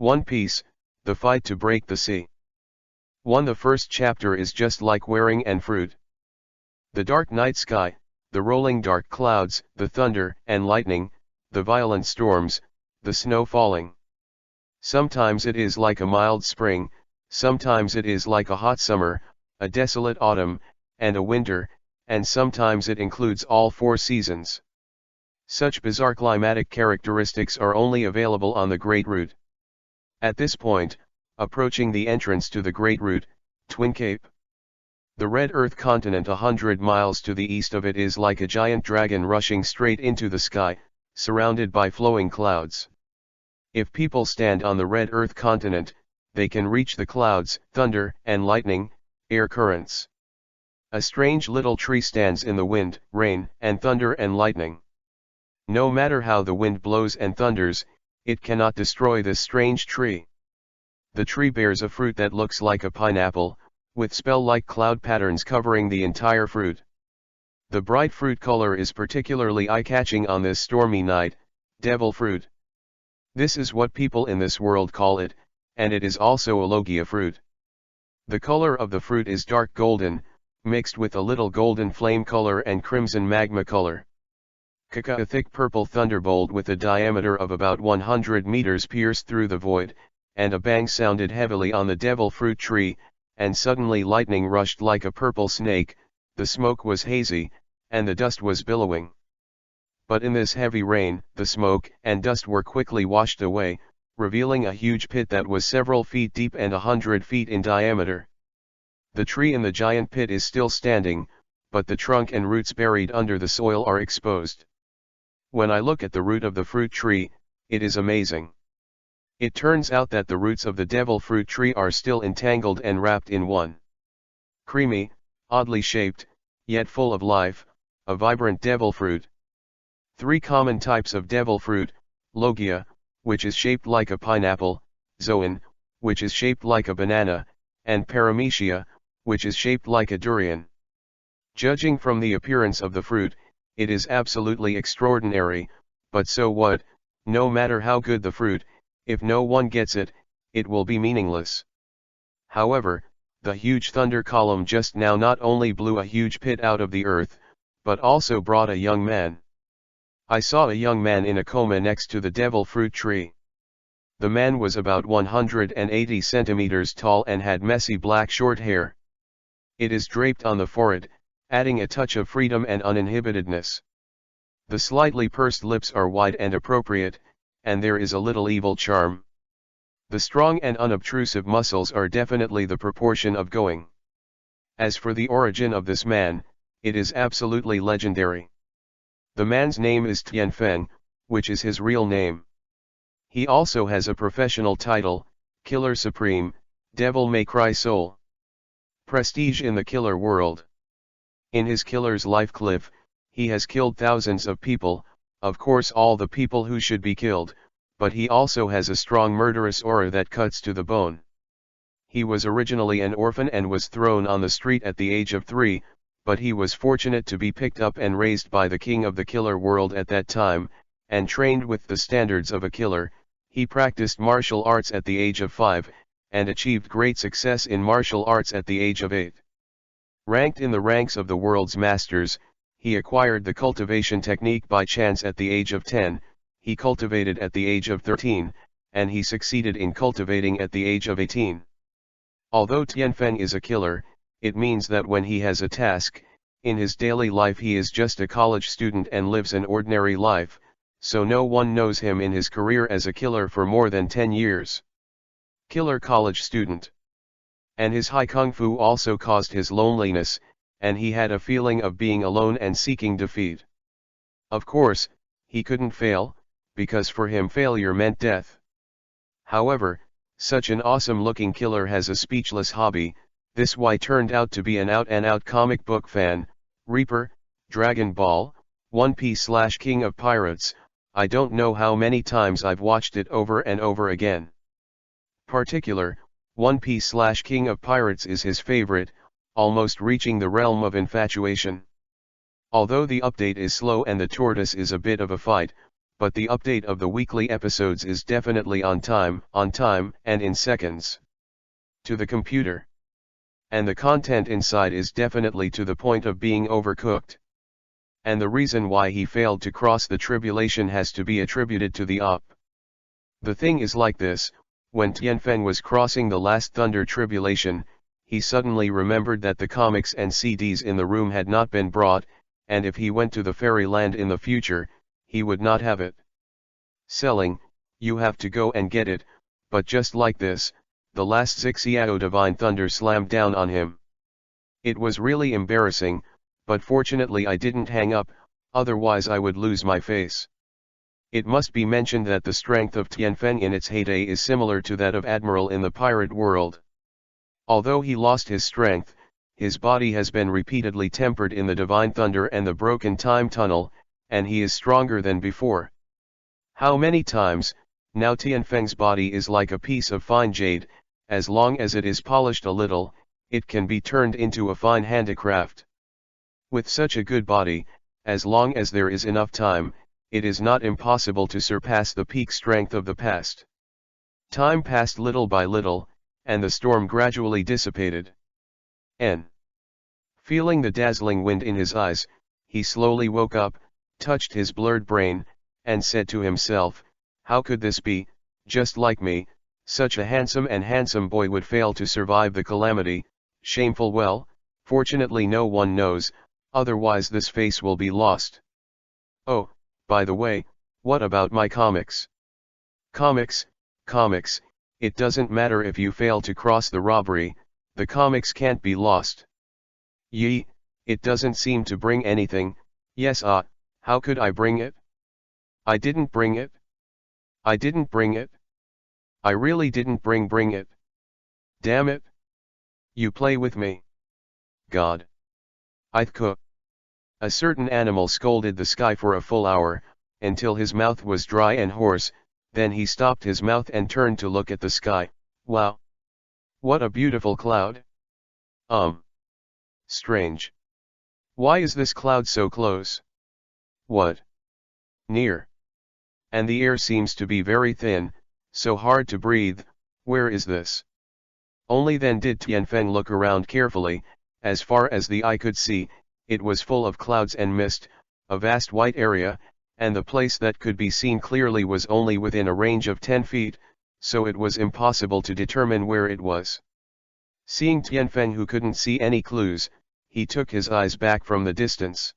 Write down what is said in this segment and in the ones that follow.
One Piece, The Fight to Break the Sea. 1. The first chapter is just like wearing and fruit. The dark night sky, the rolling dark clouds, the thunder and lightning, the violent storms, the snow falling. Sometimes it is like a mild spring, sometimes it is like a hot summer, a desolate autumn, and a winter, and sometimes it includes all four seasons. Such bizarre climatic characteristics are only available on the Great Route. At this point, approaching the entrance to the Great Route, Twin Cape. The Red Earth continent 100 miles to the east of it is like a giant dragon rushing straight into the sky, surrounded by flowing clouds. If people stand on the Red Earth continent, they can reach the clouds, thunder and lightning, air currents. A strange little tree stands in the wind, rain, and thunder and lightning. No matter how the wind blows and thunders, it cannot destroy this strange tree. The tree bears a fruit that looks like a pineapple, with spell-like cloud patterns covering the entire fruit. The bright fruit color is particularly eye-catching on this stormy night, devil fruit. This is what people in this world call it, and it is also a logia fruit. The color of the fruit is dark golden, mixed with a little golden flame color and crimson magma color. Kaka, a thick purple thunderbolt with a diameter of about 100 meters pierced through the void, and a bang sounded heavily on the devil fruit tree, and suddenly lightning rushed like a purple snake, the smoke was hazy, and the dust was billowing. But in this heavy rain, the smoke and dust were quickly washed away, revealing a huge pit that was several feet deep and 100 feet in diameter. The tree in the giant pit is still standing, but the trunk and roots buried under the soil are exposed. When I look at the root of the fruit tree, it is amazing. It turns out that the roots of the devil fruit tree are still entangled and wrapped in one creamy, oddly shaped, yet full of life, a vibrant devil fruit. 3 common types of devil fruit: logia, which is shaped like a pineapple, zoan, which is shaped like a banana, and paramecia, which is shaped like a durian. Judging from the appearance of the fruit, it is absolutely extraordinary, but so what? No matter how good the fruit, if no one gets it, it will be meaningless. However, the huge thunder column just now not only blew a huge pit out of the earth, but also brought a young man. I saw a young man in a coma next to the devil fruit tree. The man was about 180 centimeters tall and had messy black short hair. It is draped on the forehead, adding a touch of freedom and uninhibitedness. The slightly pursed lips are wide and appropriate, and there is a little evil charm. The strong and unobtrusive muscles are definitely the proportion of going. As for the origin of this man, it is absolutely legendary. The man's name is Tian Feng, which is his real name. He also has a professional title, Killer Supreme, Devil May Cry Soul. Prestige in the killer world. In his killer's life cliff, he has killed thousands of people, of course all the people who should be killed, but he also has a strong murderous aura that cuts to the bone. He was originally an orphan and was thrown on the street at the age of 3, but he was fortunate to be picked up and raised by the king of the killer world at that time, and trained with the standards of a killer. He practiced martial arts at the age of 5, and achieved great success in martial arts at the age of 8. Ranked in the ranks of the world's masters, he acquired the cultivation technique by chance at the age of 10, he cultivated at the age of 13, and he succeeded in cultivating at the age of 18. Although Tianfeng is a killer, it means that when he has a task, in his daily life he is just a college student and lives an ordinary life, so no one knows him in his career as a killer for more than 10 years. Killer college student. And his high kung fu also caused his loneliness, and he had a feeling of being alone and seeking defeat. Of course, he couldn't fail, because for him failure meant death. However, such an awesome-looking killer has a speechless hobby. This why turned out to be an out-and-out comic book fan, Reaper, Dragon Ball, One Piece/King of Pirates. I don't know how many times I've watched it over and over again. Particular, One Piece/King of Pirates is his favorite, almost reaching the realm of infatuation. Although the update is slow and the tortoise is a bit of a fight, but the update of the weekly episodes is definitely on time, and in seconds. To the computer. And the content inside is definitely to the point of being overcooked. And the reason why he failed to cross the tribulation has to be attributed to the op. The thing is like this, when Tianfeng was crossing the last Thunder tribulation, he suddenly remembered that the comics and CDs in the room had not been brought, and if he went to the fairyland in the future, he would not have it. Selling, you have to go and get it, but just like this, the last Xiao Divine Thunder slammed down on him. It was really embarrassing, but fortunately I didn't hang up, otherwise I would lose my face. It must be mentioned that the strength of Tianfeng in its heyday is similar to that of Admiral in the pirate world. Although he lost his strength, his body has been repeatedly tempered in the Divine Thunder and the Broken Time Tunnel, and he is stronger than before. How many times? Now Tianfeng's body is like a piece of fine jade, as long as it is polished a little, it can be turned into a fine handicraft. With such a good body, as long as there is enough time, it is not impossible to surpass the peak strength of the past. Time passed little by little, and the storm gradually dissipated. Feeling the dazzling wind in his eyes, he slowly woke up, touched his blurred brain, and said to himself, how could this be? Just like me, such a handsome boy would fail to survive the calamity. Shameful. Well, fortunately no one knows, otherwise this face will be lost. Oh, by the way, what about my comics? Comics, it doesn't matter if you fail to cross the robbery, the comics can't be lost. Yee, it doesn't seem to bring anything. Yes, how could I bring it? I didn't bring it. I didn't bring it. I really didn't bring it. Damn it. You play with me. God. Cook. A certain animal scolded the sky for a full hour, until his mouth was dry and hoarse, then he stopped his mouth and turned to look at the sky. Wow. What a beautiful cloud. Strange. Why is this cloud so close? What? Near. And the air seems to be very thin, so hard to breathe. Where is this? Only then did Tianfeng look around carefully. As far as the eye could see, it was full of clouds and mist, a vast white area, and the place that could be seen clearly was only within a range of 10 feet, so it was impossible to determine where it was. Seeing Tianfeng who couldn't see any clues, he took his eyes back from the distance.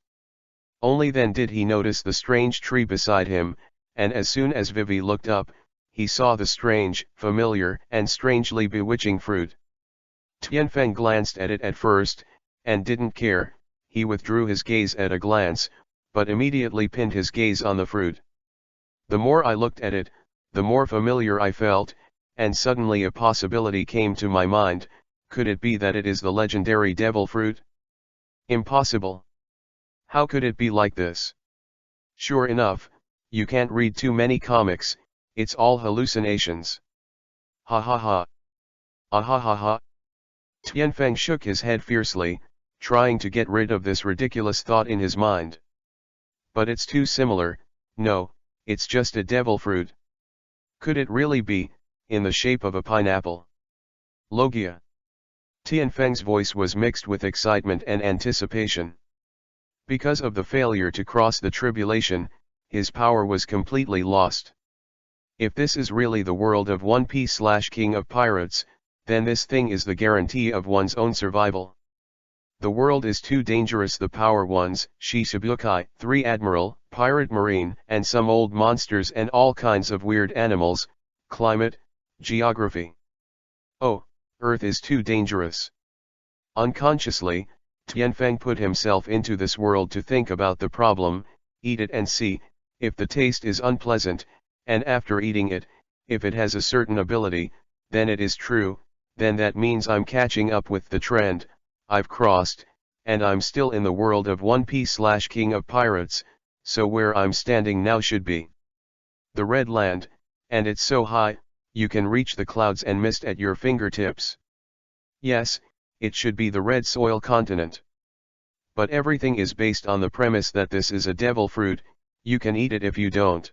Only then did he notice the strange tree beside him, and as soon as Vivi looked up, he saw the strange, familiar, and strangely bewitching fruit. Tianfeng glanced at it at first, and didn't care. He withdrew his gaze at a glance, but immediately pinned his gaze on the fruit. The more I looked at it, the more familiar I felt, and suddenly a possibility came to my mind. Could it be that it is the legendary devil fruit? Impossible. How could it be like this? Sure enough, you can't read too many comics, it's all hallucinations. Ha ha ha. Ah ha ha ha. Tianfeng shook his head fiercely, trying to get rid of this ridiculous thought in his mind. But it's too similar. No, it's just a devil fruit. Could it really be, in the shape of a pineapple? Logia. Tianfeng's voice was mixed with excitement and anticipation. Because of the failure to cross the tribulation, his power was completely lost. If this is really the world of One Piece/King of Pirates, then this thing is the guarantee of one's own survival. The world is too dangerous. The power ones, Shishibukai, 3 Admiral, Pirate Marine, and some old monsters and all kinds of weird animals, climate, geography. Oh, Earth is too dangerous. Unconsciously, Tianfeng put himself into this world to think about the problem, eat it and see, if the taste is unpleasant, and after eating it, if it has a certain ability, then it is true, then that means I'm catching up with the trend, I've crossed, and I'm still in the world of One Piece/King of Pirates, so where I'm standing now should be the Red Land, and it's so high, you can reach the clouds and mist at your fingertips. Yes, it should be the Red Soil continent. But everything is based on the premise that this is a devil fruit, you can eat it if you don't.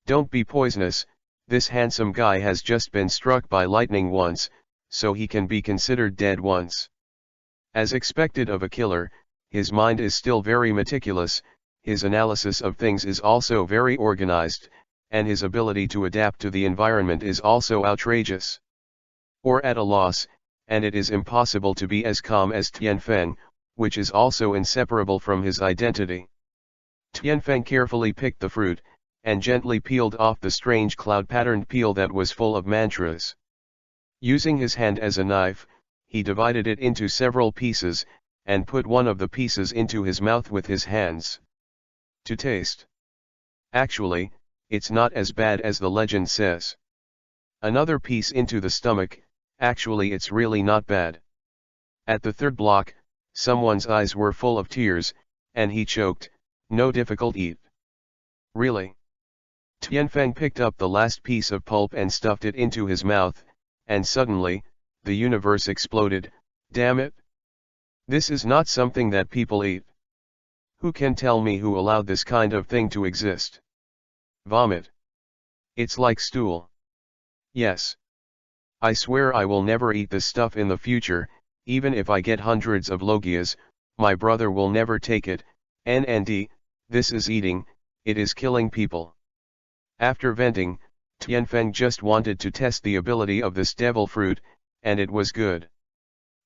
Don't be poisonous, this handsome guy has just been struck by lightning once, so he can be considered dead once. As expected of a killer, his mind is still very meticulous, his analysis of things is also very organized, and his ability to adapt to the environment is also outrageous. Or at a loss, and it is impossible to be as calm as Tianfeng, which is also inseparable from his identity. Tianfeng carefully picked the fruit, and gently peeled off the strange cloud-patterned peel that was full of mantras. Using his hand as a knife, he divided it into several pieces, and put one of the pieces into his mouth with his hands. To taste. Actually, it's not as bad as the legend says. Another piece into the stomach, actually it's really not bad. At the third block, someone's eyes were full of tears, and he choked, no difficult eat. Really? Tianfeng picked up the last piece of pulp and stuffed it into his mouth, and suddenly, the universe exploded. Damn it! This is not something that people eat. Who can tell me who allowed this kind of thing to exist? Vomit. It's like stool. Yes. I swear I will never eat this stuff in the future, even if I get hundreds of logias, my brother will never take it. NND, this is eating, it is killing people. After venting, Tianfeng just wanted to test the ability of this devil fruit, and it was good.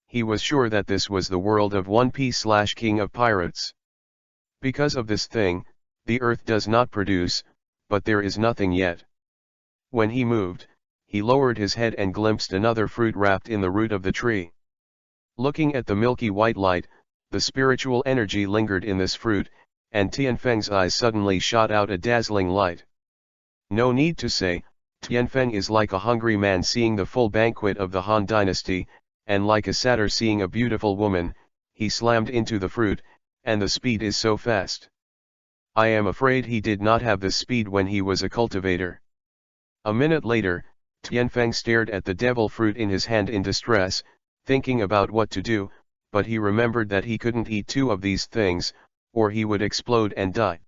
He was sure that this was the world of One Piece/King of Pirates. Because of this thing, the earth does not produce, but there is nothing yet. When he moved, he lowered his head and glimpsed another fruit wrapped in the root of the tree. Looking at the milky white light, the spiritual energy lingered in this fruit, and Tianfeng's eyes suddenly shot out a dazzling light. No need to say, Tianfeng is like a hungry man seeing the full banquet of the Han dynasty, and like a satyr seeing a beautiful woman, he slammed into the fruit, and the speed is so fast. I am afraid he did not have this speed when he was a cultivator. A minute later, Tianfeng stared at the devil fruit in his hand in distress, thinking about what to do, but he remembered that he couldn't eat two of these things, or he would explode and die.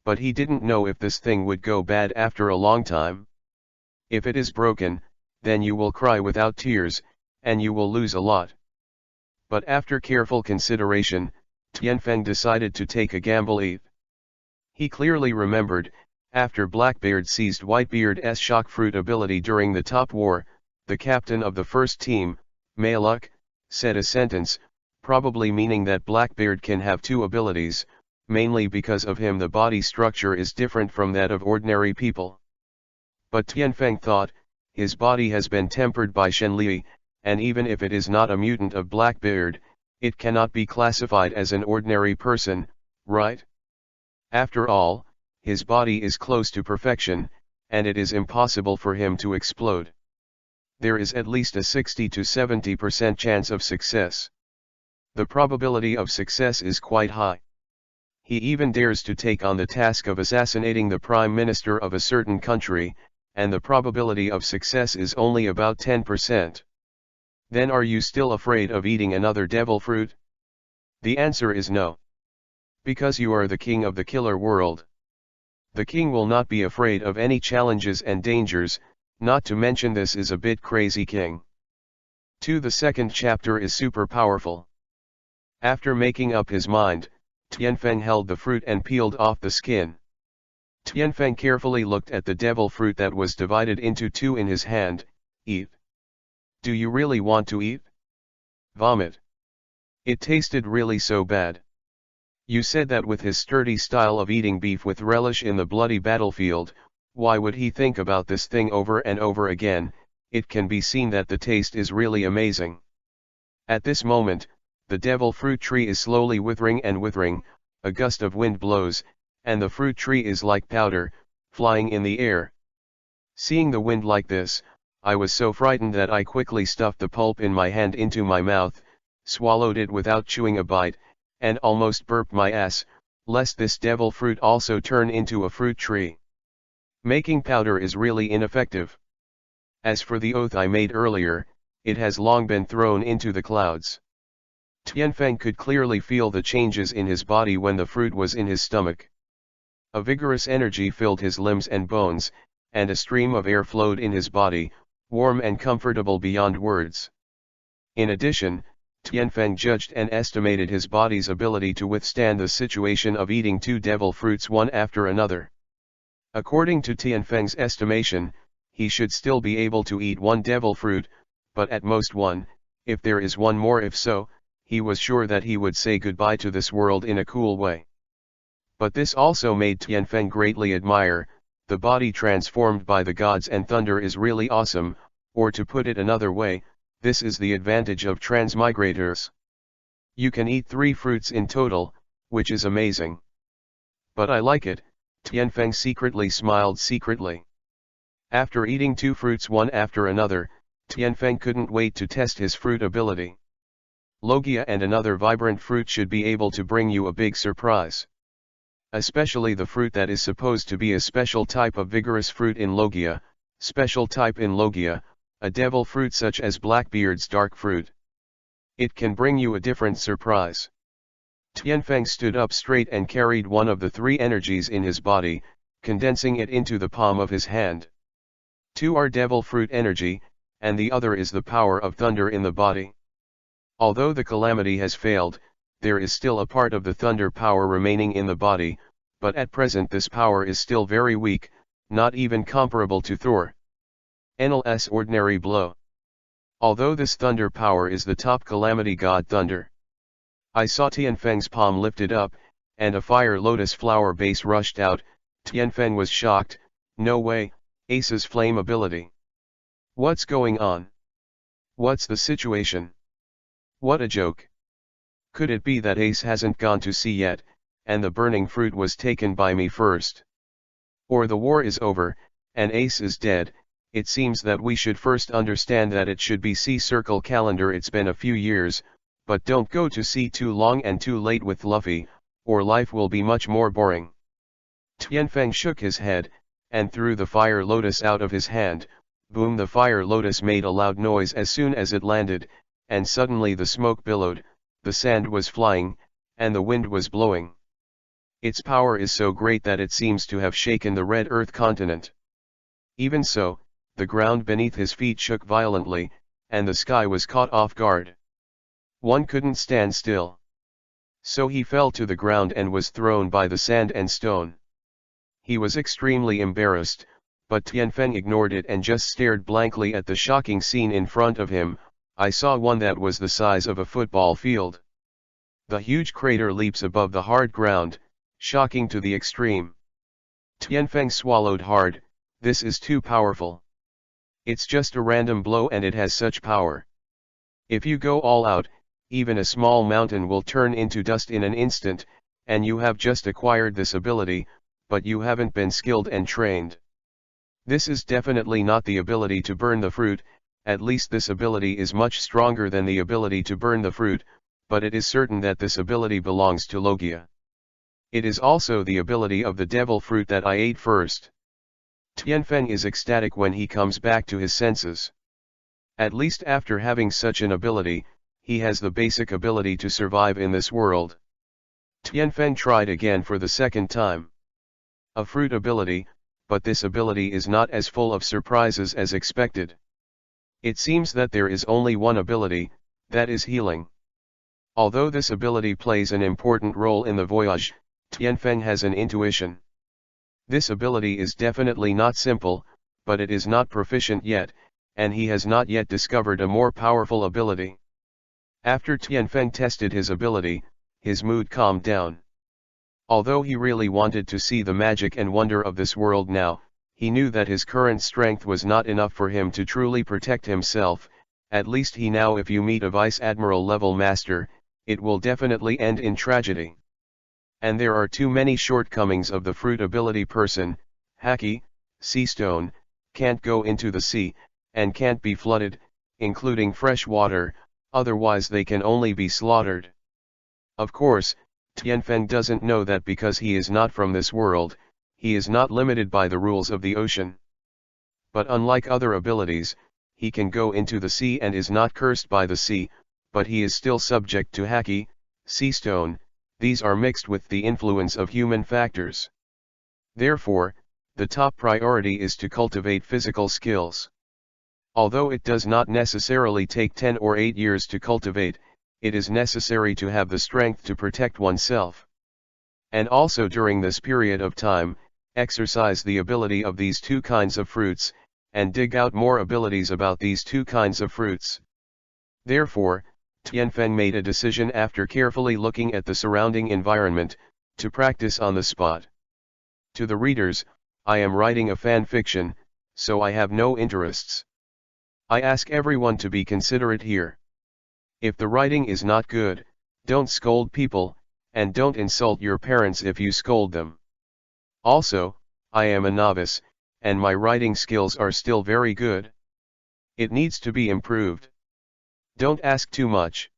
But he didn't know if this thing would go bad after a long time. If it is broken, then you will cry without tears, and you will lose a lot. But after careful consideration, Tianfeng decided to take a gamble. He clearly remembered, after Blackbeard seized Whitebeard's shock fruit ability during the top war, the captain of the first team, Mayluck, said a sentence, probably meaning that Blackbeard can have two abilities, mainly because of him the body structure is different from that of ordinary people. But Tianfeng thought, his body has been tempered by Shenli, and even if it is not a mutant of Blackbeard, it cannot be classified as an ordinary person, right? After all, his body is close to perfection, and it is impossible for him to explode. There is at least a 60 to 70% chance of success. The probability of success is quite high. He even dares to take on the task of assassinating the prime minister of a certain country, and the probability of success is only about 10%. Then are you still afraid of eating another devil fruit? The answer is no. Because you are the king of the killer world. The king will not be afraid of any challenges and dangers, not to mention this is a bit crazy king. 2. The second chapter is super powerful. After making up his mind, Tianfeng held the fruit and peeled off the skin. Tianfeng carefully looked at the devil fruit that was divided into two in his hand. Eat. Do you really want to eat? Vomit. It tasted really so bad. You said that with his sturdy style of eating beef with relish in the bloody battlefield, why would he think about this thing over and over again? It can be seen that the taste is really amazing. At this moment, the devil fruit tree is slowly withering and withering, a gust of wind blows, and the fruit tree is like powder, flying in the air. Seeing the wind like this, I was so frightened that I quickly stuffed the pulp in my hand into my mouth, swallowed it without chewing a bite, and almost burped my ass, lest this devil fruit also turn into a fruit tree. Making powder is really ineffective. As for the oath I made earlier, it has long been thrown into the clouds. Tianfeng could clearly feel the changes in his body when the fruit was in his stomach. A vigorous energy filled his limbs and bones, and a stream of air flowed in his body, warm and comfortable beyond words. In addition, Tianfeng judged and estimated his body's ability to withstand the situation of eating 2 devil fruits one after another. According to Tianfeng's estimation, he should still be able to eat 1 devil fruit, but at most 1, if there is 1 more. If so, he was sure that he would say goodbye to this world in a cool way. But this also made Tianfeng greatly admire, the body transformed by the gods and thunder is really awesome, or to put it another way, this is the advantage of transmigrators. You can eat 3 fruits in total, which is amazing. But I like it, Tianfeng secretly smiled secretly. After eating 2 fruits one after another, Tianfeng couldn't wait to test his fruit ability. Logia and another vibrant fruit should be able to bring you a big surprise. Especially the fruit that is supposed to be a special type of vigorous fruit in Logia, special type in Logia, a devil fruit such as Blackbeard's dark fruit. It can bring you a different surprise. Tianfeng stood up straight and carried one of the 3 energies in his body, condensing it into the palm of his hand. 2 are devil fruit energy, and the other is the power of thunder in the body. Although the calamity has failed, there is still a part of the thunder power remaining in the body, but at present this power is still very weak, not even comparable to Thor Enlil's ordinary blow. Although this thunder power is the top calamity god thunder. I saw Tianfeng's palm lifted up, and a fire lotus flower base rushed out. Tianfeng was shocked. No way, Ace's flame ability. What's going on? What's the situation? What a joke. Could it be that Ace hasn't gone to sea yet, and the burning fruit was taken by me first? Or the war is over, and Ace is dead? It seems that we should first understand that it should be sea circle calendar. It's been a few years, but don't go to sea too long and too late with Luffy, or life will be much more boring. Tianfeng shook his head, and threw the fire lotus out of his hand. Boom! The fire lotus made a loud noise as soon as it landed, and suddenly the smoke billowed, the sand was flying, and the wind was blowing. Its power is so great that it seems to have shaken the red earth continent. Even so, the ground beneath his feet shook violently, and the sky was caught off guard. One couldn't stand still. So he fell to the ground and was thrown by the sand and stone. He was extremely embarrassed, but Tianfeng ignored it and just stared blankly at the shocking scene in front of him. I saw one that was the size of a football field. The huge crater leaps above the hard ground, shocking to the extreme. Tianfeng swallowed hard. This is too powerful. It's just a random blow and it has such power. If you go all out, even a small mountain will turn into dust in an instant, and you have just acquired this ability, but you haven't been skilled and trained. This is definitely not the ability to burn the fruit. At least this ability is much stronger than the ability to burn the fruit, but it is certain that this ability belongs to Logia. It is also the ability of the devil fruit that I ate first. Tianfeng is ecstatic when he comes back to his senses. At least after having such an ability, he has the basic ability to survive in this world. Tianfeng tried again for the second time. A fruit ability, but this ability is not as full of surprises as expected. It seems that there is only one ability, that is healing. Although this ability plays an important role in the voyage, Tianfeng has an intuition. This ability is definitely not simple, but it is not proficient yet, and he has not yet discovered a more powerful ability. After Tianfeng tested his ability, his mood calmed down. Although he really wanted to see the magic and wonder of this world now, he knew that his current strength was not enough for him to truly protect himself. At least he now, if you meet a Vice Admiral level master, it will definitely end in tragedy. And there are too many shortcomings of the fruit ability person. Haki, sea stone, can't go into the sea, and can't be flooded, including fresh water, otherwise they can only be slaughtered. Of course, Tianfeng doesn't know that because he is not from this world, he is not limited by the rules of the ocean. But unlike other abilities, he can go into the sea and is not cursed by the sea, but he is still subject to Haki, sea stone. These are mixed with the influence of human factors. Therefore, the top priority is to cultivate physical skills. Although it does not necessarily take 10 or 8 years to cultivate, it is necessary to have the strength to protect oneself. And also during this period of time, exercise the ability of these two kinds of fruits, and dig out more abilities about these two kinds of fruits. Therefore, Tianfeng made a decision after carefully looking at the surrounding environment, to practice on the spot. To the readers, I am writing a fan fiction, so I have no interests. I ask everyone to be considerate here. If the writing is not good, don't scold people, and don't insult your parents if you scold them. Also, I am a novice, and my writing skills are still very good. It needs to be improved. Don't ask too much.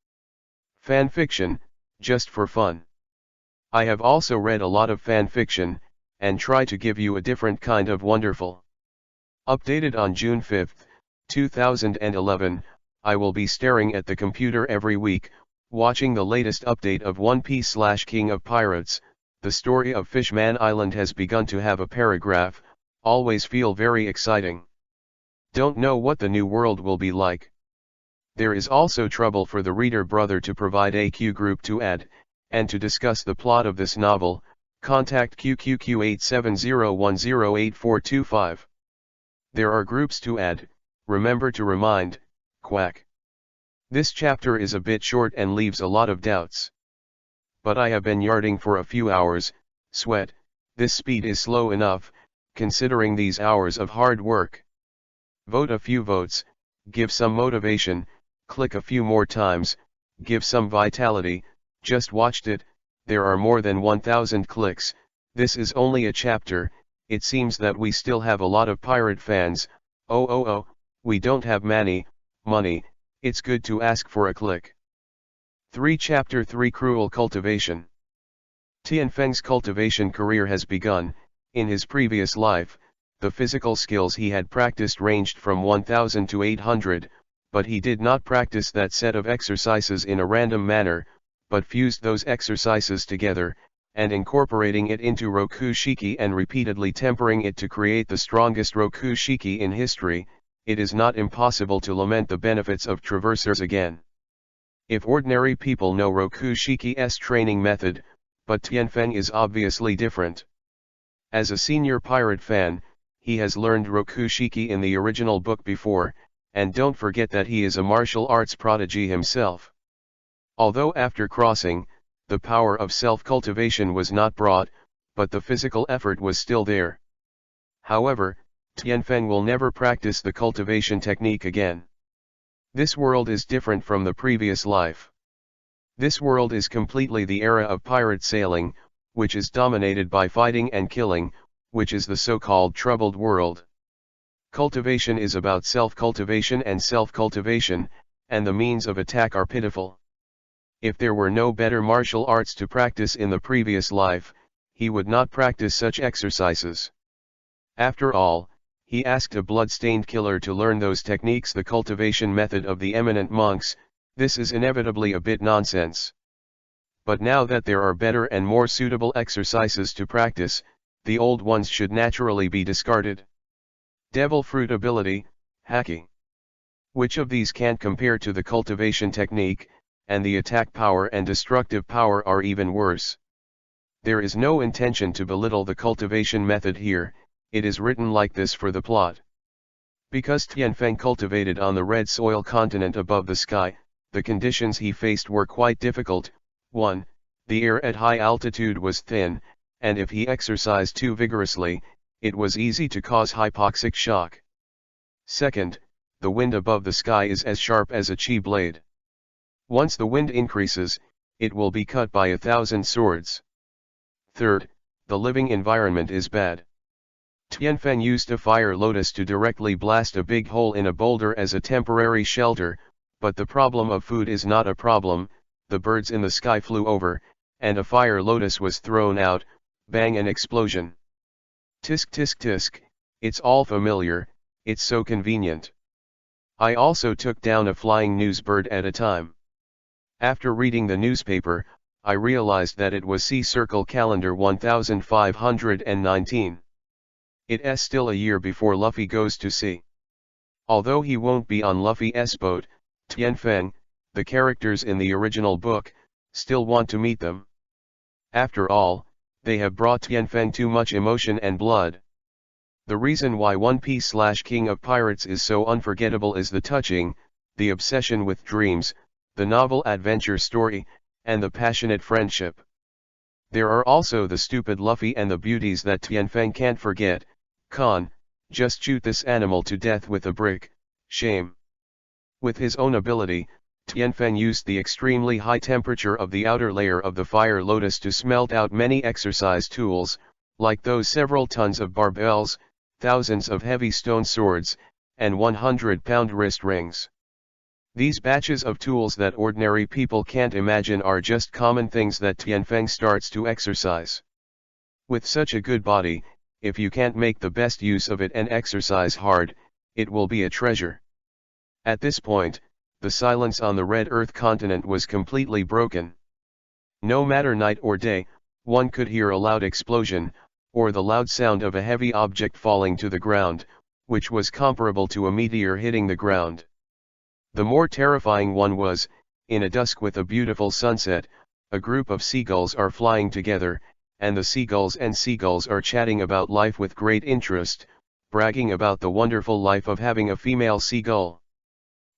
Fan fiction, just for fun. I have also read a lot of fan fiction, and try to give you a different kind of wonderful. Updated on June 5, 2011, I will be staring at the computer every week, watching the latest update of One Piece/King of Pirates. The story of Fishman Island has begun to have a paragraph, always feel very exciting. Don't know what the new world will be like. There is also trouble for the reader brother to provide a Q group to add, and to discuss the plot of this novel, contact QQQ8701088425. There are groups to add, remember to remind, quack. This chapter is a bit short and leaves a lot of doubts. But I have been yarding for a few hours, sweat, this speed is slow enough, considering these hours of hard work. Vote a few votes, give some motivation, click a few more times, give some vitality. Just watched it, there are more than 1,000 clicks. This is only a chapter. It seems that we still have a lot of pirate fans. Oh, we don't have money, it's good to ask for a click. 3 Chapter 3 Cruel Cultivation. Tianfeng's cultivation career has begun. In his previous life, the physical skills he had practiced ranged from 1,000 to 800, but he did not practice that set of exercises in a random manner, but fused those exercises together, and incorporating it into Roku Shiki and repeatedly tempering it to create the strongest Roku Shiki in history. It is not impossible to lament the benefits of traversers again. If ordinary people know Roku Shiki's training method, but Tianfeng is obviously different. As a senior pirate fan, he has learned Roku Shiki in the original book before, and don't forget that he is a martial arts prodigy himself. Although after crossing, the power of self-cultivation was not brought, but the physical effort was still there. However, Tianfeng will never practice the cultivation technique again. This world is different from the previous life. This world is completely the era of pirate sailing, which is dominated by fighting and killing, which is the so-called troubled world. Cultivation is about self-cultivation, and the means of attack are pitiful. If there were no better martial arts to practice in the previous life, he would not practice such exercises. After all, he asked a blood-stained killer to learn those techniques, the cultivation method of the eminent monks. This is inevitably a bit nonsense. But now that there are better and more suitable exercises to practice, the old ones should naturally be discarded. Devil fruit ability, haki. Which of these can't compare to the cultivation technique, and the attack power and destructive power are even worse. There is no intention to belittle the cultivation method here, it is written like this for the plot. Because Tianfeng cultivated on the red soil continent above the sky, the conditions he faced were quite difficult. 1. The air at high altitude was thin, and if he exercised too vigorously, it was easy to cause hypoxic shock. 2. The wind above the sky is as sharp as a chi blade. Once the wind increases, it will be cut by 1,000 swords. 3. The living environment is bad. Tianfeng used a fire lotus to directly blast a big hole in a boulder as a temporary shelter, but the problem of food is not a problem. The birds in the sky flew over, and a fire lotus was thrown out. Bang, an explosion. Tisk tisk tisk, it's all familiar, it's so convenient. I also took down a flying news bird at a time. After reading the newspaper, I realized that it was C-Circle Calendar 1519. It's still a year before Luffy goes to sea. Although he won't be on Luffy's boat, Tianfeng, the characters in the original book, still want to meet them. After all, they have brought Tianfeng too much emotion and blood. The reason why One Piece/King of Pirates is so unforgettable is the touching, the obsession with dreams, the novel adventure story, and the passionate friendship. There are also the stupid Luffy and the beauties that Tianfeng can't forget. Con, just shoot this animal to death with a brick, shame. With his own ability, Tianfeng used the extremely high temperature of the outer layer of the fire lotus to smelt out many exercise tools, like those several tons of barbells, thousands of heavy stone swords, and 100-pound wrist rings. These batches of tools that ordinary people can't imagine are just common things that Tianfeng starts to exercise. With such a good body, if you can't make the best use of it and exercise hard, it will be a treasure. At this point, the silence on the Red Earth continent was completely broken. No matter night or day, one could hear a loud explosion, or the loud sound of a heavy object falling to the ground, which was comparable to a meteor hitting the ground. The more terrifying one was, in a dusk with a beautiful sunset, a group of seagulls are flying together, and the seagulls are chatting about life with great interest, bragging about the wonderful life of having a female seagull.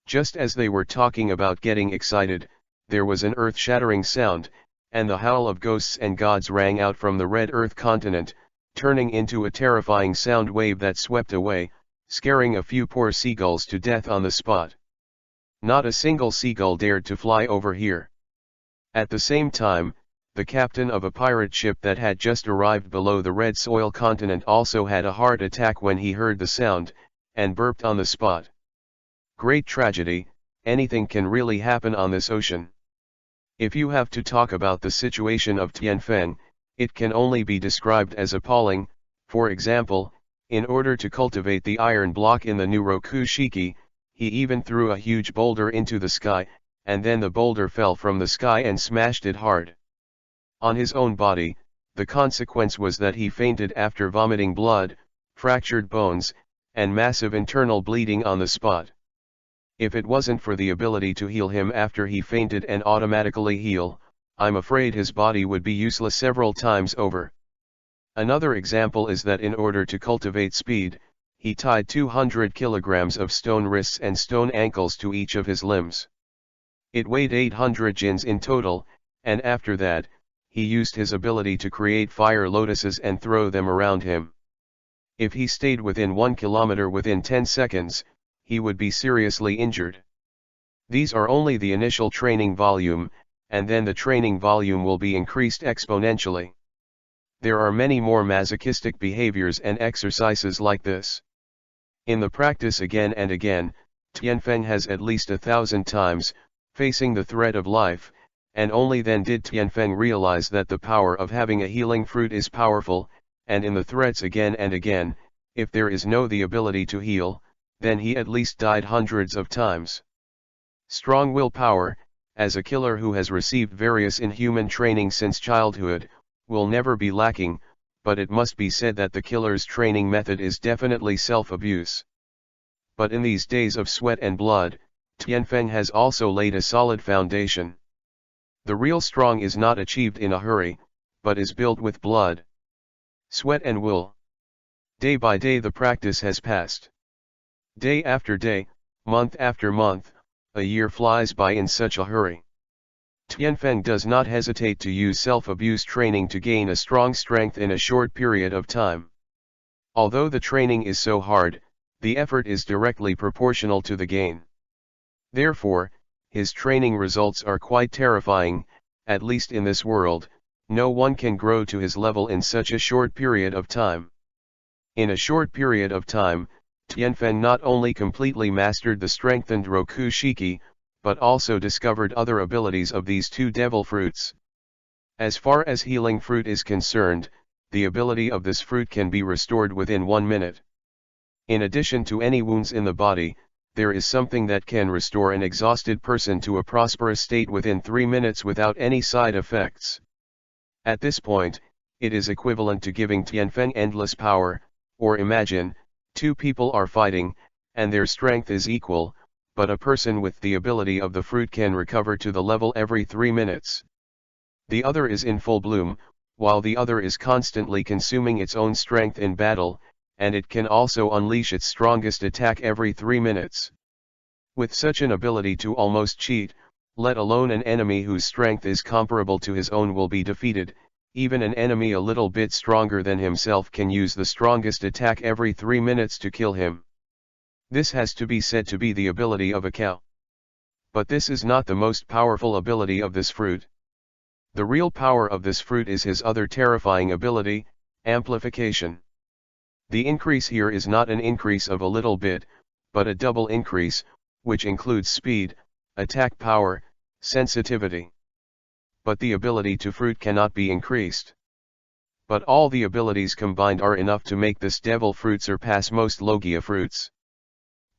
Just as they were talking about getting excited, there was an earth-shattering sound, and the howl of ghosts and gods rang out from the Red Earth continent, turning into a terrifying sound wave that swept away, scaring a few poor seagulls to death on the spot. Not a single seagull dared to fly over here. At the same time, the captain of a pirate ship that had just arrived below the Red Soil continent also had a heart attack when he heard the sound, and burped on the spot. Great tragedy, anything can really happen on this ocean. If you have to talk about the situation of Tianfeng, it can only be described as appalling. For example, in order to cultivate the iron block in the new Rokushiki, he even threw a huge boulder into the sky, and then the boulder fell from the sky and smashed it hard. On his own body, the consequence was that he fainted after vomiting blood, fractured bones, and massive internal bleeding on the spot. If it wasn't for the ability to heal him after he fainted and automatically heal, I'm afraid his body would be useless several times over. Another example is that in order to cultivate speed, he tied 200 kilograms of stone wrists and stone ankles to each of his limbs. It weighed 800 jins in total, and after that, he used his ability to create fire lotuses and throw them around him. If he stayed within 1 kilometer within 10 seconds, he would be seriously injured. These are only the initial training volume, and then the training volume will be increased exponentially. There are many more masochistic behaviors and exercises like this. In the practice again and again, Tianfeng has at least 1,000 times, facing the threat of life, and only then did Tianfeng realize that the power of having a healing fruit is powerful, and in the threats again and again, if there is no the ability to heal, then he at least died hundreds of times. Strong willpower, as a killer who has received various inhuman training since childhood, will never be lacking, but it must be said that the killer's training method is definitely self-abuse. But in these days of sweat and blood, Tianfeng has also laid a solid foundation. The real strong is not achieved in a hurry, but is built with blood, sweat and will. Day by day the practice has passed. Day after day, month after month, a year flies by in such a hurry. Tianfeng does not hesitate to use self-abuse training to gain a strong strength in a short period of time. Although the training is so hard, the effort is directly proportional to the gain. Therefore, his training results are quite terrifying. At least in this world, no one can grow to his level in such a short period of time. In a short period of time, Tianfeng not only completely mastered the strengthened Rokushiki, but also discovered other abilities of these two devil fruits. As far as healing fruit is concerned, the ability of this fruit can be restored within 1 minute. In addition to any wounds in the body, there is something that can restore an exhausted person to a prosperous state within 3 minutes without any side effects. At this point, it is equivalent to giving Tianfeng endless power, or imagine, two people are fighting, and their strength is equal, but a person with the ability of the fruit can recover to the level every 3 minutes. The other is in full bloom, while the other is constantly consuming its own strength in battle, and it can also unleash its strongest attack every 3 minutes. With such an ability to almost cheat, let alone an enemy whose strength is comparable to his own will be defeated. Even an enemy a little bit stronger than himself can use the strongest attack every 3 minutes to kill him. This has to be said to be the ability of a cow. But this is not the most powerful ability of this fruit. The real power of this fruit is his other terrifying ability, amplification. The increase here is not an increase of a little bit, but a double increase, which includes speed, attack power, sensitivity. But the ability to fruit cannot be increased. But all the abilities combined are enough to make this devil fruit surpass most Logia fruits.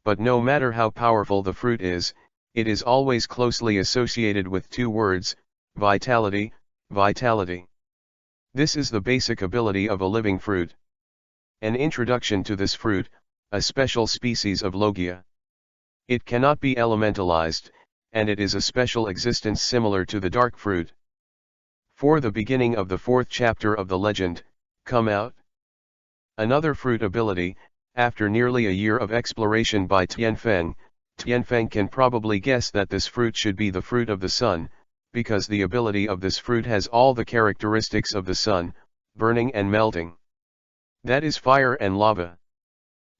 But no matter how powerful the fruit is, it is always closely associated with two words, vitality, vitality. This is the basic ability of a living fruit. An introduction to this fruit, a special species of Logia. It cannot be elementalized, and it is a special existence similar to the dark fruit. For the beginning of the 4th chapter of the legend, come out. Another fruit ability, after nearly a year of exploration by Tianfeng, Tianfeng can probably guess that this fruit should be the fruit of the sun, because the ability of this fruit has all the characteristics of the sun, burning and melting. That is fire and lava.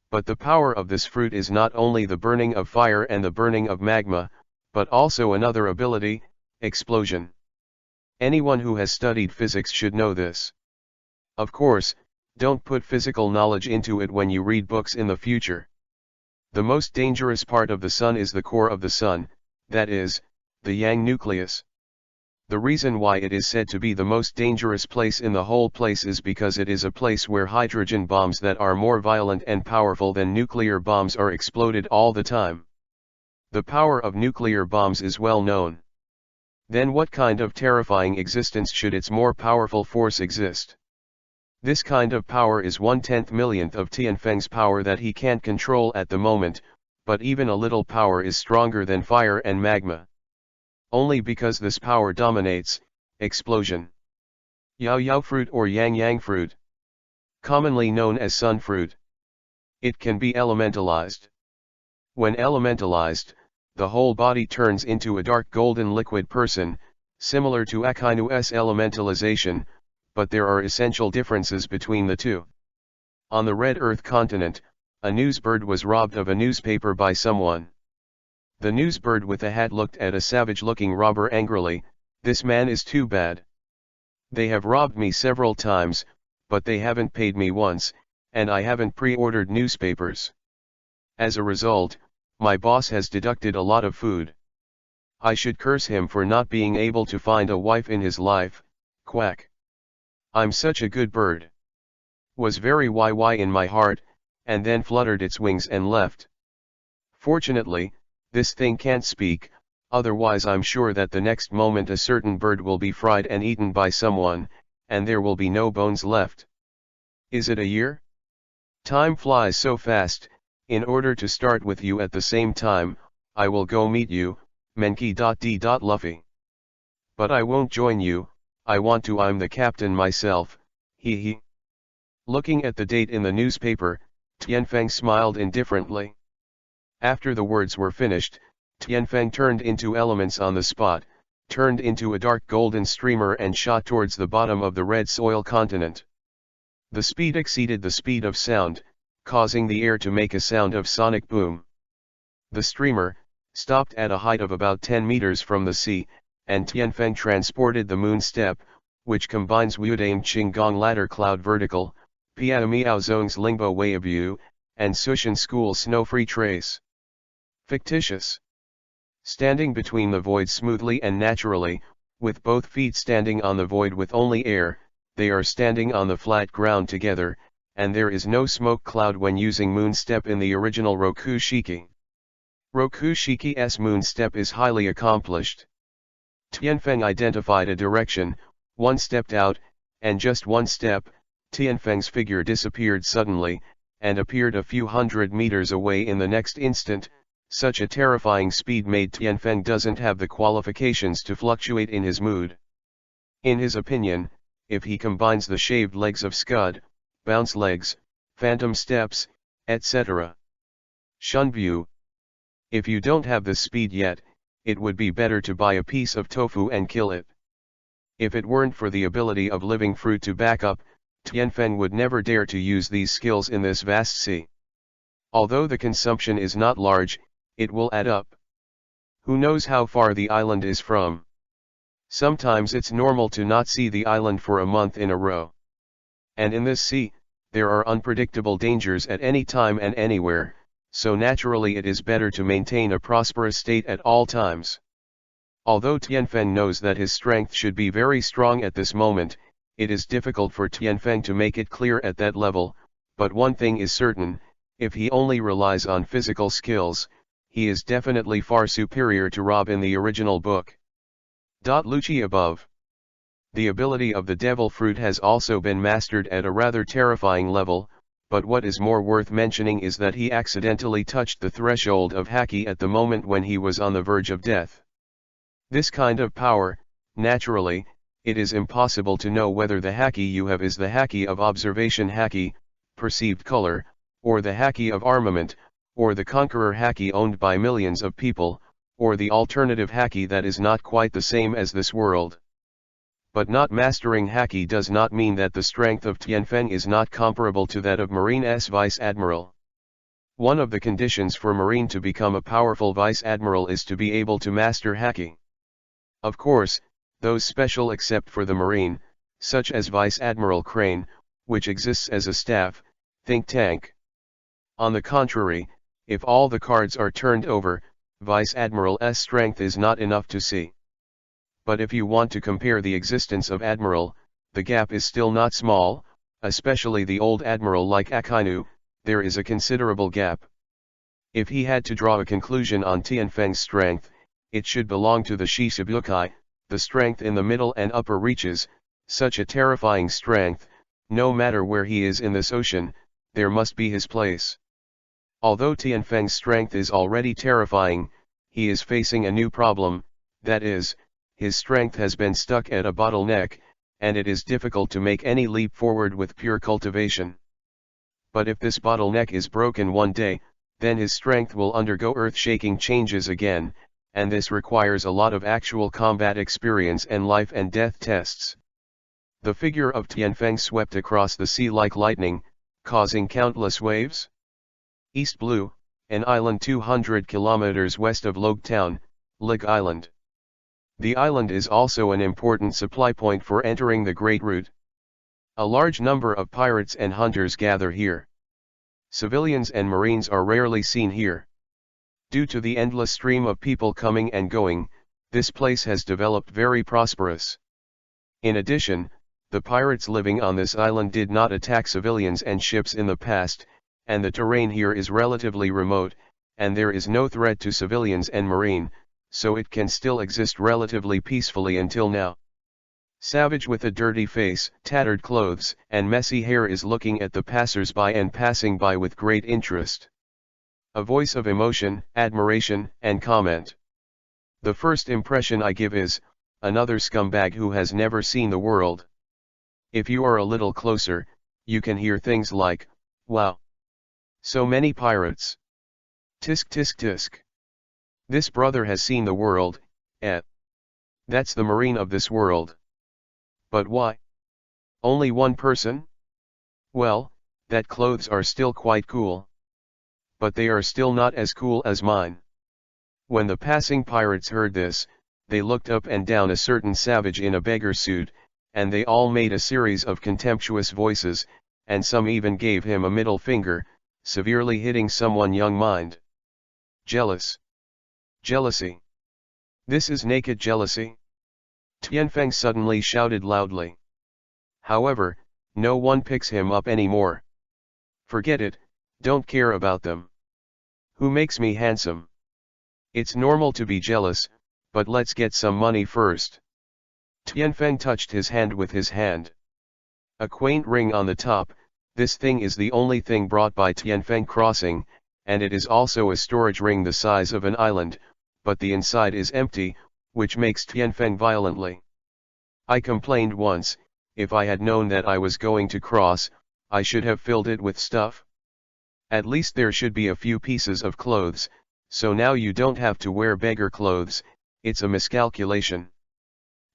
But the power of this fruit is not only the burning of fire and the burning of magma, but also another ability, explosion. Anyone who has studied physics should know this. Of course, don't put physical knowledge into it when you read books in the future. The most dangerous part of the sun is the core of the sun, that is, the yang nucleus. The reason why it is said to be the most dangerous place in the whole place is because it is a place where hydrogen bombs that are more violent and powerful than nuclear bombs are exploded all the time. The power of nuclear bombs is well known. Then what kind of terrifying existence should its more powerful force exist? This kind of power is 1/10 millionth of Tianfeng's power that he can't control at the moment, but even a little power is stronger than fire and magma. Only because this power dominates, explosion. Yao Yao fruit or Yang Yang fruit. Commonly known as sun fruit. It can be elementalized. When elementalized, the whole body turns into a dark golden liquid person, similar to Akinu's elementalization, but there are essential differences between the two. On the Red Earth continent, a newsbird was robbed of a newspaper by someone. The newsbird with a hat looked at a savage-looking robber angrily. "This man is too bad. They have robbed me several times, but they haven't paid me once, and I haven't pre-ordered newspapers. As a result, my boss has deducted a lot of food. I should curse him for not being able to find a wife in his life, quack. I'm such a good bird." Was very YY in my heart, and then fluttered its wings and left. Fortunately, this thing can't speak, otherwise I'm sure that the next moment a certain bird will be fried and eaten by someone, and there will be no bones left. Is it a year? Time flies so fast. In order to start with you at the same time, I will go meet you, Menki.D. Luffy. But I won't join you, I want to. I'm the captain myself, hee hee. Looking at the date in the newspaper, Tianfeng smiled indifferently. After the words were finished, Tianfeng turned into elements on the spot, turned into a dark golden streamer and shot towards the bottom of the red soil continent. The speed exceeded the speed of sound, causing the air to make a sound of sonic boom. The streamer stopped at a height of about 10 meters from the sea, and Tianfeng transported the moon step, which combines Wudame Qinggong ladder cloud vertical, Piao Miao Zong's Lingbo Weibu, and Sushan School snow-free trace. Fictitious. Standing between the void smoothly and naturally, with both feet standing on the void with only air, they are standing on the flat ground together, and there is no smoke cloud when using moon step in the original Roku Shiki. Rokushiki's moon step is highly accomplished. Tianfeng identified a direction, one stepped out, and just one step, Tianfeng's figure disappeared suddenly, and appeared a few hundred meters away in the next instant. Such a terrifying speed made Tianfeng doesn't have the qualifications to fluctuate in his mood. In his opinion, if he combines the shaved legs of Scud, bounce legs, phantom steps, etc. Shunview. If you don't have the speed yet, it would be better to buy a piece of tofu and kill it. If it weren't for the ability of living fruit to back up, Tianfeng would never dare to use these skills in this vast sea. Although the consumption is not large, it will add up. Who knows how far the island is from? Sometimes it's normal to not see the island for a month in a row. And in this sea, there are unpredictable dangers at any time and anywhere, so naturally it is better to maintain a prosperous state at all times. Although Tianfeng knows that his strength should be very strong at this moment, it is difficult for Tianfeng to make it clear at that level, but one thing is certain, if he only relies on physical skills, he is definitely far superior to Rob in the original book. Lucci above. The ability of the devil fruit has also been mastered at a rather terrifying level, but what is more worth mentioning is that he accidentally touched the threshold of haki at the moment when he was on the verge of death. This kind of power, naturally, it is impossible to know whether the haki you have is the haki of observation haki, perceived color, or the haki of armament, or the conqueror haki owned by millions of people, or the alternative haki that is not quite the same as this world. But not mastering haki does not mean that the strength of Tianfeng is not comparable to that of Marine's Vice Admiral. One of the conditions for Marine to become a powerful Vice Admiral is to be able to master haki. Of course, those special except for the Marine, such as Vice Admiral Crane, which exists as a staff, think tank. On the contrary, if all the cards are turned over, Vice Admiral's strength is not enough to see. But if you want to compare the existence of Admiral, the gap is still not small, especially the old Admiral like Akainu, there is a considerable gap. If he had to draw a conclusion on Tianfeng's strength, it should belong to the Shishibukai, the strength in the middle and upper reaches, such a terrifying strength, no matter where he is in this ocean, there must be his place. Although Tianfeng's strength is already terrifying, he is facing a new problem, that is, his strength has been stuck at a bottleneck, and it is difficult to make any leap forward with pure cultivation. But if this bottleneck is broken one day, then his strength will undergo earth-shaking changes again, and this requires a lot of actual combat experience and life and death tests. The figure of Tianfeng swept across the sea like lightning, causing countless waves. East Blue, an island 200 kilometers west of Logue Town, Lig Island. The island is also an important supply point for entering the Great Route. A large number of pirates and hunters gather here. Civilians and marines are rarely seen here. Due to the endless stream of people coming and going, this place has developed very prosperous. In addition, the pirates living on this island did not attack civilians and ships in the past, and the terrain here is relatively remote, and there is no threat to civilians and marine, so it can still exist relatively peacefully until now. Savage with a dirty face, tattered clothes, and messy hair is looking at the passers-by and passing by with great interest. A voice of emotion, admiration, and comment. The first impression I give is, another scumbag who has never seen the world. If you are a little closer, you can hear things like, wow. So many pirates. Tisk tisk tisk. This brother has seen the world, eh? That's the marine of this world. But why? Only one person? Well, that clothes are still quite cool. But they are still not as cool as mine. When the passing pirates heard this, they looked up and down a certain savage in a beggar suit, and they all made a series of contemptuous voices, and some even gave him a middle finger, severely hitting someone's young mind. Jealous. Jealousy. This is naked jealousy. Tianfeng suddenly shouted loudly. However, no one picks him up anymore. Forget it, don't care about them. Who makes me handsome? It's normal to be jealous, but let's get some money first. Tianfeng touched his hand with his hand. A quaint ring on the top. This thing is the only thing brought by Tianfeng Crossing, and it is also a storage ring the size of an island, but the inside is empty, which makes Tianfeng violently. I complained once, if I had known that I was going to cross, I should have filled it with stuff. At least there should be a few pieces of clothes, so now you don't have to wear beggar clothes. It's a miscalculation.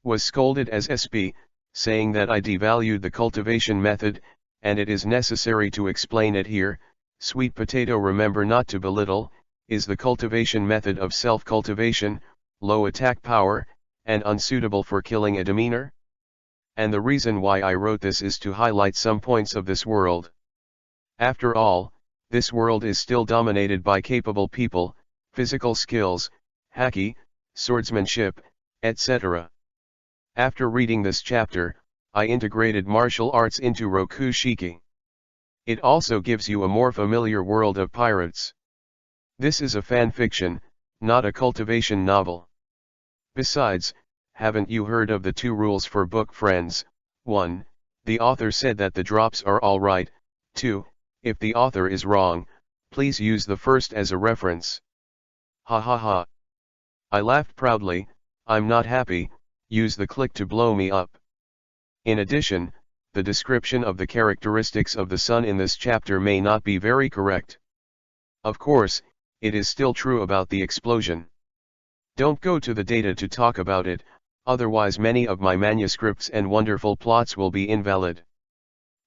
Was scolded as SB, saying that I devalued the cultivation method, and it is necessary to explain it here. Sweet potato, remember not to belittle, is the cultivation method of self-cultivation, low attack power, and unsuitable for killing a demeanor? And the reason why I wrote this is to highlight some points of this world. After all, this world is still dominated by capable people, physical skills, haki, swordsmanship, etc. After reading this chapter, I integrated martial arts into Roku Shiki. It also gives you a more familiar world of pirates. This is a fan fiction, not a cultivation novel. Besides, haven't you heard of the 2 rules for book friends? 1. The author said that the drops are alright. 2. If the author is wrong, please use the first as a reference. Ha ha ha. I laughed proudly. I'm not happy. Use the click to blow me up. In addition, the description of the characteristics of the sun in this chapter may not be very correct. Of course, it is still true about the explosion. Don't go to the data to talk about it, otherwise many of my manuscripts and wonderful plots will be invalid.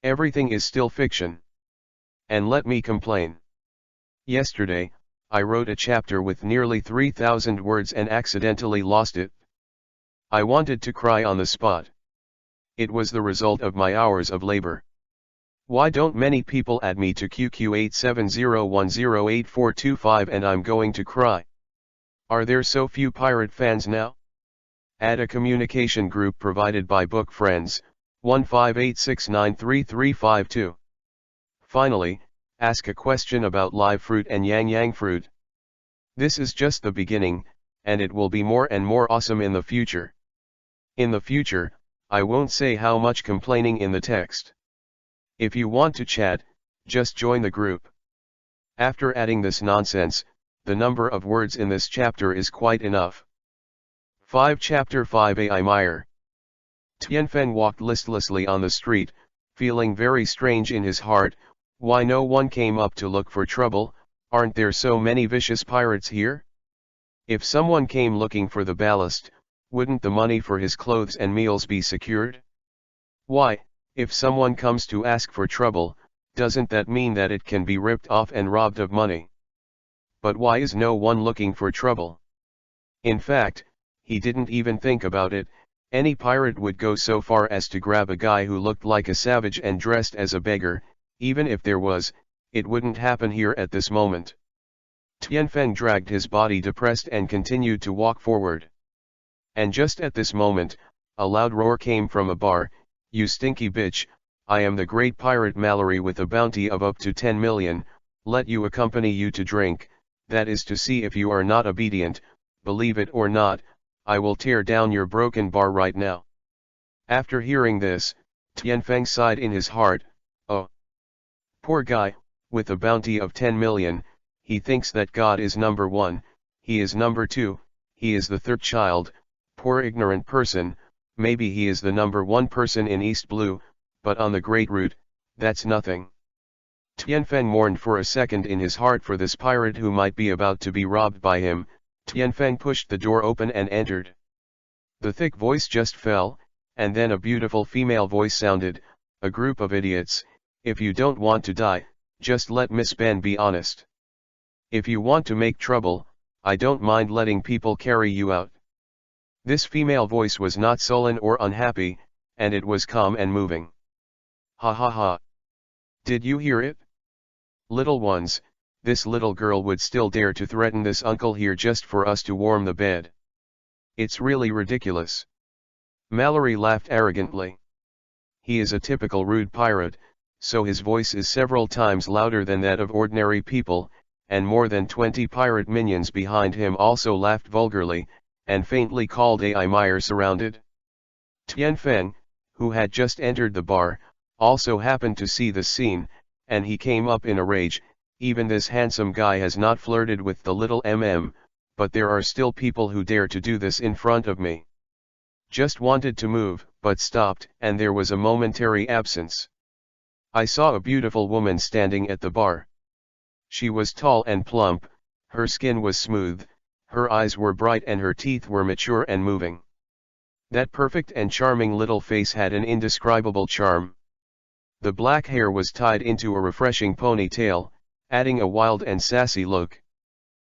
Everything is still fiction. And let me complain. Yesterday, I wrote a chapter with nearly 3,000 words and accidentally lost it. I wanted to cry on the spot. It was the result of my hours of labor. Why don't many people add me to QQ8701084225 and I'm going to cry? Are there so few pirate fans now? Add a communication group provided by Book Friends, 158693352. Finally, ask a question about live fruit and yang fruit. This is just the beginning, and it will be more and more awesome in the future. In the future, I won't say how much complaining in the text. If you want to chat, just join the group. After adding this nonsense, the number of words in this chapter is quite enough. 5 Chapter 5 A.I. Meyer. Tianfeng walked listlessly on the street, feeling very strange in his heart. Why no one came up to look for trouble? Aren't there so many vicious pirates here? If someone came looking for the ballast, wouldn't the money for his clothes and meals be secured? Why, if someone comes to ask for trouble, doesn't that mean that it can be ripped off and robbed of money? But why is no one looking for trouble? In fact, he didn't even think about it. Any pirate would go so far as to grab a guy who looked like a savage and dressed as a beggar. Even if there was, it wouldn't happen here at this moment. Tianfeng dragged his body depressed and continued to walk forward. And just at this moment, a loud roar came from a bar. You stinky bitch, I am the great pirate Mallory with a bounty of up to 10 million, let you accompany you to drink, that is to see if you are not obedient. Believe it or not, I will tear down your broken bar right now. After hearing this, Tianfeng sighed in his heart. Oh, poor guy, with a bounty of 10 million, he thinks that God is number 1, he is number 2, he is the 3rd child. Poor ignorant person. Maybe he is the number 1 person in East Blue, but on the Great Route, that's nothing. Tianfeng mourned for a second in his heart for this pirate who might be about to be robbed by him. Tianfeng pushed the door open and entered. The thick voice just fell, and then a beautiful female voice sounded. A group of idiots. If you don't want to die, just let Miss Ben be honest. If you want to make trouble, I don't mind letting people carry you out. This female voice was not sullen or unhappy, and it was calm and moving. Ha ha ha. Did you hear it? Little ones, this little girl would still dare to threaten this uncle here just for us to warm the bed. It's really ridiculous. Mallory laughed arrogantly. He is a typical rude pirate, so his voice is several times louder than that of ordinary people, and more than 20 pirate minions behind him also laughed vulgarly, and faintly called AI Meyer surrounded. Tian Feng, who had just entered the bar, also happened to see the scene, and he came up in a rage. Even this handsome guy has not flirted with the little but there are still people who dare to do this in front of me. Just wanted to move, but stopped, and there was a momentary absence. I saw a beautiful woman standing at the bar. She was tall and plump, her skin was smooth, her eyes were bright and her teeth were mature and moving. That perfect and charming little face had an indescribable charm. The black hair was tied into a refreshing ponytail, adding a wild and sassy look.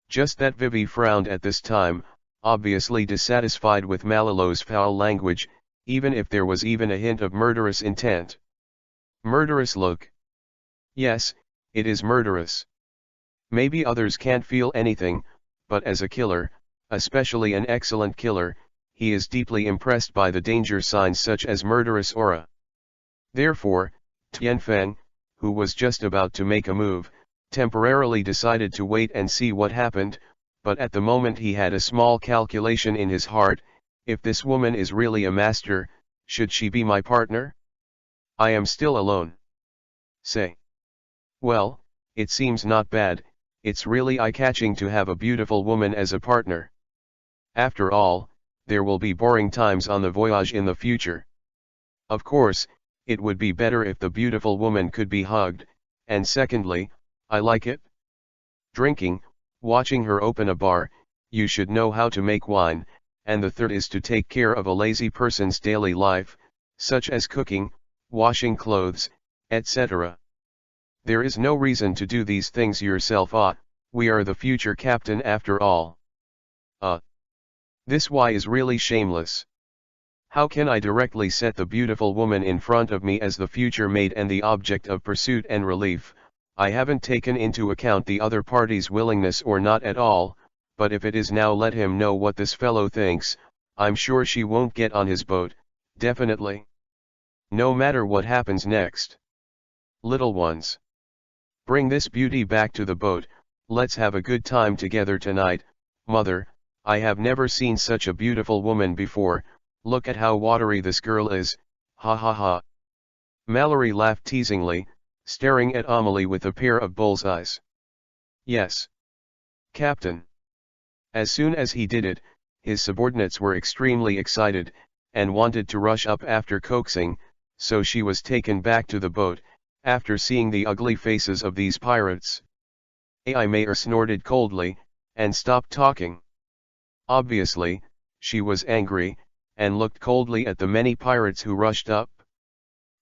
Just that Vivi frowned at this time, obviously dissatisfied with Malilow's foul language, even if there was even a hint of murderous intent. Murderous look. Yes, it is murderous. Maybe others can't feel anything, but as a killer, especially an excellent killer, he is deeply impressed by the danger signs such as murderous aura. Therefore, Tian Feng, who was just about to make a move, temporarily decided to wait and see what happened, but at the moment he had a small calculation in his heart: if this woman is really a master, should she be my partner? I am still alone. Say. Well, it seems not bad. It's really eye-catching to have a beautiful woman as a partner. After all, there will be boring times on the voyage in the future. Of course, it would be better if the beautiful woman could be hugged, and secondly, I like it. Drinking, watching her open a bar, you should know how to make wine, and the third is to take care of a lazy person's daily life, such as cooking, washing clothes, etc. There is no reason to do these things yourself. We are the future captain after all. This why is really shameless. How can I directly set the beautiful woman in front of me as the future mate and the object of pursuit and relief? I haven't taken into account the other party's willingness or not at all, but if it is now, let him know what this fellow thinks. I'm sure she won't get on his boat, definitely. No matter what happens next. Little ones. Bring this beauty back to the boat, let's have a good time together tonight. Mother, I have never seen such a beautiful woman before. Look at how watery this girl is, ha ha ha. Mallory laughed teasingly, staring at Amelie with a pair of bull's eyes. Yes. Captain. As soon as he did it, his subordinates were extremely excited, and wanted to rush up after coaxing, so she was taken back to the boat, after seeing the ugly faces of these pirates. AI Mayer snorted coldly, and stopped talking. Obviously, she was angry, and looked coldly at the many pirates who rushed up.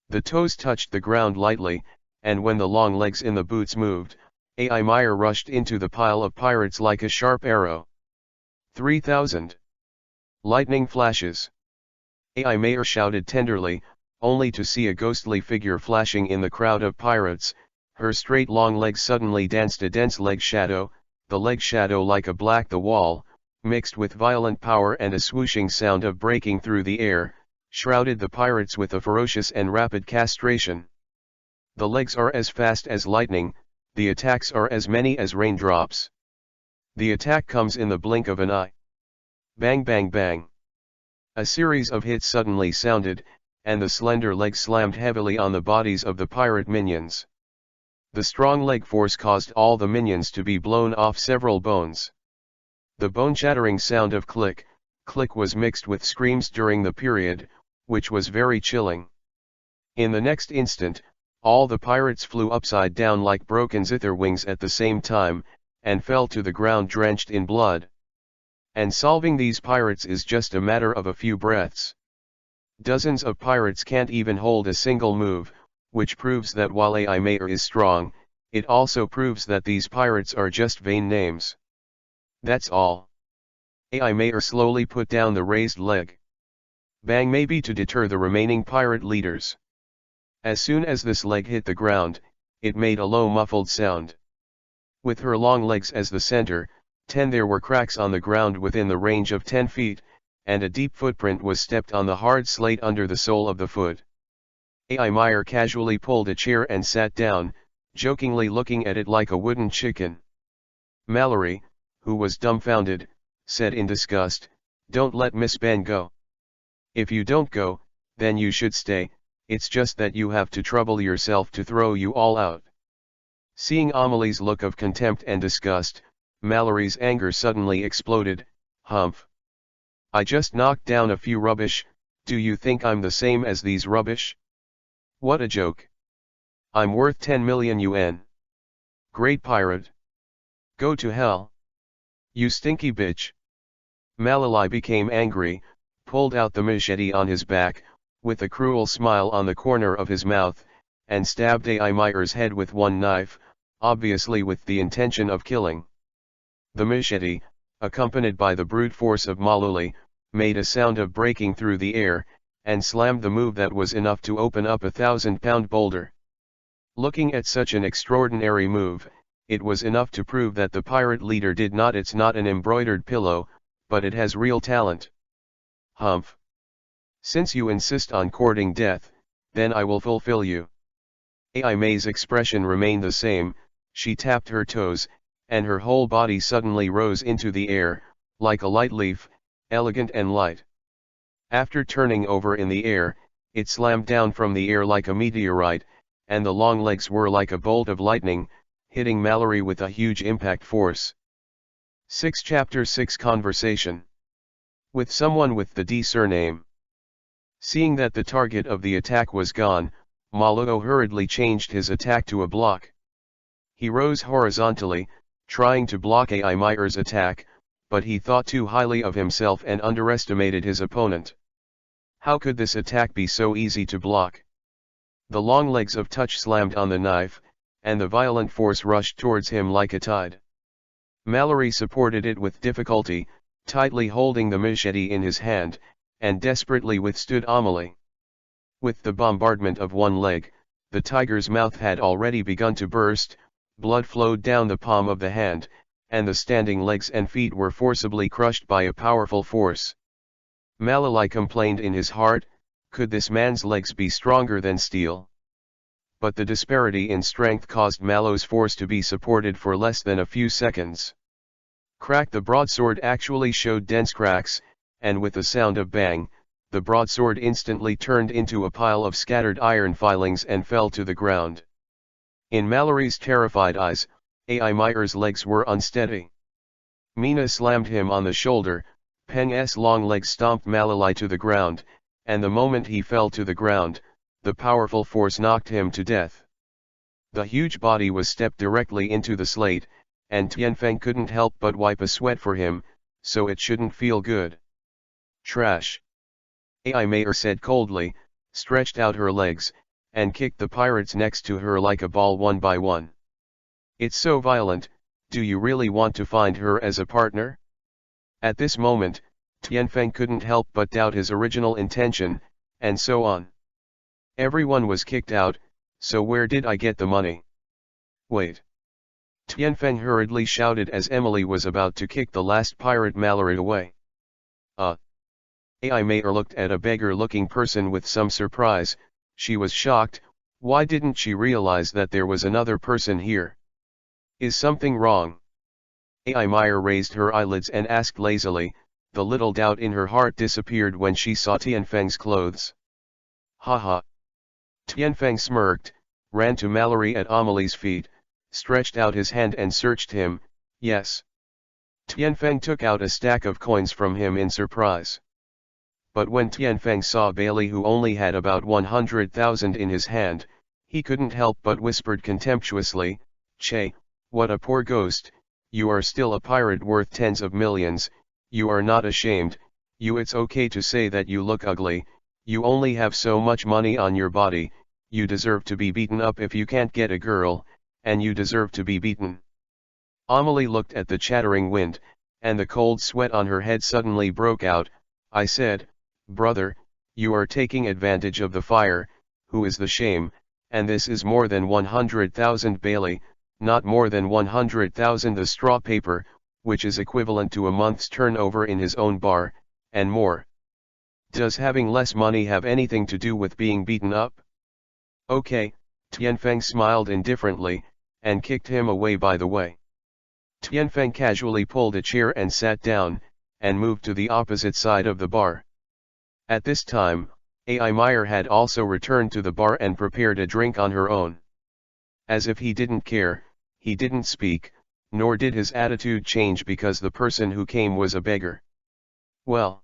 The toes touched the ground lightly, and when the long legs in the boots moved, AI Meyer rushed into the pile of pirates like a sharp arrow. 3,000. Lightning flashes. AI Meyer shouted tenderly, only to see a ghostly figure flashing in the crowd of pirates. Her straight long legs suddenly danced a dense leg shadow, the leg shadow like a black the wall, mixed with violent power and a swooshing sound of breaking through the air, shrouded the pirates with a ferocious and rapid castration. The legs are as fast as lightning, the attacks are as many as raindrops. The attack comes in the blink of an eye. Bang bang bang. A series of hits suddenly sounded, and the slender legs slammed heavily on the bodies of the pirate minions. The strong leg force caused all the minions to be blown off several bones. The bone-shattering sound of click, click was mixed with screams during the period, which was very chilling. In the next instant, all the pirates flew upside down like broken zither wings at the same time, and fell to the ground drenched in blood. And solving these pirates is just a matter of a few breaths. Dozens of pirates can't even hold a single move, which proves that while AI Mayer is strong, it also proves that these pirates are just vain names. That's all. AI Mayer slowly put down the raised leg. Bang, maybe to deter the remaining pirate leaders. As soon as this leg hit the ground, it made a low muffled sound. With her long legs as the center, there were cracks on the ground within the range of 10 feet, and a deep footprint was stepped on the hard slate under the sole of the foot. AI Meyer casually pulled a chair and sat down, jokingly looking at it like a wooden chicken. Mallory, who was dumbfounded, said in disgust, "Don't let Miss Ben go. If you don't go, then you should stay, it's just that you have to trouble yourself to throw you all out." Seeing Amelie's look of contempt and disgust, Mallory's anger suddenly exploded. "Humph! I just knocked down a few rubbish, do you think I'm the same as these rubbish? What a joke! I'm worth 10 million yuan. Great pirate! Go to hell! You stinky bitch!" Mallory became angry, pulled out the machete on his back, with a cruel smile on the corner of his mouth, and stabbed A.I. Meyer's head with one knife, obviously with the intention of killing. The machete, accompanied by the brute force of Mallory, made a sound of breaking through the air, and slammed the move that was enough to open up a 1,000-pound boulder. Looking at such an extraordinary move, it was enough to prove that the pirate leader did not. It's not an embroidered pillow, but it has real talent. Humph! Since you insist on courting death, then I will fulfill you. A.I. May's expression remained the same, she tapped her toes, and her whole body suddenly rose into the air, like a light leaf, elegant and light. After turning over in the air, it slammed down from the air like a meteorite, and the long legs were like a bolt of lightning, hitting Mallory with a huge impact force. 6 Chapter 6 Conversation with someone with the D surname. Seeing that the target of the attack was gone, Mallory hurriedly changed his attack to a block. He rose horizontally, trying to block A.I. Meyer's attack, but he thought too highly of himself and underestimated his opponent. How could this attack be so easy to block? The long legs of Touch slammed on the knife, and the violent force rushed towards him like a tide. Mallory supported it with difficulty, tightly holding the machete in his hand, and desperately withstood Amelie. With the bombardment of one leg, the tiger's mouth had already begun to burst, blood flowed down the palm of the hand, and the standing legs and feet were forcibly crushed by a powerful force. Mallory complained in his heart, could this man's legs be stronger than steel? But the disparity in strength caused Mallory's force to be supported for less than a few seconds. Crack! The broadsword actually showed dense cracks, and with a sound of bang, the broadsword instantly turned into a pile of scattered iron filings and fell to the ground. In Mallory's terrified eyes, A.I. Meyer's legs were unsteady. Mina slammed him on the shoulder, Peng's long legs stomped Mallory to the ground, and the moment he fell to the ground, the powerful force knocked him to death. The huge body was stepped directly into the slate, and Tianfeng couldn't help but wipe a sweat for him, so it shouldn't feel good. Trash! A.I. Mayer said coldly, stretched out her legs, and kicked the pirates next to her like a ball one by one. It's so violent, do you really want to find her as a partner? At this moment, Tianfeng couldn't help but doubt his original intention, and so on. Everyone was kicked out, so where did I get the money? Wait! Tianfeng hurriedly shouted as Emily was about to kick the last pirate Mallory away. A.I. Mayer looked at a beggar-looking person with some surprise. She was shocked. Why didn't she realize that there was another person here? Is something wrong? A.I. Mayer raised her eyelids and asked lazily. The little doubt in her heart disappeared when she saw Tianfeng's clothes. Ha ha! Tianfeng smirked, ran to Mallory at Amelie's feet, stretched out his hand and searched him. Yes. Tianfeng took out a stack of coins from him in surprise. But when Tianfeng saw Bailey, who only had about 100,000 in his hand, he couldn't help but whispered contemptuously, "Che, what a poor ghost, you are still a pirate worth tens of millions, you are not ashamed, it's okay to say that you look ugly, you only have so much money on your body, you deserve to be beaten up if you can't get a girl, and you deserve to be beaten." Amelie looked at the chattering wind, and the cold sweat on her head suddenly broke out. I said, "Brother, you are taking advantage of the fire, who is the shame, and this is more than 100,000 Bailey, not more than 100,000 the straw paper, which is equivalent to a month's turnover in his own bar, and more. Does having less money have anything to do with being beaten up?" Okay, Tianfeng smiled indifferently, and kicked him away by the way. Tianfeng casually pulled a chair and sat down, and moved to the opposite side of the bar. At this time, Ai Meyer had also returned to the bar and prepared a drink on her own. As if he didn't care, he didn't speak, nor did his attitude change because the person who came was a beggar. Well.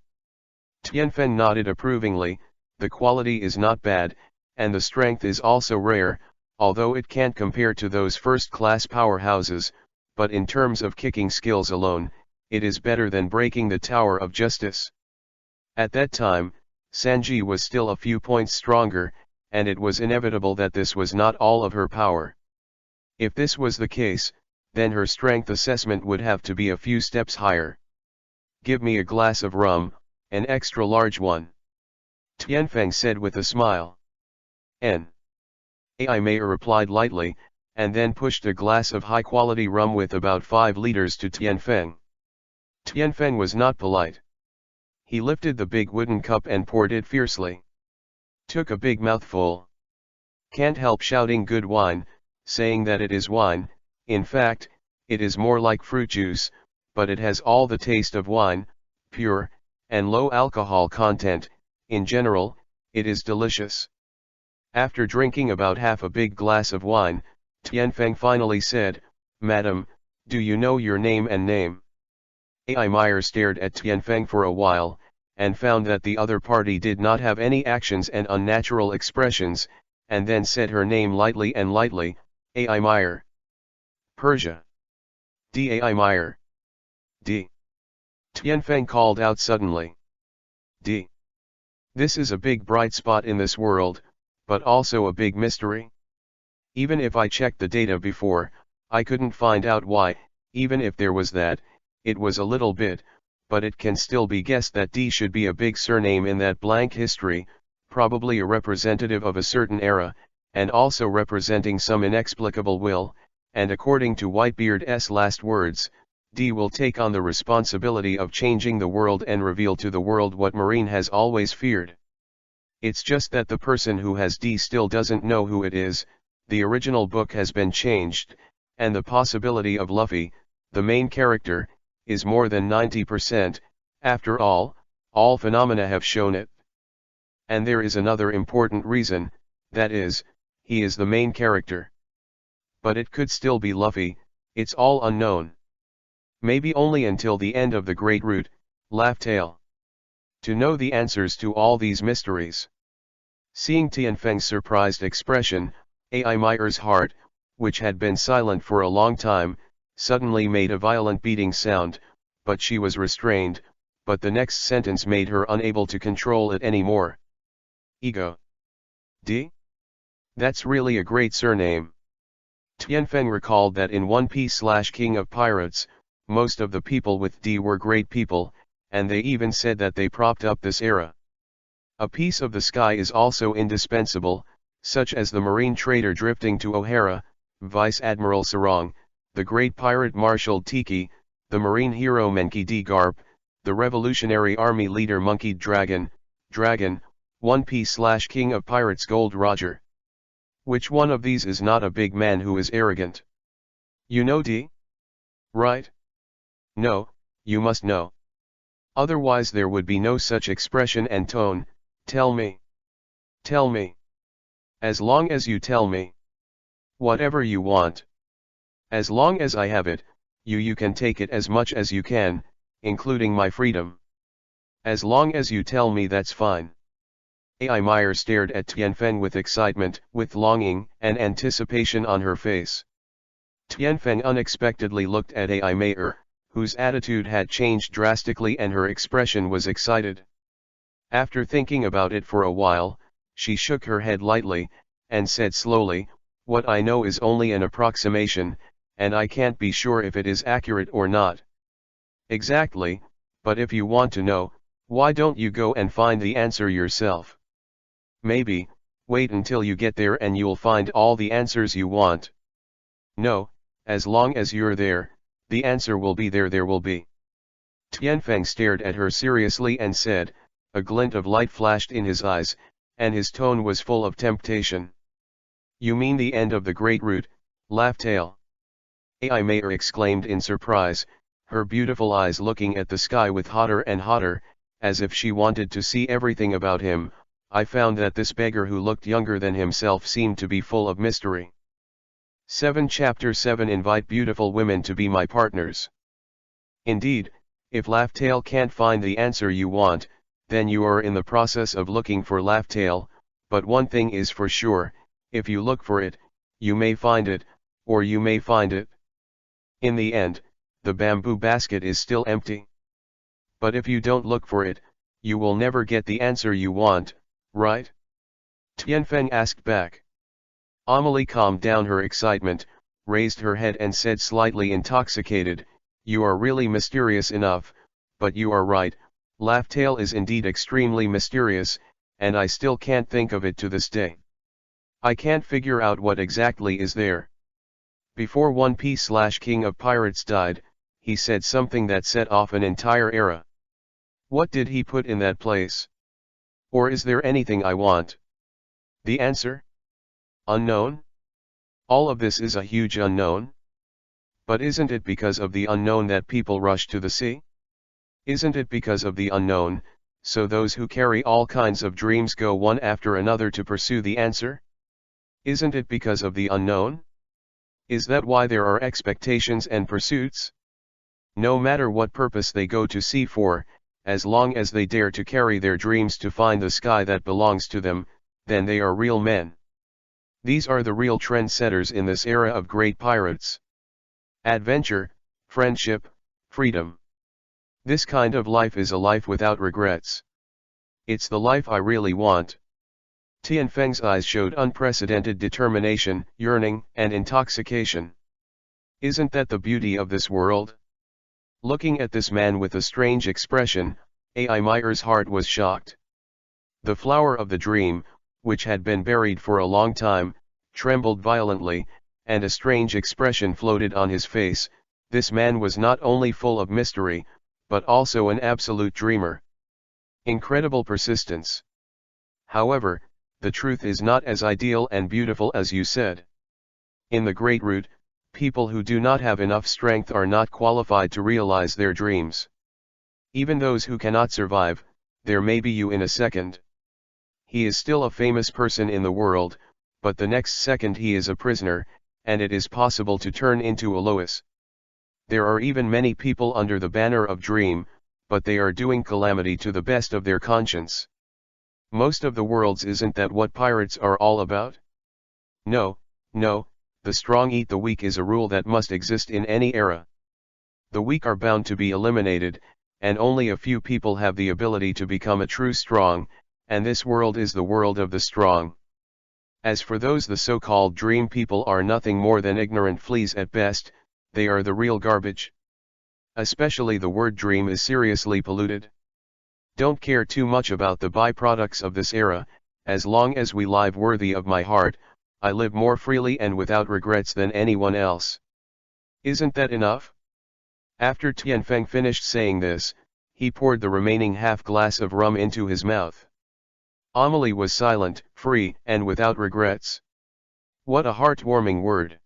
Tianfeng nodded approvingly, the quality is not bad, and the strength is also rare, although it can't compare to those first-class powerhouses, but in terms of kicking skills alone, it is better than breaking the Tower of Justice. At that time, Sanji was still a few points stronger, and it was inevitable that this was not all of her power. If this was the case, then her strength assessment would have to be a few steps higher. Give me a glass of rum, an extra large one. Tianfeng said with a smile. Ai Meyer replied lightly, and then pushed a glass of high-quality rum with about 5 liters to Tianfeng. Tianfeng was not polite. He lifted the big wooden cup and poured it fiercely. Took a big mouthful. Can't help shouting good wine, saying that it is wine. In fact, it is more like fruit juice, but it has all the taste of wine, pure, and low alcohol content. In general, it is delicious. After drinking about half a big glass of wine, Tianfeng finally said, "Madam, do you know your name and name?" Ai Meyer stared at Tianfeng for a while, and found that the other party did not have any actions and unnatural expressions, and then said her name lightly and lightly, Ai Meyer. Persia. D. Ai Meyer. D. Tianfeng called out suddenly. D. This is a big bright spot in this world, but also a big mystery. Even if I checked the data before, I couldn't find out why. Even if there was that, it was a little bit, but it can still be guessed that D should be a big surname in that blank history, probably a representative of a certain era, and also representing some inexplicable will, and according to Whitebeard's last words, D will take on the responsibility of changing the world and reveal to the world what Marine has always feared. It's just that the person who has D still doesn't know who it is. The original book has been changed, and the possibility of Luffy, the main character, is more than 90%, after all phenomena have shown it. And there is another important reason, that is, he is the main character. But it could still be Luffy, it's all unknown. Maybe only until the end of the Great Route, Laugh Tale. To know the answers to all these mysteries. Seeing Tianfeng's surprised expression, Ai Meyer's heart, which had been silent for a long time, suddenly made a violent beating sound, but she was restrained, but the next sentence made her unable to control it anymore. Ego. D? That's really a great surname. Tianfeng recalled that in One Piece/King of Pirates, most of the people with D were great people, and they even said that they propped up this era. A piece of the sky is also indispensable, such as the marine trader drifting to O'Hara, Vice Admiral Sarong, the great pirate Marshal Tiki, the marine hero Menki D. Garp, the Revolutionary Army leader Monkeyed Dragon, One Piece/King of Pirates Gold Roger. Which one of these is not a big man who is arrogant? You know D? Right? No, you must know. Otherwise there would be no such expression and tone. Tell me. Tell me. As long as you tell me. Whatever you want. As long as I have it, you can take it as much as you can, including my freedom. As long as you tell me, that's fine. Ai Meyer stared at Tianfeng with excitement, with longing and anticipation on her face. Tianfeng unexpectedly looked at Ai Meyer, whose attitude had changed drastically and her expression was excited. After thinking about it for a while, she shook her head lightly, and said slowly, "What I know is only an approximation, and I can't be sure if it is accurate or not." Exactly, but if you want to know, why don't you go and find the answer yourself? Maybe, wait until you get there and you'll find all the answers you want. No, as long as you're there, the answer will be there. There will be. Tianfeng stared at her seriously and said, a glint of light flashed in his eyes, and his tone was full of temptation. You mean the end of the Great Route, Laugh Tale? AI Mayer exclaimed in surprise, her beautiful eyes looking at the sky with hotter and hotter, as if she wanted to see everything about him. I found that this beggar who looked younger than himself seemed to be full of mystery. 7 Chapter 7 Invite beautiful women to be my partners. Indeed, if Laughtail can't find the answer you want, then you are in the process of looking for Laughtail, but one thing is for sure, if you look for it, you may find it, or you may find it. In the end, the bamboo basket is still empty. But if you don't look for it, you will never get the answer you want, right? Tianfeng asked back. Amelie calmed down her excitement, raised her head and said slightly intoxicated, "You are really mysterious enough, but you are right, Laughtail is indeed extremely mysterious, and I still can't think of it to this day. I can't figure out what exactly is there." Before One Piece/King of Pirates died, he said something that set off an entire era. What did he put in that place? Or is there anything I want? The answer? Unknown? All of this is a huge unknown. But isn't it because of the unknown that people rush to the sea? Isn't it because of the unknown, so those who carry all kinds of dreams go one after another to pursue the answer? Isn't it because of the unknown? Is that why there are expectations and pursuits? No matter what purpose they go to sea for, as long as they dare to carry their dreams to find the sky that belongs to them, then they are real men. These are the real trendsetters in this era of great pirates. Adventure, friendship, freedom. This kind of life is a life without regrets. It's the life I really want. Tianfeng's eyes showed unprecedented determination, yearning, and intoxication. Isn't that the beauty of this world? Looking at this man with a strange expression, A.I. Meyer's heart was shocked. The flower of the dream, which had been buried for a long time, trembled violently, and a strange expression floated on his face. This man was not only full of mystery, but also an absolute dreamer. Incredible persistence. However, the truth is not as ideal and beautiful as you said. In the Great Root, people who do not have enough strength are not qualified to realize their dreams. Even those who cannot survive, there may be you in a second. He is still a famous person in the world, but the next second he is a prisoner, and it is possible to turn into a Lois. There are even many people under the banner of dream, but they are doing calamity to the best of their conscience. Most of the worlds, isn't that what pirates are all about? No, no, the strong eat the weak is a rule that must exist in any era. The weak are bound to be eliminated, and only a few people have the ability to become a true strong, and this world is the world of the strong. As for those, the so-called dream people are nothing more than ignorant fleas at best. They are the real garbage. Especially the word dream is seriously polluted. Don't care too much about the byproducts of this era. As long as we live worthy of my heart, I live more freely and without regrets than anyone else. Isn't that enough? After Tianfeng finished saying this, he poured the remaining half glass of rum into his mouth. Amelie was silent, free, and without regrets. What a heartwarming word.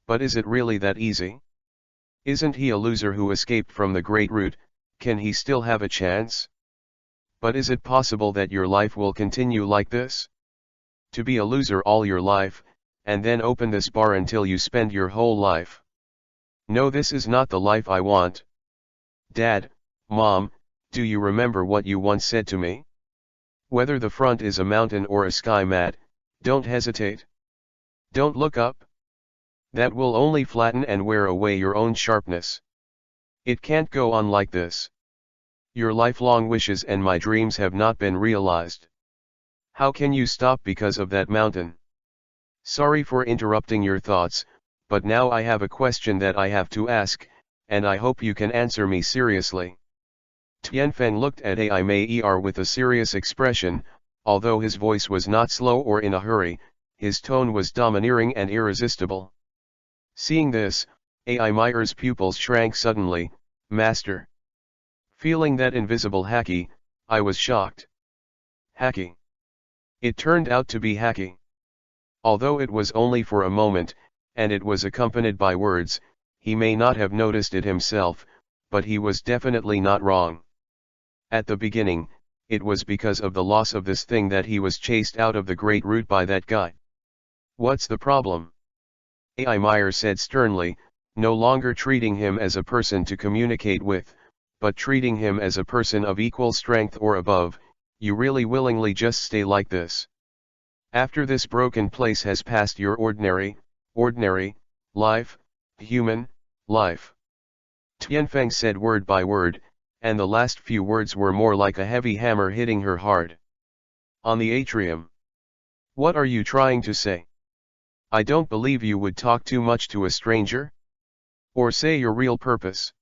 But is it really that easy? Isn't he a loser who escaped from the Great Root? Can he still have a chance? But is it possible that your life will continue like this? To be a loser all your life, and then open this bar until you spend your whole life? No, this is not the life I want. Dad, Mom, do you remember what you once said to me? Whether the front is a mountain or a sky mat, don't hesitate. Don't look up. That will only flatten and wear away your own sharpness. It can't go on like this. Your lifelong wishes and my dreams have not been realized. How can you stop because of that mountain? Sorry for interrupting your thoughts, but now I have a question that I have to ask, and I hope you can answer me seriously. Tianfeng looked at A.I. Mayer with a serious expression. Although his voice was not slow or in a hurry, his tone was domineering and irresistible. Seeing this, A.I. Meyer's pupils shrank suddenly. Master. Feeling that invisible haki, I was shocked. Haki. It turned out to be haki. Although it was only for a moment, and it was accompanied by words. He may not have noticed it himself, but he was definitely not wrong. At the beginning, it was because of the loss of this thing that he was chased out of the great root by that guy. What's the problem? A.I. Meyer said sternly, no longer treating him as a person to communicate with, but treating him as a person of equal strength or above. You really willingly just stay like this? After this broken place has passed your ordinary life, human life? Tianfeng said word by word, and the last few words were more like a heavy hammer hitting her hard on the atrium. What are you trying to say? I don't believe you would talk too much to a stranger? Or say your real purpose.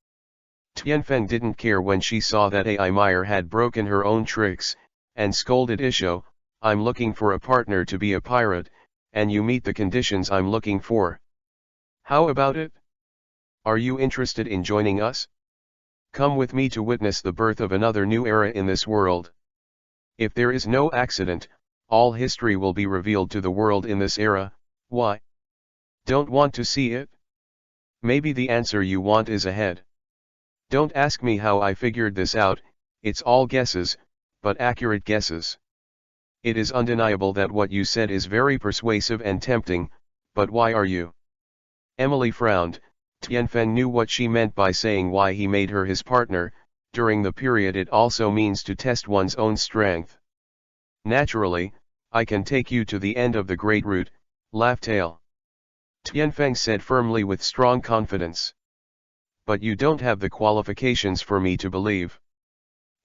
Tianfeng didn't care when she saw that A.I. Meyer had broken her own tricks, and scolded Isho, I'm looking for a partner to be a pirate, and you meet the conditions I'm looking for. How about it? Are you interested in joining us? Come with me to witness the birth of another new era in this world. If there is no accident, all history will be revealed to the world in this era. Why? Don't want to see it? Maybe the answer you want is ahead. Don't ask me how I figured this out, it's all guesses, but accurate guesses. It is undeniable that what you said is very persuasive and tempting, but why are you? Emily frowned. Tianfeng knew what she meant by saying why he made her his partner. During the period it also means to test one's own strength. Naturally, I can take you to the end of the great route, laughed Tail. Tianfeng said firmly with strong confidence. But you don't have the qualifications for me to believe.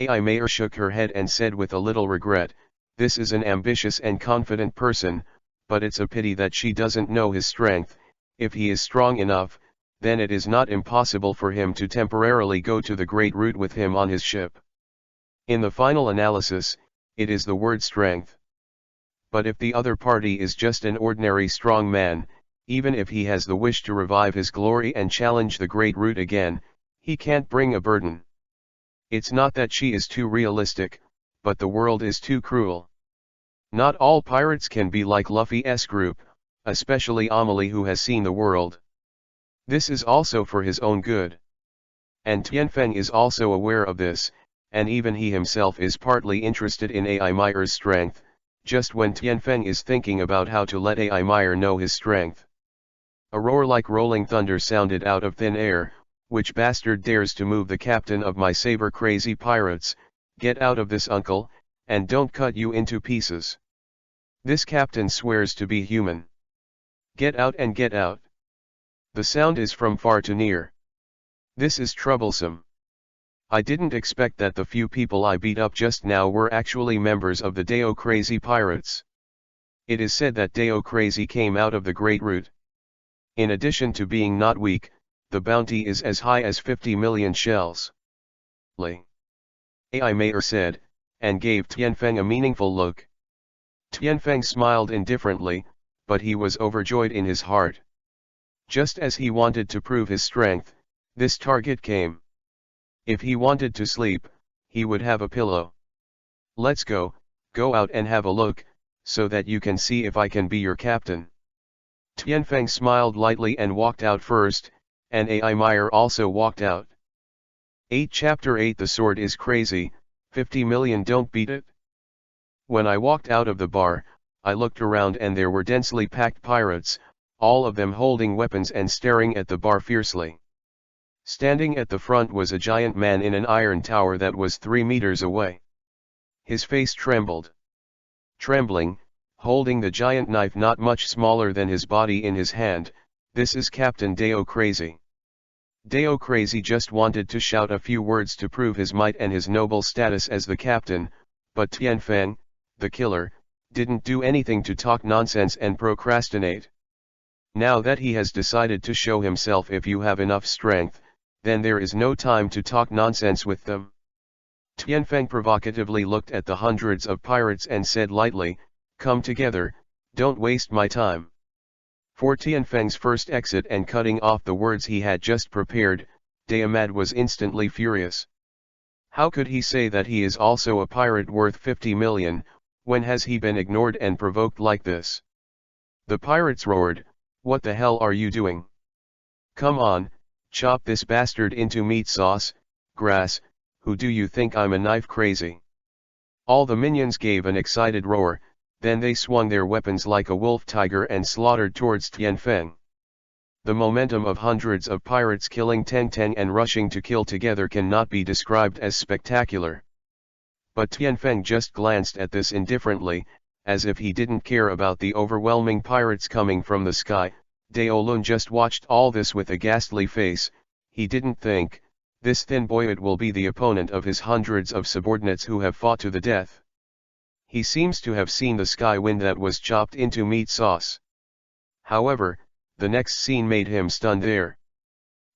A.I. Meyer shook her head and said with a little regret, this is an ambitious and confident person, but it's a pity that she doesn't know his strength. If he is strong enough, then it is not impossible for him to temporarily go to the great route with him on his ship. In the final analysis, it is the word strength. But if the other party is just an ordinary strong man, even if he has the wish to revive his glory and challenge the great route again, he can't bring a burden. It's not that she is too realistic, but the world is too cruel. Not all pirates can be like Luffy's group, especially Amelie who has seen the world. This is also for his own good. And Tianfeng is also aware of this, and even he himself is partly interested in A.I. Meyer's strength, just when Tianfeng is thinking about how to let A.I. Meyer know his strength. A roar like rolling thunder sounded out of thin air. Which bastard dares to move the captain of my saber-crazy pirates? Get out of this, uncle, and don't cut you into pieces. This captain swears to be human. Get out and get out. The sound is from far to near. This is troublesome. I didn't expect that the few people I beat up just now were actually members of the Deo Crazy Pirates. It is said that Deo Crazy came out of the Great Root. In addition to being not weak, the bounty is as high as 50 million shells. A.I. Meyer said, and gave Tianfeng a meaningful look. Tianfeng smiled indifferently, but he was overjoyed in his heart. Just as he wanted to prove his strength, this target came. If he wanted to sleep, he would have a pillow. Let's go out and have a look, so that you can see if I can be your captain. Tianfeng smiled lightly and walked out first, and A.I. Meyer also walked out. Chapter 8 The sword is crazy, 50 million don't beat it? When I walked out of the bar, I looked around and there were densely packed pirates, all of them holding weapons and staring at the bar fiercely. Standing at the front was a giant man in an iron tower that was 3 meters away. His face trembled. Trembling, holding the giant knife not much smaller than his body in his hand, this is Captain Deo Crazy. Deo Crazy just wanted to shout a few words to prove his might and his noble status as the captain, but Tianfeng, the killer, didn't do anything to talk nonsense and procrastinate. Now that he has decided to show himself, if you have enough strength, then there is no time to talk nonsense with them. Tianfeng provocatively looked at the hundreds of pirates and said lightly, come together, don't waste my time. For Tianfeng's first exit and cutting off the words he had just prepared, Diamad was instantly furious. How could he say that he is also a pirate worth 50 million, when has he been ignored and provoked like this? The pirates roared, What the hell are you doing? Come on, chop this bastard into meat sauce, grass, who do you think I'm a knife crazy? All the minions gave an excited roar, then they swung their weapons like a wolf tiger and slaughtered towards Tianfeng. The momentum of hundreds of pirates killing Teng Teng and rushing to kill together cannot be described as spectacular. But Tianfeng just glanced at this indifferently, as if he didn't care about the overwhelming pirates coming from the sky. Daolun just watched all this with a ghastly face. He didn't think, this thin boyot will be the opponent of his hundreds of subordinates who have fought to the death. He seems to have seen the sky wind that was chopped into meat sauce. However, the next scene made him stunned there.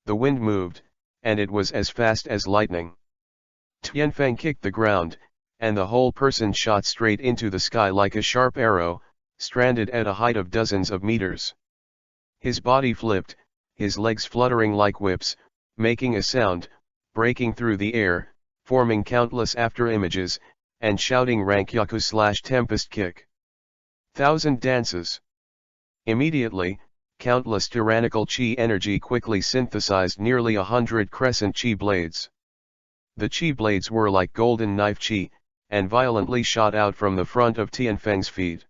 The wind moved, and it was as fast as lightning. Tianfeng kicked the ground, and the whole person shot straight into the sky like a sharp arrow, stranded at a height of dozens of meters. His body flipped, his legs fluttering like whips, making a sound, breaking through the air, forming countless after-images, and shouting Rankyaku/Tempest Kick. Thousand dances. Immediately, countless tyrannical chi energy quickly synthesized nearly 100 crescent chi blades. The chi blades were like golden knife chi, and violently shot out from the front of Tianfeng's feet.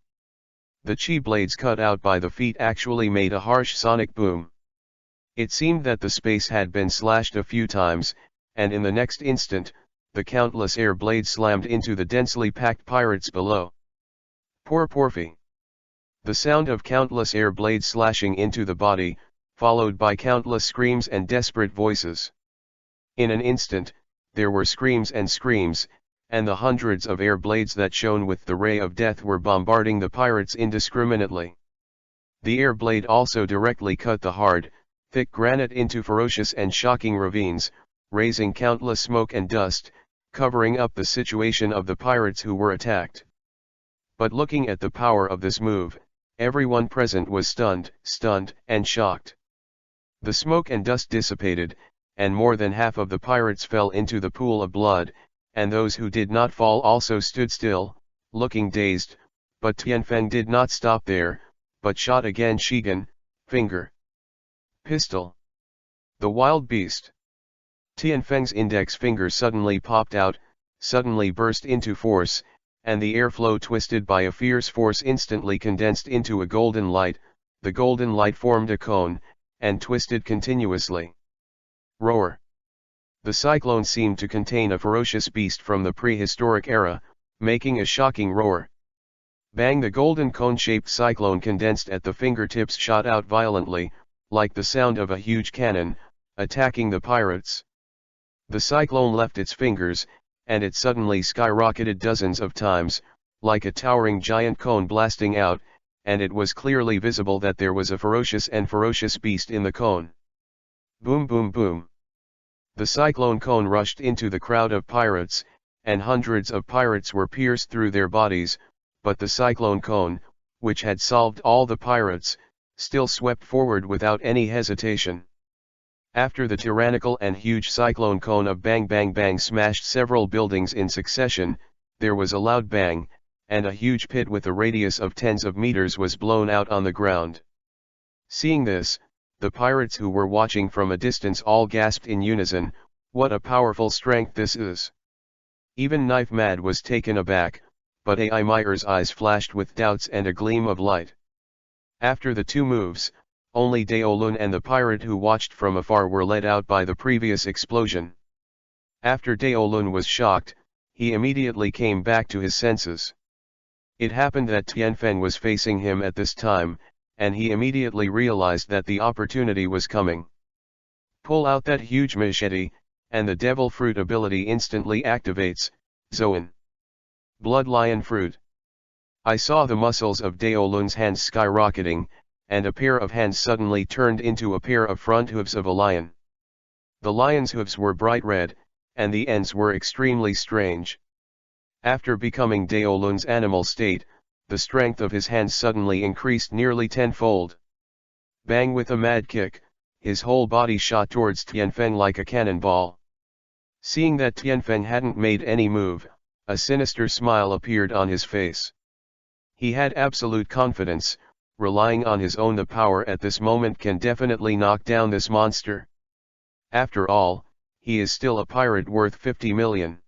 The chi blades cut out by the feet actually made a harsh sonic boom. It seemed that the space had been slashed a few times, and in the next instant, the countless air blades slammed into the densely packed pirates below. Poor Porphy. The sound of countless air blades slashing into the body, followed by countless screams and desperate voices. In an instant, there were screams and screams, and the hundreds of air blades that shone with the ray of death were bombarding the pirates indiscriminately. The air blade also directly cut the hard, thick granite into ferocious and shocking ravines, raising countless smoke and dust, covering up the situation of the pirates who were attacked. But looking at the power of this move, everyone present was stunned, and shocked. The smoke and dust dissipated, and more than half of the pirates fell into the pool of blood, and those who did not fall also stood still, looking dazed, but Tianfeng did not stop there, but shot again Shigan, finger. Pistol. The wild beast. Tianfeng's index finger suddenly popped out, suddenly burst into force, and the airflow twisted by a fierce force instantly condensed into a golden light. The golden light formed a cone, and twisted continuously. Roar. The cyclone seemed to contain a ferocious beast from the prehistoric era, making a shocking roar. Bang! The golden cone-shaped cyclone condensed at the fingertips shot out violently, like the sound of a huge cannon, attacking the pirates. The cyclone left its fingers, and it suddenly skyrocketed dozens of times, like a towering giant cone blasting out, and it was clearly visible that there was a ferocious beast in the cone. Boom boom boom. The cyclone cone rushed into the crowd of pirates, and hundreds of pirates were pierced through their bodies, but the cyclone cone, which had solved all the pirates, still swept forward without any hesitation. After the tyrannical and huge cyclone cone of bang bang bang smashed several buildings in succession, there was a loud bang, and a huge pit with a radius of tens of meters was blown out on the ground. Seeing this, the pirates who were watching from a distance all gasped in unison, "What a powerful strength this is!" Even Knife Mad was taken aback, but Ai Meyer's eyes flashed with doubts and a gleam of light. After the two moves, only Daolun and the pirate who watched from afar were let out by the previous explosion. After Daolun was shocked, he immediately came back to his senses. It happened that Tianfeng was facing him at this time, and he immediately realized that the opportunity was coming. Pull out that huge machete, and the Devil Fruit ability instantly activates. Zoan. Blood Lion Fruit. I saw the muscles of Daolun's hands skyrocketing, and a pair of hands suddenly turned into a pair of front hooves of a lion. The lion's hooves were bright red, and the ends were extremely strange. After becoming Daolun's animal state, the strength of his hands suddenly increased nearly tenfold. Bang! With a mad kick, his whole body shot towards Tianfeng like a cannonball. Seeing that Tianfeng hadn't made any move, a sinister smile appeared on his face. He had absolute confidence, relying on his own the power at this moment can definitely knock down this monster. After all, he is still a pirate worth 50 million.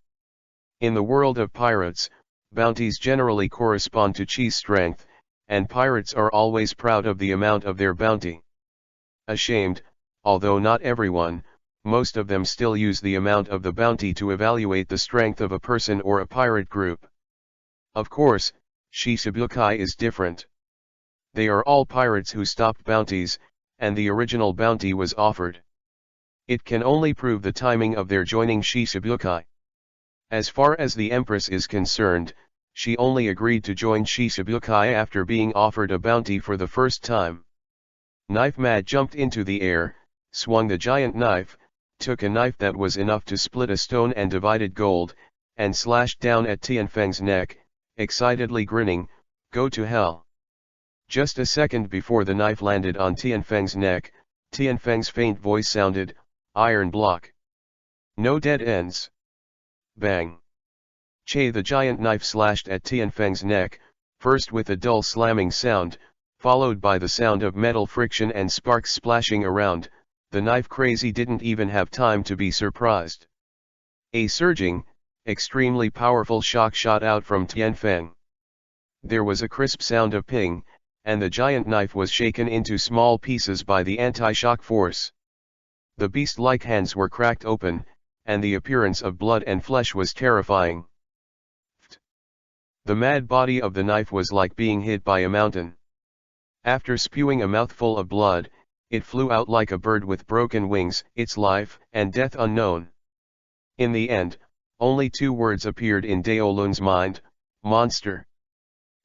In the world of pirates, bounties generally correspond to cheese strength, and pirates are always proud of the amount of their bounty. Ashamed, although not everyone, most of them still use the amount of the bounty to evaluate the strength of a person or a pirate group. Of course, Shishibukai is different. They are all pirates who stopped bounties, and the original bounty was offered. It can only prove the timing of their joining Shishibukai. As far as the Empress is concerned, she only agreed to join Shishibukai after being offered a bounty for the first time. Knife Mad jumped into the air, swung the giant knife, took a knife that was enough to split a stone and divided gold, and slashed down at Tianfeng's neck, excitedly grinning, "Go to hell." Just a second before the knife landed on Tianfeng's neck, Tianfeng's faint voice sounded, "Iron block. No dead ends." Bang! Che, the giant knife slashed at Tianfeng's neck, first with a dull slamming sound, followed by the sound of metal friction and sparks splashing around. The knife crazy didn't even have time to be surprised. A surging, extremely powerful shock shot out from Tianfeng. There was a crisp sound of ping, and the giant knife was shaken into small pieces by the anti-shock force. The beast-like hands were cracked open, and the appearance of blood and flesh was terrifying. The mad body of the knife was like being hit by a mountain. After spewing a mouthful of blood, it flew out like a bird with broken wings, its life and death unknown. In the end, only two words appeared in Daolun's mind: monster.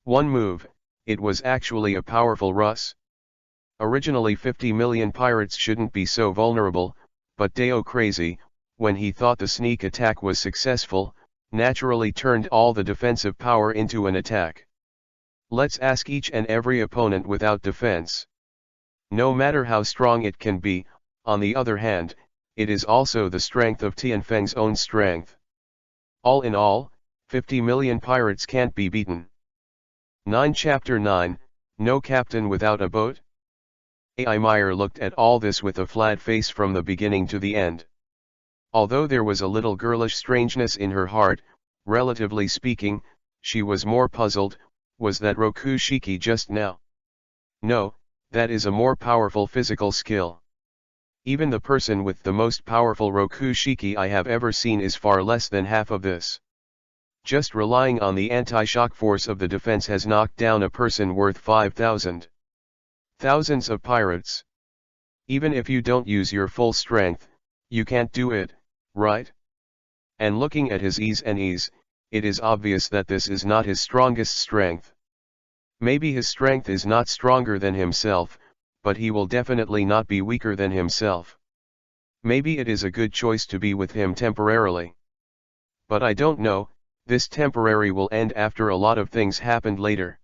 One move, it was actually a powerful Russ. Originally 50 million pirates shouldn't be so vulnerable, but Dao Crazy, when he thought the sneak attack was successful, naturally turned all the defensive power into an attack. Let's ask each and every opponent without defense. No matter how strong it can be, on the other hand, it is also the strength of Tianfeng's own strength. All in all, 50 million pirates can't be beaten. 9 Chapter 9, No Captain Without a Boat? A.I. Meyer looked at all this with a flat face from the beginning to the end. Although there was a little girlish strangeness in her heart, relatively speaking, she was more puzzled. Was that Roku Shiki just now? No, that is a more powerful physical skill. Even the person with the most powerful Roku Shiki I have ever seen is far less than half of this. Just relying on the anti-shock force of the defense has knocked down a person worth 5,000. Thousands of pirates. Even if you don't use your full strength, you can't do it, right? And looking at his ease, it is obvious that this is not his strongest strength. Maybe his strength is not stronger than himself, but he will definitely not be weaker than himself. Maybe it is a good choice to be with him temporarily. But I don't know, this temporary will end after a lot of things happened later.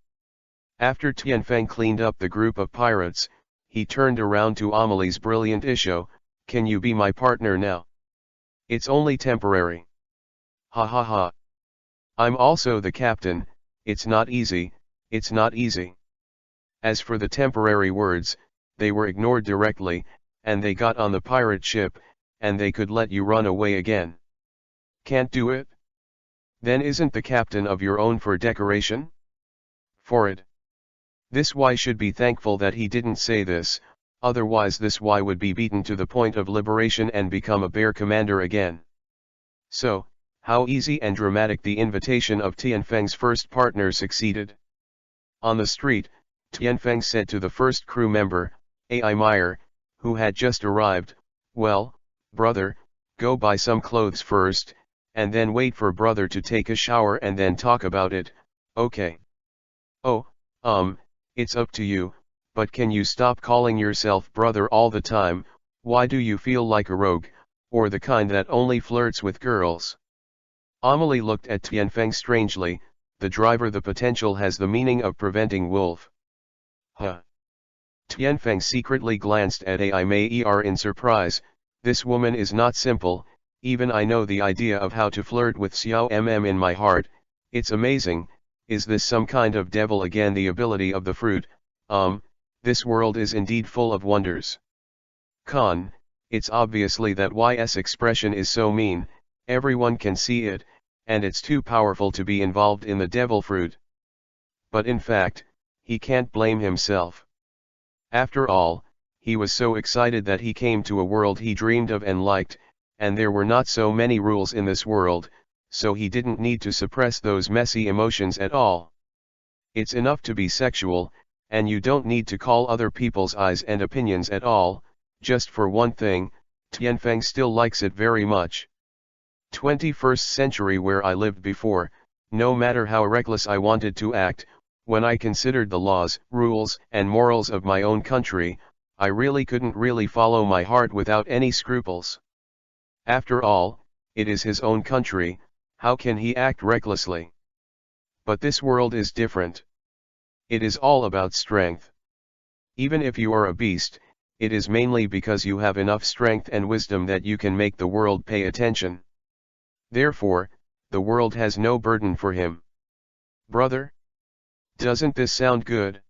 After Tianfeng cleaned up the group of pirates, he turned around to Amelie's brilliant Isho, "Can you be my partner now? It's only temporary." "Ha ha ha. I'm also the captain, it's not easy, it's not easy." As for the temporary words, they were ignored directly, and they got on the pirate ship, and they could let you run away again. Can't do it? Then isn't the captain of your own for decoration? For it. This Y should be thankful that he didn't say this, otherwise this Y would be beaten to the point of liberation and become a bear commander again. So, how easy and dramatic the invitation of Tianfeng's first partner succeeded. On the street, Tianfeng said to the first crew member, A.I. Meyer, who had just arrived, "Well, brother, go buy some clothes first, and then wait for brother to take a shower and then talk about it, okay?" "Oh, it's up to you, but can you stop calling yourself brother all the time? Why do you feel like a rogue, or the kind that only flirts with girls?" Amelie looked at Tianfeng strangely. The driver, the potential has the meaning of preventing wolf. Huh. Tianfeng secretly glanced at A.I. Meyer in surprise. This woman is not simple, even I know the idea of how to flirt with Xiao in my heart, it's amazing. Is this some kind of devil again? The ability of the fruit, This world is indeed full of wonders. Con, it's obviously that YS expression is so mean, everyone can see it, and it's too powerful to be involved in the devil fruit. But in fact, he can't blame himself. After all, he was so excited that he came to a world he dreamed of and liked, and there were not so many rules in this world, so he didn't need to suppress those messy emotions at all. It's enough to be sexual, and you don't need to call other people's eyes and opinions at all. Just for one thing, Tianfeng still likes it very much. 21st century where I lived before, no matter how reckless I wanted to act, when I considered the laws, rules, and morals of my own country, I really couldn't really follow my heart without any scruples. After all, it is his own country, how can he act recklessly? But this world is different. It is all about strength. Even if you are a beast, it is mainly because you have enough strength and wisdom that you can make the world pay attention. Therefore, the world has no burden for him. Brother? Doesn't this sound good?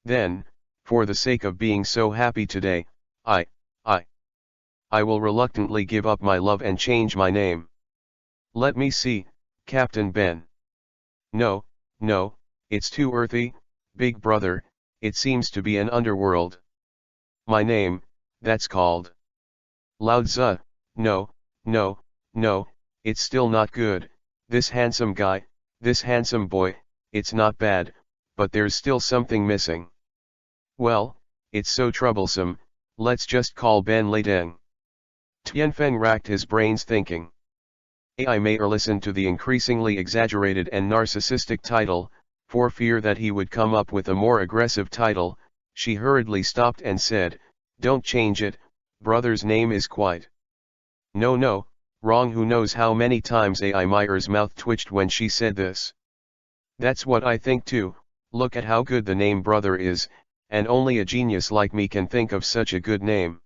Then, for the sake of being so happy today, I will reluctantly give up my love and change my name. Let me see, Captain Ben. No, it's too earthy, big brother, it seems to be an underworld. My name, that's called Lao Tzu. No, it's still not good. This handsome guy, this handsome boy, it's not bad, but there's still something missing. Well, it's so troublesome, let's just call Ben Lei Deng. Tianfeng racked his brains thinking. I may listen to the increasingly exaggerated and narcissistic title, for fear that he would come up with a more aggressive title. She hurriedly stopped and said, "Don't change it, brother's name is quite." No, wrong. Who knows how many times A.I. Meyer's mouth twitched when she said this. That's what I think too. Look at how good the name brother is, and only a genius like me can think of such a good name.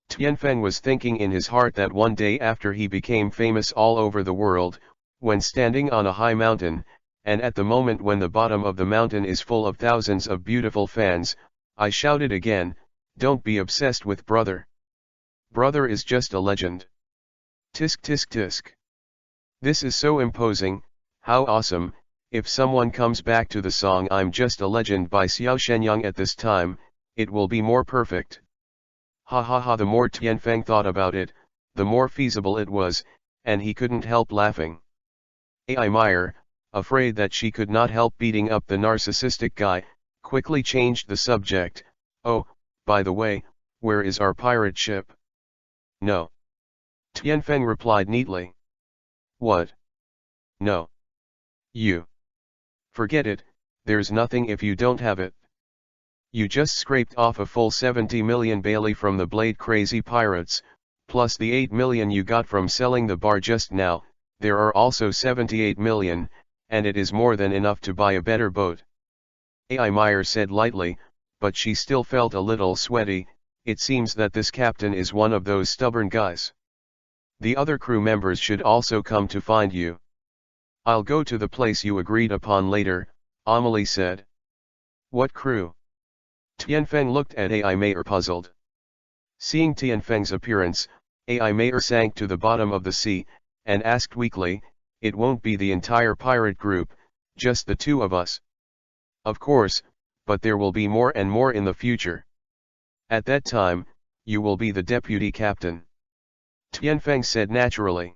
Tianfeng was thinking in his heart that one day after he became famous all over the world, when standing on a high mountain, and at the moment when the bottom of the mountain is full of thousands of beautiful fans, I shouted again, "Don't be obsessed with brother. Brother is just a legend. Tisk tisk tisk. This is so imposing, how awesome. If someone comes back to the song I'm Just a Legend by Xiao Shenyang at this time, it will be more perfect." Ha ha ha. The more Tianfeng thought about it, the more feasible it was, and he couldn't help laughing. A.I. Meyer, afraid that she could not help beating up the narcissistic guy, quickly changed the subject. "Oh, by the way, where is our pirate ship?" "No." Tianfeng replied neatly. "What? No. You. Forget it, there's nothing if you don't have it. You just scraped off a full 70 million Bailey from the Blade Crazy Pirates, plus the 8 million you got from selling the bar just now. There are also 78 million, and it is more than enough to buy a better boat." A.I. Meyer said lightly, but she still felt a little sweaty. It seems that this captain is one of those stubborn guys. The other crew members should also come to find you. "I'll go to the place you agreed upon later," Amelie said. "What crew?" Tianfeng looked at A.I. Meyer puzzled. Seeing Tianfeng's appearance, A.I. Meyer sank to the bottom of the sea, and asked weakly, "It won't be the entire pirate group, just the two of us?" "Of course, but there will be more and more in the future. At that time, you will be the deputy captain," Tianfeng said naturally.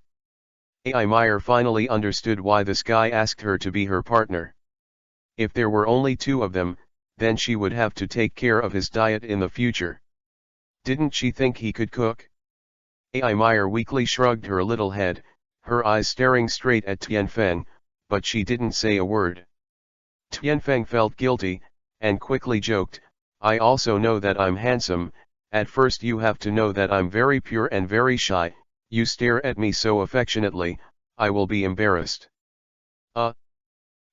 A.I. Meyer finally understood why this guy asked her to be her partner. If there were only two of them, then she would have to take care of his diet in the future. Didn't she think he could cook? A.I. Meyer weakly shrugged her little head, her eyes staring straight at Tianfeng, but she didn't say a word. Tianfeng felt guilty, and quickly joked, "I also know that I'm handsome. At first you have to know that I'm very pure and very shy. You stare at me so affectionately, I will be embarrassed."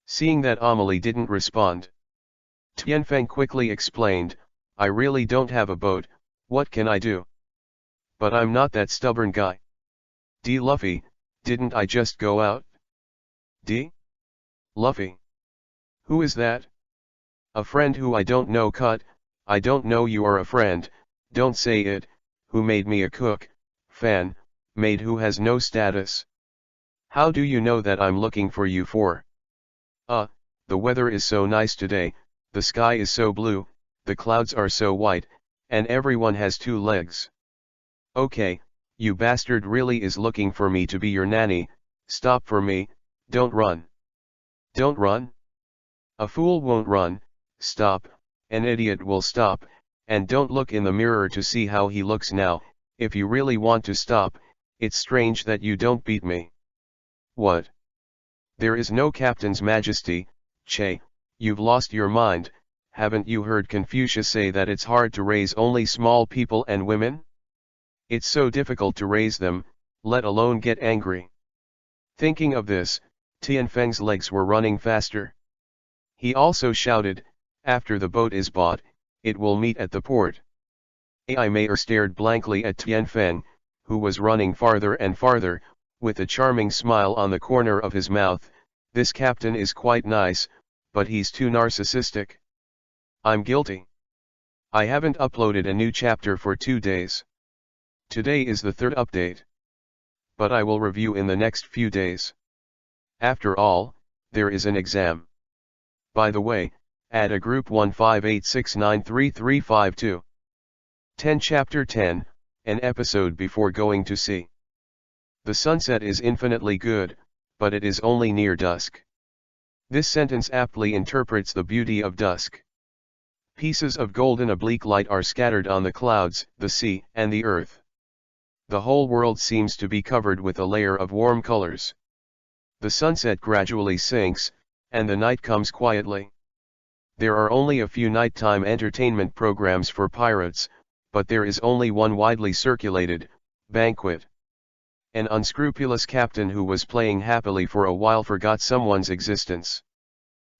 Seeing that Amelie didn't respond, Tianfeng quickly explained, "I really don't have a boat, what can I do? But I'm not that stubborn guy. D. Luffy, didn't I just go out?" D. Luffy? Who is that? A friend who I don't know cut, I don't know you are a friend, don't say it, who made me a cook, fan, maid who has no status. How do you know that I'm looking for you for? The weather is so nice today, the sky is so blue, the clouds are so white, and everyone has two legs. Okay, you bastard really is looking for me to be your nanny, stop for me, don't run. Don't run? A fool won't run, stop, an idiot will stop, and don't look in the mirror to see how he looks now, if you really want to stop, it's strange that you don't beat me. What? There is no captain's majesty, Che, you've lost your mind, haven't you heard Confucius say that it's hard to raise only small people and women? It's so difficult to raise them, let alone get angry. Thinking of this, Tianfeng's legs were running faster. He also shouted, after the boat is bought, it will meet at the port. Ai Meier stared blankly at Tianfeng, who was running farther and farther, with a charming smile on the corner of his mouth. This captain is quite nice, but he's too narcissistic. I'm guilty. I haven't uploaded a new chapter for 2 days. Today is the 3rd update. But I will review in the next few days. After all, there is an exam. By the way, add a group 158693352. 10 Chapter 10, an episode before going to sea. The sunset is infinitely good, but it is only near dusk. This sentence aptly interprets the beauty of dusk. Pieces of golden oblique light are scattered on the clouds, the sea, and the earth. The whole world seems to be covered with a layer of warm colors. The sunset gradually sinks, and the night comes quietly. There are only a few nighttime entertainment programs for pirates, but there is only one widely circulated, Banquet. An unscrupulous captain who was playing happily for a while forgot someone's existence.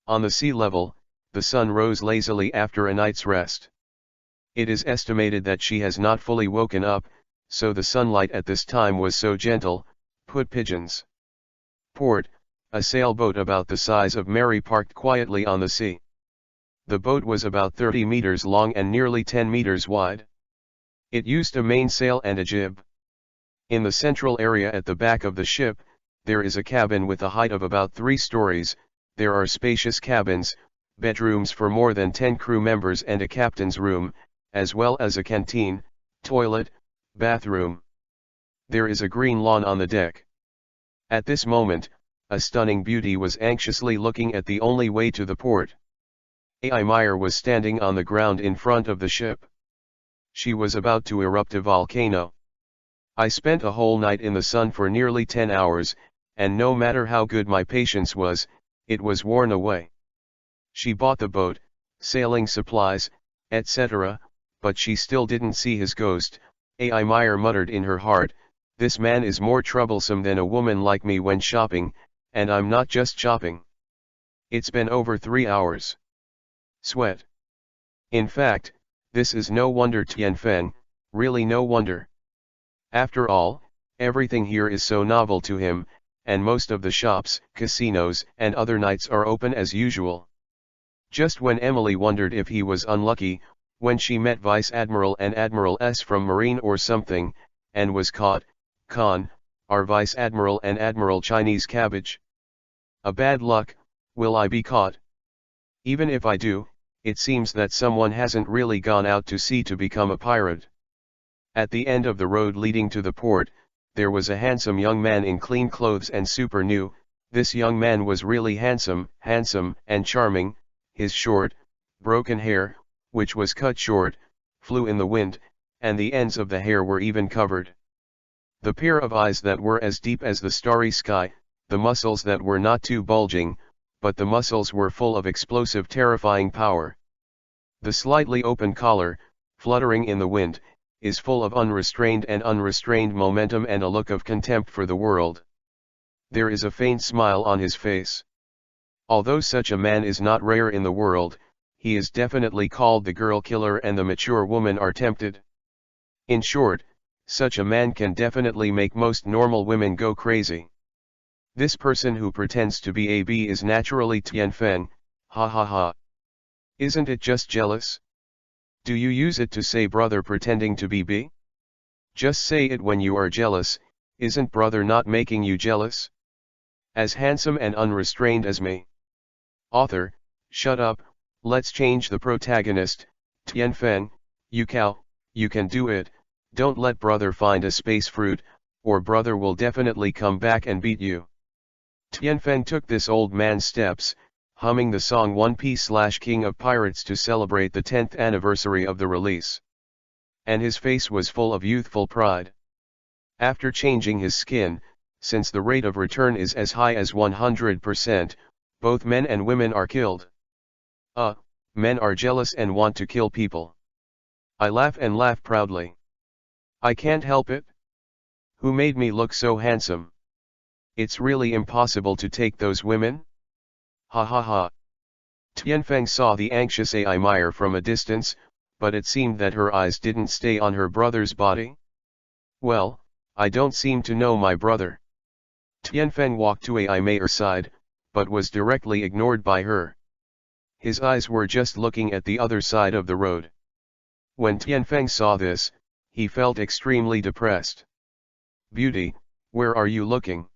On the sea level, the sun rose lazily after a night's rest. It is estimated that she has not fully woken up, so the sunlight at this time was so gentle. Put pigeons. Port, a sailboat about the size of Mary parked quietly on the sea. The boat was about 30 meters long and nearly 10 meters wide. It used a mainsail and a jib. In the central area at the back of the ship, there is a cabin with a height of about 3 stories. There are spacious cabins, bedrooms for more than 10 crew members and a captain's room, as well as a canteen, toilet, bathroom. There is a green lawn on the deck. At this moment, a stunning beauty was anxiously looking at the only way to the port. Ai Meier was standing on the ground in front of the ship. She was about to erupt a volcano. I spent a whole night in the sun for nearly 10 hours, and no matter how good my patience was, it was worn away. She bought the boat, sailing supplies, etc., but she still didn't see his ghost. Ai Meier muttered in her heart, this man is more troublesome than a woman like me when shopping, and I'm not just shopping. It's been over 3 hours. Sweat. In fact, this is no wonder Tianfeng, really no wonder. After all, everything here is so novel to him, and most of the shops, casinos, and other nights are open as usual. Just when Emily wondered if he was unlucky, when she met Vice Admiral and Admiral S from Marine or something, and was caught, are Vice Admiral and Admiral Chinese cabbage? A bad luck, will I be caught? Even if I do, it seems that someone hasn't really gone out to sea to become a pirate. At the end of the road leading to the port, there was a handsome young man in clean clothes and super new. This young man was really handsome and charming. His short, broken hair, which was cut short, flew in the wind, and the ends of the hair were even covered. The pair of eyes that were as deep as the starry sky, the muscles that were not too bulging, but the muscles were full of explosive terrifying power. The slightly open collar, fluttering in the wind, is full of unrestrained momentum and a look of contempt for the world. There is a faint smile on his face. Although such a man is not rare in the world, he is definitely called the girl killer and the mature women are tempted. In short, such a man can definitely make most normal women go crazy. This person who pretends to be AB is naturally Tianfeng, ha ha ha. Isn't it just jealous? Do you use it to say brother pretending to be B? Just say it when you are jealous. Isn't brother not making you jealous? As handsome and unrestrained as me. Author, shut up, let's change the protagonist. Tianfeng, you cow, you can do it, don't let brother find a space fruit, or brother will definitely come back and beat you. Tianfeng took this old man's steps, humming the song One Piece/King of Pirates to celebrate the 10th anniversary of the release. And his face was full of youthful pride. After changing his skin, since the rate of return is as high as 100%, both men and women are killed. Men are jealous and want to kill people. I laugh and laugh proudly. I can't help it. Who made me look so handsome? It's really impossible to take those women? Ha ha ha. Tianfeng saw the anxious Ai Meyer from a distance, but it seemed that her eyes didn't stay on her brother's body. Well, I don't seem to know my brother. Tianfeng walked to Ai Meyer's side, but was directly ignored by her. His eyes were just looking at the other side of the road. When Tianfeng saw this, he felt extremely depressed. Beauty, where are you looking?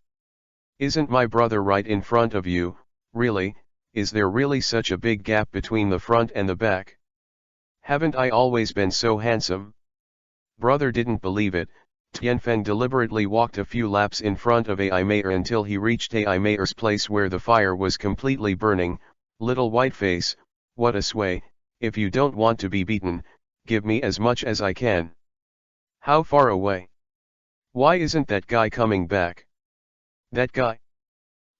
Isn't my brother right in front of you? Really, is there really such a big gap between the front and the back? Haven't I always been so handsome? Brother didn't believe it. Tianfeng deliberately walked a few laps in front of Ai Meyer until he reached Ai Meyer's place where the fire was completely burning. Little white face, what a sway, if you don't want to be beaten, give me as much as I can. How far away? Why isn't that guy coming back? That guy?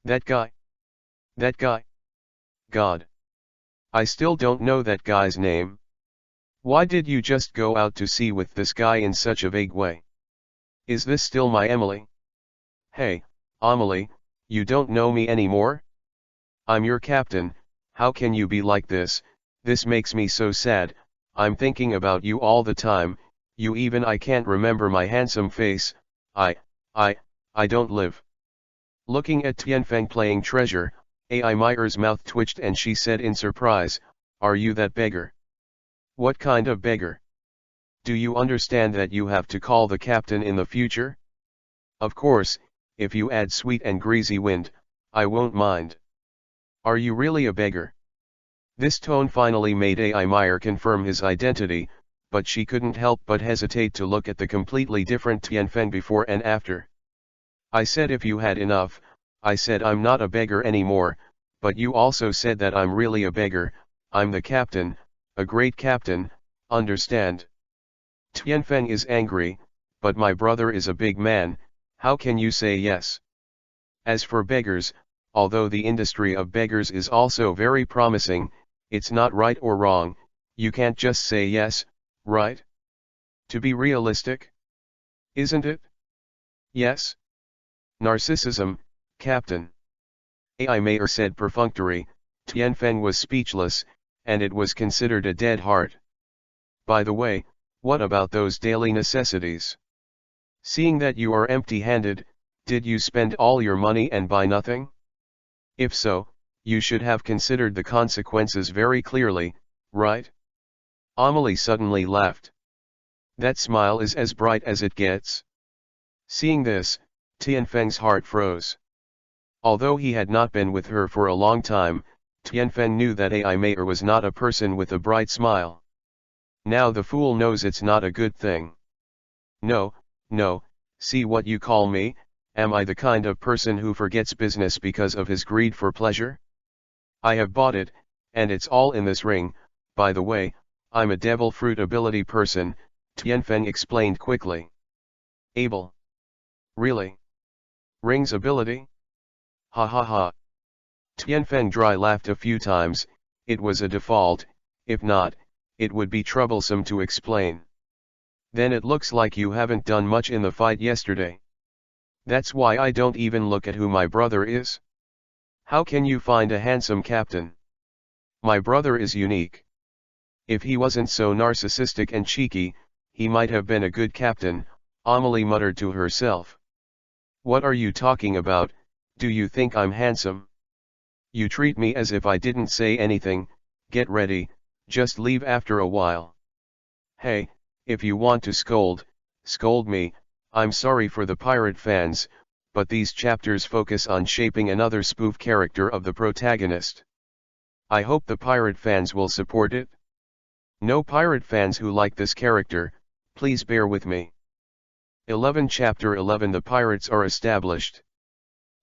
That guy? That guy? God. I still don't know that guy's name. Why did you just go out to sea with this guy in such a vague way? Is this still my Emily? Hey, Amelie, you don't know me anymore? I'm your captain, how can you be like this? This makes me so sad, I'm thinking about you all the time, I can't remember my handsome face, I don't live. Looking at Tianfeng playing treasure, Ai Meyer's mouth twitched and she said in surprise, are you that beggar? What kind of beggar? Do you understand that you have to call the captain in the future? Of course, if you add sweet and greasy wind, I won't mind. Are you really a beggar? This tone finally made Ai Meyer confirm his identity, but she couldn't help but hesitate to look at the completely different Tianfeng before and after. I said if you had enough, I said I'm not a beggar anymore, but you also said that I'm really a beggar, I'm the captain, a great captain, understand? Tianfeng is angry, but my brother is a big man, how can you say yes? As for beggars, although the industry of beggars is also very promising, it's not right or wrong, you can't just say yes, right? To be realistic? Isn't it? Yes? Narcissism, Captain. Ai Meyer said perfunctory. Tianfeng was speechless, and it was considered a dead heart. By the way, what about those daily necessities? Seeing that you are empty-handed, did you spend all your money and buy nothing? If so, you should have considered the consequences very clearly, right? Amelie suddenly laughed. That smile is as bright as it gets. Seeing this, Tianfeng's heart froze. Although he had not been with her for a long time, Tianfeng knew that Ai Meyer was not a person with a bright smile. Now the fool knows it's not a good thing. No, see what you call me, am I the kind of person who forgets business because of his greed for pleasure? I have bought it, and it's all in this ring, by the way, I'm a devil fruit ability person, Tianfeng explained quickly. Able. Really? Ring's ability? Ha ha ha. Tianfeng dry laughed a few times, it was a default, if not, it would be troublesome to explain. Then it looks like you haven't done much in the fight yesterday. That's why I don't even look at who my brother is. How can you find a handsome captain? My brother is unique. If he wasn't so narcissistic and cheeky, he might have been a good captain, Amelie muttered to herself. What are you talking about, do you think I'm handsome? You treat me as if I didn't say anything, get ready, just leave after a while. Hey, if you want to scold, scold me. I'm sorry for the pirate fans, but these chapters focus on shaping another spoof character of the protagonist. I hope the pirate fans will support it. No pirate fans who like this character, please bear with me. 11 Chapter 11 The pirates are established.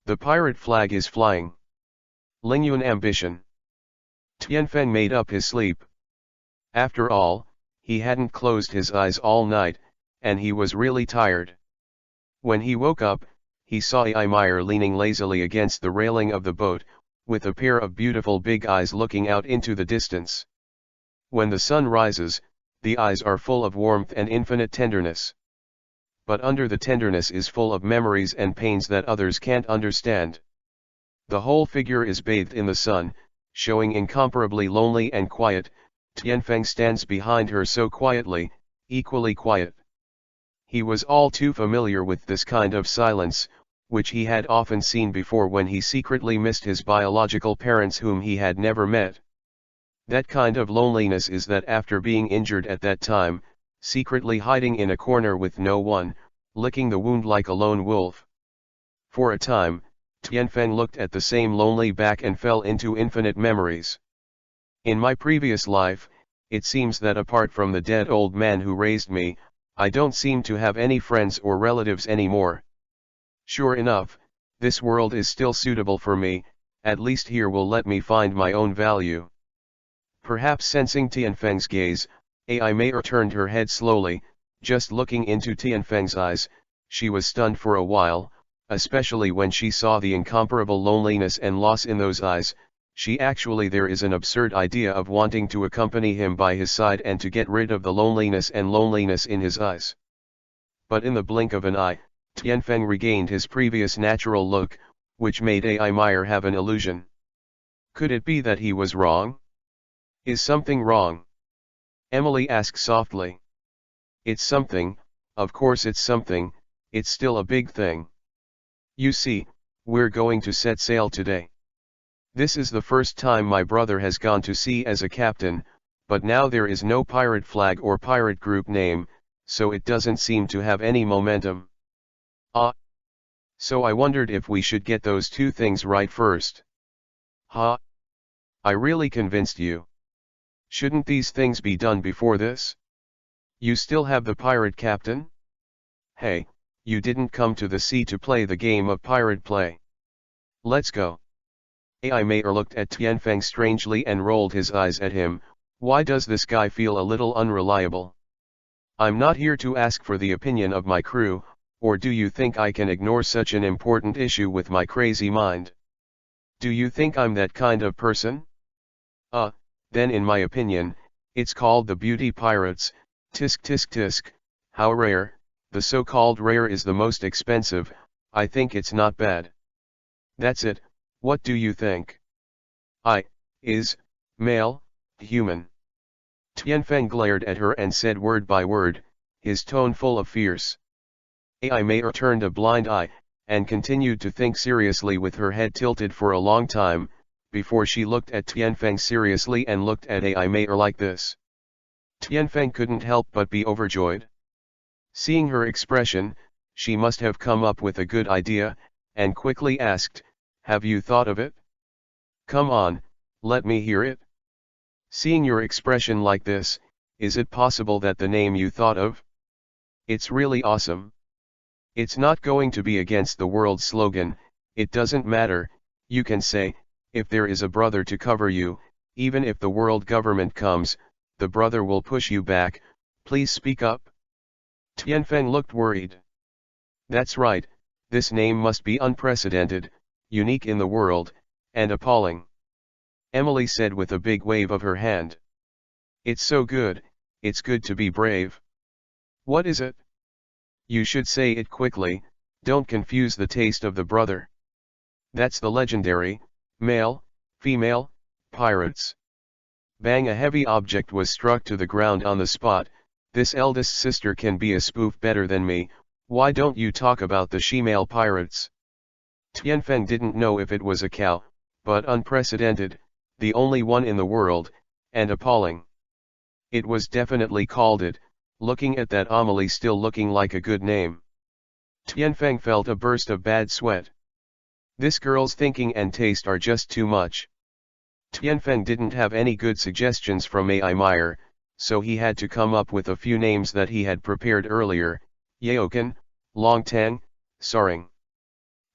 The pirate flag is flying. Lingyun ambition. Tianfeng made up his sleep. After all, he hadn't closed his eyes all night, and he was really tired. When he woke up, he saw Ai Meyer leaning lazily against the railing of the boat, with a pair of beautiful big eyes looking out into the distance. When the sun rises, the eyes are full of warmth and infinite tenderness. But under the tenderness is full of memories and pains that others can't understand. The whole figure is bathed in the sun, showing incomparably lonely and quiet. Tianfeng stands behind her so quietly, equally quiet. He was all too familiar with this kind of silence, which he had often seen before when he secretly missed his biological parents whom he had never met. That kind of loneliness is that after being injured at that time, secretly hiding in a corner with no one, licking the wound like a lone wolf. For a time, Tianfeng looked at the same lonely back and fell into infinite memories. In my previous life, it seems that apart from the dead old man who raised me, I don't seem to have any friends or relatives anymore. Sure enough, this world is still suitable for me, at least here will let me find my own value. Perhaps sensing Tianfeng's gaze, Ai Meyer turned her head slowly, just looking into Tianfeng's eyes. She was stunned for a while, especially when she saw the incomparable loneliness and loss in those eyes. There is an absurd idea of wanting to accompany him by his side and to get rid of the loneliness in his eyes. But in the blink of an eye, Tianfeng regained his previous natural look, which made Ai Meyer have an illusion. Could it be that he was wrong? Is something wrong? Emily asked softly. It's something, of course it's something, it's still a big thing. You see, we're going to set sail today. This is the first time my brother has gone to sea as a captain, but now there is no pirate flag or pirate group name, so it doesn't seem to have any momentum. So I wondered if we should get those two things right first. I really convinced you. Shouldn't these things be done before this? You still have the pirate captain? Hey, you didn't come to the sea to play the game of pirate play. Let's go. Ai Meyer looked at Tianfeng strangely and rolled his eyes at him. Why does this guy feel a little unreliable? I'm not here to ask for the opinion of my crew, or do you think I can ignore such an important issue with my crazy mind? Do you think I'm that kind of person? Then in my opinion, it's called the beauty pirates. Tisk tisk tisk, how rare. The so-called rare is the most expensive. I think it's not bad. That's it. What do you think? Is male, human. Tianfeng glared at her and said word by word, his tone full of fierce. Ai Meyer turned a blind eye, and continued to think seriously with her head tilted for a long time, before she looked at Tianfeng seriously and looked at Ai Meyer like this. Tianfeng couldn't help but be overjoyed. Seeing her expression, she must have come up with a good idea, and quickly asked, have you thought of it? Come on, let me hear it. Seeing your expression like this, is it possible that the name you thought of? It's really awesome. It's not going to be against the world slogan. It doesn't matter, you can say, if there is a brother to cover you, even if the world government comes, the brother will push you back. Please speak up. Tianfeng looked worried. That's right, this name must be unprecedented, unique in the world, and appalling. Emily said with a big wave of her hand. It's so good, it's good to be brave. What is it? You should say it quickly, don't confuse the taste of the brother. That's the legendary, male, female, pirates. Bang! A heavy object was struck to the ground on the spot. This eldest sister can be a spoof better than me. Why don't you talk about the she-male pirates? Tianfeng didn't know if it was a cow, but unprecedented, the only one in the world, and appalling. It was definitely called it, looking at that Amelie still looking like a good name. Tianfeng felt a burst of bad sweat. This girl's thinking and taste are just too much. Tianfeng didn't have any good suggestions from AI Meyer, so he had to come up with a few names that he had prepared earlier: Yaokan, Longtang, Saring.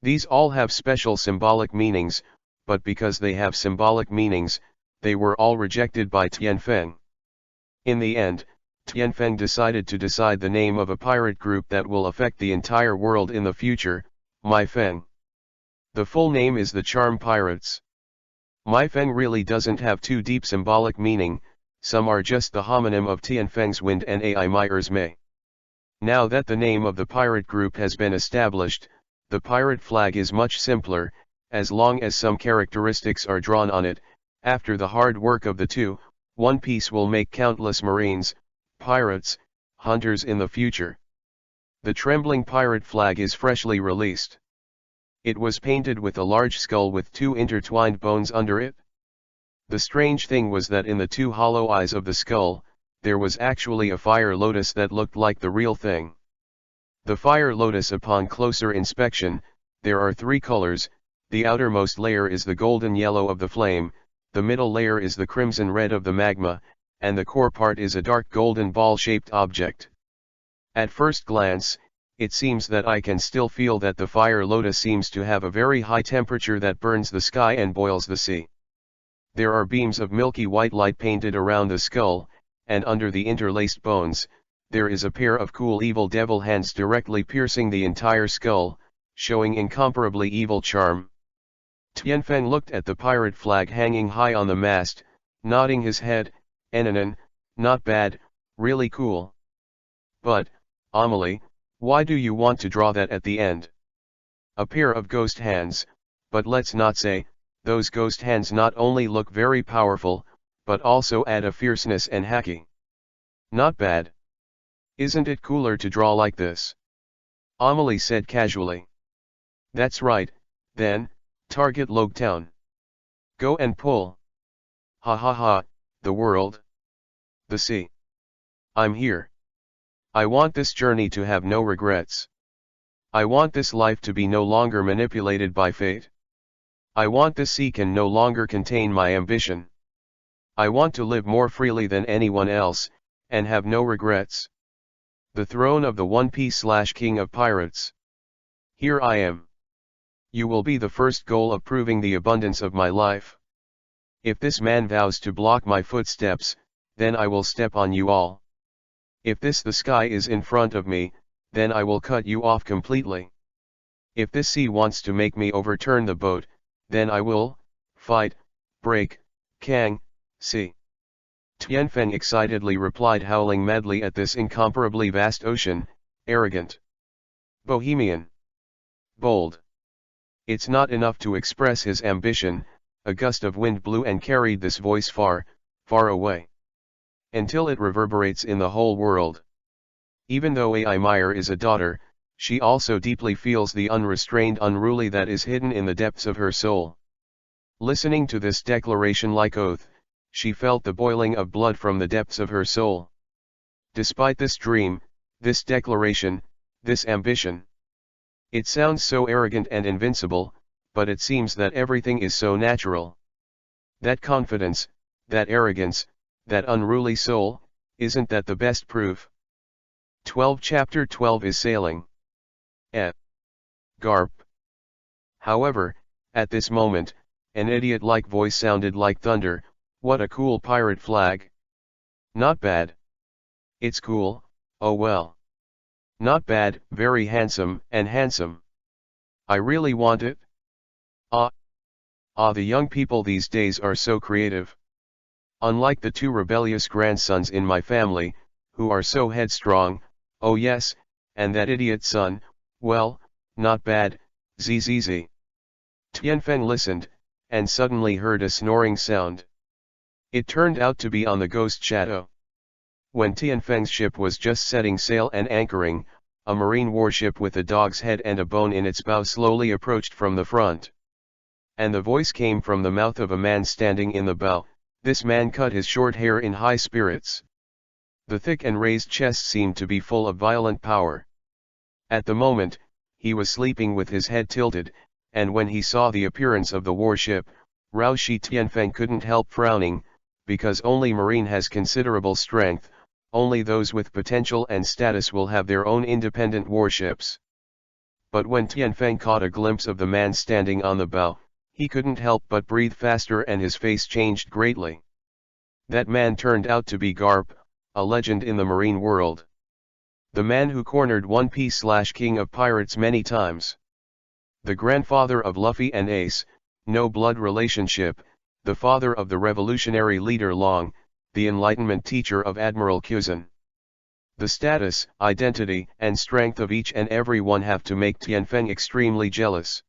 These all have special symbolic meanings, but because they have symbolic meanings, they were all rejected by Tianfeng. In the end, Tianfeng decided to decide the name of a pirate group that will affect the entire world in the future: Mai Feng. The full name is the Charm Pirates. Mai Feng really doesn't have too deep symbolic meaning, some are just the homonym of Tianfeng's Wind and AI Meyer's Mei. Now that the name of the pirate group has been established, the pirate flag is much simpler, as long as some characteristics are drawn on it. After the hard work of the two, One Piece will make countless marines, pirates, hunters in the future. The trembling pirate flag is freshly released. It was painted with a large skull with two intertwined bones under it. The strange thing was that in the two hollow eyes of the skull, there was actually a fire lotus that looked like the real thing. The fire lotus, upon closer inspection, there are three colors: the outermost layer is the golden yellow of the flame, the middle layer is the crimson red of the magma, and the core part is a dark golden ball-shaped object. At first glance, it seems that I can still feel that the fire lotus seems to have a very high temperature that burns the sky and boils the sea. There are beams of milky white light painted around the skull, and under the interlaced bones, there is a pair of cool evil devil hands directly piercing the entire skull, showing incomparably evil charm. Tianfeng looked at the pirate flag hanging high on the mast, nodding his head. "Enanan, not bad, really cool. But, Amelie, why do you want to draw that at the end? A pair of ghost hands, but let's not say, those ghost hands not only look very powerful, but also add a fierceness and haki. Not bad. Isn't it cooler to draw like this?" Amelie said casually. "That's right, then, target Logtown. Go and pull. Ha ha ha, the world. The sea. I'm here. I want this journey to have no regrets. I want this life to be no longer manipulated by fate. I want this sea can no longer contain my ambition. I want to live more freely than anyone else, and have no regrets. The throne of the One Piece / King of Pirates. Here I am. You will be the first goal of proving the abundance of my life. If this man vows to block my footsteps, then I will step on you all. If this the sky is in front of me, then I will cut you off completely. If this sea wants to make me overturn the boat, then I will fight, break, Kang, sea." Tianfeng excitedly replied, howling madly at this incomparably vast ocean: "Arrogant, bohemian, bold." It's not enough to express his ambition. A gust of wind blew and carried this voice far, far away, until it reverberates in the whole world. Even though AI Meyer is a daughter, she also deeply feels the unrestrained unruly that is hidden in the depths of her soul. Listening to this declaration like oath, she felt the boiling of blood from the depths of her soul. Despite this dream, this declaration, this ambition. It sounds so arrogant and invincible, but it seems that everything is so natural. That confidence, that arrogance, that unruly soul, isn't that the best proof? 12 Chapter 12 is Sailing. Garp. However, at this moment, an idiot-like voice sounded like thunder: "What a cool pirate flag. Not bad. It's cool, oh well. Not bad, very handsome, and handsome. I really want it. Ah, the young people these days are so creative. Unlike the two rebellious grandsons in my family, who are so headstrong, oh yes, and that idiot son, well, not bad, zzz." Tianfeng listened, and suddenly heard a snoring sound. It turned out to be on the Ghost Shadow. When Tianfeng's ship was just setting sail and anchoring, a marine warship with a dog's head and a bone in its bow slowly approached from the front. And the voice came from the mouth of a man standing in the bow: This man cut his short hair in high spirits. The thick and raised chest seemed to be full of violent power. At the moment, he was sleeping with his head tilted, and when he saw the appearance of the warship, Rao Shi Tianfeng couldn't help frowning, because only Marine has considerable strength, only those with potential and status will have their own independent warships. But when Tianfeng caught a glimpse of the man standing on the bow, he couldn't help but breathe faster and his face changed greatly. That man turned out to be Garp, a legend in the marine world. The man who cornered One Piece/King of Pirates many times. The grandfather of Luffy and Ace, no blood relationship, the father of the revolutionary leader Long, the Enlightenment teacher of Admiral Kuzan. The status, identity, and strength of each and every one have to make Tianfeng extremely jealous.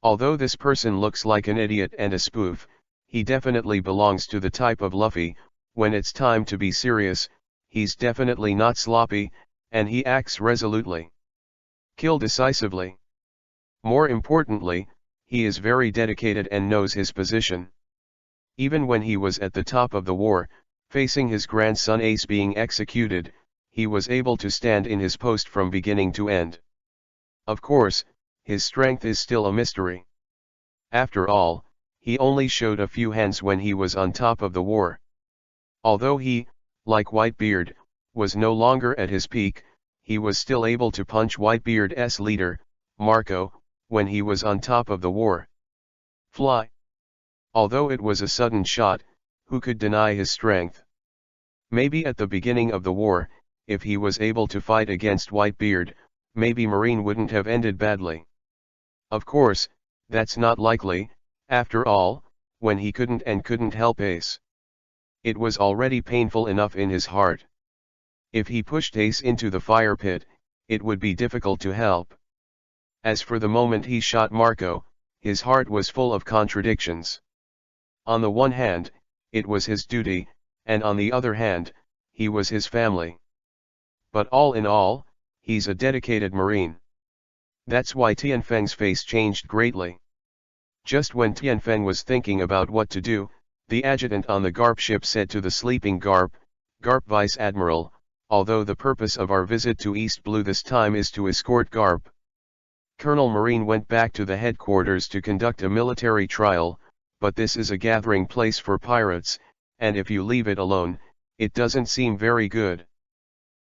Although this person looks like an idiot and a spoof, he definitely belongs to the type of Luffy. When it's time to be serious, he's definitely not sloppy, and he acts resolutely. Kill decisively. More importantly, he is very dedicated and knows his position. Even when he was at the top of the war, facing his grandson Ace being executed, he was able to stand in his post from beginning to end. Of course, his strength is still a mystery. After all, he only showed a few hands when he was on top of the war. Although he, like Whitebeard, was no longer at his peak, he was still able to punch Whitebeard's leader, Marco, when he was on top of the war. Fly. Although it was a sudden shot, who could deny his strength? Maybe at the beginning of the war, if he was able to fight against Whitebeard, maybe Marine wouldn't have ended badly. Of course, that's not likely, after all, when he couldn't help Ace. It was already painful enough in his heart. If he pushed Ace into the fire pit, it would be difficult to help. As for the moment he shot Marco, his heart was full of contradictions. On the one hand, it was his duty, and on the other hand, he was his family. But all in all, he's a dedicated Marine. That's why Tianfeng's face changed greatly. Just when Tianfeng was thinking about what to do, the adjutant on the Garp ship said to the sleeping Garp, "Garp Vice Admiral, although the purpose of our visit to East Blue this time is to escort Garp." Colonel Marine went back to the headquarters to conduct a military trial, but this is a gathering place for pirates, and if you leave it alone, it doesn't seem very good.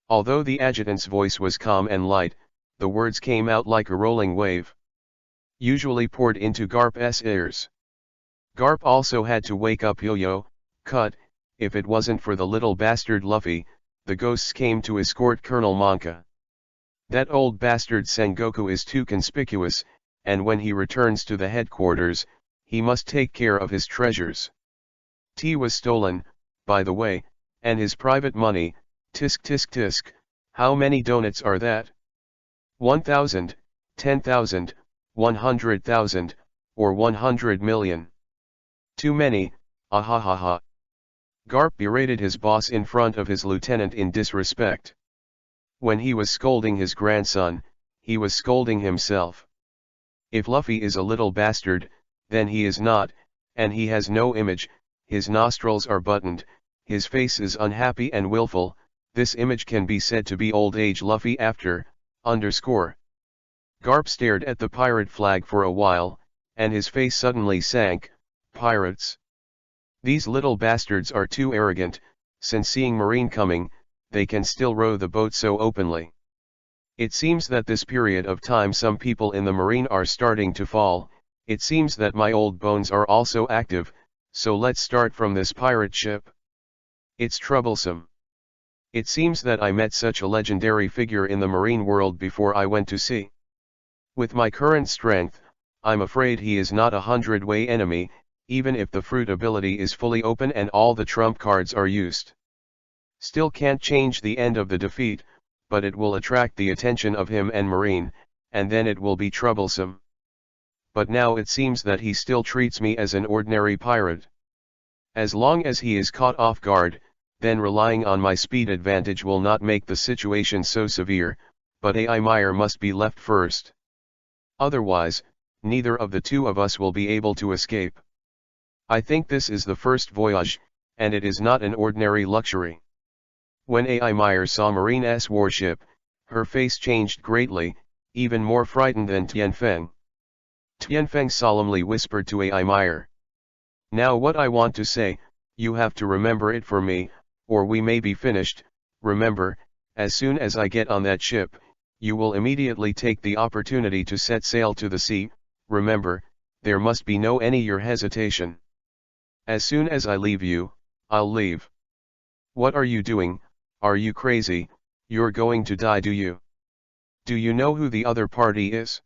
Although the adjutant's voice was calm and light, the words came out like a rolling wave, usually poured into Garp's ears. Garp also had to wake up Yo-Yo, Cut. If it wasn't for the little bastard Luffy, the ghosts came to escort Colonel Monka. That old bastard Sengoku is too conspicuous, and when he returns to the headquarters, he must take care of his treasures. Tea was stolen, by the way, and his private money. Tisk tisk tisk, how many donuts are that? 1,000, 10,000, 100,000, or 100 million? Too many, ahahaha. Garp berated his boss in front of his lieutenant in disrespect. When he was scolding his grandson, he was scolding himself. If Luffy is a little bastard, then he is not, and he has no image, his nostrils are buttoned, his face is unhappy and willful. This image can be said to be old age Luffy after, _. Garp stared at the pirate flag for a while, and his face suddenly sank. Pirates. These little bastards are too arrogant, since seeing Marine coming, they can still row the boat so openly. It seems that this period of time some people in the Marine are starting to fall. It seems that my old bones are also active, so let's start from this pirate ship. It's troublesome. It seems that I met such a legendary figure in the marine world before I went to sea. With my current strength, I'm afraid he is not a 100-way enemy, even if the fruit ability is fully open and all the trump cards are used. Still can't change the end of the defeat, but it will attract the attention of him and Marine, and then it will be troublesome. But now it seems that he still treats me as an ordinary pirate. As long as he is caught off guard, then relying on my speed advantage will not make the situation so severe, but AI Meyer must be left first. Otherwise, neither of the two of us will be able to escape. I think this is the first voyage, and it is not an ordinary luxury. When Ai Meyer saw Marine's warship, her face changed greatly, even more frightened than Tianfeng. Tianfeng solemnly whispered to Ai Meyer. Now what I want to say, you have to remember it for me, or we may be finished. Remember, as soon as I get on that ship, you will immediately take the opportunity to set sail to the sea. Remember, there must be no any your hesitation. As soon as I leave you, I'll leave. What are you doing? Are you crazy? You're going to die, do you? Do you know who the other party is?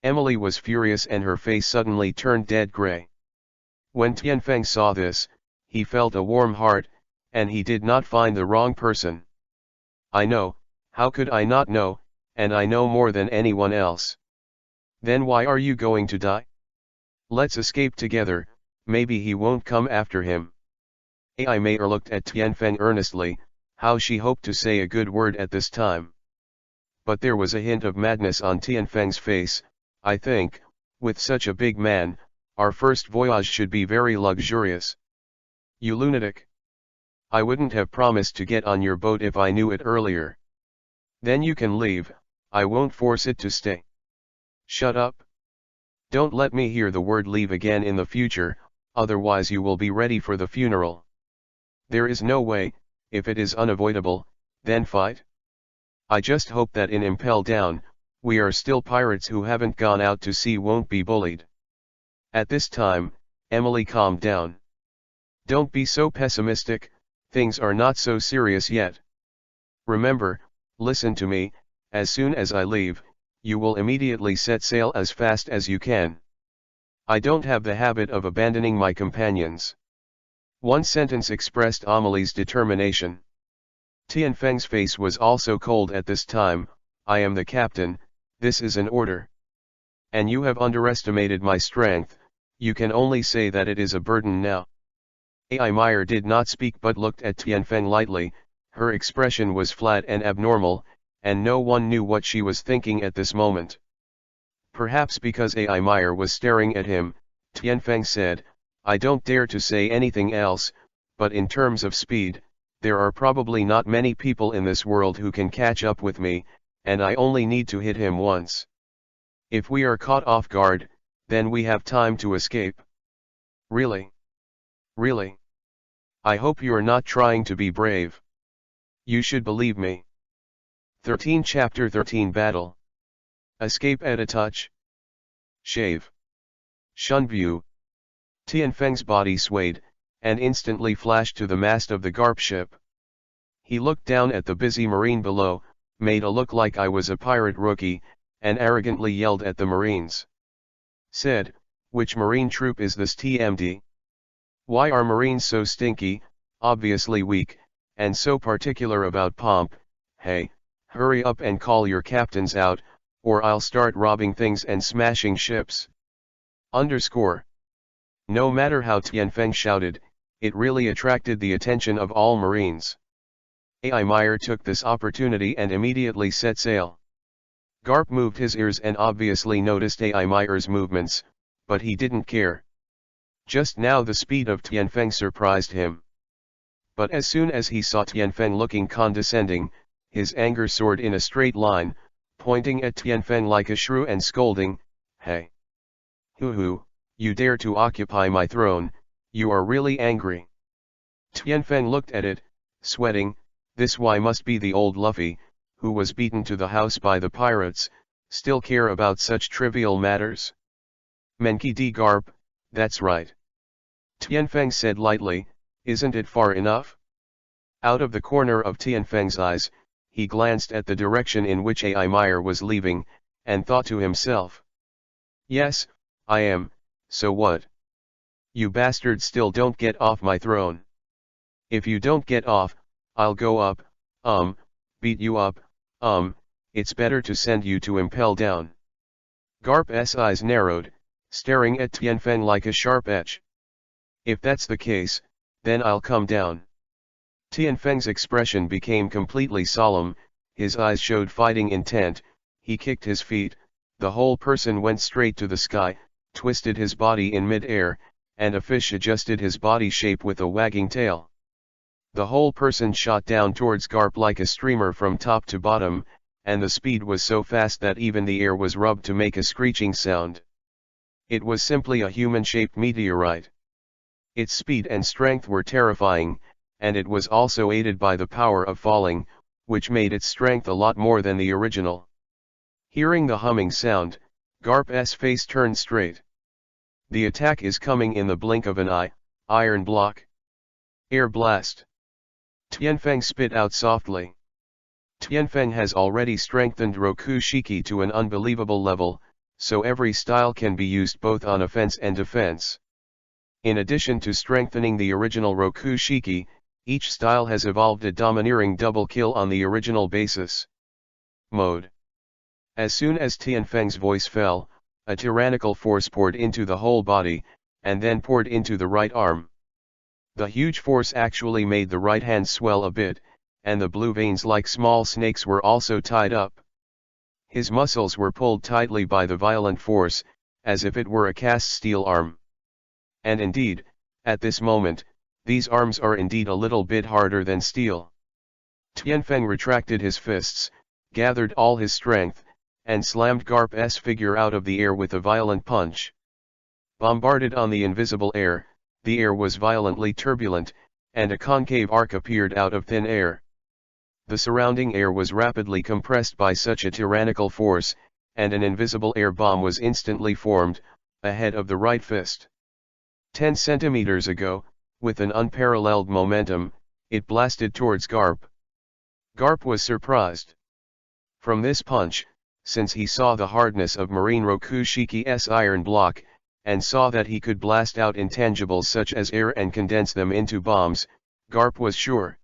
Emily was furious and her face suddenly turned dead gray. When Tianfeng saw this, he felt a warm heart, and he did not find the wrong person. I know, how could I not know, and I know more than anyone else. Then why are you going to die? Let's escape together, maybe he won't come after him. Ai Meyer looked at Tianfeng earnestly, how she hoped to say a good word at this time. But there was a hint of madness on Tianfeng's face. I think, with such a big man, our first voyage should be very luxurious. You lunatic! I wouldn't have promised to get on your boat if I knew it earlier. Then you can leave, I won't force it to stay. Shut up. Don't let me hear the word leave again in the future, otherwise you will be ready for the funeral. There is no way, if it is unavoidable, then fight. I just hope that in Impel Down, we are still pirates who haven't gone out to sea won't be bullied. At this time, Emily calmed down. Don't be so pessimistic, things are not so serious yet. Remember, listen to me, as soon as I leave, you will immediately set sail as fast as you can. I don't have the habit of abandoning my companions. One sentence expressed Amelie's determination. Tianfeng's face was also cold at this time. I am the captain, this is an order. And you have underestimated my strength, you can only say that it is a burden now. Ai Meyer did not speak but looked at Tianfeng lightly, her expression was flat and abnormal, and no one knew what she was thinking at this moment. Perhaps because Ai Meyer was staring at him, Tianfeng said, I don't dare to say anything else, but in terms of speed, there are probably not many people in this world who can catch up with me, and I only need to hit him once. If we are caught off guard, then we have time to escape. Really? Really? I hope you're not trying to be brave. You should believe me. 13 Chapter 13 Battle. Escape at a touch. Shave. Shun view. Tianfeng's body swayed, and instantly flashed to the mast of the Garp ship. He looked down at the busy marine below, made a look like I was a pirate rookie, and arrogantly yelled at the marines. Said, which marine troop is this TMD? Why are marines so stinky, obviously weak, and so particular about pomp? Hey, hurry up and call your captains out, or I'll start robbing things and smashing ships. No matter how Tianfeng shouted, it really attracted the attention of all marines. Ai Meyer took this opportunity and immediately set sail. Garp moved his ears and obviously noticed Ai Meyer's movements, but he didn't care. Just now the speed of Tianfeng surprised him. But as soon as he saw Tianfeng looking condescending, his anger soared in a straight line, pointing at Tianfeng like a shrew and scolding, Hey! Hoo, you dare to occupy my throne, you are really angry. Tianfeng looked at it, sweating, this why must be the old Luffy, who was beaten to the house by the pirates, still care about such trivial matters? Menki D. Garp, that's right. Tianfeng said lightly, isn't it far enough? Out of the corner of Tianfeng's eyes, he glanced at the direction in which Ai Meyer was leaving, and thought to himself. Yes, I am, so what? You bastards still don't get off my throne. If you don't get off, I'll go up, beat you up, it's better to send you to Impel Down. Garp's eyes narrowed, staring at Tianfeng like a sharp edge. If that's the case, then I'll come down. Tianfeng's expression became completely solemn, his eyes showed fighting intent, he kicked his feet, the whole person went straight to the sky, twisted his body in mid-air, and a fish adjusted his body shape with a wagging tail. The whole person shot down towards Garp like a streamer from top to bottom, and the speed was so fast that even the air was rubbed to make a screeching sound. It was simply a human-shaped meteorite. Its speed and strength were terrifying, and it was also aided by the power of falling, which made its strength a lot more than the original. Hearing the humming sound, Garp's face turned straight. The attack is coming in the blink of an eye. Iron block. Air blast. Tianfeng spit out softly. Tianfeng has already strengthened Rokushiki to an unbelievable level, so every style can be used both on offense and defense. In addition to strengthening the original Rokushiki, each style has evolved a domineering double kill on the original basis. Mode. As soon as Tianfeng's voice fell, a tyrannical force poured into the whole body, and then poured into the right arm. The huge force actually made the right hand swell a bit, and the blue veins like small snakes were also tied up. His muscles were pulled tightly by the violent force, as if it were a cast steel arm. And indeed, at this moment, these arms are indeed a little bit harder than steel. Tianfeng retracted his fists, gathered all his strength, and slammed Garp's figure out of the air with a violent punch. Bombarded on the invisible air, the air was violently turbulent, and a concave arc appeared out of thin air. The surrounding air was rapidly compressed by such a tyrannical force, and an invisible air bomb was instantly formed, ahead of the right fist. 10 centimeters ago, with an unparalleled momentum, it blasted towards Garp. Garp was surprised. From this punch, since he saw the hardness of Marine Rokushiki's iron block, and saw that he could blast out intangibles such as air and condense them into bombs, Garp was sure.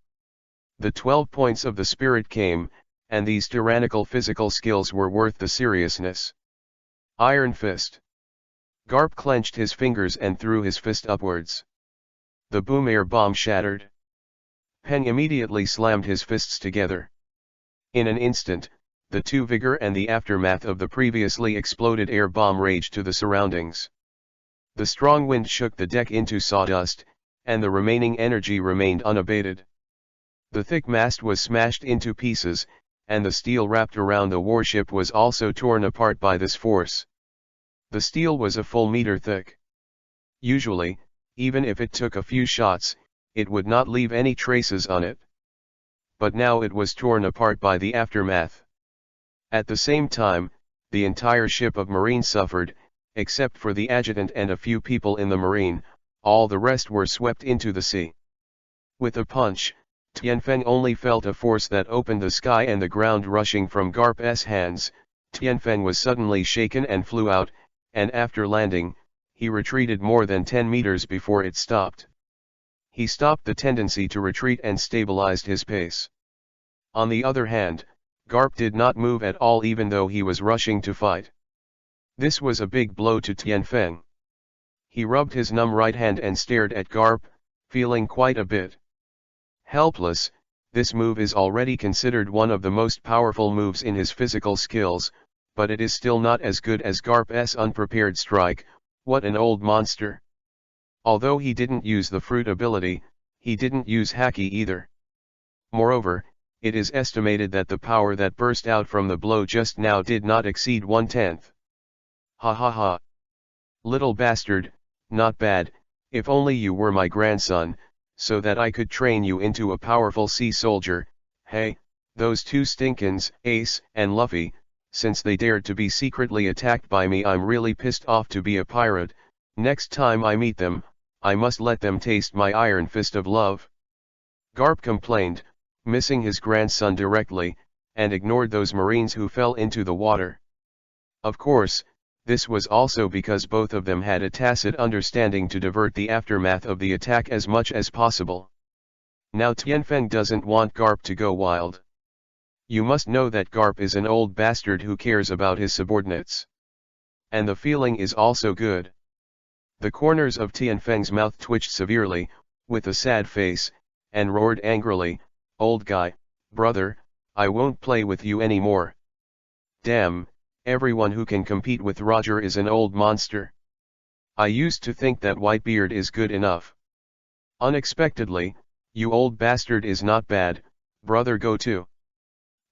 The 12 points of the spirit came, and these tyrannical physical skills were worth the seriousness. Iron Fist. Garp clenched his fingers and threw his fist upwards. The boom air bomb shattered. Peng immediately slammed his fists together. In an instant, the two vigor and the aftermath of the previously exploded air bomb raged to the surroundings. The strong wind shook the deck into sawdust, and the remaining energy remained unabated. The thick mast was smashed into pieces, and the steel wrapped around the warship was also torn apart by this force. The steel was a full meter thick. Usually, even if it took a few shots, it would not leave any traces on it. But now it was torn apart by the aftermath. At the same time, the entire ship of Marine suffered, except for the adjutant and a few people in the Marine. All the rest were swept into the sea. With a punch, Tianfeng only felt a force that opened the sky and the ground rushing from Garp's hands. Tianfeng was suddenly shaken and flew out, and after landing, he retreated more than 10 meters before it stopped. He stopped the tendency to retreat and stabilized his pace. On the other hand, Garp did not move at all even though he was rushing to fight. This was a big blow to Tianfeng. He rubbed his numb right hand and stared at Garp, feeling quite a bit helpless. This move is already considered one of the most powerful moves in his physical skills, but it is still not as good as Garp's unprepared strike. What an old monster. Although he didn't use the fruit ability, he didn't use Haki either. Moreover, it is estimated that the power that burst out from the blow just now did not exceed 1/10. Ha ha ha. Little bastard, not bad, if only you were my grandson, so that I could train you into a powerful sea soldier. Hey, those two stinkins, Ace and Luffy, since they dared to be secretly attacked by me, I'm really pissed off to be a pirate. Next time I meet them, I must let them taste my iron fist of love. Garp complained, missing his grandson directly, and ignored those Marines who fell into the water. Of course, this was also because both of them had a tacit understanding to divert the aftermath of the attack as much as possible. Now Tianfeng doesn't want Garp to go wild. You must know that Garp is an old bastard who cares about his subordinates. And the feeling is also good. The corners of Tianfeng's mouth twitched severely, with a sad face, and roared angrily, "Old guy, brother, I won't play with you anymore. Damn, everyone who can compete with Roger is an old monster." I used to think that Whitebeard is good enough. Unexpectedly, you old bastard is not bad, brother go to.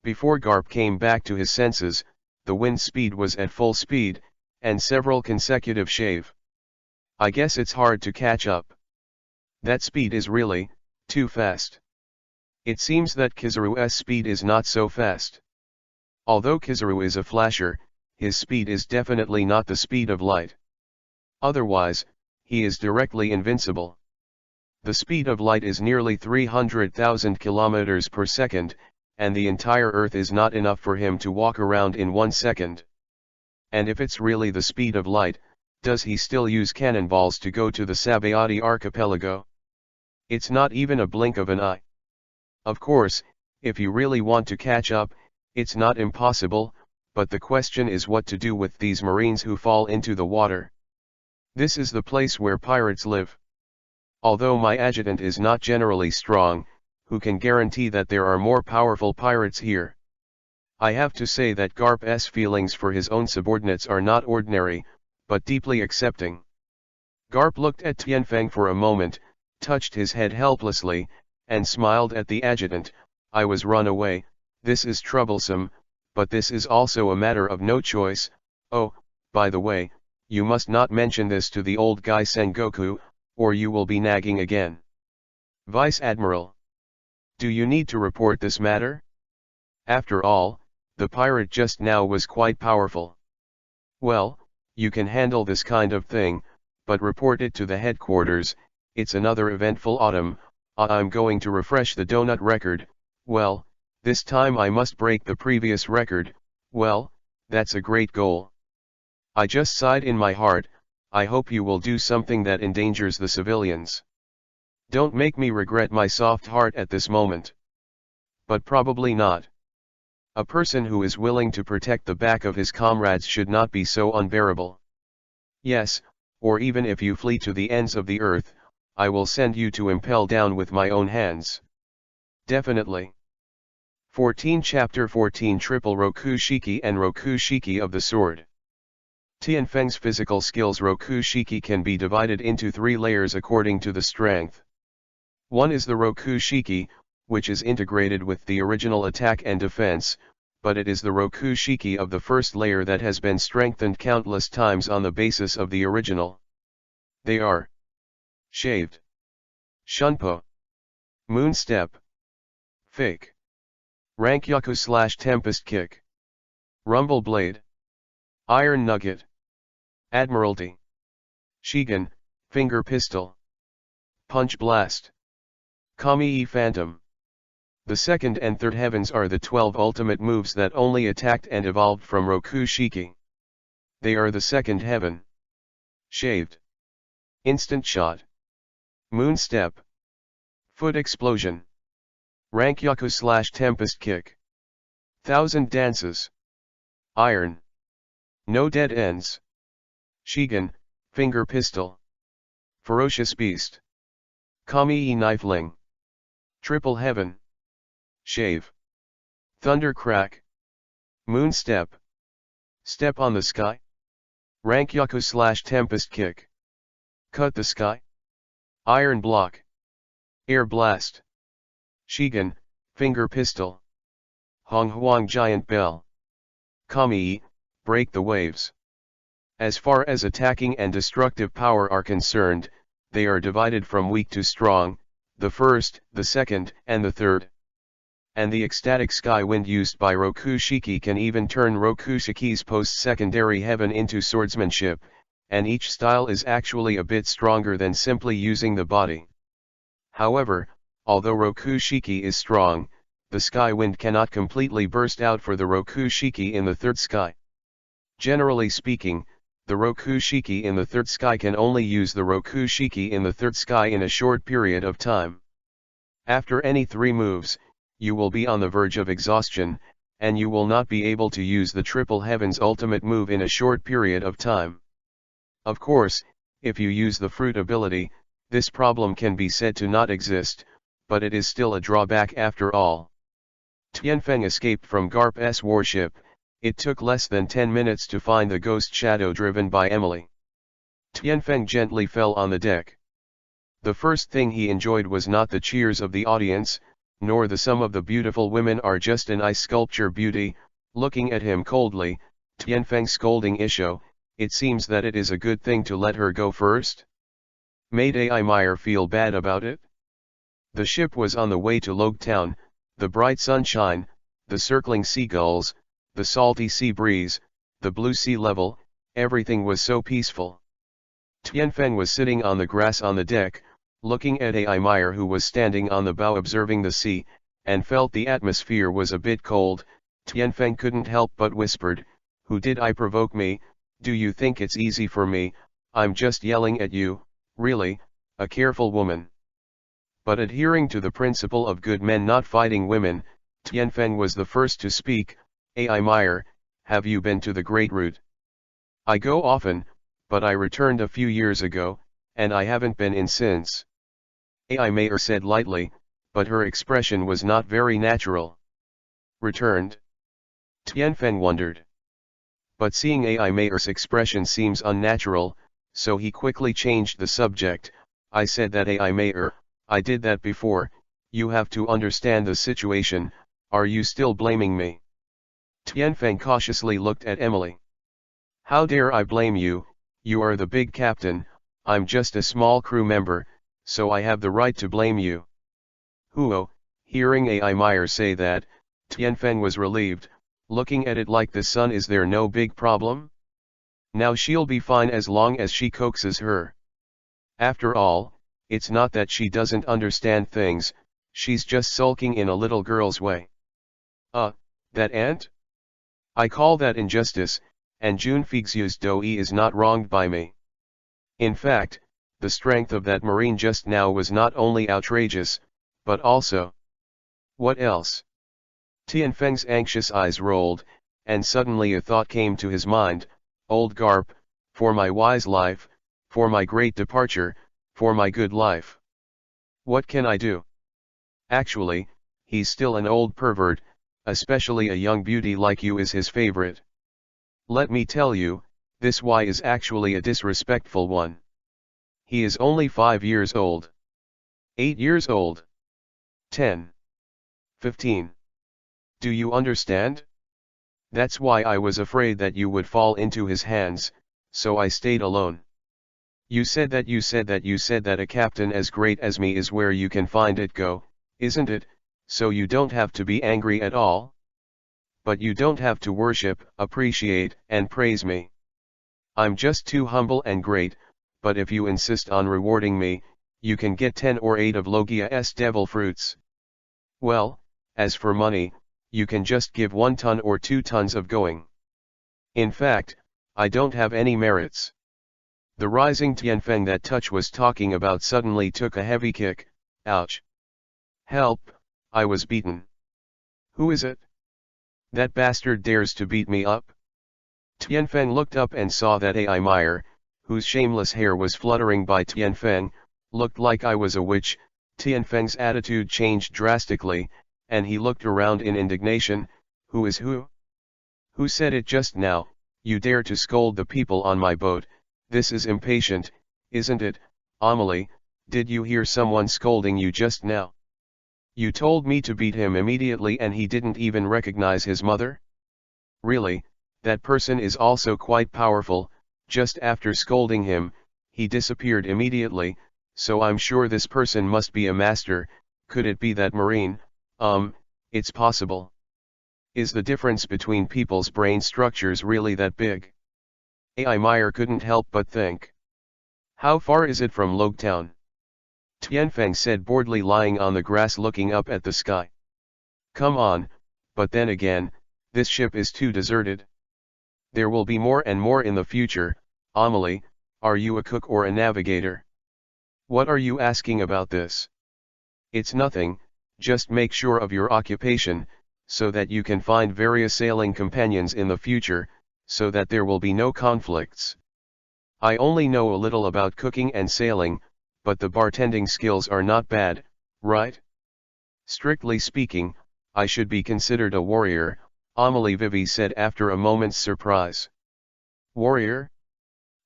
Before Garp came back to his senses, the wind speed was at full speed, and several consecutive shave. I guess it's hard to catch up. That speed is really, too fast. It seems that Kizaru's speed is not so fast. Although Kizaru is a flasher, his speed is definitely not the speed of light. Otherwise, he is directly invincible. The speed of light is nearly 300,000 kilometers per second, and the entire Earth is not enough for him to walk around in 1 second. And if it's really the speed of light, does he still use cannonballs to go to the Sabayati archipelago? It's not even a blink of an eye. Of course, if you really want to catch up, it's not impossible, but the question is what to do with these Marines who fall into the water. This is the place where pirates live. Although my adjutant is not generally strong, who can guarantee that there are more powerful pirates here? I have to say that Garp's feelings for his own subordinates are not ordinary, but deeply accepting. Garp looked at Tianfeng for a moment, touched his head helplessly, and smiled at the adjutant. I was run away, this is troublesome, but this is also a matter of no choice. Oh, by the way, you must not mention this to the old guy Sengoku, or you will be nagging again. Vice Admiral. Do you need to report this matter? After all, the pirate just now was quite powerful. Well, you can handle this kind of thing, but report it to the headquarters. It's another eventful autumn. I'm going to refresh the donut record. Well, this time I must break the previous record. Well, that's a great goal. I just sighed in my heart. I hope you will do something that endangers the civilians. Don't make me regret my soft heart at this moment. But probably not. A person who is willing to protect the back of his comrades should not be so unbearable. Yes, or even if you flee to the ends of the earth, I will send you to impel down with my own hands. Definitely. 14 Chapter 14 Triple Rokushiki and Rokushiki of the Sword. Tianfeng's physical skills Rokushiki can be divided into 3 layers according to the strength. One is the Rokushiki, which is integrated with the original attack and defense, but it is the Rokushiki of the first layer that has been strengthened countless times on the basis of the original. They are Shaved, Shunpo, Moonstep, Fake, Rankyaku/Tempest Kick, Rumble Blade, Iron Nugget, Admiralty, Shigan, Finger Pistol, Punch Blast, Kami-e Phantom. The second and third heavens are the 12 ultimate moves that only attacked and evolved from Rokushiki. They are the second heaven. Shaved, Instant Shot, Moonstep, Foot Explosion, Rankyaku/Tempest Kick, Thousand Dances, Iron, No Dead Ends, Shigan, Finger Pistol, Ferocious Beast, Kami-e Knifeling, Triple Heaven, Shave, Thunder Crack, Moonstep, Step on the Sky, Rankyaku/Tempest Kick, Cut the Sky, Iron Block, Air Blast, Shigan, Finger Pistol, Hong Huang Giant Bell, Kami-e, Break the Waves. As far as attacking and destructive power are concerned, they are divided from weak to strong, the first, the second, and the third. And the ecstatic sky wind used by Rokushiki can even turn Rokushiki's post-secondary heaven into swordsmanship, and each style is actually a bit stronger than simply using the body. However, although Rokushiki is strong, the sky wind cannot completely burst out for the Rokushiki in the third sky. Generally speaking, the Rokushiki in the third sky can only use the Rokushiki in the third sky in a short period of time. After any 3 moves, you will be on the verge of exhaustion, and you will not be able to use the Triple Heaven's ultimate move in a short period of time. Of course, if you use the fruit ability, this problem can be said to not exist, but it is still a drawback after all. Tianfeng escaped from Garp's warship. It took less than 10 minutes to find the ghost shadow driven by Emily. Tianfeng gently fell on the deck. The first thing he enjoyed was not the cheers of the audience, nor the sum of the beautiful women are just an ice sculpture beauty, looking at him coldly, Tianfeng scolding Isho, it seems that it is a good thing to let her go first? Made Ai Meyer feel bad about it? The ship was on the way to Logue Town, the bright sunshine, the circling seagulls, the salty sea breeze, the blue sea level, everything was so peaceful. Tianfeng was sitting on the grass on the deck, looking at Ai Meyer who was standing on the bow observing the sea, and felt the atmosphere was a bit cold. Tianfeng couldn't help but whispered, "Who did I provoke me? Do you think it's easy for me? I'm just yelling at you, really, a careful woman." But adhering to the principle of good men not fighting women, Tianfeng was the first to speak. Ai Meyer, have you been to the Great Root? I go often, but I returned a few years ago, and I haven't been in since. Ai Meyer said lightly, but her expression was not very natural. Returned? Tianfeng wondered. But seeing Ai Meyer's expression seems unnatural, so he quickly changed the subject. I said that Ai Meyer, I did that before, you have to understand the situation, are you still blaming me? Tianfeng cautiously looked at Emily. How dare I blame you, you are the big captain, I'm just a small crew member, so I have the right to blame you. Huo, hearing Ai Meyer say that, Tianfeng was relieved, looking at it like the sun. Is there no big problem? Now she'll be fine as long as she coaxes her. After all, it's not that she doesn't understand things, she's just sulking in a little girl's way. That aunt? I call that injustice, and Jun Fixu's Doi is not wronged by me. In fact, the strength of that marine just now was not only outrageous, but also... What else? Tianfeng's anxious eyes rolled, and suddenly a thought came to his mind, old Garp, for my wise life, for my great departure, for my good life. What can I do? Actually, he's still an old pervert, especially a young beauty like you is his favorite. Let me tell you, this why is actually a disrespectful one. He is only 5 years old. 8 years old. 10. 15. Do you understand? That's why I was afraid that you would fall into his hands, so I stayed alone. You said that a captain as great as me is where you can find it go, isn't it, so you don't have to be angry at all? But you don't have to worship, appreciate, and praise me. I'm just too humble and great, but if you insist on rewarding me, you can get 10 or 8 of Logia's devil fruits. Well, as for money, you can just give 1 ton or 2 tons of going. In fact, I don't have any merits. The rising Tianfeng that Touch was talking about suddenly took a heavy kick. Ouch. Help, I was beaten. Who is it? That bastard dares to beat me up? Tianfeng looked up and saw that Ai Meyer, whose shameless hair was fluttering by Tianfeng, looked like I was a witch. Tianfeng's attitude changed drastically, and he looked around in indignation. Who is who? Who said it just now? You dare to scold the people on my boat? This is impatient, isn't it? Amelie, did you hear someone scolding you just now? You told me to beat him immediately and he didn't even recognize his mother? Really, that person is also quite powerful. Just after scolding him, he disappeared immediately, so I'm sure this person must be a master. Could it be that marine? It's possible. Is the difference between people's brain structures really that big? Ai Meyer couldn't help but think. How far is it from Logue Town? Tianfeng said boredly, lying on the grass looking up at the sky. Come on, but then again, this ship is too deserted. There will be more and more in the future. Amelie, are you a cook or a navigator? What are you asking about this? It's nothing, just make sure of your occupation, so that you can find various sailing companions in the future, so that there will be no conflicts. I only know a little about cooking and sailing, but the bartending skills are not bad, right? Strictly speaking, I should be considered a warrior, Amelie Vivi said after a moment's surprise. Warrior?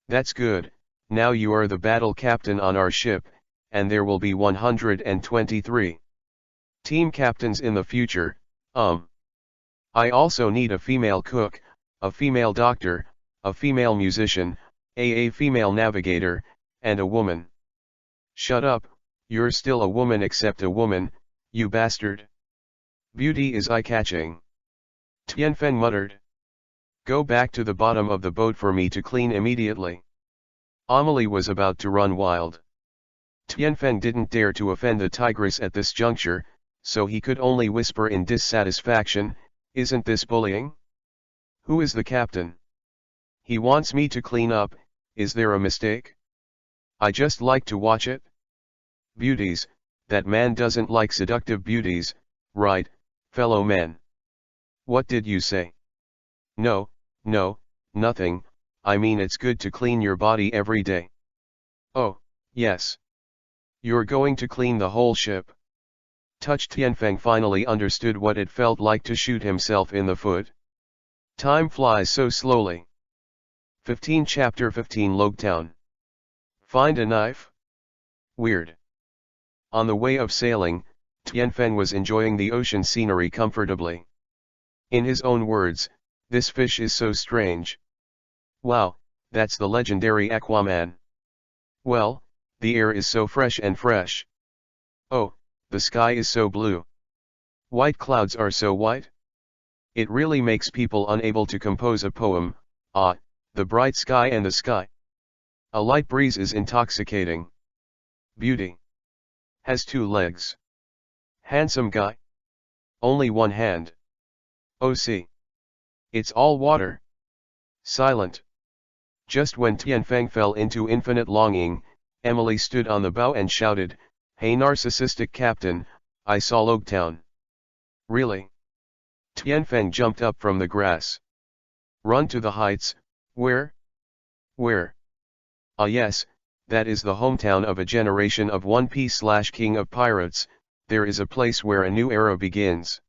That's good, Now you are the battle captain on our ship, and there will be 123 team captains in the future. I also need a female cook, a female doctor, a female musician, a female navigator, and a woman. Shut up, you're still a woman except a woman, you bastard. Beauty is eye-catching. Tianfeng muttered. Go back to the bottom of the boat for me to clean immediately. Amelie was about to run wild. Tianfeng didn't dare to offend the tigress at this juncture, so he could only whisper in dissatisfaction, isn't this bullying? Who is the captain? He wants me to clean up, is there a mistake? I just like to watch it. Beauties, that man doesn't like seductive beauties, right, fellow men? What did you say? No, nothing, I mean it's good to clean your body every day. Oh, yes. You're going to clean the whole ship. Tianfeng finally understood what it felt like to shoot himself in the foot. Time flies so slowly. 15 Chapter 15 Logetown. Find a knife? Weird. On the way of sailing, Tianfeng was enjoying the ocean scenery comfortably. In his own words, this fish is so strange. Wow, that's the legendary Aquaman. Well, the air is so fresh and fresh. Oh, the sky is so blue. White clouds are so white. It really makes people unable to compose a poem. Ah, the bright sky and the sky. A light breeze is intoxicating. Beauty. Has 2 legs. Handsome guy. Only one hand. Oh see. It's all water. Silent. Just when Tianfeng fell into infinite longing, Emily stood on the bow and shouted, Hey narcissistic captain, I saw Logetown. Really? Tianfeng jumped up from the grass. Run to the heights, where? Where? Ah yes, that is the hometown of a generation of One Piece/King of Pirates, there is a place where a new era begins.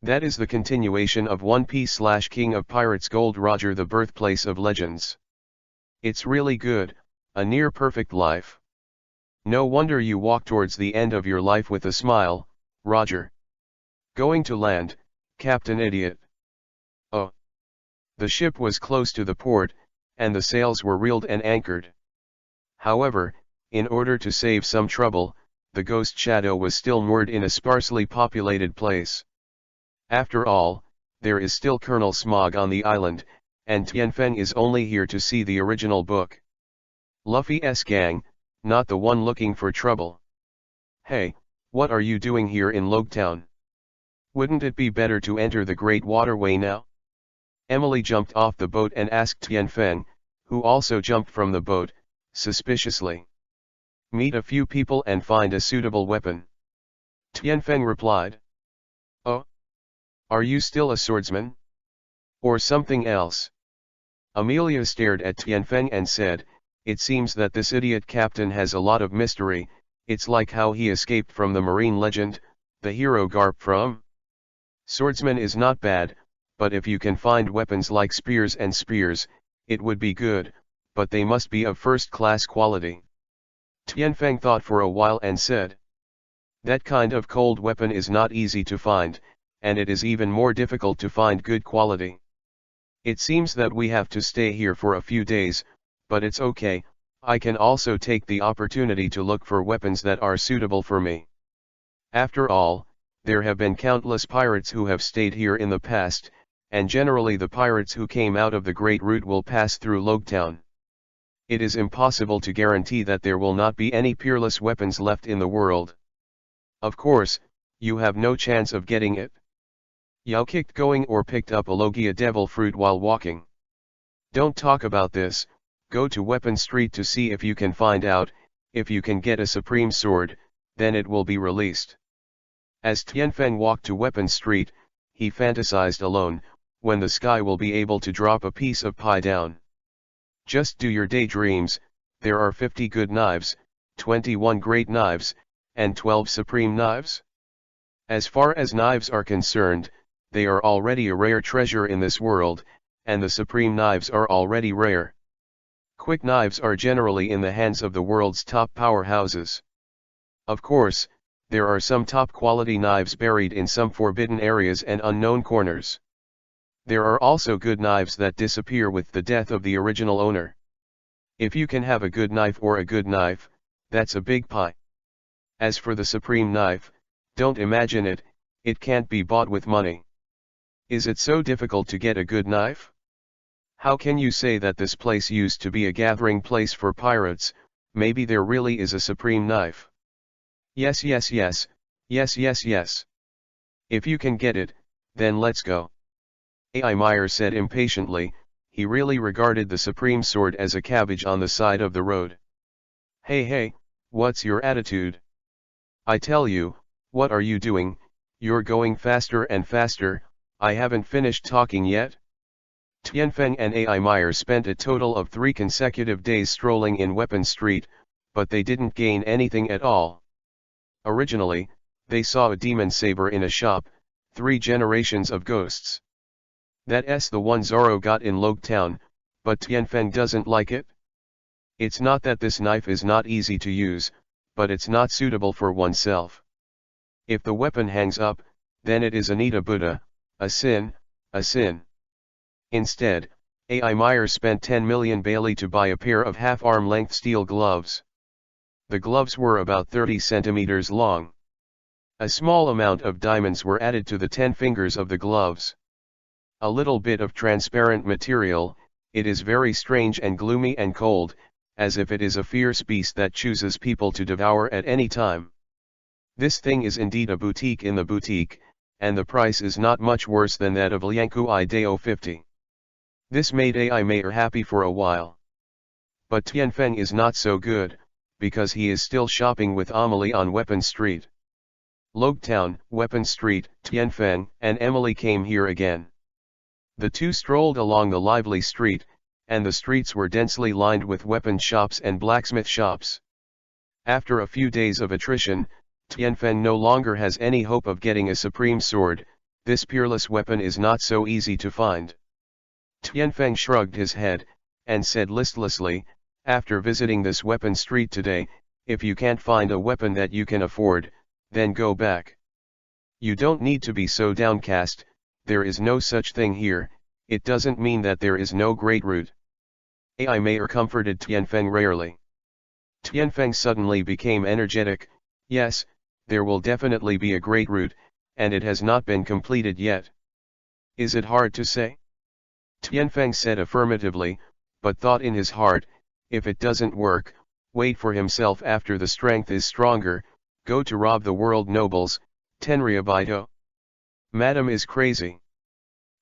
That is the continuation of One Piece/King of Pirates Gold Roger, the birthplace of legends. It's really good, a near perfect life. No wonder you walk towards the end of your life with a smile, Roger. Going to land, Captain Idiot. Oh. The ship was close to the port, and the sails were reeled and anchored. However, in order to save some trouble, the Ghost Shadow was still moored in a sparsely populated place. After all, there is still Colonel Smog on the island, and Tianfeng is only here to see the original book. Luffy's gang, not the one looking for trouble. Hey, what are you doing here in Logetown? Wouldn't it be better to enter the Great Waterway now? Emily jumped off the boat and asked Tianfeng, who also jumped from the boat, suspiciously. Meet a few people and find a suitable weapon. Tianfeng replied. Oh? Are you still a swordsman? Or something else? Amelia stared at Tianfeng and said, It seems that this idiot captain has a lot of mystery, it's like how he escaped from the marine legend, the hero Garp from. Swordsman is not bad, but if you can find weapons like spears and spears, it would be good, but they must be of first-class quality. Tianfeng thought for a while and said, That kind of cold weapon is not easy to find, and it is even more difficult to find good quality. It seems that we have to stay here for a few days, but it's okay, I can also take the opportunity to look for weapons that are suitable for me. After all, there have been countless pirates who have stayed here in the past, and generally the pirates who came out of the Great Route will pass through Logetown. It is impossible to guarantee that there will not be any peerless weapons left in the world. Of course, you have no chance of getting it. Yao kicked going or picked up a Logia devil fruit while walking. Don't talk about this, go to Weapon Street to see if you can find out, if you can get a supreme sword, then it will be released. As Tianfeng walked to Weapon Street, he fantasized alone, when the sky will be able to drop a piece of pie down. Just do your daydreams, there are 50 good knives, 21 great knives, and 12 supreme knives. As far as knives are concerned, they are already a rare treasure in this world, and the supreme knives are already rare. Quick knives are generally in the hands of the world's top powerhouses. Of course, there are some top-quality knives buried in some forbidden areas and unknown corners. There are also good knives that disappear with the death of the original owner. If you can have a good knife or a good knife, that's a big pie. As for the supreme knife, don't imagine it, it can't be bought with money. Is it so difficult to get a good knife? How can you say that this place used to be a gathering place for pirates? Maybe there really is a supreme knife. Yes, yes, yes, yes, yes, yes. If you can get it, then let's go. A.I. Meyer said impatiently. He really regarded the supreme sword as a cabbage on the side of the road. Hey, hey, what's your attitude? I tell you, what are you doing? You're going faster and faster. I haven't finished talking yet. Tianfeng and A.I. Meyer spent a total of 3 consecutive days strolling in Weapon Street, but they didn't gain anything at all. Originally, they saw a demon saber in a shop, 3 generations of ghosts. That's the one Zorro got in Logue Town, but Tianfeng doesn't like it. It's not that this knife is not easy to use, but it's not suitable for oneself. If the weapon hangs up, then it is Anita Buddha, a sin, a sin. Instead, A.I. Meyer spent 10 million Bailey to buy a pair of half-arm length steel gloves. The gloves were about 30 centimeters long. A small amount of diamonds were added to the 10 fingers of the gloves. A little bit of transparent material, it is very strange and gloomy and cold, as if it is a fierce beast that chooses people to devour at any time. This thing is indeed a boutique in the boutique, and the price is not much worse than that of Lianku Ideo 50. This made A.I. Meyer happy for a while. But Tianfeng is not so good, because he is still shopping with Amelie on Weapon Street. Logue Town, Weapon Street, Tianfeng, and Emily came here again. The two strolled along the lively street, and the streets were densely lined with weapon shops and blacksmith shops. After a few days of attrition, Tianfeng no longer has any hope of getting a supreme sword. This peerless weapon is not so easy to find. Tianfeng shrugged his head, and said listlessly, after visiting this Weapon Street today, if you can't find a weapon that you can afford, then go back. You don't need to be so downcast. There is no such thing here. It doesn't mean that there is no great route. A.I. Meyer comforted Tianfeng rarely. Tianfeng suddenly became energetic. Yes, there will definitely be a great route, and it has not been completed yet. Is it hard to say? Tianfeng said affirmatively, but thought in his heart, if it doesn't work, wait for himself after the strength is stronger, go to rob the world nobles, Tenryabito. Madam is crazy.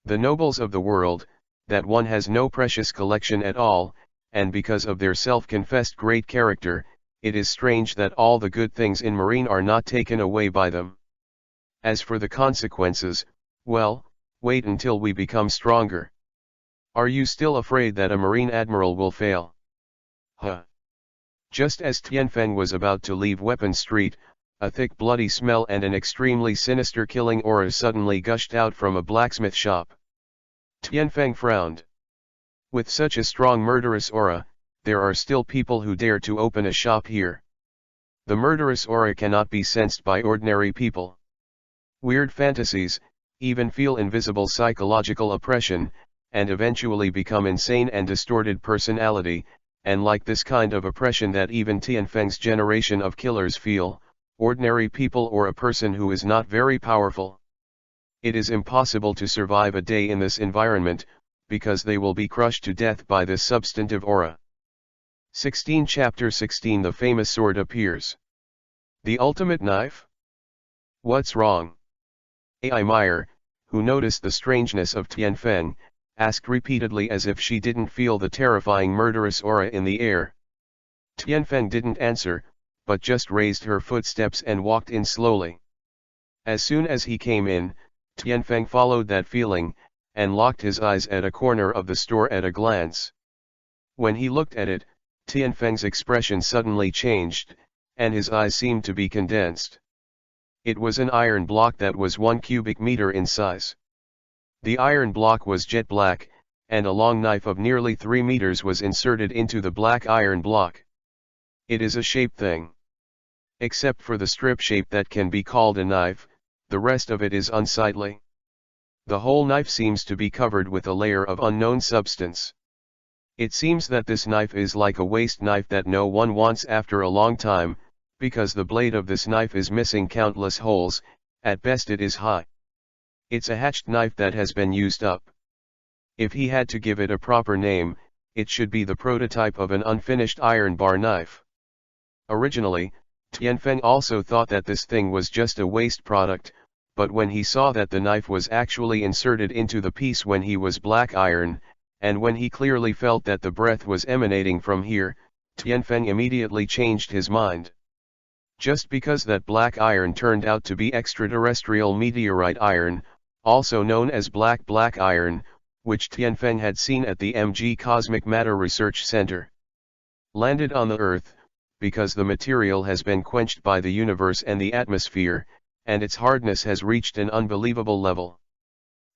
The nobles of the world, that one has no precious collection at all, and because of their self-confessed great character, it is strange that all the good things in marine are not taken away by them. As for the consequences, well, wait until we become stronger. Are you still afraid that a marine admiral will fail? Huh. Just as Tianfeng was about to leave Weapon Street, a thick bloody smell and an extremely sinister killing aura suddenly gushed out from a blacksmith shop. Tianfeng frowned. With such a strong murderous aura, there are still people who dare to open a shop here. The murderous aura cannot be sensed by ordinary people. Weird fantasies, even feel invisible psychological oppression, and eventually become insane and distorted personality, and like this kind of oppression that even Tianfeng's generation of killers feel, ordinary people or a person who is not very powerful. It is impossible to survive a day in this environment, because they will be crushed to death by this substantive aura. 16 Chapter 16 The famous sword appears. The ultimate knife? What's wrong? A.I. Meyer, who noticed the strangeness of Tianfeng, asked repeatedly as if she didn't feel the terrifying murderous aura in the air. Tianfeng didn't answer, but just raised her footsteps and walked in slowly. As soon as he came in, Tianfeng followed that feeling, and locked his eyes at a corner of the store at a glance. When he looked at it, Tianfeng's expression suddenly changed, and his eyes seemed to be condensed. It was an iron block that was 1 cubic meter in size. The iron block was jet black, and a long knife of nearly 3 meters was inserted into the black iron block. It is a shape thing. Except for the strip shape that can be called a knife, the rest of it is unsightly. The whole knife seems to be covered with a layer of unknown substance. It seems that this knife is like a waste knife that no one wants after a long time, because the blade of this knife is missing countless holes, at best it is high. It's a hatched knife that has been used up. If he had to give it a proper name, it should be the prototype of an unfinished iron bar knife. Originally, Tianfeng also thought that this thing was just a waste product, but when he saw that the knife was actually inserted into the piece when he was black iron, and when he clearly felt that the breath was emanating from here, Tianfeng immediately changed his mind. Just because that black iron turned out to be extraterrestrial meteorite iron, also known as black iron, which Tianfeng had seen at the MG Cosmic Matter Research Center. Landed on the Earth, because the material has been quenched by the universe and the atmosphere, and its hardness has reached an unbelievable level.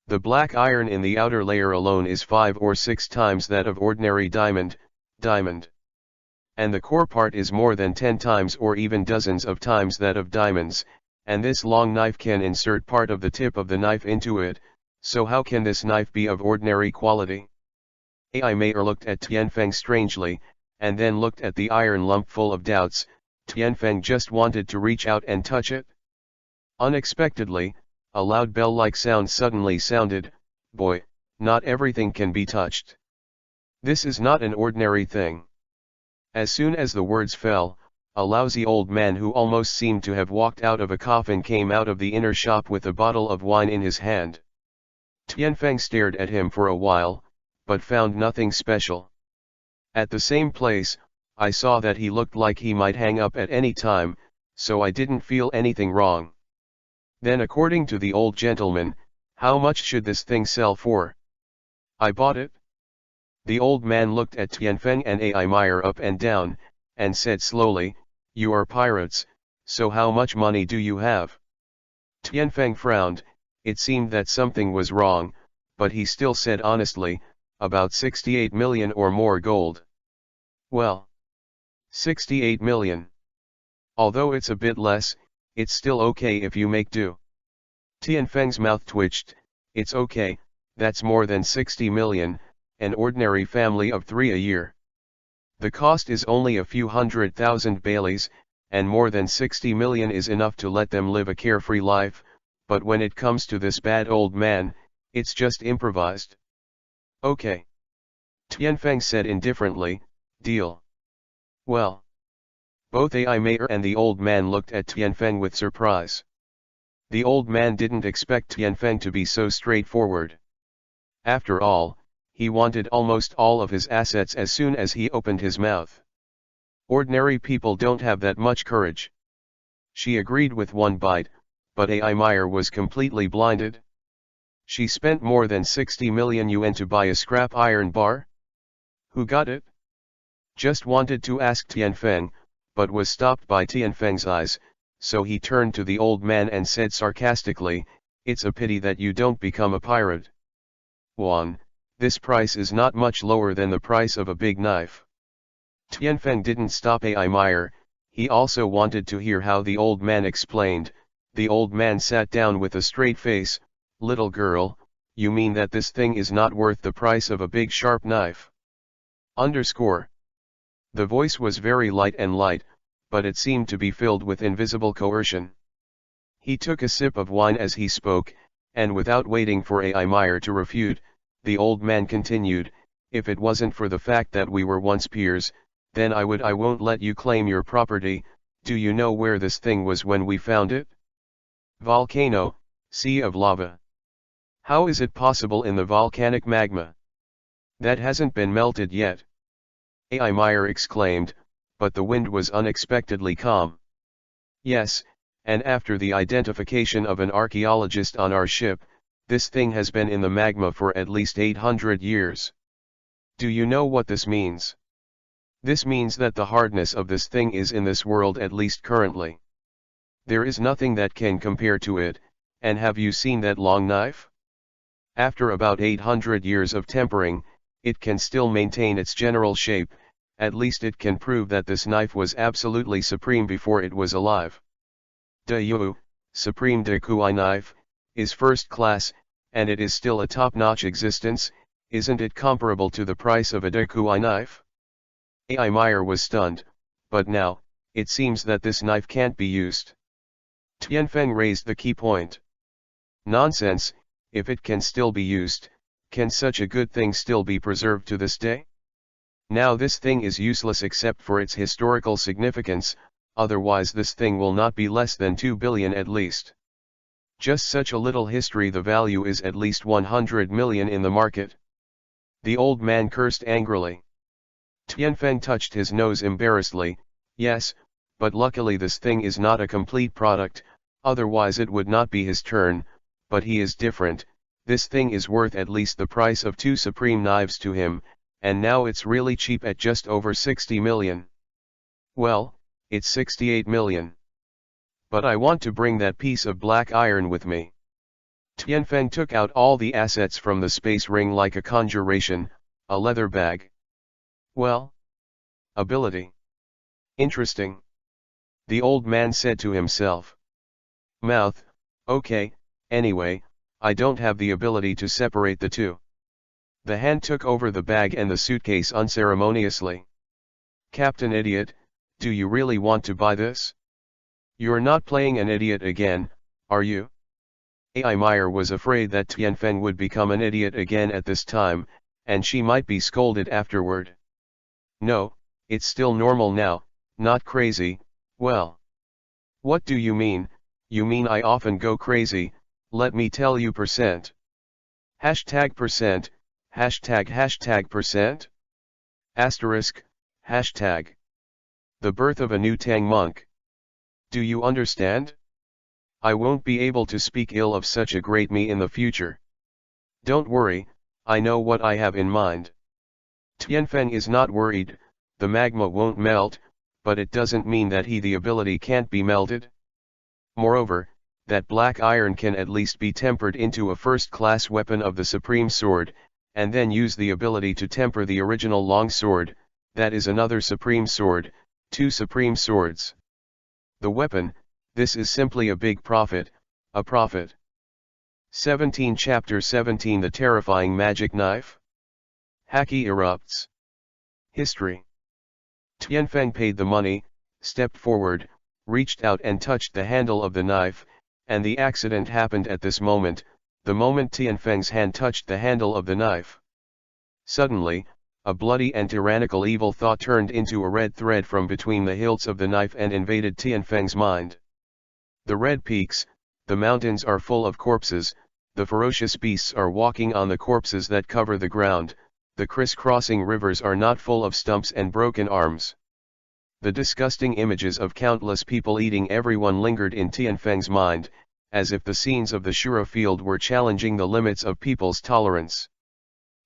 The black iron in the outer layer alone is 5 or 6 times that of ordinary diamond. And the core part is more than 10 times or even dozens of times that of diamonds, and this long knife can insert part of the tip of the knife into it, so how can this knife be of ordinary quality? Ai Meier looked at Tianfeng strangely, and then looked at the iron lump full of doubts. Tianfeng just wanted to reach out and touch it. Unexpectedly, a loud bell-like sound suddenly sounded. Boy, not everything can be touched. This is not an ordinary thing. As soon as the words fell, a lousy old man who almost seemed to have walked out of a coffin came out of the inner shop with a bottle of wine in his hand. Tianfeng stared at him for a while, but found nothing special. At the same place, I saw that he looked like he might hang up at any time, so I didn't feel anything wrong. Then according to the old gentleman, how much should this thing sell for? I bought it. The old man looked at Tianfeng and Ai Meier up and down, and said slowly, "You are pirates, so how much money do you have?" Tianfeng frowned. It seemed that something was wrong, but he still said honestly, "About 68 million or more gold." Well, 68 million. Although it's a bit less, it's still okay if you make do. Tianfeng's mouth twitched. It's okay, that's more than 60 million, an ordinary family of 3 a year. The cost is only a few 100,000 baileys, and more than 60 million is enough to let them live a carefree life, but when it comes to this bad old man, it's just improvised. Okay. Tianfeng said indifferently, deal. Well. Both Ai Meier and the old man looked at Tianfeng with surprise. The old man didn't expect Tianfeng to be so straightforward. After all, he wanted almost all of his assets as soon as he opened his mouth. Ordinary people don't have that much courage. She agreed with one bite, but Ai Meier was completely blinded. She spent more than 60 million yuan to buy a scrap iron bar? Who got it? Just wanted to ask Tianfeng, but was stopped by Tianfeng's eyes, so he turned to the old man and said sarcastically, "It's a pity that you don't become a pirate. Juan, this price is not much lower than the price of a big knife." Tianfeng didn't stop Ai Meier, he also wanted to hear how the old man explained. The old man sat down with a straight face. "Little girl, you mean that this thing is not worth the price of a big sharp knife?" The voice was very light, but it seemed to be filled with invisible coercion. He took a sip of wine as he spoke, and without waiting for Ai Meier to refute, the old man continued, "If it wasn't for the fact that we were once peers, then I won't let you claim your property. Do you know where this thing was when we found it? Volcano, sea of lava. How is it possible in the volcanic magma? That hasn't been melted yet." Ai Meier exclaimed, but the wind was unexpectedly calm. "Yes, and after the identification of an archaeologist on our ship, this thing has been in the magma for at least 800 years. Do you know what this means? This means that the hardness of this thing is in this world, at least currently. There is nothing that can compare to it. And have you seen that long knife? After about 800 years of tempering, it can still maintain its general shape. At least it can prove that this knife was absolutely supreme before it was alive. De Yu, Supreme de Kui knife, is first class, and it is still a top-notch existence. Isn't it comparable to the price of a de Kui knife? Ai Meyer was stunned, but now, it seems that this knife can't be used. Tianfeng raised the key point. Nonsense, if it can still be used, can such a good thing still be preserved to this day? Now this thing is useless except for its historical significance, otherwise this thing will not be less than 2 billion at least. Just such a little history, the value is at least 100 million in the market. The old man cursed angrily. Tianfeng touched his nose embarrassedly. Yes, but luckily this thing is not a complete product, otherwise it would not be his turn, but he is different. This thing is worth at least the price of 2 supreme knives to him, and now it's really cheap at just over 60 million. Well, it's 68 million. But I want to bring that piece of black iron with me. Tianfeng took out all the assets from the space ring like a conjuration, a leather bag. Well? Ability. Interesting. The old man said to himself. Mouth, okay, anyway, I don't have the ability to separate the two. The hand took over the bag and the suitcase unceremoniously. Captain Idiot, do you really want to buy this? You're not playing an idiot again, are you? Ai Meyer was afraid that Tianfeng would become an idiot again at this time, and she might be scolded afterward. No, it's still normal now, not crazy. Well. What do you mean? You mean I often go crazy? Let me tell you %. #%, #%. Asterisk, hashtag. The birth of a new Tang monk. Do you understand? I won't be able to speak ill of such a great me in the future. Don't worry, I know what I have in mind. Tianfeng is not worried, the magma won't melt, but it doesn't mean that the ability can't be melted. Moreover, that black iron can at least be tempered into a first-class weapon of the supreme sword, and then use the ability to temper the original long sword, that is another supreme sword, 2 supreme swords. The weapon, this is simply a big profit, a profit. 17 Chapter 17 The Terrifying Magic Knife? Haki erupts. History. Tianfeng paid the money, stepped forward, reached out and touched the handle of the knife, and the accident happened at this moment, the moment Tianfeng's hand touched the handle of the knife. Suddenly, a bloody and tyrannical evil thought turned into a red thread from between the hilts of the knife and invaded Tianfeng's mind. The red peaks, the mountains are full of corpses, the ferocious beasts are walking on the corpses that cover the ground, the criss-crossing rivers are not full of stumps and broken arms. The disgusting images of countless people eating everyone lingered in Tianfeng's mind, as if the scenes of the Shura field were challenging the limits of people's tolerance.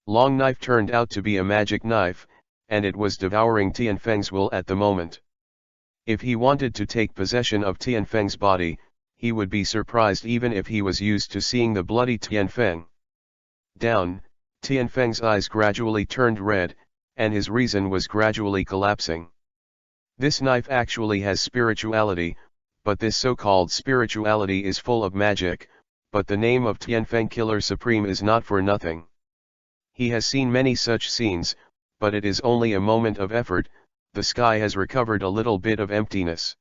Long Knife turned out to be a magic knife, and it was devouring Tianfeng's will at the moment. If he wanted to take possession of Tianfeng's body, he would be surprised even if he was used to seeing the bloody Tianfeng. Down, Tianfeng's eyes gradually turned red, and his reason was gradually collapsing. This knife actually has spirituality, but this so-called spirituality is full of magic, but the name of Tianfeng Killer Supreme is not for nothing. He has seen many such scenes, but it is only a moment of effort, the sky has recovered a little bit of emptiness.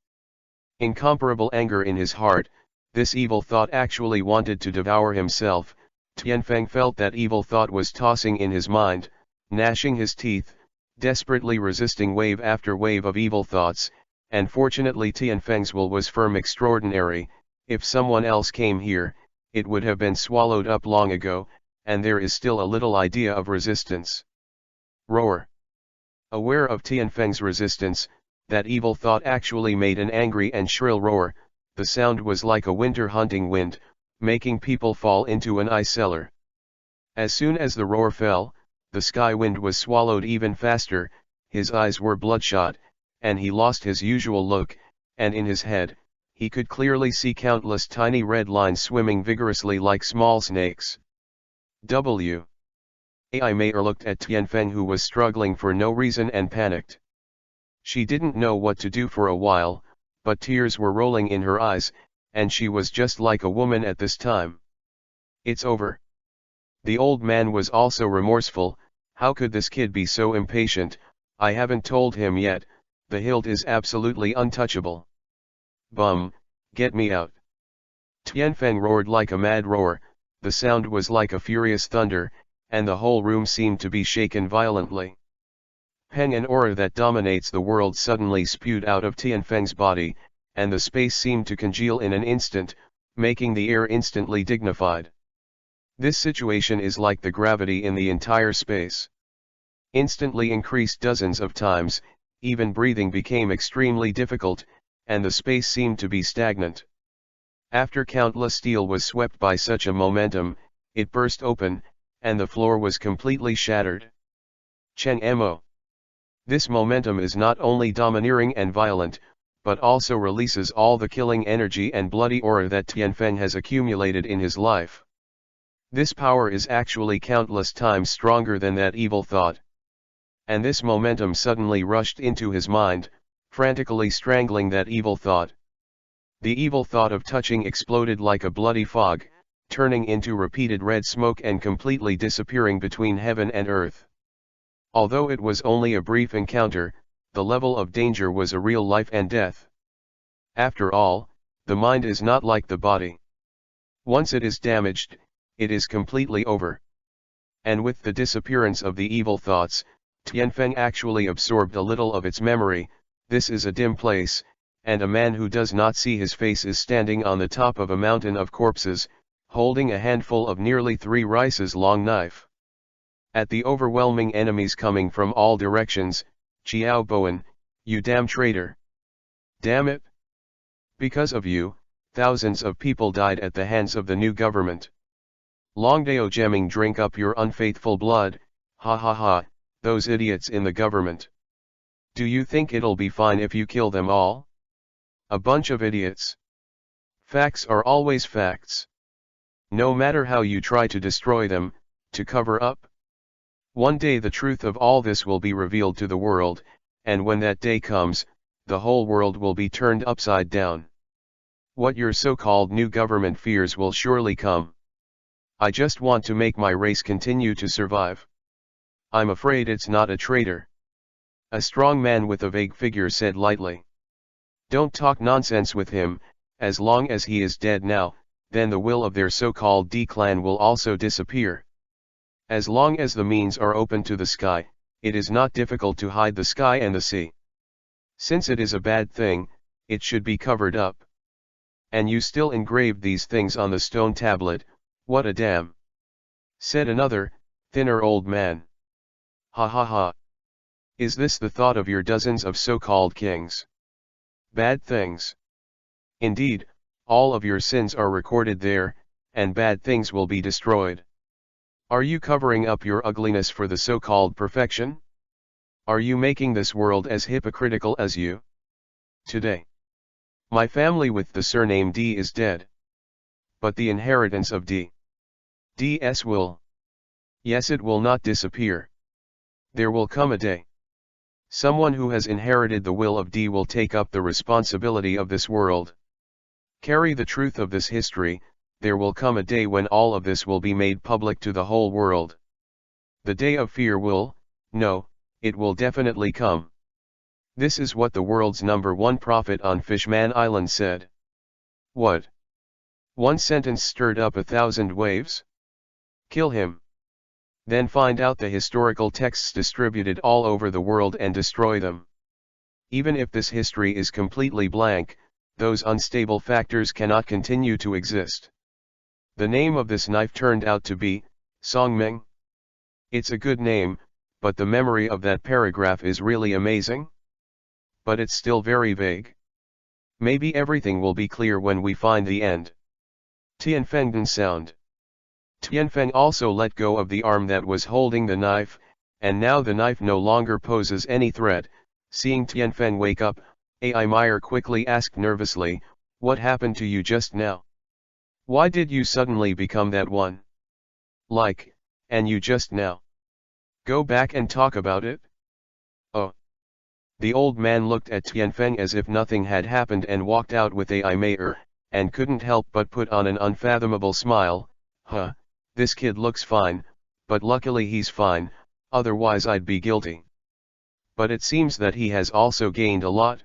Incomparable anger in his heart, this evil thought actually wanted to devour himself. Tianfeng felt that evil thought was tossing in his mind, gnashing his teeth, desperately resisting wave after wave of evil thoughts, and fortunately Tianfeng's will was firm extraordinary. If someone else came here, it would have been swallowed up long ago, and there is still a little idea of resistance. Roar. Aware of Tianfeng's resistance, that evil thought actually made an angry and shrill roar. The sound was like a winter hunting wind, making people fall into an ice cellar. As soon as the roar fell, the sky wind was swallowed even faster, his eyes were bloodshot, and he lost his usual look, and in his head, he could clearly see countless tiny red lines swimming vigorously like small snakes. W. Ai Meier looked at Tianfeng, who was struggling for no reason and panicked. She didn't know what to do for a while, but tears were rolling in her eyes, and she was just like a woman at this time. It's over. The old man was also remorseful. How could this kid be so impatient? I haven't told him yet, the hilt is absolutely untouchable. Bum, get me out. Tianfeng roared like a mad roar, the sound was like a furious thunder, and the whole room seemed to be shaken violently. Peng, an aura that dominates the world, suddenly spewed out of Tianfeng's body, and the space seemed to congeal in an instant, making the air instantly dignified. This situation is like the gravity in the entire space. Instantly increased dozens of times, even breathing became extremely difficult, and the space seemed to be stagnant. After countless steel was swept by such a momentum, it burst open, and the floor was completely shattered. Cheng Mo. This momentum is not only domineering and violent, but also releases all the killing energy and bloody aura that Tianfeng has accumulated in his life. This power is actually countless times stronger than that evil thought. And this momentum suddenly rushed into his mind, frantically strangling that evil thought. The evil thought of touching exploded like a bloody fog, turning into repeated red smoke and completely disappearing between heaven and earth. Although it was only a brief encounter, the level of danger was a real life and death. After all, the mind is not like the body. Once it is damaged, it is completely over. And with the disappearance of the evil thoughts, Tianfeng actually absorbed a little of its memory. This is a dim place, and a man who does not see his face is standing on the top of a mountain of corpses, holding a handful of nearly 3 rices long knife. At the overwhelming enemies coming from all directions, Xiao Bowen, you damn traitor! Damn it! Because of you, thousands of people died at the hands of the new government. Longdao Gemming, drink up your unfaithful blood, ha ha ha, those idiots in the government. Do you think it'll be fine if you kill them all? A bunch of idiots. Facts are always facts. No matter how you try to destroy them, to cover up. One day the truth of all this will be revealed to the world, and when that day comes, the whole world will be turned upside down. What your so-called new government fears will surely come. I just want to make my race continue to survive. I'm afraid it's not a traitor. A strong man with a vague figure said lightly. Don't talk nonsense with him. As long as he is dead now, then the will of their so-called D-clan will also disappear. As long as the means are open to the sky, it is not difficult to hide the sky and the sea. Since it is a bad thing, it should be covered up. And you still engraved these things on the stone tablet, what a damn! Said another, thinner old man. Ha ha ha. Is this the thought of your dozens of so-called kings? Bad things. Indeed, all of your sins are recorded there, and bad things will be destroyed. Are you covering up your ugliness for the so-called perfection? Are you making this world as hypocritical as you? Today, my family with the surname D is dead. But the inheritance of DS will. Yes, it will not disappear. There will come a day. Someone who has inherited the will of D will take up the responsibility of this world. Carry the truth of this history. There will come a day when all of this will be made public to the whole world. The day of fear will, no, it will definitely come. This is what the world's #1 prophet on Fishman Island said. What? One sentence stirred up 1,000 waves? Kill him. Then find out the historical texts distributed all over the world and destroy them. Even if this history is completely blank, those unstable factors cannot continue to exist. The name of this knife turned out to be Songming. It's a good name, but the memory of that paragraph is really amazing. But it's still very vague. Maybe everything will be clear when we find the end. Tianfeng sound. Tianfeng also let go of the arm that was holding the knife, and now the knife no longer poses any threat. Seeing Tianfeng wake up, Ai Meier quickly asked nervously, what happened to you just now? Why did you suddenly become that one? Like, And you just now go back and talk about it? Oh. The old man looked at Tianfeng as if nothing had happened and walked out with a mayor, and couldn't help but put on an unfathomable smile. Huh, this kid looks fine, but luckily he's fine, otherwise I'd be guilty. But it seems that he has also gained a lot.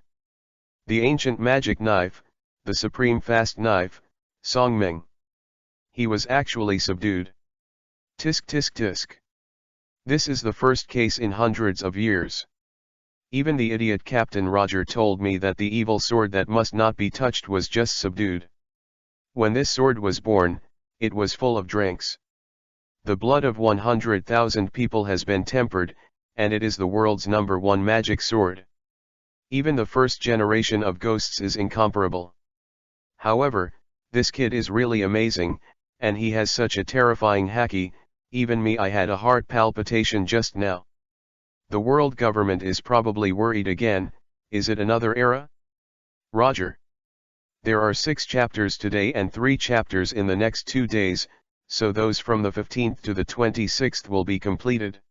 The ancient magic knife, the supreme fast knife, Songming. He was actually subdued. Tisk tisk tisk. This is the first case in hundreds of years. Even the idiot Captain Roger told me that the evil sword that must not be touched was just subdued. When this sword was born, it was full of drinks. The blood of 100,000 people has been tempered, and it is the world's #1 magic sword. Even the first generation of ghosts is incomparable. However, this kid is really amazing, and he has such a terrifying haki. Even me, I had a heart palpitation just now. The world government is probably worried again. Is it another era? Roger. There are 6 chapters today and 3 chapters in the next 2 days, so those from the 15th to the 26th will be completed.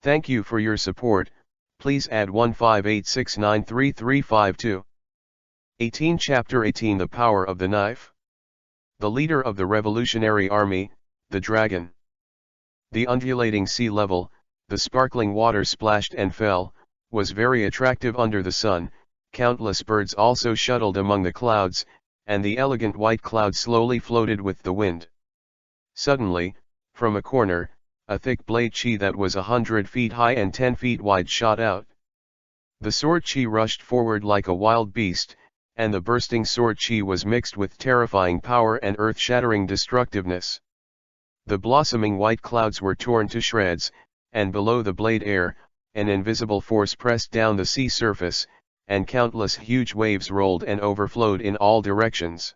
Thank you for your support. Please add 158693352. 18 Chapter 18 The Power of the Knife. The leader of the Revolutionary Army, the dragon. The undulating sea level, the sparkling water splashed and fell, was very attractive under the sun. Countless birds also shuttled among the clouds, and the elegant white cloud slowly floated with the wind. Suddenly, from a corner, a thick blade chi that was 100 feet high and 10 feet wide shot out. The sword chi rushed forward like a wild beast, and the bursting sword chi was mixed with terrifying power and earth-shattering destructiveness. The blossoming white clouds were torn to shreds, and below the blade air, an invisible force pressed down the sea surface, and countless huge waves rolled and overflowed in all directions.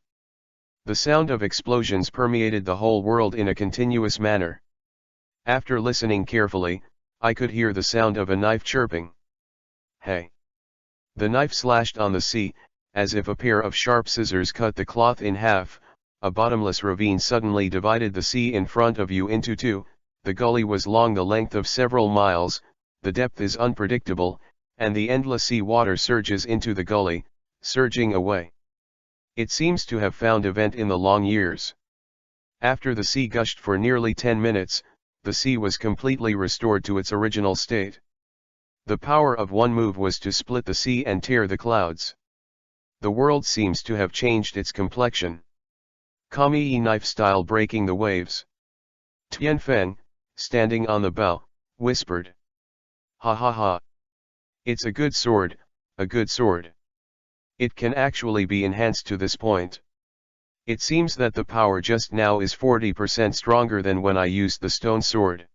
The sound of explosions permeated the whole world in a continuous manner. After listening carefully, I could hear the sound of a knife chirping. Hey! The knife slashed on the sea, as if a pair of sharp scissors cut the cloth in half. A bottomless ravine suddenly divided the sea in front of you into 2, the gully was long the length of several miles, the depth is unpredictable, and the endless sea water surges into the gully, surging away. It seems to have found a vent in the long years. After the sea gushed for nearly 10 minutes, the sea was completely restored to its original state. The power of one move was to split the sea and tear the clouds. The world seems to have changed its complexion. Kami knife style breaking the waves. Tianfeng, standing on the bow, whispered. Ha ha ha. It's a good sword, a good sword. It can actually be enhanced to this point. It seems that the power just now is 40% stronger than when I used the stone sword.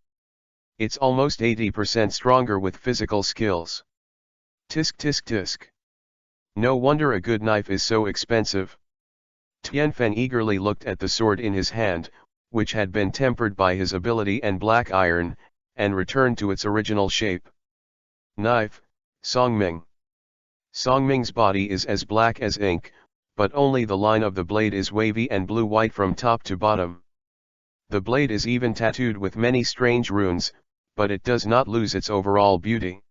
It's almost 80% stronger with physical skills. Tisk tisk tisk. No wonder a good knife is so expensive. Tianfeng eagerly looked at the sword in his hand, which had been tempered by his ability and black iron, and returned to its original shape. Knife, Songming. Songming's body is as black as ink, but only the line of the blade is wavy and blue-white from top to bottom. The blade is even tattooed with many strange runes, but it does not lose its overall beauty.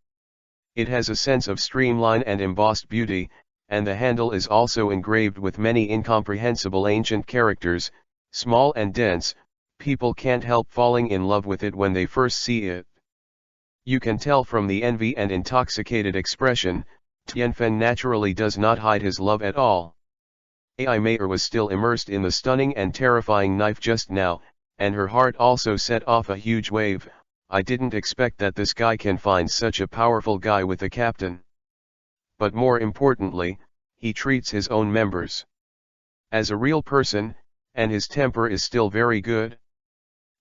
It has a sense of streamline and embossed beauty, and the handle is also engraved with many incomprehensible ancient characters, small and dense. People can't help falling in love with it when they first see it. You can tell from the envy and intoxicated expression, Tianfeng naturally does not hide his love at all. Ai Meier was still immersed in the stunning and terrifying knife just now, and her heart also set off a huge wave. I didn't expect that this guy can find such a powerful guy with a captain. But more importantly, he treats his own members as a real person, and his temper is still very good.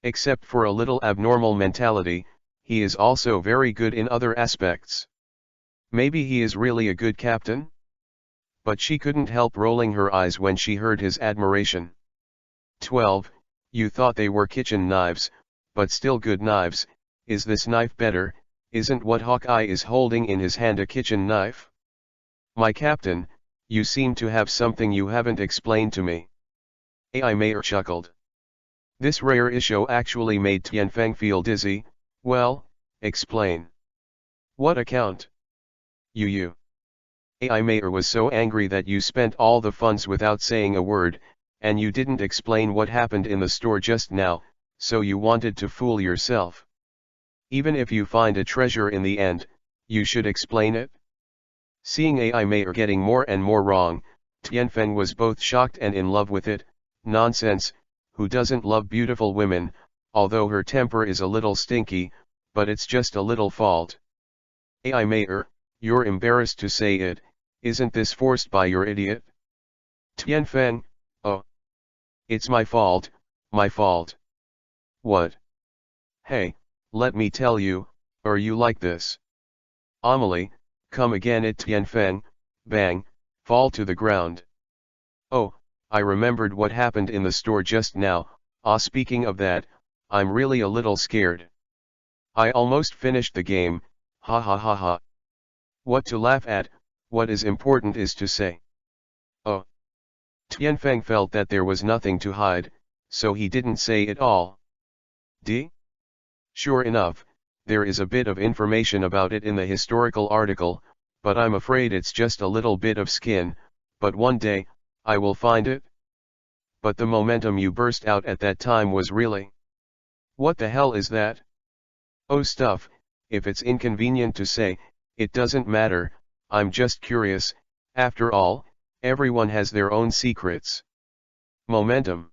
Except for a little abnormal mentality, he is also very good in other aspects. Maybe he is really a good captain? But she couldn't help rolling her eyes when she heard his admiration. 12. You thought they were kitchen knives, but still good knives. Is this knife better? Isn't what Hawkeye is holding in his hand a kitchen knife? My captain, you seem to have something you haven't explained to me. Ai Meier chuckled. This rare issue actually made Tianfeng feel dizzy. Well, explain. What account? You. AI Mayer was so angry that you spent all the funds without saying a word, and you didn't explain what happened in the store just now, so you wanted to fool yourself. Even if you find a treasure in the end, you should explain it. Seeing AI Mayer getting more and more wrong, Tianfeng was both shocked and in love with it. Nonsense, who doesn't love beautiful women, although her temper is a little stinky, but it's just a little fault. AI Mayer, you're embarrassed to say it, isn't this forced by your idiot? Tianfeng, oh. It's my fault, my fault. What? Hey, let me tell you, are you like this? Amelie, come again at Tianfeng, bang, fall to the ground. Oh, I remembered what happened in the store just now. Speaking of that, I'm really a little scared. I almost finished the game, ha ha ha ha. What to laugh at? What is important is to say. Oh. Tianfeng felt that there was nothing to hide, so he didn't say it all. Sure enough, there is a bit of information about it in the historical article, but I'm afraid it's just a little bit of skin, but one day, I will find it. But the momentum you burst out at that time was really... What the hell is that? Oh stuff, if it's inconvenient to say, it doesn't matter, I'm just curious, after all, everyone has their own secrets. Momentum.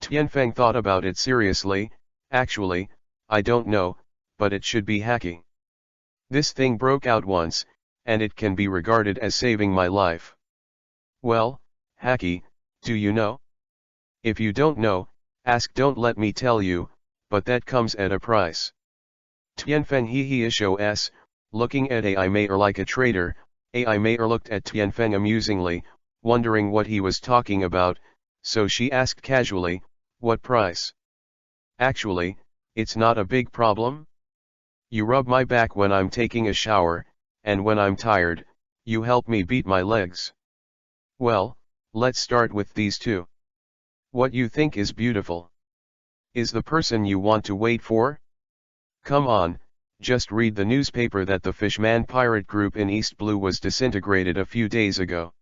Tianfeng thought about it seriously. Actually, I don't know, but it should be hacky. This thing broke out once, and it can be regarded as saving my life. Well, hacky, do you know? If you don't know, ask, don't let me tell you, but that comes at a price. Tianfeng he SOS, looking at AI Mayer like a traitor. AI Mayer looked at Tianfeng amusingly, wondering what he was talking about, so she asked casually, what price? Actually, it's not a big problem. You rub my back when I'm taking a shower, and when I'm tired, you help me beat my legs. Well, let's start with these two. What you think is beautiful is the person you want to wait for? Come on, just read the newspaper that the Fishman pirate group in East Blue was disintegrated a few days ago.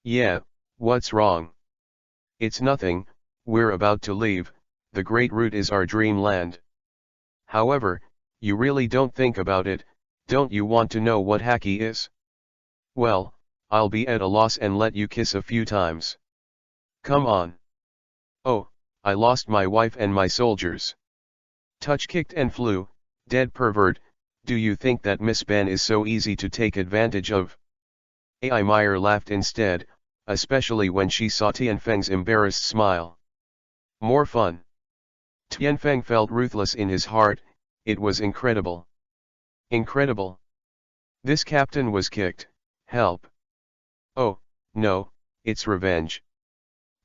Yeah, what's wrong? It's nothing, we're about to leave, the Great Route is our dreamland. However, you really don't think about it, don't you want to know what hacky is? Well, I'll be at a loss and let you kiss a few times. Come on. Oh, I lost my wife and my soldiers. Touch kicked and flew, dead pervert, do you think that Miss Ben is so easy to take advantage of? AI Mayer laughed instead, especially when she saw Tianfeng's embarrassed smile. More fun. Tianfeng felt ruthless in his heart, it was incredible. Incredible. This captain was kicked, help. Oh, no, it's revenge.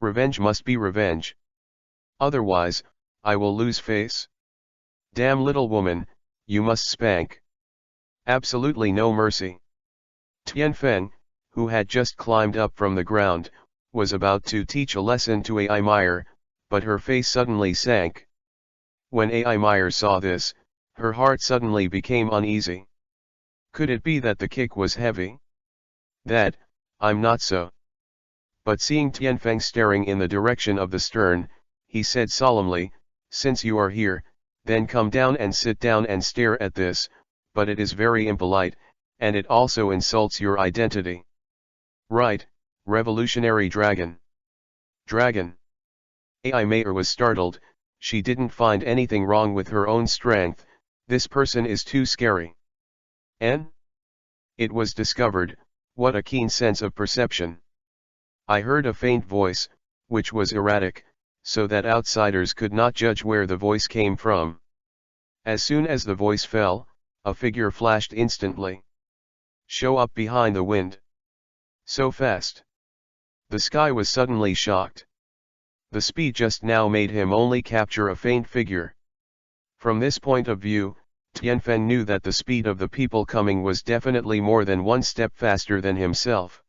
Revenge must be revenge. Otherwise, I will lose face. Damn little woman, you must spank. Absolutely no mercy. Tianfeng, who had just climbed up from the ground, was about to teach a lesson to AI Mayer, but her face suddenly sank. When AI Mayer saw this, her heart suddenly became uneasy. Could it be that the kick was heavy? That, I'm not so. But seeing Tianfeng staring in the direction of the stern, he said solemnly, since you are here, then come down and sit down and stare at this, but it is very impolite, and it also insults your identity. Right, revolutionary dragon. Dragon. AI Mayer was startled, she didn't find anything wrong with her own strength, this person is too scary. N? It was discovered, what a keen sense of perception. I heard a faint voice, which was erratic, so that outsiders could not judge where the voice came from. As soon as the voice fell, a figure flashed instantly. Show up behind the wind. So fast. The sky was suddenly shocked. The speed just now made him only capture a faint figure. From this point of view, Tianfeng knew that the speed of the people coming was definitely more than one step faster than himself.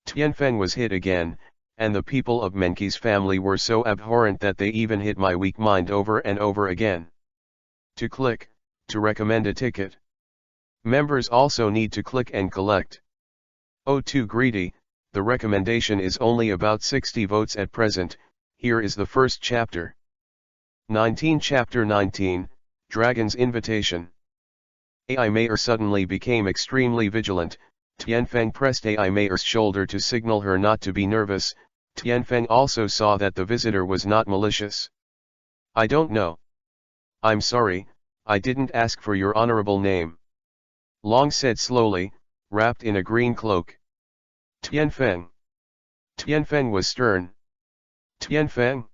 Tianfeng was hit again, and the people of Menki's family were so abhorrent that they even hit my weak mind over and over again. To click, to recommend a ticket. Members also need to click and collect. Oh, too greedy, the recommendation is only about 60 votes at present. Here is the first chapter. 19 Chapter 19, Dragon's Invitation. AI Mayor suddenly became extremely vigilant. Tianfeng pressed AI Mayor's shoulder to signal her not to be nervous. Tianfeng also saw that the visitor was not malicious. I don't know. I'm sorry, I didn't ask for your honorable name. Long said slowly, wrapped in a green cloak. Tianfeng. Tianfeng was stern. Tianfeng?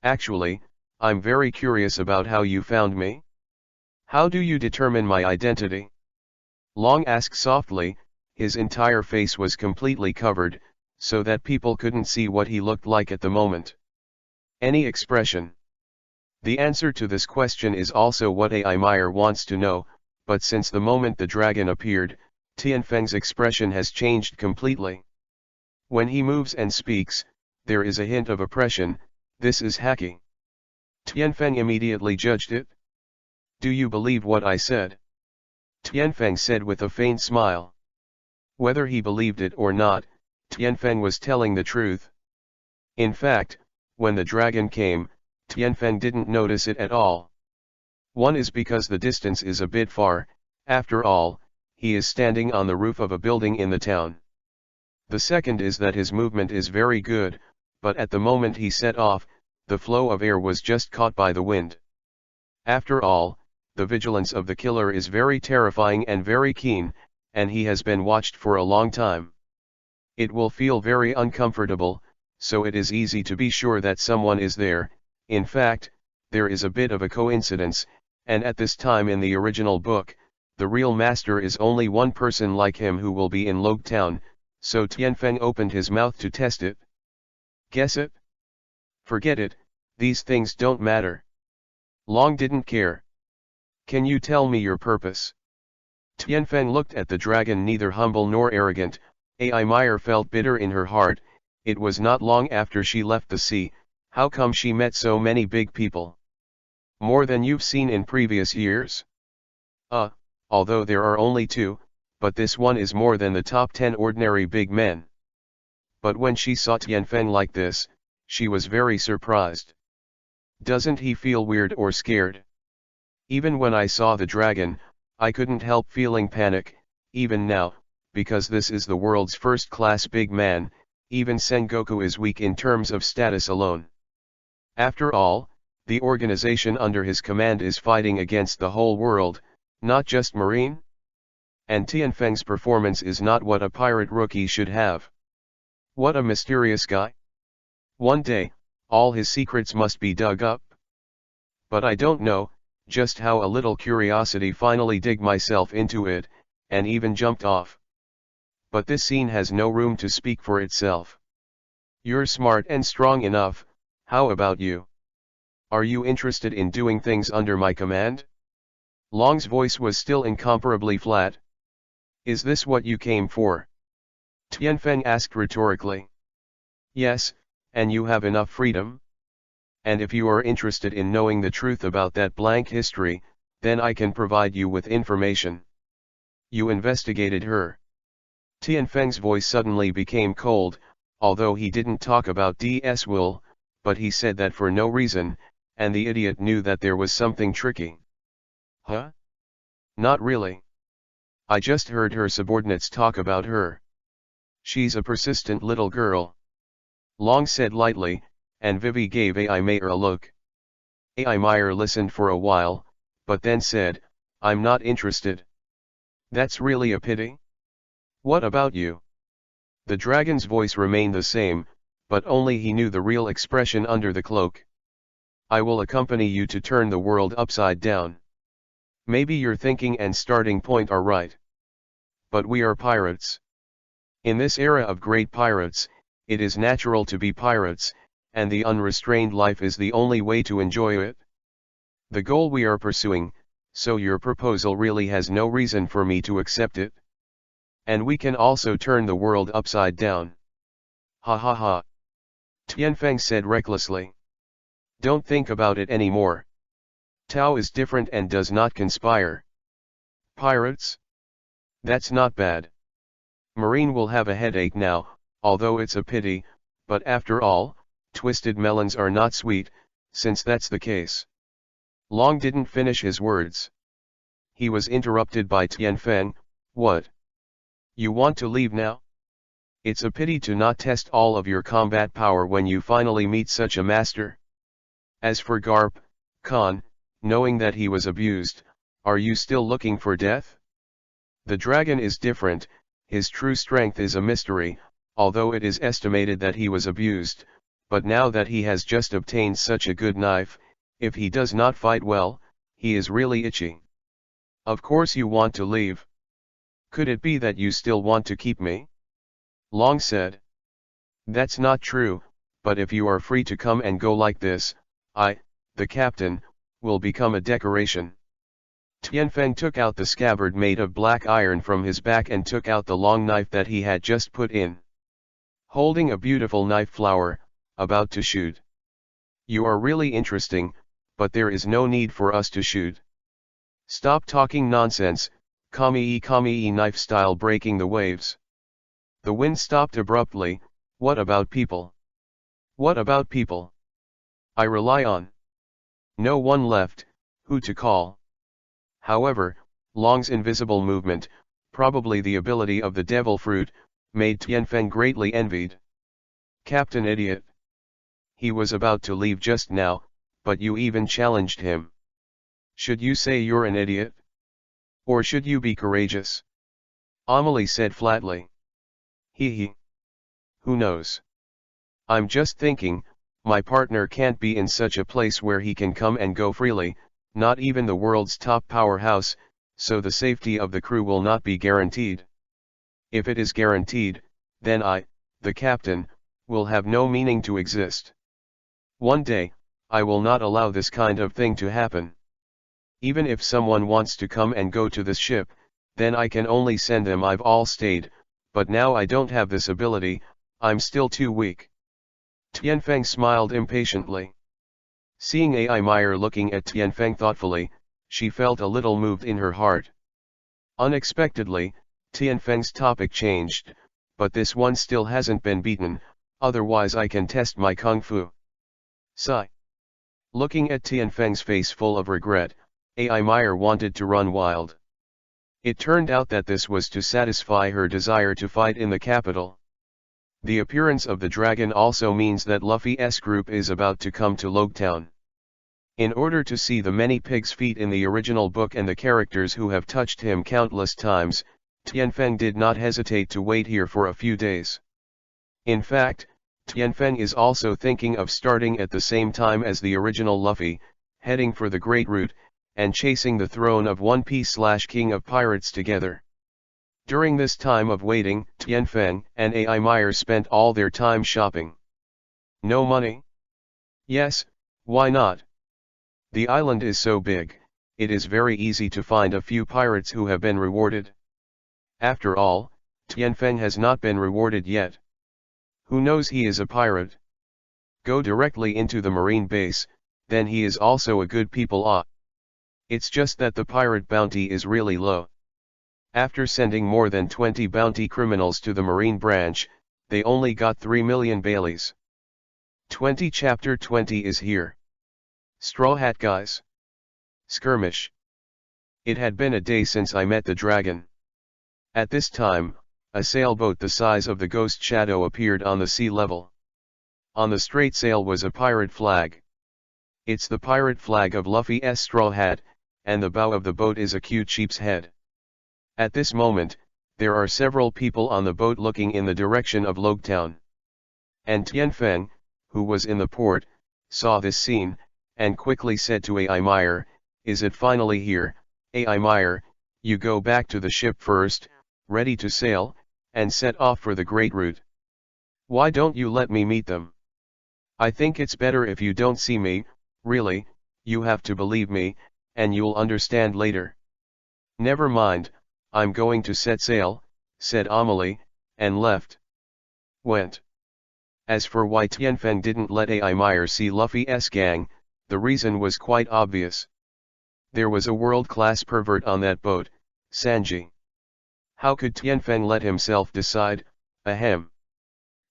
Actually, I'm very curious about how you found me. How do you determine my identity? Long asked softly. His entire face was completely covered, so that people couldn't see what he looked like at the moment. Any expression. The answer to this question is also what AI Meyer wants to know, but since the moment the dragon appeared, Tianfeng's expression has changed completely. When he moves and speaks, there is a hint of oppression. This is hacky. Tianfeng immediately judged it. Do you believe what I said? Tianfeng said with a faint smile. Whether he believed it or not, Tianfeng was telling the truth. In fact, when the dragon came, Tianfeng didn't notice it at all. One is because the distance is a bit far. After all, he is standing on the roof of a building in the town. The second is that his movement is very good, but at the moment he set off, the flow of air was just caught by the wind. After all, the vigilance of the killer is very terrifying and very keen, and he has been watched for a long time. It will feel very uncomfortable, so it is easy to be sure that someone is there. In fact, there is a bit of a coincidence, and at this time in the original book, the real master is only one person like him who will be in Log Town, so Tianfeng opened his mouth to test it. Guess it? Forget it, these things don't matter. Long didn't care. Can you tell me your purpose? Tianfeng looked at the dragon, neither humble nor arrogant. AI Meyer felt bitter in her heart. It was not long after she left the sea. How come she met so many big people? More than you've seen in previous years? Although there are only 2, but this one is more than the top 10 ordinary big men. But when she saw Tianfeng like this, she was very surprised. Doesn't he feel weird or scared? Even when I saw the dragon, I couldn't help feeling panic, even now, because this is the world's first-class big man. Even Sengoku is weak in terms of status alone. After all, the organization under his command is fighting against the whole world, not just Marine. And Tianfeng's performance is not what a pirate rookie should have. What a mysterious guy. One day, all his secrets must be dug up. But I don't know, just how a little curiosity finally dig myself into it, and even jumped off. But this scene has no room to speak for itself. You're smart and strong enough, how about you? Are you interested in doing things under my command? Long's voice was still incomparably flat. Is this what you came for? Tianfeng asked rhetorically. Yes, and you have enough freedom? And if you are interested in knowing the truth about that blank history, then I can provide you with information. You investigated her. Tianfeng's voice suddenly became cold, although he didn't talk about DS Will, but he said that for no reason, and the idiot knew that there was something tricky. Huh? Not really. I just heard her subordinates talk about her. She's a persistent little girl. Long said lightly, and Vivi gave AI Meyer a look. AI Meyer listened for a while, but then said, I'm not interested. That's really a pity. What about you? The dragon's voice remained the same, but only he knew the real expression under the cloak. I will accompany you to turn the world upside down. Maybe your thinking and starting point are right. But we are pirates. In this era of great pirates, it is natural to be pirates, and the unrestrained life is the only way to enjoy it. The goal we are pursuing, so your proposal really has no reason for me to accept it. And we can also turn the world upside down. Ha ha ha. Tianfeng said recklessly. Don't think about it anymore. Tao is different and does not conspire. Pirates? That's not bad. Marine will have a headache now, although it's a pity, but after all, twisted melons are not sweet, since that's the case. Long didn't finish his words. He was interrupted by Tianfeng. What? You want to leave now? It's a pity to not test all of your combat power when you finally meet such a master. As for Garp, Khan, knowing that he was abused, are you still looking for death? The dragon is different, his true strength is a mystery, although it is estimated that he was abused, but now that he has just obtained such a good knife, if he does not fight well, he is really itchy. Of course you want to leave. Could it be that you still want to keep me? Long said. That's not true, but if you are free to come and go like this, I, the captain, will become a decoration. Tianfeng took out the scabbard made of black iron from his back and took out the long knife that he had just put in. Holding a beautiful knife flower, about to shoot. You are really interesting, but there is no need for us to shoot. Stop talking nonsense, Kami-e knife style breaking the waves. The wind stopped abruptly. What about people? What about people? I rely on. No one left, who to call? However, Long's invisible movement, probably the ability of the devil fruit, made Tianfeng greatly envied. Captain Idiot. He was about to leave just now, but you even challenged him. Should you say you're an idiot? Or should you be courageous? Amelie said flatly. He. Who knows? I'm just thinking, my partner can't be in such a place where he can come and go freely, not even the world's top powerhouse, so the safety of the crew will not be guaranteed. If it is guaranteed, then I, the captain, will have no meaning to exist. One day, I will not allow this kind of thing to happen. Even if someone wants to come and go to this ship, then I can only send them. I've all stayed, but now I don't have this ability, I'm still too weak. Tianfeng smiled impatiently. Seeing Ai Meyer looking at Tianfeng thoughtfully, she felt a little moved in her heart. Unexpectedly, Tianfeng's topic changed, but this one still hasn't been beaten, otherwise I can test my kung fu. Sigh. Looking at Tianfeng's face full of regret, Ai Meyer wanted to run wild. It turned out that this was to satisfy her desire to fight in the capital. The appearance of the dragon also means that Luffy's group is about to come to Logtown. In order to see the many pig's feet in the original book and the characters who have touched him countless times, Tianfeng did not hesitate to wait here for a few days. In fact, Tianfeng is also thinking of starting at the same time as the original Luffy, heading for the Great Route, and chasing the throne of One Piece/King of Pirates together. During this time of waiting, Tianfeng and Ai Meyer spent all their time shopping. No money? Yes, why not? The island is so big, it is very easy to find a few pirates who have been rewarded. After all, Tianfeng has not been rewarded yet. Who knows he is a pirate? Go directly into the marine base, then he is also a good people. It's just that the pirate bounty is really low. After sending more than 20 bounty criminals to the marine branch, they only got 3 million Baileys. 20 Chapter 20 is here. Straw Hat Guys. Skirmish. It had been a day since I met the dragon. At this time, a sailboat the size of the Ghost Shadow appeared on the sea level. On the straight sail was a pirate flag. It's the pirate flag of Luffy's straw hat, and the bow of the boat is a cute sheep's head. At this moment, there are several people on the boat looking in the direction of Logtown. And Tianfeng, who was in the port, saw this scene, and quickly said to Ai Meyer, "Is it finally here, Ai Meyer? You go back to the ship first, ready to sail, and set off for the Great Route. Why don't you let me meet them? I think it's better if you don't see me, really, you have to believe me, and you'll understand later." "Never mind, I'm going to set sail," said Amelie, and left. Went. As for why Tianfeng didn't let Ai Meyer see Luffy's gang, the reason was quite obvious. There was a world-class pervert on that boat, Sanji. How could Tianfeng let himself decide? Ahem.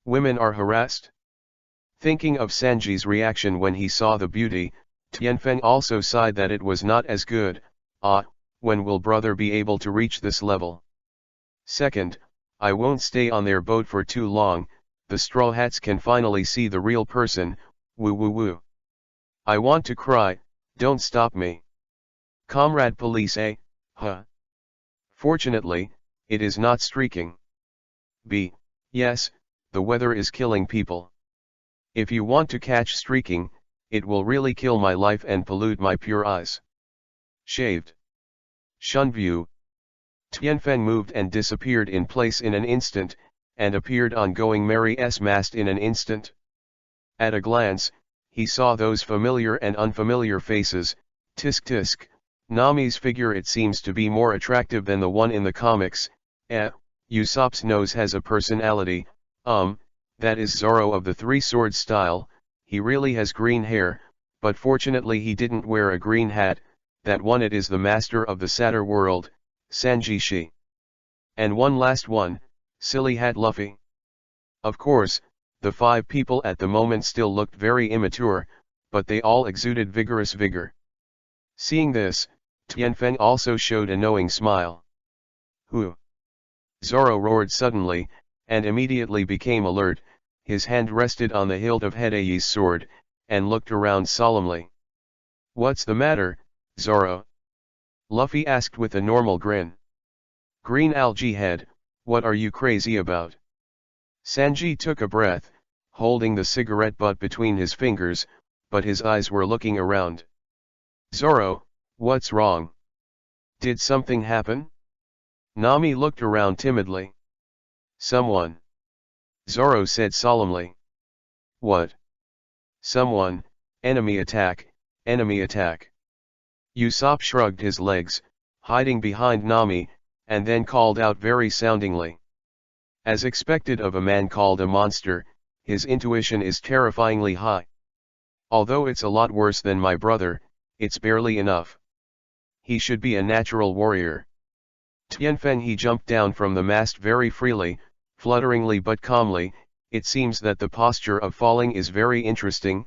Women are harassed? Thinking of Sanji's reaction when he saw the beauty, Tianfeng also sighed that it was not as good. When will brother be able to reach this level? Second, I won't stay on their boat for too long, the Straw Hats can finally see the real person, woo woo woo. I want to cry, don't stop me. Comrade Police A, huh? Fortunately, it is not streaking. B, yes, the weather is killing people. If you want to catch streaking, it will really kill my life and pollute my pure eyes. Shaved. Shun view. Tianfeng moved and disappeared in place in an instant, and appeared on Going Merry's mast in an instant. At a glance, he saw those familiar and unfamiliar faces. Tisk tisk, Nami's figure it seems to be more attractive than the one in the comics. Usopp's nose has a personality, that is Zoro of the Three Swords style, he really has green hair, but fortunately he didn't wear a green hat, that one it is the master of the Satyr world, Sanji Shi. And one last one, silly hat Luffy. Of course, the 5 people at the moment still looked very immature, but they all exuded vigorous vigor. Seeing this, Tianfeng also showed a knowing smile. Who? Zoro roared suddenly, and immediately became alert, his hand rested on the hilt of Heidei's sword, and looked around solemnly. What's the matter, Zoro? Luffy asked with a normal grin. Green algae head, what are you crazy about? Sanji took a breath, holding the cigarette butt between his fingers, but his eyes were looking around. Zoro, what's wrong? Did something happen? Nami looked around timidly. Someone. Zoro said solemnly. What? Someone, enemy attack, enemy attack. Usopp shrugged his legs, hiding behind Nami, and then called out very soundingly. As expected of a man called a monster, his intuition is terrifyingly high. Although it's a lot worse than my brother, it's barely enough. He should be a natural warrior. Tianfeng he jumped down from the mast very freely, flutteringly but calmly. It seems that the posture of falling is very interesting.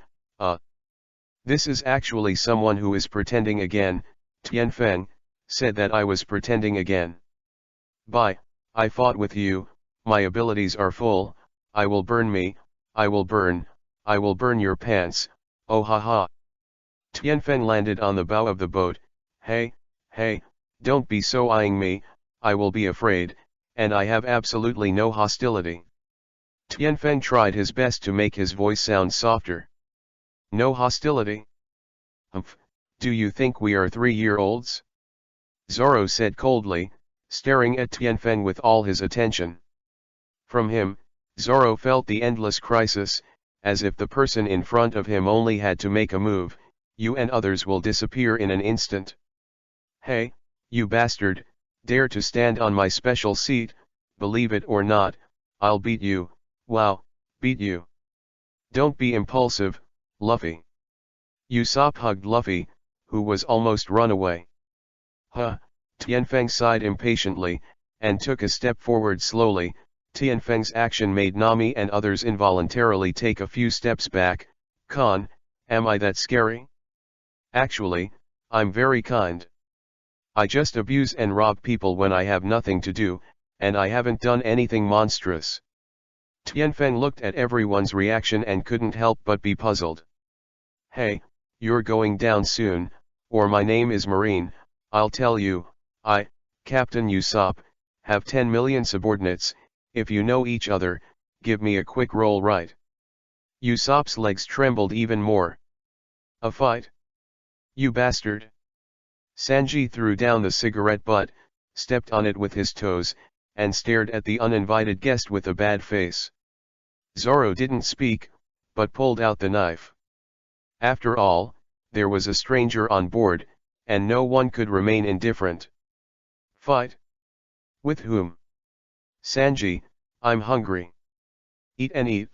This is actually someone who is pretending again. Tianfeng said that I was pretending again. I fought with you, my abilities are full, I will burn me, I will burn your pants, oh ha ha. Tianfeng landed on the bow of the boat. Hey, don't be so eyeing me, I will be afraid, and I have absolutely no hostility. Tianfeng tried his best to make his voice sound softer. No hostility? Humph, do you think we are 3-year-olds? Zoro said coldly, staring at Tianfeng with all his attention. From him, Zoro felt the endless crisis, as if the person in front of him only had to make a move, you and others will disappear in an instant. Hey, you bastard, dare to stand on my special seat, believe it or not, I'll beat you, wow, beat you. Don't be impulsive, Luffy. Usopp hugged Luffy, who was almost run away. Tianfeng sighed impatiently, and took a step forward slowly. Tianfeng's action made Nami and others involuntarily take a few steps back. Am I that scary? Actually, I'm very kind. I just abuse and rob people when I have nothing to do, and I haven't done anything monstrous. Tianfeng looked at everyone's reaction and couldn't help but be puzzled. Hey, you're going down soon, or my name is Marine, I'll tell you, I, Captain Usopp, have 10 million subordinates, if you know each other, give me a quick roll right. Usopp's legs trembled even more. A fight? You bastard. Sanji threw down the cigarette butt, stepped on it with his toes, and stared at the uninvited guest with a bad face. Zoro didn't speak, but pulled out the knife. After all, there was a stranger on board, and no one could remain indifferent. Fight? With whom? Sanji, I'm hungry. Eat and eat.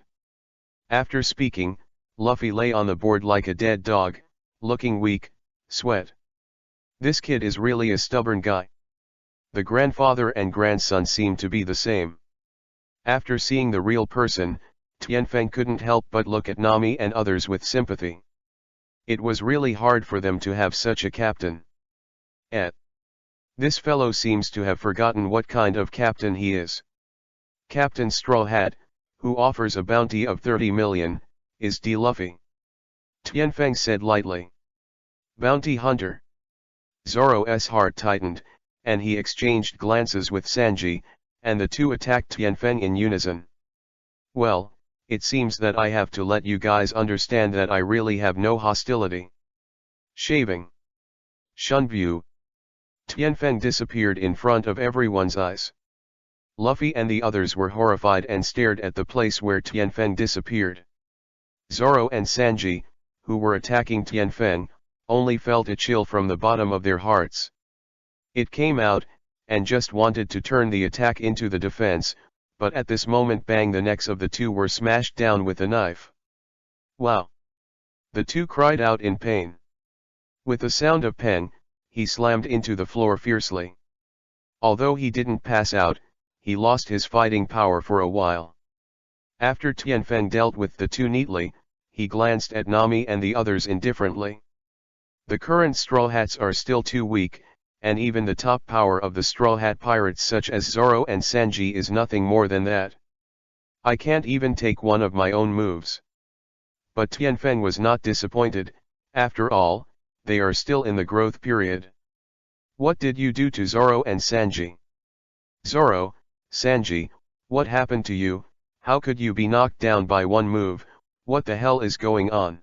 After speaking, Luffy lay on the board like a dead dog, looking weak, sweat. This kid is really a stubborn guy. The grandfather and grandson seem to be the same. After seeing the real person, Tianfeng couldn't help but look at Nami and others with sympathy. It was really hard for them to have such a captain. This fellow seems to have forgotten what kind of captain he is. Captain Straw Hat, who offers a bounty of 30 million, is D. Luffy. Tianfeng said lightly. Bounty hunter. Zoro's heart tightened, and he exchanged glances with Sanji, and the two attacked Tianfeng in unison. Well, it seems that I have to let you guys understand that I really have no hostility. Shaving. Shunview. Tianfeng disappeared in front of everyone's eyes. Luffy and the others were horrified and stared at the place where Tianfeng disappeared. Zoro and Sanji, who were attacking Tianfeng, only felt a chill from the bottom of their hearts. It came out, and just wanted to turn the attack into the defense, but at this moment bang, the necks of the two were smashed down with a knife. Wow! The two cried out in pain. With the sound of peng, he slammed into the floor fiercely. Although he didn't pass out, he lost his fighting power for a while. After Tianfeng dealt with the two neatly, he glanced at Nami and the others indifferently. The current Straw Hats are still too weak, and even the top power of the Straw Hat pirates such as Zoro and Sanji is nothing more than that. I can't even take one of my own moves. But Tianfeng was not disappointed. After all, they are still in the growth period. What did you do to Zoro and Sanji? Zoro, Sanji, what happened to you? How could you be knocked down by one move? What the hell is going on?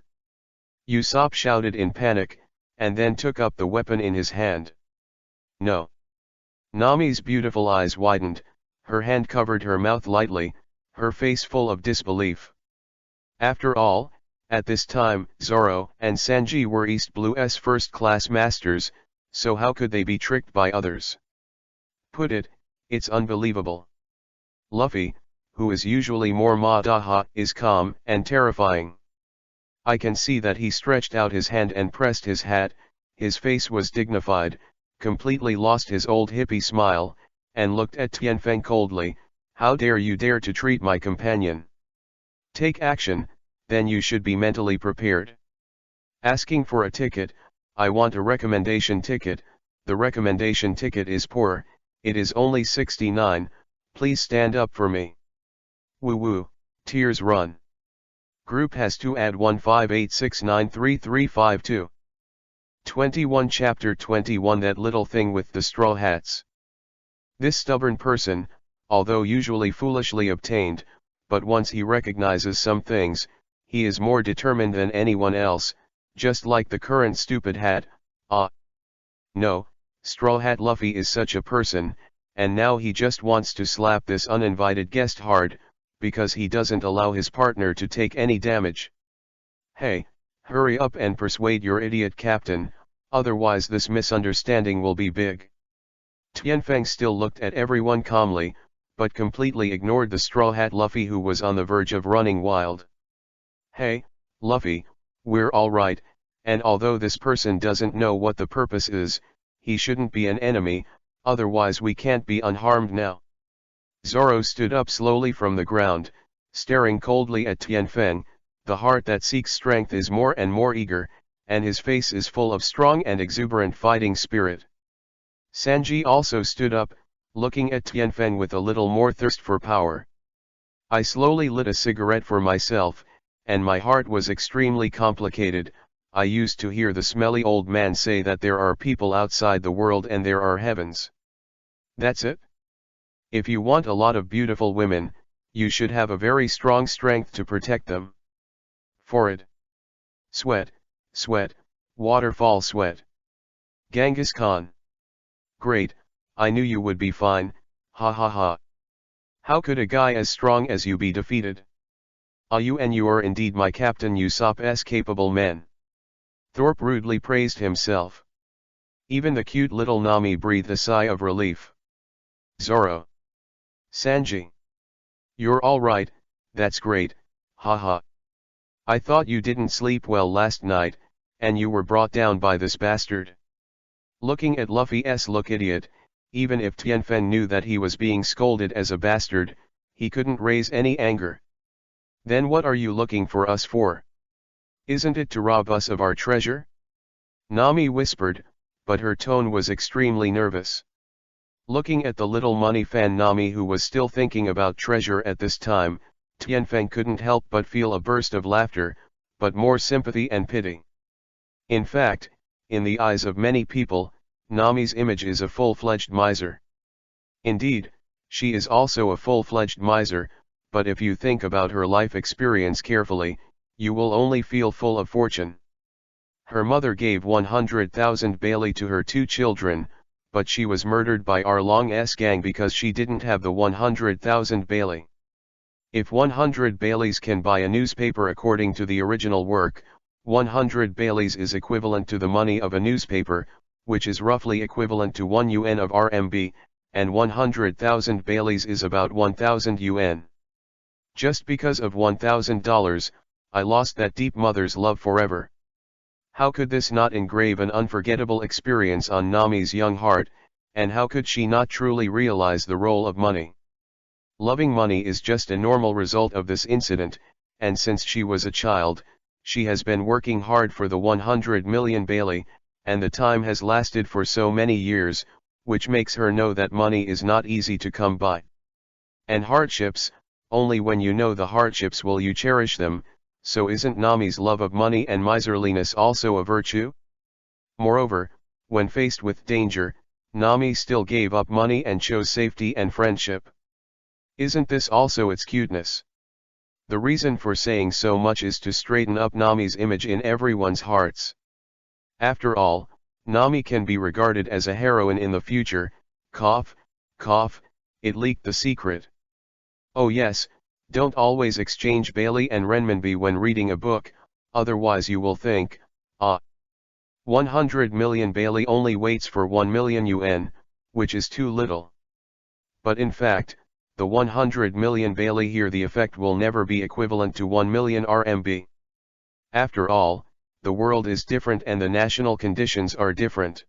Usopp shouted in panic, and then took up the weapon in his hand. No. Nami's beautiful eyes widened, her hand covered her mouth lightly, her face full of disbelief. After all, at this time, Zoro and Sanji were East Blue's first-class masters, so how could they be tricked by others? It's unbelievable. Luffy, who is usually more Madaha, is calm and terrifying. I can see that he stretched out his hand and pressed his hat, his face was dignified, completely lost his old hippie smile, and looked at Tianfeng coldly. How dare you dare to treat my companion? Take action, then you should be mentally prepared. Asking for a ticket, I want a recommendation ticket, the recommendation ticket is poor, it is only 69, please stand up for me. Woo woo, tears run. Group has to add 1586933352. 21 Chapter 21 That little thing with the straw hats. This stubborn person, although usually foolishly obtained, but once he recognizes some things, he is more determined than anyone else, just like the current stupid hat. No, Straw Hat Luffy is such a person, and now he just wants to slap this uninvited guest hard, because he doesn't allow his partner to take any damage. Hey, hurry up and persuade your idiot captain, otherwise this misunderstanding will be big. Tianfeng still looked at everyone calmly, but completely ignored the Straw Hat Luffy, who was on the verge of running wild. Hey, Luffy, we're all right, and although this person doesn't know what the purpose is, he shouldn't be an enemy, otherwise we can't be unharmed now. Zoro stood up slowly from the ground, staring coldly at Tianfeng. The heart that seeks strength is more and more eager, and his face is full of strong and exuberant fighting spirit. Sanji also stood up, looking at Tianfeng with a little more thirst for power. I slowly lit a cigarette for myself, and my heart was extremely complicated. I used to hear the smelly old man say that there are people outside the world and there are heavens. That's it? If you want a lot of beautiful women, you should have a very strong strength to protect them. Forehead. Sweat, sweat, waterfall sweat. Genghis Khan. Great, I knew you would be fine, ha ha ha. How could a guy as strong as you be defeated? You are indeed my captain, Usopp's capable men. Thorpe rudely praised himself. Even the cute little Nami breathed a sigh of relief. Zoro. Sanji. You're all right, that's great, ha ha. I thought you didn't sleep well last night, and you were brought down by this bastard. Looking at Luffy's look idiot, even if Tianfeng knew that he was being scolded as a bastard, he couldn't raise any anger. Then what are you looking for us for? Isn't it to rob us of our treasure? Nami whispered, but her tone was extremely nervous. Looking at the little money fan Nami, who was still thinking about treasure at this time, Tianfeng couldn't help but feel a burst of laughter, but more sympathy and pity. In fact, in the eyes of many people, Nami's image is a full-fledged miser. Indeed, she is also a full-fledged miser, but if you think about her life experience carefully, you will only feel full of fortune. Her mother gave 100,000 Bailey to her 2 children, but she was murdered by Arlong's gang because she didn't have the 100,000 Bailey. If 100 Baileys can buy a newspaper according to the original work, 100 Baileys is equivalent to the money of a newspaper, which is roughly equivalent to 1 yuan of RMB, and 100,000 Baileys is about 1,000 yuan. Just because of $1,000, I lost that deep mother's love forever. How could this not engrave an unforgettable experience on Nami's young heart, and how could she not truly realize the role of money? Loving money is just a normal result of this incident, and since she was a child, she has been working hard for the 100 million Bailey, and the time has lasted for so many years, which makes her know that money is not easy to come by. And hardships, only when you know the hardships will you cherish them. So isn't Nami's love of money and miserliness also a virtue? Moreover, when faced with danger, Nami still gave up money and chose safety and friendship. Isn't this also its cuteness? The reason for saying so much is to straighten up Nami's image in everyone's hearts. After all, Nami can be regarded as a heroine in the future. Cough, cough, it leaked the secret. Oh yes, don't always exchange Bailey and renminbi when reading a book, otherwise you will think, 100 million Bailey only waits for 1 million yuan, which is too little. But in fact, the 100 million Bailey here, the effect will never be equivalent to 1 million RMB. After all, the world is different and the national conditions are different.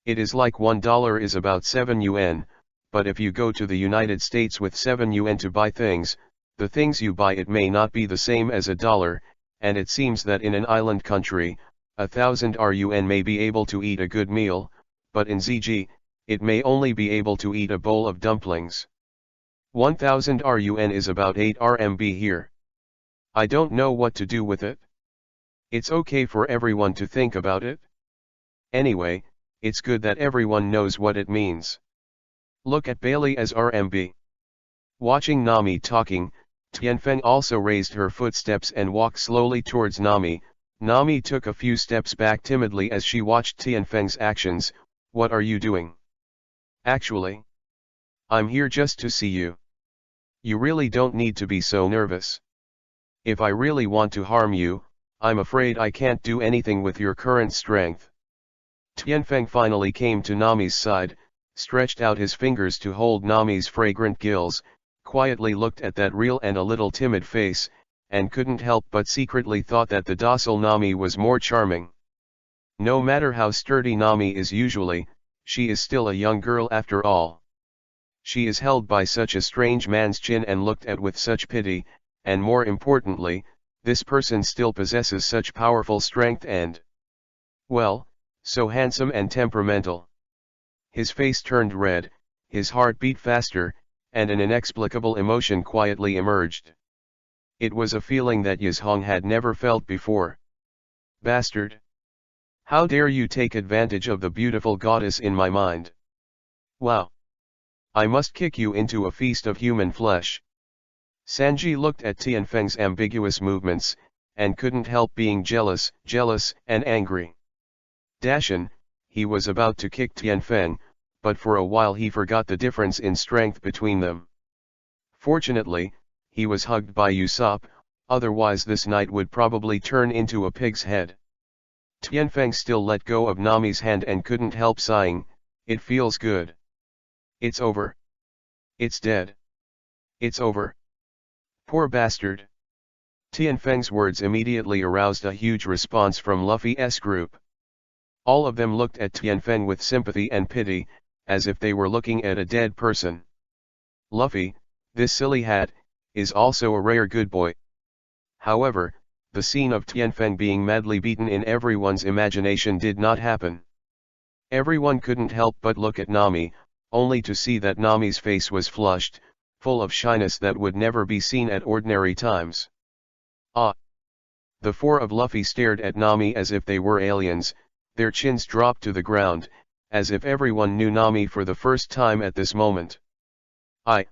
It is like $1 is about 7 yuan, but if you go to the United States with 7 yuan to buy things, the things you buy it may not be the same as $1, and it seems that in an island country, 1,000 RUN may be able to eat a good meal, but in ZG, it may only be able to eat a bowl of dumplings. 1,000 RUN is about 8 RMB here. I don't know what to do with it. It's okay for everyone to think about it. Anyway, it's good that everyone knows what it means. Look at Bailey as RMB. Watching Nami talking, Tianfeng also raised her footsteps and walked slowly towards Nami. Nami took a few steps back timidly as she watched Tianfeng's actions. What are you doing? Actually, I'm here just to see you. You really don't need to be so nervous. If I really want to harm you, I'm afraid I can't do anything with your current strength. Tianfeng finally came to Nami's side, stretched out his fingers to hold Nami's fragrant gills, quietly looked at that real and a little timid face, and couldn't help but secretly thought that the docile Nami was more charming. No matter how sturdy Nami is usually, she is still a young girl after all. She is held by such a strange man's chin and looked at with such pity, and more importantly, this person still possesses such powerful strength and, well, so handsome and temperamental. His face turned red, his heart beat faster, and an inexplicable emotion quietly emerged. It was a feeling that Yizhong had never felt before. Bastard! How dare you take advantage of the beautiful goddess in my mind? Wow! I must kick you into a feast of human flesh. Sanji looked at Tianfeng's ambiguous movements, and couldn't help being jealous, and angry. Dashin, he was about to kick Tianfeng, but for a while he forgot the difference in strength between them. Fortunately, he was hugged by Usopp, otherwise this night would probably turn into a pig's head. Tianfeng still let go of Nami's hand and couldn't help sighing, it feels good. It's over. It's dead. It's over. Poor bastard. Tianfeng's words immediately aroused a huge response from Luffy's group. All of them looked at Tianfeng with sympathy and pity, as if they were looking at a dead person. Luffy, this silly hat, is also a rare good boy. However, the scene of Tianfeng being madly beaten in everyone's imagination did not happen. Everyone couldn't help but look at Nami, only to see that Nami's face was flushed, full of shyness that would never be seen at ordinary times. Ah! The four of Luffy stared at Nami as if they were aliens, their chins dropped to the ground, as if everyone knew Nami for the first time at this moment. I.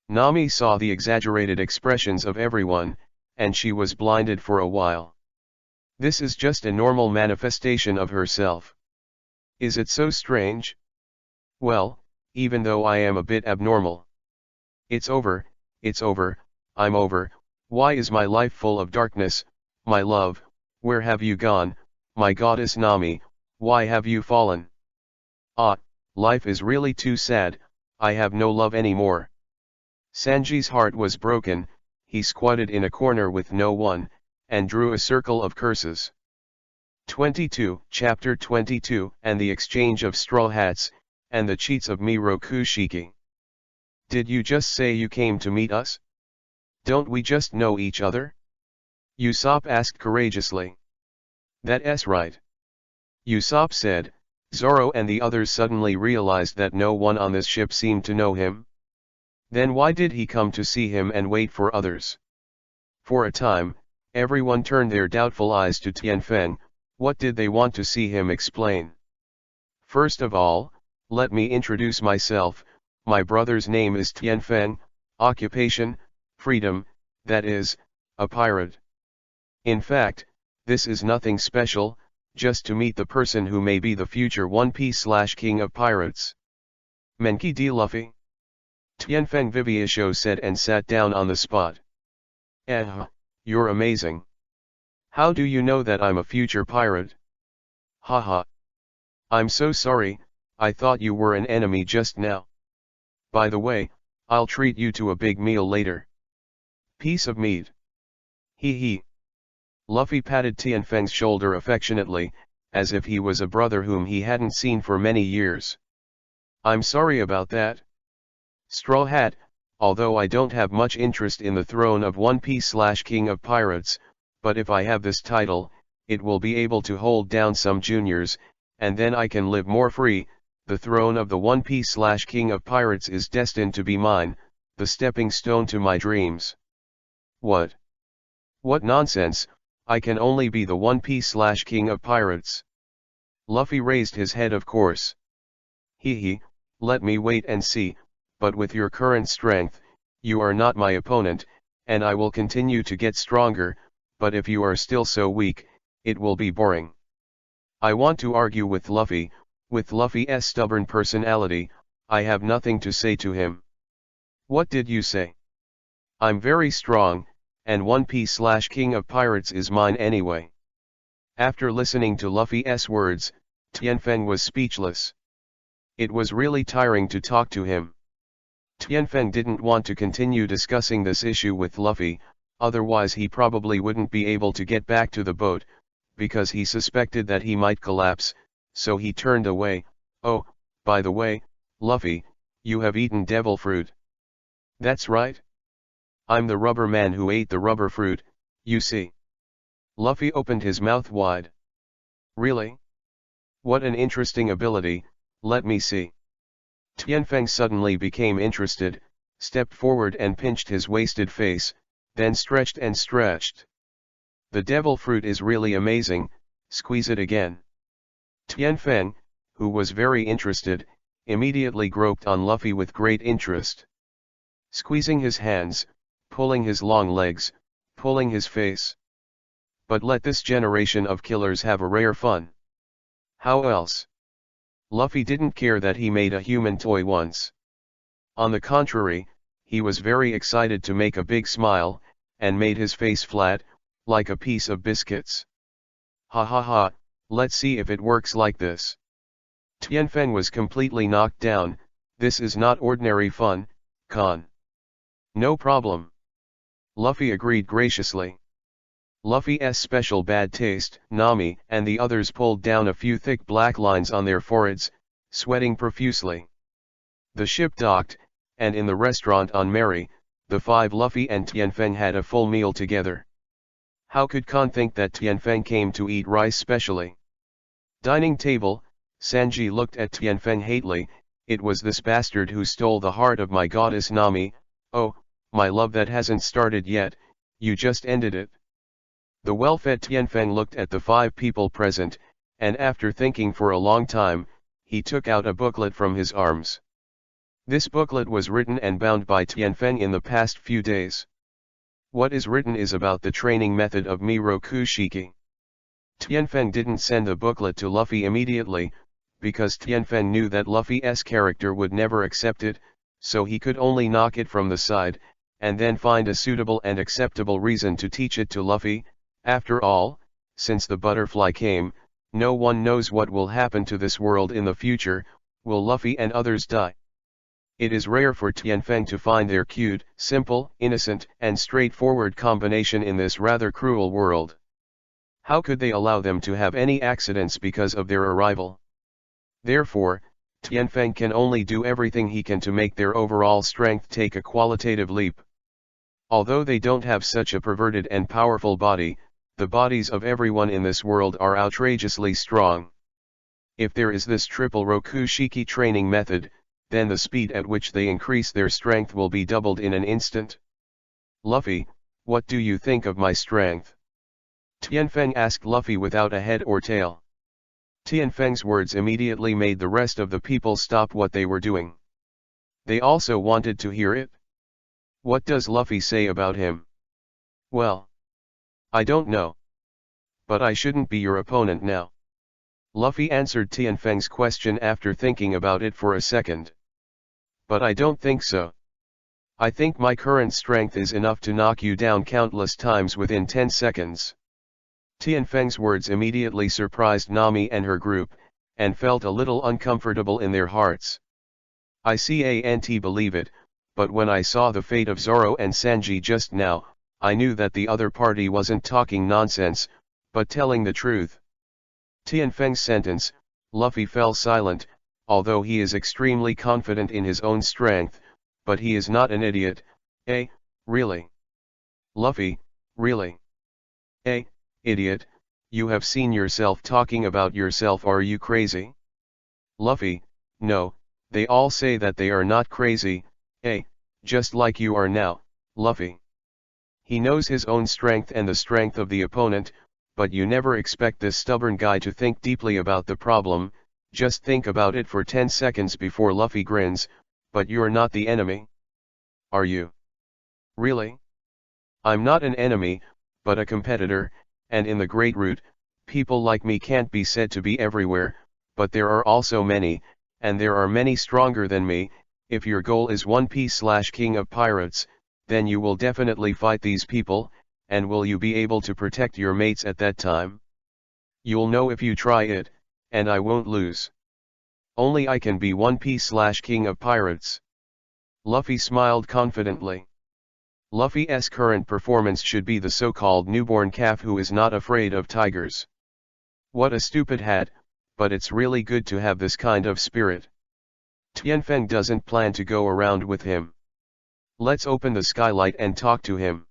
Nami saw the exaggerated expressions of everyone, and she was blinded for a while. This is just a normal manifestation of herself. Is it so strange? Well, even though I am a bit abnormal. It's over, I'm over. Why is my life full of darkness, my love? Where have you gone, my goddess Nami? Why have you fallen? Ah, life is really too sad, I have no love anymore. Sanji's heart was broken, he squatted in a corner with no one, and drew a circle of curses. 22, Chapter 22, and the exchange of straw hats, and the cheats of Mirokushiki. Did you just say you came to meet us? Don't we just know each other? Usopp asked courageously. That's right. Usopp said. Zoro and the others suddenly realized that no one on this ship seemed to know him. Then why did he come to see him and wait for others? For a time, everyone turned their doubtful eyes to Tianfeng. What did they want to see him explain? First of all, let me introduce myself. My brother's name is Tianfeng, occupation, freedom, that is, a pirate. In fact, this is nothing special, just to meet the person who may be the future One Piece/King of Pirates. Menki D. Luffy? Tianfeng Viviesho said and sat down on the spot. You're amazing. How do you know that I'm a future pirate? Haha. I'm so sorry, I thought you were an enemy just now. By the way, I'll treat you to a big meal later. Piece of meat. Hee. Luffy patted Tianfeng's shoulder affectionately, as if he was a brother whom he hadn't seen for many years. I'm sorry about that. Straw Hat, although I don't have much interest in the throne of One Piece/King of Pirates, but if I have this title, it will be able to hold down some juniors, and then I can live more free. The throne of the One Piece/King of Pirates is destined to be mine, the stepping stone to my dreams. What? What nonsense, I can only be the One Piece/King of Pirates. Luffy raised his head of course. Hee, let me wait and see, but with your current strength, you are not my opponent, and I will continue to get stronger, but if you are still so weak, it will be boring. I want to argue with Luffy. With Luffy's stubborn personality, I have nothing to say to him. What did you say? I'm very strong, and One Piece/King of Pirates is mine anyway. After listening to Luffy's words, Tianfeng was speechless. It was really tiring to talk to him. Tianfeng didn't want to continue discussing this issue with Luffy, otherwise he probably wouldn't be able to get back to the boat, because he suspected that he might collapse, so he turned away. Oh, by the way, Luffy, you have eaten devil fruit. That's right. I'm the rubber man who ate the rubber fruit, you see. Luffy opened his mouth wide. Really? What an interesting ability, let me see. Tianfeng suddenly became interested, stepped forward and pinched his wasted face, then stretched and stretched. The devil fruit is really amazing, squeeze it again. Tianfeng, who was very interested, immediately groped on Luffy with great interest. Squeezing his hands, pulling his long legs, pulling his face. But let this generation of killers have a rare fun. How else? Luffy didn't care that he made a human toy once. On the contrary, he was very excited to make a big smile, and made his face flat, like a piece of biscuits. Ha, let's see if it works like this. Tianfeng was completely knocked down. This is not ordinary fun, Khan. No problem. Luffy agreed graciously. Luffy's special bad taste, Nami and the others pulled down a few thick black lines on their foreheads, sweating profusely. The ship docked, and in the restaurant on Mary, the five Luffy and Tianfeng had a full meal together. How could Khan think that Tianfeng came to eat rice specially? Dining table, Sanji looked at Tianfeng hatefully. It was this bastard who stole the heart of my goddess Nami. Oh, my love, that hasn't started yet, you just ended it. The well-fed Tianfeng looked at the five people present, and after thinking for a long time, he took out a booklet from his arms. This booklet was written and bound by Tianfeng in the past few days. What is written is about the training method of Miroku Shiki. Tianfeng didn't send the booklet to Luffy immediately, because Tianfeng knew that Luffy's character would never accept it, so he could only knock it from the side, and then find a suitable and acceptable reason to teach it to Luffy. After all, since the butterfly came, no one knows what will happen to this world in the future. Will Luffy and others die? It is rare for Tianfeng to find their cute, simple, innocent, and straightforward combination in this rather cruel world. How could they allow them to have any accidents because of their arrival? Therefore, Tianfeng can only do everything he can to make their overall strength take a qualitative leap. Although they don't have such a perverted and powerful body, the bodies of everyone in this world are outrageously strong. If there is this triple Roku Shiki training method, then the speed at which they increase their strength will be doubled in an instant. Luffy, what do you think of my strength? Tianfeng asked Luffy without a head or tail. Tianfeng's words immediately made the rest of the people stop what they were doing. They also wanted to hear it. What does Luffy say about him? Well, I don't know. But I shouldn't be your opponent now. Luffy answered Tianfeng's question after thinking about it for a second. But I don't think so. I think my current strength is enough to knock you down countless times within 10 seconds. Tianfeng's words immediately surprised Nami and her group, and felt a little uncomfortable in their hearts. I can't believe it, but when I saw the fate of Zoro and Sanji just now, I knew that the other party wasn't talking nonsense, but telling the truth. Tianfeng's sentence, Luffy fell silent, although he is extremely confident in his own strength, but he is not an idiot. Really? Luffy, really? Idiot, you have seen yourself talking about yourself, are you crazy? Luffy, no, they all say that they are not crazy, just like you are now, Luffy. He knows his own strength and the strength of the opponent, but you never expect this stubborn guy to think deeply about the problem. Just think about it for 10 seconds before Luffy grins. But you're not the enemy. Are you? Really? I'm not an enemy, but a competitor, and in the Great Route, people like me can't be said to be everywhere, but there are also many, and there are many stronger than me. If your goal is One Piece/King of Pirates, then you will definitely fight these people, and will you be able to protect your mates at that time? You'll know if you try it, and I won't lose. Only I can be One Piece/King of Pirates. Luffy smiled confidently. Luffy's current performance should be the so-called newborn calf who is not afraid of tigers. What a stupid hat, but it's really good to have this kind of spirit. Tianfeng doesn't plan to go around with him. Let's open the skylight and talk to him.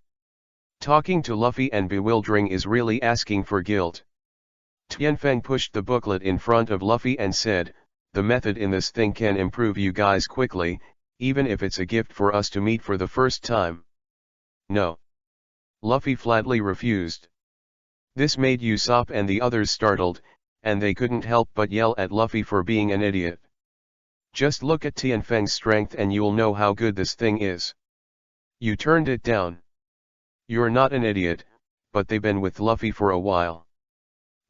Talking to Luffy and bewildering is really asking for guilt. Tianfeng pushed the booklet in front of Luffy and said, the method in this thing can improve you guys quickly, even if it's a gift for us to meet for the first time. No. Luffy flatly refused. This made Usopp and the others startled, and they couldn't help but yell at Luffy for being an idiot. Just look at Tianfeng's strength and you'll know how good this thing is. You turned it down. You're not an idiot, but they've been with Luffy for a while.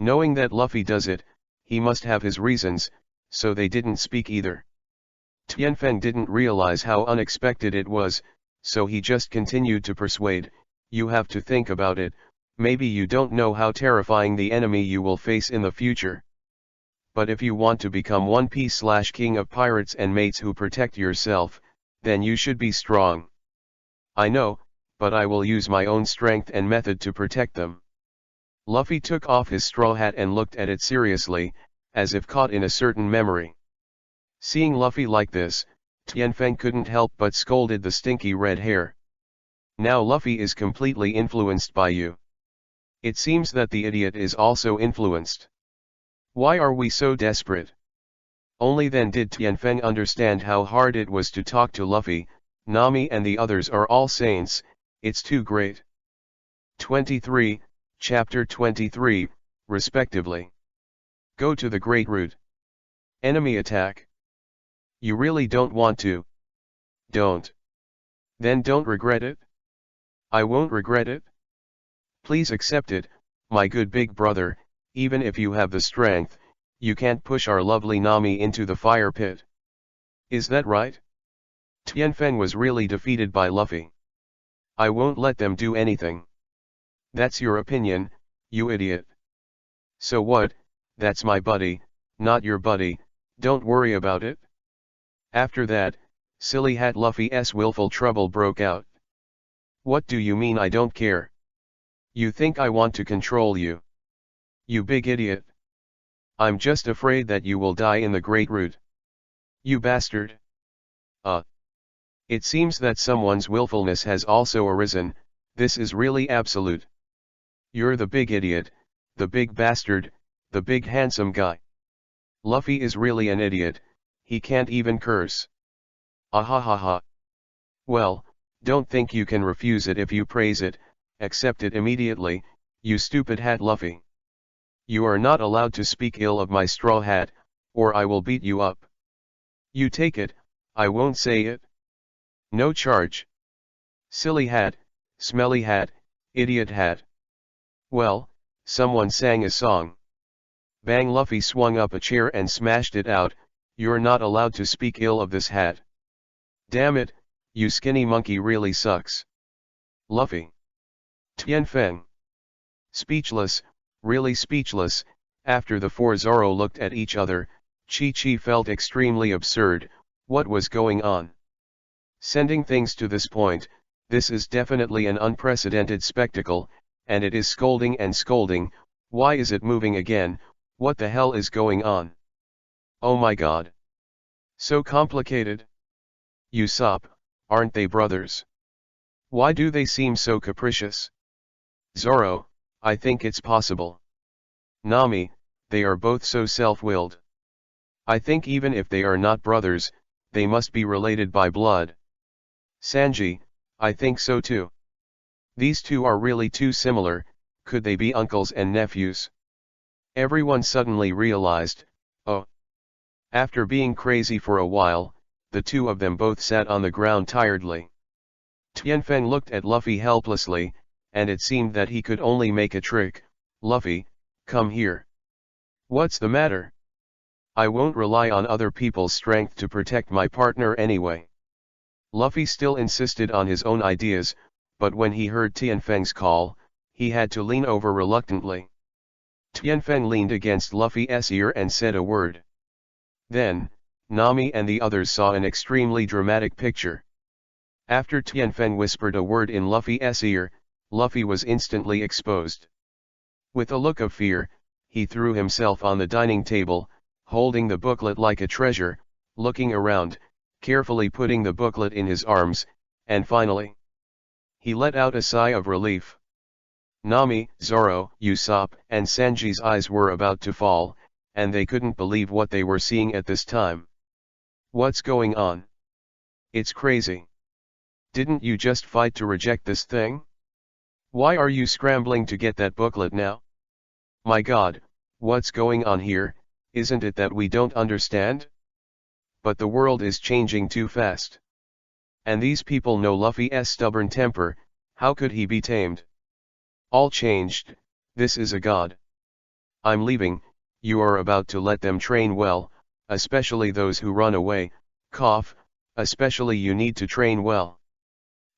Knowing that Luffy does it, he must have his reasons, so they didn't speak either. Tianfeng didn't realize how unexpected it was, so he just continued to persuade, you have to think about it, maybe you don't know how terrifying the enemy you will face in the future. But if you want to become One Piece/King of Pirates and mates who protect yourself, then you should be strong. I know, but I will use my own strength and method to protect them. Luffy took off his straw hat and looked at it seriously, as if caught in a certain memory. Seeing Luffy like this, Tianfeng couldn't help but scolded the stinky red hair. Now Luffy is completely influenced by you. It seems that the idiot is also influenced. Why are we so desperate? Only then did Tianfeng understand how hard it was to talk to Luffy. Nami and the others are all saints, it's too great. 23, Chapter 23, respectively. Go to the Great Root. Enemy attack. You really don't want to? Don't. Then don't regret it? I won't regret it. Please accept it, my good big brother. Even if you have the strength, you can't push our lovely Nami into the fire pit. Is that right? Tianfeng was really defeated by Luffy. I won't let them do anything. That's your opinion, you idiot. So what? That's my buddy, not your buddy, don't worry about it. After that, silly hat Luffy's willful trouble broke out. What do you mean I don't care? You think I want to control you? You big idiot. I'm just afraid that you will die in the Great Root. You bastard. It seems that someone's willfulness has also arisen. This is really absolute. You're the big idiot, the big bastard, the big handsome guy. Luffy is really an idiot, he can't even curse. Ahahaha. Well, don't think you can refuse it if you praise it, accept it immediately, you stupid hat Luffy. You are not allowed to speak ill of my straw hat, or I will beat you up. You take it, I won't say it. No charge. Silly hat, smelly hat, idiot hat. Well, someone sang a song. Bang, Luffy swung up a chair and smashed it out. You're not allowed to speak ill of this hat. Damn it, you skinny monkey really sucks. Luffy. Tianfeng. Speechless, really speechless. After the four Zoro looked at each other, Chi-Chi felt extremely absurd. What was going on? Sending things to this point, this is definitely an unprecedented spectacle, and it is scolding and scolding. Why is it moving again? What the hell is going on? Oh my god. So complicated. Usopp, aren't they brothers? Why do they seem so capricious? Zoro, I think it's possible. Nami, they are both so self-willed. I think even if they are not brothers, they must be related by blood. Sanji, I think so too. These two are really too similar. Could they be uncles and nephews? Everyone suddenly realized, oh. After being crazy for a while, the two of them both sat on the ground tiredly. Tianfeng looked at Luffy helplessly, and it seemed that he could only make a trick. Luffy, come here. What's the matter? I won't rely on other people's strength to protect my partner anyway. Luffy still insisted on his own ideas, but when he heard Tianfeng's call, he had to lean over reluctantly. Tianfeng leaned against Luffy's ear and said a word. Then, Nami and the others saw an extremely dramatic picture. After Tianfeng whispered a word in Luffy's ear, Luffy was instantly exposed. With a look of fear, he threw himself on the dining table, holding the booklet like a treasure, looking around, carefully putting the booklet in his arms, and finally, he let out a sigh of relief. Nami, Zoro, Usopp, and Sanji's eyes were about to fall, and they couldn't believe what they were seeing at this time. What's going on? It's crazy. Didn't you just fight to reject this thing? Why are you scrambling to get that booklet now? My god, what's going on here? Isn't it that we don't understand? But the world is changing too fast. And these people know Luffy's stubborn temper. How could he be tamed? All changed, this is a god. I'm leaving. You are about to let them train well, especially those who run away. Cough, especially you need to train well.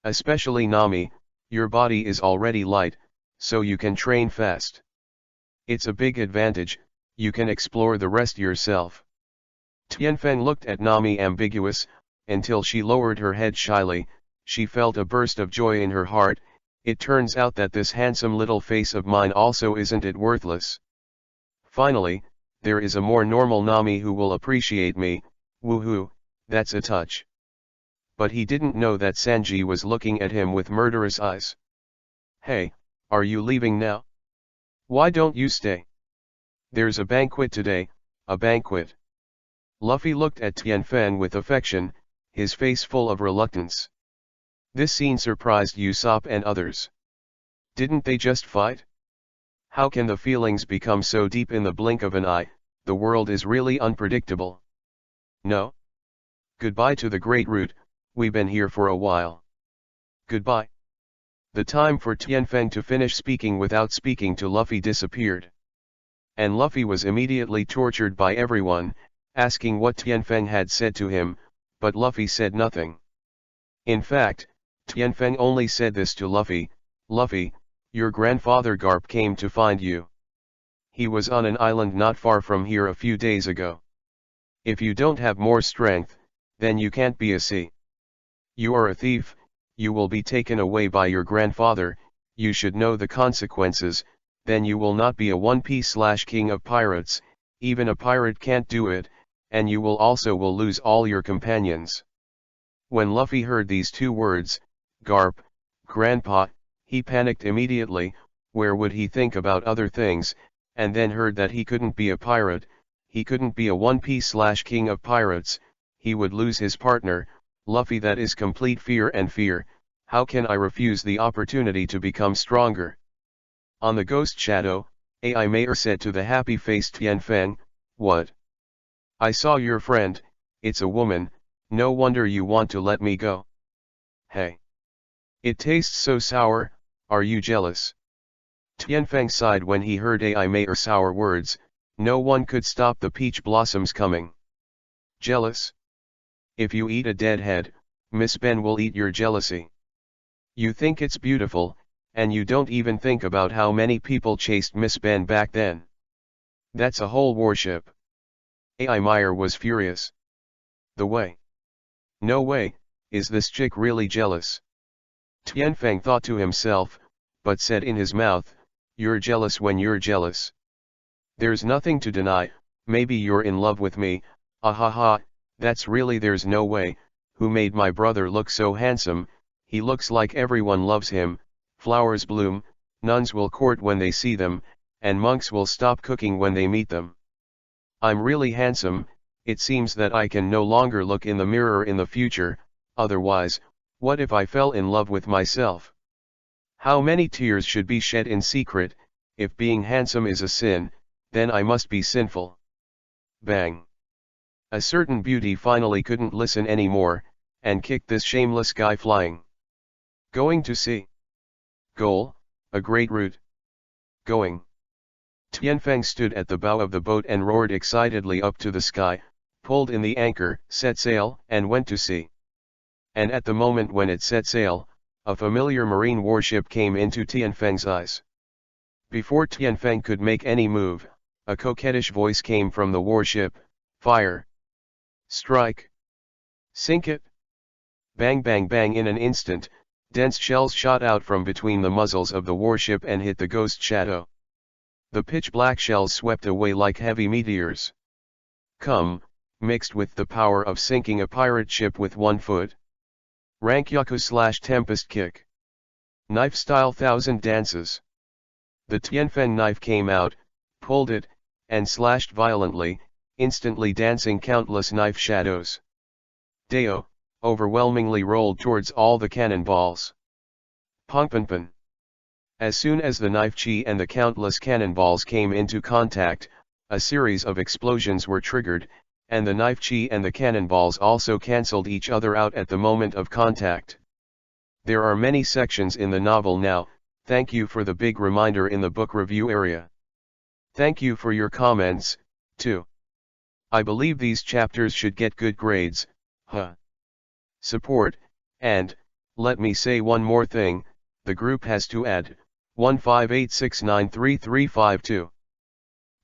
Especially Nami, your body is already light, so you can train fast. It's a big advantage, you can explore the rest yourself. Tianfeng looked at Nami ambiguous, until she lowered her head shyly. she felt a burst of joy in her heart. It turns out that this handsome little face of mine also isn't it worthless. Finally, there is a more normal Nami who will appreciate me, woohoo, that's a touch. But he didn't know that Sanji was looking at him with murderous eyes. Hey, are you leaving now? Why don't you stay? There's a banquet today, a banquet. Luffy looked at Tianfeng with affection, his face full of reluctance. This scene surprised Usopp and others. Didn't they just fight? How can the feelings become so deep in the blink of an eye? The world is really unpredictable. No? Goodbye to the Great Root, we've been here for a while. Goodbye. The time for Tianfeng to finish speaking without speaking to Luffy disappeared. And Luffy was immediately tortured by everyone, asking what Tianfeng had said to him, but Luffy said nothing. In fact, Tianfeng only said this to Luffy, Luffy, your grandfather Garp came to find you. He was on an island not far from here a few days ago. If you don't have more strength, then you can't be a sea. You are a thief, you will be taken away by your grandfather, you should know the consequences, then you will not be a One Piece/King of Pirates, even a pirate can't do it, and you will lose all your companions. When Luffy heard these two words, Garp, Grandpa, he panicked immediately. Where would he think about other things, and then heard that he couldn't be a pirate, he couldn't be a One Piece/King of Pirates, he would lose his partner, Luffy. That is complete fear, and fear, how can I refuse the opportunity to become stronger? On the ghost shadow, Ai Mayer said to the happy-faced Tianfeng, what? I saw your friend, it's a woman, no wonder you want to let me go. Hey. It tastes so sour, are you jealous? Tianfeng sighed when he heard Ai Mayer's sour words, no one could stop the peach blossoms coming. Jealous? If you eat a dead head, Miss Ben will eat your jealousy. You think it's beautiful, and you don't even think about how many people chased Miss Ben back then. That's a whole warship. Ai Mayer was furious. The way. No way, is this chick really jealous? Tianfeng thought to himself, but said in his mouth, you're jealous when you're jealous. There's nothing to deny, maybe you're in love with me, ahaha, that's really there's no way, who made my brother look so handsome, he looks like everyone loves him, flowers bloom, nuns will court when they see them, and monks will stop cooking when they meet them. I'm really handsome, it seems that I can no longer look in the mirror in the future, otherwise, what if I fell in love with myself? How many tears should be shed in secret? If being handsome is a sin, then I must be sinful. Bang. A certain beauty finally couldn't listen anymore, and kicked this shameless guy flying. Going to sea. Goal, a great route. Going. Tianfeng stood at the bow of the boat and roared excitedly up to the sky, pulled in the anchor, set sail, and went to sea. And at the moment when it set sail, a familiar marine warship came into Tianfeng's eyes. Before Tianfeng could make any move, a coquettish voice came from the warship, fire! Strike! Sink it! Bang bang bang. In an instant, dense shells shot out from between the muzzles of the warship and hit the ghost shadow. The pitch-black shells swept away like heavy meteors. Come, mixed with the power of sinking a pirate ship with 1 foot. Rankyaku/Tempest Kick. Knife-style thousand dances. The Tianfeng knife came out, pulled it, and slashed violently, instantly dancing countless knife shadows. Deo, overwhelmingly rolled towards all the cannonballs. Pongpanpan. As soon as the knife chi and the countless cannonballs came into contact, a series of explosions were triggered, and the knife chi and the cannonballs also cancelled each other out at the moment of contact. There are many sections in the novel now, thank you for the big reminder in the book review area. Thank you for your comments, too. I believe these chapters should get good grades, support, and, let me say one more thing, the group has to add, 158693352.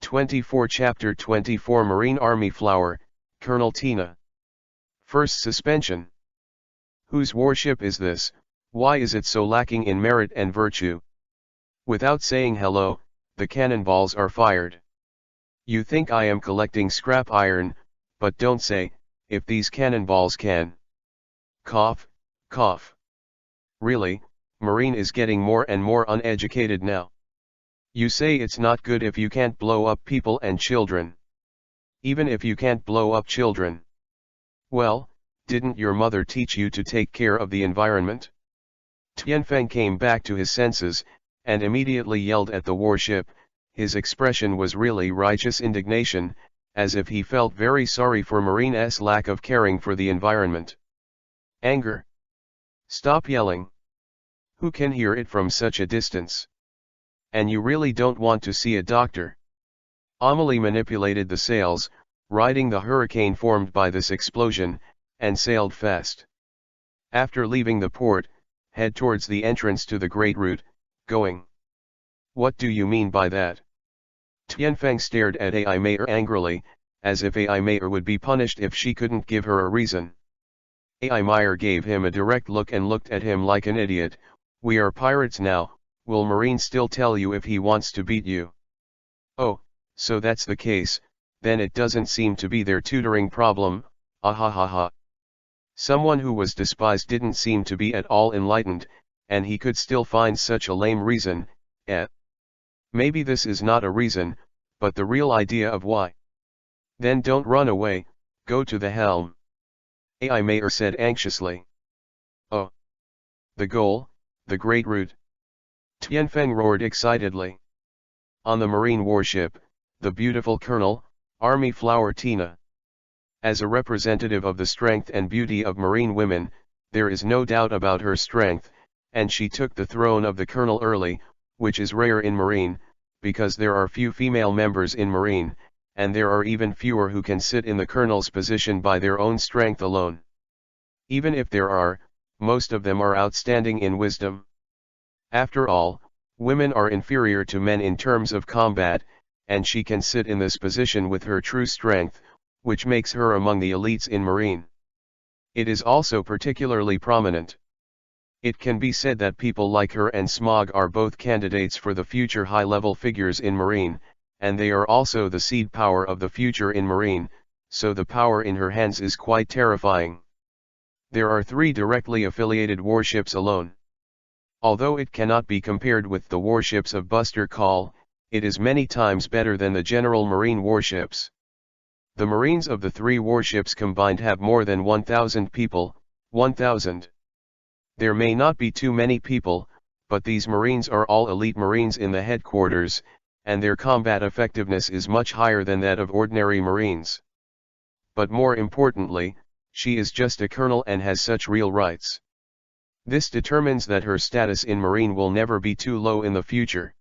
24 Chapter 24 Marine Army Flower, Colonel Tina. First suspension. Whose warship is this? Why is it so lacking in merit and virtue? Without saying hello, the cannonballs are fired. You think I am collecting scrap iron, but don't say, if these cannonballs can. Cough, cough. Really, Marine is getting more and more uneducated now. You say it's not good if you can't blow up people and children. Even if you can't blow up children. Well, didn't your mother teach you to take care of the environment? Tianfeng came back to his senses, and immediately yelled at the warship. His expression was really righteous indignation, as if he felt very sorry for Marine's lack of caring for the environment. Anger. Stop yelling. Who can hear it from such a distance? And you really don't want to see a doctor? Amelie manipulated the sails, riding the hurricane formed by this explosion, and sailed fast. After leaving the port, head towards the entrance to the Great Route, going. What do you mean by that? Tianfeng stared at Ai Meier angrily, as if Ai Meier would be punished if she couldn't give her a reason. Ai Meier gave him a direct look and looked at him like an idiot. We are pirates now, will Marine still tell you if he wants to beat you? Oh, so that's the case, then it doesn't seem to be their tutoring problem, ahahaha. Someone who was despised didn't seem to be at all enlightened, and he could still find such a lame reason, Maybe this is not a reason, but the real idea of why. Then don't run away, go to the helm. Ai Meier said anxiously. Oh. The goal, the Great Route. Tianfeng roared excitedly. On the marine warship, the beautiful Colonel, Army Flower Tina. As a representative of the strength and beauty of marine women, there is no doubt about her strength, and she took the throne of the Colonel early, which is rare in marine, because there are few female members in marine, and there are even fewer who can sit in the Colonel's position by their own strength alone. Even if there are, most of them are outstanding in wisdom. After all, women are inferior to men in terms of combat, and she can sit in this position with her true strength, which makes her among the elites in marine. It is also particularly prominent. It can be said that people like her and Smog are both candidates for the future high-level figures in marine, and they are also the seed power of the future in marine, so the power in her hands is quite terrifying. There are 3 directly affiliated warships alone. Although it cannot be compared with the warships of Buster Call, it is many times better than the general marine warships. The marines of the 3 warships combined have more than 1,000 people, 1,000. There may not be too many people, but these marines are all elite marines in the headquarters, and their combat effectiveness is much higher than that of ordinary marines. But more importantly, she is just a colonel and has such real rights. This determines that her status in marine will never be too low in the future.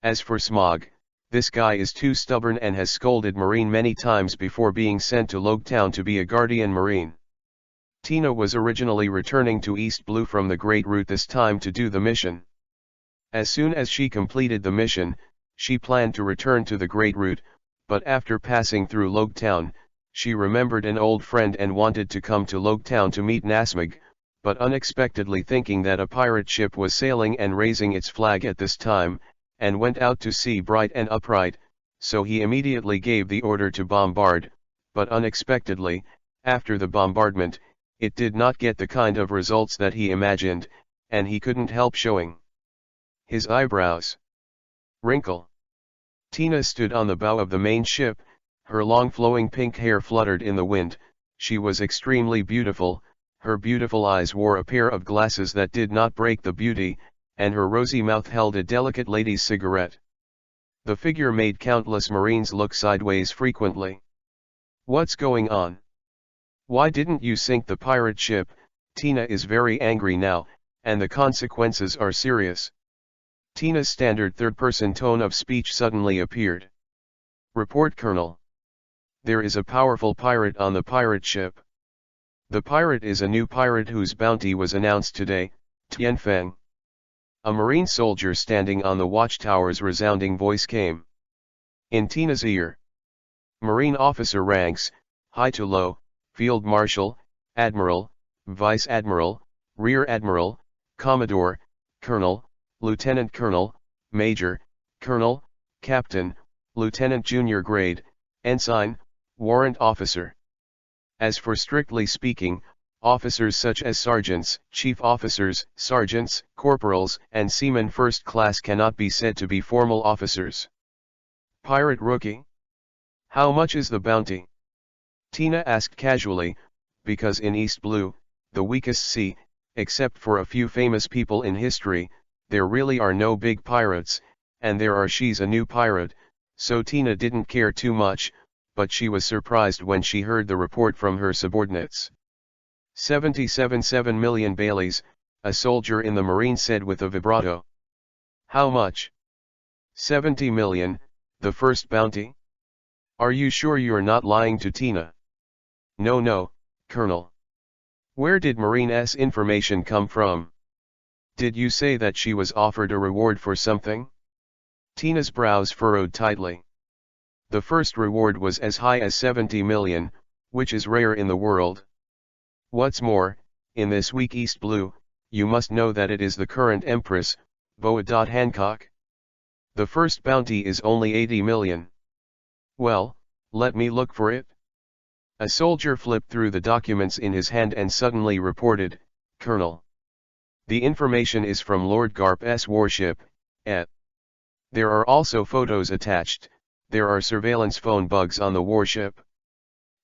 As for Smog, this guy is too stubborn and has scolded marine many times before being sent to Logetown to be a guardian marine. Tina was originally returning to East Blue from the Great Route this time to do the mission. As soon as she completed the mission, she planned to return to the Great Route, but after passing through Logetown, she remembered an old friend and wanted to come to Logetown to meet Nasmog, but unexpectedly thinking that a pirate ship was sailing and raising its flag at this time, and went out to sea bright and upright, so he immediately gave the order to bombard, but unexpectedly, after the bombardment, it did not get the kind of results that he imagined, and he couldn't help showing his eyebrows. Wrinkle. Tina stood on the bow of the main ship, her long flowing pink hair fluttered in the wind. She was extremely beautiful, her beautiful eyes wore a pair of glasses that did not break the beauty, and her rosy mouth held a delicate lady's cigarette. The figure made countless marines look sideways frequently. What's going on? Why didn't you sink the pirate ship? Tina is very angry now, and the consequences are serious. Tina's standard third-person tone of speech suddenly appeared. Report, Colonel. There is a powerful pirate on the pirate ship. The pirate is a new pirate whose bounty was announced today, Tianfeng. A marine soldier standing on the watchtower's resounding voice came in Tina's ear. Marine officer ranks, high to low, Field Marshal, Admiral, Vice Admiral, Rear Admiral, Commodore, Colonel, Lieutenant Colonel, Major, Colonel, Captain, Lieutenant Junior Grade, Ensign, Warrant Officer. As for strictly speaking, officers such as sergeants, chief officers, sergeants, corporals, and seamen first class cannot be said to be formal officers. Pirate Rookie? How much is the bounty? Tina asked casually, because in East Blue, the weakest sea, except for a few famous people in history, there really are no big pirates, and she's a new pirate, so Tina didn't care too much, but she was surprised when she heard the report from her subordinates. 77 million Baileys, a soldier in the Marine said with a vibrato. How much? 70 million, the first bounty? Are you sure you're not lying to Tina? No, Colonel. Where did Marine's information come from? Did you say that she was offered a reward for something? Tina's brows furrowed tightly. The first reward was as high as 70 million, which is rare in the world. What's more, in this week East Blue, you must know that it is the current Empress, Boa Hancock. The first bounty is only 80 million. Well, let me look for it. A soldier flipped through the documents in his hand and suddenly reported, Colonel. The information is from Lord Garp's warship, et. There are also photos attached, there are surveillance phone bugs on the warship.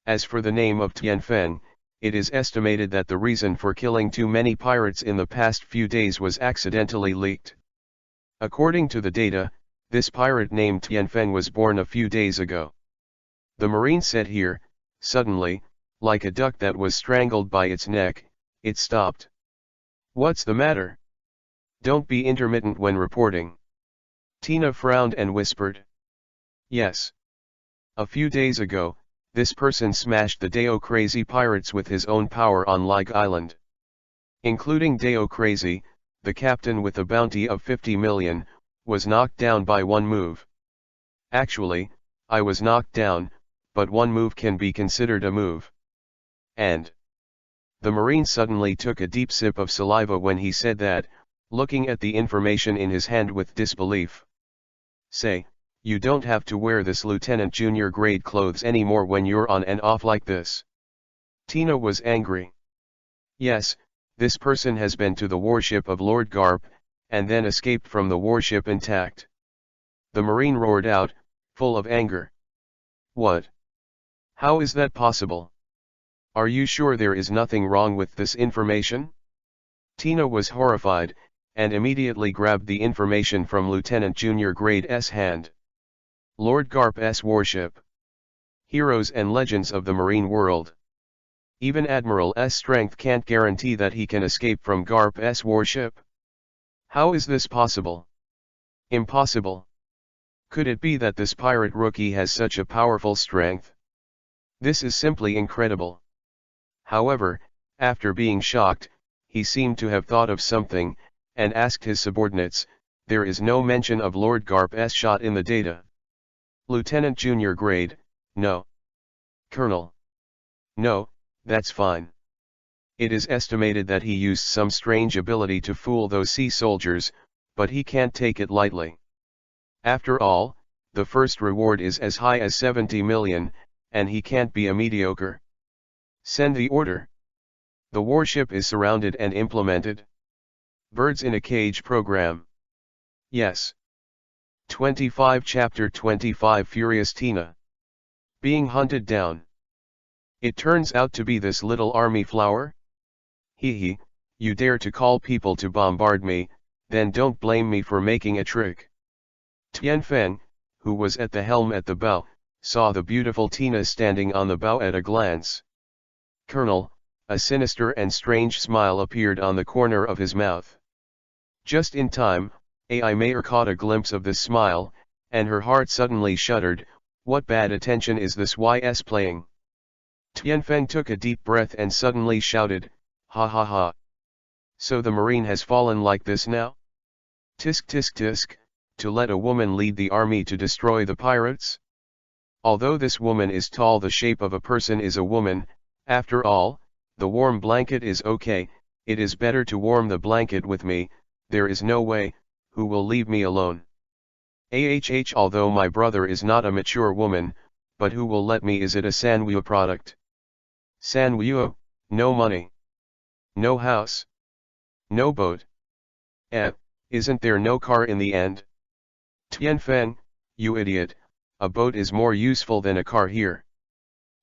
As for the name of Tianfeng, it is estimated that the reason for killing too many pirates in the past few days was accidentally leaked. According to the data, this pirate named Tianfeng was born a few days ago. The Marine said here, suddenly, like a duck that was strangled by its neck, it stopped. What's the matter? Don't be intermittent when reporting. Tina frowned and whispered. Yes. A few days ago, this person smashed the Deo Crazy pirates with his own power on Lig Island. Including Deo Crazy, the captain with a bounty of 50 million, was knocked down by one move. Actually, I was knocked down, but one move can be considered a move. And the Marine suddenly took a deep sip of saliva when he said that, looking at the information in his hand with disbelief. Say, you don't have to wear this lieutenant junior grade clothes anymore when you're on and off like this. Tina was angry. Yes, this person has been to the warship of Lord Garp, and then escaped from the warship intact. The Marine roared out, full of anger. What? How is that possible? Are you sure there is nothing wrong with this information? Tina was horrified, and immediately grabbed the information from Lieutenant Junior Grade's hand. Lord Garp's warship. Heroes and legends of the marine world. Even Admiral's strength can't guarantee that he can escape from Garp's warship. How is this possible? Impossible. Could it be that this pirate rookie has such a powerful strength? This is simply incredible. However, after being shocked, he seemed to have thought of something, and asked his subordinates, there is no mention of Lord Garp's shot in the data. Lieutenant Junior Grade, no. Colonel. No, that's fine. It is estimated that he used some strange ability to fool those sea soldiers, but he can't take it lightly. After all, the first reward is as high as 70 million, and he can't be a mediocre. Send the order. The warship is surrounded and implemented. Birds in a Cage program. Yes. 25 Chapter 25 Furious Tina. Being hunted down. It turns out to be this little army flower? Hee, you dare to call people to bombard me, then don't blame me for making a trick. Tianfeng, who was at the helm at the bow, saw the beautiful Tina standing on the bow at a glance. Colonel, a sinister and strange smile appeared on the corner of his mouth. Just in time, Ai Mayer caught a glimpse of this smile, and her heart suddenly shuddered. What bad attention is this YS playing? Tianfeng took a deep breath and suddenly shouted, ha ha ha. So the Marine has fallen like this now? Tisk tisk tisk, to let a woman lead the army to destroy the pirates? Although this woman is tall, the shape of a person is a woman, after all, The warm blanket is okay, it is better to warm the blanket with me, there is no way, who will leave me alone? Although my brother is not a mature woman, but who will let me? Is it a Sanwoo product? Sanwoo, no money. No house. No boat. Isn't there no car in the end? Tianfeng, you idiot, a boat is more useful than a car here.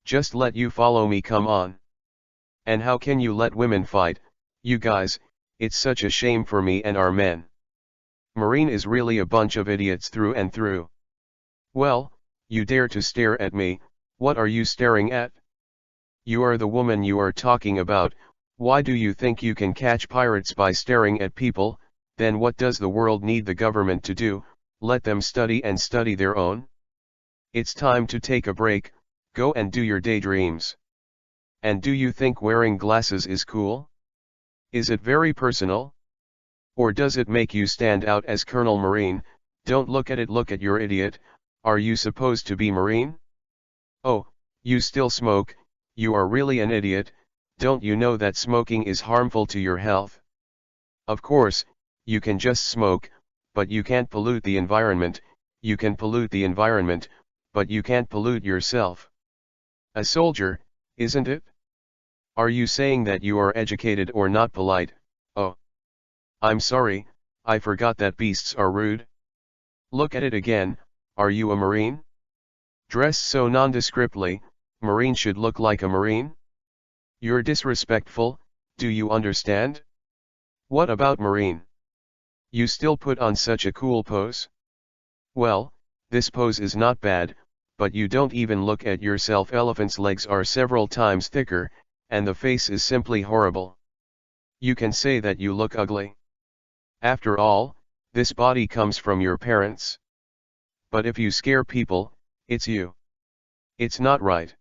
Just let you follow me, come on. And how can you let women fight, you guys? It's such a shame for me and our men. Marine is really a bunch of idiots through and through. Well, you dare to stare at me, what are you staring at? You are the woman you are talking about. Why do you think you can catch pirates by staring at people? Then what does the world need the government to do? Let them study and study their own? It's time to take a break, go and do your daydreams. And do you think wearing glasses is cool? Is it very personal? Or does it make you stand out as Colonel Marine? Don't look at it, look at your idiot. Are you supposed to be Marine? Oh, you still smoke, you are really an idiot. Don't you know that smoking is harmful to your health? Of course, you can just smoke, but you can't pollute the environment. You can pollute the environment, but you can't pollute yourself. A soldier, isn't it? Are you saying that you are educated or not polite? Oh. I'm sorry, I forgot that beasts are rude. Look at it again, are you a Marine? Dress so nondescriptly, Marine should look like a Marine? You're disrespectful, do you understand? What about Marine? You still put on such a cool pose? Well, this pose is not bad, but you don't even look at yourself. Elephant's legs are several times thicker, and the face is simply horrible. You can say that you look ugly. After all, this body comes from your parents. But if you scare people, it's you. It's not right.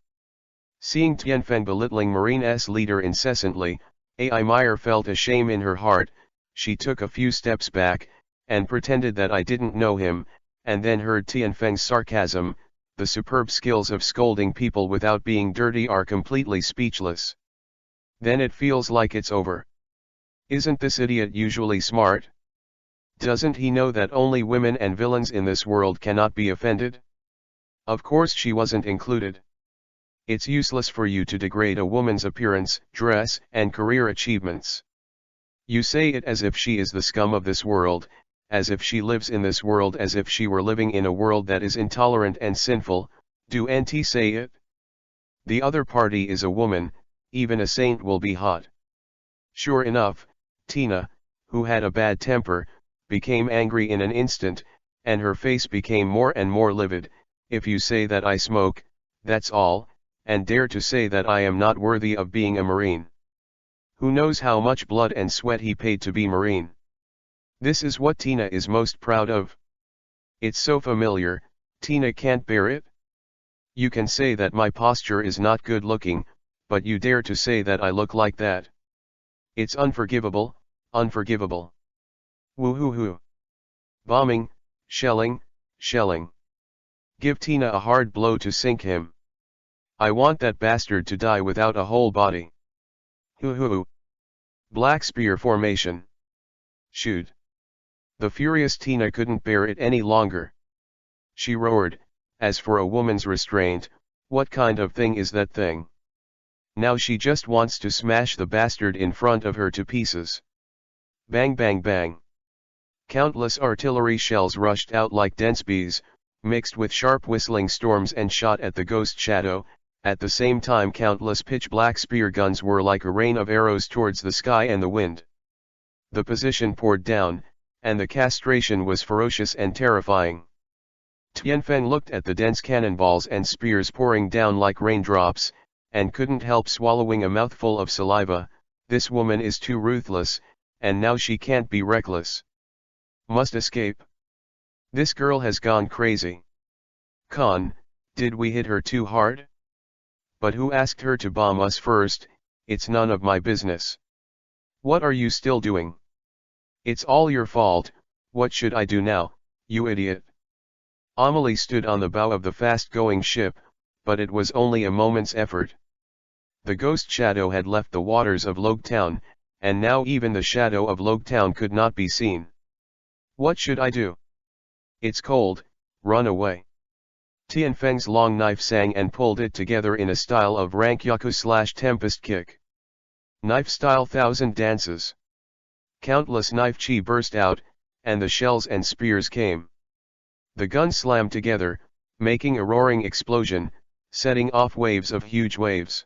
Seeing Tianfeng belittling Marine's leader incessantly, Ai Meyer felt a shame in her heart. She took a few steps back, and pretended that I didn't know him, and then heard Tianfeng's sarcasm. The superb skills of scolding people without being dirty are completely speechless. Then it feels like it's over. Isn't this idiot usually smart? Doesn't he know that only women and villains in this world cannot be offended? Of course she wasn't included. It's useless for you to degrade a woman's appearance, dress, and career achievements. You say it as if she is the scum of this world, as if she lives in this world, as if she were living in a world that is intolerant and sinful. Do auntie say it? The other party is a woman, even a saint will be hot. Sure enough, Tina, who had a bad temper, became angry in an instant, and her face became more and more livid. If you say that I smoke, that's all, and dare to say that I am not worthy of being a Marine. Who knows how much blood and sweat he paid to be Marine? This is what Tina is most proud of. It's so familiar, Tina can't bear it. You can say that my posture is not good looking, but you dare to say that I look like that. It's unforgivable, unforgivable. Woo-hoo-hoo. Bombing, shelling, shelling. Give Tina a hard blow to sink him. I want that bastard to die without a whole body. Hoo-hoo. Black spear formation. Shoot. The furious Tina couldn't bear it any longer. She roared, as for a woman's restraint, what kind of thing is that thing? Now she just wants to smash the bastard in front of her to pieces. Bang bang bang. Countless artillery shells rushed out like dense bees, mixed with sharp whistling storms, and shot at the ghost shadow. At the same time countless pitch-black spear guns were like a rain of arrows towards the sky and the wind. The position poured down, and the castration was ferocious and terrifying. Tianfeng looked at the dense cannonballs and spears pouring down like raindrops, and couldn't help swallowing a mouthful of saliva. This woman is too ruthless, and now she can't be reckless. Must escape. This girl has gone crazy. Khan, did we hit her too hard? But who asked her to bomb us first? It's none of my business. What are you still doing? It's all your fault. What should I do now, you idiot? Amelie stood on the bow of the fast-going ship, but it was only a moment's effort. The ghost shadow had left the waters of Logtown, and now even the shadow of Logtown could not be seen. What should I do? It's cold, run away. Tianfeng's long knife sang and pulled it together in a style of Rankyaku/Tempest kick. Knife style thousand dances. Countless knife chi burst out, and the shells and spears came. The guns slammed together, making a roaring explosion, setting off waves of huge waves.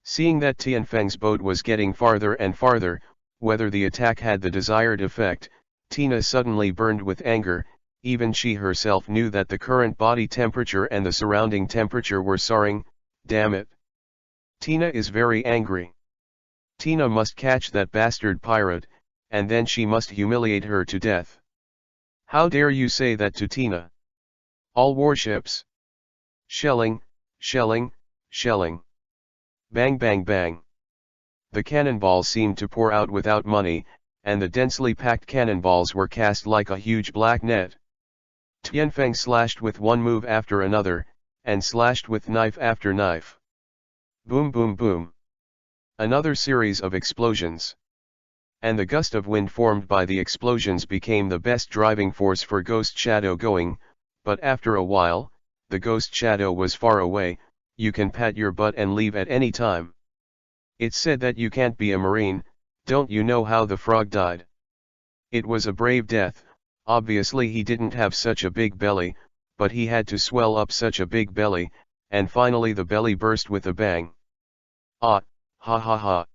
Seeing that Tianfeng's boat was getting farther and farther, whether the attack had the desired effect, Tina suddenly burned with anger. Even she herself knew that the current body temperature and the surrounding temperature were soaring. Damn it. Tina is very angry. Tina must catch that bastard pirate, and then she must humiliate her to death. How dare you say that to Tina? All warships. Shelling, shelling, shelling. Bang bang bang. The cannonballs seemed to pour out without money, and the densely packed cannonballs were cast like a huge black net. Tianfeng slashed with one move after another, and slashed with knife after knife. Boom boom boom. Another series of explosions. And the gust of wind formed by the explosions became the best driving force for Ghost Shadow going, but after a while, the Ghost Shadow was far away. You can pat your butt and leave at any time. It's said that you can't be a marine. Don't you know how the frog died? It was a brave death. Obviously he didn't have such a big belly, but he had to swell up such a big belly, and finally the belly burst with a bang. Ah, ha ha ha.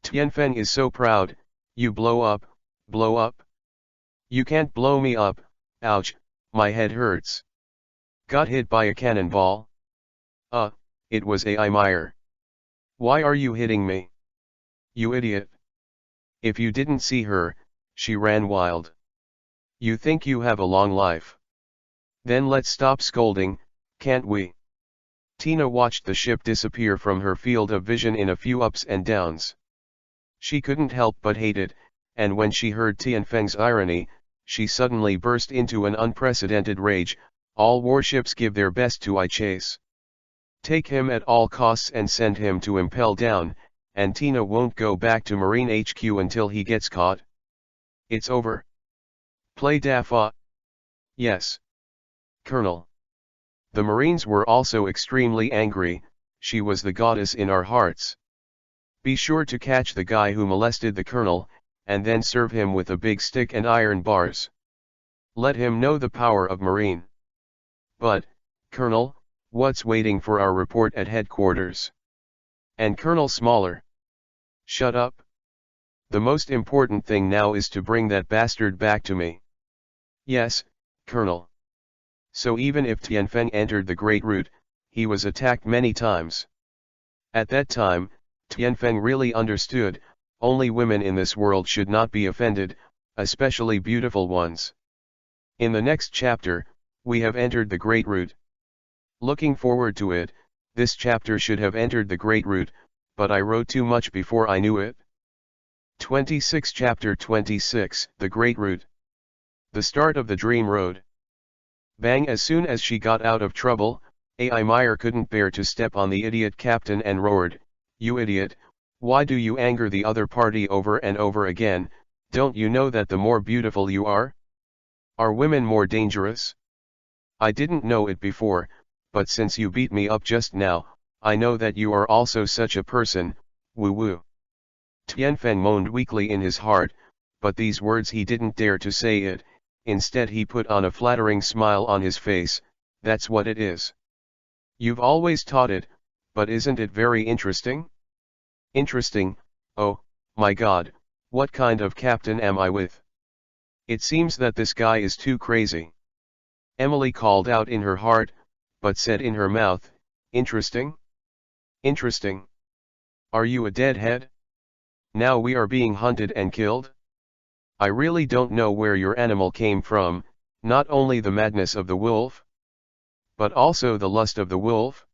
Tianfeng is so proud. You blow up, blow up. You can't blow me up. Ouch, my head hurts. Got hit by a cannonball? It was AI Meyer. Why are you hitting me? You idiot. If you didn't see her, she ran wild. You think you have a long life? Then let's stop scolding, can't we? Tina watched the ship disappear from her field of vision in a few ups and downs. She couldn't help but hate it, and when she heard Tianfeng's irony, she suddenly burst into an unprecedented rage. All warships give their best to I chase. Take him at all costs and send him to impel down, and Tina won't go back to Marine HQ until he gets caught. It's over. Play Dafa. Yes. Colonel. The Marines were also extremely angry. She was the goddess in our hearts. Be sure to catch the guy who molested the colonel, and then serve him with a big stick and iron bars. Let him know the power of Marine. But, Colonel, what's waiting for our report at headquarters? And Colonel Smaller. Shut up. The most important thing now is to bring that bastard back to me. Yes, Colonel. So even if Tianfeng entered the Great Route, he was attacked many times. At that time, Tianfeng really understood, only women in this world should not be offended, especially beautiful ones. In the next chapter, we have entered the Great Route. Looking forward to it. This chapter should have entered the Great Route, but I wrote too much before I knew it. 26 Chapter 26 The Great Route. The start of the Dream Road. Bang! As soon as she got out of trouble, AI Meyer couldn't bear to step on the idiot captain and roared, "You idiot, why do you anger the other party over and over again? Don't you know that the more beautiful you are women more dangerous? I didn't know it before, but since you beat me up just now, I know that you are also such a person, woo woo." Tianfeng moaned weakly in his heart, but these words he didn't dare to say it. Instead he put on a flattering smile on his face. That's what it is. You've always taught it, but isn't it very interesting? Interesting? Oh, my God, what kind of captain am I with? It seems that this guy is too crazy. Emily called out in her heart, but said in her mouth, interesting? Interesting. Are you a deadhead? Now we are being hunted and killed? I really don't know where your animal came from, not only the madness of the wolf, but also the lust of the wolf?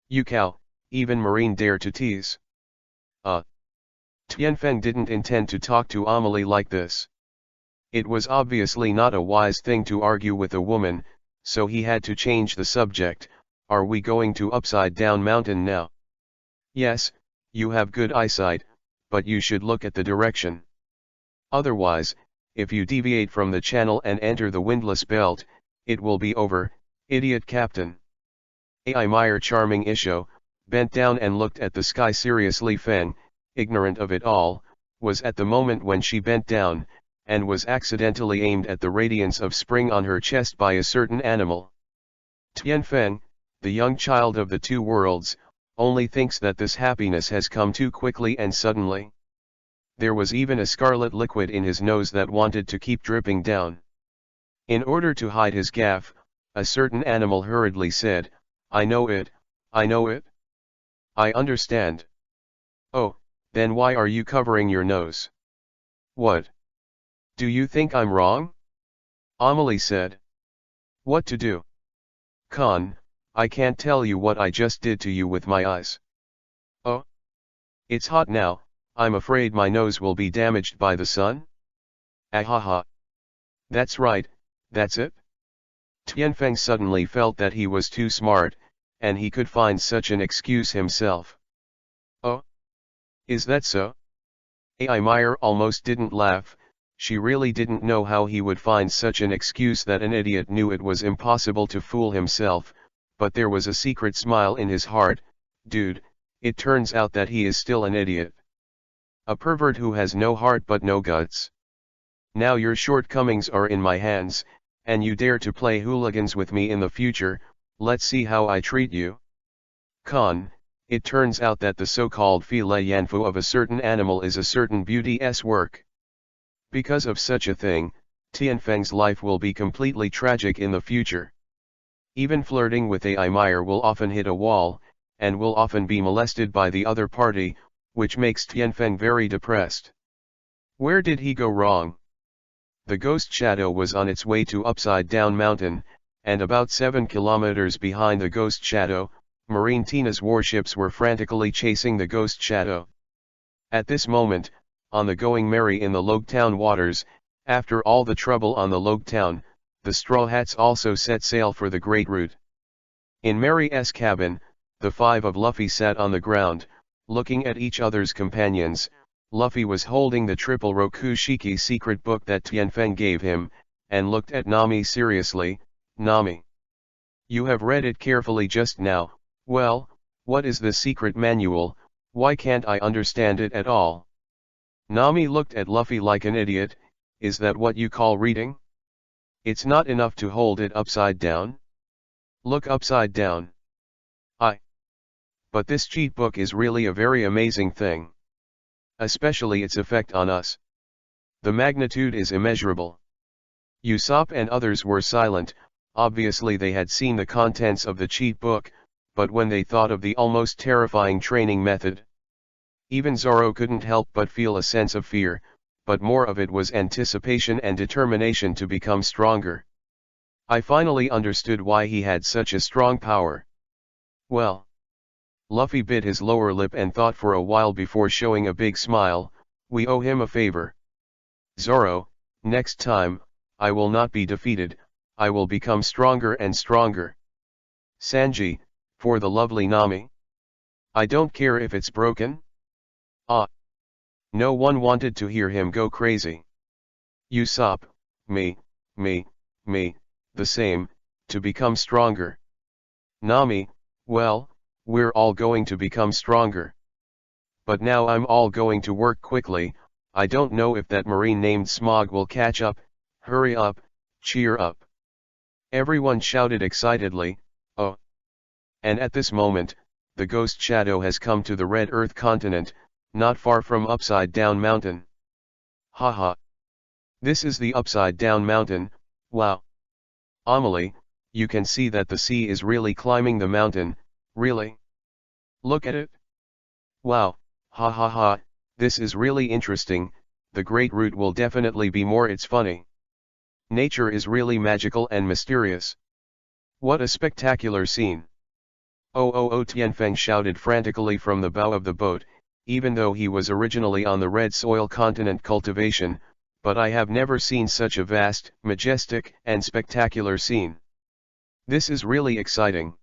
You cow, even Marine dare to tease. Tianfeng didn't intend to talk to Amelie like this. It was obviously not a wise thing to argue with a woman, so he had to change the subject. Are we going to Upside Down Mountain now? Yes, you have good eyesight, but you should look at the direction. Otherwise, if you deviate from the channel and enter the windlass belt, it will be over, idiot captain. Ai Meyer charming Isho, bent down and looked at the sky seriously. Feng, ignorant of it all, was at the moment when she bent down, and was accidentally aimed at the radiance of spring on her chest by a certain animal. Tianfeng, the young child of the two worlds, only thinks that this happiness has come too quickly and suddenly. There was even a scarlet liquid in his nose that wanted to keep dripping down. In order to hide his gaffe, a certain animal hurriedly said, "I know it, I know it. I understand." "Oh, then why are you covering your nose?" "What? Do you think I'm wrong?" Amelie said. "What to do?" "Khan, I can't tell you what I just did to you with my eyes." "Oh? It's hot now, I'm afraid my nose will be damaged by the sun?" "Ahaha. That's right, that's it." Tianfeng suddenly felt that he was too smart, and he could find such an excuse himself. "Oh? Is that so?" Ai Meyer almost didn't laugh. She really didn't know how he would find such an excuse that an idiot knew it was impossible to fool himself, but there was a secret smile in his heart. Dude, it turns out that he is still an idiot. A pervert who has no heart but no guts. Now your shortcomings are in my hands, and you dare to play hooligans with me in the future. Let's see how I treat you. Khan, it turns out that the so-called filet yanfu of a certain animal is a certain beauty's work. Because of such a thing, Tianfeng's life will be completely tragic in the future. Even flirting with Ai Meyer will often hit a wall, and will often be molested by the other party, which makes Tianfeng very depressed. Where did he go wrong? The ghost shadow was on its way to Upside Down Mountain, and about 7 kilometers behind the ghost shadow, Marine Tina's warships were frantically chasing the ghost shadow. At this moment, on the Going Merry in the Logetown waters, after all the trouble on the Logetown, the Straw Hats also set sail for the Great Route. In Mary's cabin, the five of Luffy sat on the ground, looking at each other's companions. Luffy was holding the Triple Rokushiki secret book that Tianfeng gave him, and looked at Nami seriously. "Nami, you have read it carefully just now. Well, what is the secret manual? Why can't I understand it at all?" Nami looked at Luffy like an idiot. "Is that what you call reading? It's not enough to hold it upside down? Look upside down." But this cheat book is really a very amazing thing. Especially its effect on us. The magnitude is immeasurable." Usopp and others were silent. Obviously they had seen the contents of the cheat book, but when they thought of the almost terrifying training method, even Zoro couldn't help but feel a sense of fear, but more of it was anticipation and determination to become stronger. "I finally understood why he had such a strong power." "Well." Luffy bit his lower lip and thought for a while before showing a big smile. "We owe him a favor. Zoro, next time, I will not be defeated, I will become stronger and stronger. Sanji, for the lovely Nami. I don't care if it's broken." No one wanted to hear him go crazy. Usopp, me, the same, to become stronger. Nami, well, we're all going to become stronger. But now I'm all going to work quickly. I don't know if that marine named Smog will catch up. Hurry up, cheer up. Everyone shouted excitedly, "Oh!" And at this moment, the ghost shadow has come to the Red Earth continent, not far from Upside Down Mountain. Haha. This is the Upside Down Mountain. Wow. Amelie, you can see that the sea is really climbing the mountain. Really? Look at it. Wow, ha ha ha, this is really interesting. The Great Route will definitely be more. It's funny. Nature is really magical and mysterious. What a spectacular scene. Oh oh oh, Tianfeng shouted frantically from the bow of the boat. Even though he was originally on the red soil continent cultivation, but I have never seen such a vast, majestic, and spectacular scene. This is really exciting.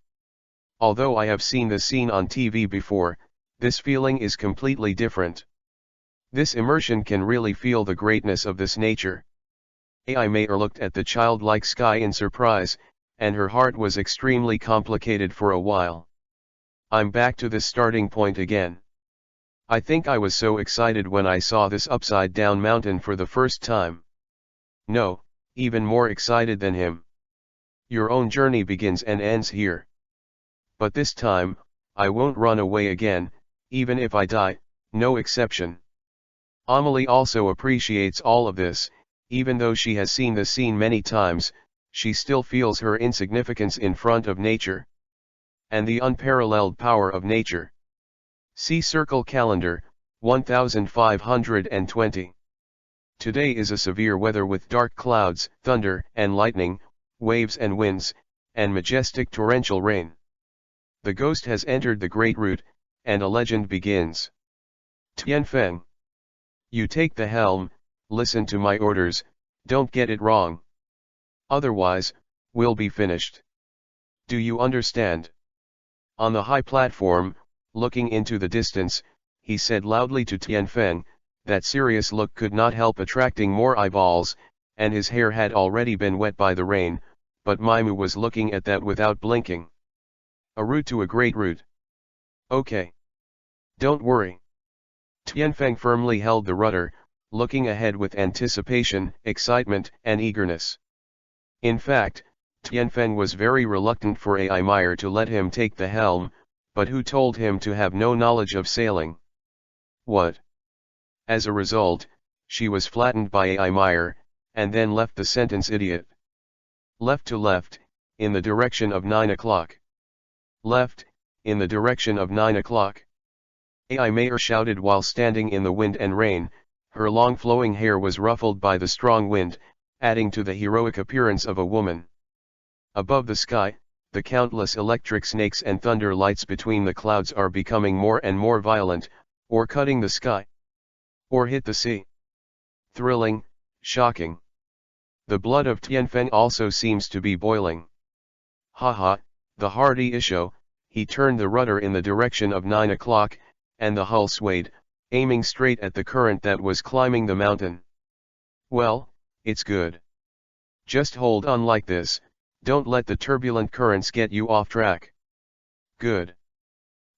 Although I have seen the scene on TV before, This feeling is completely different. This immersion can really feel the greatness of this nature. Ai Mayer looked at the childlike sky in surprise, and her heart was extremely complicated for a while. I'm back to this starting point again. I think I was so excited when I saw this upside-down mountain for the first time. No, even more excited than him. Your own journey begins and ends here. But this time, I won't run away again, even if I die, no exception. Amelie also appreciates all of this, even though she has seen the scene many times, she still feels her insignificance in front of nature. And the unparalleled power of nature. See Circle Calendar, 1520. Today is a severe weather with dark clouds, thunder and lightning, waves and winds, and majestic torrential rain. The ghost has entered the great root, and a legend begins. Tianfeng. You take the helm, listen to my orders, don't get it wrong. Otherwise, we'll be finished. Do you understand? On the high platform, looking into the distance, he said loudly to Tianfeng. That serious look could not help attracting more eyeballs, and his hair had already been wet by the rain, but Maimu was looking at that without blinking. A route to a great route. Okay. Don't worry. Tianfeng firmly held the rudder, looking ahead with anticipation, excitement, and eagerness. In fact, Tianfeng was very reluctant for Ai Mayer to let him take the helm, but who told him to have no knowledge of sailing? What? As a result, she was flattened by Ai Mayer, and then left the sentence idiot. Left to left, in the direction of 9 o'clock. Left, in the direction of 9 o'clock. Ai Mayer shouted while standing in the wind and rain, her long flowing hair was ruffled by the strong wind, adding to the heroic appearance of a woman. Above the sky, the countless electric snakes and thunder lights between the clouds are becoming more and more violent, or cutting the sky. Or hit the sea. Thrilling, shocking. The blood of Tianfeng also seems to be boiling. Haha, the hardy Isho, he turned the rudder in the direction of 9 o'clock, and the hull swayed, aiming straight at the current that was climbing the mountain. Well, it's good. Just hold on like this, don't let the turbulent currents get you off track. Good.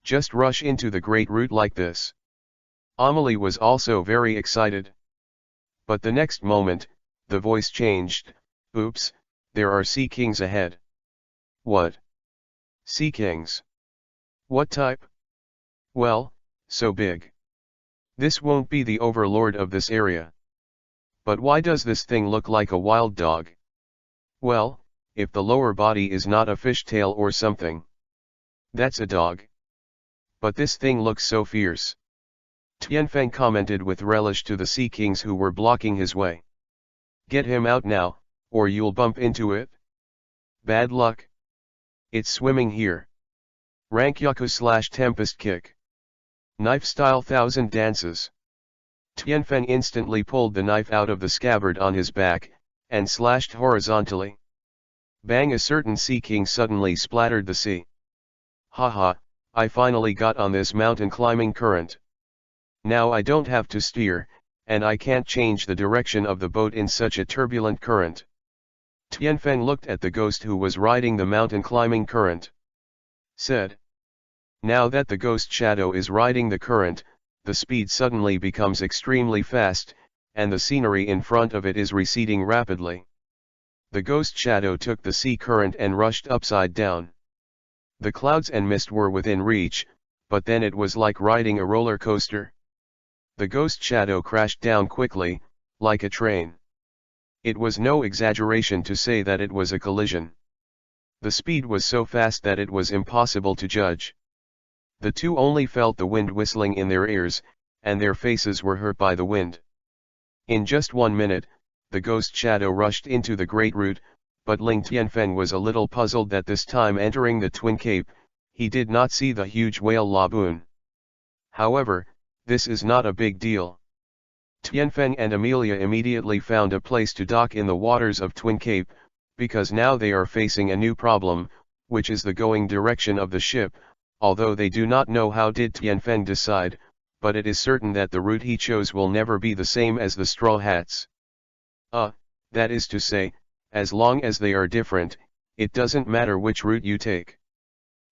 Just rush into the great route like this. Amelie was also very excited. But the next moment, the voice changed. Oops, there are sea kings ahead. What? Sea kings? What type? Well, so big. This won't be the overlord of this area. But why does this thing look like a wild dog? Well, if the lower body is not a fishtail or something. That's a dog. But this thing looks so fierce. Tianfeng commented with relish to the sea kings who were blocking his way. Get him out now, or you'll bump into it. Bad luck. It's swimming here. Rank Yaku/Tempest Kick. Knife style 1000 dances. Tianfeng instantly pulled the knife out of the scabbard on his back, and slashed horizontally. Bang! A certain sea king suddenly splattered the sea. Haha, I finally got on this mountain climbing current. Now I don't have to steer, and I can't change the direction of the boat in such a turbulent current. Tianfeng looked at the ghost who was riding the mountain climbing current. Said. Now that the ghost shadow is riding the current, the speed suddenly becomes extremely fast, and the scenery in front of it is receding rapidly. The ghost shadow took the sea current and rushed upside down. The clouds and mist were within reach, but then it was like riding a roller coaster. The ghost shadow crashed down quickly, like a train. It was no exaggeration to say that it was a collision. The speed was so fast that it was impossible to judge. The two only felt the wind whistling in their ears, and their faces were hurt by the wind. In just 1 minute, the ghost shadow rushed into the great root, but Ling Tianfeng was a little puzzled that this time entering the Twin Cape, he did not see the huge whale lagoon. However, this is not a big deal. Tianfeng and Amelia immediately found a place to dock in the waters of Twin Cape, because now they are facing a new problem, which is the going direction of the ship, although they do not know how did Tianfeng decide, but it is certain that the route he chose will never be the same as the straw hats. That is to say, as long as they are different, it doesn't matter which route you take.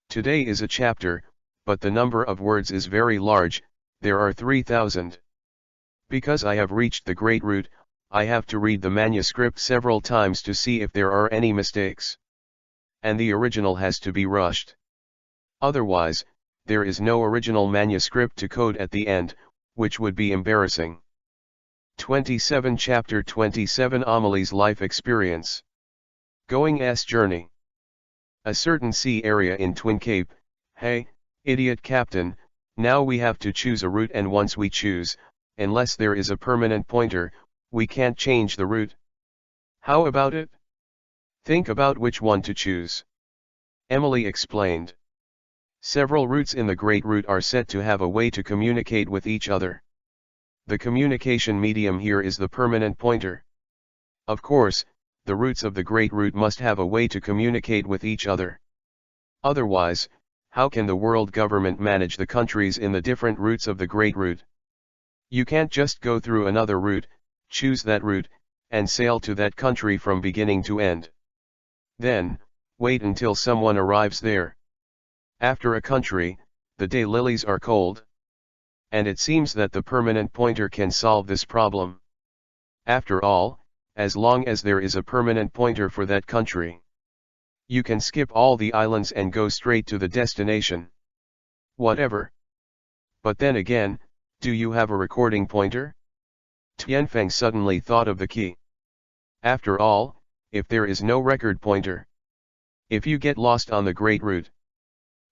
Today is a chapter, but the number of words is very large, there are 3,000. Because I have reached the great route, I have to read the manuscript several times to see if there are any mistakes. And the original has to be rushed. Otherwise, there is no original manuscript to quote at the end, which would be embarrassing. 27 Chapter 27 Amelie's Life Experience. Going's Journey. A certain sea area in Twin Cape. Hey, idiot captain, now we have to choose a route, and once we choose, unless there is a permanent pointer, we can't change the route. How about it? Think about which one to choose. Emily explained. Several routes in the Great Route are said to have a way to communicate with each other. The communication medium here is the permanent pointer. Of course, the routes of the Great Route must have a way to communicate with each other. Otherwise, how can the world government manage the countries in the different routes of the Great Route? You can't just go through another route, choose that route, and sail to that country from beginning to end. Then, wait until someone arrives there. After a country, the daylilies are cold. And it seems that the permanent pointer can solve this problem. After all, as long as there is a permanent pointer for that country, you can skip all the islands and go straight to the destination. Whatever. But then again, do you have a recording pointer? Tianfeng suddenly thought of the key. After all, if there is no record pointer, if you get lost on the Great Route,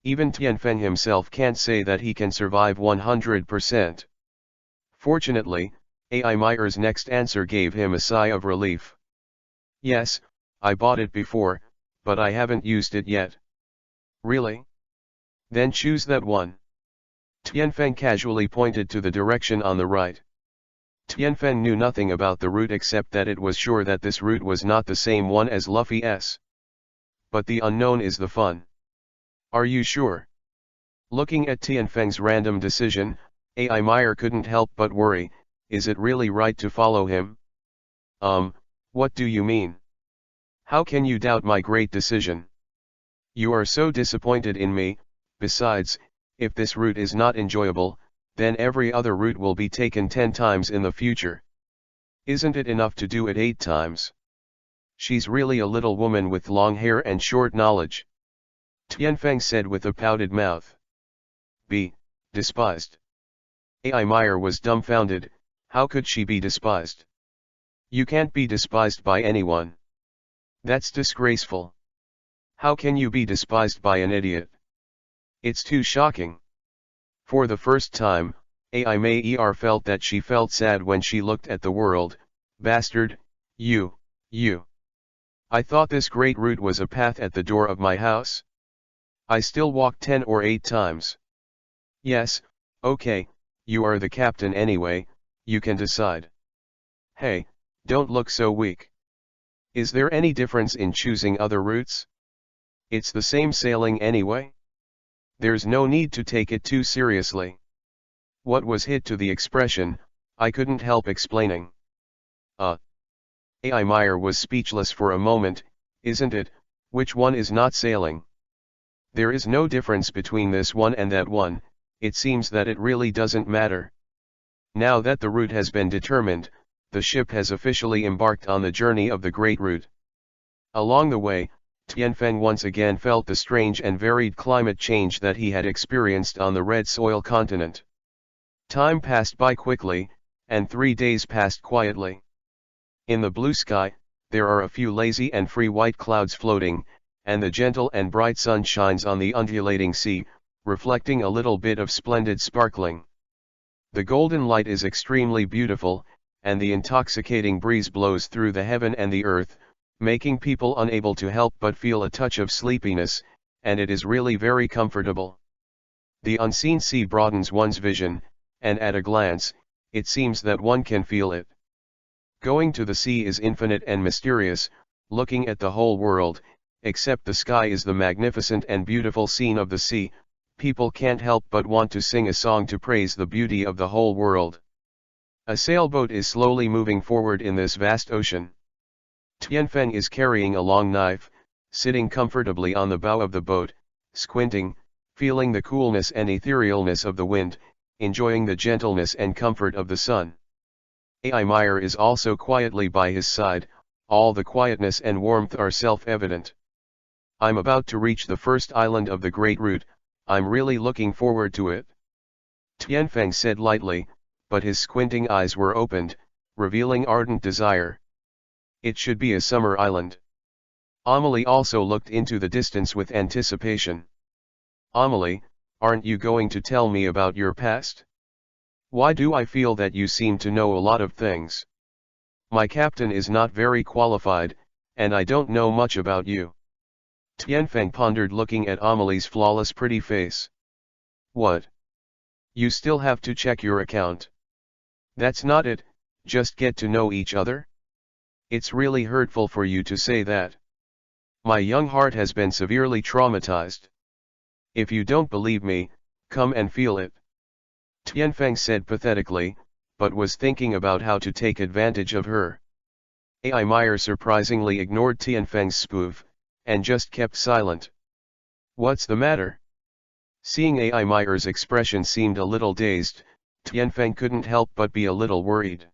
even Tianfeng himself can't say that he can survive 100%. Fortunately, A.I. Meyer's next answer gave him a sigh of relief. Yes, I bought it before, but I haven't used it yet. Really? Then choose that one. Tianfeng casually pointed to the direction on the right. Tianfeng knew nothing about the route except that it was sure that this route was not the same one as Luffy's. But the unknown is the fun. Are you sure? Looking at Tianfeng's random decision, A.I. Meyer couldn't help but worry, is it really right to follow him? What do you mean? How can you doubt my great decision? You are so disappointed in me. Besides, if this route is not enjoyable, then every other route will be taken 10 times in the future. Isn't it enough to do it 8 times? She's really a little woman with long hair and short knowledge. Tianfeng said with a pouted mouth. Be despised. A.I. Meyer was dumbfounded. How could she be despised? You can't be despised by anyone. That's disgraceful. How can you be despised by an idiot? It's too shocking. For the first time, A.I. Meyer felt that she felt sad when she looked at the world. Bastard, you. I thought this great route was a path at the door of my house. I still walked 10 or 8 times. Yes, okay, you are the captain anyway, you can decide. Hey, don't look so weak. Is there any difference in choosing other routes? It's the same sailing anyway. There's no need to take it too seriously. What was hit to the expression, I couldn't help explaining. A.I. Meyer was speechless for a moment. Isn't it? Which one is not sailing? There is no difference between this one and that one. It seems that it really doesn't matter. Now that the route has been determined, the ship has officially embarked on the journey of the Great Route. Along the way, Tianfeng once again felt the strange and varied climate change that he had experienced on the Red Soil continent. Time passed by quickly, and 3 days passed quietly. In the blue sky, there are a few lazy and free white clouds floating, and the gentle and bright sun shines on the undulating sea, reflecting a little bit of splendid sparkling. The golden light is extremely beautiful, and the intoxicating breeze blows through the heaven and the earth, making people unable to help but feel a touch of sleepiness, and it is really very comfortable. The unseen sea broadens one's vision, and at a glance, it seems that one can feel it. Going to the sea is infinite and mysterious. Looking at the whole world, except the sky, is the magnificent and beautiful scene of the sea, people can't help but want to sing a song to praise the beauty of the whole world. A sailboat is slowly moving forward in this vast ocean. Tianfeng is carrying a long knife, sitting comfortably on the bow of the boat, squinting, feeling the coolness and etherealness of the wind, enjoying the gentleness and comfort of the sun. Ai Meyer is also quietly by his side, all the quietness and warmth are self-evident. I'm about to reach the first island of the Great Route, I'm really looking forward to it. Tianfeng said lightly, but his squinting eyes were opened, revealing ardent desire. It should be a summer island. Amelie also looked into the distance with anticipation. Amelie, aren't you going to tell me about your past? Why do I feel that you seem to know a lot of things? My captain is not very qualified, and I don't know much about you. Tianfeng pondered, looking at Amelie's flawless pretty face. What? You still have to check your account. That's not it, just get to know each other? It's really hurtful for you to say that. My young heart has been severely traumatized. If you don't believe me, come and feel it. Tianfeng said pathetically, but was thinking about how to take advantage of her. Ai Meyer surprisingly ignored Tianfeng's spoof, and just kept silent. What's the matter? Seeing Ai Meyer's expression seemed a little dazed, Tianfeng couldn't help but be a little worried.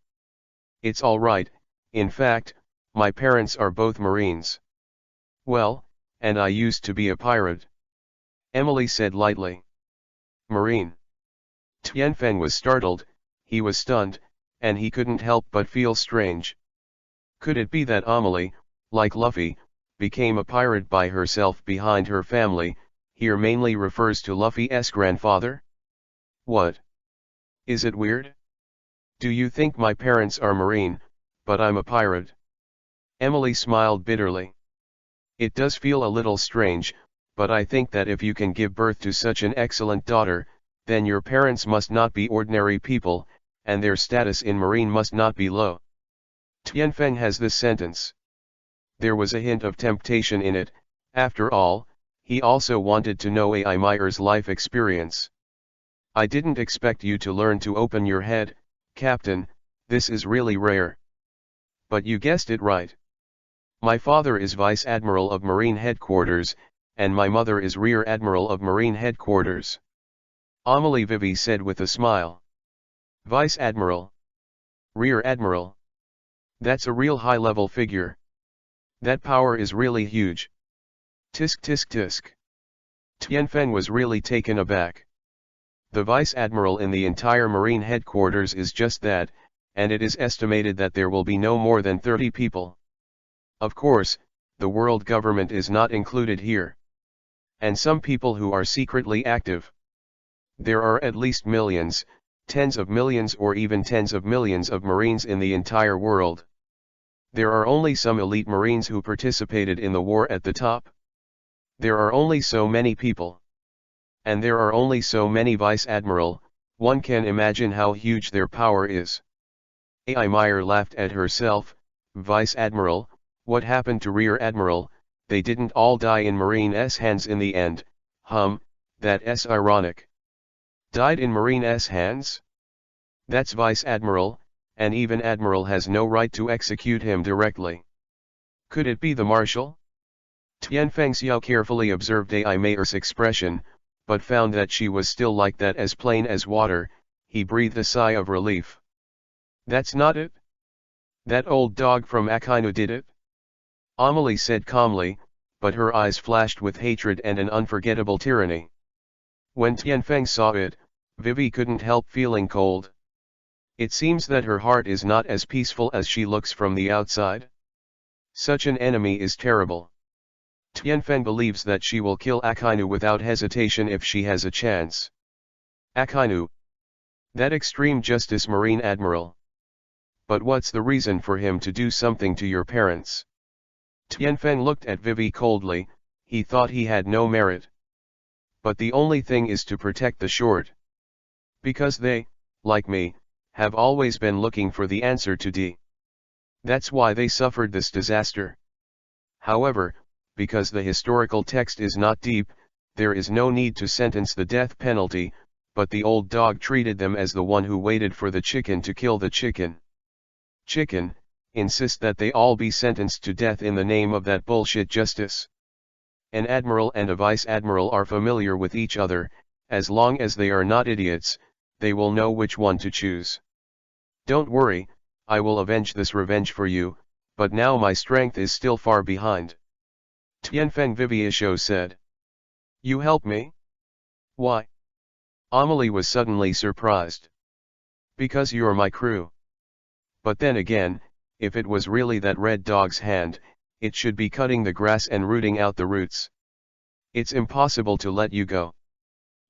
It's all right, in fact, my parents are both Marines. Well, and I used to be a pirate. Emily said lightly. Marine. Tianfeng was startled, he was stunned, and he couldn't help but feel strange. Could it be that Amelie, like Luffy, became a pirate by herself behind her family, here mainly refers to Luffy's grandfather? What? Is it weird? Do you think my parents are Marine, but I'm a pirate? Emily smiled bitterly. It does feel a little strange, but I think that if you can give birth to such an excellent daughter, then your parents must not be ordinary people, and their status in Marine must not be low. Tianfeng has this sentence. There was a hint of temptation in it, after all, he also wanted to know Ai Meyer's life experience. I didn't expect you to learn to open your head, Captain, this is really rare. But you guessed it right. My father is Vice Admiral of Marine Headquarters, and my mother is Rear Admiral of Marine Headquarters. Amelie Vivi said with a smile. Vice Admiral. Rear Admiral. That's a real high-level figure. That power is really huge. Tisk tisk tisk. Tianfeng was really taken aback. The Vice Admiral in the entire Marine Headquarters is just that, and it is estimated that there will be no more than 30 people. Of course, the world government is not included here. And some people who are secretly active. There are at least millions, tens of millions or even tens of millions of Marines in the entire world. There are only some elite Marines who participated in the war at the top. There are only so many people. And there are only so many Vice Admiral, one can imagine how huge their power is. Ai Meyer laughed at herself. Vice Admiral, what happened to Rear Admiral? They didn't all die in Marine's hands in the end. That's ironic. Died in Marine's hands? That's Vice Admiral, and even Admiral has no right to execute him directly. Could it be the Marshal? Tianfeng Xiao carefully observed Ai Meyer's expression, but found that she was still like that, as plain as water. He breathed a sigh of relief. That's not it? That old dog from Akainu did it? Amelie said calmly, but her eyes flashed with hatred and an unforgettable tyranny. When Tianfeng saw it, Vivi couldn't help feeling cold. It seems that her heart is not as peaceful as she looks from the outside. Such an enemy is terrible. Tianfeng believes that she will kill Akainu without hesitation if she has a chance. Akainu. That extreme justice Marine Admiral. But what's the reason for him to do something to your parents? Tianfeng looked at Vivi coldly, he thought he had no merit. But the only thing is to protect the short. Because they, like me, have always been looking for the answer to D. That's why they suffered this disaster. However, because the historical text is not deep, there is no need to sentence the death penalty, but the old dog treated them as the one who waited for the chicken to kill the chicken. Chicken, insist that they all be sentenced to death in the name of that bullshit justice. An admiral and a vice admiral are familiar with each other, as long as they are not idiots, they will know which one to choose. Don't worry, I will avenge this revenge for you, but now my strength is still far behind. Tianfeng Viviisho said. You help me? Why? Amelie was suddenly surprised. Because you're my crew. But then again, if it was really that red dog's hand, it should be cutting the grass and rooting out the roots. It's impossible to let you go.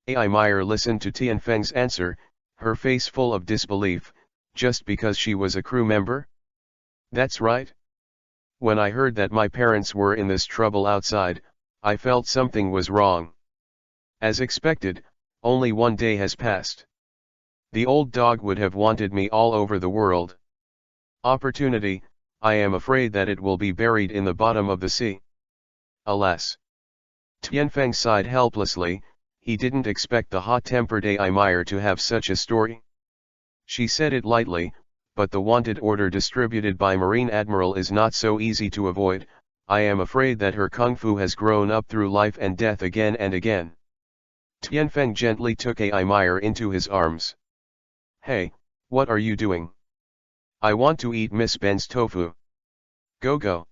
Ai Meyer listened to Tianfeng's answer, her face full of disbelief, just because she was a crew member? That's right. When I heard that my parents were in this trouble outside, I felt something was wrong. As expected, only one day has passed. The old dog would have wanted me all over the world. Opportunity, I am afraid that it will be buried in the bottom of the sea. Alas. Tianfeng sighed helplessly, he didn't expect the hot-tempered Ai Meyer to have such a story. She said it lightly, but the wanted order distributed by Marine Admiral is not so easy to avoid. I am afraid that her kung fu has grown up through life and death again and again. Tianfeng gently took Ai Meyer into his arms. Hey, what are you doing? I want to eat Miss Ben's tofu. Go.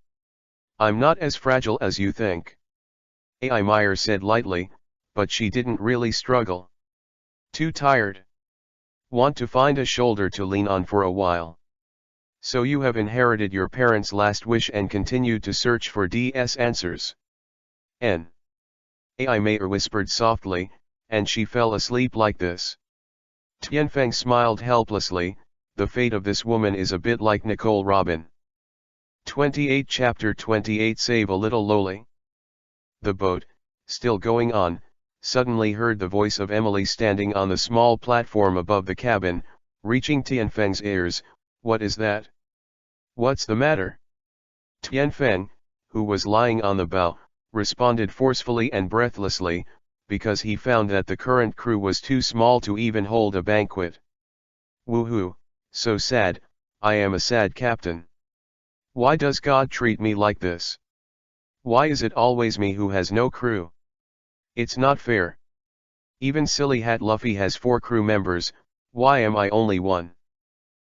I'm not as fragile as you think. Ai Meyer said lightly, but she didn't really struggle. Too tired. Want to find a shoulder to lean on for a while. So you have inherited your parents' last wish and continued to search for DS answers. Ai Meyer whispered softly, and she fell asleep like this. Tianfeng smiled helplessly, the fate of this woman is a bit like Nicole Robin. 28 Chapter 28 Save a Little Loli. The boat, still going on, suddenly heard the voice of Emily standing on the small platform above the cabin, reaching Tianfeng's ears. What is that? What's the matter? Tianfeng, who was lying on the bow, responded forcefully and breathlessly, because he found that the current crew was too small to even hold a banquet. Woohoo, so sad, I am a sad captain. Why does God treat me like this? Why is it always me who has no crew? It's not fair. Even Silly Hat Luffy has 4 crew members, why am I only one?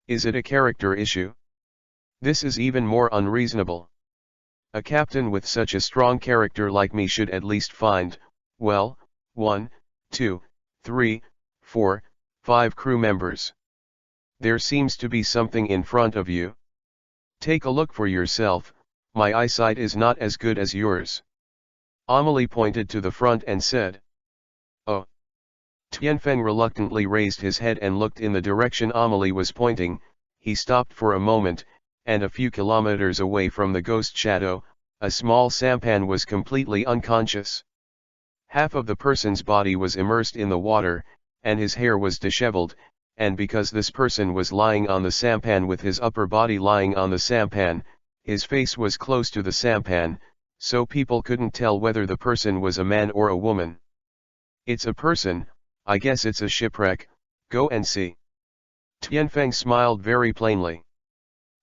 Is it a character issue? This is even more unreasonable. A captain with such a strong character like me should at least find, well, 1, 2, 3, 4, 5 crew members. There seems to be something in front of you. Take a look for yourself, my eyesight is not as good as yours. Amelie pointed to the front and said. Oh. Tianfeng reluctantly raised his head and looked in the direction Amelie was pointing. He stopped for a moment, and a few kilometers away from the ghost shadow, a small sampan was completely unconscious. Half of the person's body was immersed in the water, and his hair was disheveled, and because this person was lying on the sampan with his upper body lying on the sampan, his face was close to the sampan, so people couldn't tell whether the person was a man or a woman. It's a person, I guess it's a shipwreck, go and see. Tianfeng smiled very plainly.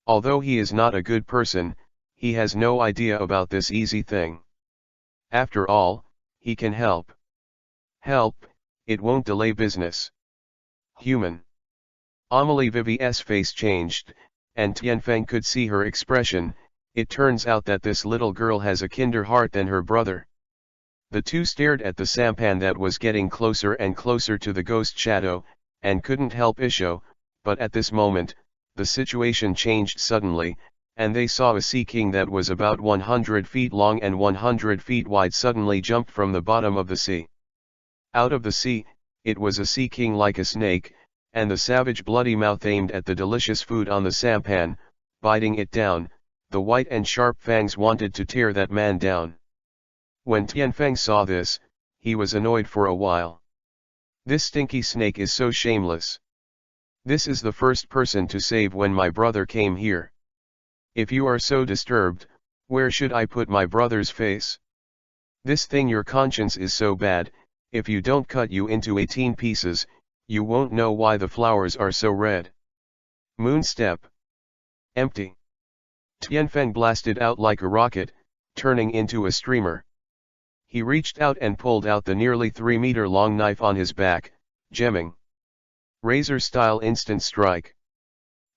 Although he is not a good person, he has no idea about this easy thing. After all, he can help. Help, it won't delay business. Human. Amelie Vivie's face changed, and Tianfeng could see her expression. It turns out that this little girl has a kinder heart than her brother. The two stared at the sampan that was getting closer and closer to the ghost shadow, and couldn't help isho, but at this moment, the situation changed suddenly, and they saw a sea king that was about 100 feet long and 100 feet wide suddenly jump from the bottom of the sea. Out of the sea, it was a sea king like a snake, and the savage bloody mouth aimed at the delicious food on the sampan, biting it down. The white and sharp fangs wanted to tear that man down. When Tianfeng saw this, he was annoyed for a while. This stinky snake is so shameless. This is the first person to save when my brother came here. If you are so disturbed, where should I put my brother's face? This thing your conscience is so bad, if you don't cut you into 18 pieces, you won't know why the flowers are so red. Moonstep. Empty. Tianfeng blasted out like a rocket, turning into a streamer. He reached out and pulled out the nearly 3-meter-long knife on his back, gemming. Razor-style instant strike.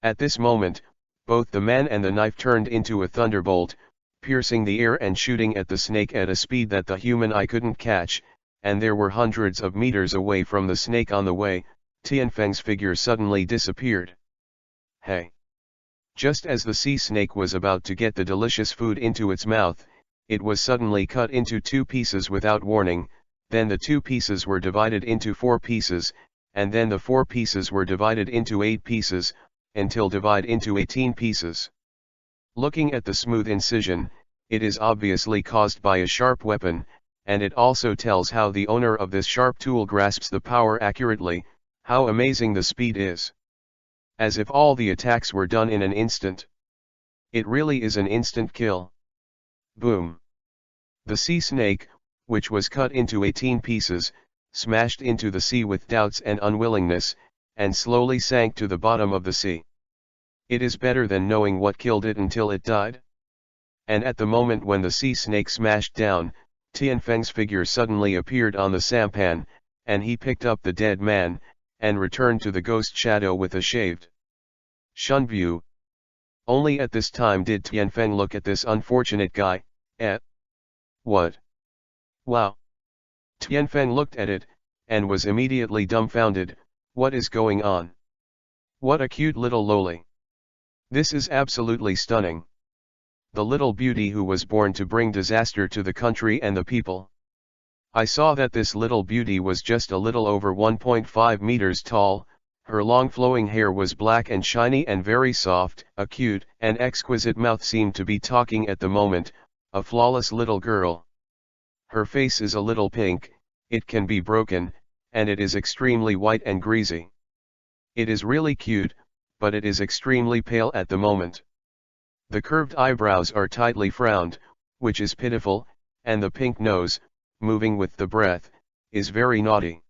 At this moment, both the man and the knife turned into a thunderbolt, piercing the air and shooting at the snake at a speed that the human eye couldn't catch, and there were hundreds of meters away from the snake on the way. Tianfeng's figure suddenly disappeared. Hey! Just as the sea snake was about to get the delicious food into its mouth, it was suddenly cut into 2 pieces without warning, then the 2 pieces were divided into 4 pieces, and then the 4 pieces were divided into 8 pieces, until divide into 18 pieces. Looking at the smooth incision, it is obviously caused by a sharp weapon, and it also tells how the owner of this sharp tool grasps the power accurately. How amazing the speed is. As if all the attacks were done in an instant. It really is an instant kill. Boom. The sea snake, which was cut into 18 pieces, smashed into the sea with doubts and unwillingness, and slowly sank to the bottom of the sea. It is better than knowing what killed it until it died. And at the moment when the sea snake smashed down, Tianfeng's figure suddenly appeared on the sampan, and he picked up the dead man, and returned to the ghost shadow with a shaved Shun view. Only at this time did Tianfeng look at this unfortunate guy. What? Wow. Tianfeng looked at it, and was immediately dumbfounded. What is going on? What a cute little loli. This is absolutely stunning. The little beauty who was born to bring disaster to the country and the people. I saw that this little beauty was just a little over 1.5 meters tall, her long flowing hair was black and shiny and very soft, a cute and exquisite mouth seemed to be talking at the moment, a flawless little girl. Her face is a little pink, it can be broken, and it is extremely white and greasy. It is really cute, but it is extremely pale at the moment. The curved eyebrows are tightly frowned, which is pitiful, and the pink nose, moving with the breath, is very naughty.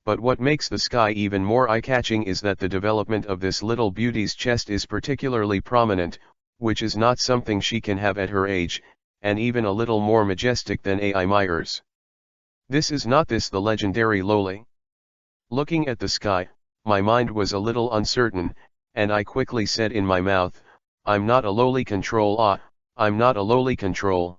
But what makes the sky even more eye-catching is that the development of this little beauty's chest is particularly prominent, which is not something she can have at her age, and even a little more majestic than AI Myers. This is not this the legendary loli. Looking at the sky, my mind was a little uncertain, and I quickly said in my mouth, I'm not a loli control, I'm not a loli control.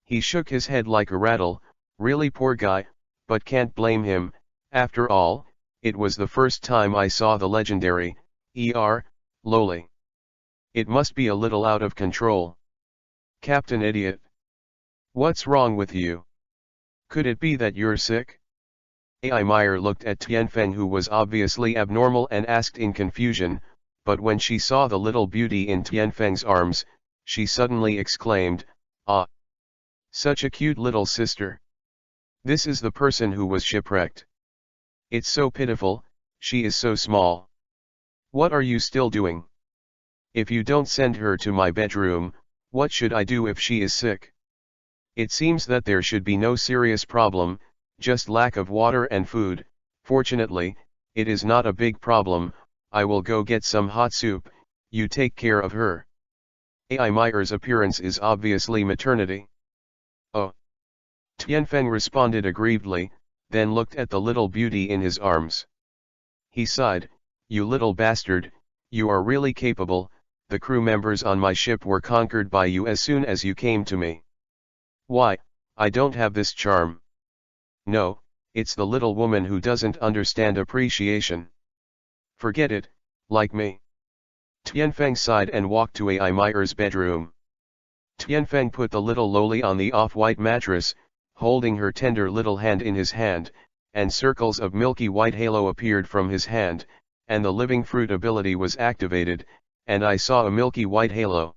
He shook his head like a rattle, really poor guy, but can't blame him, after all, it was the first time I saw the legendary, loli. It must be a little out of control. Captain Idiot. What's wrong with you? Could it be that you're sick? AI Meyer looked at Tianfeng, who was obviously abnormal, and asked in confusion, but when she saw the little beauty in Tianfeng's arms, she suddenly exclaimed, ah! Such a cute little sister. This is the person who was shipwrecked. It's so pitiful, she is so small. What are you still doing? If you don't send her to my bedroom, what should I do if she is sick? It seems that there should be no serious problem, just lack of water and food. Fortunately, it is not a big problem. I will go get some hot soup, you take care of her. AI Meyer's appearance is obviously maternity. Oh. Tianfeng responded aggrievedly, then looked at the little beauty in his arms. He sighed, you little bastard, you are really capable. The crew members on my ship were conquered by you as soon as you came to me. Why, I don't have this charm. No, it's the little woman who doesn't understand appreciation. Forget it, like me. Tianfeng sighed and walked to AI Meyer's bedroom. Tianfeng put the little loli on the off-white mattress, holding her tender little hand in his hand, and circles of milky white halo appeared from his hand, and the living fruit ability was activated, and I saw a milky white halo.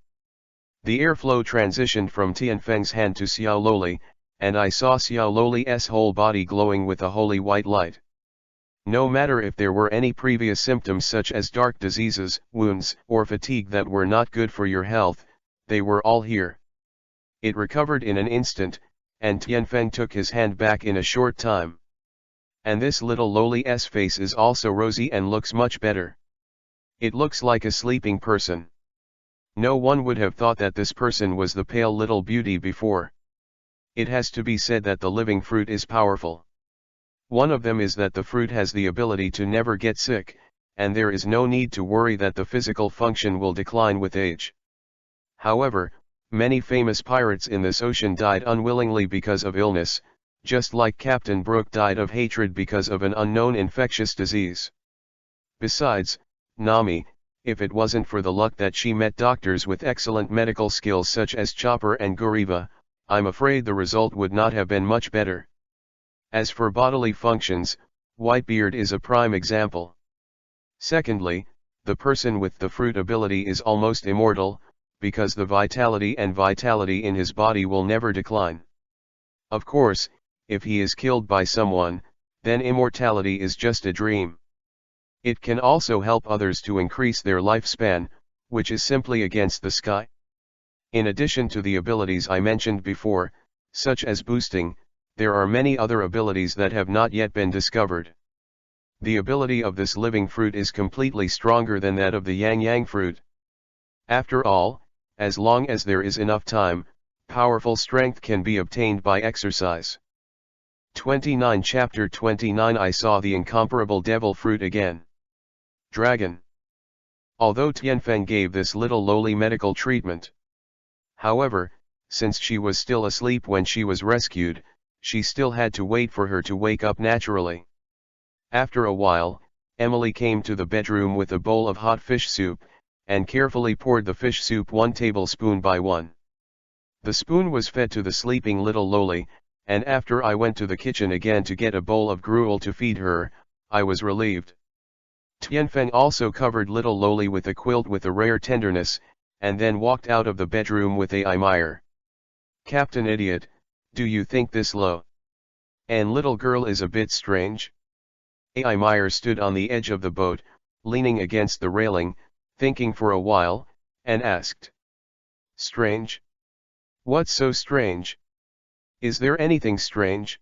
The airflow transitioned from Tianfeng's hand to Xiao Loli, and I saw Xiao Loli's whole body glowing with a holy white light. No matter if there were any previous symptoms such as dark diseases, wounds, or fatigue that were not good for your health, they were all here. It recovered in an instant, and Tianfeng took his hand back in a short time. And this little lowly's face is also rosy and looks much better. It looks like a sleeping person. No one would have thought that this person was the pale little beauty before. It has to be said that the living fruit is powerful. One of them is that the fruit has the ability to never get sick, and there is no need to worry that the physical function will decline with age. However, many famous pirates in this ocean died unwillingly because of illness, just like Captain Brooke died of hatred because of an unknown infectious disease. Besides, Nami, if it wasn't for the luck that she met doctors with excellent medical skills such as Chopper and Guriva, I'm afraid the result would not have been much better. As for bodily functions, Whitebeard is a prime example. Secondly, the person with the fruit ability is almost immortal, because the vitality in his body will never decline. Of course, if he is killed by someone, then immortality is just a dream. It can also help others to increase their lifespan, which is simply against the sky. In addition to the abilities I mentioned before, such as boosting, there are many other abilities that have not yet been discovered. The ability of this living fruit is completely stronger than that of the yang fruit. After all, as long as there is enough time, powerful strength can be obtained by exercise. 29 Chapter 29 I saw the incomparable devil fruit again. Dragon. Although Tianfeng gave this little lowly medical treatment. However, since she was still asleep when she was rescued, she still had to wait for her to wake up naturally. After a while, Emily came to the bedroom with a bowl of hot fish soup, and carefully poured the fish soup 1 tablespoon by 1. The spoon was fed to the sleeping little lowly, and after I went to the kitchen again to get a bowl of gruel to feed her, I was relieved. Tianfeng also covered little lowly with a quilt with a rare tenderness, and then walked out of the bedroom with a mire. Captain Idiot, do you think this low and little girl is a bit strange? A. Meyer stood on the edge of the boat, leaning against the railing, thinking for a while, and asked. Strange? What's so strange? Is there anything strange?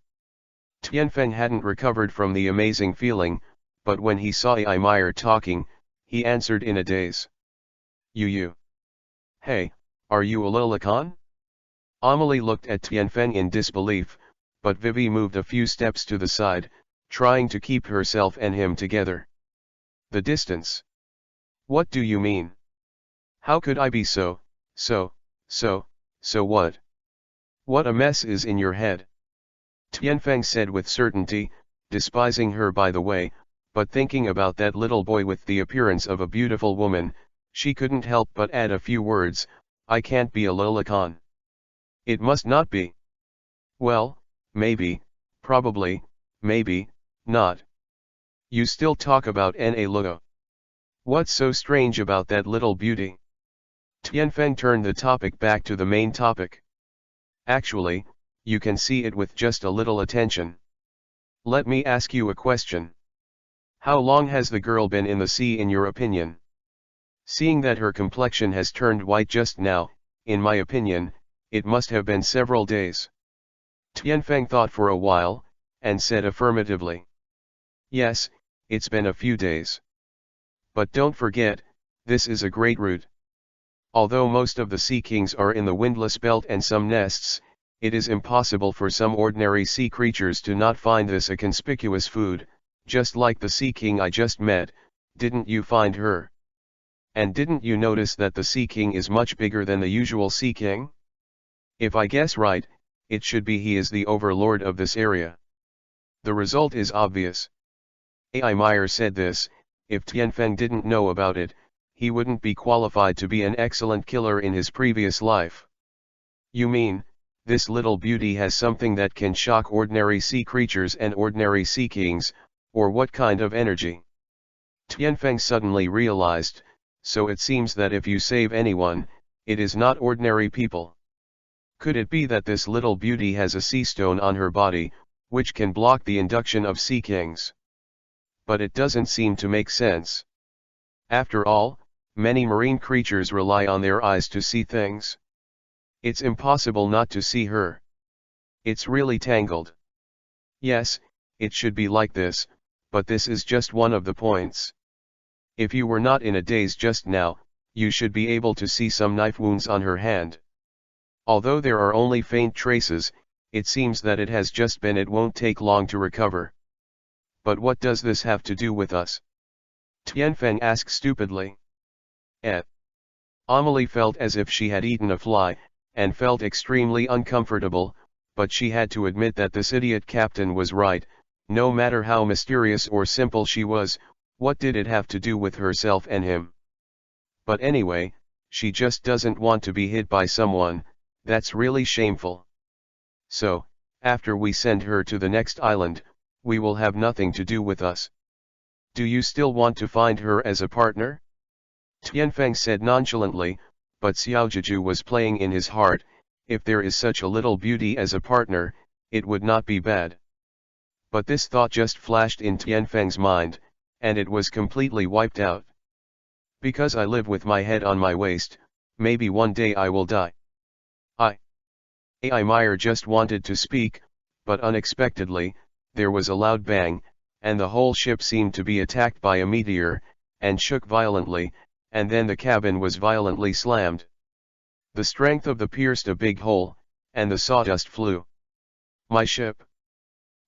Tianfeng hadn't recovered from the amazing feeling, but when he saw A. Meyer talking, he answered in a daze. You. Hey, are you a lolicon? Amelie looked at Tianfeng in disbelief, but Vivi moved a few steps to the side, trying to keep herself and him together. The distance. What do you mean? How could I be so what? What a mess is in your head? Tianfeng said with certainty, despising her by the way, but thinking about that little boy with the appearance of a beautiful woman, she couldn't help but add a few words, I can't be a lolicon. It must not be. Well, maybe, probably, maybe, not. You still talk about N.A. Luo. What's so strange about that little beauty? Tianfeng turned the topic back to the main topic. Actually, you can see it with just a little attention. Let me ask you a question. How long has the girl been in the sea in your opinion? Seeing that her complexion has turned white just now, in my opinion, it must have been several days. Tianfeng thought for a while, and said affirmatively. Yes, it's been a few days. But don't forget, this is a great route. Although most of the sea kings are in the windless belt and some nests, it is impossible for some ordinary sea creatures to not find this a conspicuous food, just like the sea king I just met, didn't you find her? And didn't you notice that the sea king is much bigger than the usual sea king? If I guess right, it should be he is the overlord of this area. The result is obvious. A.I. Meyer said this, if Tianfeng didn't know about it, he wouldn't be qualified to be an excellent killer in his previous life. You mean, this little beauty has something that can shock ordinary sea creatures and ordinary sea kings, or what kind of energy? Tianfeng suddenly realized, so it seems that if you save anyone, it is not ordinary people. Could it be that this little beauty has a sea stone on her body, which can block the induction of sea kings? But it doesn't seem to make sense. After all, many marine creatures rely on their eyes to see things. It's impossible not to see her. It's really tangled. Yes, it should be like this, but this is just one of the points. If you were not in a daze just now, you should be able to see some knife wounds on her hand. Although there are only faint traces, it seems that it has just been. It won't take long to recover. But what does this have to do with us? Tianfeng asked stupidly. Amelie felt as if she had eaten a fly, and felt extremely uncomfortable, but she had to admit that this idiot captain was right. No matter how mysterious or simple she was, what did it have to do with herself and him? But anyway, she just doesn't want to be hit by someone. That's really shameful. So, after we send her to the next island, we will have nothing to do with us. Do you still want to find her as a partner? Tianfeng said nonchalantly, but Xiaojiju was playing in his heart. If there is such a little beauty as a partner, it would not be bad. But this thought just flashed in Tianfeng's mind, and it was completely wiped out. Because I live with my head on my waist, maybe one day I will die. Ai Meyer just wanted to speak, but unexpectedly, there was a loud bang, and the whole ship seemed to be attacked by a meteor, and shook violently, and then the cabin was violently slammed. The strength of the pierced a big hole, and the sawdust flew. My ship.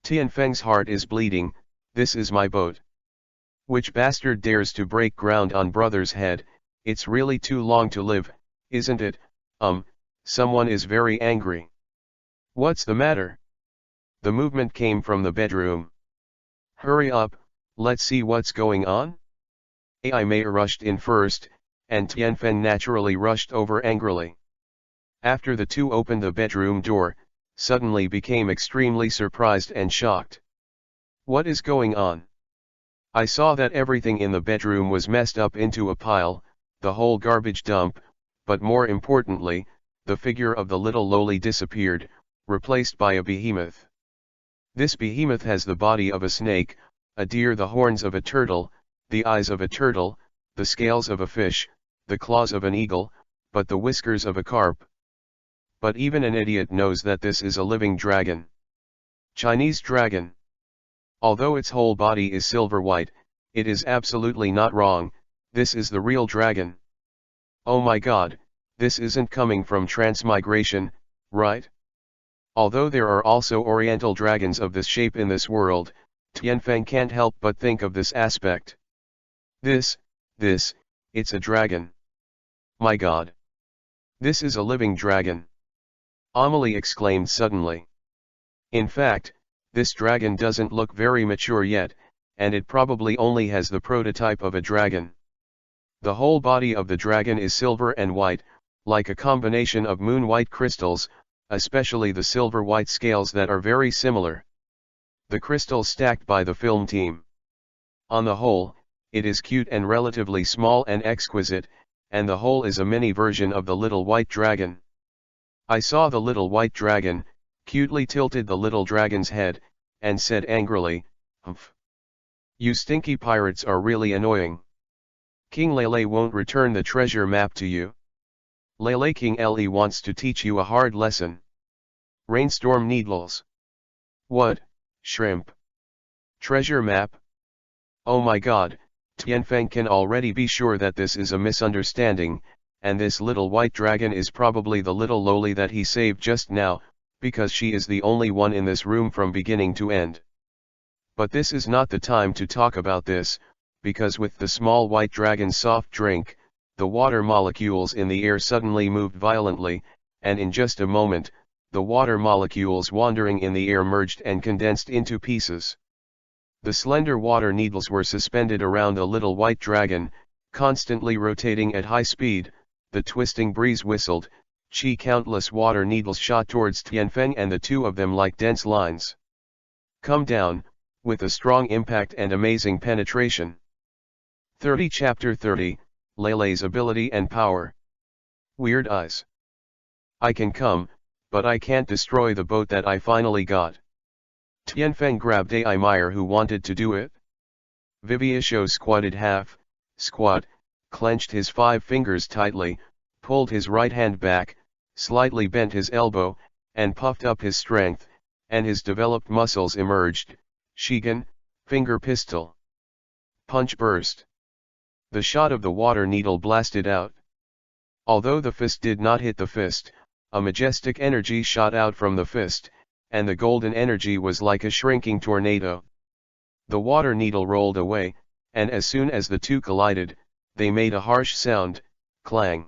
Tianfeng's heart is bleeding. This is my boat. Which bastard dares to break ground on brother's head? It's really too long to live, isn't it? Someone is very angry. What's the matter? The movement came from the bedroom. Hurry up, let's see what's going on. Ai Mei rushed in first, and Tianfeng naturally rushed over angrily. After the two opened the bedroom door, suddenly became extremely surprised and shocked. What is going on? I saw that everything in the bedroom was messed up into a pile, the whole garbage dump, but more importantly, the figure of the little loli disappeared, replaced by a behemoth. This behemoth has the body of a snake, a deer, the horns of a turtle, the eyes of a turtle, the scales of a fish, the claws of an eagle, but the whiskers of a carp. But even an idiot knows that this is a living dragon. Chinese dragon. Although its whole body is silver white, it is absolutely not wrong. This is the real dragon. Oh my god, this isn't coming from transmigration, right? Although there are also oriental dragons of this shape in this world, Tianfeng can't help but think of this aspect. It's a dragon. My god. This is a living dragon. Amelie exclaimed suddenly. In fact, this dragon doesn't look very mature yet, and it probably only has the prototype of a dragon. The whole body of the dragon is silver and white, like a combination of moon-white crystals, especially the silver-white scales that are very similar. The crystals stacked by the film team. On the whole, it is cute and relatively small and exquisite, and the whole is a mini version of the little white dragon. I saw the little white dragon, cutely tilted the little dragon's head, and said angrily, "Humph. You stinky pirates are really annoying. King Lele won't return the treasure map to you. Lele King Le wants to teach you a hard lesson. Rainstorm needles. What, shrimp? Treasure map? Oh my god, Tianfeng can already be sure that this is a misunderstanding, and this little white dragon is probably the little loli that he saved just now, because she is the only one in this room from beginning to end. But this is not the time to talk about this, because with the small white dragon's soft drink, the water molecules in the air suddenly moved violently, and in just a moment, the water molecules wandering in the air merged and condensed into pieces. The slender water needles were suspended around the little white dragon, constantly rotating at high speed. The twisting breeze whistled, countless water needles shot towards Tianfeng and the two of them like dense lines. Come down, with a strong impact and amazing penetration. 30 Chapter 30, Lele's ability and power. Weird eyes. I can come, but I can't destroy the boat that I finally got. Tianfeng grabbed Ai Meyer who wanted to do it. Viviisho squatted half, squat, clenched his 5 fingers tightly, pulled his right hand back, slightly bent his elbow, and puffed up his strength, and his developed muscles emerged. Shigan, finger pistol. Punch burst. The shot of the water needle blasted out. Although the fist did not hit the fist, a majestic energy shot out from the fist, and the golden energy was like a shrinking tornado. The water needle rolled away, and as soon as the two collided, they made a harsh sound, clang.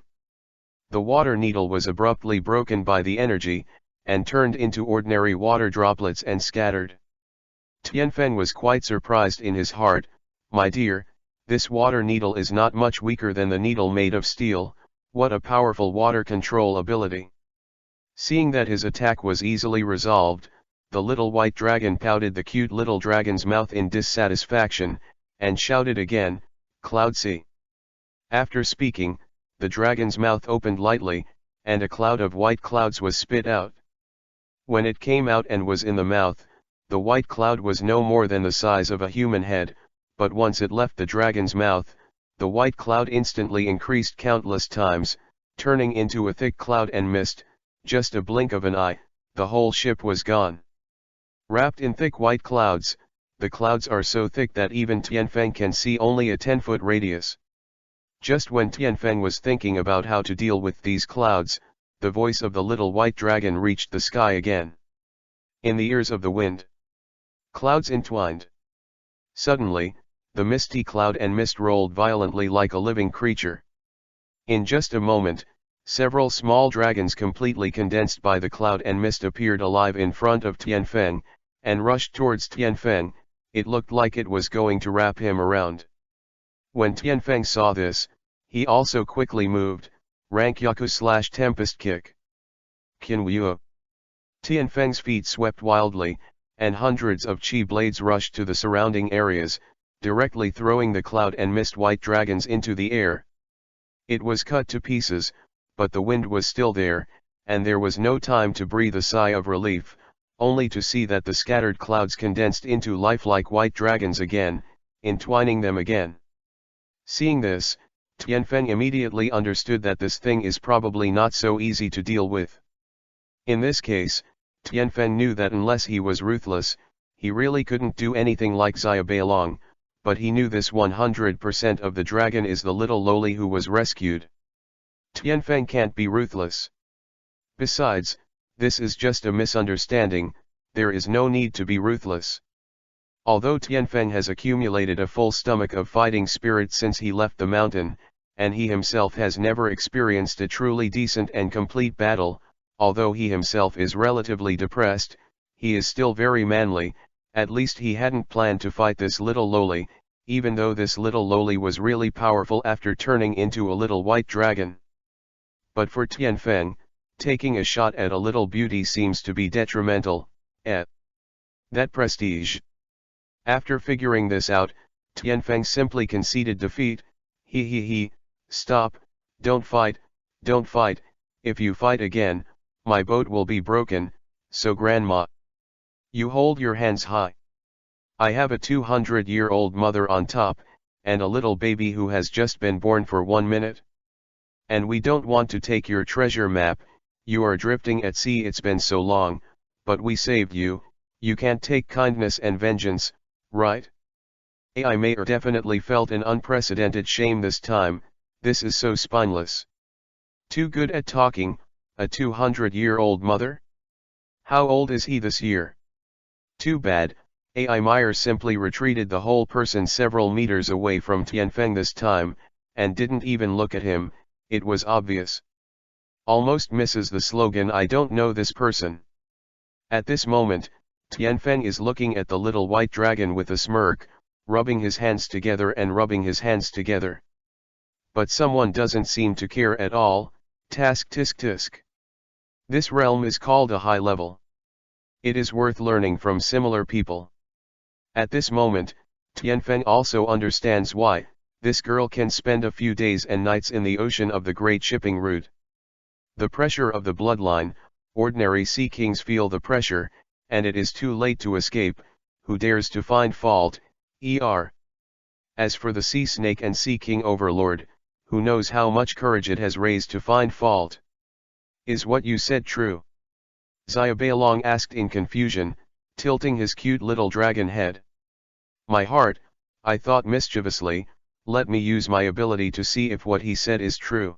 The water needle was abruptly broken by the energy, and turned into ordinary water droplets and scattered. Tianfeng was quite surprised in his heart. My dear, this water needle is not much weaker than the needle made of steel. What a powerful water control ability. Seeing that his attack was easily resolved, the little white dragon pouted the cute little dragon's mouth in dissatisfaction, and shouted again, Cloud Sea. After speaking, the dragon's mouth opened lightly, and a cloud of white clouds was spit out. When it came out and was in the mouth, the white cloud was no more than the size of a human head, but once it left the dragon's mouth, the white cloud instantly increased countless times, turning into a thick cloud and mist. Just a blink of an eye, the whole ship was gone. Wrapped in thick white clouds, the clouds are so thick that even Tianfeng can see only a 10-foot radius. Just when Tianfeng was thinking about how to deal with these clouds, the voice of the little white dragon reached the sky again. In the ears of the wind. Clouds entwined. Suddenly, the misty cloud and mist rolled violently like a living creature. In just a moment, several small dragons completely condensed by the cloud and mist appeared alive in front of Tianfeng, and rushed towards Tianfeng. It looked like it was going to wrap him around. When Tianfeng saw this, he also quickly moved, Rankyaku/Tempest Kick. Kinwuo. Tianfeng's feet swept wildly, and hundreds of chi blades rushed to the surrounding areas, directly throwing the cloud and mist white dragons into the air. It was cut to pieces, but the wind was still there, and there was no time to breathe a sigh of relief, only to see that the scattered clouds condensed into lifelike white dragons again, entwining them again. Seeing this, Tianfeng immediately understood that this thing is probably not so easy to deal with. In this case, Tianfeng knew that unless he was ruthless, he really couldn't do anything like Xia Beilong, but he knew this 100% of the dragon is the little lowly who was rescued. Tianfeng can't be ruthless. Besides, this is just a misunderstanding, there is no need to be ruthless. Although Tianfeng has accumulated a full stomach of fighting spirit since he left the mountain, and he himself has never experienced a truly decent and complete battle, although he himself is relatively depressed, he is still very manly. At least he hadn't planned to fight this little lowly, even though this little lowly was really powerful after turning into a little white dragon. But for Tianfeng, taking a shot at a little beauty seems to be detrimental, that prestige. After figuring this out, Tianfeng simply conceded defeat. Stop, don't fight, if you fight again, my boat will be broken, so grandma. You hold your hands high. I have a 200-year-old mother on top, and a little baby who has just been born for 1 minute. And we don't want to take your treasure map, you are drifting at sea, it's been so long, but we saved you, you can't take kindness and vengeance, right? I Mayer definitely felt an unprecedented shame this time. This is so spineless. Too good at talking, a 200-year-old mother? How old is he this year? Too bad. A.I. Meyer simply retreated the whole person several meters away from Tianfeng this time, and didn't even look at him. It was obvious. Almost misses the slogan, I don't know this person. At this moment, Tianfeng is looking at the little white dragon with a smirk, rubbing his hands together and rubbing his hands together. But someone doesn't seem to care at all. Task tisk tisk. This realm is called a high level. It is worth learning from similar people. At this moment, Tianfeng also understands why this girl can spend a few days and nights in the ocean of the great shipping route. The pressure of the bloodline, ordinary sea kings feel the pressure, and it is too late to escape. Who dares to find fault? As for the sea snake and sea king overlord, who knows how much courage it has raised to find fault? Is what you said true? Xiao Beilong asked in confusion, tilting his cute little dragon head. My heart, I thought mischievously, let me use my ability to see if what he said is true.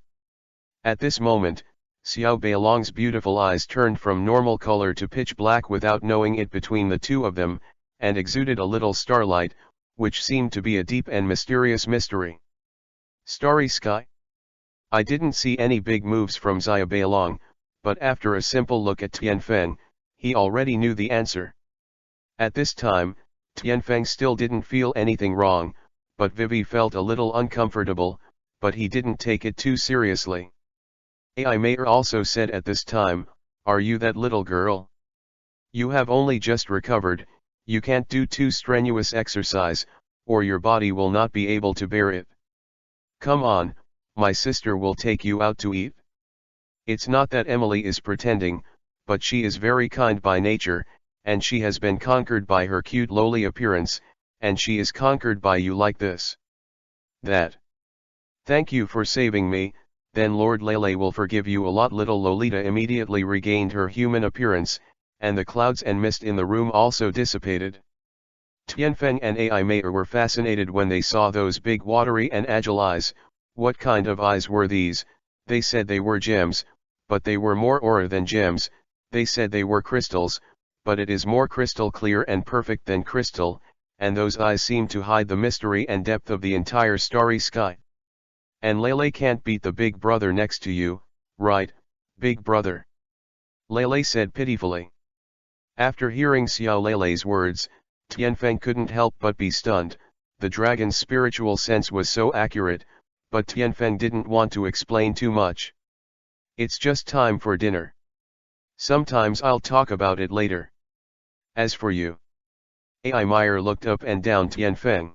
At this moment, Xiao Beilong's beautiful eyes turned from normal color to pitch black without knowing it between the two of them, and exuded a little starlight, which seemed to be a deep and mysterious mystery. Starry sky? I didn't see any big moves from Xiao Beilong, but after a simple look at Tianfeng, he already knew the answer. At this time, Tianfeng still didn't feel anything wrong, but Vivi felt a little uncomfortable, but he didn't take it too seriously. Ai Mayer also said at this time, "Are you that little girl? You have only just recovered, you can't do too strenuous exercise, or your body will not be able to bear it. Come on, my sister will take you out to eat." It's not that Emily is pretending, but she is very kind by nature, and she has been conquered by her cute lowly appearance, and she is conquered by you like this. That. Thank you for saving me, then Lord Lele will forgive you a lot. Little Lolita immediately regained her human appearance, and the clouds and mist in the room also dissipated. Tianfeng and Ai Mayer were fascinated when they saw those big watery and agile eyes. What kind of eyes were these? They said they were gems, but they were more aura than gems. They said they were crystals, but it is more crystal clear and perfect than crystal, and those eyes seem to hide the mystery and depth of the entire starry sky. And Lele can't beat the big brother next to you, right, big brother? Lele said pitifully. After hearing Xiao Lele's words, Tianfeng couldn't help but be stunned. The dragon's spiritual sense was so accurate, but Tianfeng didn't want to explain too much. It's just time for dinner. Sometimes I'll talk about it later. As for you. Ai Mayer looked up and down Tianfeng.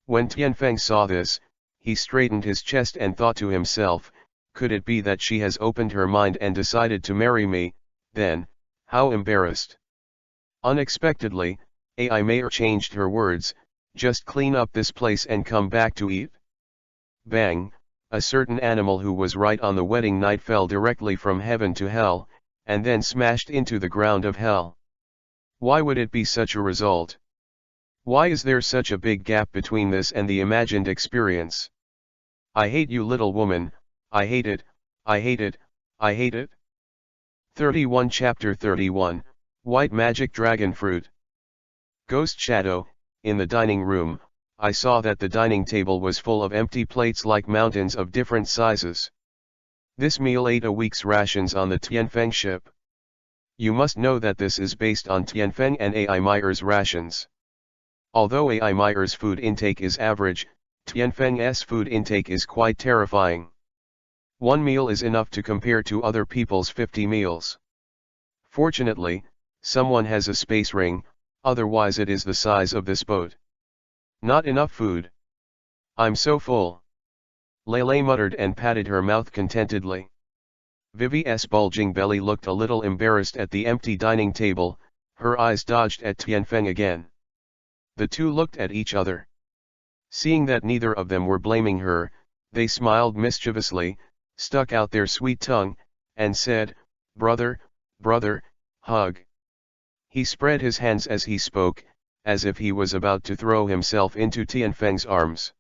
When Tianfeng saw this, he straightened his chest and thought to himself, could it be that she has opened her mind and decided to marry me? Then, how embarrassed. Unexpectedly, Ai Mayer changed her words, just clean up this place and come back to eat. Bang, a certain animal who was right on the wedding night fell directly from heaven to hell, and then smashed into the ground of hell. Why would it be such a result? Why is there such a big gap between this and the imagined experience? I hate you, little woman, I hate it, I hate it, I hate it. 31 Chapter 31, White Magic Dragon Fruit. Ghost Shadow. In the dining room, I saw that the dining table was full of empty plates like mountains of different sizes. This meal ate a week's rations on the Tianfeng ship. You must know that this is based on Tianfeng and Ai Mayer's rations. Although Ai Mayer's food intake is average, Tianfeng's food intake is quite terrifying. One meal is enough to compare to other people's 50 meals. Fortunately, someone has a space ring, otherwise it is the size of this boat. Not enough food. I'm so full. Lele muttered and patted her mouth contentedly. Vivi's bulging belly looked a little embarrassed at the empty dining table, her eyes dodged at Tianfeng again. The two looked at each other. Seeing that neither of them were blaming her, they smiled mischievously, stuck out their sweet tongue, and said, "Brother, brother, hug." He spread his hands as he spoke, as if he was about to throw himself into Tianfeng's arms.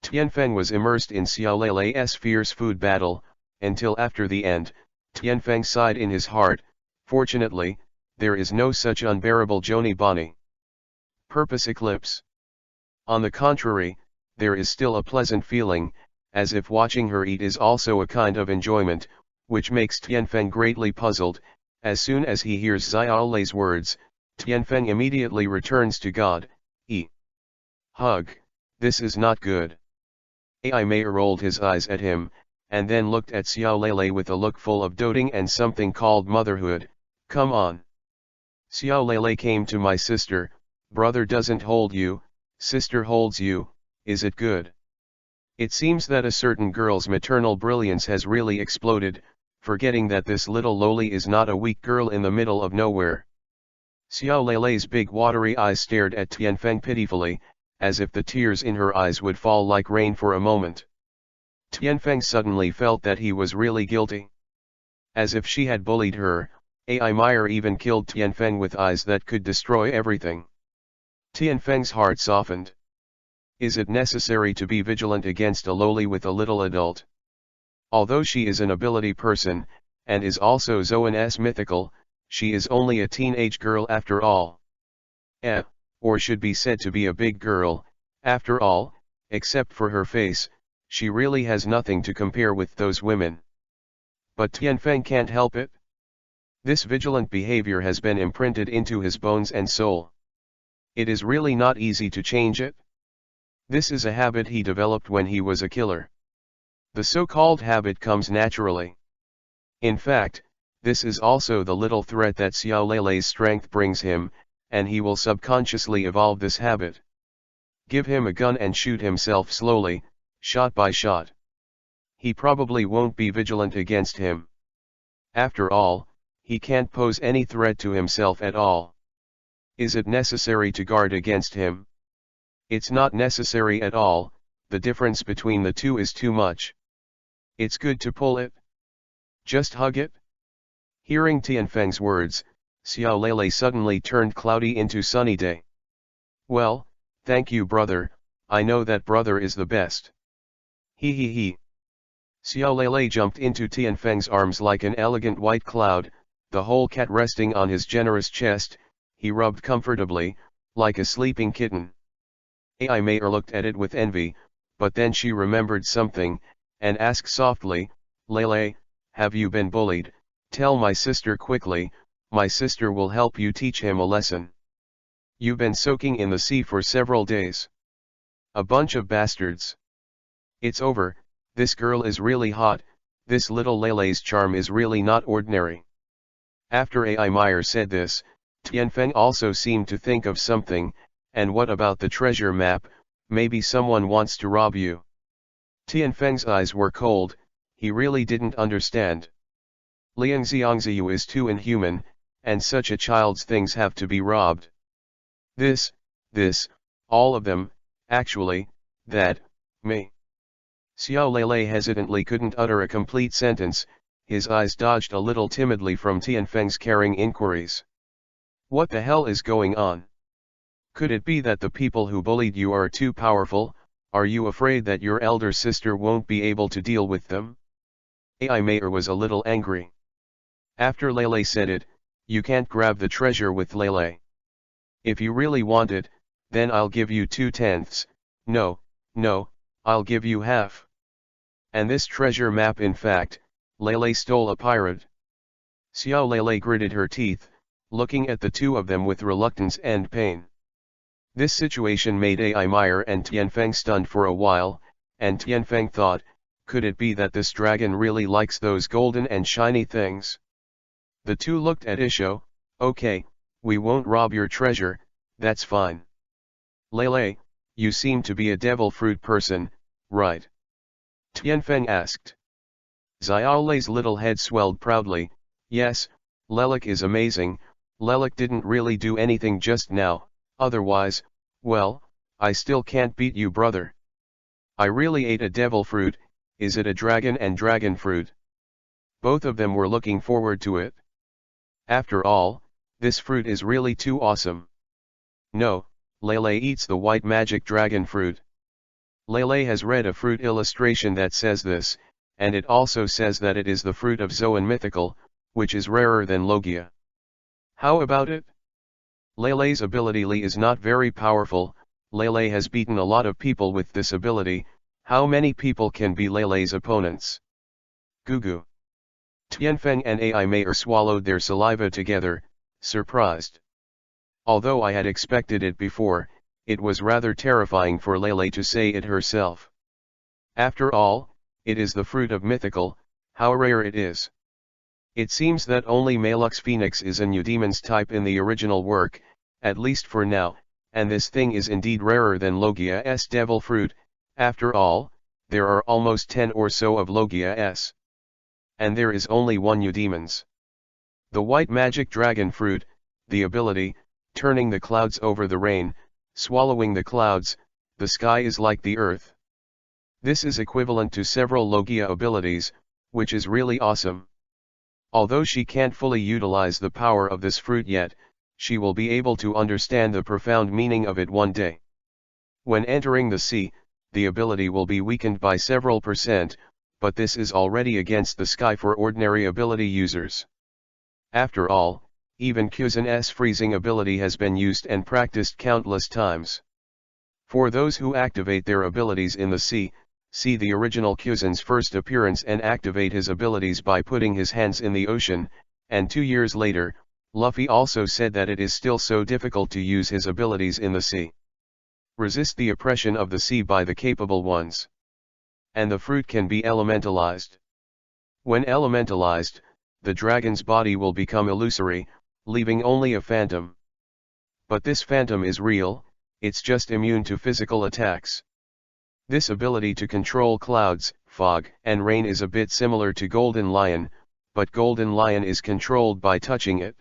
Tianfeng was immersed in Xiao Lele's fierce food battle, until after the end, Tianfeng sighed in his heart, fortunately, there is no such unbearable Joni Bonnie. Purpose eclipse. On the contrary, there is still a pleasant feeling, as if watching her eat is also a kind of enjoyment, which makes Tianfeng greatly puzzled. As soon as he hears Xiao Lei's words, Tianfeng immediately returns to God. Hug, this is not good. Ai Mayer rolled his eyes at him, and then looked at Xiao Lele with a look full of doting and something called motherhood. Come on. Xiao Lele came to my sister, brother doesn't hold you, sister holds you, is it good? It seems that a certain girl's maternal brilliance has really exploded, forgetting that this little lowly is not a weak girl in the middle of nowhere. Xiao Lele's big watery eyes stared at Tianfeng pitifully, as if the tears in her eyes would fall like rain for a moment. Tianfeng suddenly felt that he was really guilty. As if she had bullied her, Ai Meyer even killed Tianfeng with eyes that could destroy everything. Tianfeng's heart softened. Is it necessary to be vigilant against a lowly with a little adult? Although she is an ability person, and is also Zoan's mythical, she is only a teenage girl after all. Or should be said to be a big girl, after all, except for her face, she really has nothing to compare with those women. But Tianfeng can't help it. This vigilant behavior has been imprinted into his bones and soul. It is really not easy to change it. This is a habit he developed when he was a killer. The so-called habit comes naturally. In fact, this is also the little threat that Xiao Leilei's strength brings him, and he will subconsciously evolve this habit. Give him a gun and shoot himself slowly, shot by shot. He probably won't be vigilant against him. After all, he can't pose any threat to himself at all. Is it necessary to guard against him? It's not necessary at all, the difference between the two is too much. It's good to pull it. Just hug it. Hearing Tianfeng's words, Xiao Leilei suddenly turned cloudy into sunny day. Well, thank you brother, I know that brother is the best. He. Xiao Leilei jumped into Tianfeng's arms like an elegant white cloud, the whole cat resting on his generous chest, he rubbed comfortably, like a sleeping kitten. Ai Meier looked at it with envy, but then she remembered something, and asked softly, Leilei, have you been bullied? Tell my sister quickly, my sister will help you teach him a lesson. You've been soaking in the sea for several days. A bunch of bastards. It's over, this girl is really hot, this little Leilei's charm is really not ordinary. After Ai Meyer said this, Tianfeng also seemed to think of something, and what about the treasure map, maybe someone wants to rob you. Tianfeng's eyes were cold, he really didn't understand. Liang Xiangziyu is too inhuman, and such a child's things have to be robbed. This, all of them, actually, that, me. Xiao Leilei hesitantly couldn't utter a complete sentence, his eyes dodged a little timidly from Tianfeng's caring inquiries. What the hell is going on? Could it be that the people who bullied you are too powerful? Are you afraid that your elder sister won't be able to deal with them? Ai Meier was a little angry. After Leilei said it, you can't grab the treasure with Leilei. If you really want it, then I'll give you 2/10. No, I'll give you half. And this treasure map, in fact, Leilei stole a pirate. Xiao Leilei gritted her teeth, looking at the two of them with reluctance and pain. This situation made Ai Meyer and Tianfeng stunned for a while, and Tianfeng thought, could it be that this dragon really likes those golden and shiny things? The two looked at Isho. Okay, we won't rob your treasure, that's fine. Leilei, you seem to be a devil fruit person, right? Tianfeng asked. Xiao Lei's little head swelled proudly. Yes, Lelik is amazing. Lelik didn't really do anything just now, otherwise, well, I still can't beat you brother. I really ate a devil fruit, is it a dragon and dragon fruit? Both of them were looking forward to it. After all, this fruit is really too awesome. No, Leilei eats the white magic dragon fruit. Leilei has read a fruit illustration that says this, and it also says that it is the fruit of Zoan mythical, which is rarer than Logia. How about it? Leilei's ability Li is not very powerful. Leilei has beaten a lot of people with this ability. How many people can be Leilei's opponents? Gugu. Tianfeng and Ai Meier swallowed their saliva together, surprised. Although I had expected it before, it was rather terrifying for Leilei to say it herself. After all, it is the fruit of mythical, how rare it is. It seems that only Malux Phoenix is a Eudemon's type in the original work, at least for now, and this thing is indeed rarer than Logia's devil fruit. After all, there are almost 10 or so of Logia's. And there is only one Eudemon's. The white magic dragon fruit, the ability, turning the clouds over the rain, swallowing the clouds, the sky is like the earth. This is equivalent to several Logia abilities, which is really awesome. Although she can't fully utilize the power of this fruit yet, she will be able to understand the profound meaning of it one day. When entering the sea, the ability will be weakened by several %, but this is already against the sky for ordinary ability users. After all, even Kuzen's freezing ability has been used and practiced countless times. For those who activate their abilities in the sea, see the original Kuzen's first appearance and activate his abilities by putting his hands in the ocean, and 2 years later, Luffy also said that it is still so difficult to use his abilities in the sea. Resist the oppression of the sea by the capable ones. And the fruit can be elementalized. When elementalized, the dragon's body will become illusory, leaving only a phantom. But this phantom is real, it's just immune to physical attacks. This ability to control clouds, fog, and rain is a bit similar to Golden Lion, but Golden Lion is controlled by touching it.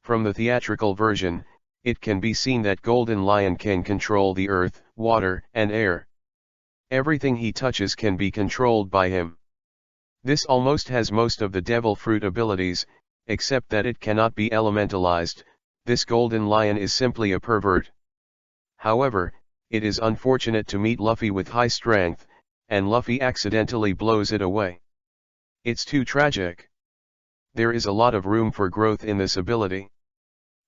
From the theatrical version, it can be seen that Golden Lion can control the earth, water, and air. Everything he touches can be controlled by him. This almost has most of the devil fruit abilities, except that it cannot be elementalized. This Golden Lion is simply a pervert. However, it is unfortunate to meet Luffy with high strength, and Luffy accidentally blows it away. It's too tragic. There is a lot of room for growth in this ability.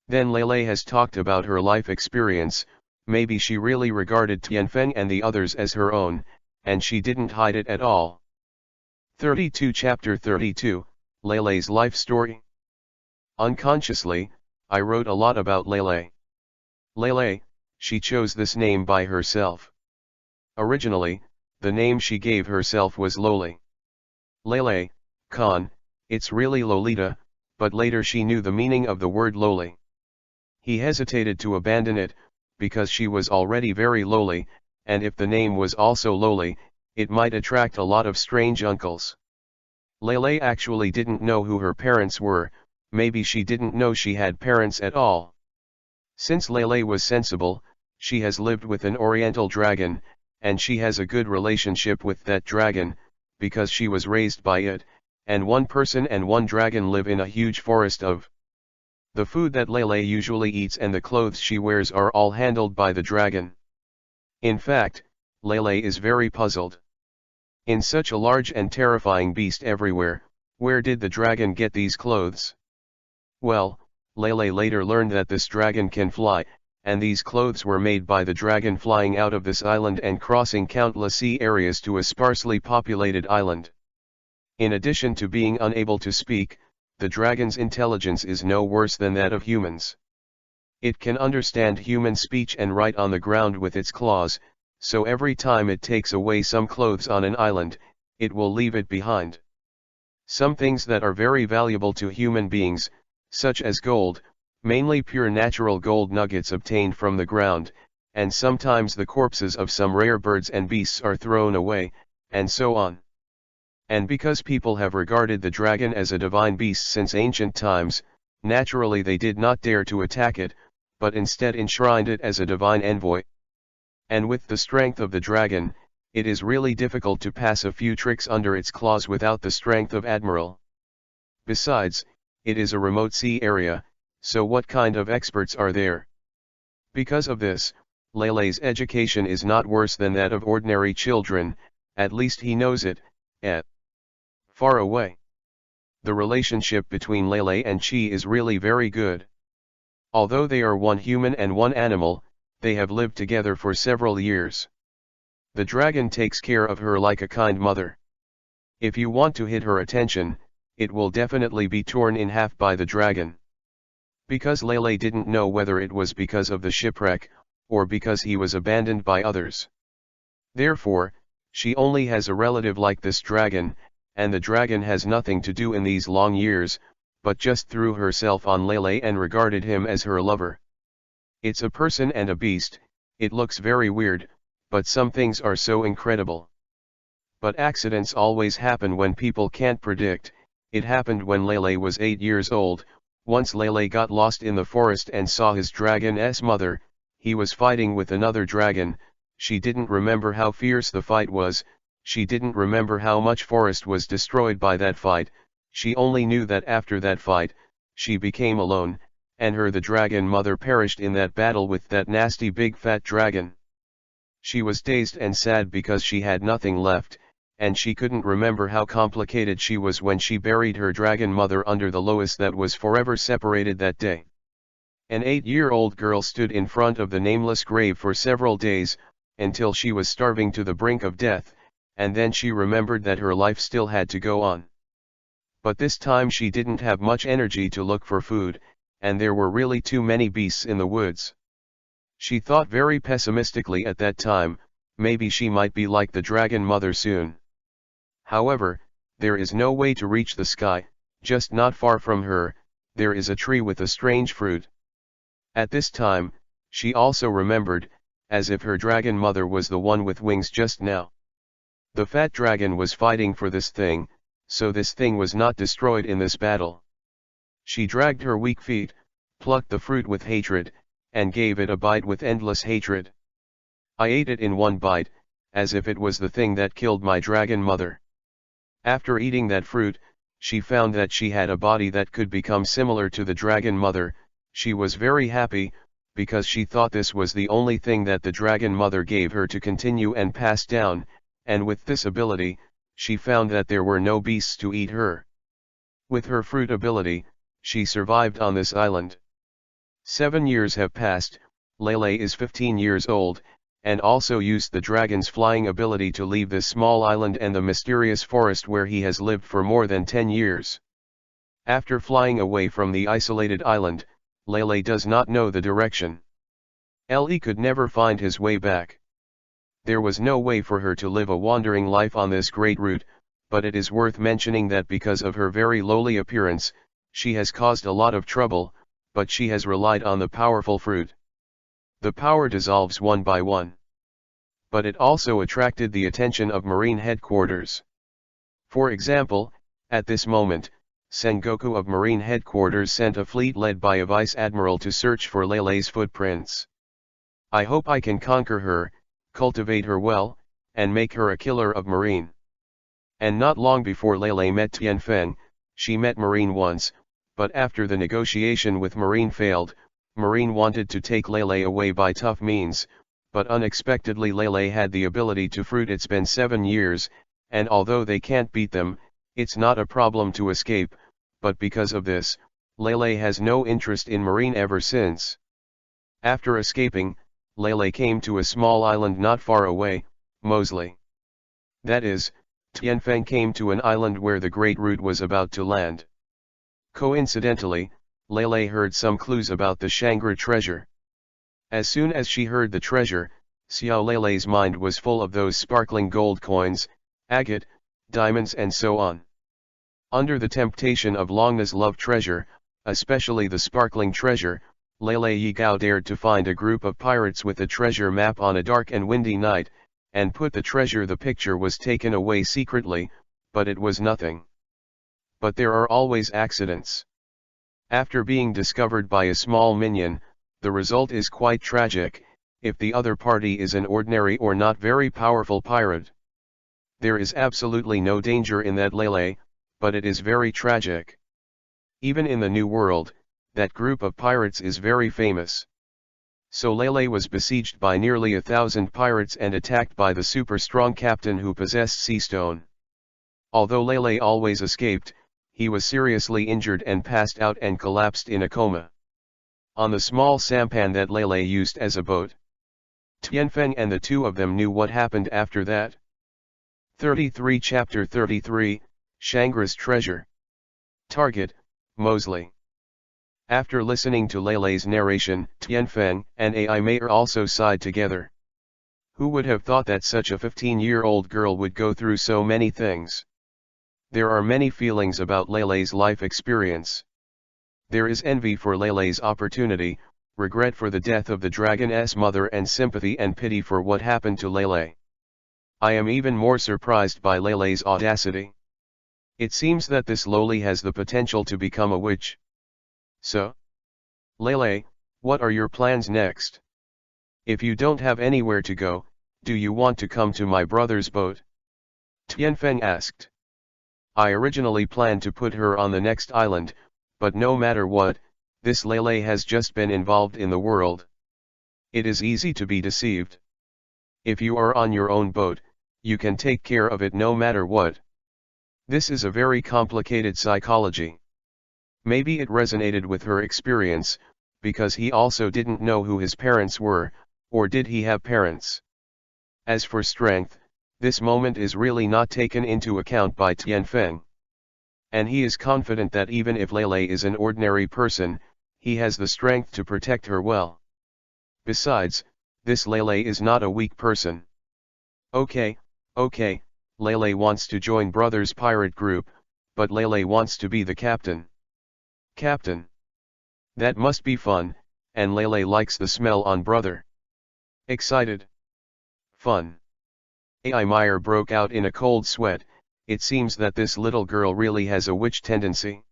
Then Lele has talked about her life experience. Maybe she really regarded Tianfeng and the others as her own, and she didn't hide it at all. 32 Chapter 32, Lele's Life Story. Unconsciously, I wrote a lot about Lele. Lele, she chose this name by herself. Originally, the name she gave herself was Loli. Lele, Khan, it's really Lolita, but later she knew the meaning of the word lowly. He hesitated to abandon it, because she was already very lowly, and if the name was also lowly, it might attract a lot of strange uncles. Lele actually didn't know who her parents were, maybe she didn't know she had parents at all. Since Lele was sensible, she has lived with an oriental dragon, and she has a good relationship with that dragon, because she was raised by it, and one person and one dragon live in a huge forest of. The food that Lele usually eats and the clothes she wears are all handled by the dragon. In fact, Lele is very puzzled. In such a large and terrifying beast everywhere, where did the dragon get these clothes? Well, Lele later learned that this dragon can fly, and these clothes were made by the dragon flying out of this island and crossing countless sea areas to a sparsely populated island. In addition to being unable to speak, the dragon's intelligence is no worse than that of humans. It can understand human speech and write on the ground with its claws, so every time it takes away some clothes on an island, it will leave it behind. Some things that are very valuable to human beings, such as gold, mainly pure natural gold nuggets obtained from the ground, and sometimes the corpses of some rare birds and beasts are thrown away, and so on. And because people have regarded the dragon as a divine beast since ancient times, naturally they did not dare to attack it, but instead enshrined it as a divine envoy. And with the strength of the dragon, it is really difficult to pass a few tricks under its claws without the strength of Admiral. Besides, it is a remote sea area, so what kind of experts are there? Because of this, Lele's education is not worse than that of ordinary children, at least he knows it, far away. The relationship between Lele and Chi is really very good. Although they are one human and one animal, they have lived together for several years. The dragon takes care of her like a kind mother. If you want to hit her attention, it will definitely be torn in half by the dragon. Because Lele didn't know whether it was because of the shipwreck, or because he was abandoned by others. Therefore, she only has a relative like this dragon, and the dragon has nothing to do in these long years, but just threw herself on Lele and regarded him as her lover. It's a person and a beast, it looks very weird, but some things are so incredible. But accidents always happen when people can't predict. It happened when Lele was 8 years old. Once Lele got lost in the forest and saw his dragon's mother. He was fighting with another dragon. She didn't remember how fierce the fight was, she didn't remember how much forest was destroyed by that fight, She only knew that after that fight, she became alone, and the dragon mother perished in that battle with that nasty big fat dragon. She was dazed and sad because she had nothing left, and she couldn't remember how complicated she was when she buried her dragon mother under the lotus that was forever separated that day. An 8-year-old girl stood in front of the nameless grave for several days, until she was starving to the brink of death, and then she remembered that her life still had to go on. But this time she didn't have much energy to look for food, and there were really too many beasts in the woods. She thought very pessimistically at that time, maybe she might be like the dragon mother soon. However, there is no way to reach the sky, just not far from her, there is a tree with a strange fruit. At this time, she also remembered, as if her dragon mother was the one with wings just now. The fat dragon was fighting for this thing, so this thing was not destroyed in this battle. She dragged her weak feet, plucked the fruit with hatred, and gave it a bite with endless hatred. I ate it in one bite, as if it was the thing that killed my dragon mother. After eating that fruit, she found that she had a body that could become similar to the dragon mother. She was very happy, because she thought this was the only thing that the dragon mother gave her to continue and pass down, and with this ability, she found that there were no beasts to eat her. With her fruit ability, she survived on this island. 7 years have passed, Lele is 15 years old, and also used the dragon's flying ability to leave this small island and the mysterious forest where he has lived for more than 10 years. After flying away from the isolated island, Lele does not know the direction. Le could never find his way back. There was no way for her to live a wandering life on this great route, but it is worth mentioning that because of her very lowly appearance, she has caused a lot of trouble, but she has relied on the powerful fruit. The power dissolves one by one. But it also attracted the attention of Marine headquarters. For example, at this moment, Sengoku of Marine headquarters sent a fleet led by a vice admiral to search for Lele's footprints. I hope I can conquer her, cultivate her well, and make her a killer of Marine. And not long before Lele met Tianfeng, she met Marine once, but after the negotiation with Marine failed, Marine wanted to take Lele away by tough means, but unexpectedly Lele had the ability to fruit. It's been 7 years, and although they can't beat them, it's not a problem to escape, but because of this, Lele has no interest in Marine ever since. After escaping, Lele came to a small island not far away, Mosley. That is, Tianfeng came to an island where the Great Root was about to land. Coincidentally, Lele heard some clues about the Shangri treasure. As soon as she heard the treasure, Xiao Lele's mind was full of those sparkling gold coins, agate, diamonds and so on. Under the temptation of Longna's love treasure, especially the sparkling treasure, Lele Yigao dared to find a group of pirates with a treasure map on a dark and windy night, and put the treasure. The picture was taken away secretly, but it was nothing. But there are always accidents. After being discovered by a small minion, the result is quite tragic, if the other party is an ordinary or not very powerful pirate. There is absolutely no danger in that Lele, but it is very tragic. Even in the New World, that group of pirates is very famous. So Lele was besieged by nearly 1,000 pirates and attacked by the super strong captain who possessed sea stone. Although Lele always escaped, he was seriously injured and passed out and collapsed in a coma. On the small sampan that Lele used as a boat. Tianfeng and the two of them knew what happened after that. 33 Chapter 33, Shangri's Treasure. Target, Mosley. After listening to Lele's narration, Tianfeng and Ai Mei also sighed together. Who would have thought that such a 15-year-old girl would go through so many things? There are many feelings about Lele's life experience. There is envy for Lele's opportunity, regret for the death of the dragon's mother and sympathy and pity for what happened to Lele. I am even more surprised by Lele's audacity. It seems that this loli has the potential to become a witch. So? Lele, what are your plans next? If you don't have anywhere to go, do you want to come to my brother's boat? Tianfeng asked. I originally planned to put her on the next island, but no matter what, this Lele has just been involved in the world. It is easy to be deceived. If you are on your own boat, you can take care of it no matter what. This is a very complicated psychology. Maybe it resonated with her experience, because he also didn't know who his parents were, or did he have parents? As for strength, this moment is really not taken into account by Tianfeng. And he is confident that even if Lele is an ordinary person, he has the strength to protect her well. Besides, this Lele is not a weak person. Okay, Lele wants to join Brothers Pirate Group, but Lele wants to be the captain. Captain. That must be fun, and Lele likes the smell on Brother. Excited. Fun. AI Meyer broke out in a cold sweat. It seems that this little girl really has a witch tendency.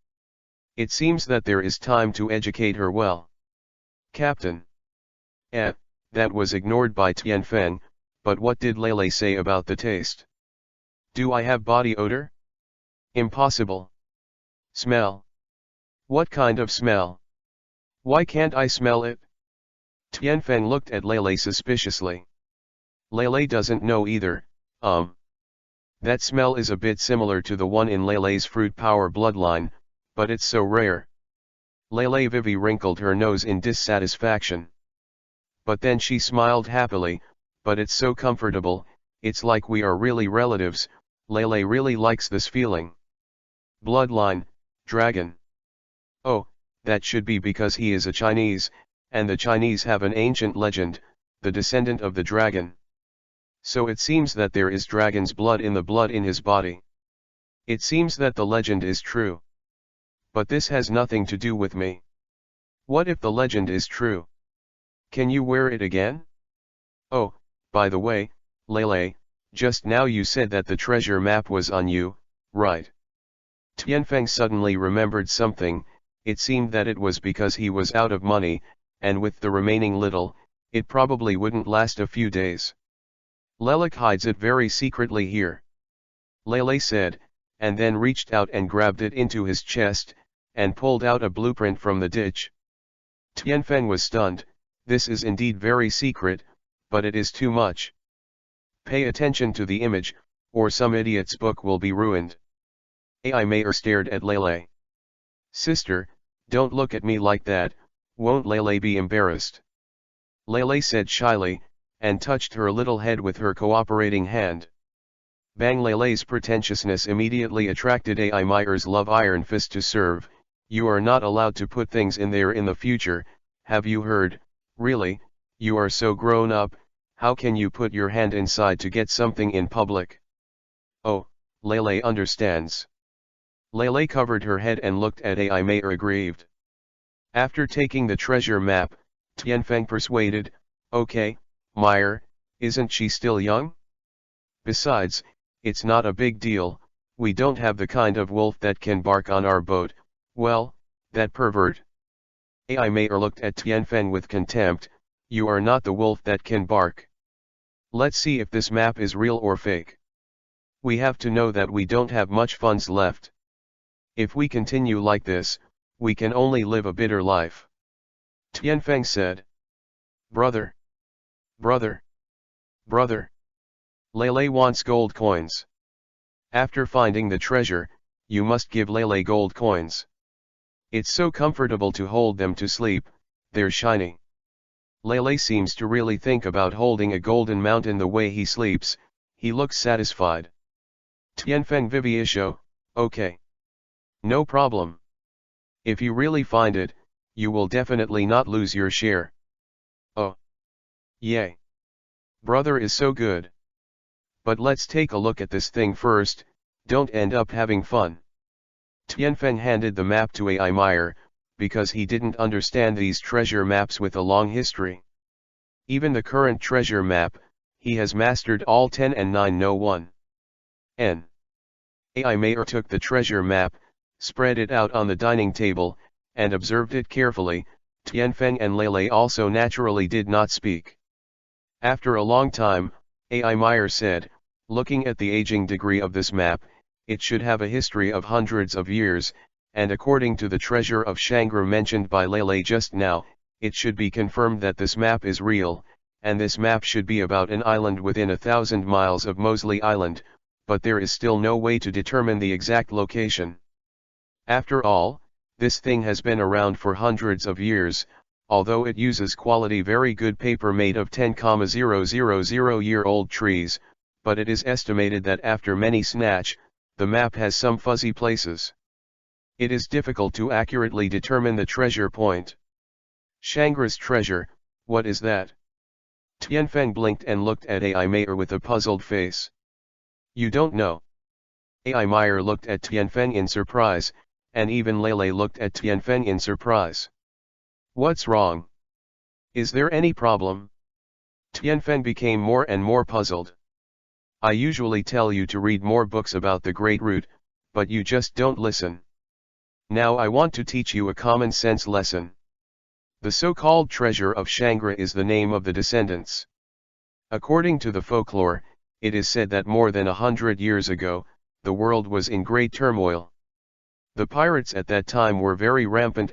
It seems that there is time to educate her well. Captain. That was ignored by Tianfeng, but what did Lele say about the taste? Do I have body odor? Impossible. Smell. What kind of smell? Why can't I smell it? Tianfeng looked at Lele suspiciously. Lele doesn't know either. That smell is a bit similar to the one in Lele's fruit power bloodline, but it's so rare. Lele Vivi wrinkled her nose in dissatisfaction. But then she smiled happily, but it's so comfortable, it's like we are really relatives. Lele really likes this feeling. Bloodline, dragon. Oh, that should be because he is a Chinese, and the Chinese have an ancient legend, the descendant of the dragon. So it seems that there is dragon's blood in his body. It seems that the legend is true. But this has nothing to do with me. What if the legend is true? Can you wear it again? Oh, by the way, Lele, just now you said that the treasure map was on you, right? Tianfeng suddenly remembered something. It seemed that it was because he was out of money, and with the remaining little, it probably wouldn't last a few days. Lelek hides it very secretly here. Lele said, and then reached out and grabbed it into his chest, and pulled out a blueprint from the ditch. Tianfeng was stunned. This is indeed very secret, but it is too much. Pay attention to the image, or some idiot's book will be ruined. AI Mayer stared at Lele. Sister, don't look at me like that, won't Lele be embarrassed? Lele said shyly, and touched her little head with her cooperating hand. Bang! Lele's pretentiousness immediately attracted AI Meyer's love iron fist to serve. You are not allowed to put things in there in the future, have you heard? Really, you are so grown up, how can you put your hand inside to get something in public? Oh, Lele understands. Lele covered her head and looked at AI Mayer aggrieved. After taking the treasure map, Tianfeng persuaded, okay, Meyer, isn't she still young? Besides, it's not a big deal, we don't have the kind of wolf that can bark on our boat. Well, that pervert. AI Mayer looked at Tianfeng with contempt. You are not the wolf that can bark. Let's see if this map is real or fake. We have to know that we don't have much funds left. If we continue like this, we can only live a bitter life. Tianfeng said. Brother. Brother. Brother. Lele wants gold coins. After finding the treasure, you must give Lele gold coins. It's so comfortable to hold them to sleep, they're shiny. Lele seems to really think about holding a golden mountain the way he sleeps. He looks satisfied. Tianfeng Viviisho, okay. No problem. If you really find it, you will definitely not lose your share. Oh. Yay. Brother is so good. But let's take a look at this thing first, don't end up having fun. Tianfeng handed the map to AI Meyer, because he didn't understand these treasure maps with a long history. Even the current treasure map, he has mastered all 10 and 9 no 1. N. AI Meyer took the treasure map, spread it out on the dining table, and observed it carefully. Tianfeng and Lele also naturally did not speak. After a long time, AI Meyer said, looking at the aging degree of this map, it should have a history of hundreds of years, and according to the treasure of Shangri mentioned by Lele just now, it should be confirmed that this map is real, and this map should be about an island within 1,000 miles of Moseley Island, but there is still no way to determine the exact location. After all, this thing has been around for hundreds of years, although it uses quality very good paper made of 10,000-year-old trees, but it is estimated that after many snatch, the map has some fuzzy places. It is difficult to accurately determine the treasure point. Shangri's treasure, what is that? Tianfeng blinked and looked at Ai Meier with a puzzled face. You don't know. Ai Meier looked at Tianfeng in surprise, and even Lele looked at Tianfeng in surprise. What's wrong? Is there any problem? Tianfeng became more and more puzzled. I usually tell you to read more books about the Great Root, but you just don't listen. Now I want to teach you a common sense lesson. The so-called treasure of Shangri is the name of the descendants. According to the folklore, it is said that more than 100 years ago, the world was in great turmoil. The pirates at that time were very rampant.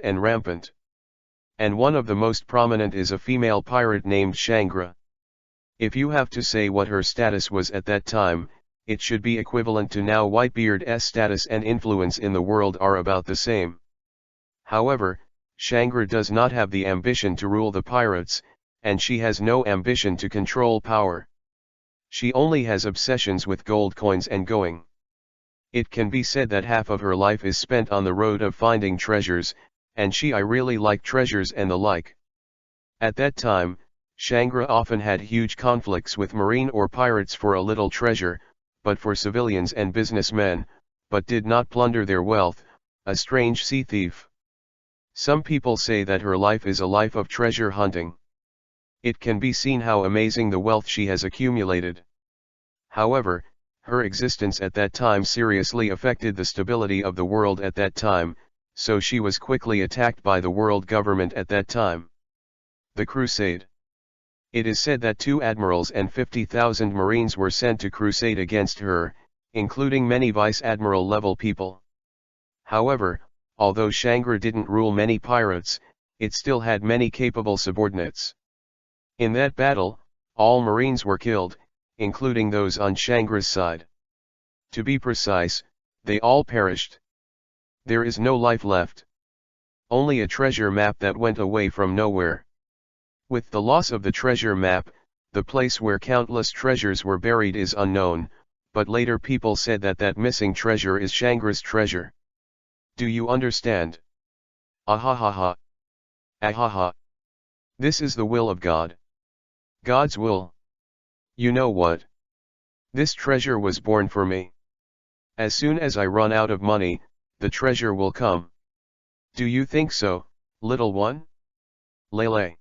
And one of the most prominent is a female pirate named Shangri. If you have to say what her status was at that time, it should be equivalent to now Whitebeard's status and influence in the world are about the same. However, Shangri does not have the ambition to rule the pirates, and she has no ambition to control power. She only has obsessions with gold coins and going. It can be said that half of her life is spent on the road of finding treasures, and I really like treasures and the like. At that time, Shangri often had huge conflicts with marine or pirates for a little treasure, but for civilians and businessmen, but did not plunder their wealth, a strange sea thief. Some people say that her life is a life of treasure hunting. It can be seen how amazing the wealth she has accumulated. However, her existence at that time seriously affected the stability of the world at that time, so she was quickly attacked by the world government at that time. The Crusade. It is said that 2 admirals and 50,000 marines were sent to crusade against her, including many vice-admiral level people. However, although Shangri didn't rule many pirates, it still had many capable subordinates. In that battle, all marines were killed, including those on Shangri's side. To be precise, they all perished. There is no life left. Only a treasure map that went away from nowhere. With the loss of the treasure map, the place where countless treasures were buried is unknown, but later people said that that missing treasure is Shangri's treasure. Do you understand? Ahahaha. Ahaha. This is the will of God. God's will. You know what? This treasure was born for me. As soon as I run out of money, the treasure will come. Do you think so, little one? Lele.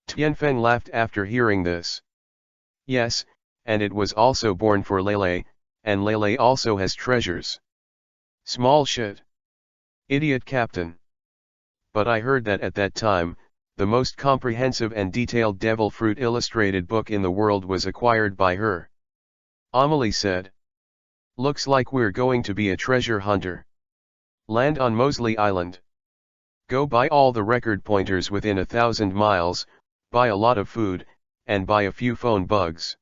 Tianfeng laughed after hearing this. Yes, and it was also born for Lele, and Lele also has treasures. Small shit. Idiot captain. But I heard that at that time, the most comprehensive and detailed devil fruit illustrated book in the world was acquired by her. Amelie said. Looks like we're going to be a treasure hunter. Land on Moseley Island. Go buy all the record pointers within 1,000 miles, buy a lot of food, and buy a few phone bugs.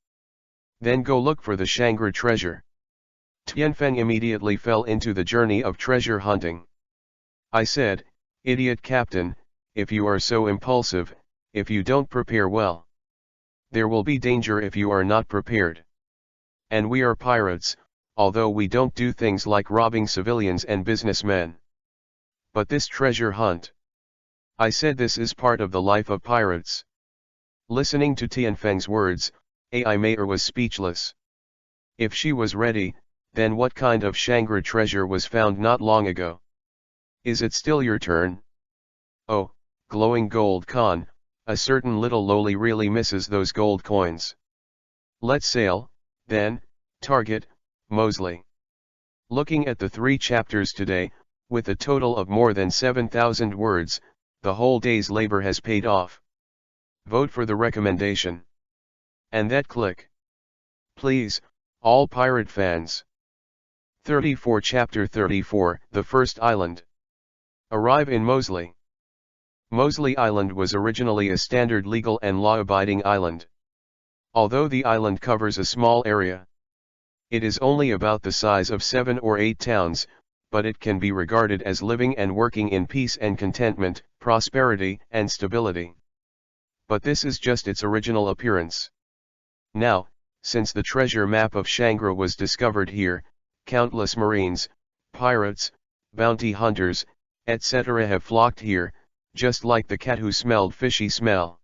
Then go look for the Shangri treasure. Tianfeng immediately fell into the journey of treasure hunting. I said, idiot captain, if you are so impulsive, if you don't prepare well, there will be danger if you are not prepared. And we are pirates, although we don't do things like robbing civilians and businessmen. But this treasure hunt. I said this is part of the life of pirates. Listening to Tianfeng's words, Ai Meier was speechless. If she was ready, then what kind of Shangri treasure was found not long ago? Is it still your turn? Oh, glowing gold con, a certain little loli really misses those gold coins. Let's sail, then, target, Moseley. Looking at the 3 chapters today, with a total of more than 7,000 words, the whole day's labor has paid off. Vote for the recommendation. And that click. Please, all pirate fans. 34 Chapter 34, The First Island. Arrive in Moseley. Moseley Island was originally a standard legal and law-abiding island. Although the island covers a small area, it is only about the size of 7 or 8 towns, but it can be regarded as living and working in peace and contentment, prosperity and stability. But this is just its original appearance. Now, since the treasure map of Shangri was discovered here, countless marines, pirates, bounty hunters, etc. have flocked here, just like the cat who smelled fishy smell.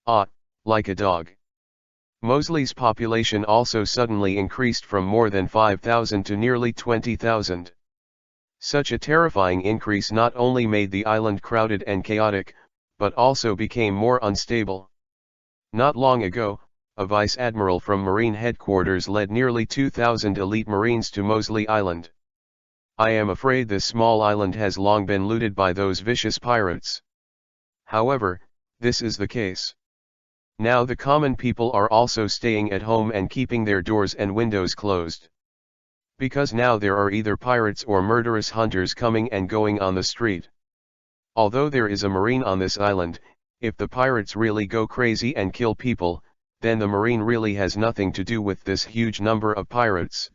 Ah, like a dog. Moseley's population also suddenly increased from more than 5,000 to nearly 20,000. Such a terrifying increase not only made the island crowded and chaotic, but also became more unstable. Not long ago, a vice admiral from Marine headquarters led nearly 2,000 elite Marines to Moseley Island. I am afraid this small island has long been looted by those vicious pirates. However, this is the case. Now the common people are also staying at home and keeping their doors and windows closed. Because now there are either pirates or murderous hunters coming and going on the street. Although there is a marine on this island, if the pirates really go crazy and kill people, then the marine really has nothing to do with this huge number of pirates.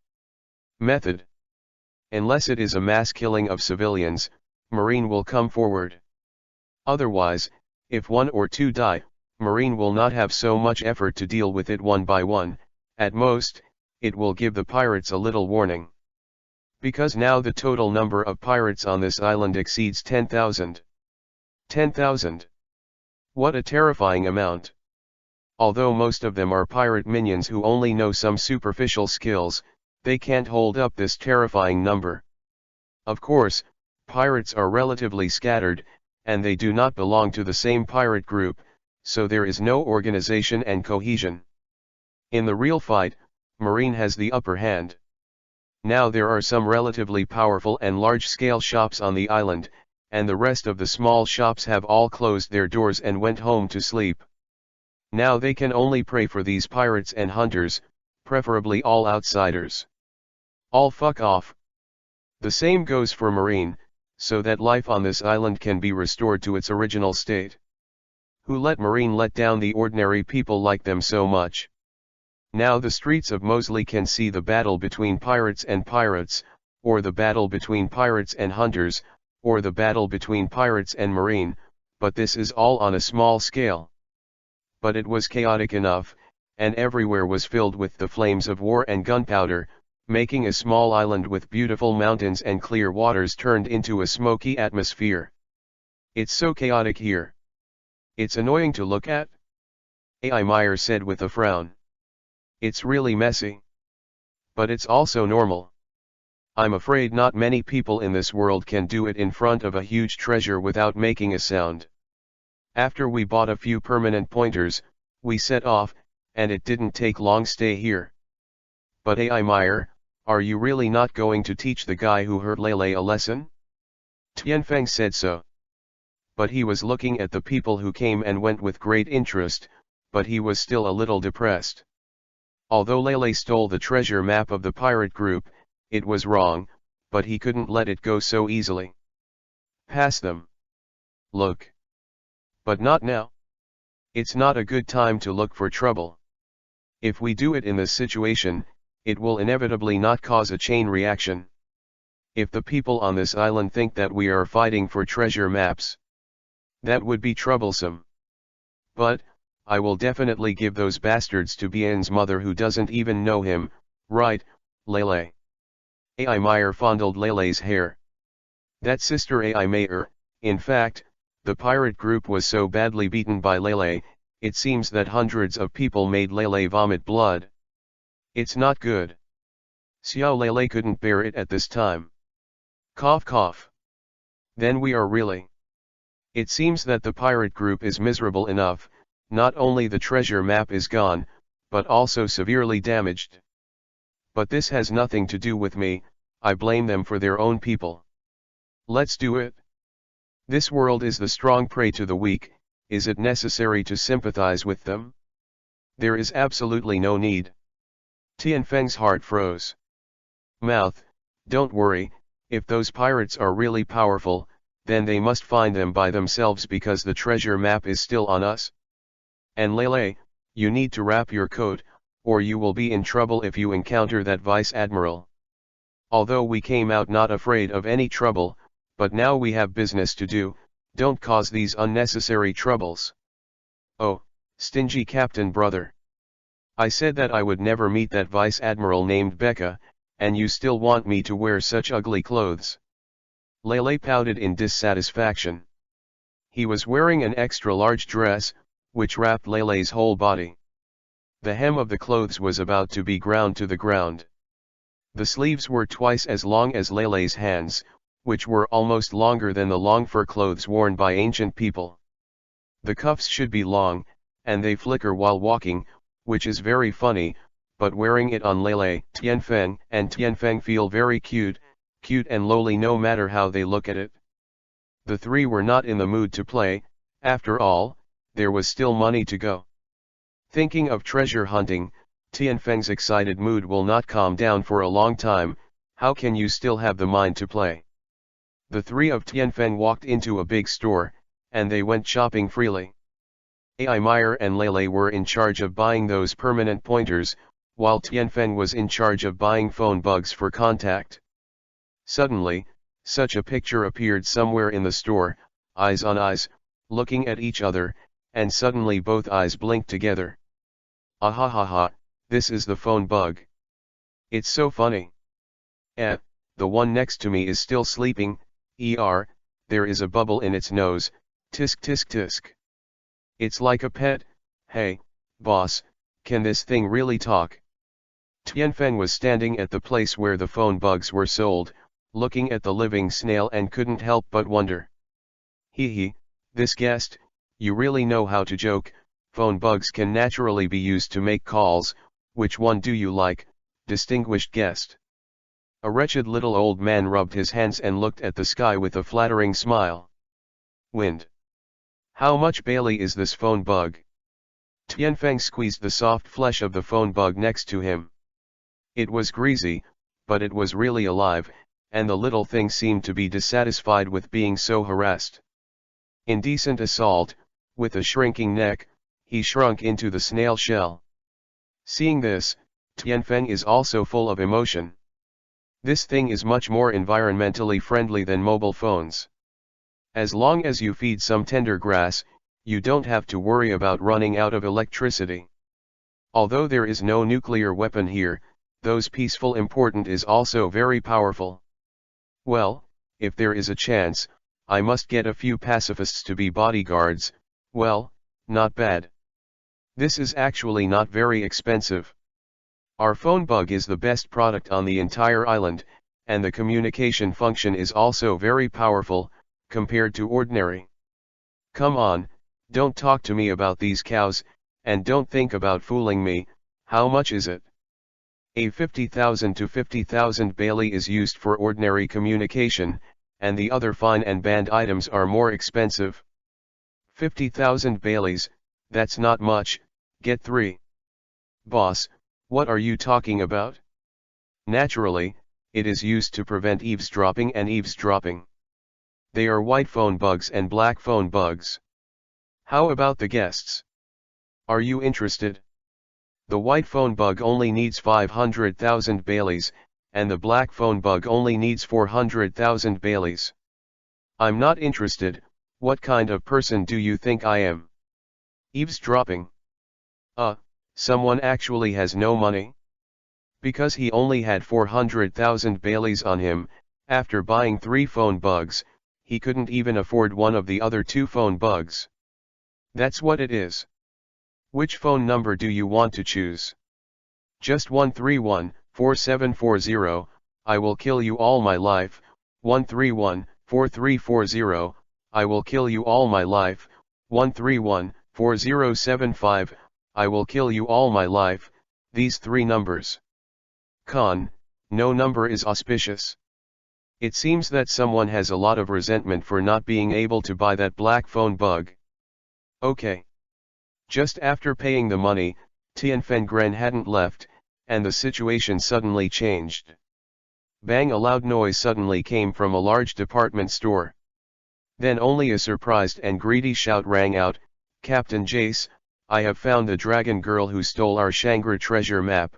Method. Unless it is a mass killing of civilians, marine will come forward. Otherwise, if 1 or 2 die, marine will not have so much effort to deal with it one by one. At most, it will give the pirates a little warning. Because now the total number of pirates on this island exceeds 10,000. 10,000. What a terrifying amount. Although most of them are pirate minions who only know some superficial skills, they can't hold up this terrifying number. Of course, pirates are relatively scattered, and they do not belong to the same pirate group, so there is no organization and cohesion. In the real fight, Marine has the upper hand. Now there are some relatively powerful and large-scale shops on the island, and the rest of the small shops have all closed their doors and went home to sleep. Now they can only pray for these pirates and hunters, preferably all outsiders. All fuck off. The same goes for Marine, so that life on this island can be restored to its original state. Who let Marine let down the ordinary people like them so much? Now the streets of Moseley can see the battle between pirates and pirates, or the battle between pirates and hunters, or the battle between pirates and Marine, but this is all on a small scale. But it was chaotic enough, and everywhere was filled with the flames of war and gunpowder, making a small island with beautiful mountains and clear waters turned into a smoky atmosphere. It's so chaotic here. It's annoying to look at. A.I. Meyer said with a frown. It's really messy. But it's also normal. I'm afraid not many people in this world can do it in front of a huge treasure without making a sound. After we bought a few permanent pointers, we set off, and it didn't take long stay here. But A.I. Meyer, are you really not going to teach the guy who hurt Lele a lesson? Tianfeng said so. But he was looking at the people who came and went with great interest, but he was still a little depressed. Although Lele stole the treasure map of the pirate group, it was wrong, but he couldn't let it go so easily. Pass them. Look. But not now. It's not a good time to look for trouble. If we do it in this situation, it will inevitably not cause a chain reaction. If the people on this island think that we are fighting for treasure maps, that would be troublesome. But, I will definitely give those bastards to Bien's mother who doesn't even know him, right, Lele? A.I. Meyer fondled Lele's hair. That sister A.I. Meyer, in fact, the pirate group was so badly beaten by Lele, it seems that hundreds of people made Lele vomit blood. It's not good. Xiao Lele couldn't bear it at this time. Cough cough. Then we are really. It seems that the pirate group is miserable enough, not only the treasure map is gone, but also severely damaged. But this has nothing to do with me, I blame them for their own people. Let's do it. This world is the strong prey to the weak, is it necessary to sympathize with them? There is absolutely no need. Tianfeng's heart froze. Mouth, Don't worry, if those pirates are really powerful, then they must find them by themselves because the treasure map is still on us. And Lele, you need to wrap your coat, or you will be in trouble if you encounter that vice admiral. Although we came out not afraid of any trouble, but now we have business to do, don't cause these unnecessary troubles. Oh, stingy captain brother. I said that I would never meet that vice admiral named Becca, and you still want me to wear such ugly clothes. Lele pouted in dissatisfaction. He was wearing an extra-large dress, which wrapped Lele's whole body. The hem of the clothes was about to be ground to the ground. The sleeves were twice as long as Lele's hands, which were almost longer than the long fur clothes worn by ancient people. The cuffs should be long, and they flicker while walking, which is very funny, but wearing it on Lele, Tianfeng and Tianfeng feel very cute and lowly no matter how they look at it. The three were not in the mood to play, after all, there was still money to go. Thinking of treasure hunting, Tianfeng's excited mood will not calm down for a long time. How can you still have the mind to play? The three of Tianfeng walked into a big store, and they went shopping freely. Ai Meyer and Lele were in charge of buying those permanent pointers, while Tianfeng was in charge of buying phone bugs for contact. Suddenly, such a picture appeared somewhere in the store, eyes on eyes, looking at each other, and suddenly both eyes blinked together. Ah ha ha ha, this is the phone bug. It's so funny. The one next to me is still sleeping, there is a bubble in its nose, tisk tisk tisk. It's like a pet. Hey, boss, can this thing really talk? Tianfeng was standing at the place where the phone bugs were sold, looking at the living snail and couldn't help but wonder. Hee, this guest, you really know how to joke. Phone bugs can naturally be used to make calls. Which one do you like, distinguished guest? A wretched little old man rubbed his hands and looked at the sky with a flattering smile. Wind. How much Bailey is this phone bug? Tianfeng squeezed the soft flesh of the phone bug next to him. It was greasy, but it was really alive, and the little thing seemed to be dissatisfied with being so harassed. Indecent assault, with a shrinking neck, he shrunk into the snail shell. Seeing this, Tianfeng is also full of emotion. This thing is much more environmentally friendly than mobile phones. As long as you feed some tender grass, you don't have to worry about running out of electricity. Although there is no nuclear weapon here, those peaceful important is also very powerful. Well, if there is a chance, I must get a few pacifists to be bodyguards. Well, not bad. This is actually not very expensive. Our phone bug is the best product on the entire island, and the communication function is also very powerful, compared to ordinary. Come on, don't talk to me about these cows, and don't think about fooling me. How much is it? A 50,000 to 50,000 Bailey is used for ordinary communication, and the other fine and band items are more expensive. 50,000 Baileys, that's not much, get 3. Boss, what are you talking about? Naturally, it is used to prevent eavesdropping and eavesdropping. They are white phone bugs and black phone bugs. How about the guests? Are you interested? The white phone bug only needs 500,000 Baileys, and the black phone bug only needs 400,000 Baileys. I'm not interested. What kind of person do you think I am? Eavesdropping. Someone actually has no money? Because he only had 400,000 Baileys on him, after buying 3 phone bugs, he couldn't even afford one of the other 2 phone bugs. That's what it is. Which phone number do you want to choose? Just 131-4740, I will kill you all my life. 131-4340, I will kill you all my life. 131-4075, I will kill you all my life. These 3 numbers. Con, no number is auspicious. It seems that someone has a lot of resentment for not being able to buy that black phone bug. Okay. Just after paying the money, Tianfeng Gren hadn't left, and the situation suddenly changed. Bang! A loud noise suddenly came from a large department store. Then only a surprised and greedy shout rang out, "Captain Jace, I have found the dragon girl who stole our Shangri treasure map."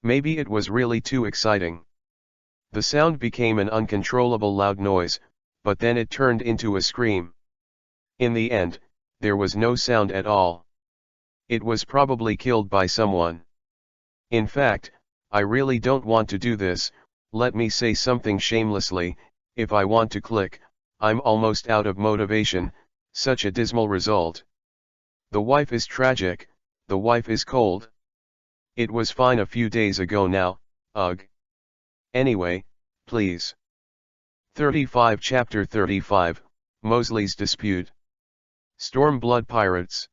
Maybe it was really too exciting. The sound became an uncontrollable loud noise, but then it turned into a scream. In the end, there was no sound at all. It was probably killed by someone. In fact, I really don't want to do this. Let me say something shamelessly, if I want to click, I'm almost out of motivation. Such a dismal result. The wife is tragic, the wife is cold. It was fine a few days ago now, ugh. Anyway, please. 35 Chapter 35, Mosley's Dispute. Stormblood Pirates.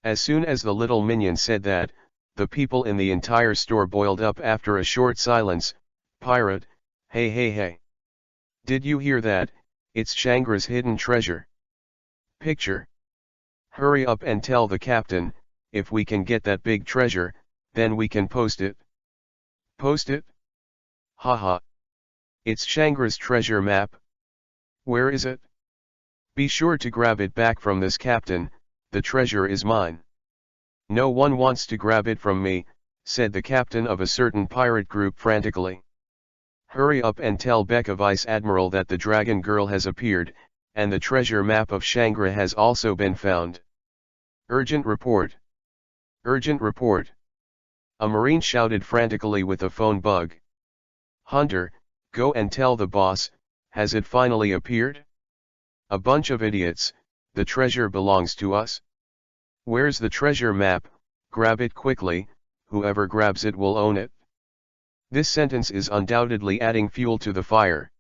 As soon as the little minion said that, the people in the entire store boiled up after a short silence. Pirate, hey hey hey. Did you hear that? It's Shangri's hidden treasure. Picture. Hurry up and tell the captain, if we can get that big treasure, then we can post it. Post it? Haha. It's Shangri's treasure map. Where is it? Be sure to grab it back from this captain, the treasure is mine. No one wants to grab it from me, said the captain of a certain pirate group frantically. Hurry up and tell Becca Vice Admiral that the dragon girl has appeared, and the treasure map of Shangri has also been found. Urgent report. Urgent report. A marine shouted frantically with a phone bug. Hunter, go and tell the boss, has it finally appeared? A bunch of idiots, the treasure belongs to us. Where's the treasure map? Grab it quickly, whoever grabs it will own it. This sentence is undoubtedly adding fuel to the fire.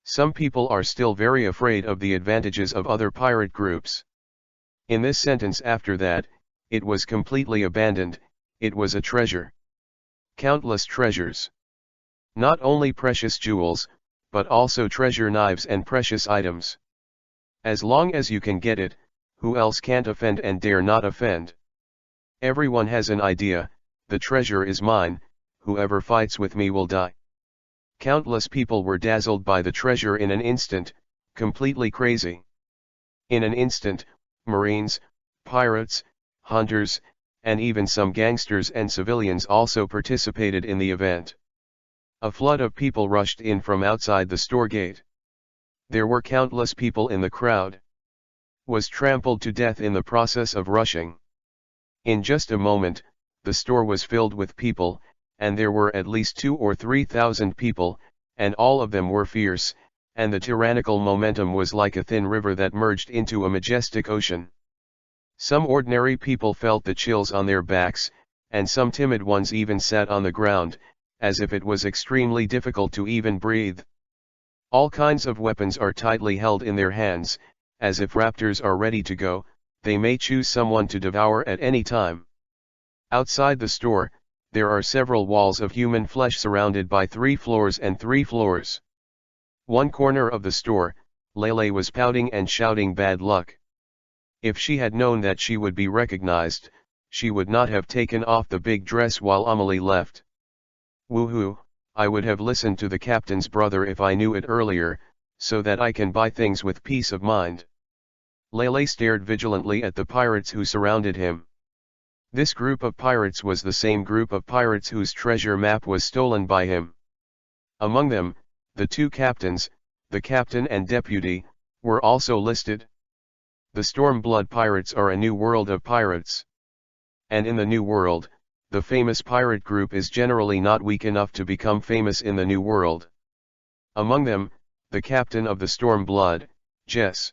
Some people are still very afraid of the advantages of other pirate groups. In this sentence after that, it was completely abandoned, it was a treasure. Countless treasures. Not only precious jewels, but also treasure knives and precious items. As long as you can get it, who else can't offend and dare not offend? Everyone has an idea, the treasure is mine, whoever fights with me will die. Countless people were dazzled by the treasure in an instant, completely crazy. In an instant, Marines, pirates, hunters, and even some gangsters and civilians also participated in the event. A flood of people rushed in from outside the store gate. There were countless people in the crowd. Was trampled to death in the process of rushing. In just a moment, the store was filled with people, and there were at least 2,000 or 3,000 people, and all of them were fierce, and the tyrannical momentum was like a thin river that merged into a majestic ocean. Some ordinary people felt the chills on their backs, and some timid ones even sat on the ground, as if it was extremely difficult to even breathe. All kinds of weapons are tightly held in their hands, as if raptors are ready to go, they may choose someone to devour at any time. Outside the store, there are several walls of human flesh surrounded by 3 floors and 3 floors. One corner of the store, Lele was pouting and shouting bad luck. If she had known that she would be recognized, she would not have taken off the big dress while Amelie left. Woohoo, I would have listened to the captain's brother if I knew it earlier, so that I can buy things with peace of mind. Lele stared vigilantly at the pirates who surrounded him. This group of pirates was the same group of pirates whose treasure map was stolen by him. Among them, the 2 captains, the captain and deputy, were also listed. The Stormblood Pirates are a new world of pirates. And in the new world, the famous pirate group is generally not weak enough to become famous in the new world. Among them, the captain of the Stormblood, Jess.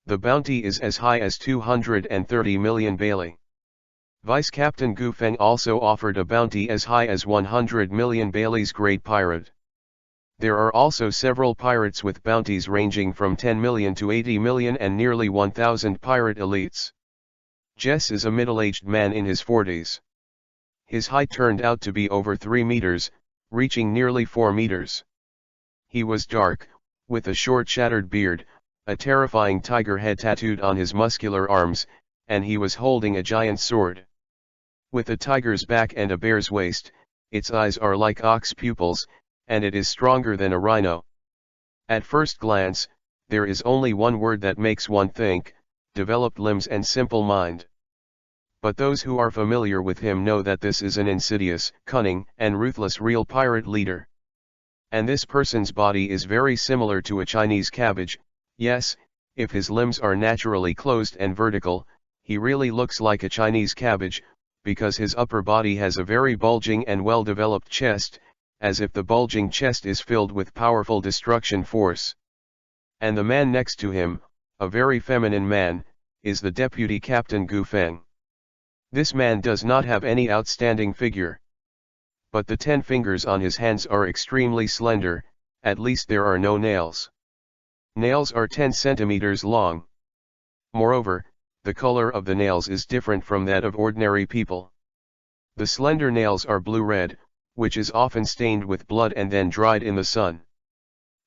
The bounty is as high as 230 million Bailey. Vice Captain Gufeng also offered a bounty as high as 100 million Bailey's Great Pirate. There are also several pirates with bounties ranging from 10 million to 80 million and nearly 1,000 pirate elites. Jess is a middle-aged man in his 40s. His height turned out to be over 3 meters, reaching nearly 4 meters. He was dark, with a short shattered beard, a terrifying tiger head tattooed on his muscular arms, and he was holding a giant sword. With a tiger's back and a bear's waist, its eyes are like ox pupils, and it is stronger than a rhino. At first glance, there is only one word that makes one think: developed limbs and simple mind. But those who are familiar with him know that this is an insidious, cunning, and ruthless real pirate leader. And this person's body is very similar to a Chinese cabbage. Yes, if his limbs are naturally closed and vertical, he really looks like a Chinese cabbage, because his upper body has a very bulging and well-developed chest, as if the bulging chest is filled with powerful destruction force. And the man next to him, a very feminine man, is the deputy captain Gu Feng. This man does not have any outstanding figure. But the 10 fingers on his hands are extremely slender, at least there are no nails. Nails are 10 centimeters long. Moreover, the color of the nails is different from that of ordinary people. The slender nails are blue-red, which is often stained with blood and then dried in the sun.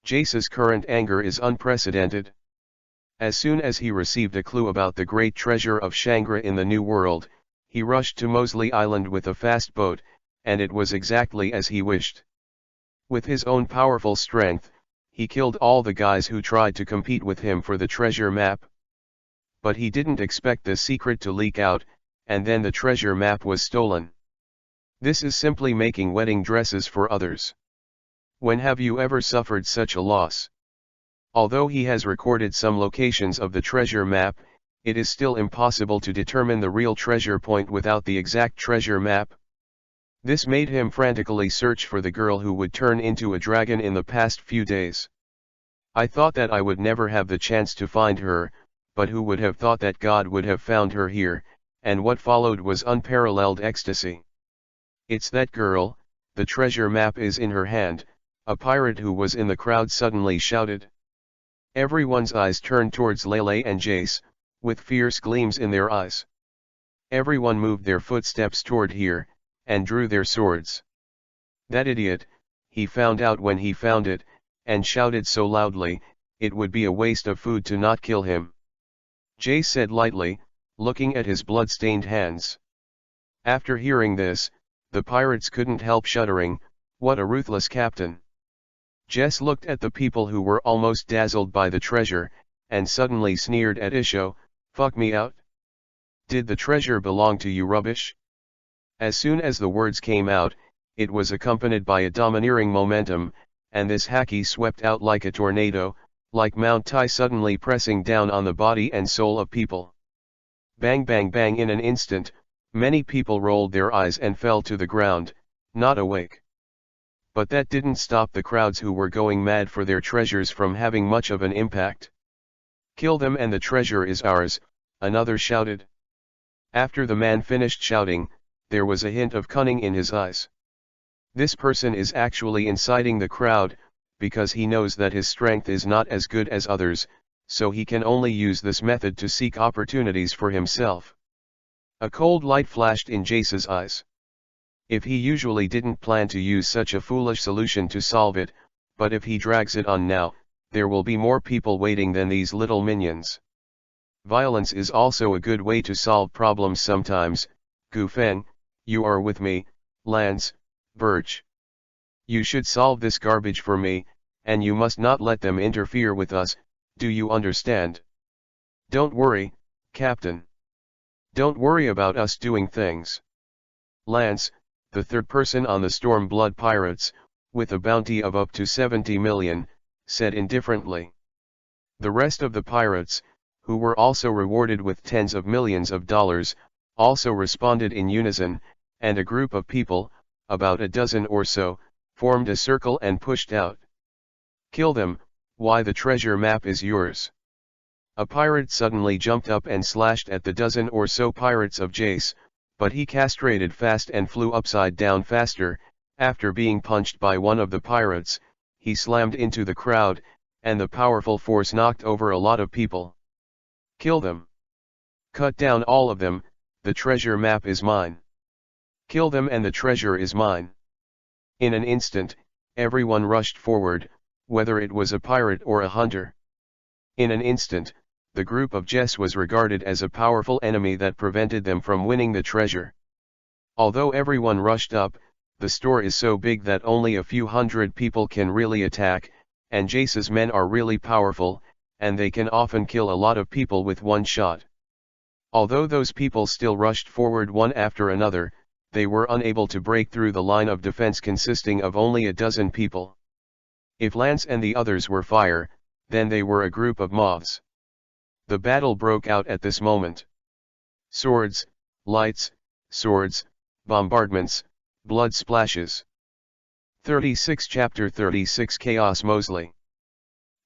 Jace's current anger is unprecedented. As soon as he received a clue about the great treasure of Shangri in the New World, he rushed to Mosley Island with a fast boat, and it was exactly as he wished. With his own powerful strength, he killed all the guys who tried to compete with him for the treasure map. But he didn't expect the secret to leak out, and then the treasure map was stolen. This is simply making wedding dresses for others. When have you ever suffered such a loss? Although he has recorded some locations of the treasure map, it is still impossible to determine the real treasure point without the exact treasure map. This made him frantically search for the girl who would turn into a dragon in the past few days. I thought that I would never have the chance to find her, but who would have thought that God would have found her here, and what followed was unparalleled ecstasy. It's that girl, the treasure map is in her hand, a pirate who was in the crowd suddenly shouted. Everyone's eyes turned towards Lele and Jace, with fierce gleams in their eyes. Everyone moved their footsteps toward here, and drew their swords. That idiot, he found out when he found it, and shouted so loudly, it would be a waste of food to not kill him. Jace said lightly, looking at his blood-stained hands. After hearing this, the pirates couldn't help shuddering. What a ruthless captain. Jess looked at the people who were almost dazzled by the treasure, and suddenly sneered at Isho. Fuck me out? Did the treasure belong to you, rubbish? As soon as the words came out, it was accompanied by a domineering momentum, and this haki swept out like a tornado, like Mount Tai suddenly pressing down on the body and soul of people. Bang bang bang. In an instant, many people rolled their eyes and fell to the ground, not awake. But that didn't stop the crowds who were going mad for their treasures from having much of an impact. Kill them and the treasure is ours, another shouted. After the man finished shouting, there was a hint of cunning in his eyes. This person is actually inciting the crowd, because he knows that his strength is not as good as others, so he can only use this method to seek opportunities for himself. A cold light flashed in Jace's eyes. If he usually didn't plan to use such a foolish solution to solve it, but if he drags it on now, there will be more people waiting than these little minions. Violence is also a good way to solve problems sometimes. Gu Feng, you are with me, Lance, Birch. You should solve this garbage for me, and you must not let them interfere with us, do you understand? Don't worry, Captain. Don't worry about us doing things. Lance, the third person on the Stormblood Pirates, with a bounty of up to 70 million, said indifferently. The rest of the pirates, who were also rewarded with tens of millions of dollars, also responded in unison, and a group of people, about a dozen or so, formed a circle and pushed out. Kill them, why the treasure map is yours. A pirate suddenly jumped up and slashed at the dozen or so pirates of Jace, but he castrated fast and flew upside down faster. After being punched by one of the pirates, he slammed into the crowd, and the powerful force knocked over a lot of people. Kill them. Cut down all of them, the treasure map is mine. Kill them and the treasure is mine. In an instant, everyone rushed forward, whether it was a pirate or a hunter. In an instant, the group of Jess was regarded as a powerful enemy that prevented them from winning the treasure. Although everyone rushed up, the store is so big that only a few hundred people can really attack, and Jace's men are really powerful, and they can often kill a lot of people with one shot. Although those people still rushed forward one after another, they were unable to break through the line of defense consisting of only a dozen people. If Lance and the others were fire, then they were a group of moths. The battle broke out at this moment. Swords, lights, swords, bombardments, blood splashes. 36 Chapter 36 Chaos Mosley.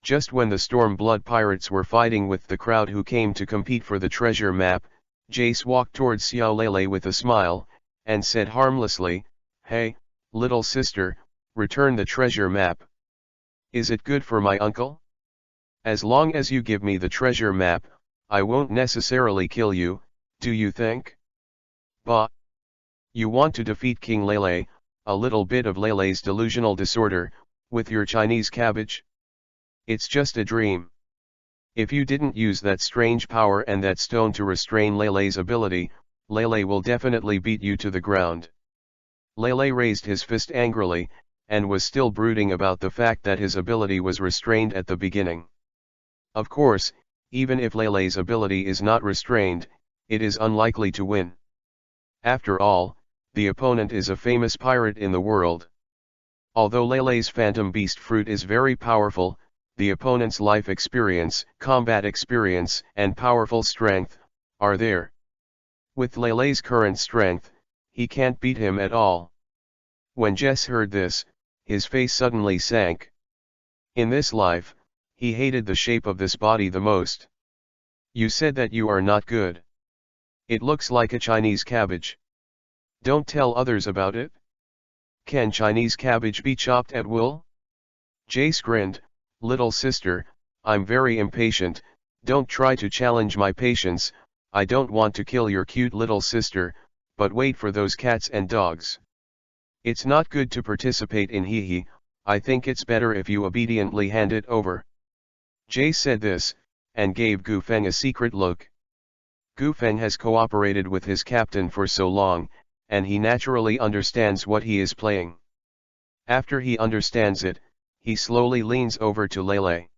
Just when the Stormblood pirates were fighting with the crowd who came to compete for the treasure map, Jace walked towards Xiao Lele with a smile, and said harmlessly, "Hey, little sister, return the treasure map. Is it good for my uncle? As long as you give me the treasure map, I won't necessarily kill you, do you think? Bah! You want to defeat King Lele, a little bit of Lele's delusional disorder, with your Chinese cabbage? It's just a dream. If you didn't use that strange power and that stone to restrain Lele's ability, Lele will definitely beat you to the ground." Lele raised his fist angrily, and was still brooding about the fact that his ability was restrained at the beginning. Of course, even if Lele's ability is not restrained, it is unlikely to win. After all, the opponent is a famous pirate in the world. Although Lele's Phantom Beast fruit is very powerful, the opponent's life experience, combat experience, and powerful strength are there. With Lele's current strength, he can't beat him at all. When Jess heard this, his face suddenly sank. In this life, he hated the shape of this body the most. "You said that you are not good. It looks like a Chinese cabbage. Don't tell others about it. Can Chinese cabbage be chopped at will?" Jace grinned, "Little sister, I'm very impatient, don't try to challenge my patience. I don't want to kill your cute little sister, but wait for those cats and dogs. It's not good to participate in hee-hee, I think it's better if you obediently hand it over." Jace said this, and gave Gu Feng a secret look. Gu Feng has cooperated with his captain for so long, and he naturally understands what he is playing. After he understands it, he slowly leans over to Lele.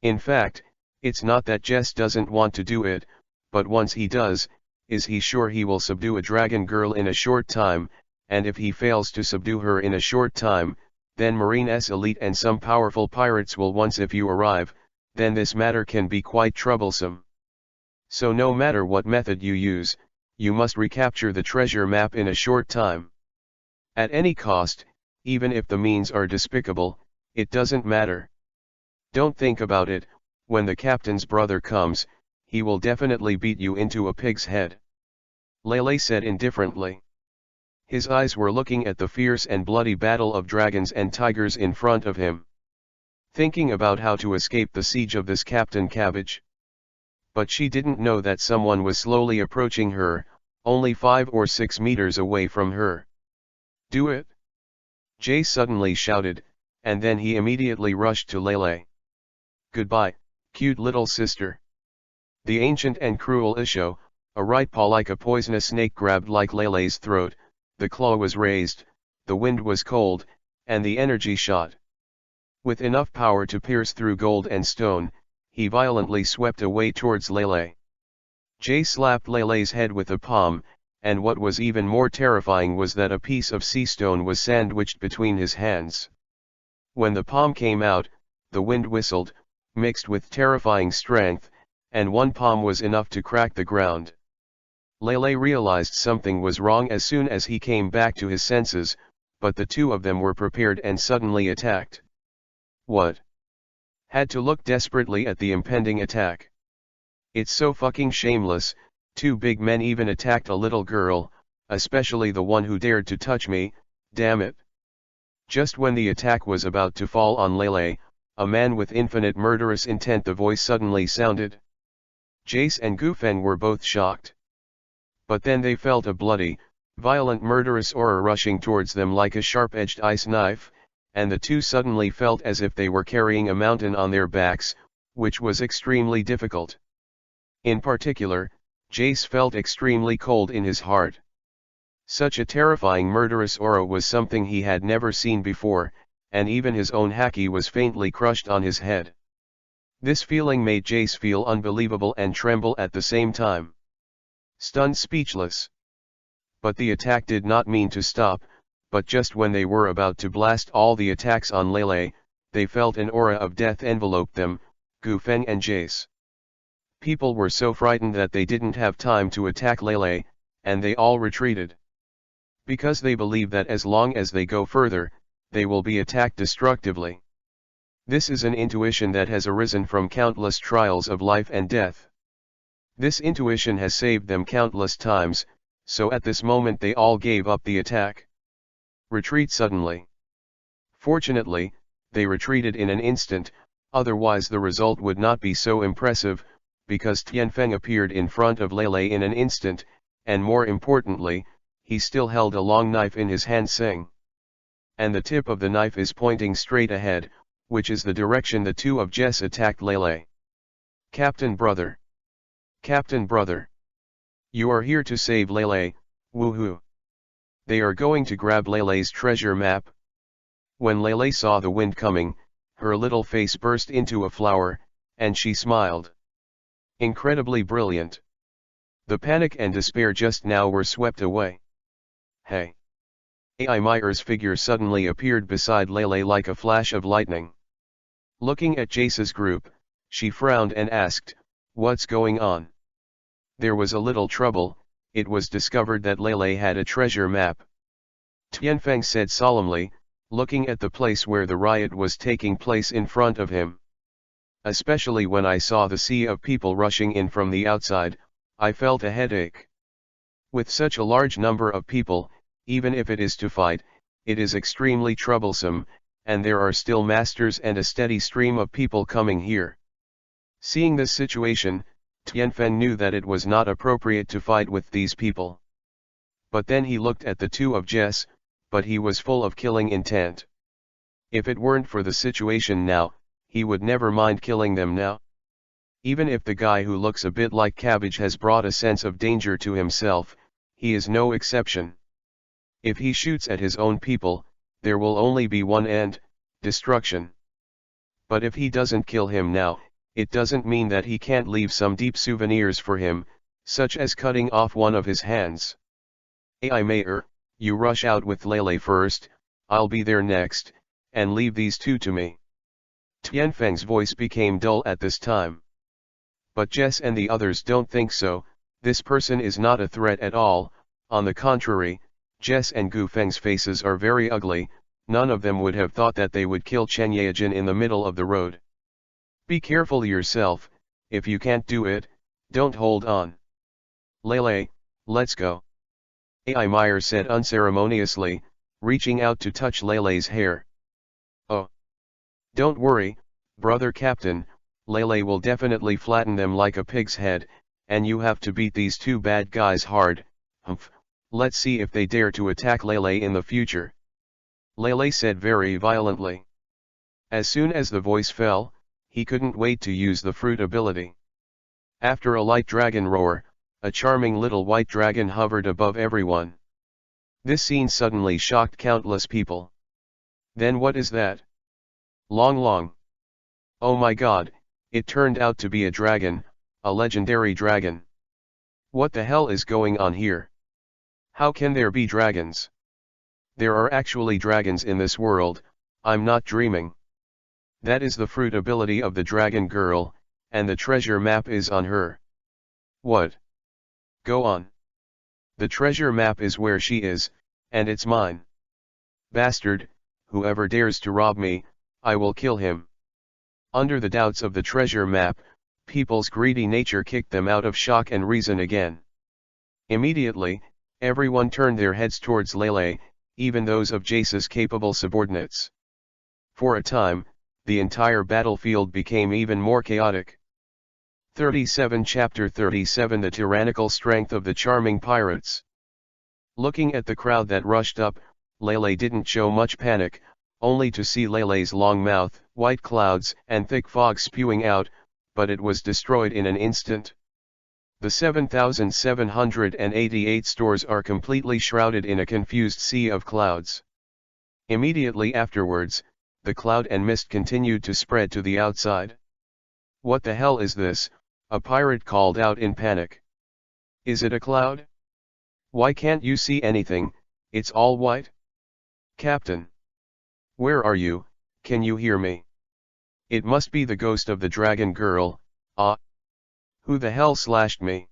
In fact, it's not that Jess doesn't want to do it, but once he does, is he sure he will subdue a dragon girl in a short time, and if he fails to subdue her in a short time, then Marine's elite and some powerful pirates will once if you arrive, then this matter can be quite troublesome. So no matter what method you use, you must recapture the treasure map in a short time. At any cost, even if the means are despicable, it doesn't matter. Don't think about it, when the captain's brother comes, he will definitely beat you into a pig's head." Lele said indifferently. His eyes were looking at the fierce and bloody battle of dragons and tigers in front of him. Thinking about how to escape the siege of this Captain Cabbage. But she didn't know that someone was slowly approaching her, only 5 or 6 meters away from her. "Do it!" Jay suddenly shouted, and then he immediately rushed to Lele. "Goodbye, cute little sister." The ancient and cruel Isho, a right paw like a poisonous snake grabbed like Lele's throat, the claw was raised, the wind was cold, and the energy shot. With enough power to pierce through gold and stone, he violently swept away towards Lele. Jay slapped Lele's head with a palm, and what was even more terrifying was that a piece of sea stone was sandwiched between his hands. When the palm came out, the wind whistled, mixed with terrifying strength, and one palm was enough to crack the ground. Lele realized something was wrong as soon as he came back to his senses, but the two of them were prepared and suddenly attacked. What? Had to look desperately at the impending attack. It's so fucking shameless, 2 big men even attacked a little girl, especially the one who dared to touch me, damn it. Just when the attack was about to fall on Lele, a man with infinite murderous intent, the voice suddenly sounded. Jace and Gu Feng were both shocked. But then they felt a bloody, violent murderous aura rushing towards them like a sharp-edged ice knife, and the two suddenly felt as if they were carrying a mountain on their backs, which was extremely difficult. In particular, Jace felt extremely cold in his heart. Such a terrifying murderous aura was something he had never seen before, and even his own haki was faintly crushed on his head. This feeling made Jace feel unbelievable and tremble at the same time. Stunned speechless. But the attack did not mean to stop, but just when they were about to blast all the attacks on Lele, they felt an aura of death envelope them, Gu Feng and Jace. People were so frightened that they didn't have time to attack Lele, and they all retreated. Because they believe that as long as they go further, they will be attacked destructively. This is an intuition that has arisen from countless trials of life and death. This intuition has saved them countless times, so at this moment they all gave up the attack. Retreat suddenly. Fortunately, they retreated in an instant, otherwise the result would not be so impressive, because Tianfeng appeared in front of Lele in an instant, and more importantly, he still held a long knife in his hand saying. And the tip of the knife is pointing straight ahead, which is the direction the two of Jess attacked Lele. Captain brother. Captain brother. You are here to save Lele, woohoo. They are going to grab Lele's treasure map. When Lele saw the wind coming, her little face burst into a flower, and she smiled. Incredibly brilliant. The panic and despair just now were swept away. Hey. AI Meyer's figure suddenly appeared beside Lele like a flash of lightning. Looking at Jace's group, she frowned and asked, "What's going on?" There was a little trouble. It was discovered that Lele had a treasure map. Tianfeng said solemnly, looking at the place where the riot was taking place in front of him. Especially when I saw the sea of people rushing in from the outside, I felt a headache. With such a large number of people, even if it is to fight, it is extremely troublesome, and there are still masters and a steady stream of people coming here. Seeing this situation, Tianfeng knew that it was not appropriate to fight with these people. But then he looked at the two of Jess, but he was full of killing intent. If it weren't for the situation now, he would never mind killing them now. Even if the guy who looks a bit like cabbage has brought a sense of danger to himself, he is no exception. If he shoots at his own people, there will only be one end, destruction. But if he doesn't kill him now, it doesn't mean that he can't leave some deep souvenirs for him, such as cutting off one of his hands. AI Mayer, you rush out with Lele first, I'll be there next, and leave these two to me. Tianfeng's voice became dull at this time. But Jess and the others don't think so. This person is not a threat at all. On the contrary, Jess and Gu Feng's faces are very ugly. None of them would have thought that they would kill Chen Yejin in the middle of the road. Be careful yourself. If you can't do it, don't hold on. Lele, let's go. AI Meyer said unceremoniously, reaching out to touch Lele's hair. Oh. Don't worry, brother captain, Lele will definitely flatten them like a pig's head, and you have to beat these two bad guys hard. Humph. Let's see if they dare to attack Lele in the future. Lele said very violently. As soon as the voice fell, he couldn't wait to use the fruit ability. After a light dragon roar, a charming little white dragon hovered above everyone. This scene suddenly shocked countless people. Then what is that? Long. Oh my god, it turned out to be a dragon, a legendary dragon. What the hell is going on here? How can there be dragons? There are actually dragons in this world, I'm not dreaming. That is the fruit ability of the dragon girl, and the treasure map is on her. What? Go on. The treasure map is where she is, and it's mine. Bastard, whoever dares to rob me, I will kill him. Under the doubts of the treasure map, people's greedy nature kicked them out of shock and reason again. Immediately, everyone turned their heads towards Lele, even those of Jace's capable subordinates. For a time, the entire battlefield became even more chaotic. 37 Chapter 37 The Tyrannical Strength of the Charming Pirates. Looking at the crowd that rushed up, Lele didn't show much panic, only to see Lele's long mouth, white clouds and thick fog spewing out, but it was destroyed in an instant. The 7,788 stores are completely shrouded in a confused sea of clouds. Immediately afterwards, the cloud and mist continued to spread to the outside. "What the hell is this?" a pirate called out in panic. "Is it a cloud? Why can't you see anything, it's all white?" "Captain! Where are you, can you hear me? It must be the ghost of the dragon girl, Who the hell slashed me?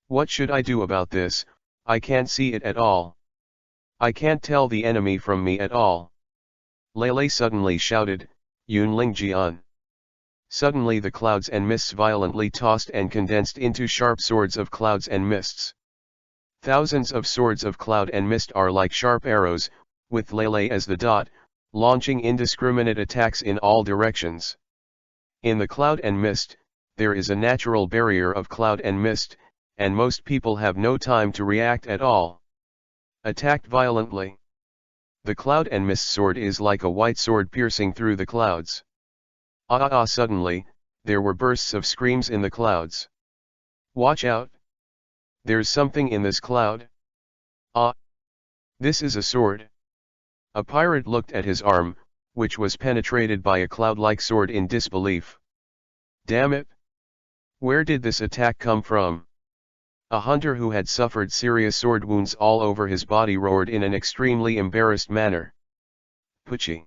What should I do about this? I can't see it at all. I can't tell the enemy from me at all." Lele suddenly shouted, "Yunling Jian!" Suddenly the clouds and mists violently tossed and condensed into sharp swords of clouds and mists. Thousands of swords of cloud and mist are like sharp arrows, with Lele as the dot, launching indiscriminate attacks in all directions. In the cloud and mist, there is a natural barrier of cloud and mist, and most people have no time to react at all. Attacked violently. The cloud and mist sword is like a white sword piercing through the clouds. Suddenly, there were bursts of screams in the clouds. "Watch out! There's something in this cloud. This is a sword." A pirate looked at his arm, which was penetrated by a cloud-like sword, in disbelief. "Damn it! Where did this attack come from?" A hunter who had suffered serious sword wounds all over his body roared in an extremely embarrassed manner. "Pucci!"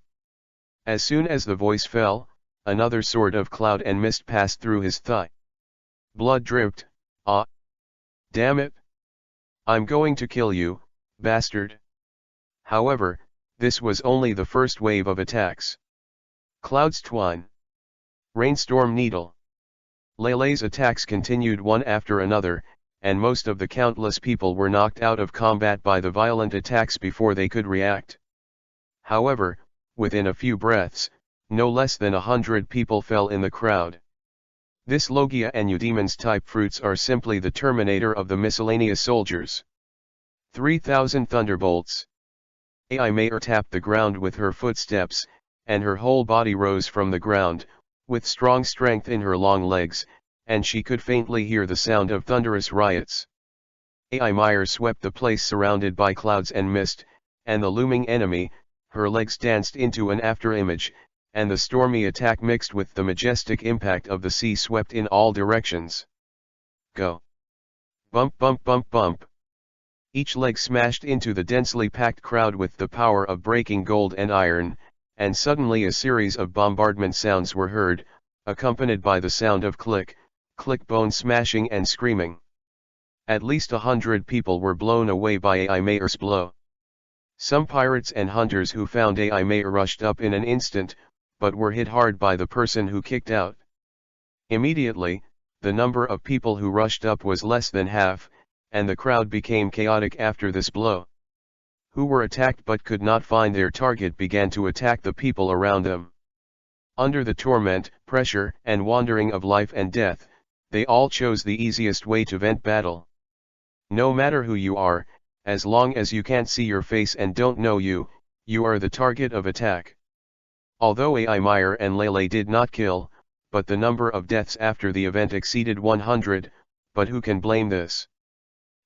As soon as the voice fell, another sword of cloud and mist passed through his thigh. Blood dripped. Damn it! I'm going to kill you, bastard!" However, this was only the first wave of attacks. Clouds twine. Rainstorm needle. Lele's attacks continued one after another, and most of the countless people were knocked out of combat by the violent attacks before they could react. However, within a few breaths, no less than 100 people fell in the crowd. This Logia and Eudemons type fruits are simply the terminator of the miscellaneous soldiers. 3,000 thunderbolts. Ai Mayer tapped the ground with her footsteps, and her whole body rose from the ground, with strong strength in her long legs, and she could faintly hear the sound of thunderous riots. Ai Mayer swept the place surrounded by clouds and mist, and the looming enemy. Her legs danced into an afterimage, and the stormy attack mixed with the majestic impact of the sea swept in all directions. Go! Bump bump bump bump! Each leg smashed into the densely packed crowd with the power of breaking gold and iron, and suddenly a series of bombardment sounds were heard, accompanied by the sound of click, click bone smashing and screaming. At least 100 people were blown away by Ai Mayer's blow. Some pirates and hunters who found Ai Mayer rushed up in an instant, but were hit hard by the person who kicked out. Immediately, the number of people who rushed up was less than half, and the crowd became chaotic after this blow. Who were attacked but could not find their target began to attack the people around them. Under the torment, pressure, and wandering of life and death, they all chose the easiest way to vent battle. No matter who you are, as long as you can't see your face and don't know you, you are the target of attack. Although Ai Mayer and Lele did not kill, but the number of deaths after the event exceeded 100, but who can blame this?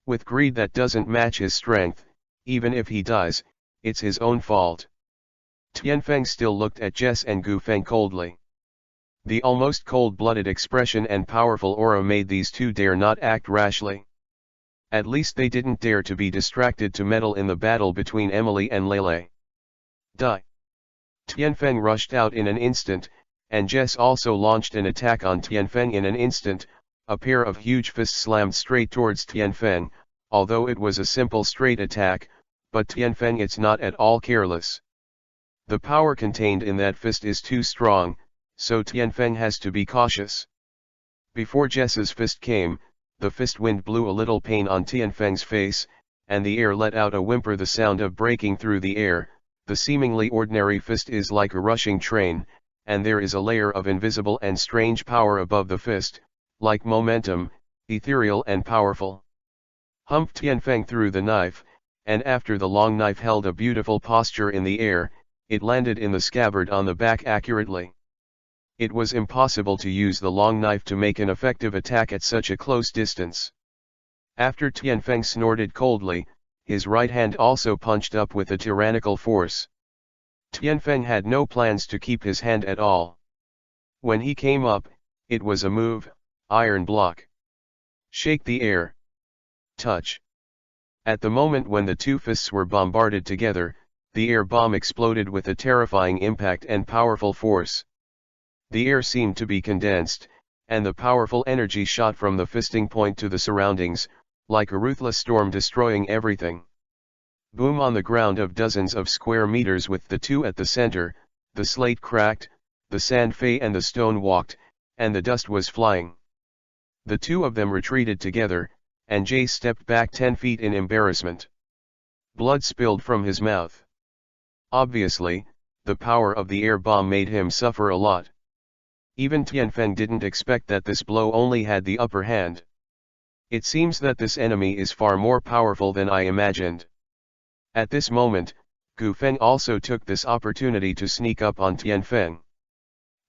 With greed that doesn't match his strength, even if he does, it's his own fault. Tianfeng still looked at Jess and Gufeng coldly. The almost cold-blooded expression and powerful aura made these two dare not act rashly. At least they didn't dare to be distracted to meddle in the battle between Emily and Lele. Die! Tianfeng rushed out in an instant, and Jess also launched an attack on Tianfeng in an instant. A pair of huge fists slammed straight towards Tianfeng, although it was a simple straight attack, but Tianfeng it's not at all careless. The power contained in that fist is too strong, so Tianfeng has to be cautious. Before Jess's fist came, the fist wind blew a little pain on Tianfeng's face, and the air let out a whimper, the sound of breaking through the air. The seemingly ordinary fist is like a rushing train, and there is a layer of invisible and strange power above the fist, like momentum, ethereal and powerful. Humph! Tianfeng threw the knife, and after the long knife held a beautiful posture in the air, it landed in the scabbard on the back accurately. It was impossible to use the long knife to make an effective attack at such a close distance. After Tianfeng snorted coldly, his right hand also punched up with a tyrannical force. Tianfeng had no plans to keep his hand at all. When he came up, it was a move, iron block. Shake the air. Touch. At the moment when the two fists were bombarded together, the air bomb exploded with a terrifying impact and powerful force. The air seemed to be condensed, and the powerful energy shot from the fisting point to the surroundings, like a ruthless storm destroying everything. Boom on the ground of dozens of square meters with the two at the center, the slate cracked, the sand fell and the stone walked, and the dust was flying. The two of them retreated together, and Jay stepped back 10 feet in embarrassment. Blood spilled from his mouth. Obviously, the power of the air bomb made him suffer a lot. Even Tianfeng didn't expect that this blow only had the upper hand. It seems that this enemy is far more powerful than I imagined. At this moment, Gu Feng also took this opportunity to sneak up on Tianfeng.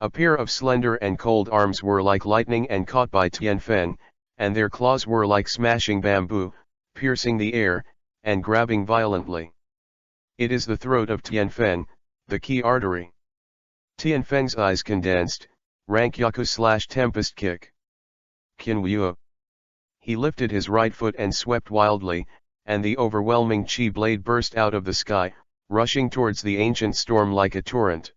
A pair of slender and cold arms were like lightning and caught by Tianfeng, and their claws were like smashing bamboo, piercing the air, and grabbing violently. It is the throat of Tianfeng, the key artery. Tianfeng's eyes condensed, rank Yaku/Tempest kick. Qinwu. He lifted his right foot and swept wildly, and the overwhelming chi blade burst out of the sky, rushing towards the ancient storm like a torrent.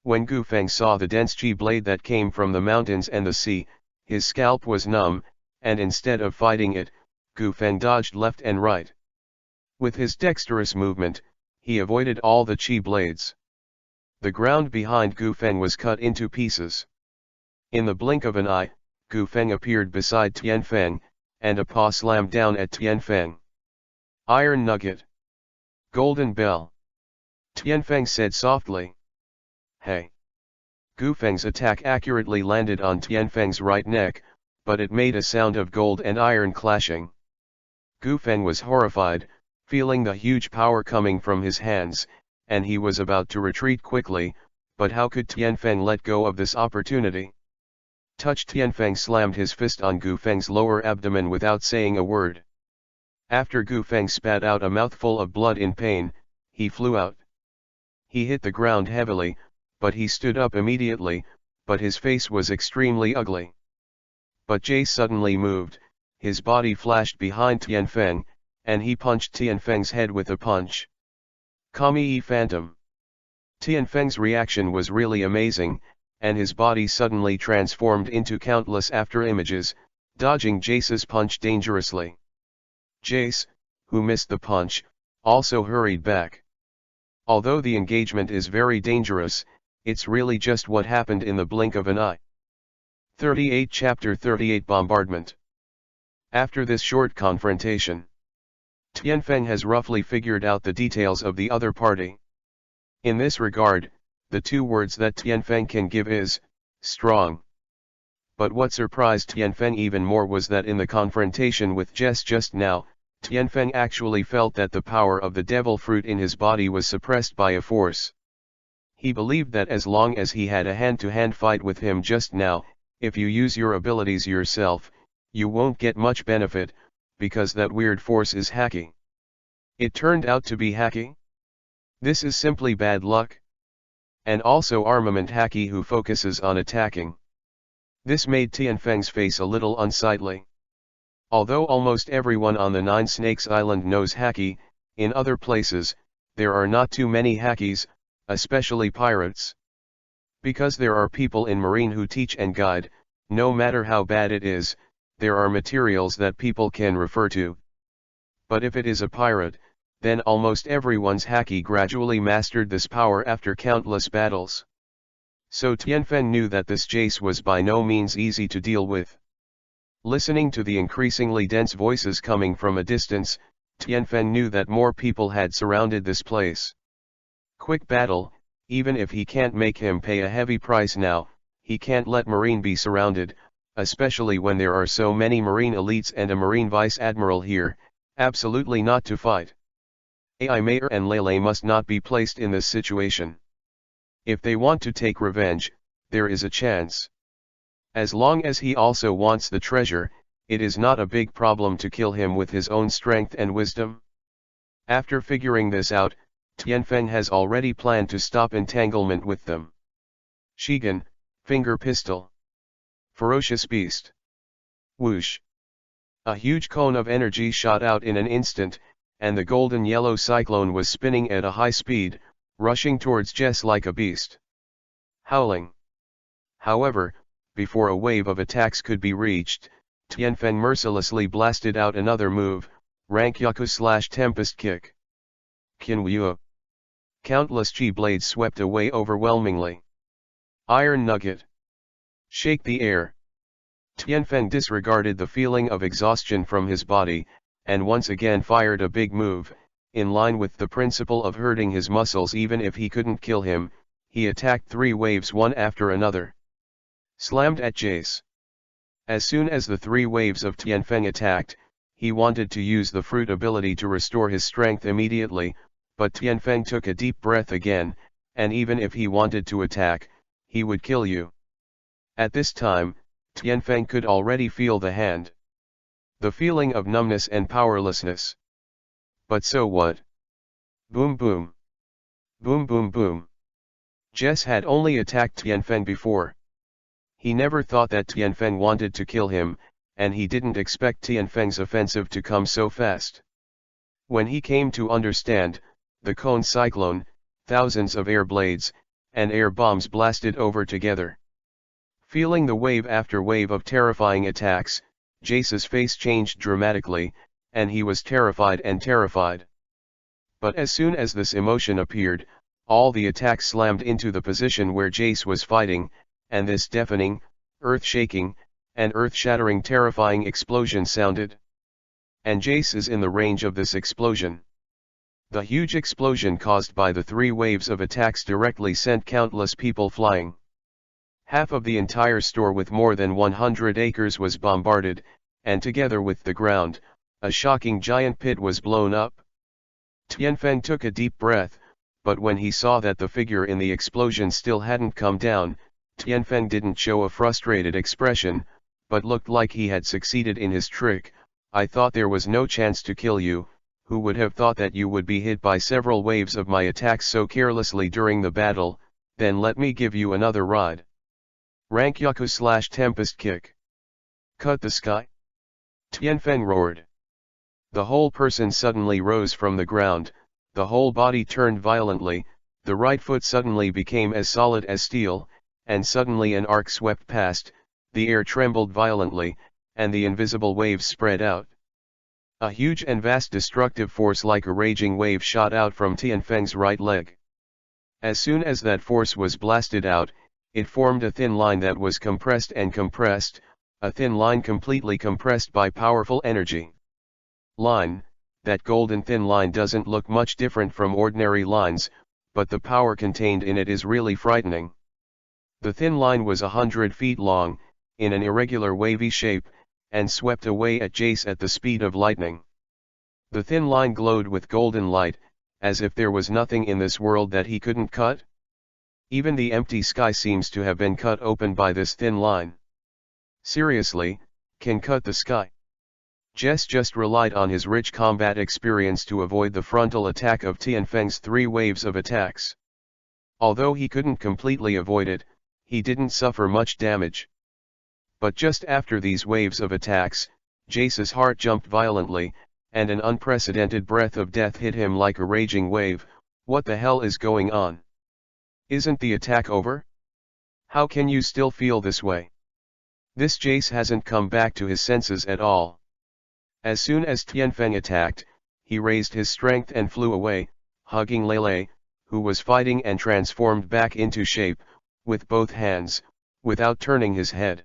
When Gu Feng saw the dense chi blade that came from the mountains and the sea, his scalp was numb, and instead of fighting it, Gu Feng dodged left and right. With his dexterous movement, he avoided all the chi blades. The ground behind Gu Feng was cut into pieces. In the blink of an eye, Gu Feng appeared beside Tianfeng, and a paw slammed down at Tianfeng. Iron Nugget. Golden Bell. Tianfeng said softly. Hey. Gu Feng's attack accurately landed on Tianfeng's right neck, but it made a sound of gold and iron clashing. Gu Feng was horrified, feeling the huge power coming from his hands, and he was about to retreat quickly, but how could Tianfeng let go of this opportunity? Touch. Tianfeng slammed his fist on Gu Feng's lower abdomen without saying a word. After Gu Feng spat out a mouthful of blood in pain, he flew out. He hit the ground heavily, but he stood up immediately, but his face was extremely ugly. But Jay suddenly moved, his body flashed behind Tianfeng, and he punched Tianfeng's head with a punch. Kami Phantom. Tianfeng's reaction was really amazing, and his body suddenly transformed into countless after-images, dodging Jace's punch dangerously. Jace, who missed the punch, also hurried back. Although the engagement is very dangerous, it's really just what happened in the blink of an eye. 38 Chapter 38 Bombardment. After this short confrontation, Tianfeng has roughly figured out the details of the other party. In this regard, the two words that Tianfeng can give is, strong. But what surprised Tianfeng even more was that in the confrontation with Jess just now, Tianfeng actually felt that the power of the devil fruit in his body was suppressed by a force. He believed that as long as he had a hand-to-hand fight with him just now, if you use your abilities yourself, you won't get much benefit, because that weird force is hacky. It turned out to be hacky? This is simply bad luck. And also armament hacky who focuses on attacking. This made Tianfeng's face a little unsightly. Although almost everyone on the Nine Snakes Island knows hacky, in other places, there are not too many hackies, especially pirates. Because there are people in Marine who teach and guide, no matter how bad it is, there are materials that people can refer to. But if it is a pirate, then almost everyone's hacky gradually mastered this power after countless battles. So Tianfeng knew that this Jace was by no means easy to deal with. Listening to the increasingly dense voices coming from a distance, Tianfeng knew that more people had surrounded this place. Quick battle, even if he can't make him pay a heavy price now, he can't let Marine be surrounded, especially when there are so many Marine elites and a Marine Vice Admiral here, absolutely not to fight. Ai Mayer and Lele must not be placed in this situation. If they want to take revenge, there is a chance. As long as he also wants the treasure, it is not a big problem to kill him with his own strength and wisdom. After figuring this out, Tianfeng has already planned to stop entanglement with them. Shigan, finger pistol. Ferocious beast. Whoosh. A huge cone of energy shot out in an instant, and the golden yellow cyclone was spinning at a high speed, rushing towards Jess like a beast. Howling. However, before a wave of attacks could be reached, Tianfeng mercilessly blasted out another move, Rankyaku/Tempest Kick. Kinwoo. Countless chi blades swept away overwhelmingly. Iron Nugget. Shake the air. Tianfeng disregarded the feeling of exhaustion from his body, and once again fired a big move. In line with the principle of hurting his muscles even if he couldn't kill him, he attacked 3 waves one after another. Slammed at Jace. As soon as the 3 waves of Tianfeng attacked, he wanted to use the fruit ability to restore his strength immediately, but Tianfeng took a deep breath again, and even if he wanted to attack, he would kill you. At this time, Tianfeng could already feel the hand. The feeling of numbness and powerlessness. But so what? Boom boom. Boom boom boom. Jess had only attacked Tianfeng before. He never thought that Tianfeng wanted to kill him, and he didn't expect Tianfeng's offensive to come so fast. When he came to understand, the cone cyclone, thousands of air blades, and air bombs blasted over together. Feeling the wave after wave of terrifying attacks, Jace's face changed dramatically, and he was terrified and terrified. But as soon as this emotion appeared, all the attacks slammed into the position where Jace was fighting, and this deafening, earth-shaking, and earth-shattering terrifying explosion sounded. And Jace is in the range of this explosion. The huge explosion caused by the 3 waves of attacks directly sent countless people flying. Half of the entire store with more than 100 acres was bombarded, and together with the ground, a shocking giant pit was blown up. Tianfeng took a deep breath, but when he saw that the figure in the explosion still hadn't come down, Tianfeng didn't show a frustrated expression, but looked like he had succeeded in his trick. I thought there was no chance to kill you. Who would have thought that you would be hit by several waves of my attacks so carelessly during the battle? Then let me give you another ride. Rankyaku/Tempest Kick. Cut the sky. Tianfeng roared. The whole person suddenly rose from the ground, the whole body turned violently, the right foot suddenly became as solid as steel, and suddenly an arc swept past, the air trembled violently, and the invisible waves spread out. A huge and vast destructive force like a raging wave shot out from Tianfeng's right leg. As soon as that force was blasted out, it formed a thin line that was compressed and compressed, a thin line completely compressed by powerful energy. Line, that golden thin line doesn't look much different from ordinary lines, but the power contained in it is really frightening. The thin line was 100 feet long, in an irregular wavy shape, and swept away at Jace at the speed of lightning. The thin line glowed with golden light, as if there was nothing in this world that he couldn't cut. Even the empty sky seems to have been cut open by this thin line. Seriously, can cut the sky? Jess just relied on his rich combat experience to avoid the frontal attack of Tianfeng's 3 waves of attacks. Although he couldn't completely avoid it, he didn't suffer much damage. But just after these waves of attacks, Jace's heart jumped violently, and an unprecedented breath of death hit him like a raging wave. What the hell is going on? Isn't the attack over? How can you still feel this way? This Jace hasn't come back to his senses at all. As soon as Tianfeng attacked, he raised his strength and flew away, hugging Lele, who was fighting and transformed back into shape, with both hands, without turning his head.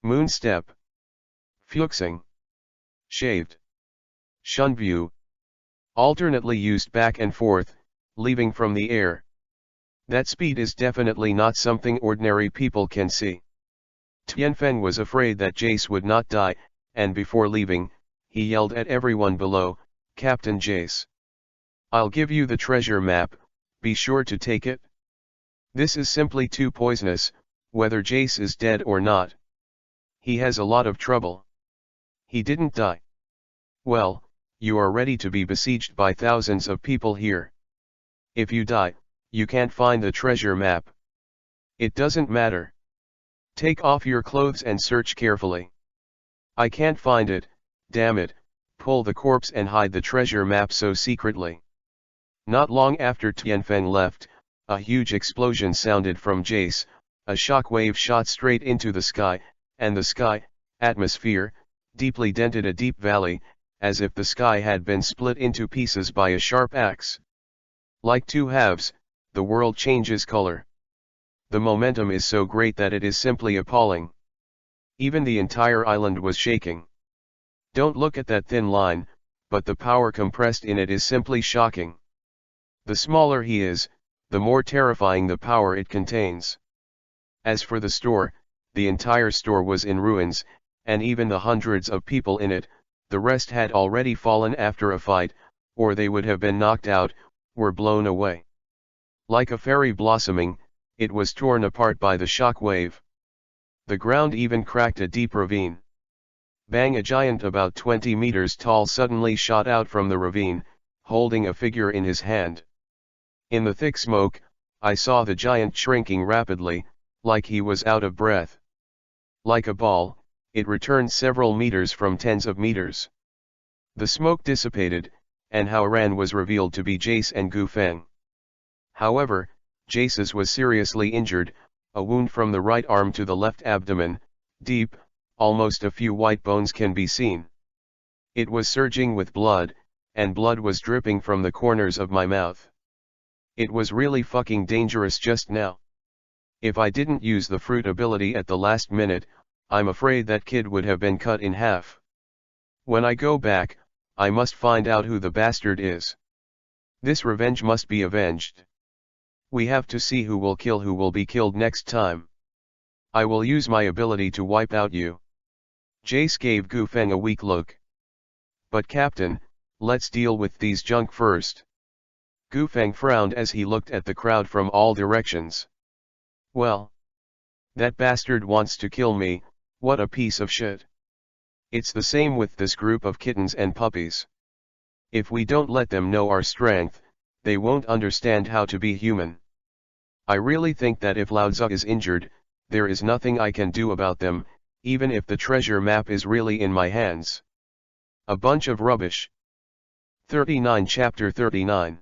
Moon step. Fuxing. Shaved. Shunview. Alternately used back and forth, leaving from the air. That speed is definitely not something ordinary people can see. Tianfeng was afraid that Jace would not die, and before leaving, he yelled at everyone below, "Captain Jace! I'll give you the treasure map, be sure to take it. This is simply too poisonous, whether Jace is dead or not. He has a lot of trouble. He didn't die. Well, you are ready to be besieged by thousands of people here. If you die, you can't find the treasure map. It doesn't matter. Take off your clothes and search carefully. I can't find it, damn it, pull the corpse and hide the treasure map so secretly. Not long after Tianfeng left, a huge explosion sounded from Jace, a shock wave shot straight into the sky, and the sky, atmosphere, deeply dented a deep valley, as if the sky had been split into pieces by a sharp axe. Like two halves, the world changes color. The momentum is so great that it is simply appalling. Even the entire island was shaking. Don't look at that thin line, but the power compressed in it is simply shocking. The smaller he is, the more terrifying the power it contains. As for the store, the entire store was in ruins, and even the hundreds of people in it, the rest had already fallen after a fight, or they would have been knocked out, were blown away. Like a fairy blossoming, it was torn apart by the shock wave. The ground even cracked a deep ravine. Bang! A giant about 20 meters tall suddenly shot out from the ravine, holding a figure in his hand. In the thick smoke, I saw the giant shrinking rapidly, like he was out of breath. Like a ball, it returned several meters from tens of meters. The smoke dissipated, and Hao Ran was revealed to be Jace and Gu Feng. However, Jace's was seriously injured, a wound from the right arm to the left abdomen, deep, almost a few white bones can be seen. It was surging with blood, and blood was dripping from the corners of my mouth. It was really fucking dangerous just now. If I didn't use the fruit ability at the last minute, I'm afraid that kid would have been cut in half. When I go back, I must find out who the bastard is. This revenge must be avenged. We have to see who will be killed next time. I will use my ability to wipe out you. Jace gave Gu Feng a weak look. But Captain, let's deal with these junk first. Gu Feng frowned as he looked at the crowd from all directions. Well, that bastard wants to kill me, what a piece of shit. It's the same with this group of kittens and puppies. If we don't let them know our strength, they won't understand how to be human. I really think that if Lao Tzu is injured, there is nothing I can do about them, even if the treasure map is really in my hands. A bunch of rubbish. 39 Chapter 39.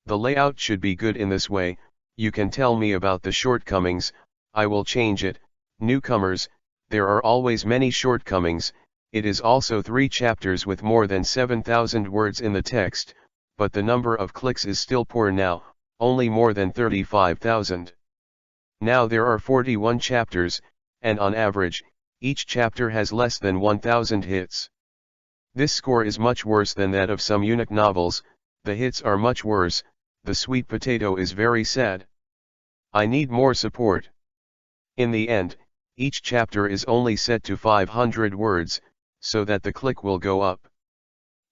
The layout should be good in this way. You can tell me about the shortcomings, I will change it. Newcomers, there are always many shortcomings. It is also 3 chapters with more than 7,000 words in the text, but the number of clicks is still poor now, only more than 35,000. Now there are 41 chapters, and on average, each chapter has less than 1,000 hits. This score is much worse than that of some eunuch novels, the hits are much worse, the sweet potato is very sad. I need more support. In the end, each chapter is only set to 500 words, so that the click will go up.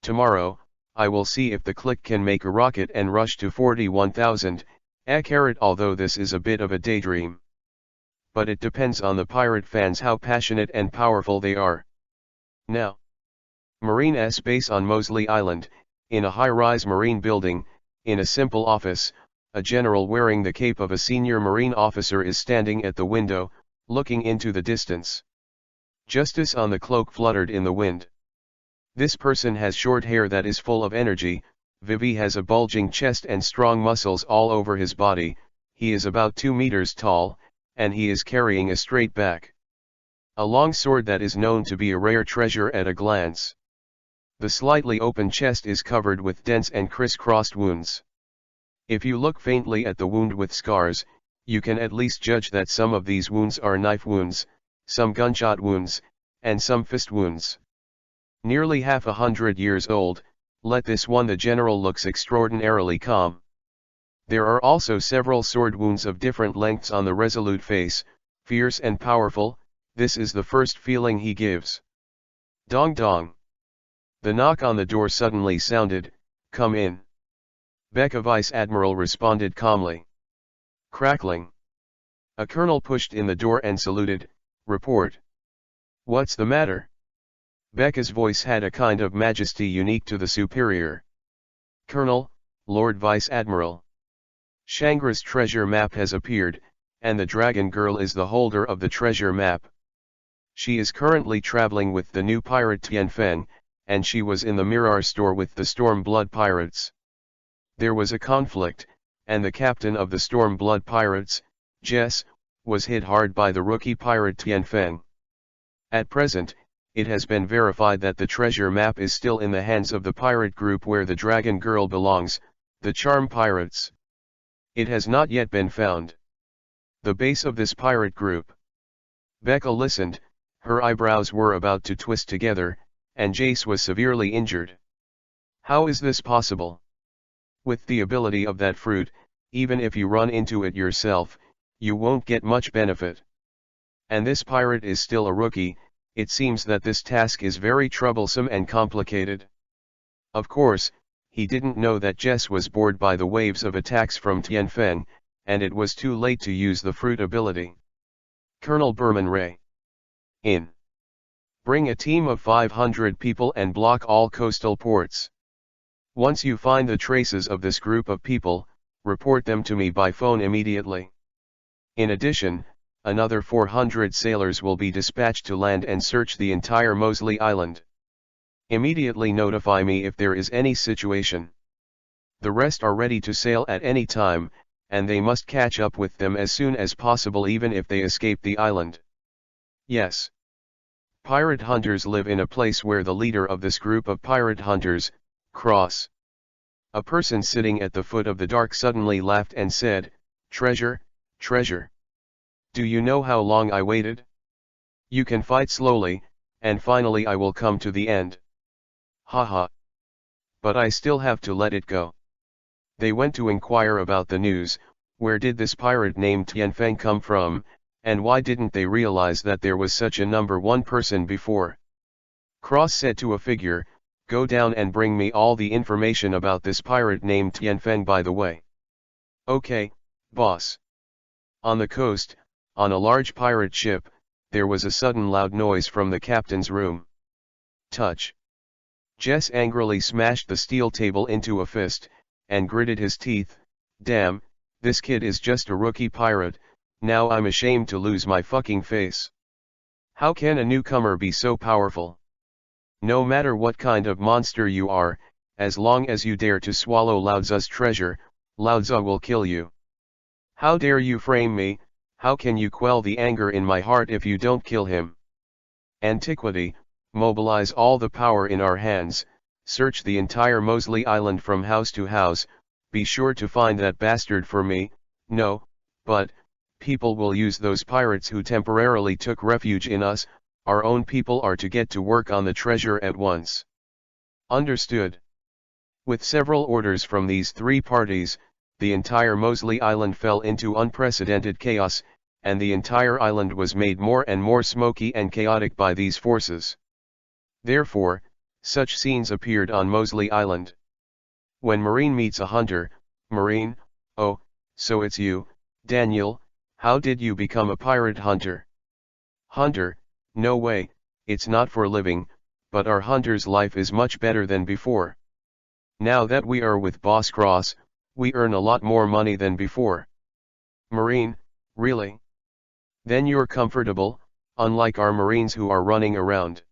Tomorrow, I will see if the click can make a rocket and rush to 41,000, although this is a bit of a daydream. But it depends on the pirate fans how passionate and powerful they are. Now, Marine S base on Moseley Island, in a high-rise marine building, in a simple office, a general wearing the cape of a senior marine officer is standing at the window, looking into the distance. Justice on the cloak fluttered in the wind. This person has short hair that is full of energy. Vivi has a bulging chest and strong muscles all over his body. He is about 2 meters tall, and he is carrying a straight back. A long sword that is known to be a rare treasure at a glance. The slightly open chest is covered with dense and crisscrossed wounds. If you look faintly at the wound with scars, you can at least judge that some of these wounds are knife wounds, some gunshot wounds, and some fist wounds. Nearly 100 years old, let this one the general looks extraordinarily calm. There are also several sword wounds of different lengths on the resolute face, fierce and powerful. This is the first feeling he gives. Dong dong. The knock on the door suddenly sounded. Come in. Becca Vice Admiral responded calmly. Crackling. A colonel pushed in the door and saluted. "Report." "What's the matter?" Becca's voice had a kind of majesty unique to the superior. "Colonel, Lord Vice Admiral. Shangra's treasure map has appeared, and the Dragon Girl is the holder of the treasure map. She is currently traveling with the new pirate Tianfeng, and she was in the Mirar store with the Storm Blood pirates. There was a conflict, and the captain of the Storm Blood pirates, Jess, was hit hard by the rookie pirate Tianfeng. At present, it has been verified that the treasure map is still in the hands of the pirate group where the Dragon Girl belongs, the Charm Pirates. It has not yet been found. The base of this pirate group." Becca listened, her eyebrows were about to twist together, and Jace was severely injured. "How is this possible? With the ability of that fruit, even if you run into it yourself, you won't get much benefit. And this pirate is still a rookie. It seems that this task is very troublesome and complicated." Of course, he didn't know that Jess was bored by the waves of attacks from Tianfeng, and it was too late to use the fruit ability. Colonel Berman Ray. In. Bring a team of 500 people and block all coastal ports. Once you find the traces of this group of people, report them to me by phone immediately. In addition, another 400 sailors will be dispatched to land and search the entire Mosley Island. Immediately notify me if there is any situation. The rest are ready to sail at any time, and they must catch up with them as soon as possible even if they escape the island. Yes. Pirate hunters live in a place where the leader of this group of pirate hunters, Cross. A person sitting at the foot of the dark suddenly laughed and said, "Treasure, treasure. Do you know how long I waited? You can fight slowly, and finally I will come to the end. Haha. But I still have to let it go." They went to inquire about the news. Where did this pirate named Tianfeng come from, and why didn't they realize that there was such a number one person before? Cross said to a figure, "Go down and bring me all the information about this pirate named Tianfeng by the way." "Okay, boss." On the coast, on a large pirate ship, there was a sudden loud noise from the captain's room. Touch. Jess angrily smashed the steel table into a fist, and gritted his teeth. "Damn, this kid is just a rookie pirate, now I'm ashamed to lose my fucking face. How can a newcomer be so powerful? No matter what kind of monster you are, as long as you dare to swallow Laozi's treasure, Laozi will kill you. How dare you frame me? How can you quell the anger in my heart if you don't kill him? Antiquity, mobilize all the power in our hands, search the entire Mosley Island from house to house, be sure to find that bastard for me." "No, but, people will use those pirates who temporarily took refuge in us, our own people are to get to work on the treasure at once." "Understood." With several orders from these three parties, the entire Mosley Island fell into unprecedented chaos, and the entire island was made more and more smoky and chaotic by these forces. Therefore, such scenes appeared on Mosley Island. When Marine meets a hunter. "Marine, oh, so it's you, Daniel, how did you become a pirate hunter?" "Hunter, no way, it's not for living, but our hunter's life is much better than before. Now that we are with Boss Cross, we earn a lot more money than before." "Marine, really? Then you're comfortable, unlike our Marines who are running around."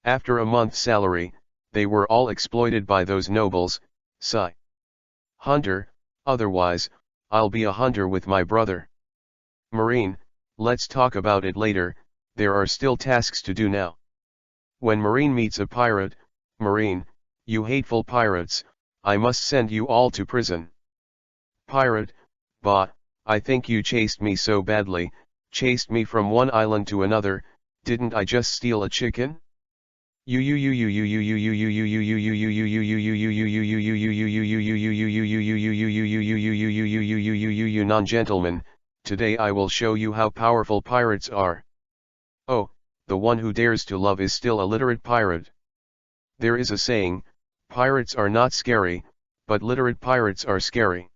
After a month's salary, they were all exploited by those nobles. Sigh. "Hunter, otherwise, I'll be a hunter with my brother." "Marine, let's talk about it later, there are still tasks to do now." When Marine meets a pirate. "Marine, you hateful pirates, I must send you all to prison." "Pirate, bah, I think you chased me so badly, chased me from one island to another, didn't I just steal a chicken? You non-gentlemen, today I will show you how powerful pirates are. Oh, the one who dares to love is still a literate pirate. There is a saying, pirates are not scary, but literate pirates are scary.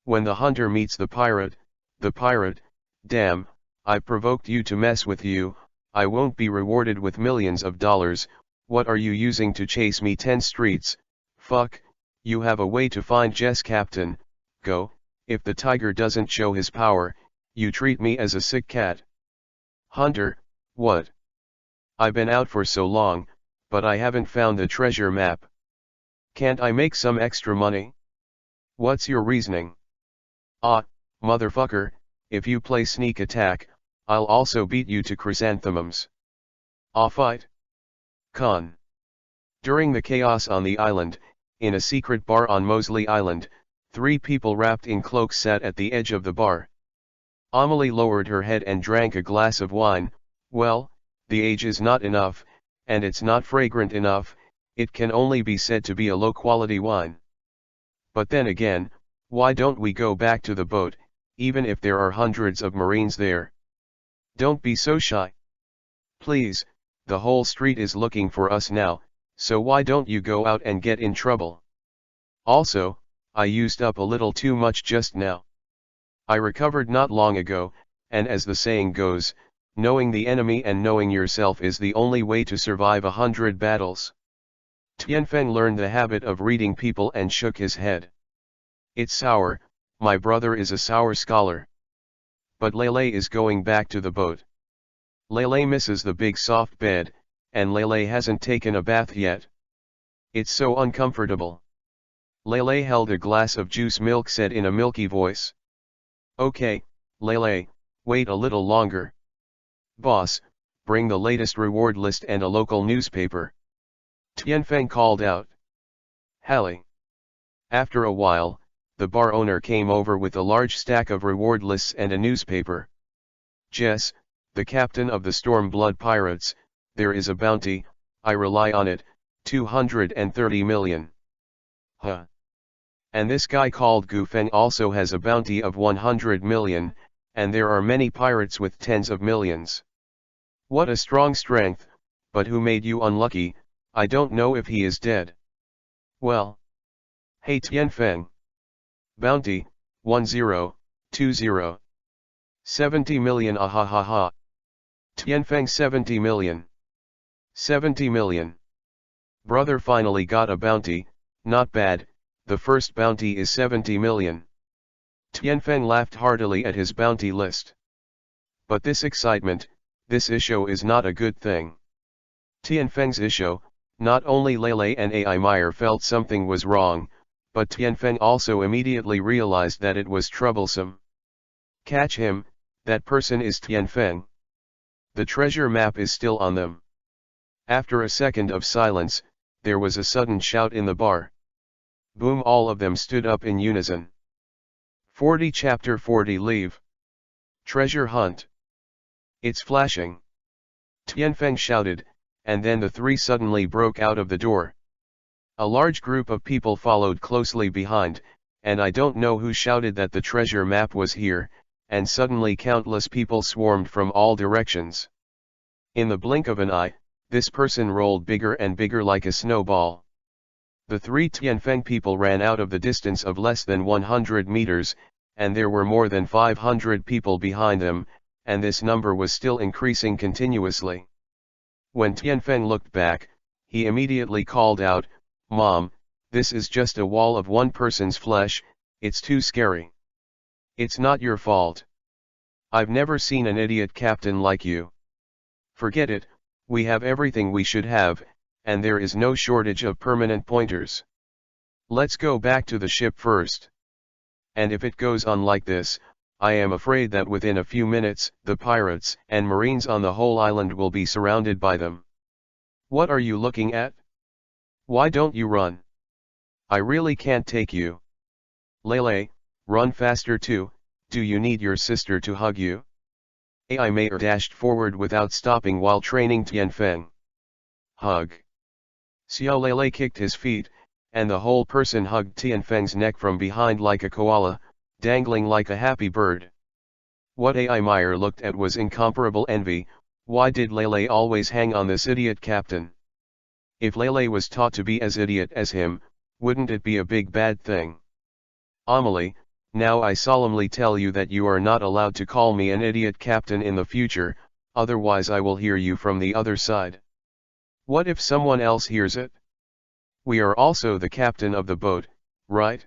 When the hunter meets the pirate, Damn, I provoked you to mess with you, I won't be rewarded with millions of dollars, what are you using to chase me 10 streets, fuck, you have a way to find Jess Captain, go, if the tiger doesn't show his power, you treat me as a sick cat. Hunter, what? I've been out for so long, but I haven't found the treasure map. Can't I make some extra money? What's your reasoning? Ah, motherfucker, if you play sneak attack, I'll also beat you to chrysanthemums. Ah, fight. Con. During the chaos on the island, in a secret bar on Mosley Island, 3 people wrapped in cloaks sat at the edge of the bar. Amelie lowered her head and drank a glass of wine. Well, the age is not enough, and it's not fragrant enough, it can only be said to be a low-quality wine. But then again, why don't we go back to the boat, even if there are hundreds of Marines there? Don't be so shy. Please, the whole street is looking for us now, so why don't you go out and get in trouble? Also, I used up a little too much just now. I recovered not long ago, and as the saying goes, knowing the enemy and knowing yourself is the only way to survive 100 battles. Tianfeng learned the habit of reading people and shook his head. It's sour, my brother is a sour scholar. But Lele is going back to the boat. Lele misses the big soft bed, and Lele hasn't taken a bath yet. It's so uncomfortable. Lele held a glass of juice milk, said in a milky voice. Okay, Lele, wait a little longer. Boss, bring the latest reward list and a local newspaper. Tianfeng called out. Hallie. After a while, the bar owner came over with a large stack of reward lists and a newspaper. Jess, the captain of the Stormblood Pirates, there is a bounty, I rely on it, 230 million. Huh. And this guy called Gufeng also has a bounty of 100 million, and there are many pirates with tens of millions. What a strong strength, but who made you unlucky? I don't know if he is dead. Well. Hey Tianfeng. Bounty, 1020. 70 million, ahahaha. Tianfeng 70 million. 70 million. Brother finally got a bounty, not bad, the first bounty is 70 million. Tianfeng laughed heartily at his bounty list. But this excitement, this issue is not a good thing. Tianfeng's issue, not only Lele and Ai Meyer felt something was wrong, but Tianfeng also immediately realized that it was troublesome. Catch him, that person is Tianfeng. The treasure map is still on them. After a second of silence, there was a sudden shout in the bar. Boom, all of them stood up in unison. 40 Chapter 40 Leave. Treasure hunt. It's flashing. Tianfeng shouted, and then the 3 suddenly broke out of the door. A large group of people followed closely behind, and I don't know who shouted that the treasure map was here, and suddenly countless people swarmed from all directions. In the blink of an eye, this person rolled bigger and bigger like a snowball. The 3 Tianfeng people ran out of the distance of less than 100 meters, and there were more than 500 people behind them, and this number was still increasing continuously. When Tianfeng looked back, he immediately called out, "Mom, this is just a wall of one person's flesh, it's too scary." "It's not your fault. I've never seen an idiot captain like you. Forget it, we have everything we should have, and there is no shortage of permanent pointers. Let's go back to the ship first. And if it goes on like this, I am afraid that within a few minutes, the pirates and Marines on the whole island will be surrounded by them. What are you looking at? Why don't you run? I really can't take you. Lele, run faster too, do you need your sister to hug you?" Ai Meyer dashed forward without stopping while training Tianfeng. Hug. Xiao Lele kicked his feet, and the whole person hugged Tianfeng's neck from behind like a koala, dangling like a happy bird. What Ai Meyer looked at was incomparable envy. Why did Lele always hang on this idiot captain? If Lele was taught to be as idiot as him, wouldn't it be a big bad thing? Amelie, Now I solemnly tell you that you are not allowed to call me an idiot, Captain, in the future, otherwise I will hear you from the other side. What if someone else hears it? We are also the captain of the boat, right?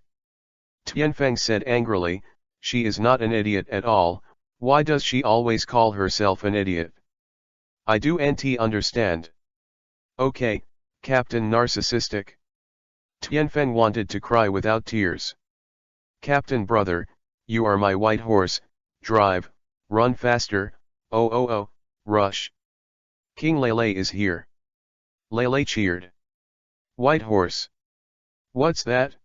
Tianfeng said angrily, she is not an idiot at all, why does she always call herself an idiot? I don't understand. Okay, Captain Narcissistic. Tianfeng wanted to cry without tears. Captain brother, you are my white horse, drive, run faster, oh, rush. King Lele is here. Lele cheered. White horse. What's that?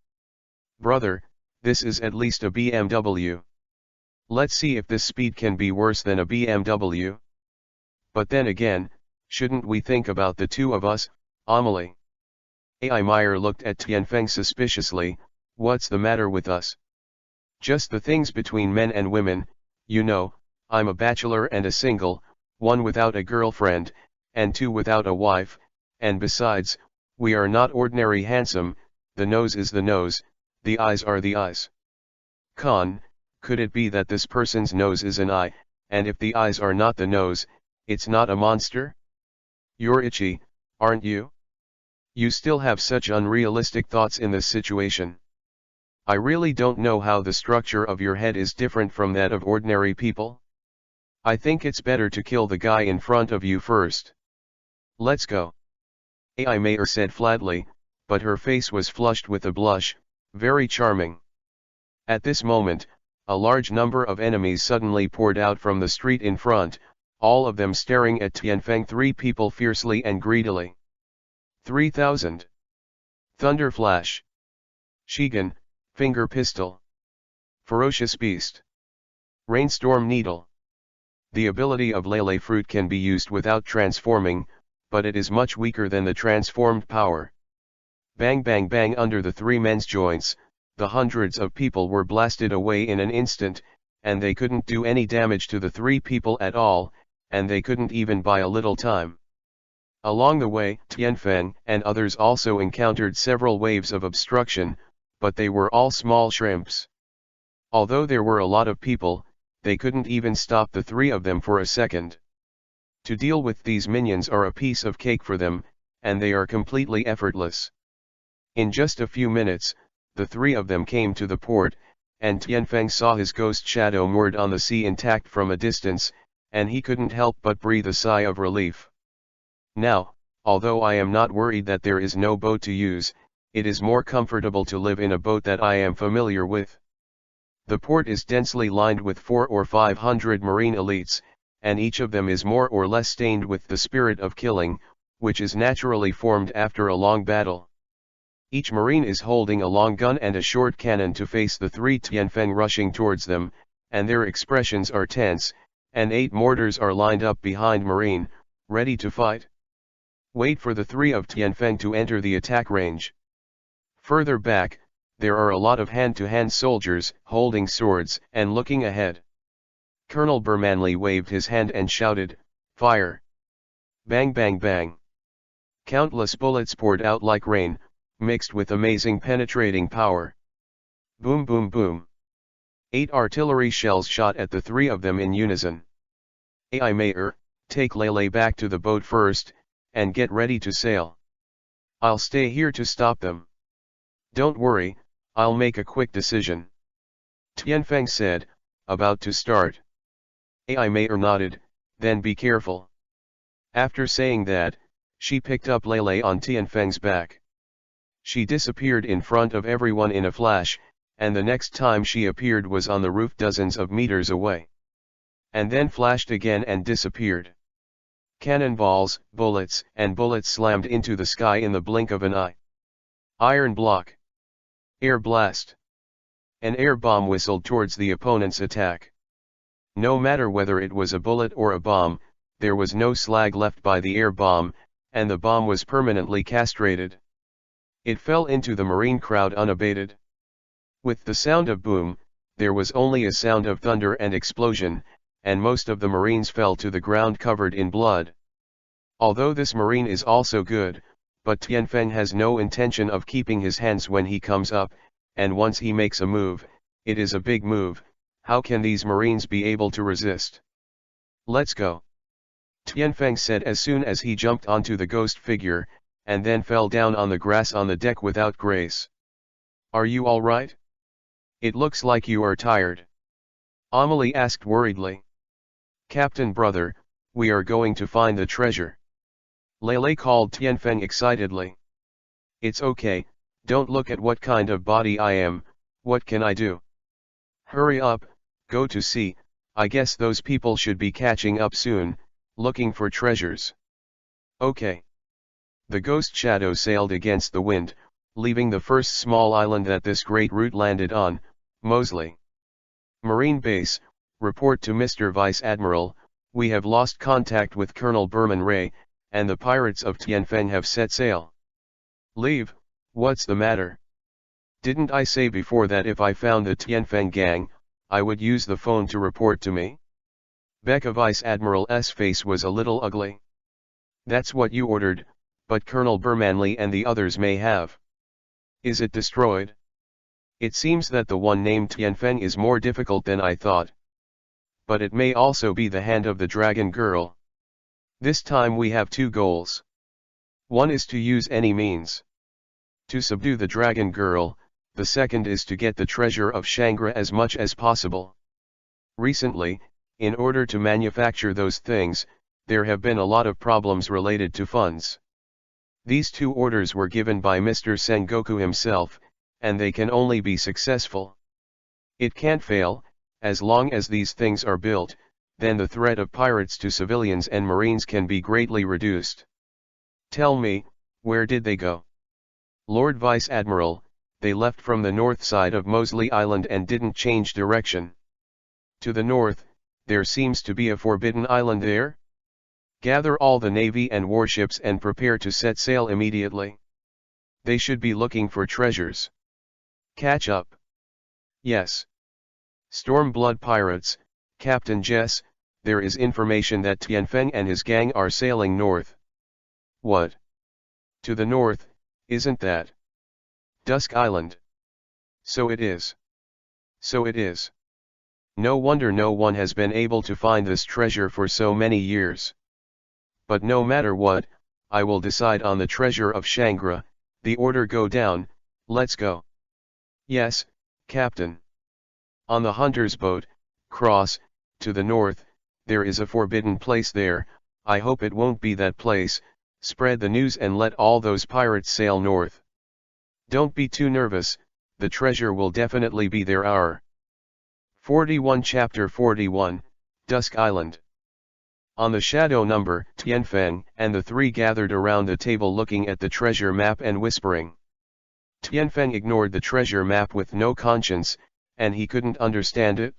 Brother, this is at least a BMW. Let's see if this speed can be worse than a BMW. But then again, shouldn't we think about the two of us, Amelie? Ai Meyer looked at Tianfeng suspiciously, what's the matter with us? Just the things between men and women, you know, I'm a bachelor and a single, one without a girlfriend, and two without a wife, and besides, we are not ordinary handsome, the nose is the nose, the eyes are the eyes. Con, could it be that this person's nose is an eye, and if the eyes are not the nose, it's not a monster? You're itchy, aren't you? You still have such unrealistic thoughts in this situation. I really don't know how the structure of your head is different from that of ordinary people. I think it's better to kill the guy in front of you first. Let's go. Ai Meyer said flatly, but her face was flushed with a blush, very charming. At this moment, a large number of enemies suddenly poured out from the street in front, all of them staring at Tianfeng, three people fiercely and greedily. 3,000. Thunder Flash. Shigun, Finger Pistol. Ferocious Beast. Rainstorm Needle. The ability of Lele Fruit can be used without transforming, but it is much weaker than the transformed power. Bang bang bang under the three men's joints, the hundreds of people were blasted away in an instant, and they couldn't do any damage to the three people at all, and they couldn't even buy a little time. Along the way, Tianfeng and others also encountered several waves of obstruction, but they were all small shrimps. Although there were a lot of people, they couldn't even stop the three of them for a second. To deal with these minions are a piece of cake for them, and they are completely effortless. In just a few minutes, the three of them came to the port, and Tianfeng saw his ghost shadow moored on the sea intact from a distance, and he couldn't help but breathe a sigh of relief. Now, although I am not worried that there is no boat to use, it is more comfortable to live in a boat that I am familiar with. The port is densely lined with 400 or 500 marine elites, and each of them is more or less stained with the spirit of killing, which is naturally formed after a long battle. Each marine is holding a long gun and a short cannon to face the three Tianfeng rushing towards them, and their expressions are tense, and 8 mortars are lined up behind marine, ready to fight. Wait for the three of Tianfeng to enter the attack range. Further back, there are a lot of hand-to-hand soldiers, holding swords and looking ahead. Colonel Bermanley waved his hand and shouted, "Fire!" Bang bang bang. Countless bullets poured out like rain, mixed with amazing penetrating power. Boom boom boom. 8 artillery shells shot at the three of them in unison. Ai Meyer, take Lele back to the boat first, and get ready to sail. I'll stay here to stop them. Don't worry, I'll make a quick decision. Tianfeng said, about to start. Ai Meyer nodded, then be careful. After saying that, she picked up Lele on Tianfeng's back. She disappeared in front of everyone in a flash, and the next time she appeared was on the roof dozens of meters away. And then flashed again and disappeared. Cannonballs, bullets, and bullets slammed into the sky in the blink of an eye. Iron block. Air blast. An air bomb whistled towards the opponent's attack. No matter whether it was a bullet or a bomb, there was no slag left by the air bomb, and the bomb was permanently castrated. It fell into the marine crowd unabated. With the sound of boom, there was only a sound of thunder and explosion, and most of the marines fell to the ground covered in blood. Although this marine is also good, but Tianfeng has no intention of keeping his hands when he comes up, and once he makes a move, it is a big move, how can these Marines be able to resist? Let's go. Tianfeng said as soon as he jumped onto the ghost figure, and then fell down on the grass on the deck without grace. Are you all right? It looks like you are tired. Amelie asked worriedly. Captain brother, we are going to find the treasure. Lele called Tianfeng excitedly. It's okay, don't look at what kind of body I am, what can I do? Hurry up, go to sea, I guess those people should be catching up soon, looking for treasures. Okay. The ghost shadow sailed against the wind, leaving the first small island that this great route landed on, Moseley. Marine Base, report to Mr. Vice Admiral, we have lost contact with Colonel Berman Ray, and the pirates of Tianfeng have set sail. Leave, what's the matter? Didn't I say before that if I found the Tianfeng gang, I would use the phone to report to me? Becca Vice Admiral's face was a little ugly. That's what you ordered, but Colonel Bermanley and the others may have. Is it destroyed? It seems that the one named Tianfeng is more difficult than I thought. But it may also be the hand of the dragon girl. This time we have two goals. One is to use any means to subdue the dragon girl, the second is to get the treasure of Shangra as much as possible. Recently, in order to manufacture those things, there have been a lot of problems related to funds. These two orders were given by Mr. Sengoku himself, and they can only be successful. It can't fail, as long as these things are built, then the threat of pirates to civilians and marines can be greatly reduced. Tell me, where did they go? Lord Vice Admiral, they left from the north side of Moseley Island and didn't change direction. To the north, there seems to be a forbidden island there? Gather all the navy and warships and prepare to set sail immediately. They should be looking for treasures. Catch up. Yes. Stormblood pirates, Captain Jess, there is information that Tianfeng and his gang are sailing north. What? To the north, isn't that Dusk Island? So it is. So it is. No wonder no one has been able to find this treasure for so many years. But no matter what, I will decide on the treasure of Shangra, the order go down, let's go. Yes, Captain. On the hunter's boat, cross, to the north, there is a forbidden place there, I hope it won't be that place, spread the news and let all those pirates sail north. Don't be too nervous, the treasure will definitely be there. 41 Chapter 41, Dusk Island. On the shadow number, Tianfeng and the three gathered around the table looking at the treasure map and whispering. Tianfeng ignored the treasure map with no conscience, and he couldn't understand it.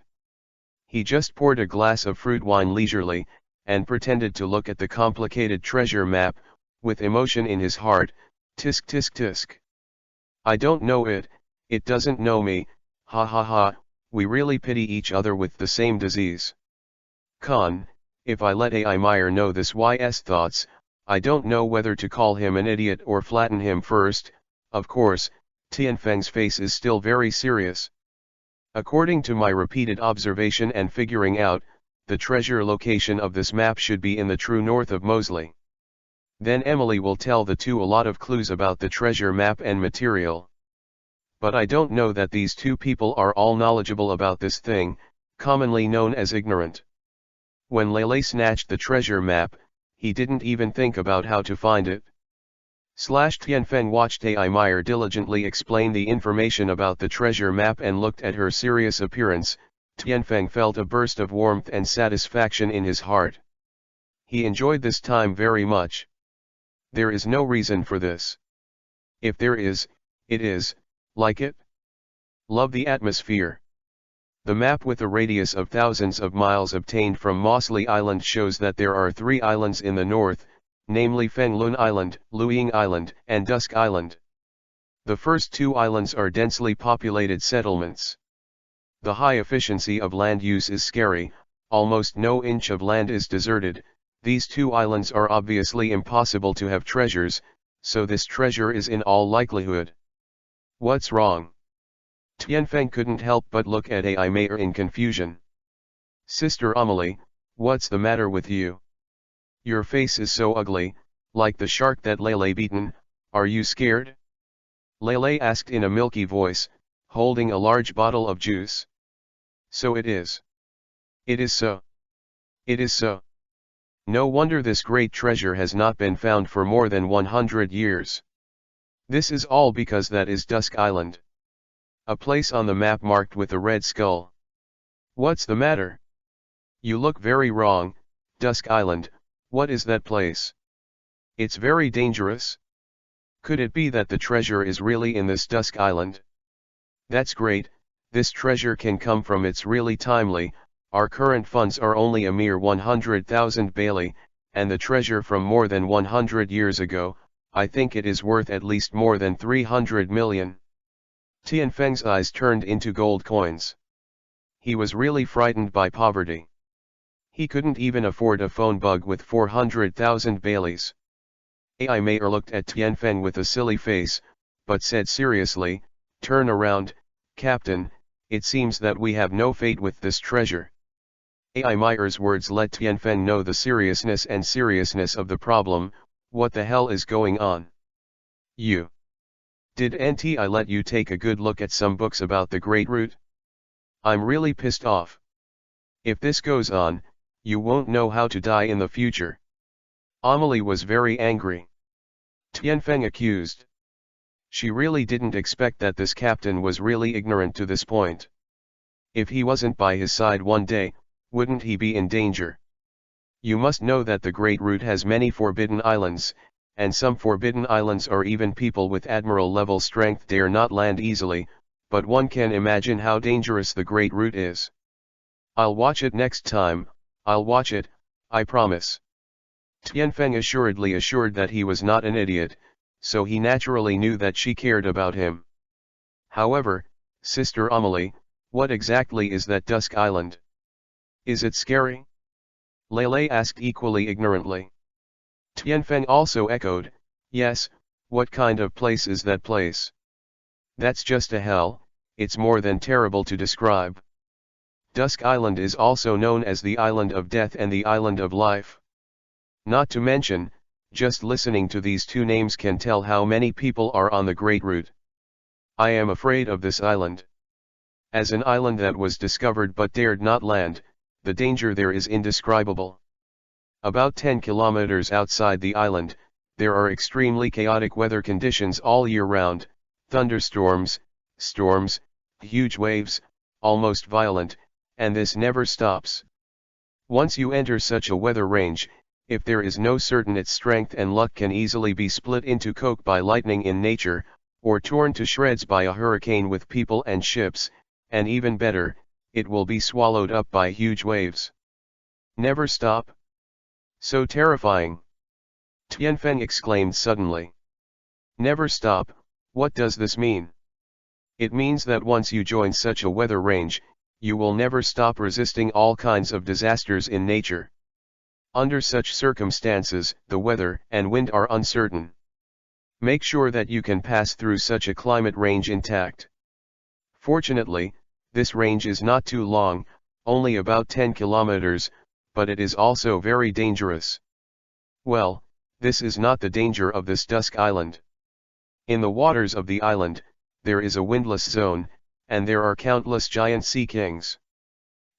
He just poured a glass of fruit wine leisurely, and pretended to look at the complicated treasure map, with emotion in his heart, tisk tisk tisk. I don't know it, it doesn't know me, ha ha ha, we really pity each other with the same disease. Con, if I let AI Meyer know this YS thoughts, I don't know whether to call him an idiot or flatten him first. Of course, Tianfeng's face is still very serious. According to my repeated observation and figuring out, the treasure location of this map should be in the true north of Moseley. Then Emily will tell the two a lot of clues about the treasure map and material. But I don't know that these two people are all knowledgeable about this thing, commonly known as ignorant. When Lele snatched the treasure map, he didn't even think about how to find it. Tianfeng watched AI Meyer diligently explain the information about the treasure map and looked at her serious appearance. Tianfeng felt a burst of warmth and satisfaction in his heart. He enjoyed this time very much. There is no reason for this. If there is, it is, like it. Love the atmosphere. The map with a radius of thousands of miles obtained from Moseley Island shows that there are 3 islands in the north, namely Fenglun Island, Luiying Island, and Dusk Island. The first 2 islands are densely populated settlements. The high efficiency of land use is scary, almost no inch of land is deserted. These 2 islands are obviously impossible to have treasures, so this treasure is in all likelihood. What's wrong? Tianfeng couldn't help but look at Ai Mei in confusion. Sister Amelie, what's the matter with you? Your face is so ugly, like the shark that Lele beaten, are you scared? Lele asked in a milky voice, holding a large bottle of juice. So it is. It is so. It is so. No wonder this great treasure has not been found for more than 100 years. This is all because that is Dusk Island. A place on the map marked with a red skull. What's the matter? You look very wrong, Dusk Island, what is that place? It's very dangerous. Could it be that the treasure is really in this Dusk Island? That's great, this treasure can come from it's really timely, our current funds are only a mere 100,000 Bailey, and the treasure from more than 100 years ago, I think it is worth at least more than 300 million. Tianfeng's eyes turned into gold coins. He was really frightened by poverty. He couldn't even afford a phone bug with 400,000 Baileys. Ai Mei looked at Tianfeng with a silly face, but said seriously, "Turn around, Captain, it seems that we have no fate with this treasure." Ai Mei's words let Tianfeng know the seriousness of the problem. What the hell is going on? You. Didn't I let you take a good look at some books about the Great Root? I'm really pissed off. If this goes on, you won't know how to die in the future. Amelie was very angry. Tianfeng accused. She really didn't expect that this captain was really ignorant to this point. If he wasn't by his side one day, wouldn't he be in danger? You must know that the Great Root has many forbidden islands, and some forbidden islands are even people with admiral-level strength dare not land easily, but one can imagine how dangerous the Great Root is. I'll watch it next time, I'll watch it, I promise. Tianfeng assuredly assured that he was not an idiot, so he naturally knew that she cared about him. However, Sister Amelie, what exactly is that Dusk Island? Is it scary? Lele asked equally ignorantly. Tianfeng also echoed, yes, what kind of place is that place? That's just a hell, it's more than terrible to describe. Dusk Island is also known as the Island of Death and the Island of Life. Not to mention, just listening to these two names can tell how many people are on the Great Root. I am afraid of this island. As an island that was discovered but dared not land, the danger there is indescribable. About 10 kilometers outside the island, there are extremely chaotic weather conditions all year round, thunderstorms, storms, huge waves, almost violent, and this never stops. Once you enter such a weather range, if there is no certain its strength and luck can easily be split into coke by lightning in nature, or torn to shreds by a hurricane with people and ships, and even better, it will be swallowed up by huge waves. Never stop? So terrifying! Tianfeng exclaimed suddenly. Never stop, what does this mean? It means that once you join such a weather range, you will never stop resisting all kinds of disasters in nature. Under such circumstances, the weather and wind are uncertain. Make sure that you can pass through such a climate range intact. Fortunately, this range is not too long, only about 10 kilometers, but it is also very dangerous. Well, this is not the danger of this Dusk Island. In the waters of the island, there is a windless zone, and there are countless giant sea kings.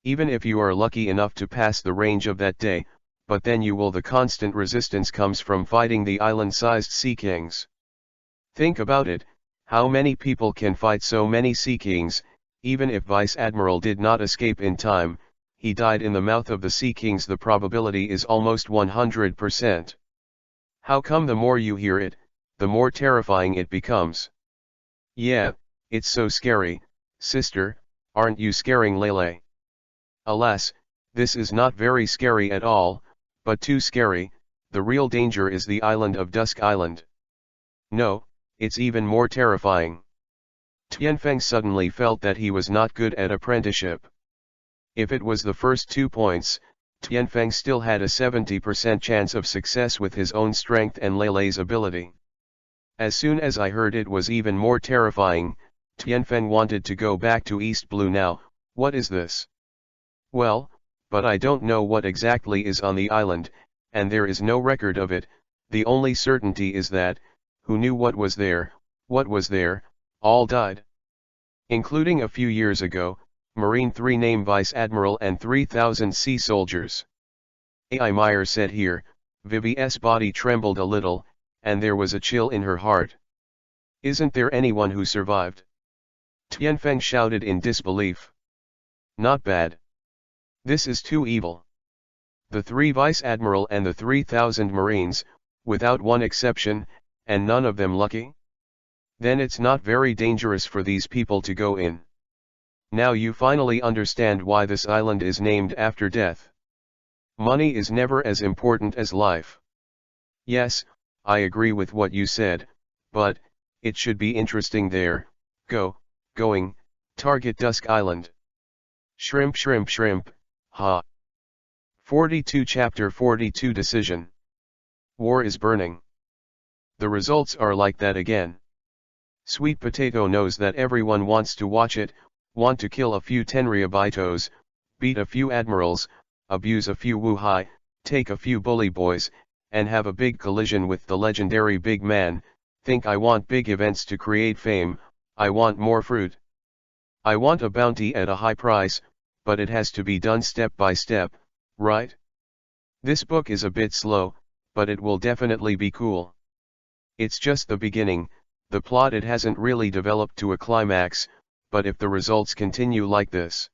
Even if you are lucky enough to pass the range of that day, but then the constant resistance comes from fighting the island-sized sea kings. Think about it, how many people can fight so many sea kings? Even if Vice Admiral did not escape in time, he died in the mouth of the sea kings. The probability is almost 100%. How come the more you hear it, the more terrifying it becomes? Yeah, it's so scary, sister, aren't you scaring Lele? Alas, this is not very scary at all, but too scary. The real danger is the island of Dusk Island. No, it's even more terrifying. Tianfeng suddenly felt that he was not good at apprenticeship. If it was the first 2 points, Tianfeng still had a 70% chance of success with his own strength and Lele's ability. As soon as I heard it was even more terrifying, Tianfeng wanted to go back to East Blue now. What is this? Well, but I don't know what exactly is on the island, and there is no record of it. The only certainty is that, who knew what was there, all died. Including a few years ago, Marine 3 name Vice Admiral and 3,000 sea soldiers. A.I. Meyer said here. Vivi's body trembled a little, and there was a chill in her heart. Isn't there anyone who survived? Tianfeng shouted in disbelief. Not bad. This is too evil. The 3 Vice Admiral and the 3,000 Marines, without one exception, and none of them lucky? Then it's not very dangerous for these people to go in. Now you finally understand why this island is named after death. Money is never as important as life. Yes, I agree with what you said, but, it should be interesting there. Going, target Dusk Island. Shrimp, ha. 42 Chapter 42 Decision. War is burning. The results are like that again. Sweet Potato knows that everyone wants to watch it, want to kill a few Tenryubitos, beat a few admirals, abuse a few Wuhai, take a few bully boys, and have a big collision with the legendary big man. Think I want big events to create fame, I want more fruit. I want a bounty at a high price, but it has to be done step by step, right? This book is a bit slow, but it will definitely be cool. It's just the beginning, the plot it hasn't really developed to a climax, but if the results continue like this.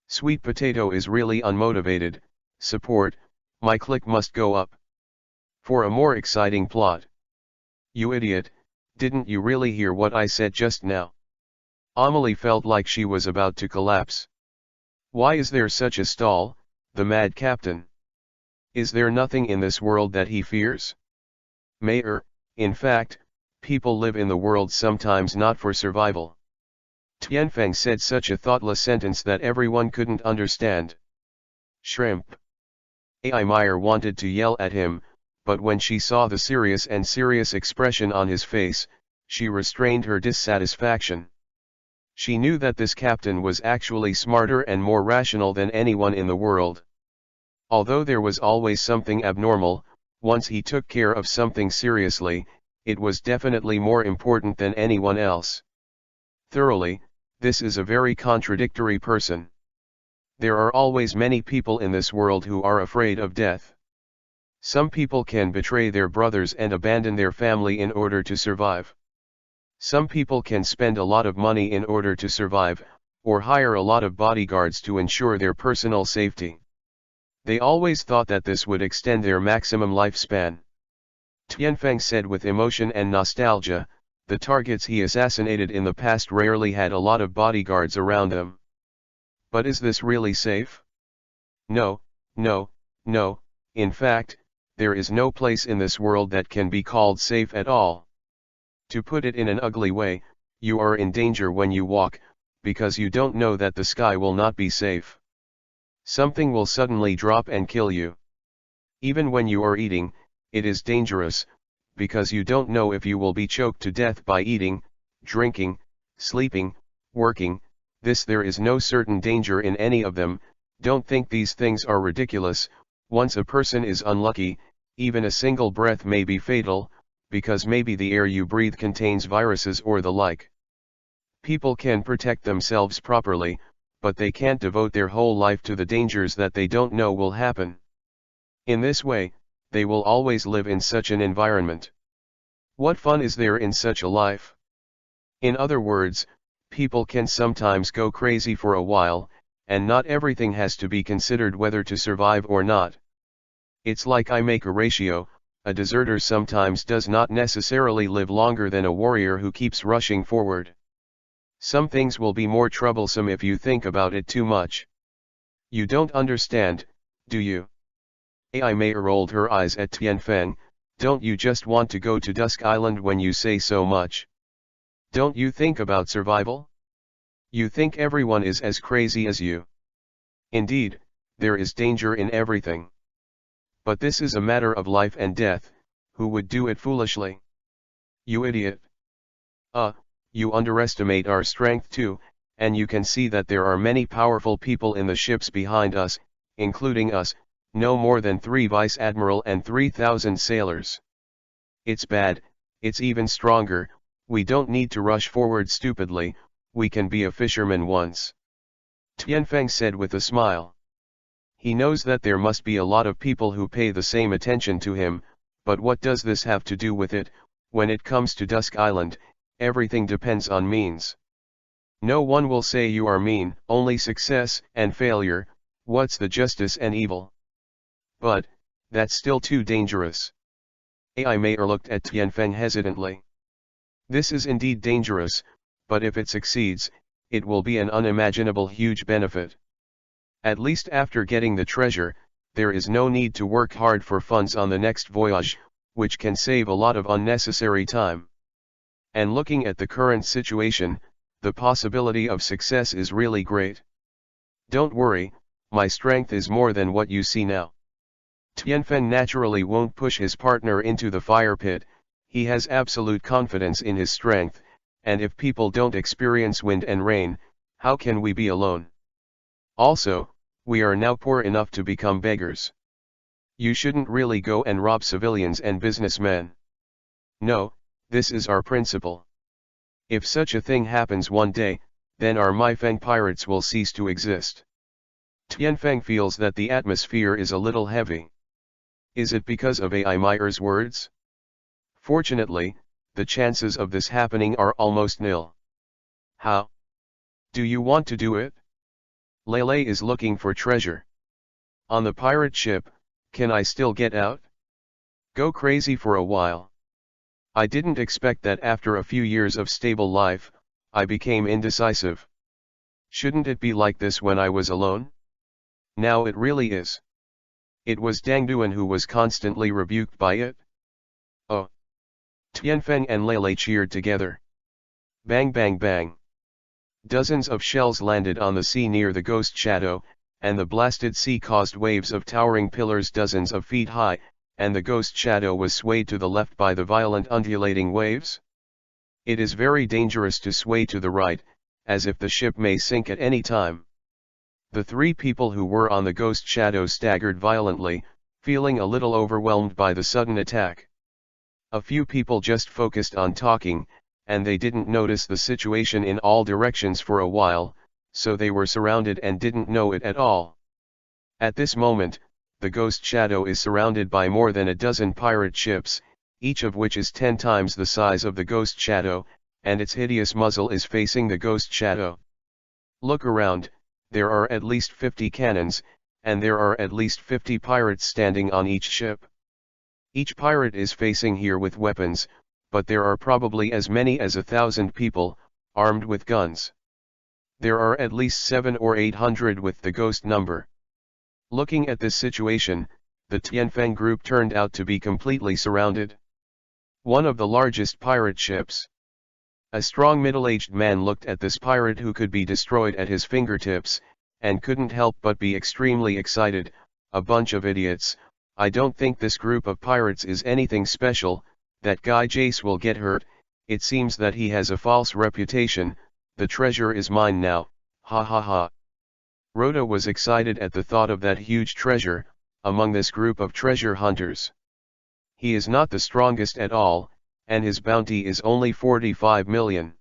Sweet Potato is really unmotivated. Support, my click must go up. For a more exciting plot. You idiot, didn't you really hear what I said just now? Amelie felt like she was about to collapse. Why is there such a stall, the mad captain? Is there nothing in this world that he fears? Mayor, in fact, people live in the world sometimes not for survival. Tianfeng said such a thoughtless sentence that everyone couldn't understand. Shrimp. A.I. Meyer wanted to yell at him, but when she saw the serious expression on his face, she restrained her dissatisfaction. She knew that this captain was actually smarter and more rational than anyone in the world. Although there was always something abnormal, once he took care of something seriously, it was definitely more important than anyone else. Thoroughly, this is a very contradictory person. There are always many people in this world who are afraid of death. Some people can betray their brothers and abandon their family in order to survive. Some people can spend a lot of money in order to survive, or hire a lot of bodyguards to ensure their personal safety. They always thought that this would extend their maximum lifespan. Tianfeng said with emotion and nostalgia, the targets he assassinated in the past rarely had a lot of bodyguards around them. But is this really safe? No, in fact, there is no place in this world that can be called safe at all. To put it in an ugly way, you are in danger when you walk, because you don't know that the sky will not be safe. Something will suddenly drop and kill you. Even when you are eating, it is dangerous, because you don't know if you will be choked to death by eating, drinking, sleeping, working. There is no certain danger in any of them. Don't think these things are ridiculous. Once a person is unlucky, even a single breath may be fatal, because maybe the air you breathe contains viruses or the like. People can protect themselves properly, but they can't devote their whole life to the dangers that they don't know will happen. In this way, they will always live in such an environment. What fun is there in such a life? In other words, people can sometimes go crazy for a while, and not everything has to be considered whether to survive or not. It's like I make a ratio. A deserter sometimes does not necessarily live longer than a warrior who keeps rushing forward. Some things will be more troublesome if you think about it too much. You don't understand, do you? A.I. Meyer rolled her eyes at Tianfeng. Don't you just want to go to Dusk Island when you say so much? Don't you think about survival? You think everyone is as crazy as you. Indeed, there is danger in everything. But this is a matter of life and death. Who would do it foolishly? You idiot. you underestimate our strength too, and you can see that there are many powerful people in the ships behind us, including us, no more than 3 vice admiral and 3,000 sailors. It's bad, it's even stronger, we don't need to rush forward stupidly, we can be a fisherman once. Tianfeng said with a smile. He knows that there must be a lot of people who pay the same attention to him, but what does this have to do with it? When it comes to Dusk Island, everything depends on means. No one will say you are mean, only success and failure, what's the justice and evil? But, that's still too dangerous. Ai Meier looked at Tianfeng hesitantly. This is indeed dangerous, but if it succeeds, it will be an unimaginable huge benefit. At least after getting the treasure, there is no need to work hard for funds on the next voyage, which can save a lot of unnecessary time. And looking at the current situation, the possibility of success is really great. Don't worry, my strength is more than what you see now. Tianfeng naturally won't push his partner into the fire pit, he has absolute confidence in his strength, and if people don't experience wind and rain, how can we be alone? Also, we are now poor enough to become beggars. You shouldn't really go and rob civilians and businessmen. No, this is our principle. If such a thing happens one day, then our Maifeng pirates will cease to exist. Tianfeng feels that the atmosphere is a little heavy. Is it because of Ai Meier's words? Fortunately, the chances of this happening are almost nil. How? Do you want to do it? Lele is looking for treasure. On the pirate ship, can I still get out? Go crazy for a while. I didn't expect that after a few years of stable life, I became indecisive. Shouldn't it be like this when I was alone? Now it really is. It was Dang Duan who was constantly rebuked by it. Oh! Tianfeng and Lele cheered together. Bang bang bang. Dozens of shells landed on the sea near the ghost shadow, and the blasted sea caused waves of towering pillars dozens of feet high, and the ghost shadow was swayed to the left by the violent undulating waves. It is very dangerous to sway to the right, as if the ship may sink at any time. The 3 people who were on the ghost shadow staggered violently, feeling a little overwhelmed by the sudden attack. A few people just focused on talking, and they didn't notice the situation in all directions for a while, so they were surrounded and didn't know it at all. At this moment, the ghost shadow is surrounded by more than a dozen pirate ships, each of which is 10 times the size of the ghost shadow, and its hideous muzzle is facing the ghost shadow. Look around, there are at least 50 cannons, and there are at least 50 pirates standing on each ship. Each pirate is facing here with weapons, but there are probably as many as 1,000 people, armed with guns. There are at least 700 or 800 with the ghost number. Looking at this situation, the Tianfeng group turned out to be completely surrounded. One of the largest pirate ships. A strong middle-aged man looked at this pirate who could be destroyed at his fingertips, and couldn't help but be extremely excited. A bunch of idiots, I don't think this group of pirates is anything special, that guy Jace will get hurt, it seems that he has a false reputation, the treasure is mine now, ha ha ha. Rhoda was excited at the thought of that huge treasure, among this group of treasure hunters. He is not the strongest at all, and his bounty is only 45 million.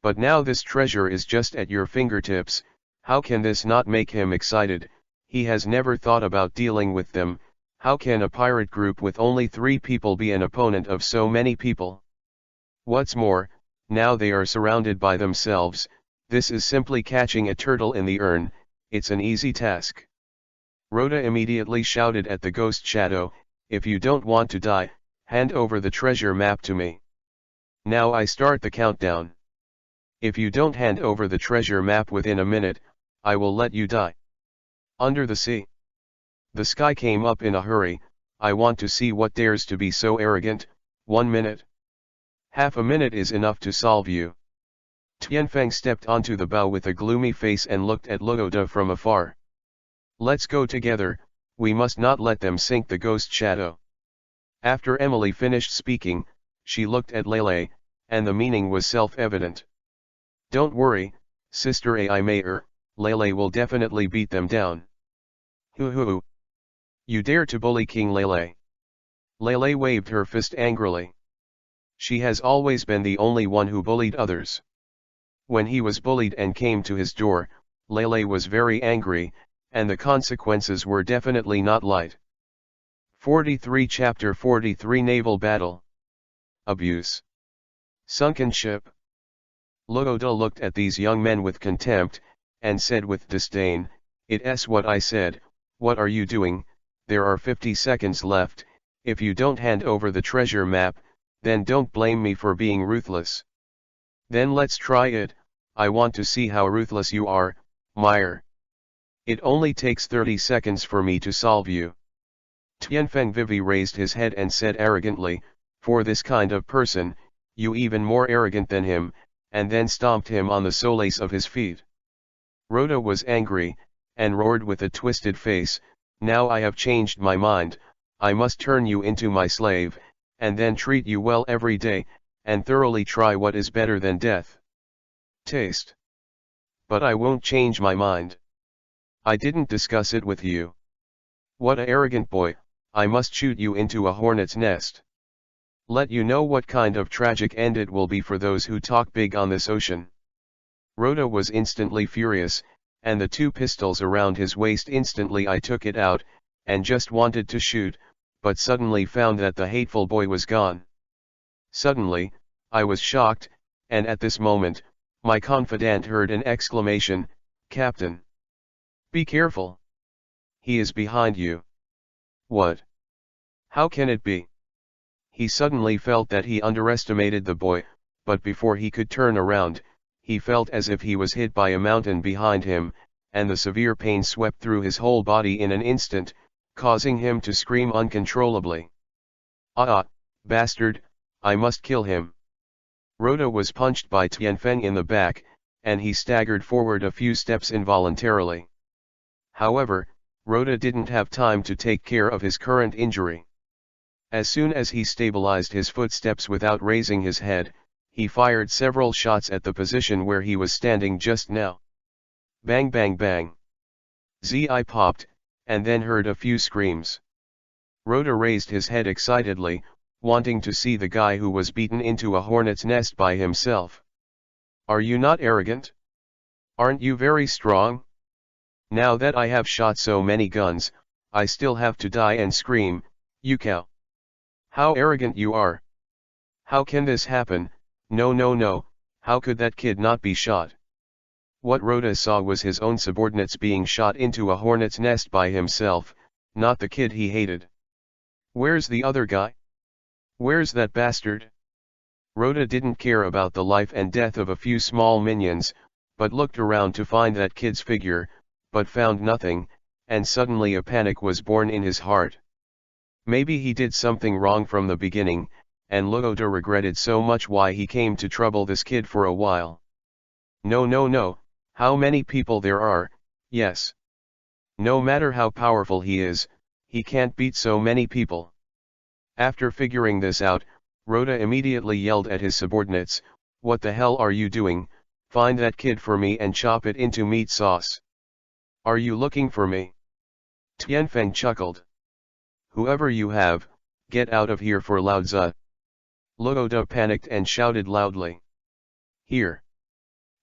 But now this treasure is just at your fingertips, how can this not make him excited? He has never thought about dealing with them. How can a pirate group with only 3 people be an opponent of so many people? What's more, now they are surrounded by themselves, this is simply catching a turtle in the urn, it's an easy task. Rhoda immediately shouted at the ghost shadow, if you don't want to die, hand over the treasure map to me. Now I start the countdown. If you don't hand over the treasure map within a minute, I will let you die. Under the sea. The sky came up in a hurry, I want to see what dares to be so arrogant. 1 minute. Half a minute is enough to solve you. Tianfeng stepped onto the bow with a gloomy face and looked at Rhoda from afar. Let's go together, we must not let them sink the ghost shadow. After Emily finished speaking, she looked at Lele, and the meaning was self-evident. Don't worry, Sister Ai Mayer, Lele will definitely beat them down. Hoo hoo. You dare to bully King Lele. Lele waved her fist angrily. She has always been the only one who bullied others. When he was bullied and came to his door, Lele was very angry, and the consequences were definitely not light. 43 Chapter 43 Naval Battle. Abuse. Sunken ship. Logoda looked at these young men with contempt, and said with disdain, "It's what I said, what are you doing? There are 50 seconds left, if you don't hand over the treasure map, then don't blame me for being ruthless." "Then let's try it, I want to see how ruthless you are, Meyer. It only takes 30 seconds for me to solve you." Tianfeng Vivi raised his head and said arrogantly, "For this kind of person, you even more arrogant than him," and then stomped him on the soles of his feet. Rhoda was angry, and roared with a twisted face, "Now I have changed my mind, I must turn you into my slave, and then treat you well every day, and thoroughly try what is better than death. Taste. But I won't change my mind. I didn't discuss it with you. What a arrogant boy, I must shoot you into a hornet's nest. Let you know what kind of tragic end it will be for those who talk big on this ocean." Rhoda was instantly furious, and the two pistols around his waist instantly I took it out, and just wanted to shoot, but suddenly found that the hateful boy was gone. Suddenly, I was shocked, and at this moment, my confidant heard an exclamation, "Captain! Be careful! He is behind you." "What? How can it be?" He suddenly felt that he underestimated the boy, but before he could turn around, he felt as if he was hit by a mountain behind him, and the severe pain swept through his whole body in an instant, causing him to scream uncontrollably. "Ah, bastard, I must kill him." Rhoda was punched by Tianfeng in the back, and he staggered forward a few steps involuntarily. However, Rhoda didn't have time to take care of his current injury. As soon as he stabilized his footsteps without raising his head, he fired several shots at the position where he was standing just now. Bang bang bang. Zi popped, and then heard a few screams. Rhoda raised his head excitedly, wanting to see the guy who was beaten into a hornet's nest by himself. "Are you not arrogant? Aren't you very strong? Now that I have shot so many guns, I still have to die and scream, you cow. How arrogant you are! How can this happen? No no no, how could that kid not be shot?" What Rhoda saw was his own subordinates being shot into a hornet's nest by himself, not the kid he hated. "Where's the other guy? Where's that bastard?" Rhoda didn't care about the life and death of a few small minions, but looked around to find that kid's figure, but found nothing, and suddenly a panic was born in his heart. Maybe he did something wrong from the beginning, and Logoda regretted so much why he came to trouble this kid for a while. No no no, how many people there are, yes. No matter how powerful he is, he can't beat so many people. After figuring this out, Rhoda immediately yelled at his subordinates, "What the hell are you doing? Find that kid for me and chop it into meat sauce." "Are you looking for me?" Tianfeng chuckled. "Whoever you have, get out of here for Lao Tzu." Logoda panicked and shouted loudly, "Here!"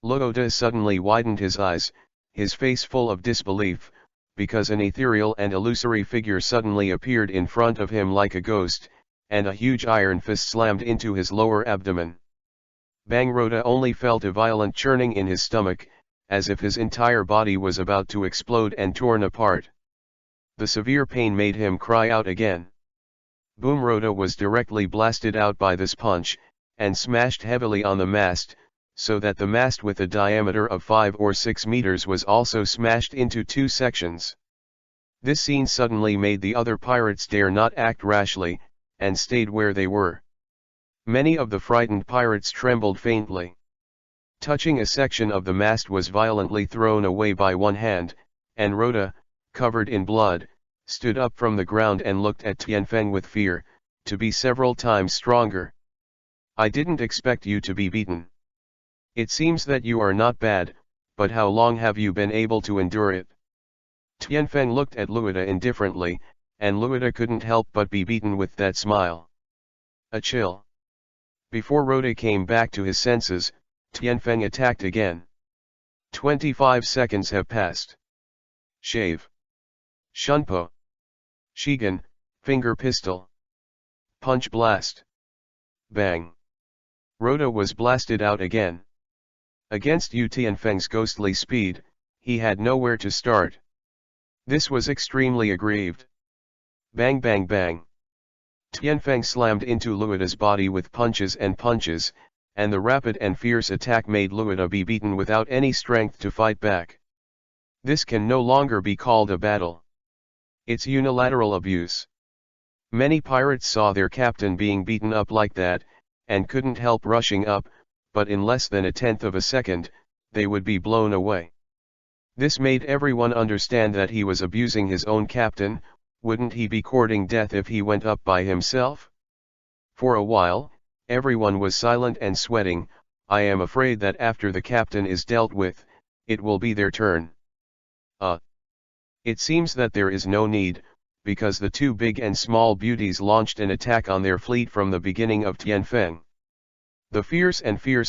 Logoda suddenly widened his eyes, his face full of disbelief, because an ethereal and illusory figure suddenly appeared in front of him like a ghost, and a huge iron fist slammed into his lower abdomen. Bang! Rhoda only felt a violent churning in his stomach, as if his entire body was about to explode and torn apart. The severe pain made him cry out again. Boom! Rhoda was directly blasted out by this punch, and smashed heavily on the mast, so that the mast with a diameter of 5 or 6 meters was also smashed into 2 sections. This scene suddenly made the other pirates dare not act rashly, and stayed where they were. Many of the frightened pirates trembled faintly. Touching a section of the mast was violently thrown away by one hand, and Rhoda, covered in blood, stood up from the ground and looked at Tianfeng with fear, to be several times stronger. I didn't expect you to be beaten. It seems that you are not bad, but how long have you been able to endure it? Tianfeng looked at Luida indifferently, and Luida couldn't help but be beaten with that smile. A chill. Before Rhoda came back to his senses, Tianfeng attacked again. 25 seconds have passed. Shave. Shunpo. Shigan, finger pistol. Punch blast. Bang. Rhoda was blasted out again. Against Yu Tianfeng's ghostly speed, he had nowhere to start. This was extremely aggrieved. Bang bang bang. Tianfeng slammed into Luida's body with punches, and the rapid and fierce attack made Luida be beaten without any strength to fight back. This can no longer be called a battle. It's unilateral abuse. Many pirates saw their captain being beaten up like that, and couldn't help rushing up, but in less than a tenth of a second, they would be blown away. This made everyone understand that he was abusing his own captain. Wouldn't he be courting death if he went up by himself? For a while, everyone was silent and sweating. I am afraid that after the captain is dealt with, it will be their turn. It seems that there is no need, because the two big and small beauties launched an attack on their fleet from the beginning of Tianfeng. The fierce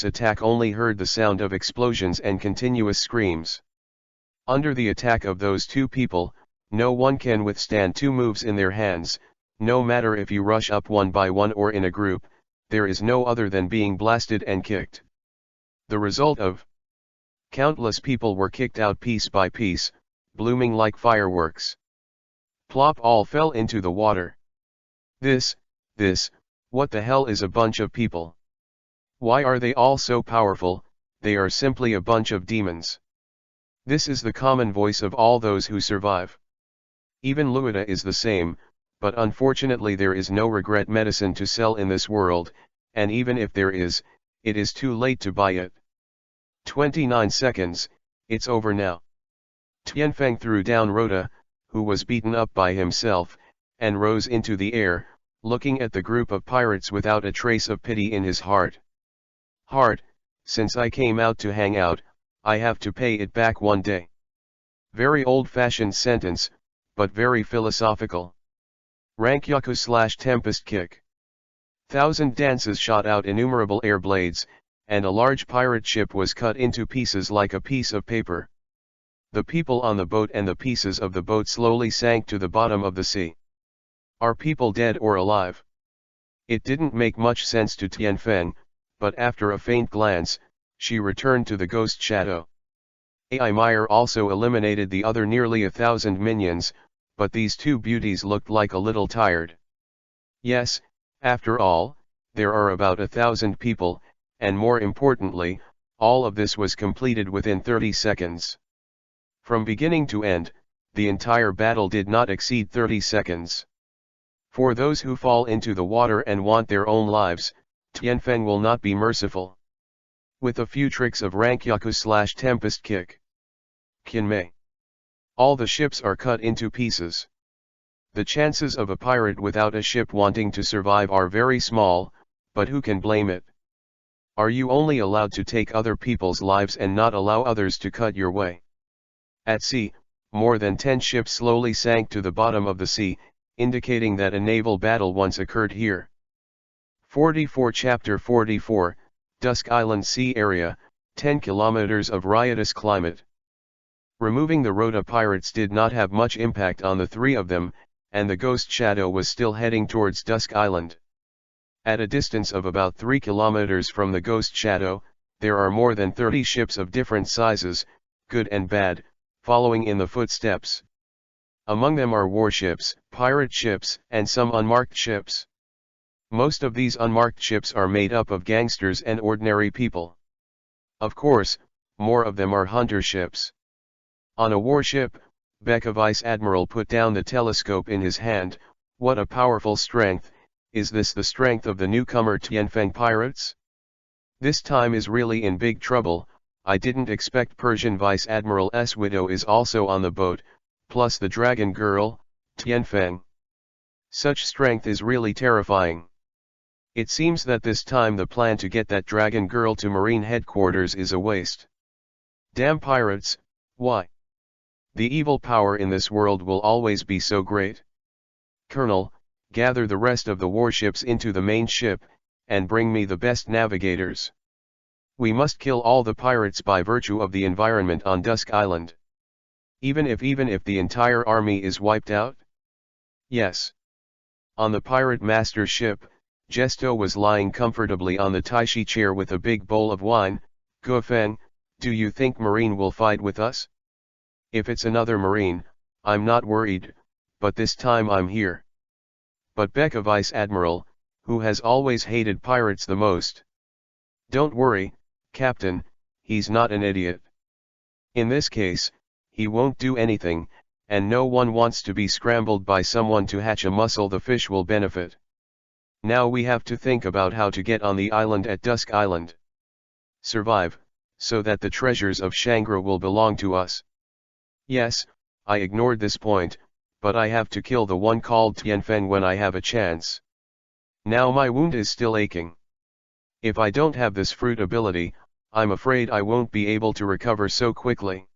attack only heard the sound of explosions and continuous screams. Under the attack of those two people, no one can withstand two moves in their hands. No matter if you rush up one by one or in a group, there is no other than being blasted and kicked. The result of countless people were kicked out piece by piece, blooming like fireworks. Plop, all fell into the water. What the hell is a bunch of people? Why are they all so powerful? They are simply a bunch of demons. This is the common voice of all those who survive. Even Luida is the same, but unfortunately there is no regret medicine to sell in this world, and even if there is, it is too late to buy it. 29 seconds, it's over now. Tianfeng threw down Rhoda, who was beaten up by himself, and rose into the air, looking at the group of pirates without a trace of pity in his heart. Since I came out to hang out, I have to pay it back one day. Very old-fashioned sentence, but very philosophical. Rankyaku/Tempest Kick. 1,000 dances shot out innumerable air blades, and a large pirate ship was cut into pieces like a piece of paper. The people on the boat and the pieces of the boat slowly sank to the bottom of the sea. Are people dead or alive? It didn't make much sense to Tianfeng, but after a faint glance, she returned to the ghost shadow. Ai Meyer also eliminated the other nearly 1,000 minions, but these two beauties looked like a little tired. Yes, after all, there are about 1,000 people, and more importantly, all of this was completed within 30 seconds. From beginning to end, the entire battle did not exceed 30 seconds. For those who fall into the water and want their own lives, Tianfeng will not be merciful. With a few tricks of Rankyaku/Tempest Kick. Kinmei. All the ships are cut into pieces. The chances of a pirate without a ship wanting to survive are very small, but who can blame it? Are you only allowed to take other people's lives and not allow others to cut your way? At sea, more than 10 ships slowly sank to the bottom of the sea, indicating that a naval battle once occurred here. 44 Chapter 44, Dusk Island Sea Area, 10 kilometers of riotous climate. Removing the Rhoda pirates did not have much impact on the three of them, and the ghost shadow was still heading towards Dusk Island. At a distance of about 3 kilometers from the ghost shadow, there are more than 30 ships of different sizes, good and bad, following in the footsteps. Among them are warships, pirate ships, and some unmarked ships. Most of these unmarked ships are made up of gangsters and ordinary people. Of course, more of them are hunter ships. On a warship, Becca Vice Admiral put down the telescope in his hand. What a powerful strength! Is this the strength of the newcomer Tianfeng pirates? This time is really in big trouble. I didn't expect Persian Vice Admiral's widow is also on the boat, plus the dragon girl, Tianfeng. Such strength is really terrifying. It seems that this time the plan to get that dragon girl to Marine headquarters is a waste. Damn pirates, why? The evil power in this world will always be so great. Colonel, gather the rest of the warships into the main ship, and bring me the best navigators. We must kill all the pirates by virtue of the environment on Dusk Island. Even if the entire army is wiped out? Yes. On the pirate master ship, Gesto was lying comfortably on the Taishi chair with a big bowl of wine. Guofeng, do you think Marine will fight with us? If it's another Marine, I'm not worried, but this time I'm here. But Becca Vice Admiral, who has always hated pirates the most. Don't worry, Captain, he's not an idiot. In this case, he won't do anything, and no one wants to be scrambled by someone to hatch a mussel the fish will benefit. Now we have to think about how to get on the island at Dusk Island. Survive, so that the treasures of Shangri will belong to us. Yes, I ignored this point, but I have to kill the one called Tianfeng when I have a chance. Now my wound is still aching. If I don't have this fruit ability, I'm afraid I won't be able to recover so quickly.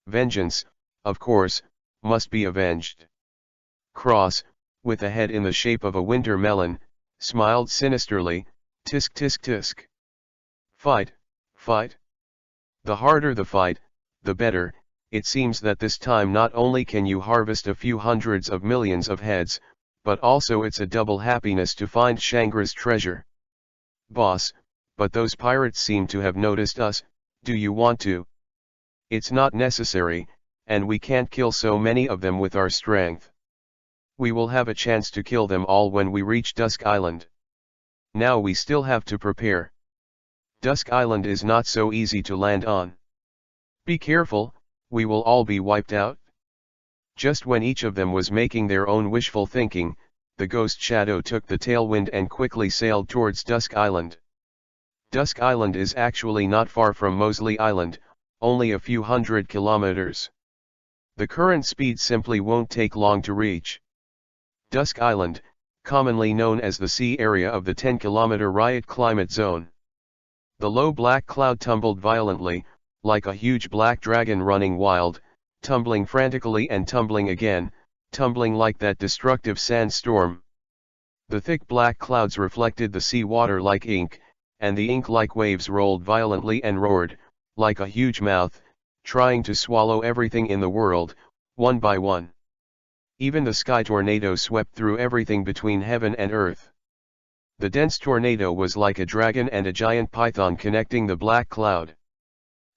Vengeance, of course, must be avenged. Cross, with a head in the shape of a winter melon, smiled sinisterly, tisk tisk tisk. Fight, fight. The harder the fight, the better. It seems that this time not only can you harvest a few hundreds of millions of heads, but also it's a double happiness to find Shangri's treasure. Boss, but those pirates seem to have noticed us, do you want to? It's not necessary, and we can't kill so many of them with our strength. We will have a chance to kill them all when we reach Dusk Island. Now we still have to prepare. Dusk Island is not so easy to land on. Be careful, we will all be wiped out. Just when each of them was making their own wishful thinking, the ghost shadow took the tailwind and quickly sailed towards Dusk Island. Dusk Island is actually not far from Moseley Island, only a few hundred kilometers. The current speed simply won't take long to reach. Dusk Island, commonly known as the sea area of the 10-kilometer riot climate zone. The low black cloud tumbled violently, like a huge black dragon running wild, tumbling frantically and tumbling again, tumbling like that destructive sandstorm. The thick black clouds reflected the sea water like ink, and the ink-like waves rolled violently and roared, like a huge mouth, trying to swallow everything in the world, one by one. Even the sky tornado swept through everything between heaven and earth. The dense tornado was like a dragon and a giant python connecting the black cloud.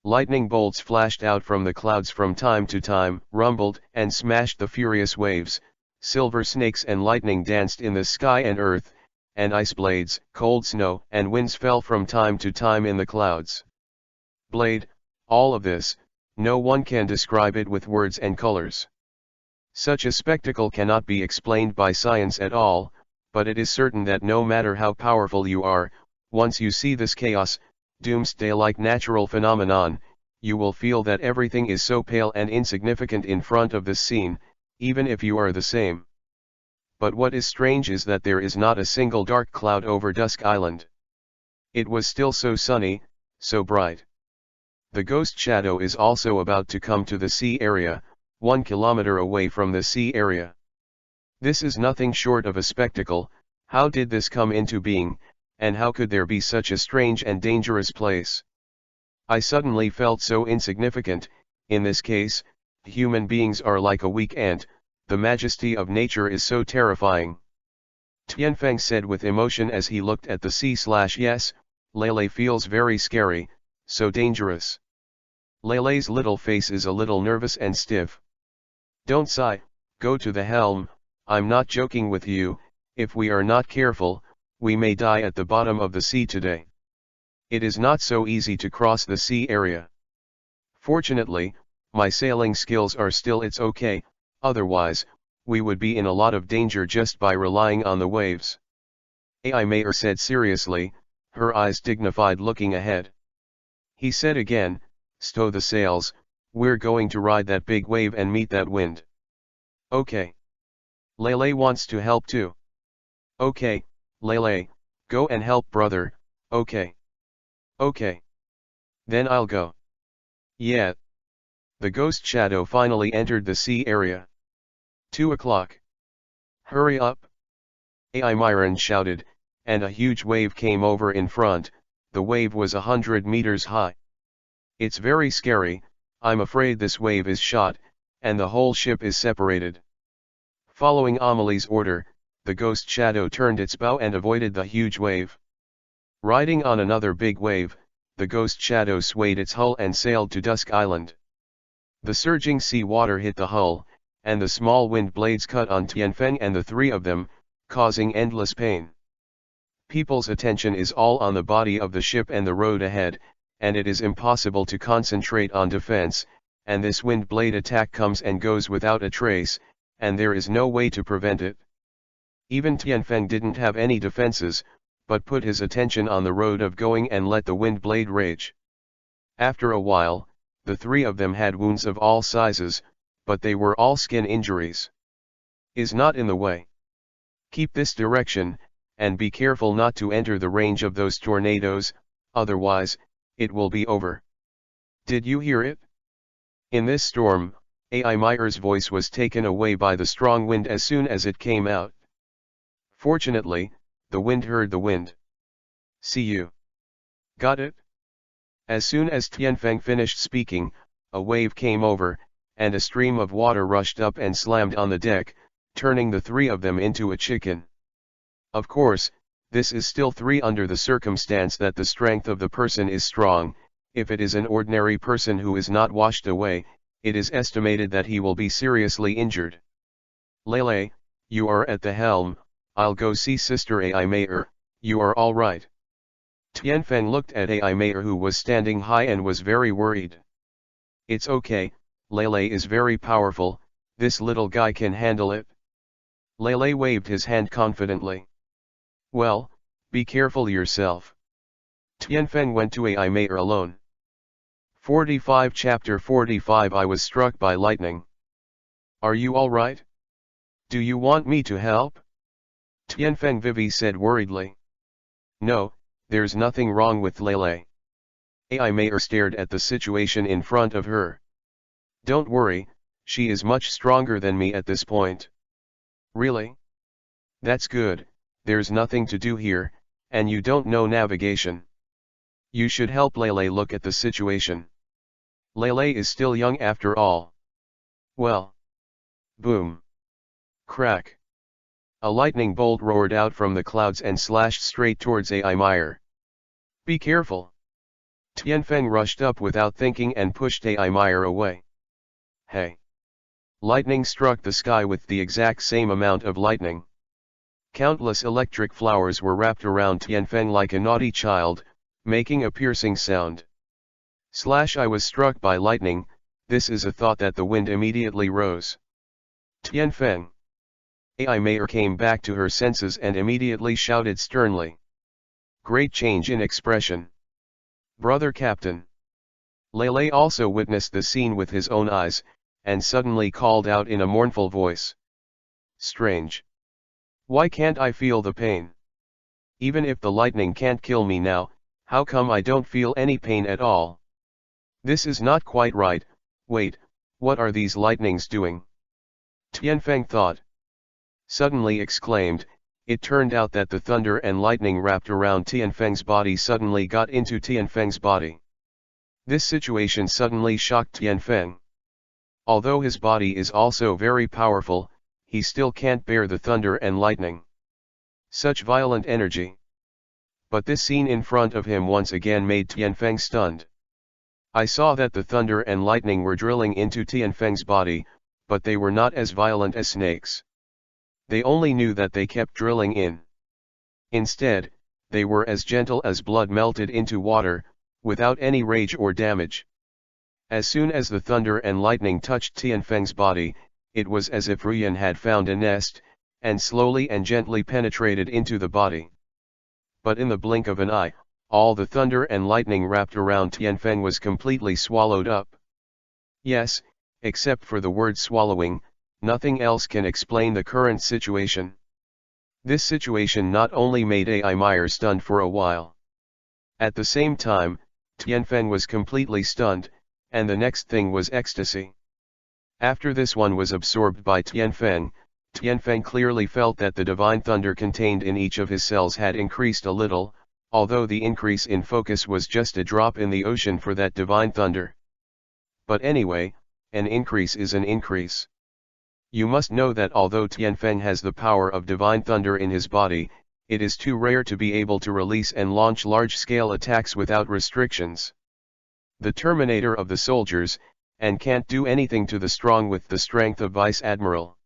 Lightning bolts flashed out from the clouds from time to time, rumbled and smashed the furious waves, silver snakes and lightning danced in the sky and earth, and ice blades, cold snow and winds fell from time to time in the clouds. Blade, all of this, no one can describe it with words and colors. Such a spectacle cannot be explained by science at all, but it is certain that no matter how powerful you are, once you see this chaos, doomsday-like natural phenomenon, you will feel that everything is so pale and insignificant in front of this scene, even if you are the same. But what is strange is that there is not a single dark cloud over Dusk Island. It was still so sunny, so bright. The ghost shadow is also about to come to the sea area, 1 kilometer away from the sea area. This is nothing short of a spectacle. How did this come into being, and how could there be such a strange and dangerous place? I suddenly felt so insignificant. In this case, human beings are like a weak ant, the majesty of nature is so terrifying. Tianfeng said with emotion as he looked at the sea/yes, Lele feels very scary, so dangerous. Lele's little face is a little nervous and stiff. Don't sigh, go to the helm, I'm not joking with you, if we are not careful, we may die at the bottom of the sea today. It is not so easy to cross the sea area. Fortunately, my sailing skills are still it's okay, otherwise, we would be in a lot of danger just by relying on the waves. Ai Mayer said seriously, her eyes dignified looking ahead. He said again, stow the sails, we're going to ride that big wave and meet that wind. Okay. Lele wants to help too. Okay, Lele, Go and help brother, okay. Okay. Then I'll go. Yeah. The ghost shadow finally entered the sea area. 2 o'clock. Hurry up. AI Myron shouted, and a huge wave came over in front. The wave was 100 meters high. It's very scary, I'm afraid this wave is shot, and the whole ship is separated. Following Amelie's order, the ghost shadow turned its bow and avoided the huge wave. Riding on another big wave, the ghost shadow swayed its hull and sailed to Dusk Island. The surging sea water hit the hull, and the small wind blades cut on Tianfeng and the three of them, causing endless pain. People's attention is all on the body of the ship and the road ahead, and it is impossible to concentrate on defense, and this wind blade attack comes and goes without a trace, and there is no way to prevent it. Even Tianfeng didn't have any defenses, but put his attention on the road of going and let the wind blade rage. After a while, the three of them had wounds of all sizes, but they were all skin injuries. Is not in the way. Keep this direction, and be careful not to enter the range of those tornadoes, otherwise, it will be over. Did you hear it? In this storm, AI Meyer's voice was taken away by the strong wind as soon as it came out. Fortunately, the wind heard the wind. See you. Got it? As soon as Tianfeng finished speaking, a wave came over, and a stream of water rushed up and slammed on the deck, turning the three of them into a chicken. Of course, this is still three under the circumstance that the strength of the person is strong. If it is an ordinary person who is not washed away, it is estimated that he will be seriously injured. Lele, you are at the helm, I'll go see Sister Ai Meyer, you are all right. Tianfeng looked at Ai Meyer who was standing high and was very worried. It's okay, Lele is very powerful, this little guy can handle it. Lele waved his hand confidently. Well, be careful yourself. Tianfeng went to Ai Meyer alone. 45 Chapter 45 I was struck by lightning. Are you all right? Do you want me to help? Tianfeng Vivi said worriedly. No, there's nothing wrong with Lele. Ai Meyer stared at the situation in front of her. Don't worry, she is much stronger than me at this point. Really? That's good, there's nothing to do here, and you don't know navigation. You should help Lele look at the situation. Lele is still young after all. Well. Boom. Crack. A lightning bolt roared out from the clouds and slashed straight towards Ai Meyer. Be careful. Tianfeng rushed up without thinking and pushed Ai Meyer away. Hey. Lightning struck the sky with the exact same amount of lightning. Countless electric flowers were wrapped around Tianfeng like a naughty child, making a piercing sound. I was struck by lightning, this is a thought that the wind immediately rose. Tianfeng. Ai Meyer came back to her senses and immediately shouted sternly. Great change in expression. Brother Captain. Lele also witnessed the scene with his own eyes, and suddenly called out in a mournful voice. Strange. Why can't I feel the pain? Even if the lightning can't kill me now, how come I don't feel any pain at all? This is not quite right, wait, what are these lightnings doing? Tianfeng thought. Suddenly exclaimed, it turned out that the thunder and lightning wrapped around Tianfeng's body suddenly got into Tianfeng's body. This situation suddenly shocked Tianfeng. Although his body is also very powerful, he still can't bear the thunder and lightning. Such violent energy. But this scene in front of him once again made Tianfeng stunned. I saw that the thunder and lightning were drilling into Tianfeng's body, but they were not as violent as snakes. They only knew that they kept drilling in. Instead, they were as gentle as blood melted into water, without any rage or damage. As soon as the thunder and lightning touched Tianfeng's body, it was as if Ruyan had found a nest, and slowly and gently penetrated into the body. But in the blink of an eye, all the thunder and lightning wrapped around Tianfeng was completely swallowed up. Yes, except for the word swallowing, nothing else can explain the current situation. This situation not only made Ai Meyer stunned for a while. At the same time, Tianfeng was completely stunned, and the next thing was ecstasy. After this one was absorbed by Tianfeng, Tianfeng clearly felt that the divine thunder contained in each of his cells had increased a little, although the increase in focus was just a drop in the ocean for that divine thunder. But anyway, an increase is an increase. You must know that although Tianfeng has the power of divine thunder in his body, it is too rare to be able to release and launch large-scale attacks without restrictions. The Terminator of the soldiers, and can't do anything to the strong with the strength of Vice Admiral.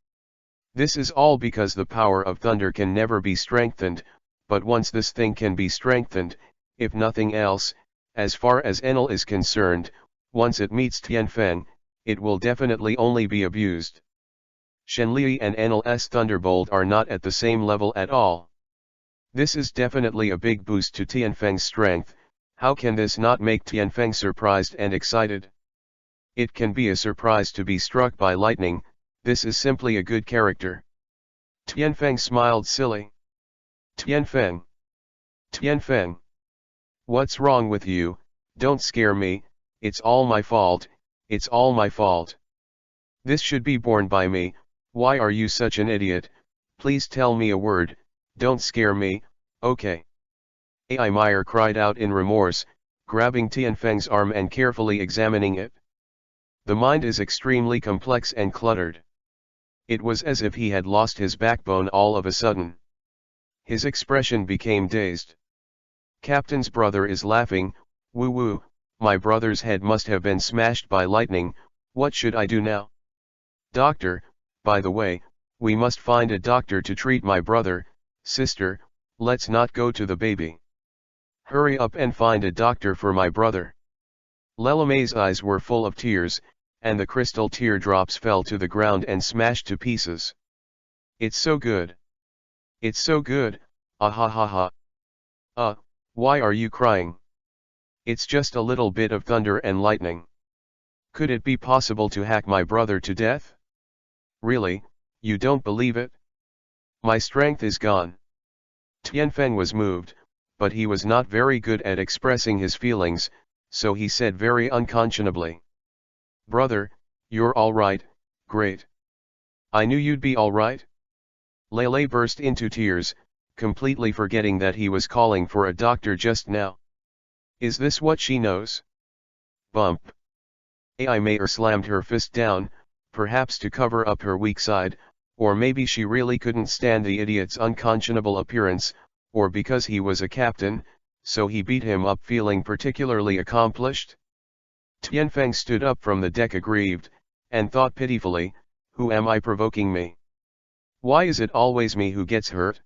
This is all because the power of thunder can never be strengthened, but once this thing can be strengthened, if nothing else, as far as Enel is concerned, once it meets Tianfeng, it will definitely only be abused. Shenlei and Enel's Thunderbolt are not at the same level at all. This is definitely a big boost to Tianfeng's strength. How can this not make Tianfeng surprised and excited? It can be a surprise to be struck by lightning. This is simply a good character. Tianfeng smiled silly. Tianfeng. Tianfeng. What's wrong with you? Don't scare me, it's all my fault, it's all my fault. This should be borne by me. Why are you such an idiot? Please tell me a word, don't scare me, okay. Ai Meyer cried out in remorse, grabbing Tianfeng's arm and carefully examining it. The mind is extremely complex and cluttered. It was as if he had lost his backbone all of a sudden. His expression became dazed. Captain's brother is laughing, woo woo, my brother's head must have been smashed by lightning, what should I do now? Doctor, by the way, we must find a doctor to treat my brother. Sister, let's not go to the baby. Hurry up and find a doctor for my brother. Lelamai's eyes were full of tears, and the crystal teardrops fell to the ground and smashed to pieces. It's so good. It's so good, ah ha ha ha. Why are you crying? It's just a little bit of thunder and lightning. Could it be possible to hack my brother to death? Really, you don't believe it? My strength is gone. Tianfeng was moved, but he was not very good at expressing his feelings, so he said very unconscionably. Brother, you're alright, great. I knew you'd be alright. Lele burst into tears, completely forgetting that he was calling for a doctor just now. Is this what she knows? Bump. Ai Meyer slammed her fist down, perhaps to cover up her weak side, or maybe she really couldn't stand the idiot's unconscionable appearance, or because he was a captain, so he beat him up feeling particularly accomplished. Tianfeng stood up from the deck aggrieved, and thought pitifully, who am I provoking me? Why is it always me who gets hurt?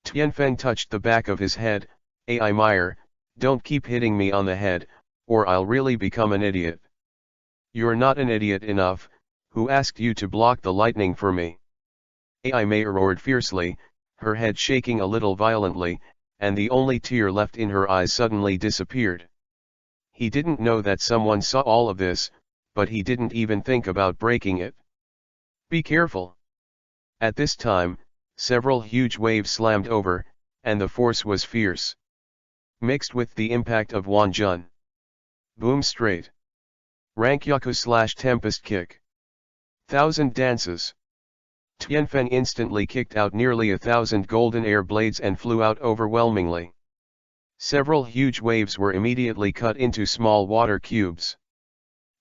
Tianfeng touched the back of his head, Ai Meyer, don't keep hitting me on the head, or I'll really become an idiot. You're not an idiot enough, who asked you to block the lightning for me? Ai Meyer roared fiercely, her head shaking a little violently, and the only tear left in her eyes suddenly disappeared. He didn't know that someone saw all of this, but he didn't even think about breaking it. Be careful. At this time, several huge waves slammed over, and the force was fierce. Mixed with the impact of Wanjun. Boom straight. Rankyaku/Tempest kick. Thousand dances. Tianfeng instantly kicked out nearly 1,000 golden air blades and flew out overwhelmingly. Several huge waves were immediately cut into small water cubes.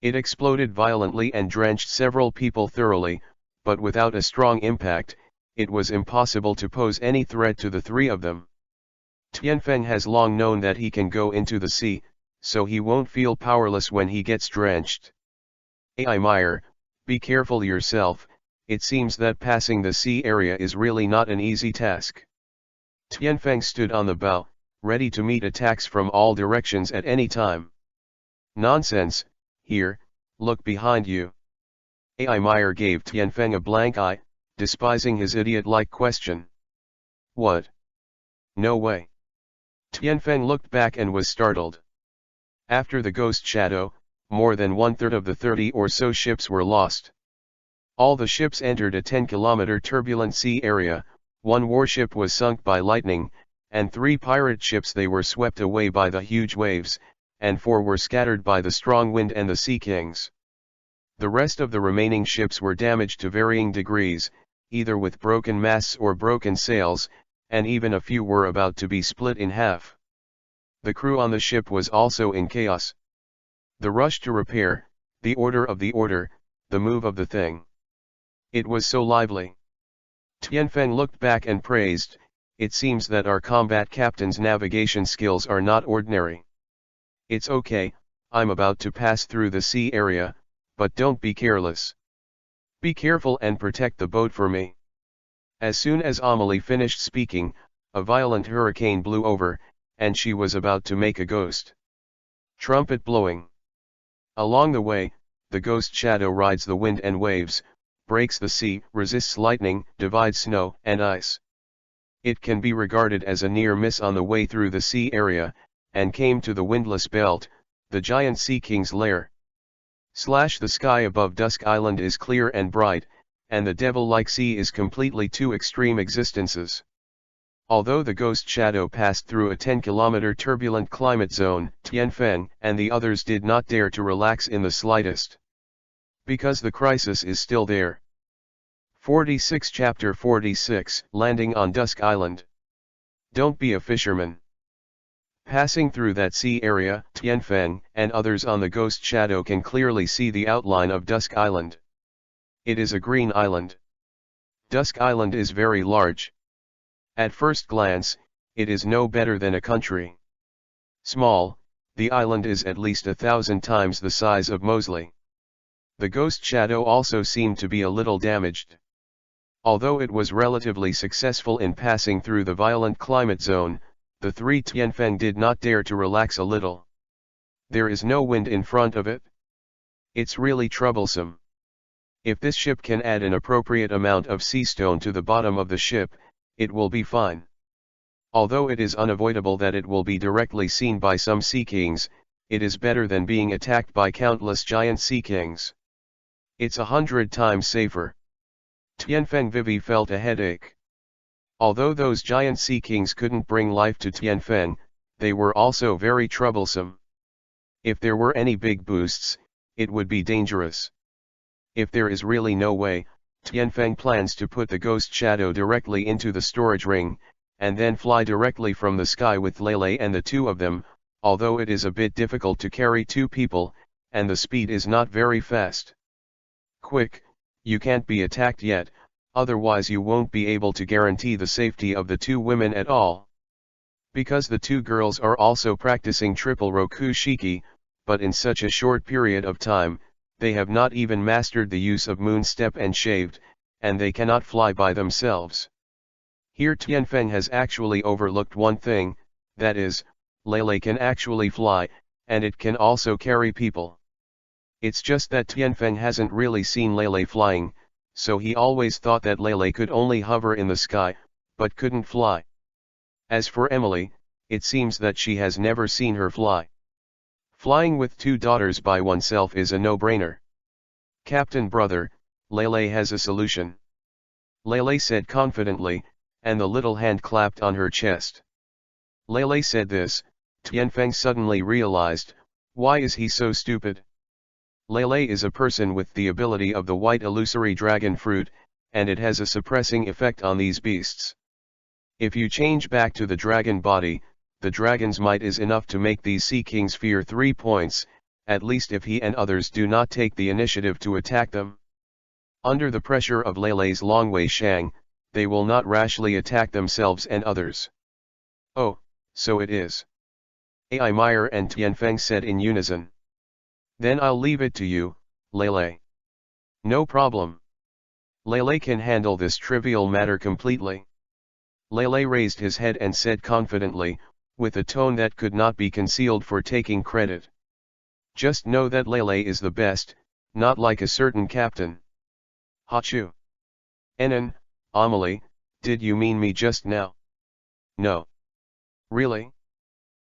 It exploded violently and drenched several people thoroughly, but without a strong impact, it was impossible to pose any threat to the three of them. Tianfeng has long known that he can go into the sea, so he won't feel powerless when he gets drenched. Ai Meyer, be careful yourself, it seems that passing the sea area is really not an easy task. Tianfeng stood on the bow, ready to meet attacks from all directions at any time. Nonsense, here, look behind you. Ai Meyer gave Tianfeng a blank eye, despising his idiot-like question. What? No way. Tianfeng looked back and was startled. After the ghost shadow, more than 1/3 of the 30 or so ships were lost. All the ships entered a 10-kilometer turbulent sea area, One warship was sunk by lightning, and 3 pirate ships they were swept away by the huge waves, and 4 were scattered by the strong wind and the sea kings. The rest of the remaining ships were damaged to varying degrees, either with broken masts or broken sails, and even a few were about to be split in half. The crew on the ship was also in chaos. The rush to repair, the order of the order, the move of the thing. It was so lively. Tianfeng looked back and praised, "It seems that our combat captain's navigation skills are not ordinary. It's okay, I'm about to pass through the sea area, but don't be careless. Be careful and protect the boat for me." As soon as Amelie finished speaking, a violent hurricane blew over, and she was about to make a ghost. Trumpet blowing. Along the way, the ghost shadow rides the wind and waves, breaks the sea, resists lightning, divides snow and ice. It can be regarded as a near miss on the way through the sea area, and came to the windless belt, the giant sea king's lair. The sky above Dusk Island is clear and bright, and the devil-like sea is completely 2 extreme existences. Although the ghost shadow passed through a 10-kilometer turbulent climate zone, Tianfeng and the others did not dare to relax in the slightest. Because the crisis is still there. 46 Chapter 46, Landing on Dusk Island. Don't be a fisherman. Passing through that sea area, Tianfeng and others on the ghost shadow can clearly see the outline of Dusk Island. It is a green island. Dusk Island is very large. At first glance, it is no better than a country. Small, the island is at least 1,000 times the size of Moseley. The ghost shadow also seemed to be a little damaged. Although it was relatively successful in passing through the violent climate zone, the 3 Tianfeng did not dare to relax a little. There is no wind in front of it. It's really troublesome. If this ship can add an appropriate amount of sea stone to the bottom of the ship, it will be fine. Although it is unavoidable that it will be directly seen by some sea kings, it is better than being attacked by countless giant sea kings. It's 100 times safer. Tianfeng Vivi felt a headache. Although those giant sea kings couldn't bring life to Tianfeng, they were also very troublesome. If there were any big boosts, it would be dangerous. If there is really no way, Tianfeng plans to put the ghost shadow directly into the storage ring, and then fly directly from the sky with Lele and the 2 of them, although it is a bit difficult to carry 2 people, and the speed is not very fast. Quick, you can't be attacked yet, otherwise you won't be able to guarantee the safety of the 2 women at all. Because the 2 girls are also practicing triple roku shiki, but in such a short period of time, they have not even mastered the use of moon step and shaved, and they cannot fly by themselves. Here Tianfeng has actually overlooked one thing, that is, Lele can actually fly, and it can also carry people. It's just that Tianfeng hasn't really seen Lele flying, so he always thought that Lele could only hover in the sky, but couldn't fly. As for Emily, it seems that she has never seen her fly. Flying with 2 daughters by oneself is a no-brainer. Captain brother, Lele has a solution. Lele said confidently, and the little hand clapped on her chest. Lele said this, Tianfeng suddenly realized, why is he so stupid? Lele is a person with the ability of the white illusory dragon fruit, and it has a suppressing effect on these beasts. If you change back to the dragon body, the dragon's might is enough to make these sea kings fear 3 points, at least if he and others do not take the initiative to attack them. Under the pressure of Lele's long Wei Shang, they will not rashly attack themselves and others. Oh, so it is. Ai Meyer and Tianfeng said in unison. Then I'll leave it to you, Lele. No problem. Lele can handle this trivial matter completely. Lele raised his head and said confidently, with a tone that could not be concealed for taking credit. Just know that Lele is the best, not like a certain captain. Hachu. Enon, Amelie, did you mean me just now? No. Really?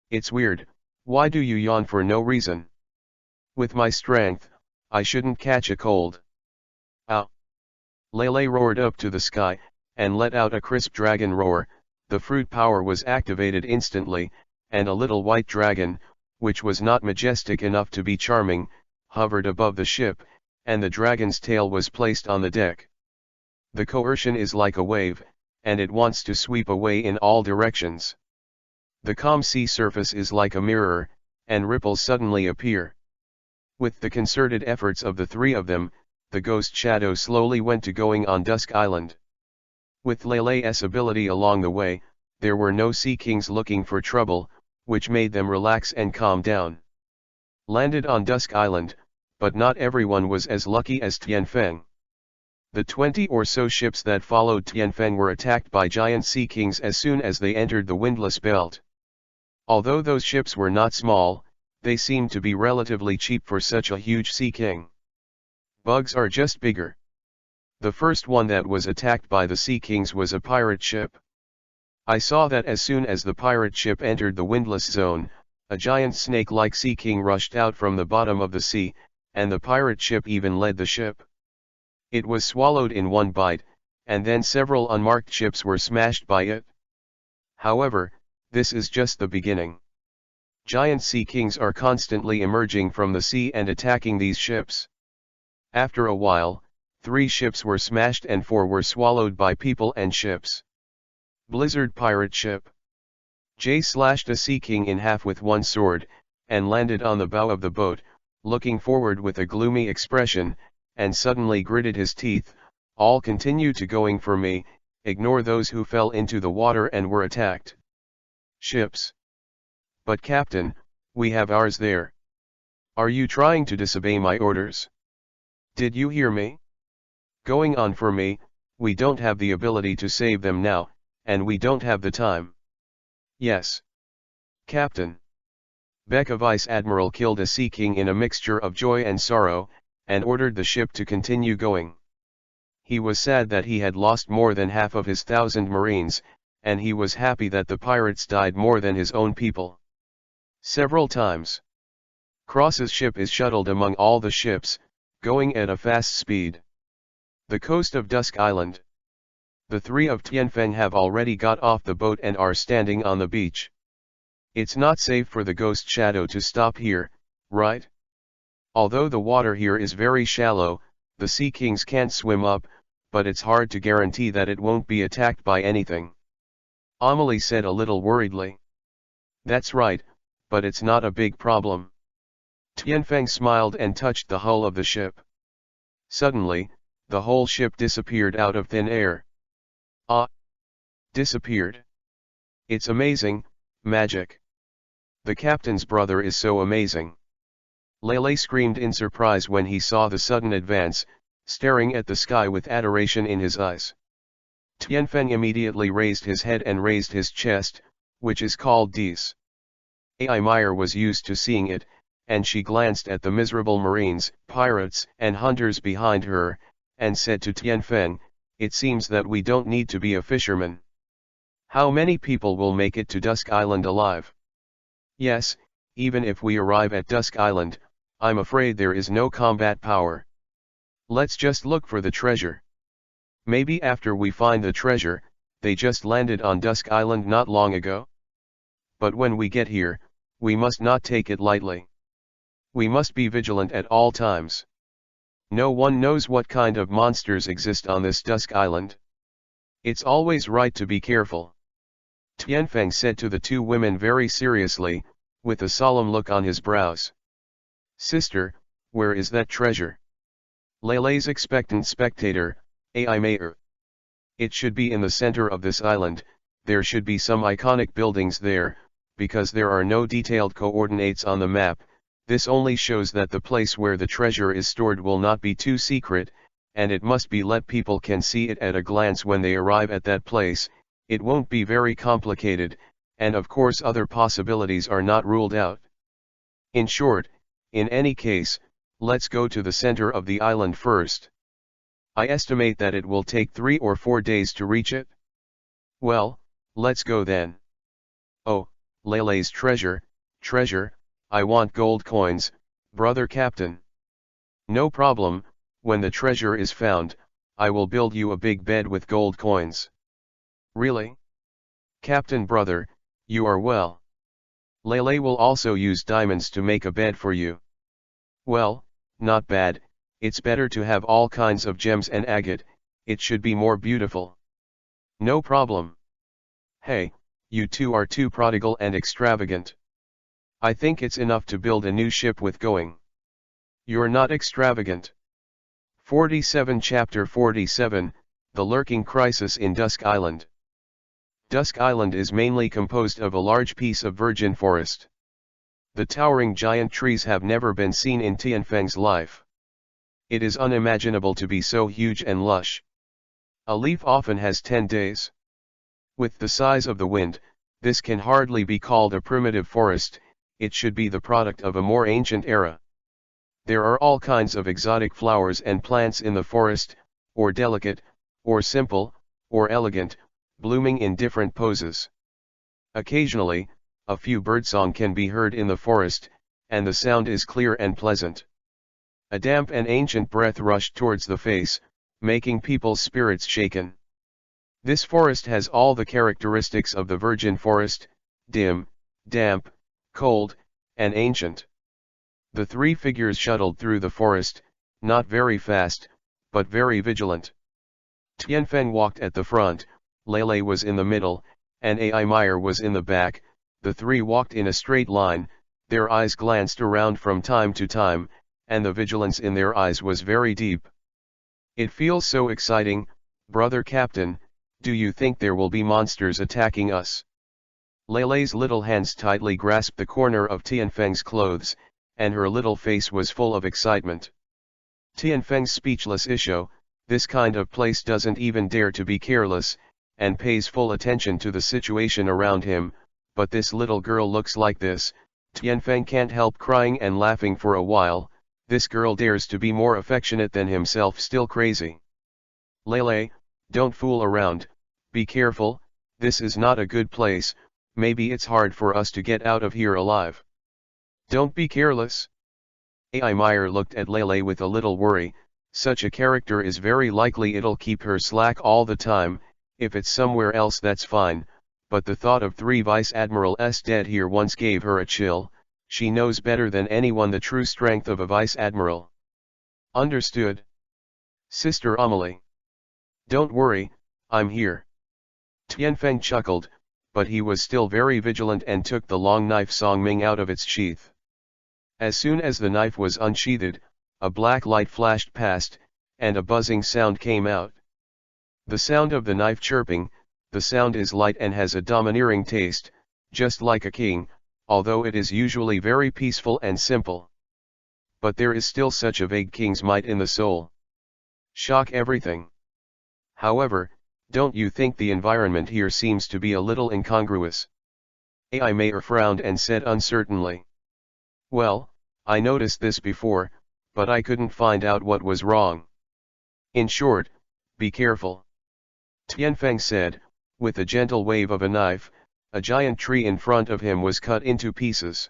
It's weird, why do you yawn for no reason? With my strength, I shouldn't catch a cold. Ow! Lele roared up to the sky, and let out a crisp dragon roar. The fruit power was activated instantly, and a little white dragon, which was not majestic enough to be charming, hovered above the ship, and the dragon's tail was placed on the deck. The coercion is like a wave, and it wants to sweep away in all directions. The calm sea surface is like a mirror, and ripples suddenly appear. With the concerted efforts of the three of them, the ghost shadow slowly went to going on Dusk Island. With Lele's ability along the way, there were no sea kings looking for trouble, which made them relax and calm down. Landed on Dusk Island, but not everyone was as lucky as Tianfeng. The 20 or so ships that followed Tianfeng were attacked by giant sea kings as soon as they entered the windless belt. Although those ships were not small, they seemed to be relatively cheap for such a huge sea king. Bugs are just bigger. The first one that was attacked by the sea kings was a pirate ship. I saw that as soon as the pirate ship entered the windless zone, a giant snake-like sea king rushed out from the bottom of the sea, and the pirate ship even led the ship. It was swallowed in one bite, and then several unmarked ships were smashed by it. However, this is just the beginning. Giant sea kings are constantly emerging from the sea and attacking these ships. After a while, 3 ships were smashed and 4 were swallowed by people and ships. Blizzard pirate ship. Jay slashed a sea king in half with one sword, and landed on the bow of the boat, looking forward with a gloomy expression, and suddenly gritted his teeth. All continue to going for me, ignore those who fell into the water and were attacked. Ships. But Captain, we have ours there. Are you trying to disobey my orders? Did you hear me? Going on for me, we don't have the ability to save them now, and we don't have the time. Yes. Captain. Becca Vice Admiral killed a sea king in a mixture of joy and sorrow, and ordered the ship to continue going. He was sad that he had lost more than half of his 1,000 marines, and he was happy that the pirates died more than his own people. Several times. Cross's ship is shuttled among all the ships, going at a fast speed. The coast of Dusk Island. The 3 of Tianfeng have already got off the boat and are standing on the beach. It's not safe for the ghost shadow to stop here, right? Although the water here is very shallow, the sea kings can't swim up, but it's hard to guarantee that it won't be attacked by anything. Amelie said a little worriedly. That's right, but it's not a big problem. Tianfeng smiled and touched the hull of the ship. Suddenly, the whole ship disappeared out of thin air. Ah! Disappeared. It's amazing, magic. The captain's brother is so amazing. Lele screamed in surprise when he saw the sudden advance, staring at the sky with adoration in his eyes. Tianfeng immediately raised his head and raised his chest, which is called Dies. Ai Meyer was used to seeing it, and she glanced at the miserable marines, pirates, and hunters behind her, and said to Tianfeng, "It seems that we don't need to be a fisherman. How many people will make it to Dusk Island alive?" "Yes, even if we arrive at Dusk Island, I'm afraid there is no combat power. Let's just look for the treasure. Maybe after we find the treasure, they just landed on Dusk Island not long ago. But when we get here, we must not take it lightly. We must be vigilant at all times. No one knows what kind of monsters exist on this Dusk Island. It's always right to be careful." Tianfeng said to the 2 women very seriously, with a solemn look on his brows. "Sister, where is that treasure?" Lele's expectant spectator, Ai Meyer. "It should be in the center of this island. There should be some iconic buildings there, because there are no detailed coordinates on the map. This only shows that the place where the treasure is stored will not be too secret, and it must be let people can see it at a glance when they arrive at that place. It won't be very complicated, and of course other possibilities are not ruled out. In short, in any case, let's go to the center of the island first. I estimate that it will take 3 or 4 days to reach it." "Well, let's go then." "Oh, Lele's treasure, I want gold coins, brother captain." "No problem, when the treasure is found, I will build you a big bed with gold coins. Really? Captain brother, you are well. Lele will also use diamonds to make a bed for you. Well, not bad, it's better to have all kinds of gems and agate, it should be more beautiful. No problem. Hey, you two are too prodigal and extravagant. I think it's enough to build a new ship with going. You're not extravagant. 47 Chapter 47, The Lurking Crisis in Dusk Island. Dusk Island is mainly composed of a large piece of virgin forest. The towering giant trees have never been seen in Tianfeng's life. It is unimaginable to be so huge and lush. A leaf often has 10 days. With the size of the wind, this can hardly be called a primitive forest, it should be the product of a more ancient era. There are all kinds of exotic flowers and plants in the forest, or delicate, or simple, or elegant, blooming in different poses. Occasionally, a few birdsong can be heard in the forest, and the sound is clear and pleasant. A damp and ancient breath rushed towards the face, making people's spirits shaken. This forest has all the characteristics of the virgin forest, dim, damp, cold, and ancient. The three figures shuttled through the forest, not very fast, but very vigilant. Tianfeng walked at the front, Lele was in the middle, and Ai Meyer was in the back. The three walked in a straight line, their eyes glanced around from time to time, and the vigilance in their eyes was very deep. It feels so exciting, brother Captain, do you think there will be monsters attacking us? Lele's little hands tightly grasped the corner of Tianfeng's clothes, and her little face was full of excitement. Tianfeng's speechless issue, this kind of place doesn't even dare to be careless, and pays full attention to the situation around him, but this little girl looks like this. Tianfeng can't help crying and laughing for a while. This girl dares to be more affectionate than himself, still crazy. Lele, don't fool around, be careful, this is not a good place, maybe it's hard for us to get out of here alive. Don't be careless. Ai Meyer looked at Lele with a little worry, such a character is very likely it'll keep her slack all the time, if it's somewhere else that's fine, but the thought of 3 Vice Admirals dead here once gave her a chill. She knows better than anyone the true strength of a Vice Admiral. Understood? Sister Amelie. Don't worry, I'm here. Tianfeng chuckled, but he was still very vigilant and took the long knife Song Ming out of its sheath. As soon as the knife was unsheathed, a black light flashed past, and a buzzing sound came out. The sound of the knife chirping, the sound is light and has a domineering taste, just like a king, although it is usually very peaceful and simple. But there is still such a vague king's might in the soul. Shock everything. However, don't you think the environment here seems to be a little incongruous? Ai Meyer frowned and said uncertainly. Well, I noticed this before, but I couldn't find out what was wrong. In short, be careful. Tianfeng said, with a gentle wave of a knife. A giant tree in front of him was cut into pieces.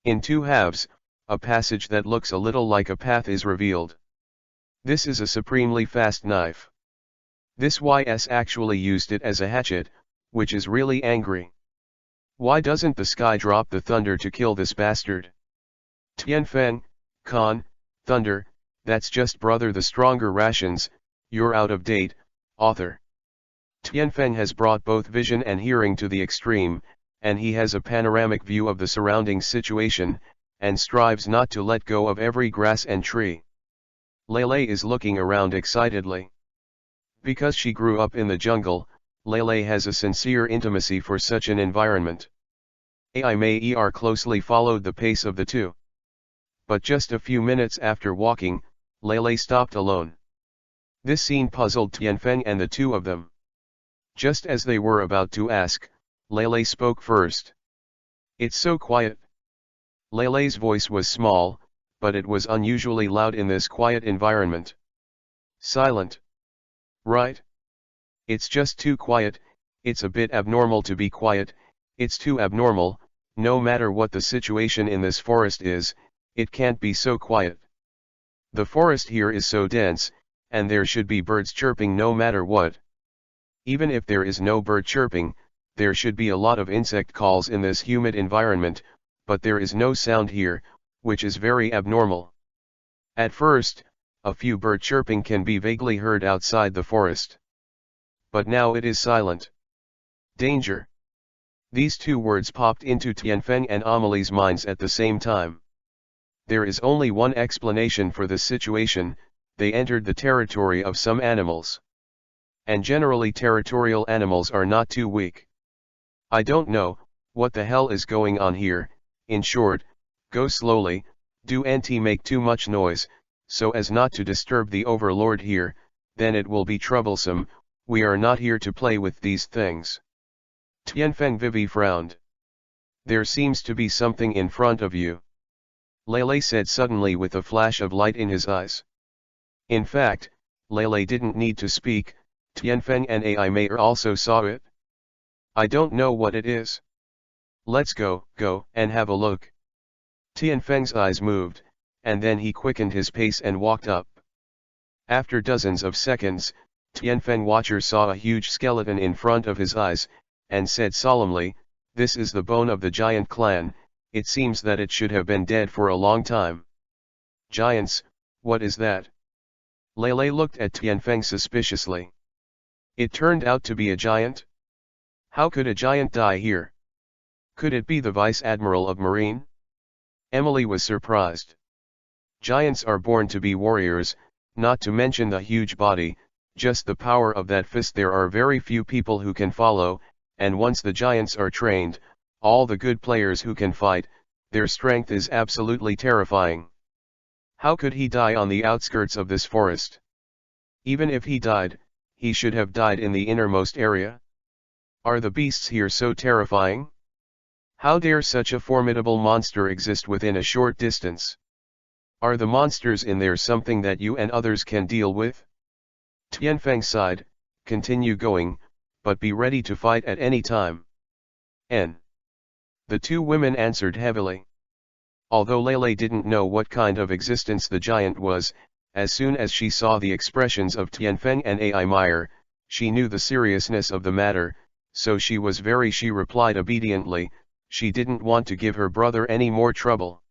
In 2 halves, a passage that looks a little like a path is revealed. This is a supremely fast knife. This YS actually used it as a hatchet, which is really angry. Why doesn't the sky drop the thunder to kill this bastard? Tianfeng, Khan, thunder, that's just brother the stronger rations, you're out of date, author. Tianfeng has brought both vision and hearing to the extreme, and he has a panoramic view of the surrounding situation, and strives not to let go of every grass and tree. Lele is looking around excitedly. Because she grew up in the jungle, Lele has a sincere intimacy for such an environment. Ai Meyer closely followed the pace of the two. But just a few minutes after walking, Lele stopped alone. This scene puzzled Tianfeng and the two of them. Just as they were about to ask, Lele spoke first. It's so quiet. Lele's voice was small, but it was unusually loud in this quiet environment. Silent. Right? It's just too quiet, it's a bit abnormal to be quiet, it's too abnormal, no matter what the situation in this forest is, it can't be so quiet. The forest here is so dense, and there should be birds chirping no matter what. Even if there is no bird chirping, there should be a lot of insect calls in this humid environment, but there is no sound here, which is very abnormal. At first, a few bird chirping can be vaguely heard outside the forest. But now it is silent. Danger. These two words popped into Tianfeng and Amelie's minds at the same time. There is only one explanation for this situation: they entered the territory of some animals. And generally territorial animals are not too weak. I don't know what the hell is going on here. In short, go slowly, don't make too much noise, so as not to disturb the overlord here, then it will be troublesome. We are not here to play with these things. Tianfeng Vivi frowned. There seems to be something in front of you, Lele said suddenly with a flash of light in his eyes. In fact, Lele didn't need to speak. Tianfeng and Ai Mei also saw it. I don't know what it is. Let's go and have a look. Tianfeng's eyes moved, and then he quickened his pace and walked up. After dozens of seconds, Tianfeng watcher saw a huge skeleton in front of his eyes, and said solemnly, "This is the bone of the giant clan. It seems that it should have been dead for a long time." Giants, what is that? Lele looked at Tianfeng suspiciously. It turned out to be a giant? How could a giant die here? Could it be the Vice Admiral of Marine? Emily was surprised. Giants are born to be warriors, not to mention the huge body, just the power of that fist. There are very few people who can follow, and once the giants are trained, all the good players who can fight, their strength is absolutely terrifying. How could he die on the outskirts of this forest? Even if he died, he should have died in the innermost area. Are the beasts here so terrifying? How dare such a formidable monster exist within a short distance? Are the monsters in there something that you and others can deal with? Tianfeng sighed, continue going, but be ready to fight at any time. The two women answered heavily. Although Lele didn't know what kind of existence the giant was, as soon as she saw the expressions of Tianfeng and Ai Meyer, she knew the seriousness of the matter, so she replied obediently. She didn't want to give her brother any more trouble.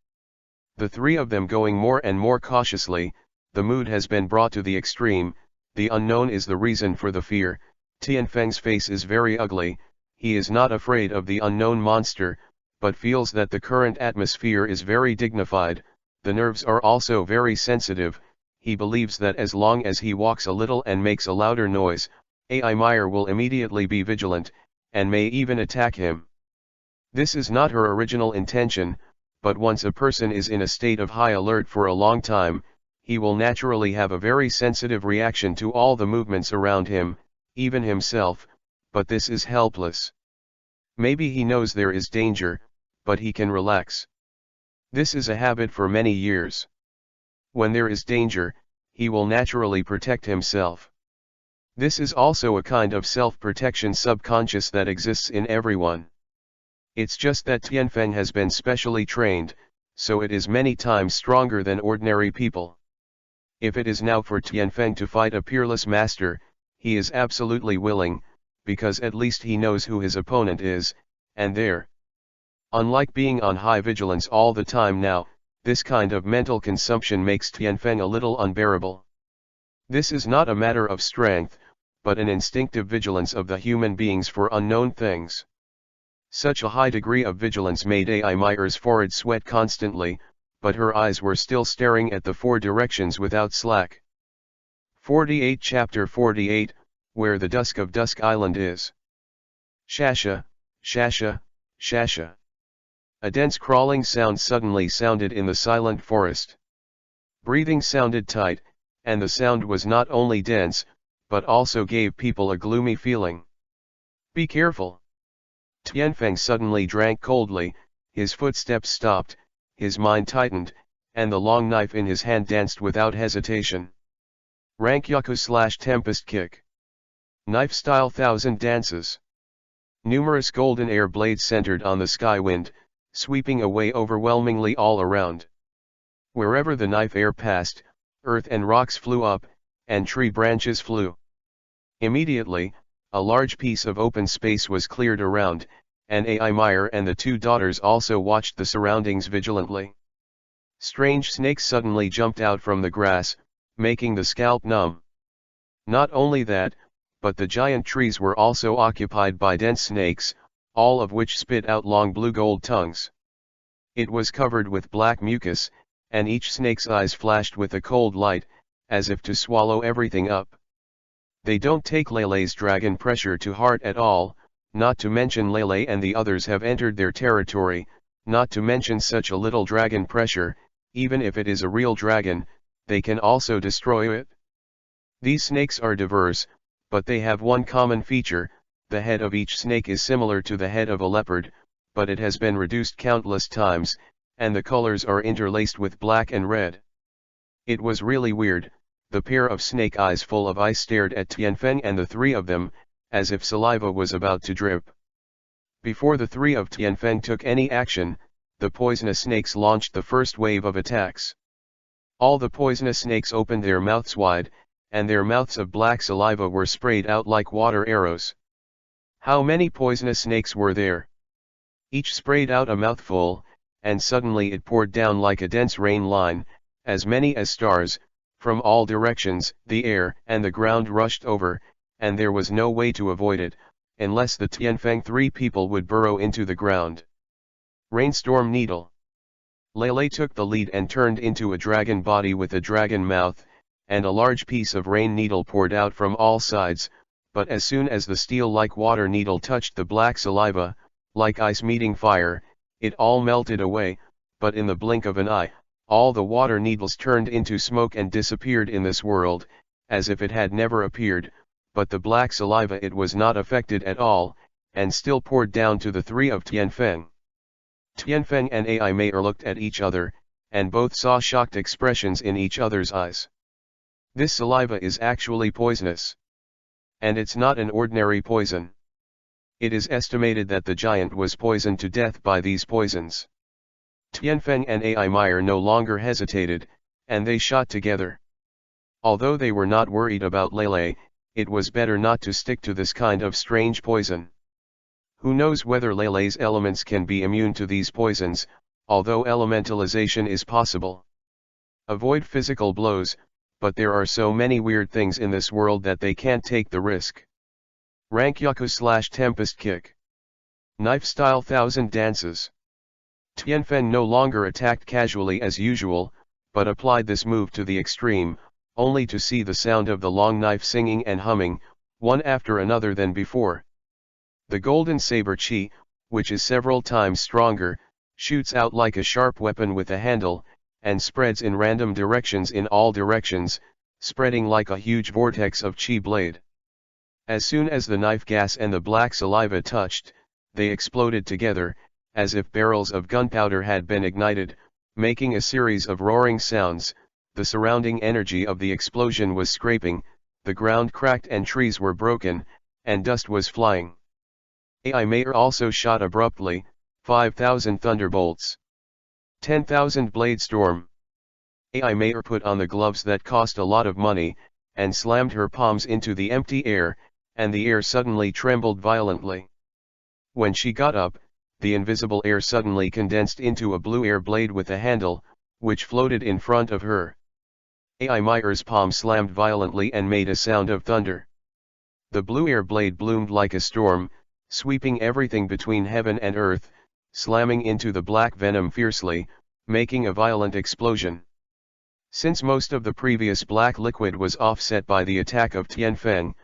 The three of them going more and more cautiously, the mood has been brought to the extreme. The unknown is the reason for the fear. Tianfeng's face is very ugly. He is not afraid of the unknown monster, but feels that the current atmosphere is very dignified. The nerves are also very sensitive. He believes that as long as he walks a little and makes a louder noise, Ai Meyer will immediately be vigilant, and may even attack him. This is not her original intention, but once a person is in a state of high alert for a long time, he will naturally have a very sensitive reaction to all the movements around him, even himself, but this is helpless. Maybe he knows there is danger, but he can relax. This is a habit for many years. When there is danger, he will naturally protect himself. This is also a kind of self-protection subconscious that exists in everyone. It's just that Tianfeng has been specially trained, so it is many times stronger than ordinary people. If it is now for Tianfeng to fight a peerless master, he is absolutely willing, because at least he knows who his opponent is, and there. Unlike being on high vigilance all the time now, this kind of mental consumption makes Tianfeng a little unbearable. This is not a matter of strength, but an instinctive vigilance of the human beings for unknown things. Such a high degree of vigilance made Ai Meyer's forehead sweat constantly, but her eyes were still staring at the four directions without slack. 48 Chapter 48, Where the Dusk of Dusk Island is. Shasha, shasha, shasha. A dense crawling sound suddenly sounded in the silent forest. Breathing sounded tight, and the sound was not only dense, but also gave people a gloomy feeling. Be careful. Tianfeng suddenly drank coldly, his footsteps stopped, his mind tightened, and the long knife in his hand danced without hesitation. Rank Yaku/Tempest Kick. Knife style thousand dances. Numerous golden air blades centered on the sky wind, sweeping away overwhelmingly all around. Wherever the knife air passed, earth and rocks flew up, and tree branches flew. Immediately, a large piece of open space was cleared around, and Ai Meyer and the two daughters also watched the surroundings vigilantly. Strange snakes suddenly jumped out from the grass, making the scalp numb. Not only that, but the giant trees were also occupied by dense snakes, all of which spit out long blue-gold tongues. It was covered with black mucus, and each snake's eyes flashed with a cold light, as if to swallow everything up. They don't take Lele's dragon pressure to heart at all, not to mention Lele and the others have entered their territory, not to mention such a little dragon pressure, even if it is a real dragon, they can also destroy it. These snakes are diverse, but they have one common feature: the head of each snake is similar to the head of a leopard, but it has been reduced countless times, and the colors are interlaced with black and red. It was really weird. The pair of snake eyes full of ice stared at Tianfeng and the three of them, as if saliva was about to drip. Before the three of Tianfeng took any action, the poisonous snakes launched the first wave of attacks. All the poisonous snakes opened their mouths wide, and their mouths of black saliva were sprayed out like water arrows. How many poisonous snakes were there? Each sprayed out a mouthful, and suddenly it poured down like a dense rain line, as many as stars. From all directions, the air and the ground rushed over, and there was no way to avoid it, unless the Tianfeng three people would burrow into the ground. Rainstorm Needle. Lele took the lead and turned into a dragon body with a dragon mouth, and a large piece of rain needle poured out from all sides, but as soon as the steel-like water needle touched the black saliva, like ice meeting fire, it all melted away, but in the blink of an eye, all the water needles turned into smoke and disappeared in this world, as if it had never appeared, but the black saliva it was not affected at all, and still poured down to the three of Tianfeng. Tianfeng and Ai Meyer looked at each other, and both saw shocked expressions in each other's eyes. This saliva is actually poisonous. And it's not an ordinary poison. It is estimated that the giant was poisoned to death by these poisons. Tianfeng and Ai Meyer no longer hesitated, and they shot together. Although they were not worried about Lele, it was better not to stick to this kind of strange poison. Who knows whether Lele's elements can be immune to these poisons, although elementalization is possible. Avoid physical blows, but there are so many weird things in this world that they can't take the risk. Rankyaku/Tempest Kick. Knife Style Thousand Dances. Tianfeng no longer attacked casually as usual, but applied this move to the extreme, only to see the sound of the long knife singing and humming, one after another than before. The golden saber chi, which is several times stronger, shoots out like a sharp weapon with a handle, and spreads in random directions in all directions, spreading like a huge vortex of chi blade. As soon as the knife gas and the black saliva touched, they exploded together, as if barrels of gunpowder had been ignited, making a series of roaring sounds. The surrounding energy of the explosion was scraping, the ground cracked and trees were broken, and dust was flying. Ai Meyer also shot abruptly, 5,000 thunderbolts. 10,000 blade storm. Ai Meyer put on the gloves that cost a lot of money, and slammed her palms into the empty air, and the air suddenly trembled violently. When she got up, the invisible air suddenly condensed into a blue air blade with a handle, which floated in front of her. Ai Meyer's palm slammed violently and made a sound of thunder. The blue air blade bloomed like a storm, sweeping everything between heaven and earth, slamming into the black venom fiercely, making a violent explosion. Since most of the previous black liquid was offset by the attack of Tianfeng,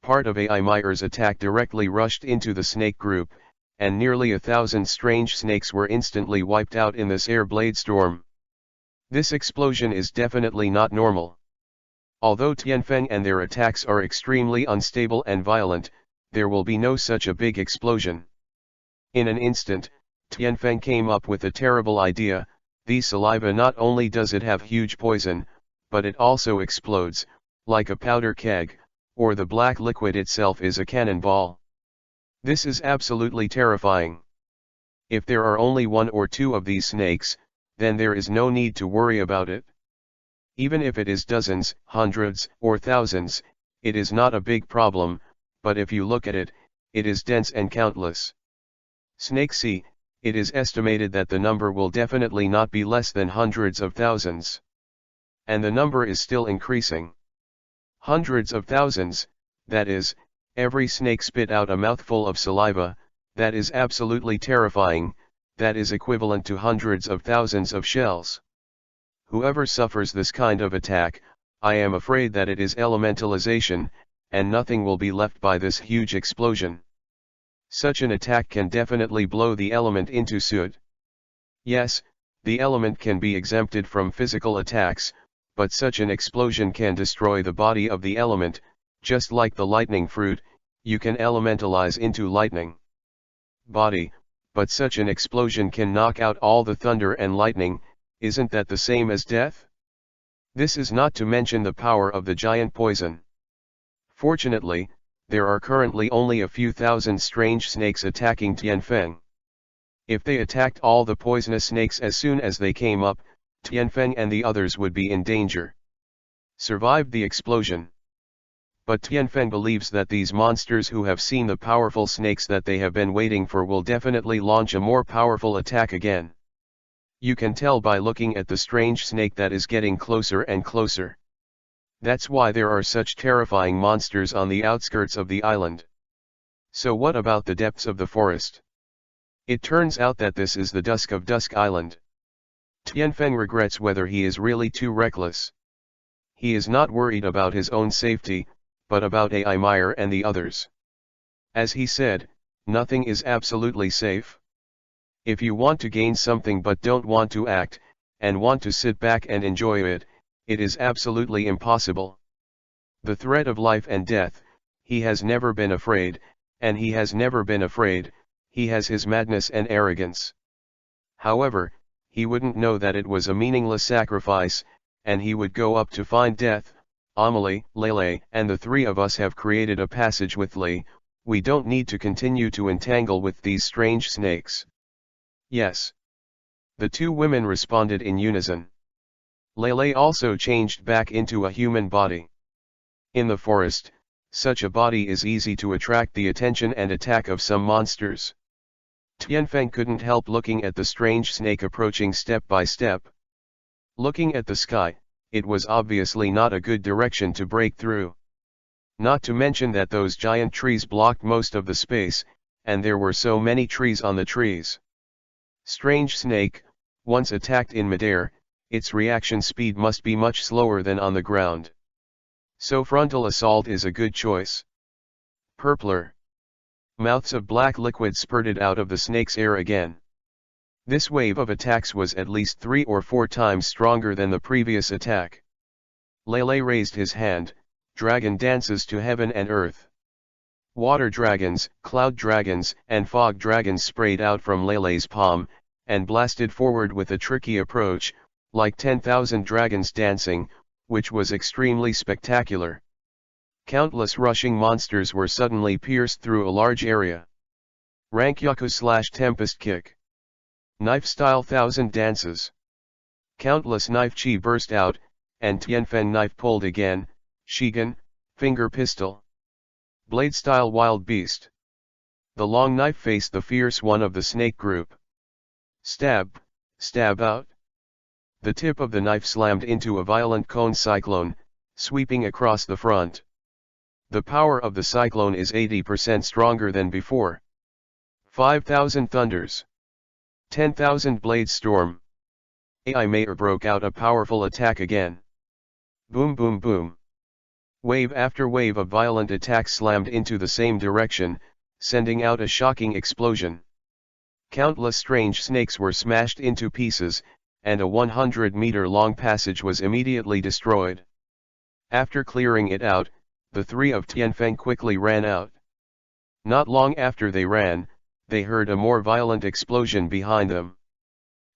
part of Ai Meyer's attack directly rushed into the snake group, and nearly 1,000 strange snakes were instantly wiped out in this air blade storm. This explosion is definitely not normal. Although Tianfeng and their attacks are extremely unstable and violent, there will be no such a big explosion. In an instant, Tianfeng came up with a terrible idea. The saliva not only does it have huge poison, but it also explodes, like a powder keg, or the black liquid itself is a cannonball. This is absolutely terrifying. If there are only one or two of these snakes, then there is no need to worry about it. Even if it is dozens, hundreds, or thousands, it is not a big problem, but if you look at it, it is dense and countless. Snake see, it is estimated that the number will definitely not be less than hundreds of thousands. And the number is still increasing. Hundreds of thousands, that is, every snake spit out a mouthful of saliva, that is absolutely terrifying, that is equivalent to hundreds of thousands of shells. Whoever suffers this kind of attack, I am afraid that it is elementalization, and nothing will be left by this huge explosion. Such an attack can definitely blow the element into soot. Yes, the element can be exempted from physical attacks, but such an explosion can destroy the body of the element, just like the lightning fruit, you can elementalize into lightning body, but such an explosion can knock out all the thunder and lightning. Isn't that the same as death? This is not to mention the power of the giant poison. Fortunately, there are currently only a few thousand strange snakes attacking Tianfeng. If they attacked all the poisonous snakes as soon as they came up, Tianfeng and the others would be in danger. Survived the explosion. But Tianfeng believes that these monsters who have seen the powerful snakes that they have been waiting for will definitely launch a more powerful attack again. You can tell by looking at the strange snake that is getting closer and closer. That's why there are such terrifying monsters on the outskirts of the island. So what about the depths of the forest? It turns out that this is the Dusk of Dusk Island. Tianfeng regrets whether he is really too reckless. He is not worried about his own safety, but about Ai Meyer and the others. As he said, nothing is absolutely safe. If you want to gain something but don't want to act, and want to sit back and enjoy it, it is absolutely impossible. The threat of life and death, he has never been afraid, and he has never been afraid, he has his madness and arrogance. However, he wouldn't know that it was a meaningless sacrifice, and he would go up to find death. Amelie, Lele, and the three of us have created a passage with Li. We don't need to continue to entangle with these strange snakes. Yes. The two women responded in unison. Lele also changed back into a human body. In the forest, such a body is easy to attract the attention and attack of some monsters. Tianfeng couldn't help looking at the strange snake approaching step by step. Looking at the sky, it was obviously not a good direction to break through. Not to mention that those giant trees blocked most of the space, and there were so many trees on the trees. Strange snake, once attacked in midair, its reaction speed must be much slower than on the ground. So frontal assault is a good choice. Purpler. Mouths of black liquid spurted out of the snake's air again. This wave of attacks was at least 3 or 4 times stronger than the previous attack. Lele raised his hand, dragon dances to heaven and earth. Water dragons, cloud dragons, and fog dragons sprayed out from Lele's palm, and blasted forward with a tricky approach, like 10,000 dragons dancing, which was extremely spectacular. Countless rushing monsters were suddenly pierced through a large area. Rankyaku/Tempest Kick. Knife-style thousand dances. Countless knife chi burst out, and Tianfeng knife pulled again, Shigan, finger pistol. Blade-style wild beast. The long knife faced the fierce one of the snake group. Stab, stab out. The tip of the knife slammed into a violent cone cyclone, sweeping across the front. The power of the cyclone is 80% stronger than before. 5,000 thunders. 10,000 blades storm. Ai Meyer broke out a powerful attack again. Boom boom boom. Wave after wave of violent attacks slammed into the same direction, sending out a shocking explosion. Countless strange snakes were smashed into pieces, and a 100-meter-long passage was immediately destroyed. After clearing it out, the three of Tianfeng quickly ran out. Not long after they ran, they heard a more violent explosion behind them.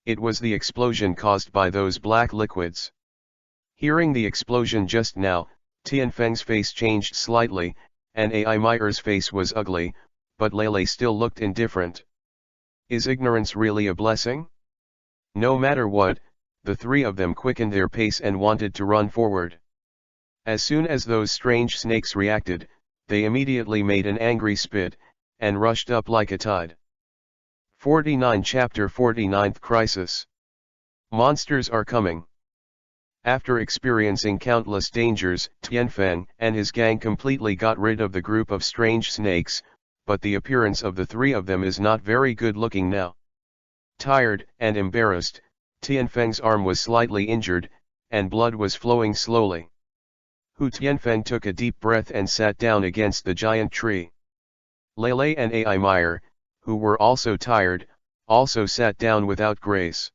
It was the explosion caused by those black liquids. Hearing the explosion just now, Tianfeng's face changed slightly, and Ai Meyer's face was ugly, but Lele still looked indifferent. Is ignorance really a blessing? No matter what, the three of them quickened their pace and wanted to run forward. As soon as those strange snakes reacted, they immediately made an angry spit, and rushed up like a tide. 49 Chapter 49th Crisis. Monsters are coming. After experiencing countless dangers, Tianfeng and his gang completely got rid of the group of strange snakes, but the appearance of the three of them is not very good looking now. Tired and embarrassed, Tianfeng's arm was slightly injured, and blood was flowing slowly. Hu Tianfeng took a deep breath and sat down against the giant tree. Lele and Ai Meyer, who were also tired, also sat down without grace.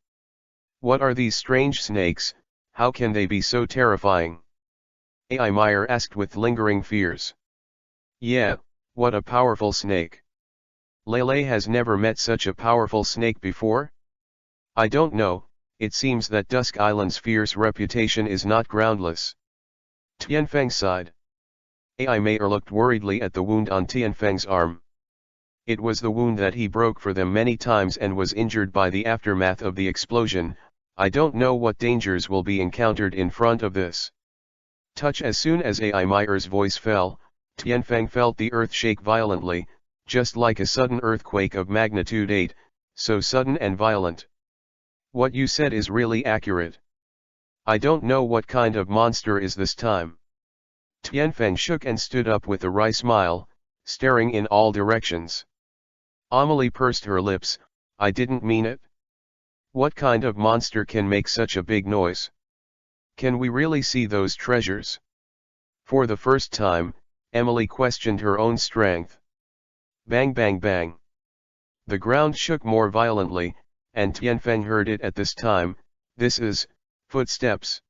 What are these strange snakes? How can they be so terrifying? Ai Meyer asked with lingering fears. Yeah, what a powerful snake. Lele has never met such a powerful snake before? I don't know, it seems that Dusk Island's fierce reputation is not groundless. Tianfeng sighed. Ai Meyer looked worriedly at the wound on Tianfeng's arm. It was the wound that he broke for them many times and was injured by the aftermath of the explosion. I don't know what dangers will be encountered in front of this. Touch. As soon as Ai Meyer's voice fell, Tianfeng felt the earth shake violently, just like a sudden earthquake of magnitude 8, so sudden and violent. What you said is really accurate. I don't know what kind of monster is this time. Tianfeng shook and stood up with a wry smile, staring in all directions. Amelie pursed her lips. I didn't mean it. What kind of monster can make such a big noise? Can we really see those treasures? For the first time, Emily questioned her own strength. Bang bang bang. The ground shook more violently, and Tianfeng heard it at this time. This is footsteps.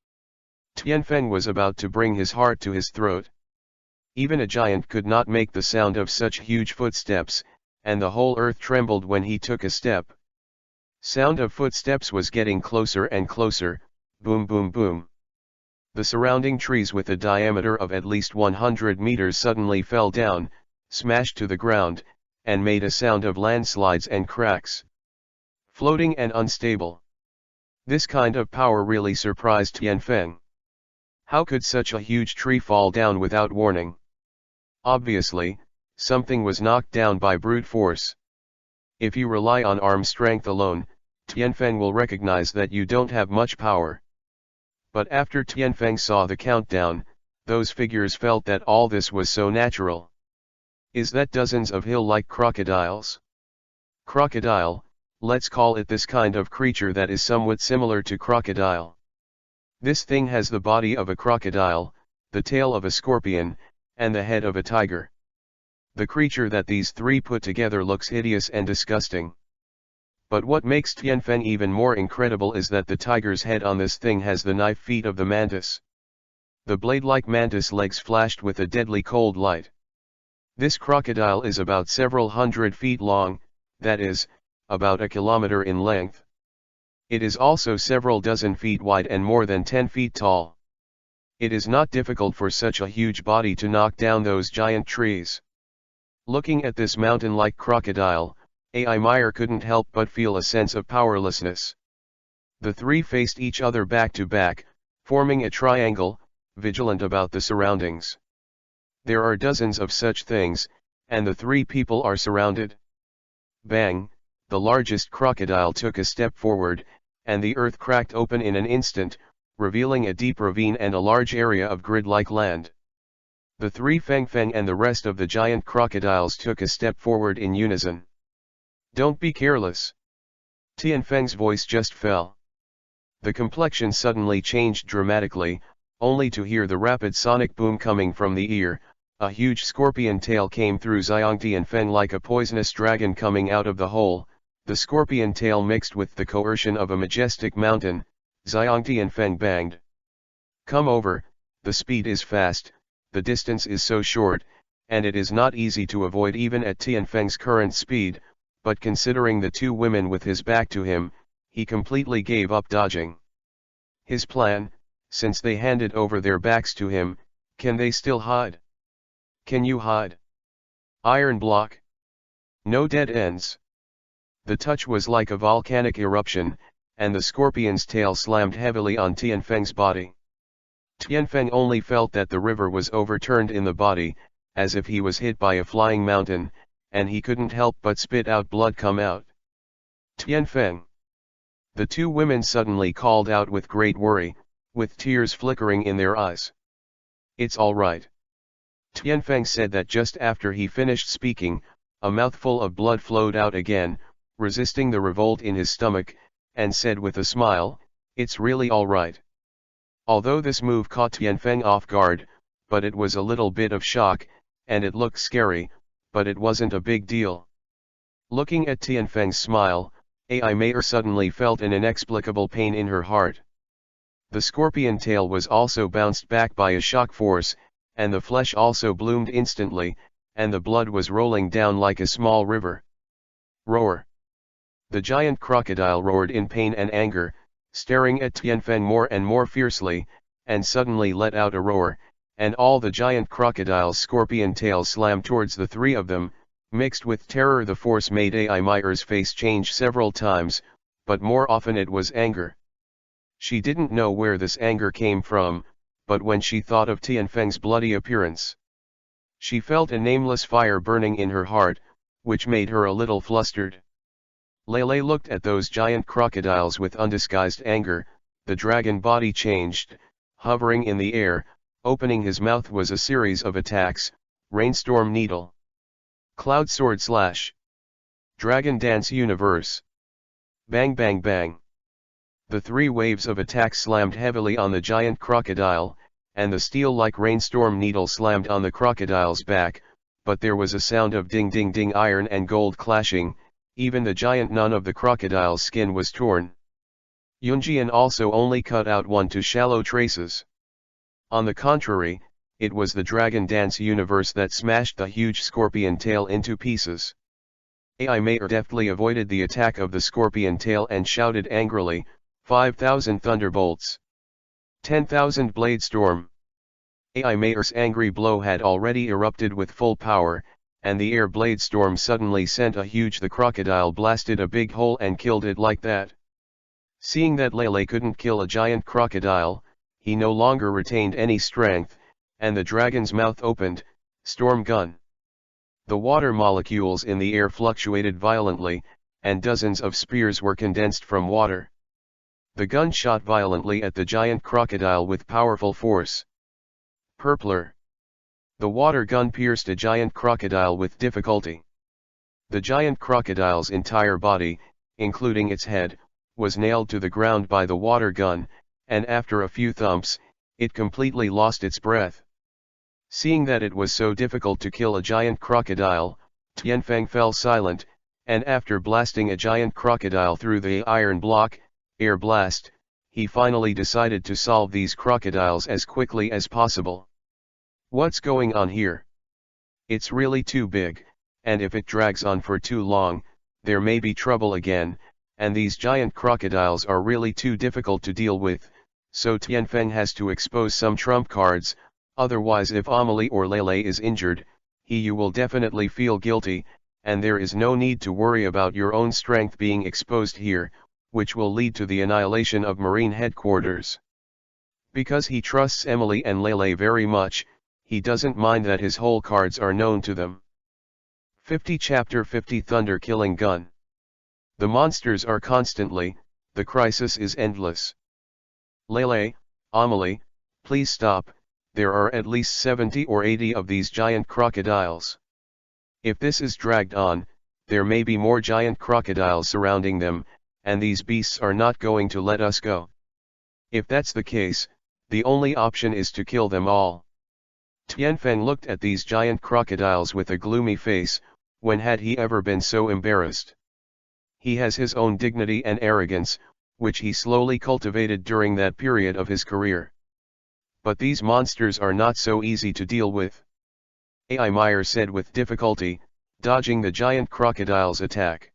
Tianfeng was about to bring his heart to his throat. Even a giant could not make the sound of such huge footsteps, and the whole earth trembled when he took a step. Sound of footsteps was getting closer and closer, boom boom boom. The surrounding trees with a diameter of at least 100 meters suddenly fell down, smashed to the ground, and made a sound of landslides and cracks. Floating and unstable. This kind of power really surprised Tianfeng. How could such a huge tree fall down without warning? Obviously, something was knocked down by brute force. If you rely on arm strength alone, Tianfeng will recognize that you don't have much power. But after Tianfeng saw the countdown, those figures felt that all this was so natural. Is that dozens of hill-like crocodiles? Crocodile, let's call it this kind of creature that is somewhat similar to crocodile. This thing has the body of a crocodile, the tail of a scorpion, and the head of a tiger. The creature that these three put together looks hideous and disgusting. But what makes Tianfeng even more incredible is that the tiger's head on this thing has the knife feet of the mantis. The blade-like mantis legs flashed with a deadly cold light. This crocodile is about several hundred feet long, that is, about a kilometer in length. It is also several dozen feet wide and more than 10 feet tall. It is not difficult for such a huge body to knock down those giant trees. Looking at this mountain-like crocodile, Ai Meyer couldn't help but feel a sense of powerlessness. The three faced each other back to back, forming a triangle, vigilant about the surroundings. There are dozens of such things, and the three people are surrounded. Bang, the largest crocodile took a step forward, and the earth cracked open in an instant, revealing a deep ravine and a large area of grid-like land. The three Feng and the rest of the giant crocodiles took a step forward in unison. Don't be careless. Tianfeng's voice just fell. The complexion suddenly changed dramatically, only to hear the rapid sonic boom coming from the ear. A huge scorpion tail came through Xiang Tianfeng like a poisonous dragon coming out of the hole. The scorpion tail mixed with the coercion of a majestic mountain. Xiang Tianfeng banged. Come over, the speed is fast, the distance is so short, and it is not easy to avoid even at Tianfeng's current speed. But considering the two women with his back to him, he completely gave up dodging. His plan, since they handed over their backs to him, can they still hide? Can you hide? Iron block? No dead ends. The touch was like a volcanic eruption, and the scorpion's tail slammed heavily on Tianfeng's body. Tianfeng only felt that the river was overturned in the body, as if he was hit by a flying mountain, and he couldn't help but spit out blood come out. Tianfeng! The two women suddenly called out with great worry, with tears flickering in their eyes. It's all right. Tianfeng said that just after he finished speaking, a mouthful of blood flowed out again, resisting the revolt in his stomach, and said with a smile, it's really all right. Although this move caught Tianfeng off guard, but it was a little bit of shock, and it looked scary, but it wasn't a big deal. Looking at Tianfeng's smile, Ai Mei suddenly felt an inexplicable pain in her heart. The scorpion tail was also bounced back by a shock force, and the flesh also bloomed instantly, and the blood was rolling down like a small river. Roar! The giant crocodile roared in pain and anger, staring at Tianfeng more and more fiercely, and suddenly let out a roar, and all the giant crocodile's scorpion tails slammed towards the three of them. Mixed with terror, the force made Ai Mei's face change several times, but more often it was anger. She didn't know where this anger came from, but when she thought of Tianfeng's bloody appearance, she felt a nameless fire burning in her heart, which made her a little flustered. Lele looked at those giant crocodiles with undisguised anger. The dragon body changed, hovering in the air, opening his mouth was a series of attacks: Rainstorm Needle, Cloud Sword Slash, Dragon Dance Universe, Bang Bang Bang. The three waves of attacks slammed heavily on the giant crocodile, and the steel-like rainstorm needle slammed on the crocodile's back, but there was a sound of ding ding ding, iron and gold clashing. Even the giant nun of the crocodile's skin was torn. Yunjian also only cut out 1 to shallow traces. On the contrary, it was the Dragon Dance Universe that smashed the huge scorpion tail into pieces. Ai Mei deftly avoided the attack of the scorpion tail and shouted angrily, 5,000 thunderbolts! 10,000 blade storm! Ai Mei's angry blow had already erupted with full power, and the air blade storm suddenly sent a huge. The crocodile blasted a big hole and killed it like that. Seeing that Lele couldn't kill a giant crocodile, he no longer retained any strength, and the dragon's mouth opened. Storm gun. The water molecules in the air fluctuated violently, and dozens of spears were condensed from water. The gun shot violently at the giant crocodile with powerful force. Purpler. The water gun pierced a giant crocodile with difficulty. The giant crocodile's entire body, including its head, was nailed to the ground by the water gun, and after a few thumps, it completely lost its breath. Seeing that it was so difficult to kill a giant crocodile, Tianfeng fell silent, and after blasting a giant crocodile through the iron block, air blast, he finally decided to solve these crocodiles as quickly as possible. What's going on here? It's really too big, and if it drags on for too long, there may be trouble again, and these giant crocodiles are really too difficult to deal with, so Tianfeng has to expose some trump cards. Otherwise, if Amelie or Lele is injured, you will definitely feel guilty, and there is no need to worry about your own strength being exposed here, which will lead to the annihilation of Marine headquarters. Because he trusts Emily and Lele very much, he doesn't mind that his whole cards are known to them. 50 Chapter 50 Thunder Killing Gun. The monsters are constantly, the crisis is endless. Lele, Amelie, please stop, there are at least 70 or 80 of these giant crocodiles. If this is dragged on, there may be more giant crocodiles surrounding them, and these beasts are not going to let us go. If that's the case, the only option is to kill them all. Tianfeng looked at these giant crocodiles with a gloomy face. When had he ever been so embarrassed? He has his own dignity and arrogance, which he slowly cultivated during that period of his career. But these monsters are not so easy to deal with. Ai Mei said with difficulty, dodging the giant crocodile's attack.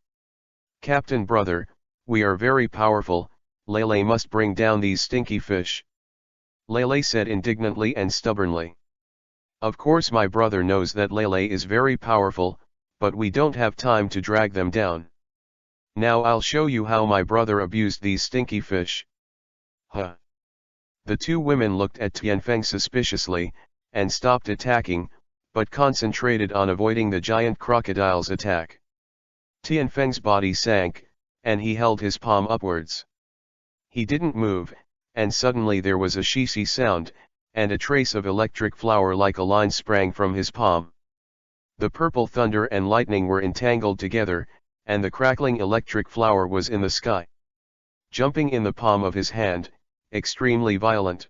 Captain brother, we are very powerful, Lele must bring down these stinky fish. Lele said indignantly and stubbornly. Of course my brother knows that Lele is very powerful, but we don't have time to drag them down. Now I'll show you how my brother abused these stinky fish. Huh. The two women looked at Tianfeng suspiciously, and stopped attacking, but concentrated on avoiding the giant crocodile's attack. Tianfeng's body sank, and he held his palm upwards. He didn't move, and suddenly there was a shishi sound, and a trace of electric flower like a line sprang from his palm. The purple thunder and lightning were entangled together, and the crackling electric flower was in the sky, jumping in the palm of his hand, extremely violent.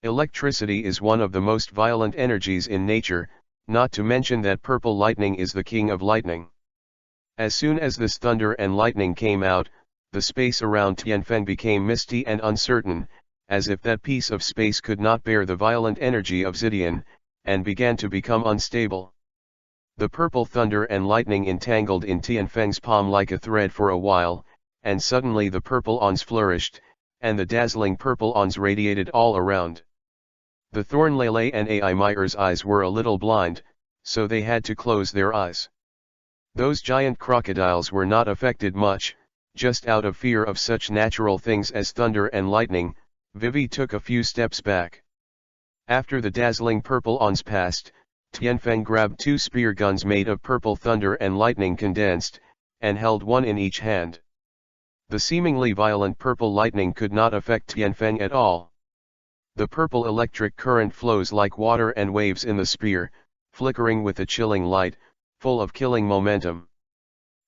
Electricity is one of the most violent energies in nature, not to mention that purple lightning is the king of lightning. As soon as this thunder and lightning came out, the space around Tianfeng became misty and uncertain, as if that piece of space could not bear the violent energy of Zidian, and began to become unstable. The purple thunder and lightning entangled in Tianfeng's palm like a thread for a while, and suddenly the purple ons flourished, and the dazzling purple ons radiated all around. The Thornlele and Ai Meyer's eyes were a little blind, so they had to close their eyes. Those giant crocodiles were not affected much, just out of fear of such natural things as thunder and lightning. Vivi took a few steps back. After the dazzling purple ons passed, Tianfeng grabbed two spear guns made of purple thunder and lightning condensed, and held one in each hand. The seemingly violent purple lightning could not affect Tianfeng at all. The purple electric current flows like water and waves in the spear, flickering with a chilling light, full of killing momentum.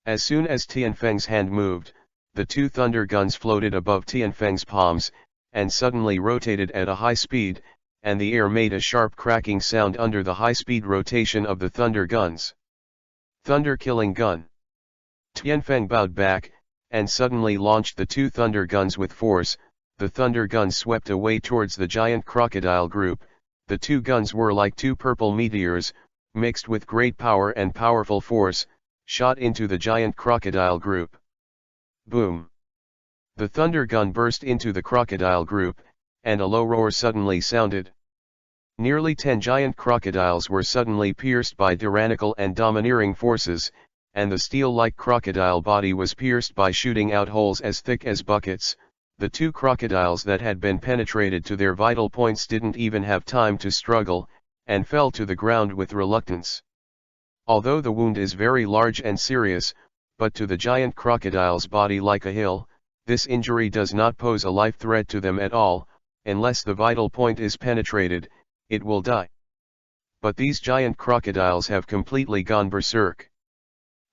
As soon as Tianfeng's hand moved, the two thunder guns floated above Tianfeng's palms, and suddenly rotated at a high speed, and the air made a sharp cracking sound under the high-speed rotation of the thunder guns. Thunder-killing gun. Tianfeng bowed back, and suddenly launched the two thunder guns with force. The thunder guns swept away towards the giant crocodile group. The two guns were like two purple meteors, mixed with great power and powerful force, shot into the giant crocodile group. Boom! The thunder gun burst into the crocodile group, and a low roar suddenly sounded. Nearly 10 giant crocodiles were suddenly pierced by tyrannical and domineering forces, and the steel-like crocodile body was pierced by shooting out holes as thick as buckets. The two crocodiles that had been penetrated to their vital points didn't even have time to struggle, and fell to the ground with reluctance. Although the wound is very large and serious, but to the giant crocodile's body like a hill, this injury does not pose a life threat to them at all. Unless the vital point is penetrated, it will die. But these giant crocodiles have completely gone berserk.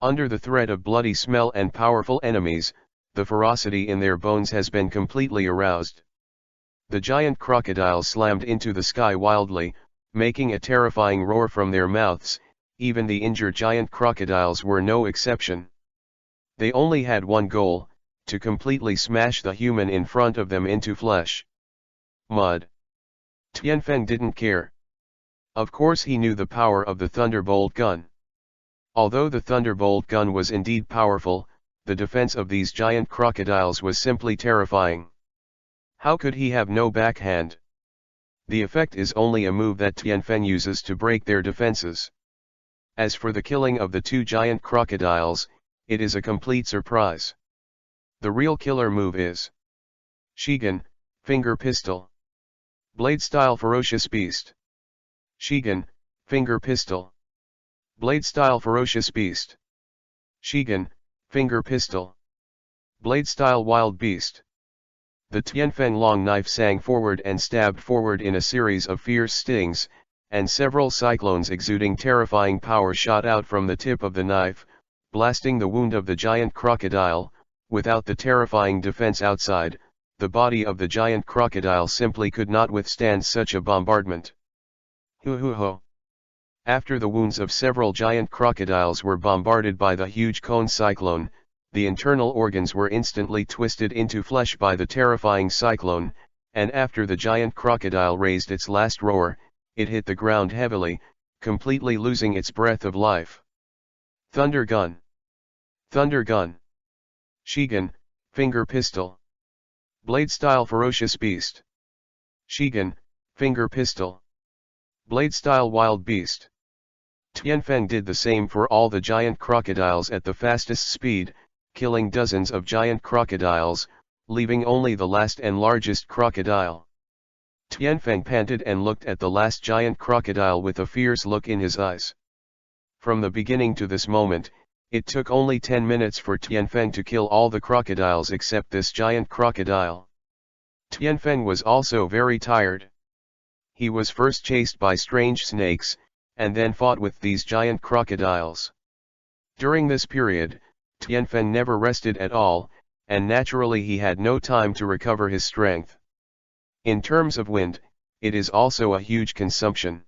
Under the threat of bloody smell and powerful enemies, the ferocity in their bones has been completely aroused. The giant crocodiles slammed into the sky wildly, making a terrifying roar from their mouths. Even the injured giant crocodiles were no exception. They only had one goal, to completely smash the human in front of them into flesh. Mud. Tianfeng didn't care. Of course he knew the power of the Thunderbolt gun. Although the Thunderbolt gun was indeed powerful, the defense of these giant crocodiles was simply terrifying. How could he have no backhand? The effect is only a move that Tianfeng uses to break their defenses. As for the killing of the two giant crocodiles, it is a complete surprise. The real killer move is Shigan, finger pistol. Blade style ferocious beast. Shigan, finger pistol. Blade style ferocious beast. Shigan, finger pistol. Blade style wild beast. The Tianfeng long knife sang forward and stabbed forward in a series of fierce stings, and several cyclones exuding terrifying power shot out from the tip of the knife, blasting the wound of the giant crocodile. Without the terrifying defense outside, the body of the giant crocodile simply could not withstand such a bombardment. Hu. After the wounds of several giant crocodiles were bombarded by the huge cone cyclone, the internal organs were instantly twisted into flesh by the terrifying cyclone, and after the giant crocodile raised its last roar, it hit the ground heavily, completely losing its breath of life. Thunder gun. Thunder gun. Shigan, finger pistol. Blade style ferocious beast. Shigan, finger pistol. Blade style wild beast. Tianfeng did the same for all the giant crocodiles at the fastest speed, killing dozens of giant crocodiles, leaving only the last and largest crocodile. Tianfeng panted and looked at the last giant crocodile with a fierce look in his eyes. From the beginning to this moment, it took only 10 minutes for Tianfeng to kill all the crocodiles except this giant crocodile. Tianfeng was also very tired. He was first chased by strange snakes, and then fought with these giant crocodiles. During this period, Tianfeng never rested at all, and naturally he had no time to recover his strength. In terms of wind, it is also a huge consumption.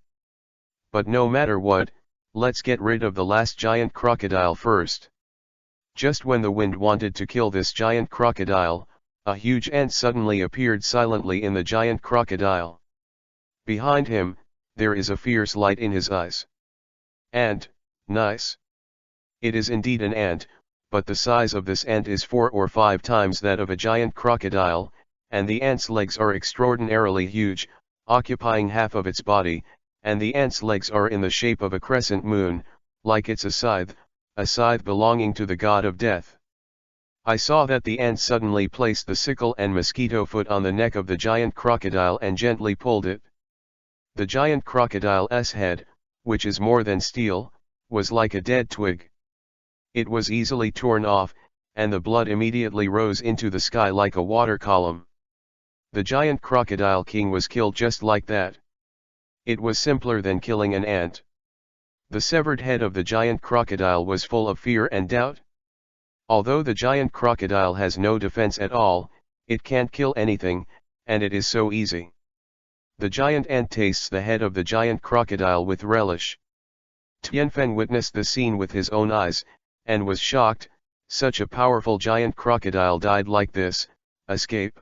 But no matter what, let's get rid of the last giant crocodile first. Just when the wind wanted to kill this giant crocodile, a huge ant suddenly appeared silently in the giant crocodile. Behind him, there is a fierce light in his eyes. Ant, nice. It is indeed an ant, but the size of this ant is 4 or 5 times that of a giant crocodile, and the ant's legs are extraordinarily huge, occupying half of its body, and the ant's legs are in the shape of a crescent moon, like it's a scythe belonging to the god of death. I saw that the ant suddenly placed the sickle and mosquito foot on the neck of the giant crocodile and gently pulled it. The giant crocodile's head, which is more than steel, was like a dead twig. It was easily torn off, and the blood immediately rose into the sky like a water column. The giant crocodile king was killed just like that. It was simpler than killing an ant. The severed head of the giant crocodile was full of fear and doubt. Although the giant crocodile has no defense at all, it can't kill anything, and it is so easy. The giant ant tastes the head of the giant crocodile with relish. Tianfeng witnessed the scene with his own eyes, and was shocked. Such a powerful giant crocodile died like this. Escape.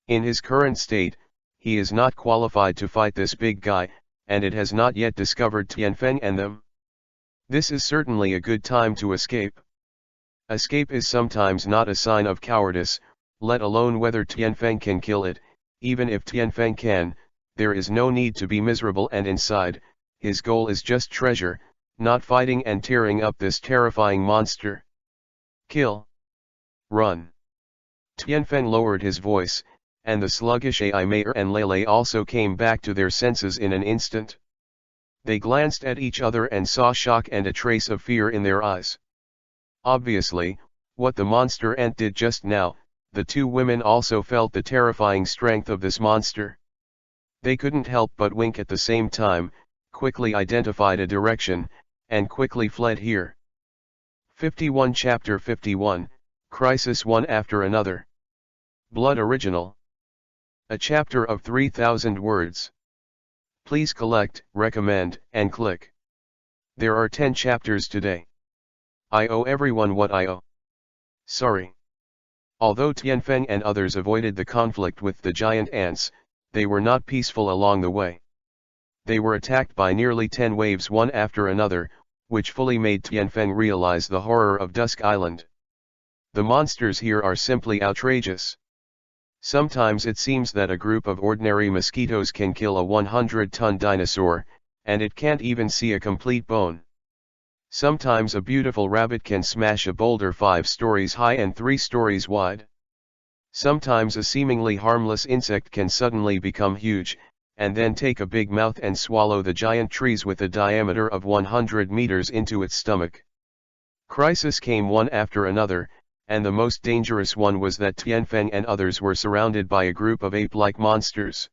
In his current state, he is not qualified to fight this big guy, and it has not yet discovered Tianfeng and them. This is certainly a good time to escape. Escape is sometimes not a sign of cowardice, let alone whether Tianfeng can kill it. Even if Tianfeng can, there is no need to be miserable, and inside, his goal is just treasure, not fighting and tearing up this terrifying monster. Kill. Run. Tianfeng lowered his voice, and the sluggish Ai Mei and Lele also came back to their senses in an instant. They glanced at each other and saw shock and a trace of fear in their eyes. Obviously, what the monster ant did just now, the two women also felt the terrifying strength of this monster. They couldn't help but wink at the same time, quickly identified a direction, and quickly fled here. 51 Chapter 51, Crisis One After Another. Blood Original. A chapter of 3,000 words. Please collect, recommend, and click. There are 10 chapters today. I owe everyone what I owe. Sorry. Although Tianfeng and others avoided the conflict with the giant ants, they were not peaceful along the way. They were attacked by nearly 10 waves one after another, which fully made Tianfeng realize the horror of Dusk Island. The monsters here are simply outrageous. Sometimes it seems that a group of ordinary mosquitoes can kill a 100-ton dinosaur, and it can't even see a complete bone. Sometimes a beautiful rabbit can smash a boulder 5 stories high and 3 stories wide. Sometimes a seemingly harmless insect can suddenly become huge, and then take a big mouth and swallow the giant trees with a diameter of 100 meters into its stomach. Crisis came one after another, and the most dangerous one was that Tianfeng and others were surrounded by a group of ape-like monsters.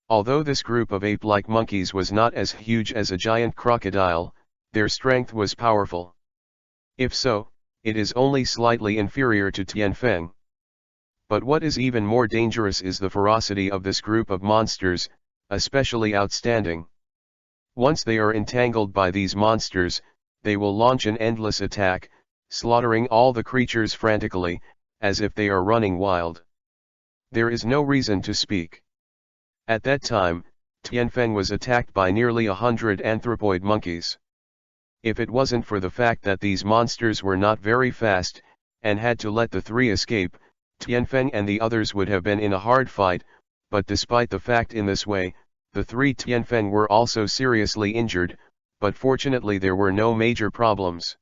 Although this group of ape-like monkeys was not as huge as a giant crocodile, their strength was powerful. If so, it is only slightly inferior to Tianfeng. But what is even more dangerous is the ferocity of this group of monsters, especially outstanding. Once they are entangled by these monsters, they will launch an endless attack, slaughtering all the creatures frantically, as if they are running wild. There is no reason to speak. At that time, Tianfeng was attacked by nearly 100 anthropoid monkeys. If it wasn't for the fact that these monsters were not very fast, and had to let the 3 escape, Tianfeng and the others would have been in a hard fight, but despite the fact in this way, the 3 Tianfeng were also seriously injured, but fortunately there were no major problems.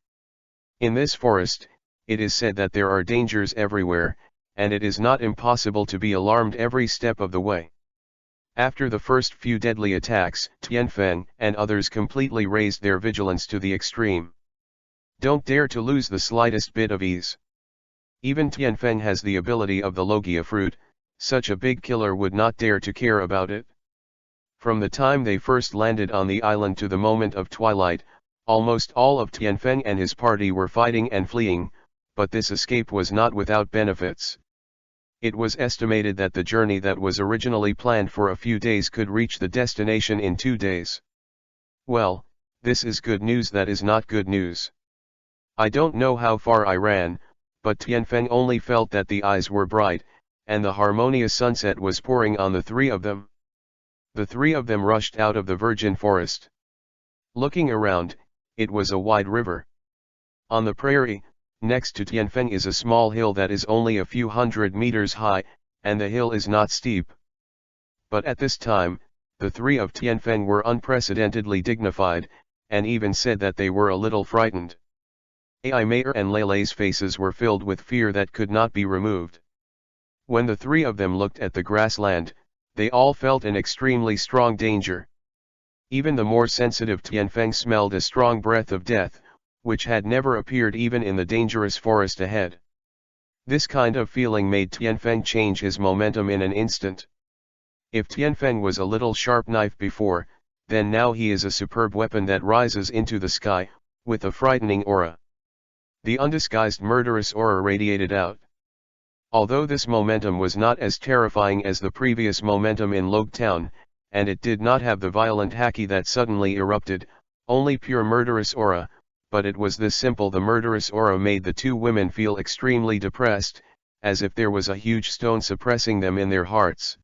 In this forest, it is said that there are dangers everywhere, and it is not impossible to be alarmed every step of the way. After the first few deadly attacks, Tianfeng and others completely raised their vigilance to the extreme. Don't dare to lose the slightest bit of ease. Even Tianfeng has the ability of the Logia fruit, such a big killer would not dare to care about it. From the time they first landed on the island to the moment of twilight, almost all of Tianfeng and his party were fighting and fleeing, but this escape was not without benefits. It was estimated that the journey that was originally planned for a few days could reach the destination in 2 days. Well, this is good news that is not good news. I don't know how far I ran, but Tianfeng only felt that the eyes were bright, and the harmonious sunset was pouring on the three of them. The three of them rushed out of the virgin forest. Looking around, it was a wide river. On the prairie, next to Tianfeng is a small hill that is only a few hundred meters high, and the hill is not steep. But at this time, the three of Tianfeng were unprecedentedly dignified, and even said that they were a little frightened. Ai Mayer and Lele's faces were filled with fear that could not be removed. When the three of them looked at the grassland, they all felt an extremely strong danger. Even the more sensitive Tianfeng smelled a strong breath of death, which had never appeared even in the dangerous forest ahead. This kind of feeling made Tianfeng change his momentum in an instant. If Tianfeng was a little sharp knife before, then now he is a superb weapon that rises into the sky, with a frightening aura. The undisguised murderous aura radiated out. Although this momentum was not as terrifying as the previous momentum in Logue Town, and it did not have the violent haki that suddenly erupted, only pure murderous aura, but it was this simple. The murderous aura made the two women feel extremely depressed, as if there was a huge stone suppressing them in their hearts.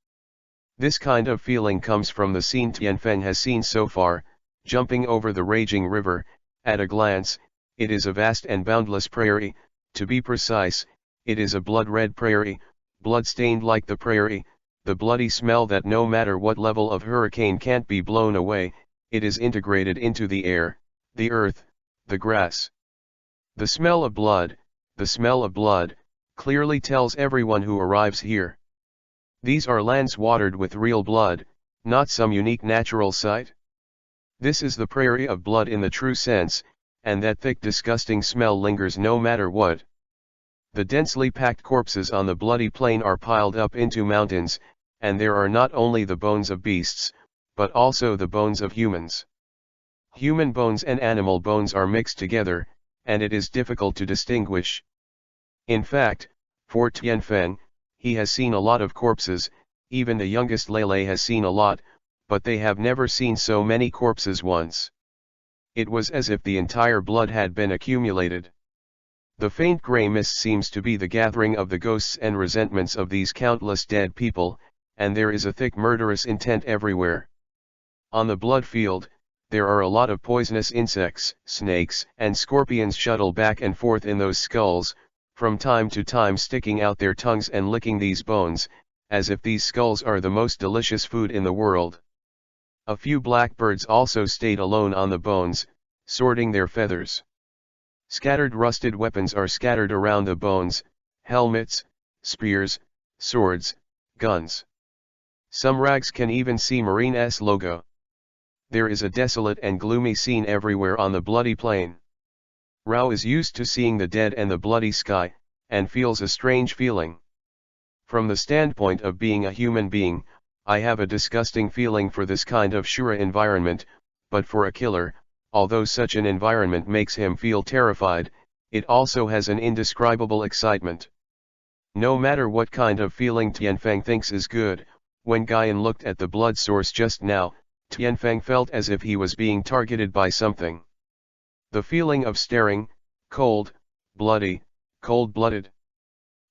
This kind of feeling comes from the scene Tianfeng has seen so far, jumping over the raging river. At a glance, it is a vast and boundless prairie. To be precise, it is a blood-red prairie, blood-stained like the prairie, the bloody smell that no matter what level of hurricane can't be blown away. It is integrated into the air, the earth, the grass. The smell of blood, clearly tells everyone who arrives here. These are lands watered with real blood, not some unique natural sight. This is the prairie of blood in the true sense, and that thick disgusting smell lingers no matter what. The densely packed corpses on the bloody plain are piled up into mountains, and there are not only the bones of beasts, but also the bones of humans. Human bones and animal bones are mixed together, and it is difficult to distinguish. In fact, for Tianfeng, he has seen a lot of corpses, even the youngest Lele has seen a lot, but they have never seen so many corpses once. It was as if the entire blood had been accumulated. The faint grey mist seems to be the gathering of the ghosts and resentments of these countless dead people, and there is a thick murderous intent everywhere. On the blood field, there are a lot of poisonous insects, snakes, and scorpions shuttle back and forth in those skulls, from time to time sticking out their tongues and licking these bones, as if these skulls are the most delicious food in the world. A few blackbirds also stayed alone on the bones, sorting their feathers. Scattered rusted weapons are scattered around the bones, helmets, spears, swords, guns. Some rags can even see Marine's logo. There is a desolate and gloomy scene everywhere on the bloody plain. Rao is used to seeing the dead and the bloody sky, and feels a strange feeling. From the standpoint of being a human being, I have a disgusting feeling for this kind of Shura environment, but for a killer, although such an environment makes him feel terrified, it also has an indescribable excitement. No matter what kind of feeling Tianfeng thinks is good, when Guyan looked at the blood source just now, Tianfeng felt as if he was being targeted by something. The feeling of staring, cold, bloody, cold-blooded.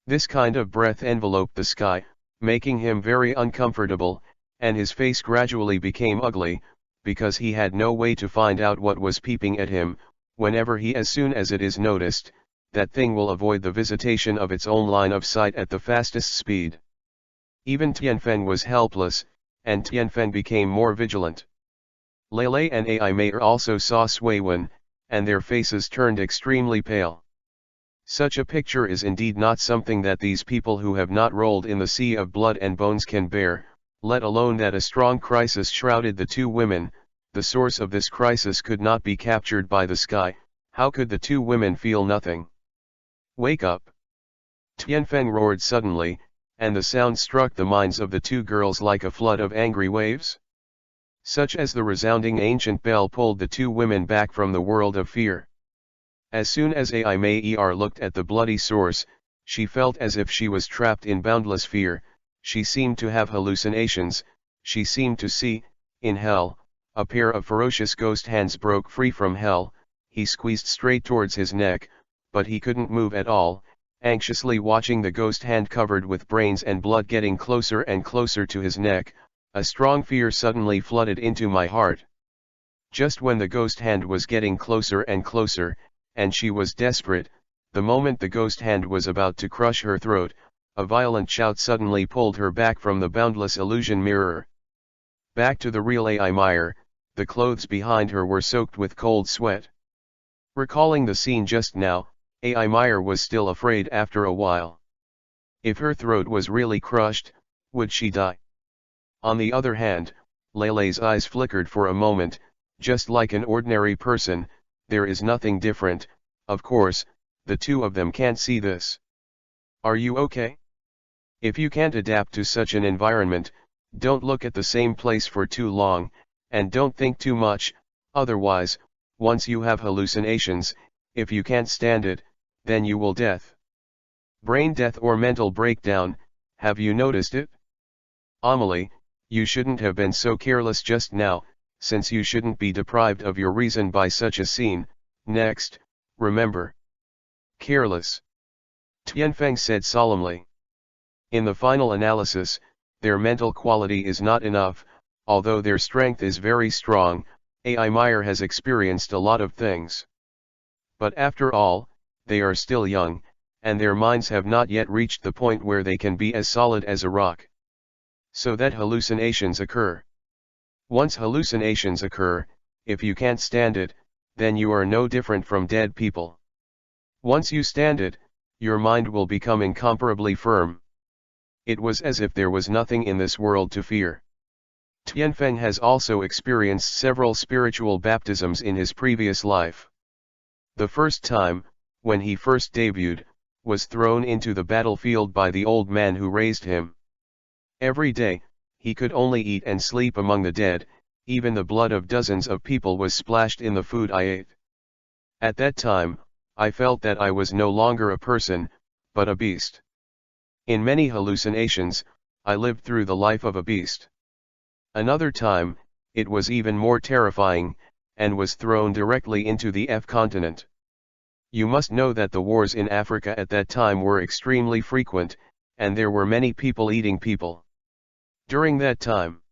This kind of breath enveloped the sky, making him very uncomfortable, and his face gradually became ugly, because he had no way to find out what was peeping at him. Whenever as soon as it is noticed, that thing will avoid the visitation of its own line of sight at the fastest speed. Even Tianfeng was helpless, and Tianfeng became more vigilant. Lele and Ai Mayer also saw Sui Wen, and their faces turned extremely pale. Such a picture is indeed not something that these people who have not rolled in the sea of blood and bones can bear, let alone that a strong crisis shrouded the two women. The source of this crisis could not be captured by the sky. How could the two women feel nothing? Wake up! Tianfeng roared suddenly, and the sound struck the minds of the two girls like a flood of angry waves. Such as the resounding ancient bell pulled the two women back from the world of fear. As soon as Ai Mei looked at the bloody source, she felt as if she was trapped in boundless fear. She seemed to have hallucinations. She seemed to see, in hell, a pair of ferocious ghost hands broke free from hell. He squeezed straight towards his neck, but he couldn't move at all, anxiously watching the ghost hand covered with brains and blood getting closer and closer to his neck. A strong fear suddenly flooded into my heart. Just when the ghost hand was getting closer and closer, and she was desperate, the moment the ghost hand was about to crush her throat, a violent shout suddenly pulled her back from the boundless illusion mirror. Back to the real Ai Meyer. The clothes behind her were soaked with cold sweat. Recalling the scene just now, Ai Meyer was still afraid after a while. If her throat was really crushed, would she die? On the other hand, Lele's eyes flickered for a moment. Just like an ordinary person, there is nothing different. Of course, the two of them can't see this. Are you okay? If you can't adapt to such an environment, don't look at the same place for too long, and don't think too much. Otherwise, once you have hallucinations, if you can't stand it, then you will death. Brain death or mental breakdown. Have you noticed it? Amelie, you shouldn't have been so careless just now, since you shouldn't be deprived of your reason by such a scene. Next, remember. Careless. Tianfeng said solemnly. In the final analysis, their mental quality is not enough, although their strength is very strong. Ai Meyer has experienced a lot of things. But after all, they are still young, and their minds have not yet reached the point where they can be as solid as a rock. So that hallucinations occur. Once hallucinations occur, if you can't stand it, then you are no different from dead people. Once you stand it, your mind will become incomparably firm. It was as if there was nothing in this world to fear. Tianfeng has also experienced several spiritual baptisms in his previous life. The first time, when he first debuted, was thrown into the battlefield by the old man who raised him. Every day, he could only eat and sleep among the dead. Even the blood of dozens of people was splashed in the food I ate. At that time, I felt that I was no longer a person, but a beast. In many hallucinations, I lived through the life of a beast. Another time, it was even more terrifying, and was thrown directly into the F continent. You must know that the wars in Africa at that time were extremely frequent, and there were many people eating people. During that time,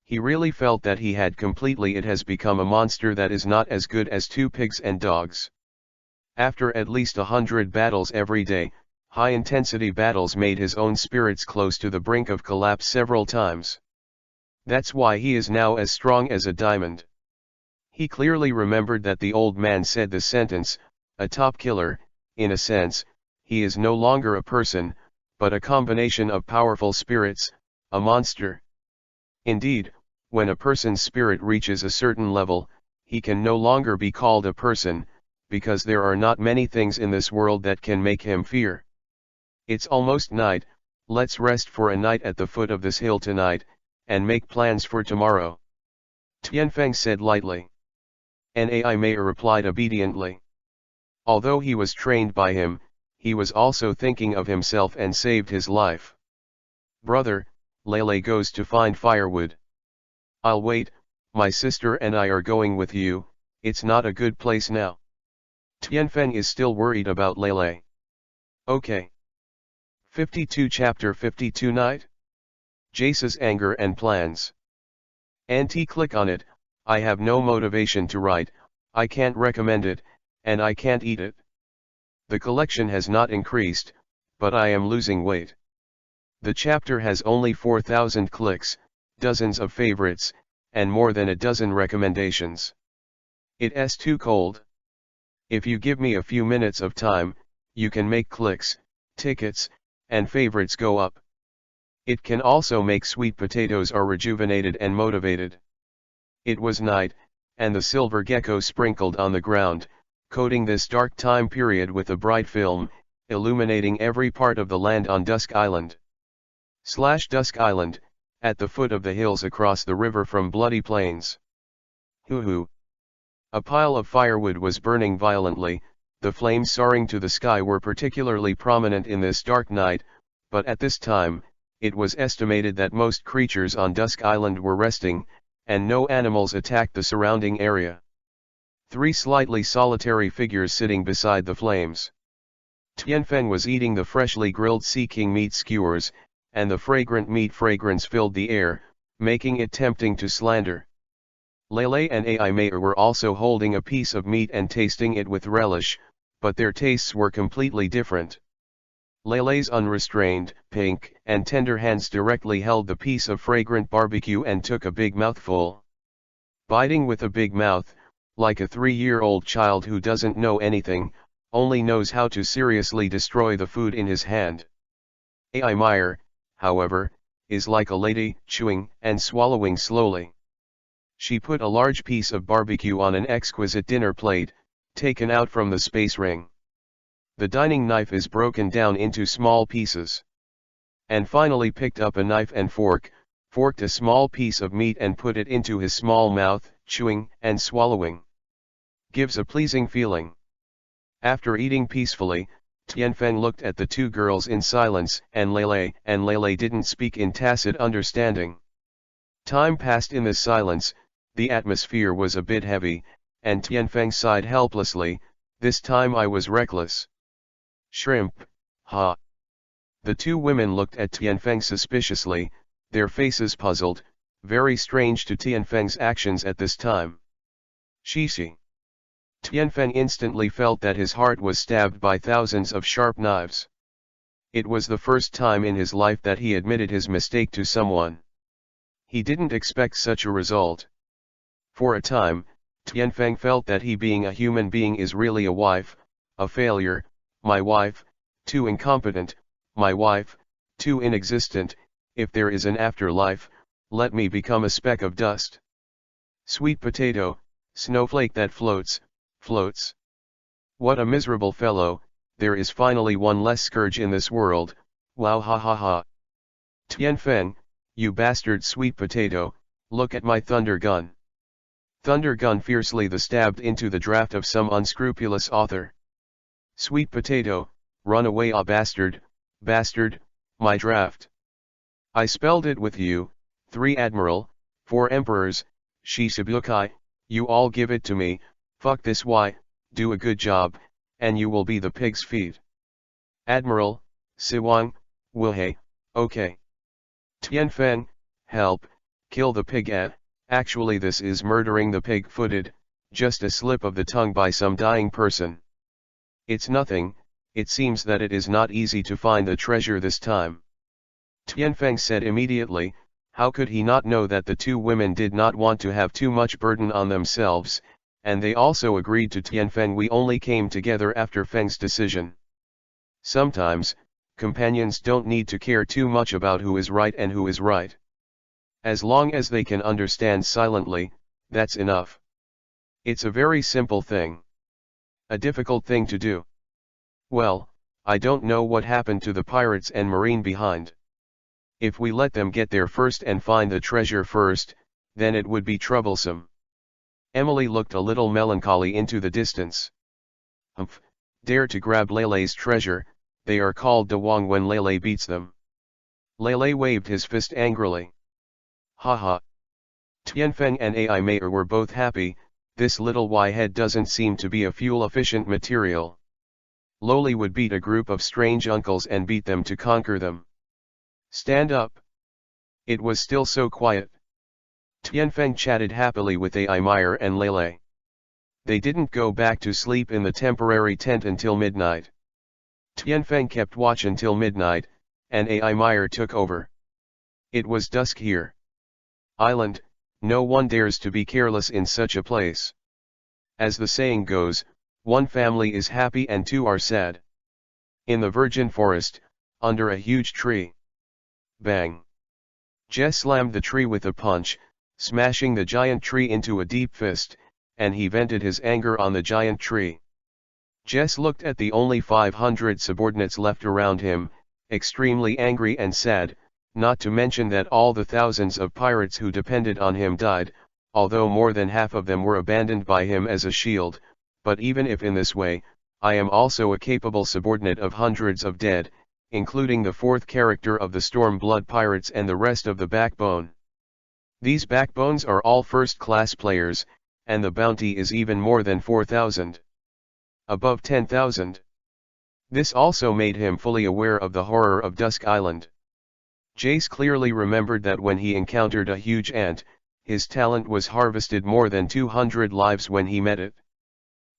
he really felt that he had completely it has become a monster that is not as good as two pigs and dogs. After at least 100 battles every day, high-intensity battles made his own spirits close to the brink of collapse several times. That's why he is now as strong as a diamond. He clearly remembered that the old man said the sentence, a top killer. In a sense, he is no longer a person, but a combination of powerful spirits, a monster. Indeed, when a person's spirit reaches a certain level, he can no longer be called a person, because there are not many things in this world that can make him fear. It's almost night. Let's rest for a night at the foot of this hill tonight, and make plans for tomorrow. Tianfeng said lightly. And Ai Mei replied obediently. Although he was trained by him, he was also thinking of himself and saved his life. Brother, Lele goes to find firewood. I'll wait, my sister and I are going with you. It's not a good place now. Tianfeng is still worried about Lele. Okay. 52 Chapter 52 Night? Jace's anger and plans. Click on it. I have no motivation to write, I can't recommend it, and I can't eat it. The collection has not increased, but I am losing weight. The chapter has only 4,000 clicks, dozens of favorites, and more than a dozen recommendations. It's too cold. If you give me a few minutes of time, you can make clicks, tickets, and favorites go up. It can also make sweet potatoes are rejuvenated and motivated. It was night, and the silver gecko sprinkled on the ground, coating this dark time period with a bright film, illuminating every part of the land on Dusk Island. Dusk Island, at the foot of the hills across the river from Bloody Plains. Hoo-hoo. A pile of firewood was burning violently, the flames soaring to the sky were particularly prominent in this dark night, but at this time, it was estimated that most creatures on Dusk Island were resting, and no animals attacked the surrounding area. 3 slightly solitary figures sitting beside the flames. Tianfeng was eating the freshly grilled Sea King meat skewers, and the fragrant meat fragrance filled the air, making it tempting to slander. Lele and Ai Mei were also holding a piece of meat and tasting it with relish, but their tastes were completely different. Lele's unrestrained, pink, and tender hands directly held the piece of fragrant barbecue and took a big mouthful. Biting with a big mouth, like a 3-year-old child who doesn't know anything, only knows how to seriously destroy the food in his hand. Ai Meyer, however, is like a lady, chewing and swallowing slowly. She put a large piece of barbecue on an exquisite dinner plate, taken out from the space ring. The dining knife is broken down into small pieces. And finally picked up a knife and fork, forked a small piece of meat and put it into his small mouth, chewing and swallowing. Gives a pleasing feeling. After eating peacefully, Tianfeng looked at the 2 girls in silence, and Lele didn't speak in tacit understanding. Time passed in this silence, the atmosphere was a bit heavy, and Tianfeng sighed helplessly, this time I was reckless. Shrimp, ha. The 2 women looked at Tianfeng suspiciously, their faces puzzled, very strange to Tianfeng's actions at this time. Shishi. Tianfeng instantly felt that his heart was stabbed by thousands of sharp knives. It was the first time in his life that he admitted his mistake to someone. He didn't expect such a result. For a time, Tianfeng felt that he being a human being is really a wife, a failure, my wife, too incompetent, my wife, too inexistent, if there is an afterlife, let me become a speck of dust. Sweet potato, snowflake that floats. What a miserable fellow, there is finally one less scourge in this world, wow ha ha ha. Tianfeng, you bastard sweet potato, look at my thunder gun. Thunder gun fiercely the stabbed into the draft of some unscrupulous author. Sweet potato, run away bastard, my draft. I spelled it with you, 3 admiral, 4 emperors, Shichibukai, you all give it to me, fuck this do a good job, and you will be the pig's feet. Admiral, Siwang, Wilhei, okay. Tianfeng, help, kill the pig actually this is murdering the pig-footed, just a slip of the tongue by some dying person. It's nothing, it seems that it is not easy to find the treasure this time. Tianfeng said immediately, how could he not know that the 2 women did not want to have too much burden on themselves, and they also agreed to Tianfeng. We only came together after Feng's decision. Sometimes, companions don't need to care too much about who is right and who is right. As long as they can understand silently, that's enough. It's a very simple thing. A difficult thing to do. Well, I don't know what happened to the pirates and marine behind. If we let them get there first and find the treasure first, then it would be troublesome. Emily looked a little melancholy into the distance. Humph, dare to grab Lele's treasure, they are called Dawang when Lele beats them. Lele waved his fist angrily. Ha ha. Tianfeng and Ai Mei were both happy, this little Y-head doesn't seem to be a fuel-efficient material. Loli would beat a group of strange uncles and beat them to conquer them. Stand up. It was still so quiet. Tianfeng chatted happily with Ai Meyer and Lele. They didn't go back to sleep in the temporary tent until midnight. Tianfeng kept watch until midnight, and Ai Meyer took over. It was dusk here. Island, no one dares to be careless in such a place. As the saying goes, one family is happy and 2 are sad. In the virgin forest, under a huge tree. Bang! Jess slammed the tree with a punch, smashing the giant tree into a deep fist, and he vented his anger on the giant tree. Jess looked at the only 500 subordinates left around him, extremely angry and sad, not to mention that all the thousands of pirates who depended on him died, although more than half of them were abandoned by him as a shield. But even if in this way, I am also a capable subordinate of hundreds of dead, including the fourth character of the Stormblood Pirates and the rest of the backbone. These backbones are all first-class players, and the bounty is even more than 4,000. Above 10,000. This also made him fully aware of the horror of Dusk Island. Jace clearly remembered that when he encountered a huge ant, his talent was harvested more than 200 lives when he met it.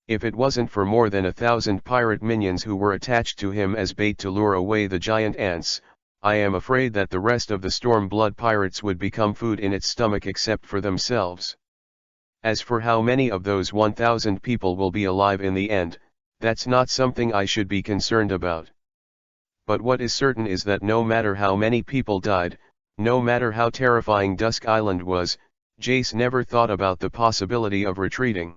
If it wasn't for more than 1,000 pirate minions who were attached to him as bait to lure away the giant ants, I am afraid that the rest of the Stormblood pirates would become food in its stomach except for themselves. As for how many of those 1,000 people will be alive in the end, that's not something I should be concerned about. But what is certain is that no matter how many people died, no matter how terrifying Dusk Island was, Jace never thought about the possibility of retreating.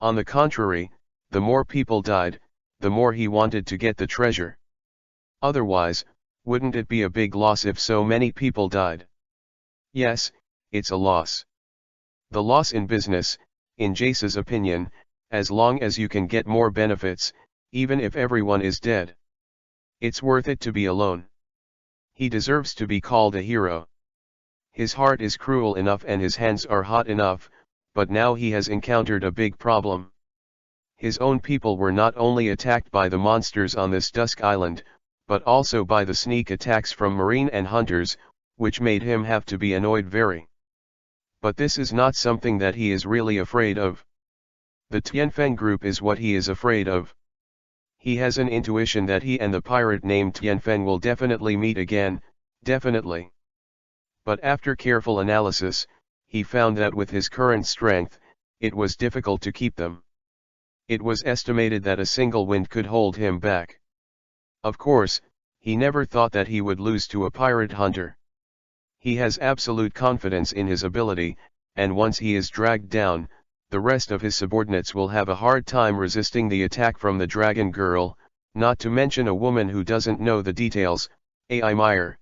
On the contrary, the more people died, the more he wanted to get the treasure. Otherwise, wouldn't it be a big loss if so many people died? Yes, it's a loss. The loss in business, in Jace's opinion, as long as you can get more benefits, even if everyone is dead. It's worth it to be alone. He deserves to be called a hero. His heart is cruel enough and his hands are hot enough, but now he has encountered a big problem. His own people were not only attacked by the monsters on this Dusk Island, but also by the sneak attacks from Marine and hunters, which made him have to be annoyed very. But this is not something that he is really afraid of. The Tianfeng group is what he is afraid of. He has an intuition that he and the pirate named Tianfeng will definitely meet again, definitely. But after careful analysis, he found that with his current strength, it was difficult to keep them. It was estimated that a single wind could hold him back. Of course, he never thought that he would lose to a pirate hunter. He has absolute confidence in his ability, and once he is dragged down, the rest of his subordinates will have a hard time resisting the attack from the dragon girl, not to mention a woman who doesn't know the details, A.I. Meyer.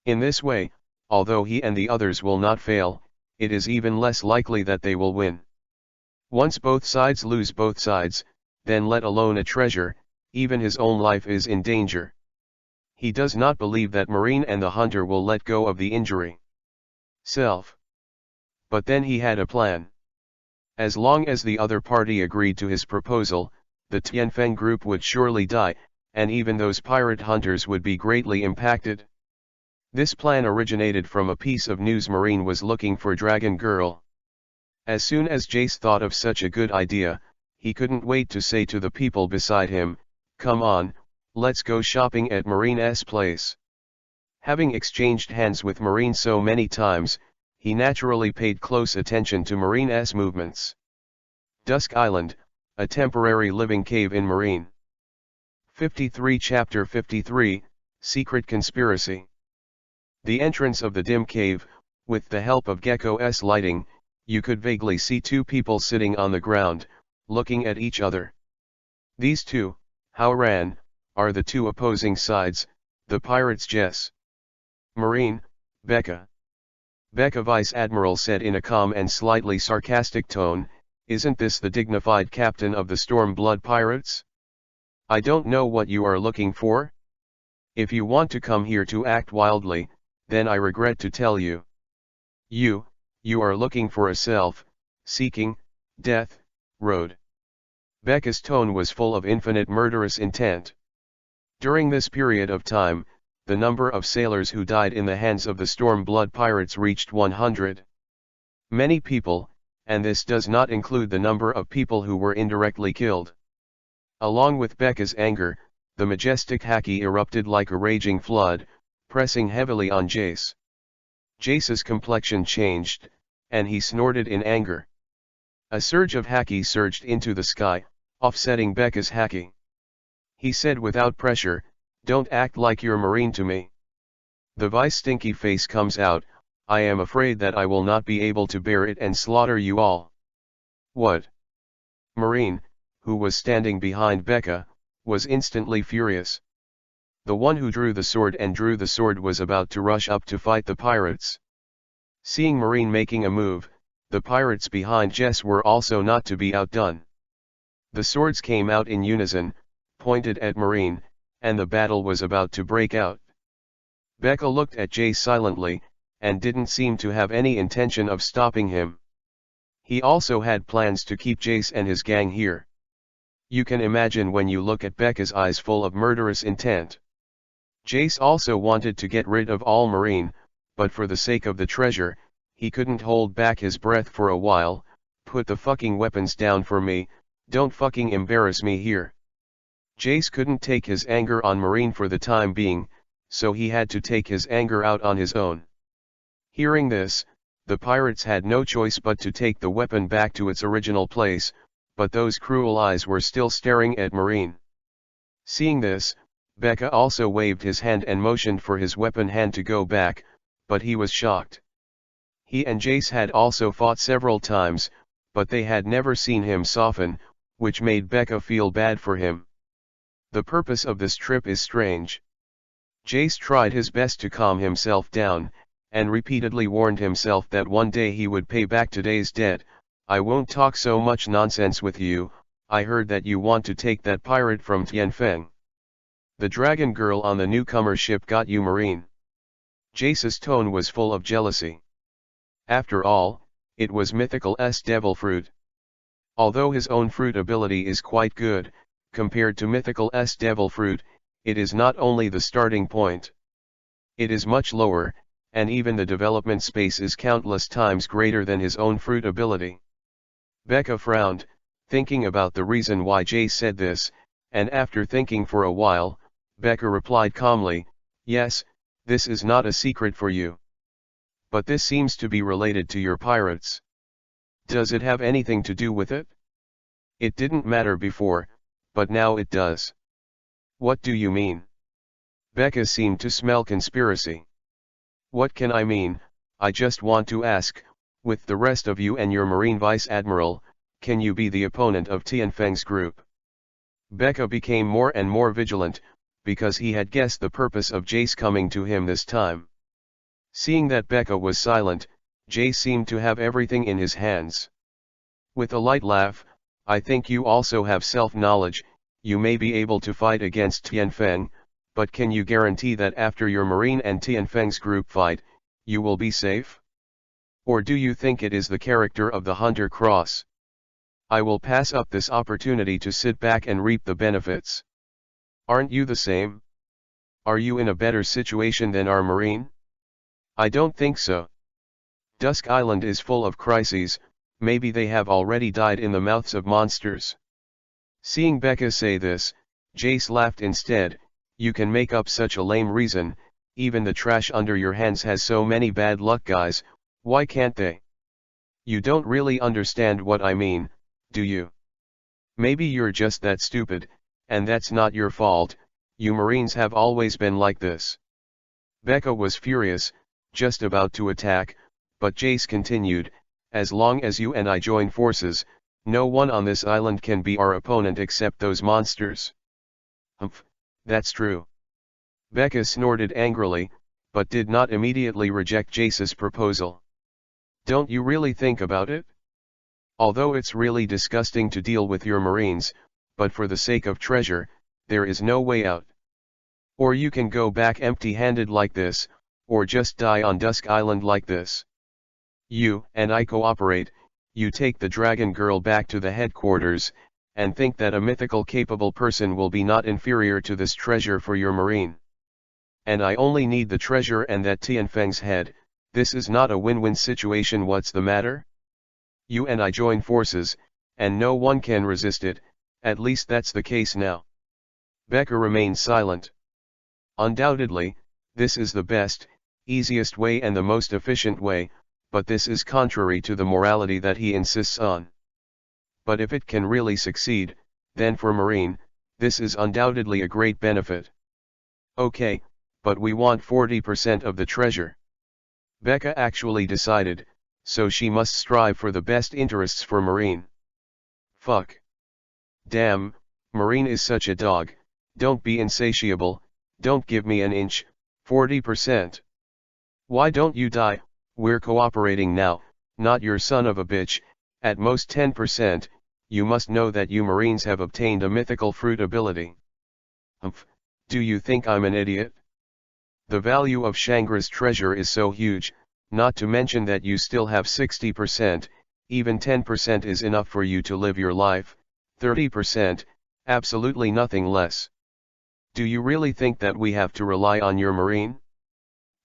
In this way, although he and the others will not fail, it is even less likely that they will win. Once both sides lose both sides, then let alone a treasure, even his own life is in danger. He does not believe that Marine and the hunter will let go of the injury self. But then he had a plan. As long as the other party agreed to his proposal, the Tianfeng group would surely die, and even those pirate hunters would be greatly impacted. This plan originated from a piece of news Marine was looking for Dragon Girl. As soon as Jace thought of such a good idea, he couldn't wait to say to the people beside him, "Come on, let's go shopping at Marine's place." Having exchanged hands with Marine so many times, he naturally paid close attention to Marine's movements. Dusk Island, a temporary living cave in Marine. 53 Chapter 53, Secret Conspiracy. The entrance of the dim cave, with the help of Gecko's lighting, you could vaguely see two people sitting on the ground, looking at each other. These two, Howran, are the two opposing sides, the pirates Jess. Marine, Becca. Becca Vice Admiral said in a calm and slightly sarcastic tone, "Isn't this the dignified captain of the Stormblood Pirates? I don't know what you are looking for. If you want to come here to act wildly, then I regret to tell you. You are looking for a self-seeking, death, road." Becca's tone was full of infinite murderous intent. During this period of time, the number of sailors who died in the hands of the Stormblood Pirates reached 100. Many people, and this does not include the number of people who were indirectly killed. Along with Becca's anger, the majestic Haki erupted like a raging flood, pressing heavily on Jace. Jace's complexion changed, and he snorted in anger. A surge of Haki surged into the sky, offsetting Becca's Haki. He said without pressure, "Don't act like you're marine to me." The vice stinky face comes out, "I am afraid that I will not be able to bear it and slaughter you all." What? Marine, who was standing behind Becca, was instantly furious. The one who drew the sword was about to rush up to fight the pirates. Seeing Marine making a move, the pirates behind Jess were also not to be outdone. The swords came out in unison, pointed at Marine, and the battle was about to break out. Becca looked at Jay silently, and didn't seem to have any intention of stopping him. He also had plans to keep Jace and his gang here. You can imagine when you look at Becca's eyes full of murderous intent. Jace also wanted to get rid of all Marine, but for the sake of the treasure, he couldn't hold back his breath for a while. "Put the fucking weapons down for me, don't fucking embarrass me here." Jace couldn't take his anger on Marine for the time being, so he had to take his anger out on his own. Hearing this, the pirates had no choice but to take the weapon back to its original place, but those cruel eyes were still staring at Marine. Seeing this, Becca also waved his hand and motioned for his weapon hand to go back, but he was shocked. He and Jace had also fought several times, but they had never seen him soften, which made Becca feel bad for him. The purpose of this trip is strange. Jace tried his best to calm himself down, and repeatedly warned himself that one day he would pay back today's debt. "I won't talk so much nonsense with you. I heard that you want to take that pirate from Tianfeng. The dragon girl on the newcomer ship got you, Marine." Jace's tone was full of jealousy. After all, it was Mythical's devil fruit. Although his own fruit ability is quite good, compared to Mythical's devil fruit, it is not only the starting point. It is much lower, and even the development space is countless times greater than his own fruit ability. Becca frowned, thinking about the reason why Jace said this, and after thinking for a while, Becca replied calmly, "Yes, this is not a secret for you. But this seems to be related to your pirates. Does it have anything to do with it? It didn't matter before, but now it does." "What do you mean?" Becca seemed to smell conspiracy. "What can I mean? I just want to ask, with the rest of you and your Marine Vice Admiral, can you be the opponent of Tianfeng's group?" Becca became more and more vigilant, because he had guessed the purpose of Jace coming to him this time. Seeing that Becca was silent, Jace seemed to have everything in his hands. With a light laugh, "I think you also have self-knowledge. You may be able to fight against Tianfeng, but can you guarantee that after your Marine and Tianfeng's group fight, you will be safe? Or do you think it is the character of the Hunter Cross? I will pass up this opportunity to sit back and reap the benefits. Aren't you the same? Are you in a better situation than our Marine?" "I don't think so. Dusk Island is full of crises, maybe they have already died in the mouths of monsters." Seeing Becca say this, Jace laughed instead. "You can make up such a lame reason, even the trash under your hands has so many bad luck guys, why can't they? You don't really understand what I mean, do you? Maybe you're just that stupid, and that's not your fault. You Marines have always been like this." Becca was furious, just about to attack, but Jace continued, "As long as you and I join forces, no one on this island can be our opponent except those monsters." "Humph, that's true." Becca snorted angrily, but did not immediately reject Jace's proposal. "Don't you really think about it? Although it's really disgusting to deal with your Marines, but for the sake of treasure, there is no way out. Or you can go back empty-handed like this, or just die on Dusk Island like this. You and I cooperate, you take the dragon girl back to the headquarters, and think that a mythical capable person will be not inferior to this treasure for your Marine. And I only need the treasure and that Tianfeng's head. This is not a win-win situation. What's the matter? You and I join forces, and no one can resist it, at least that's the case now." Becca remained silent. "Undoubtedly, this is the best, easiest way and the most efficient way, but this is contrary to the morality that he insists on. But if it can really succeed, then for Marine, This is undoubtedly a great benefit. Okay, but we want 40% of the treasure. Becca actually decided, so she must strive for the best interests for Marine. Fuck. Damn, Marine is such a dog, don't be insatiable, don't give me an inch, 40%. Why don't you die? We're cooperating now, not your son of a bitch, at most 10%, you must know that you Marines have obtained a mythical fruit ability. Humph, do you think I'm an idiot? The value of Shangra's treasure is so huge, not to mention that you still have 60%, even 10% is enough for you to live your life, 30%, absolutely nothing less. Do you really think that we have to rely on your Marine?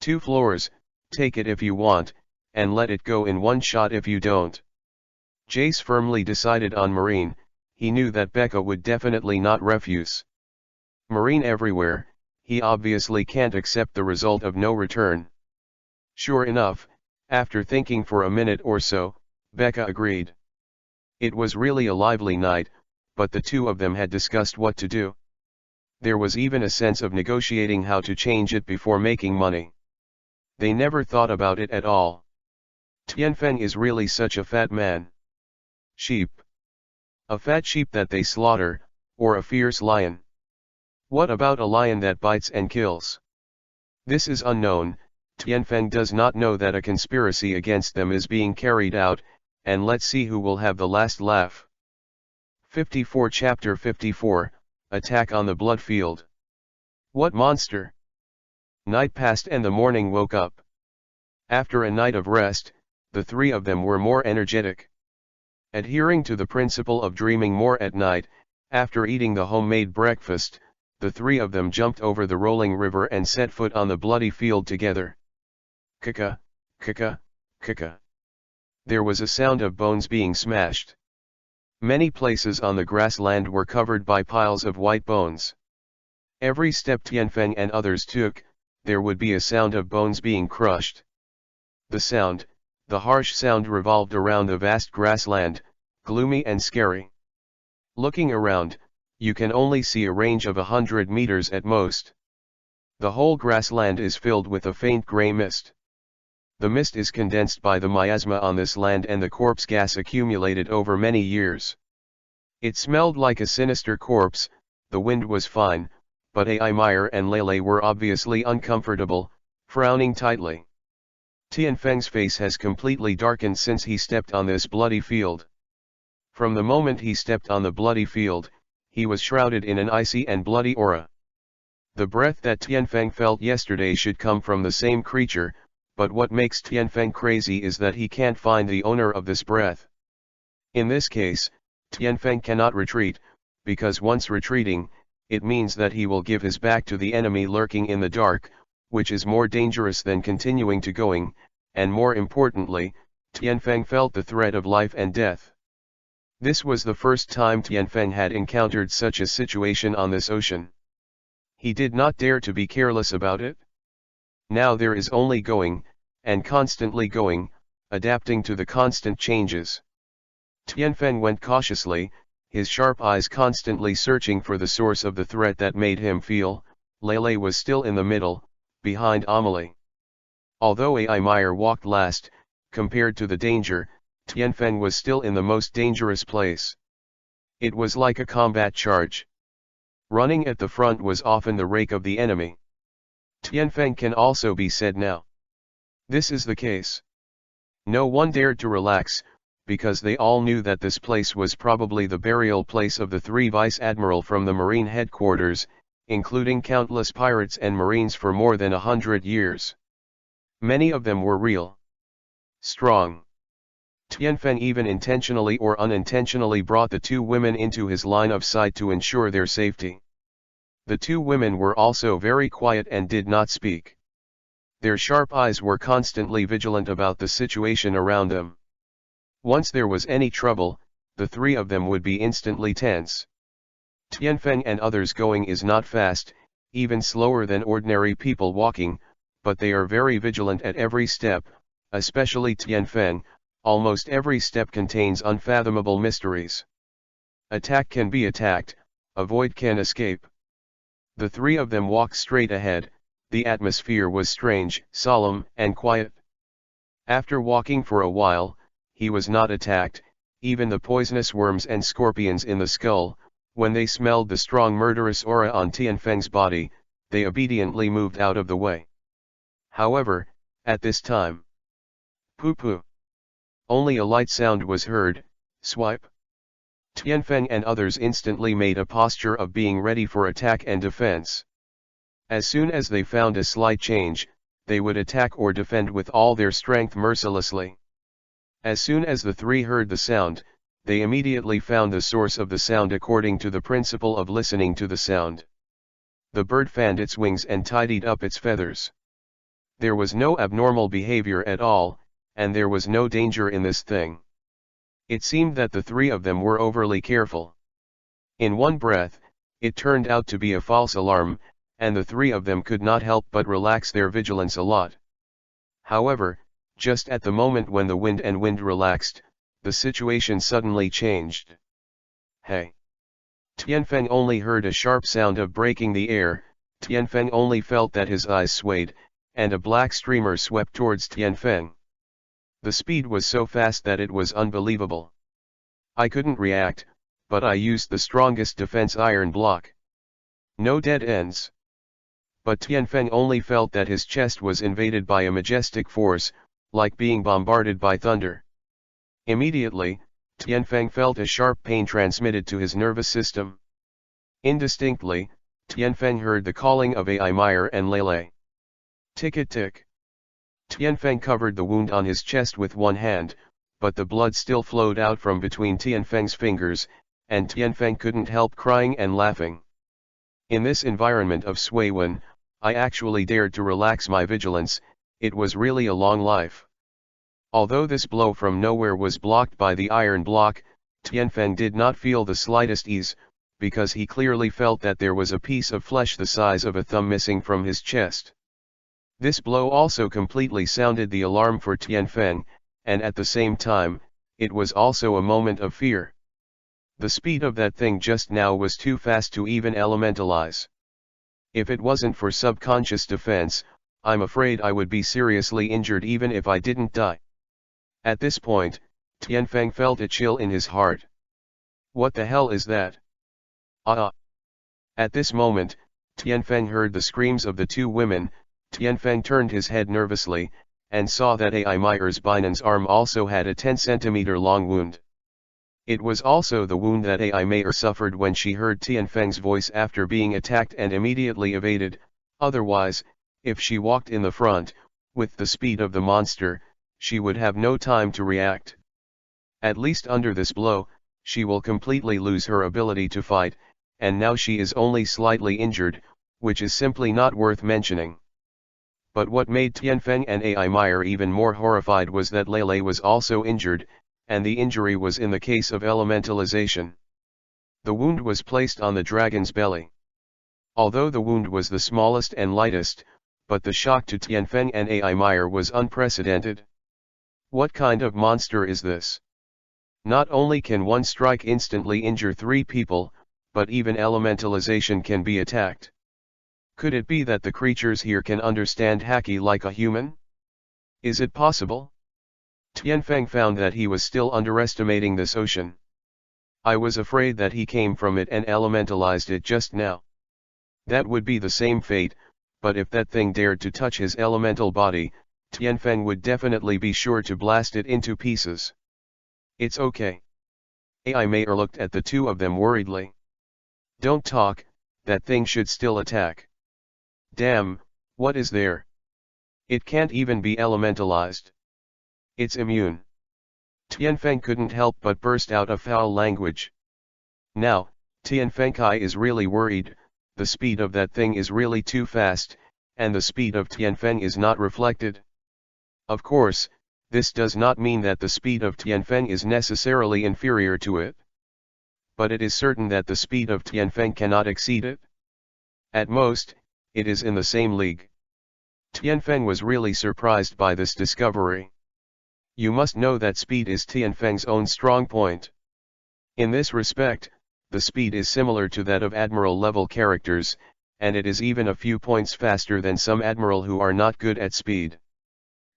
2 floors, take it if you want, and let it go in one shot if you don't. Jace firmly decided on Marine, he knew that Becca would definitely not refuse. Marine everywhere, he obviously can't accept the result of no return. Sure enough, after thinking for a minute or so, Becca agreed. It was really a lively night, but the two of them had discussed what to do. There was even a sense of negotiating how to change it before making money. They never thought about it at all. Tianfeng is really such a fat man. Sheep. A fat sheep that they slaughter, or a fierce lion. What about a lion that bites and kills? This is unknown. Tianfeng does not know that a conspiracy against them is being carried out, and let's see who will have the last laugh. 54 Chapter 54, Attack on the Blood Field. What monster? Night passed and the morning woke up. After a night of rest, the three of them were more energetic. Adhering to the principle of dreaming more at night, after eating the homemade breakfast, the three of them jumped over the rolling river and set foot on the bloody field together. Kaka, kaka, kaka. There was a sound of bones being smashed. Many places on the grassland were covered by piles of white bones. Every step Tianfeng and others took, there would be a sound of bones being crushed. The harsh sound revolved around the vast grassland, gloomy and scary. Looking around, you can only see a range of 100 meters at most. The whole grassland is filled with a faint gray mist. The mist is condensed by the miasma on this land and the corpse gas accumulated over many years. It smelled like a sinister corpse. The wind was fine, but Ai Meyer and Lele were obviously uncomfortable, frowning tightly. Tianfeng's face has completely darkened since he stepped on this bloody field. From the moment he stepped on the bloody field, he was shrouded in an icy and bloody aura. The breath that Tianfeng felt yesterday should come from the same creature, but what makes Tianfeng crazy is that he can't find the owner of this breath. In this case, Tianfeng cannot retreat, because once retreating, it means that he will give his back to the enemy lurking in the dark, which is more dangerous than continuing to going, and more importantly, Tianfeng felt the threat of life and death. This was the first time Tianfeng had encountered such a situation on this ocean. He did not dare to be careless about it. Now there is only going, and constantly going, adapting to the constant changes. Tianfeng went cautiously, his sharp eyes constantly searching for the source of the threat that made him feel. Lele was still in the middle, behind Amelie. Although Ai Meyer walked last, compared to the danger, Tianfeng was still in the most dangerous place. It was like a combat charge. Running at the front was often the rake of the enemy. Tianfeng can also be said now. This is the case. No one dared to relax, because they all knew that this place was probably the burial place of the 3 vice-admiral from the Marine headquarters, including countless pirates and Marines for more than 100 years. Many of them were real. Strong. Tianfeng even intentionally or unintentionally brought the 2 women into his line of sight to ensure their safety. The 2 women were also very quiet and did not speak. Their sharp eyes were constantly vigilant about the situation around them. Once there was any trouble, the 3 of them would be instantly tense. Tianfeng and others going is not fast, even slower than ordinary people walking, but they are very vigilant at every step, especially Tianfeng. Almost every step contains unfathomable mysteries. Attack can be attacked, avoid can escape. The three of them walked straight ahead. The atmosphere was strange, solemn, and quiet. After walking for a while, he was not attacked. Even the poisonous worms and scorpions in the skull, when they smelled the strong murderous aura on Tianfeng's body, they obediently moved out of the way. However, at this time, poo-poo. Only a light sound was heard, swipe. Tianfeng and others instantly made a posture of being ready for attack and defense. As soon as they found a slight change, they would attack or defend with all their strength mercilessly. As soon as the three heard the sound, they immediately found the source of the sound according to the principle of listening to the sound. The bird fanned its wings and tidied up its feathers. There was no abnormal behavior at all, and there was no danger in this thing. It seemed that the three of them were overly careful. In one breath, it turned out to be a false alarm, and the three of them could not help but relax their vigilance a lot. However, just at the moment when the wind relaxed, the situation suddenly changed. Hey! Tianfeng only heard a sharp sound of breaking the air. Tianfeng only felt that his eyes swayed, and a black streamer swept towards Tianfeng. The speed was so fast that it was unbelievable. I couldn't react, but I used the strongest defense iron block. No dead ends. But Tianfeng only felt that his chest was invaded by a majestic force, like being bombarded by thunder. Immediately, Tianfeng felt a sharp pain transmitted to his nervous system. Indistinctly, Tianfeng heard the calling of Ai Meyer and Lele. Tick-a-tick. Tianfeng covered the wound on his chest with one hand, but the blood still flowed out from between Tianfeng's fingers, and Tianfeng couldn't help crying and laughing. In this environment of Suiwen, I actually dared to relax my vigilance. It was really a long life. Although this blow from nowhere was blocked by the iron block, Tianfeng did not feel the slightest ease, because he clearly felt that there was a piece of flesh the size of a thumb missing from his chest. This blow also completely sounded the alarm for Tianfeng, and at the same time, it was also a moment of fear. The speed of that thing just now was too fast to even elementalize. If it wasn't for subconscious defense, I'm afraid I would be seriously injured even if I didn't die. At this point, Tianfeng felt a chill in his heart. What the hell is that? Ah! At this moment, Tianfeng heard the screams of the two women. Tianfeng turned his head nervously, and saw that Ai Meyer's Binan's arm also had a 10-centimeter long wound. It was also the wound that Ai Meyer suffered when she heard Tianfeng's voice after being attacked and immediately evaded. Otherwise, if she walked in the front, with the speed of the monster, she would have no time to react. At least under this blow, she will completely lose her ability to fight, and now she is only slightly injured, which is simply not worth mentioning. But what made Tianfeng and Ai Meyer even more horrified was that Lele was also injured, and the injury was in the case of elementalization. The wound was placed on the dragon's belly. Although the wound was the smallest and lightest, but the shock to Tianfeng and Ai Meyer was unprecedented. What kind of monster is this? Not only can one strike instantly injure 3 people, but even elementalization can be attacked. Could it be that the creatures here can understand Haki like a human? Is it possible? Tianfeng found that he was still underestimating this ocean. I was afraid that he came from it and elementalized it just now. That would be the same fate, but if that thing dared to touch his elemental body, Tianfeng would definitely be sure to blast it into pieces. It's okay. Ai Meyer looked at the two of them worriedly. Don't talk, that thing should still attack. Damn, what is there? It can't even be elementalized. It's immune. Tianfeng couldn't help but burst out a foul language. Now, Tianfeng is really worried. The speed of that thing is really too fast, and the speed of Tianfeng is not reflected. Of course, this does not mean that the speed of Tianfeng is necessarily inferior to it. But it is certain that the speed of Tianfeng cannot exceed it. At most, it is in the same league. Tianfeng was really surprised by this discovery. You must know that speed is Tianfeng's own strong point. In this respect, the speed is similar to that of Admiral level characters, and it is even a few points faster than some Admiral who are not good at speed.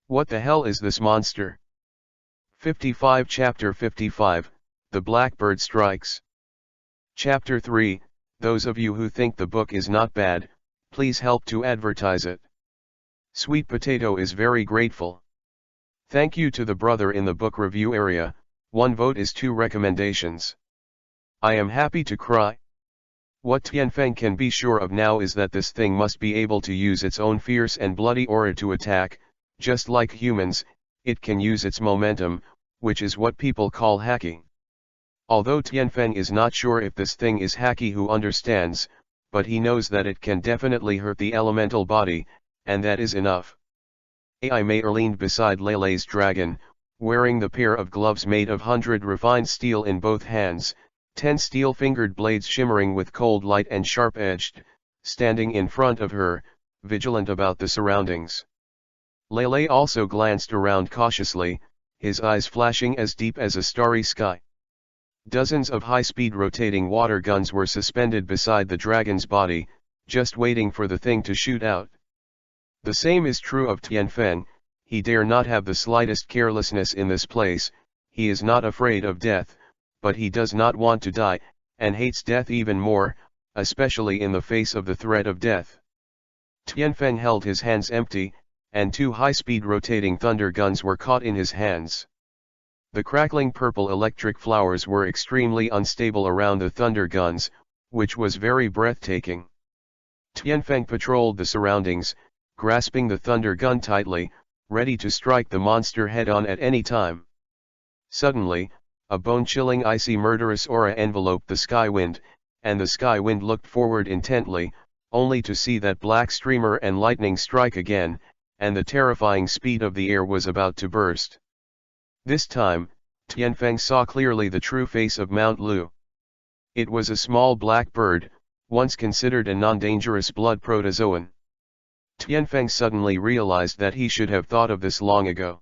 What the hell is this monster? 55 Chapter 55, The Blackbird Strikes. Chapter 3, those of you who think the book is not bad, please help to advertise it. Sweet Potato is very grateful. Thank you to the brother in the book review area, 1 vote is 2 recommendations. I am happy to cry. What Tianfeng can be sure of now is that this thing must be able to use its own fierce and bloody aura to attack, just like humans, it can use its momentum, which is what people call hacking. Although Tianfeng is not sure if this thing is hacky who understands, but he knows that it can definitely hurt the elemental body, and that is enough. Ai Mei leaned beside Lele's dragon, wearing the pair of gloves made of 100 refined steel in both hands, 10 steel-fingered blades shimmering with cold light and sharp-edged, standing in front of her, vigilant about the surroundings. Lele also glanced around cautiously, his eyes flashing as deep as a starry sky. Dozens of high-speed rotating water guns were suspended beside the dragon's body, just waiting for the thing to shoot out. The same is true of Tianfeng, he dare not have the slightest carelessness in this place, he is not afraid of death, but he does not want to die, and hates death even more, especially in the face of the threat of death. Tianfeng held his hands empty, and 2 high-speed rotating thunder guns were caught in his hands. The crackling purple electric flowers were extremely unstable around the thunder guns, which was very breathtaking. Tianfeng patrolled the surroundings, grasping the thunder gun tightly, ready to strike the monster head-on at any time. Suddenly, a bone-chilling icy murderous aura enveloped the sky wind, and the sky wind looked forward intently, only to see that black streamer and lightning strike again, and the terrifying speed of the air was about to burst. This time, Tianfeng saw clearly the true face of Mount Lu. It was a small black bird, once considered a non-dangerous blood protozoan. Tianfeng suddenly realized that he should have thought of this long ago.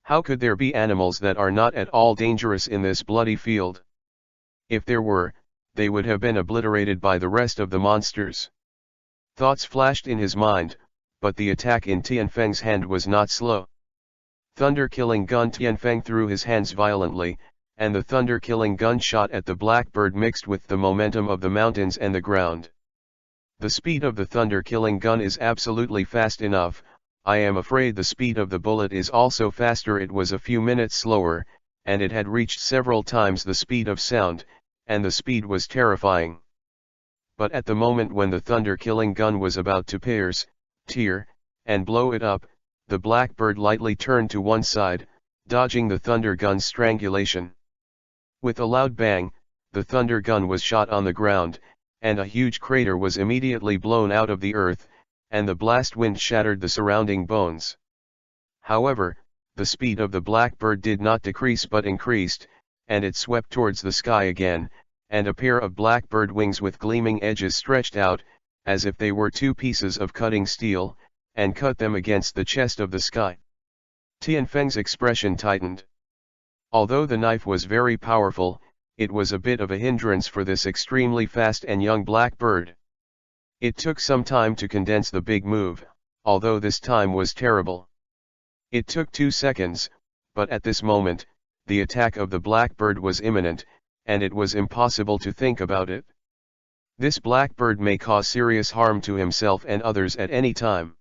How could there be animals that are not at all dangerous in this bloody field? If there were, they would have been obliterated by the rest of the monsters. Thoughts flashed in his mind, but the attack in Tianfeng's hand was not slow. Thunder-killing gun Tianfeng threw his hands violently, and the thunder-killing gun shot at the blackbird mixed with the momentum of the mountains and the ground. The speed of the thunder-killing gun is absolutely fast enough, I am afraid the speed of the bullet is also faster. It was a few minutes slower, and it had reached several times the speed of sound, and the speed was terrifying. But at the moment when the thunder-killing gun was about to tear, and blow it up, the blackbird lightly turned to one side, dodging the thunder gun's strangulation. With a loud bang, the thunder gun was shot on the ground, and a huge crater was immediately blown out of the earth, and the blast wind shattered the surrounding bones. However, the speed of the blackbird did not decrease but increased, and it swept towards the sky again, and a pair of blackbird wings with gleaming edges stretched out, as if they were 2 pieces of cutting steel, and cut them against the chest of the sky. Tianfeng's expression tightened. Although the knife was very powerful, it was a bit of a hindrance for this extremely fast and young blackbird. It took some time to condense the big move, although this time was terrible. It took 2 seconds, but at this moment, the attack of the blackbird was imminent, and it was impossible to think about it. This blackbird may cause serious harm to himself and others at any time.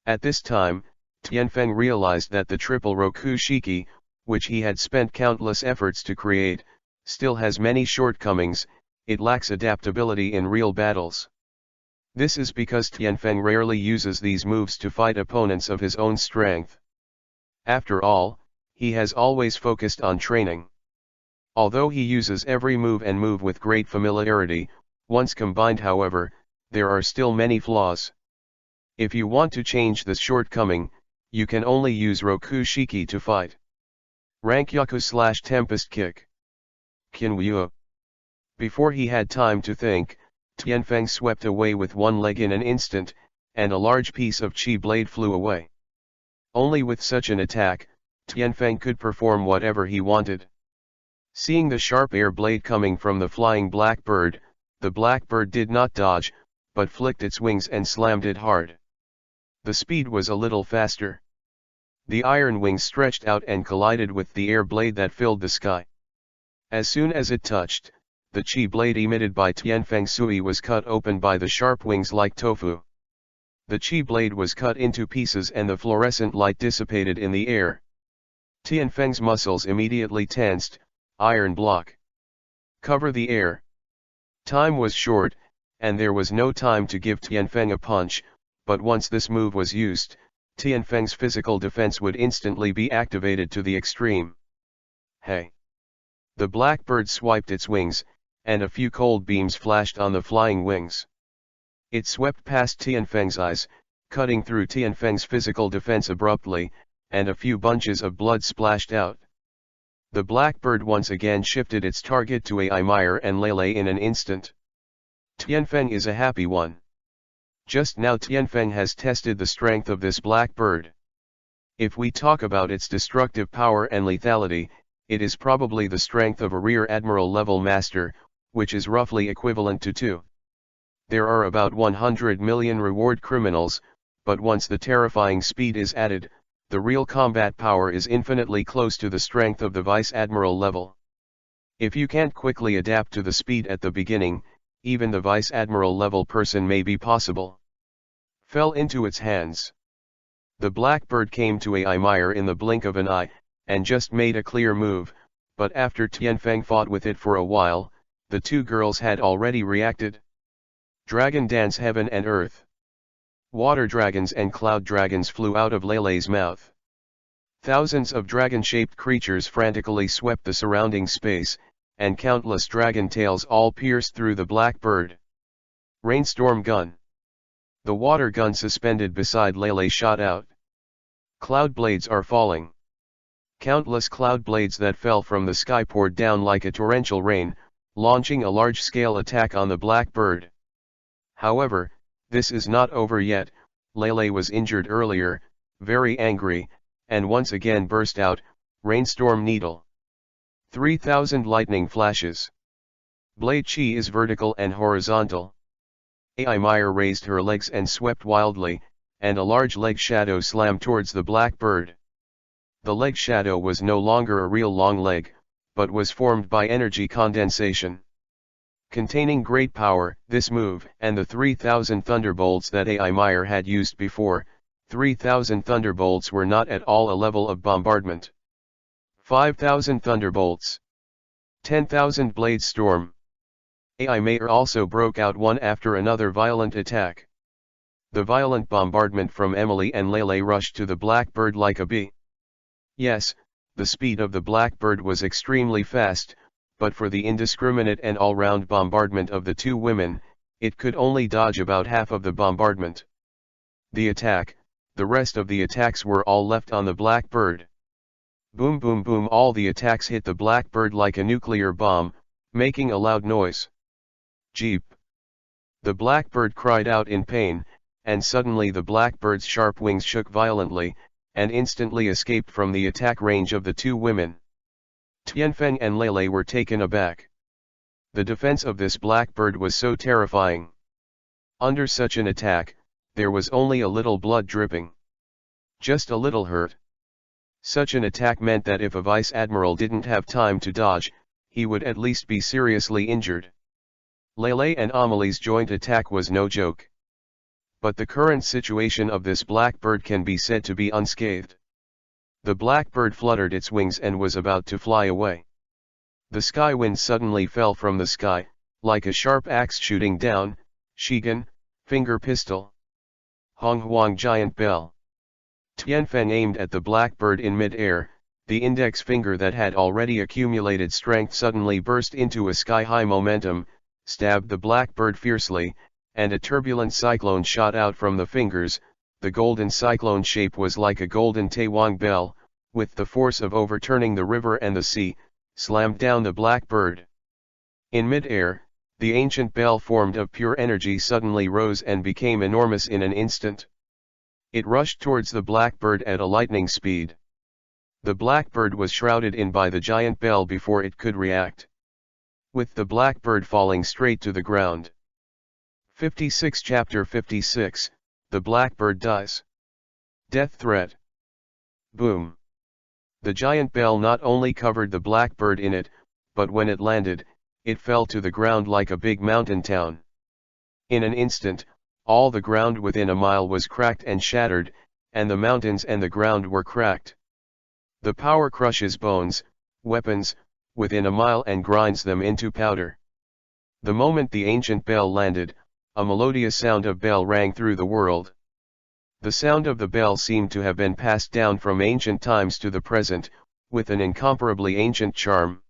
At this time, Tianfeng realized that the triple Roku Shiki, which he had spent countless efforts to create, still has many shortcomings. It lacks adaptability in real battles. This is because Tianfeng rarely uses these moves to fight opponents of his own strength. After all, he has always focused on training. Although he uses every move and move with great familiarity, once combined however, there are still many flaws. If you want to change this shortcoming, you can only use Roku Shiki to fight. Rankyaku / Tempest Kick. Kinwoo. Before he had time to think, Tianfeng swept away with one leg in an instant, and a large piece of chi blade flew away. Only with such an attack, Tianfeng could perform whatever he wanted. Seeing the sharp air blade coming from the flying blackbird, the blackbird did not dodge, but flicked its wings and slammed it hard. The speed was a little faster. The iron wings stretched out and collided with the air blade that filled the sky. As soon as it touched, the chi blade emitted by Tianfeng Sui was cut open by the sharp wings like tofu. The chi blade was cut into pieces and the fluorescent light dissipated in the air. Tianfeng's muscles immediately tensed. Iron block. Cover the air. Time was short, and there was no time to give Tianfeng a punch, but once this move was used, Tianfeng's physical defense would instantly be activated to the extreme. Hey! The blackbird swiped its wings, and a few cold beams flashed on the flying wings. It swept past Tianfeng's eyes, cutting through Tianfeng's physical defense abruptly, and a few bunches of blood splashed out. The blackbird once again shifted its target to Ai Meyer and Lele in an instant. Tianfeng is a happy one. Just now Tianfeng has tested the strength of this blackbird. If we talk about its destructive power and lethality, it is probably the strength of a rear admiral level master, which is roughly equivalent to 2. There are about 100 million reward criminals, but once the terrifying speed is added, the real combat power is infinitely close to the strength of the Vice Admiral level. If you can't quickly adapt to the speed at the beginning, even the Vice Admiral level person may be possible. Fell into its hands. The blackbird came to Ai Meyer in the blink of an eye, and just made a clear move, but after Tianfeng fought with it for a while, the two girls had already reacted. Dragon dance heaven and earth. Water dragons and cloud dragons flew out of Lele's mouth. Thousands of dragon-shaped creatures frantically swept the surrounding space, and countless dragon tails all pierced through the blackbird. Rainstorm gun. The water gun suspended beside Lele shot out. Cloud blades are falling. Countless cloud blades that fell from the sky poured down like a torrential rain, launching a large-scale attack on the blackbird. However, this is not over yet. Lele was injured earlier, very angry, and once again burst out, Rainstorm Needle. 3,000 lightning flashes. Blade chi is vertical and horizontal. Ai Meyer raised her legs and swept wildly, and a large leg shadow slammed towards the blackbird. The leg shadow was no longer a real long leg, but was formed by energy condensation. Containing great power, this move, and the 3,000 thunderbolts that Ai Meyer had used before, 3,000 thunderbolts were not at all a level of bombardment. 5,000 thunderbolts. 10,000 blade storm. Ai Meyer also broke out one after another violent attack. The violent bombardment from Emily and Lele rushed to the blackbird like a bee. Yes, the speed of the blackbird was extremely fast, but for the indiscriminate and all-round bombardment of the two women, it could only dodge about half of the bombardment. The rest of the attacks were all left on the blackbird. Boom boom boom, all the attacks hit the blackbird like a nuclear bomb, making a loud noise. Jeep! The blackbird cried out in pain, and suddenly the blackbird's sharp wings shook violently, and instantly escaped from the attack range of the two women. Tianfeng and Lele were taken aback. The defense of this blackbird was so terrifying. Under such an attack, there was only a little blood dripping. Just a little hurt. Such an attack meant that if a vice admiral didn't have time to dodge, he would at least be seriously injured. Lele and Amelie's joint attack was no joke. But the current situation of this blackbird can be said to be unscathed. The blackbird fluttered its wings and was about to fly away. The sky wind suddenly fell from the sky, like a sharp axe shooting down. Shigan, finger pistol. Hong Huang giant bell. Tianfeng aimed at the blackbird in mid-air. The index finger that had already accumulated strength suddenly burst into a sky-high momentum, stabbed the blackbird fiercely, and a turbulent cyclone shot out from the fingers. The golden cyclone shape was like a golden Taiwan bell, with the force of overturning the river and the sea, slammed down the blackbird. In mid-air, the ancient bell formed of pure energy suddenly rose and became enormous in an instant. It rushed towards the blackbird at a lightning speed. The blackbird was shrouded in by the giant bell before it could react, with the blackbird falling straight to the ground. 56 Chapter 56, The Blackbird Dies. Death Threat. Boom. The giant bell not only covered the blackbird in it, but when it landed, it fell to the ground like a big mountain town. In an instant, all the ground within a mile was cracked and shattered, and the mountains and the ground were cracked. The power crushes bones, weapons, within a mile and grinds them into powder. The moment the ancient bell landed, a melodious sound of bell rang through the world. The sound of the bell seemed to have been passed down from ancient times to the present, with an incomparably ancient charm.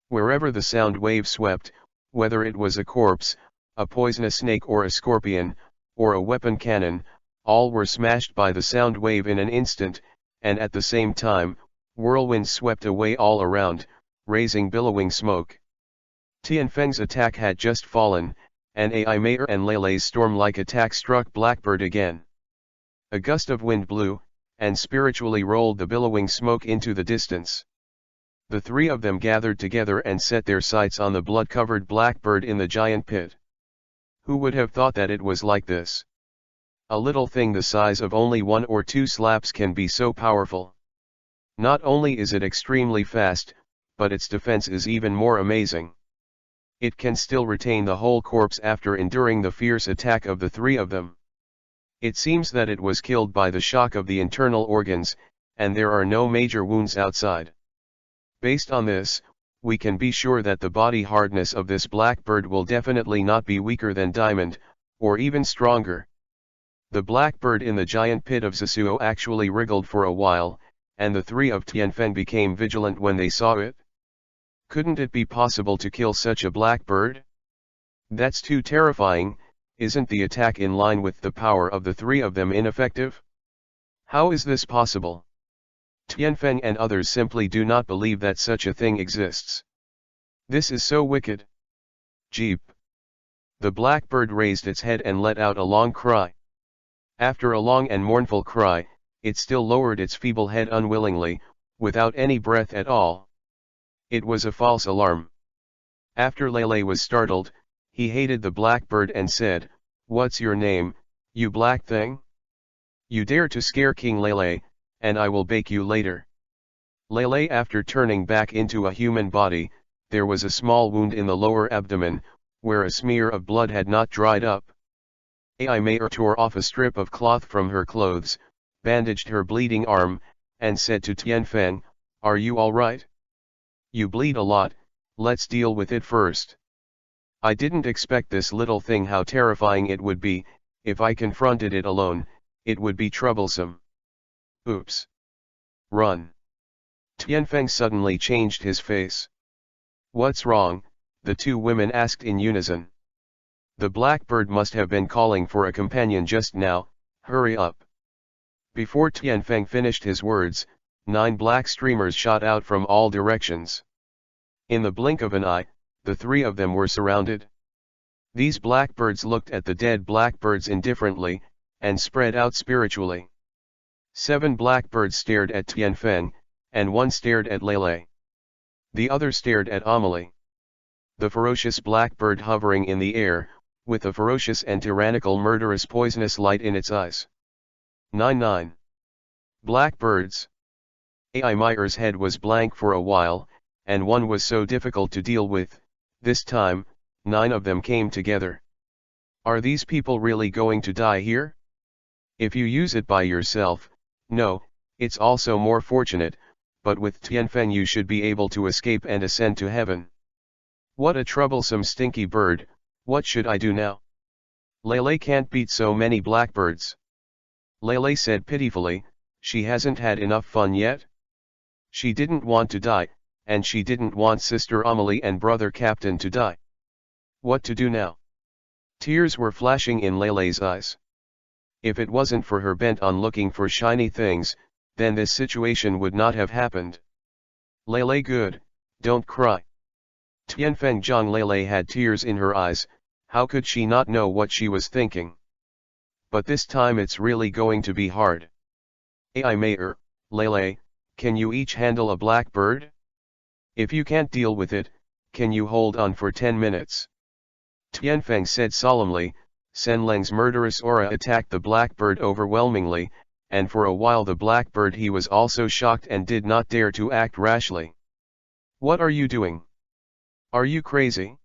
Wherever the sound wave swept, whether it was a corpse, a poisonous snake or a scorpion, or a weapon cannon, all were smashed by the sound wave in an instant, and at the same time, whirlwinds swept away all around, raising billowing smoke. Tianfeng's attack had just fallen, and Ai Mei and Leilei's storm-like attack struck Blackbird again. A gust of wind blew, and spiritually rolled the billowing smoke into the distance. The three of them gathered together and set their sights on the blood-covered blackbird in the giant pit. Who would have thought that it was like this? A little thing the size of only 1 or 2 slaps can be so powerful. Not only is it extremely fast, but its defense is even more amazing. It can still retain the whole corpse after enduring the fierce attack of the three of them. It seems that it was killed by the shock of the internal organs, and there are no major wounds outside. Based on this, we can be sure that the body hardness of this blackbird will definitely not be weaker than diamond, or even stronger. The blackbird in the giant pit of Zasuo actually wriggled for a while, and the three of Tianfeng became vigilant when they saw it. Couldn't it be possible to kill such a blackbird? That's too terrifying. Isn't the attack in line with the power of the three of them ineffective? How is this possible? Tianfeng and others simply do not believe that such a thing exists. This is so wicked. Jeep. The blackbird raised its head and let out a long cry. After a long and mournful cry, it still lowered its feeble head unwillingly, without any breath at all. It was a false alarm. After Leilei was startled, he hated the blackbird and said, "What's your name, you black thing? You dare to scare King Leilei, and I will bake you later." Leilei, after turning back into a human body, there was a small wound in the lower abdomen, where a smear of blood had not dried up. Ai Mei tore off a strip of cloth from her clothes, bandaged her bleeding arm, and said to Tianfeng, "Are you all right? You bleed a lot, let's deal with it first. I didn't expect this little thing, how terrifying it would be. If I confronted it alone, it would be troublesome. Oops. Run." Tianfeng suddenly changed his face. "What's wrong?" the two women asked in unison. "The blackbird must have been calling for a companion just now, hurry up." Before Tianfeng finished his words, 9 black streamers shot out from all directions. In the blink of an eye, the three of them were surrounded. These blackbirds looked at the dead blackbirds indifferently, and spread out spiritually. 7 blackbirds stared at Tianfeng, and 1 stared at Leilei. The other stared at Amelie. The ferocious blackbird hovering in the air, with a ferocious and tyrannical murderous poisonous light in its eyes. 9. Blackbirds. Ai Mei's head was blank for a while, and one was so difficult to deal with. This time, 9 of them came together. Are these people really going to die here? If you use it by yourself, no, it's also more fortunate, but with Tianfeng you should be able to escape and ascend to heaven. What a troublesome stinky bird, what should I do now? Leilei can't beat so many blackbirds. Leilei said pitifully, she hasn't had enough fun yet? She didn't want to die, and she didn't want Sister Amelie and Brother Captain to die. What to do now? Tears were flashing in Leilei's eyes. If it wasn't for her bent on looking for shiny things, then this situation would not have happened. Leilei, good, don't cry. Tianfeng Zhang. Leilei had tears in her eyes, how could she not know what she was thinking? But this time it's really going to be hard. Ai Mei, Leilei, Can you each handle a blackbird? If you can't deal with it, can you hold on for 10 minutes? Tianfeng said solemnly. Sen Leng's murderous aura attacked the blackbird overwhelmingly, and for a while the blackbird he was also shocked and did not dare to act rashly. What are you doing? Are you crazy?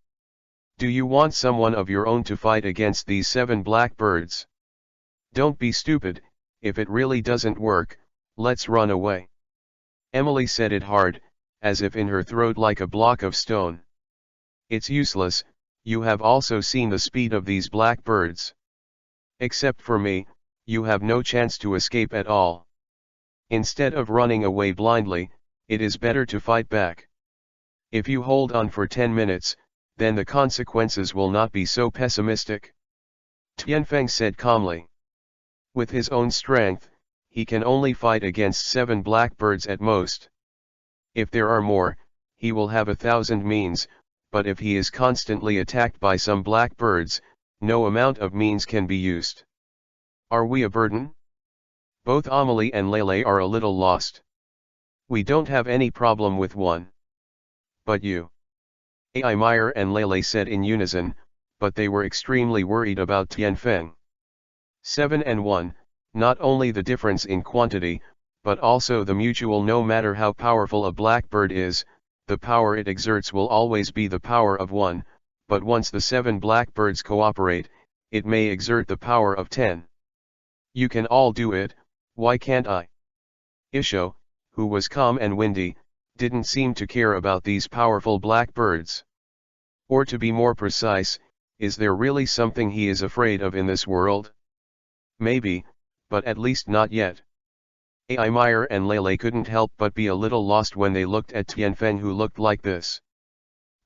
Do you want someone of your own to fight against these 7 blackbirds? Don't be stupid. If it really doesn't work, let's run away. Emily said it hard, as if in her throat like a block of stone. It's useless. You have also seen the speed of these blackbirds. Except for me, you have no chance to escape at all. Instead of running away blindly, it is better to fight back. If you hold on for 10 minutes, then the consequences will not be so pessimistic. Tianfeng said calmly. With his own strength, he can only fight against 7 blackbirds at most. If there are more, he will have 1,000 means, but if he is constantly attacked by some blackbirds, no amount of means can be used. Are we a burden? Both Amelie and Lele are a little lost. We don't have any problem with one. But you? Ai Meyer and Lele said in unison, but they were extremely worried about Tianfeng. 7 and 1, not only the difference in quantity, but also the mutual. No matter how powerful a blackbird is, the power it exerts will always be the power of 1, but once the 7 blackbirds cooperate, it may exert the power of 10. You can all do it, why can't I? Isho, who was calm and windy, didn't seem to care about these powerful blackbirds. Or to be more precise, is there really something he is afraid of in this world? Maybe, but at least not yet. Ai Meyer and Lele couldn't help but be a little lost when they looked at Tianfeng, who looked like this.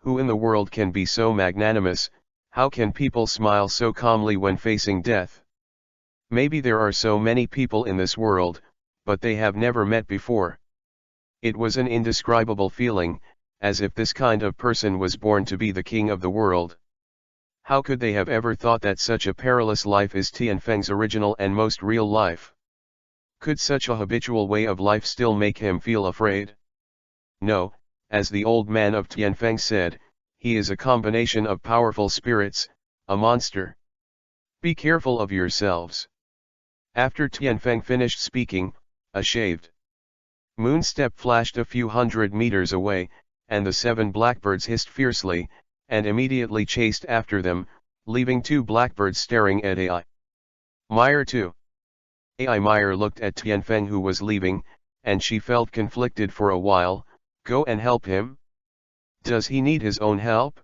Who in the world can be so magnanimous? How can people smile so calmly when facing death? Maybe there are so many people in this world, but they have never met before. It was an indescribable feeling, as if this kind of person was born to be the king of the world. How could they have ever thought that such a perilous life is Tianfeng's original and most real life? Could such a habitual way of life still make him feel afraid? No, as the old man of Tianfeng said, he is a combination of powerful spirits, a monster. Be careful of yourselves. After Tianfeng finished speaking, a shaved moon step flashed a few hundred meters away, and the 7 blackbirds hissed fiercely, and immediately chased after them, leaving 2 blackbirds staring at Ai Meyer too. Ai Meyer looked at Tianfeng, who was leaving, and she felt conflicted for a while. Go and help him? Does he need his own help?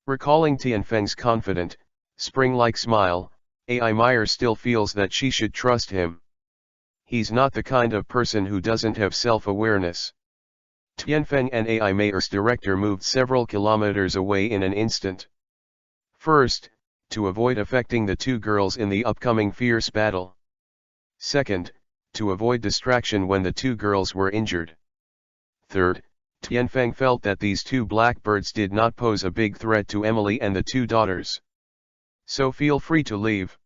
Recalling Tianfeng's confident, spring-like smile, Ai Meyer still feels that she should trust him. He's not the kind of person who doesn't have self-awareness. Tianfeng and Ai Meyer's director moved several kilometers away in an instant. First, to avoid affecting the 2 girls in the upcoming fierce battle. Second, to avoid distraction when the 2 girls were injured. Third, Tianfeng felt that these 2 blackbirds did not pose a big threat to Emily and the 2 daughters. So feel free to leave.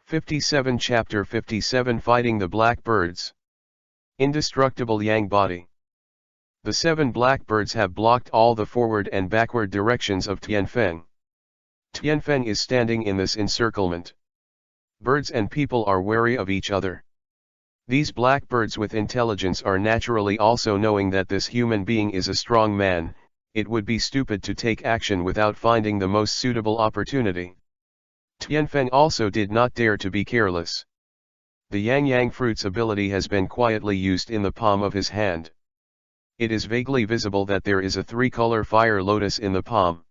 57 Chapter 57 Fighting the Blackbirds. Indestructible Yang Body. The 7 blackbirds have blocked all the forward and backward directions of Tianfeng. Tianfeng is standing in this encirclement. Birds and people are wary of each other. These blackbirds with intelligence are naturally also knowing that this human being is a strong man. It would be stupid to take action without finding the most suitable opportunity. Tianfeng also did not dare to be careless. The yang fruit's ability has been quietly used in the palm of his hand. It is vaguely visible that there is a 3-color fire lotus in the palm.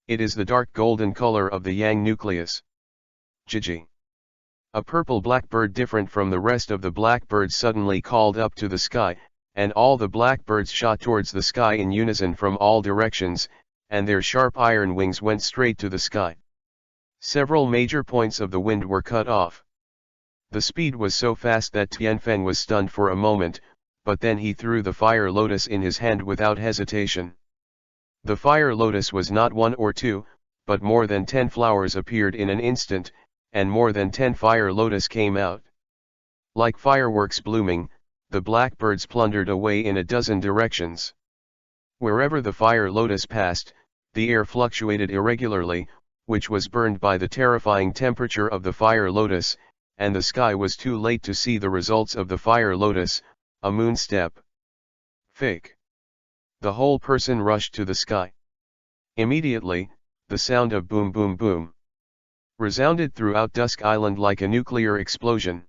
It is the dark golden color of the yang nucleus. Jiji. A purple blackbird different from the rest of the blackbirds suddenly called up to the sky, and all the blackbirds shot towards the sky in unison from all directions, and their sharp iron wings went straight to the sky. Several major points of the wind were cut off. The speed was so fast that Tianfeng was stunned for a moment, but then he threw the fire lotus in his hand without hesitation. The fire lotus was not 1 or 2, but more than 10 flowers appeared in an instant, and more than 10 fire lotus came out. Like fireworks blooming, the blackbirds plundered away in a dozen directions. Wherever the fire lotus passed, the air fluctuated irregularly, which was burned by the terrifying temperature of the fire lotus, and the sky was too late to see the results of the fire lotus, a moon step. Fake. The whole person rushed to the sky. Immediately, the sound of boom boom boom resounded throughout Dusk Island like a nuclear explosion.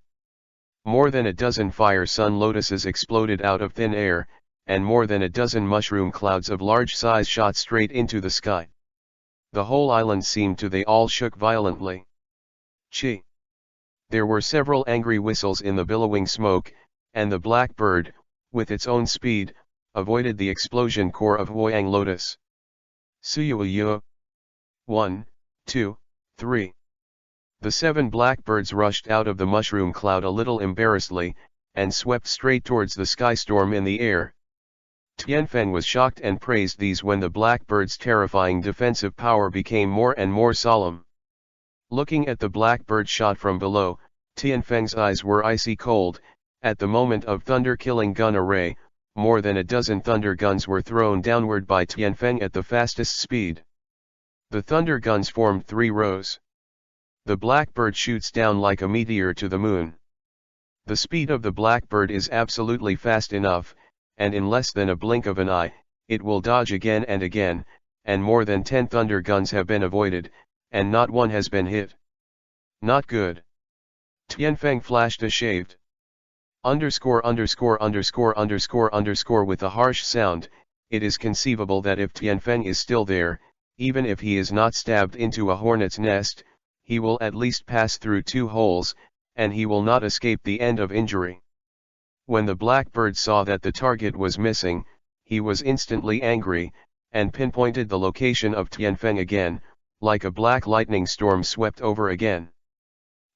More than a dozen fire sun lotuses exploded out of thin air, and more than a dozen mushroom clouds of large size shot straight into the sky. The whole island seemed to they all shook violently. Chi! There were several angry whistles in the billowing smoke, and the blackbird, with its own speed, avoided the explosion core of Huayang Lotus. Suyuyu. 1, 2, 3. The 7 blackbirds rushed out of the mushroom cloud a little embarrassedly, and swept straight towards the sky storm in the air. Tianfeng was shocked and praised these when the blackbird's terrifying defensive power became more and more solemn. Looking at the blackbird shot from below, Tianfeng's eyes were icy cold. At the moment of thunder-killing gun array, more than a dozen thunder guns were thrown downward by Tianfeng at the fastest speed. The thunder guns formed 3 rows. The blackbird shoots down like a meteor to the moon. The speed of the blackbird is absolutely fast enough, and in less than a blink of an eye, it will dodge again and again, and more than 10 thunder guns have been avoided, and not one has been hit. Not good. Tianfeng flashed a shaved underscore with a harsh sound. It is conceivable that if Tianfeng is still there, even if he is not stabbed into a hornet's nest, he will at least pass through 2 holes, and he will not escape the end of injury. When the blackbird saw that the target was missing, he was instantly angry, and pinpointed the location of Tianfeng again, like a black lightning storm swept over again.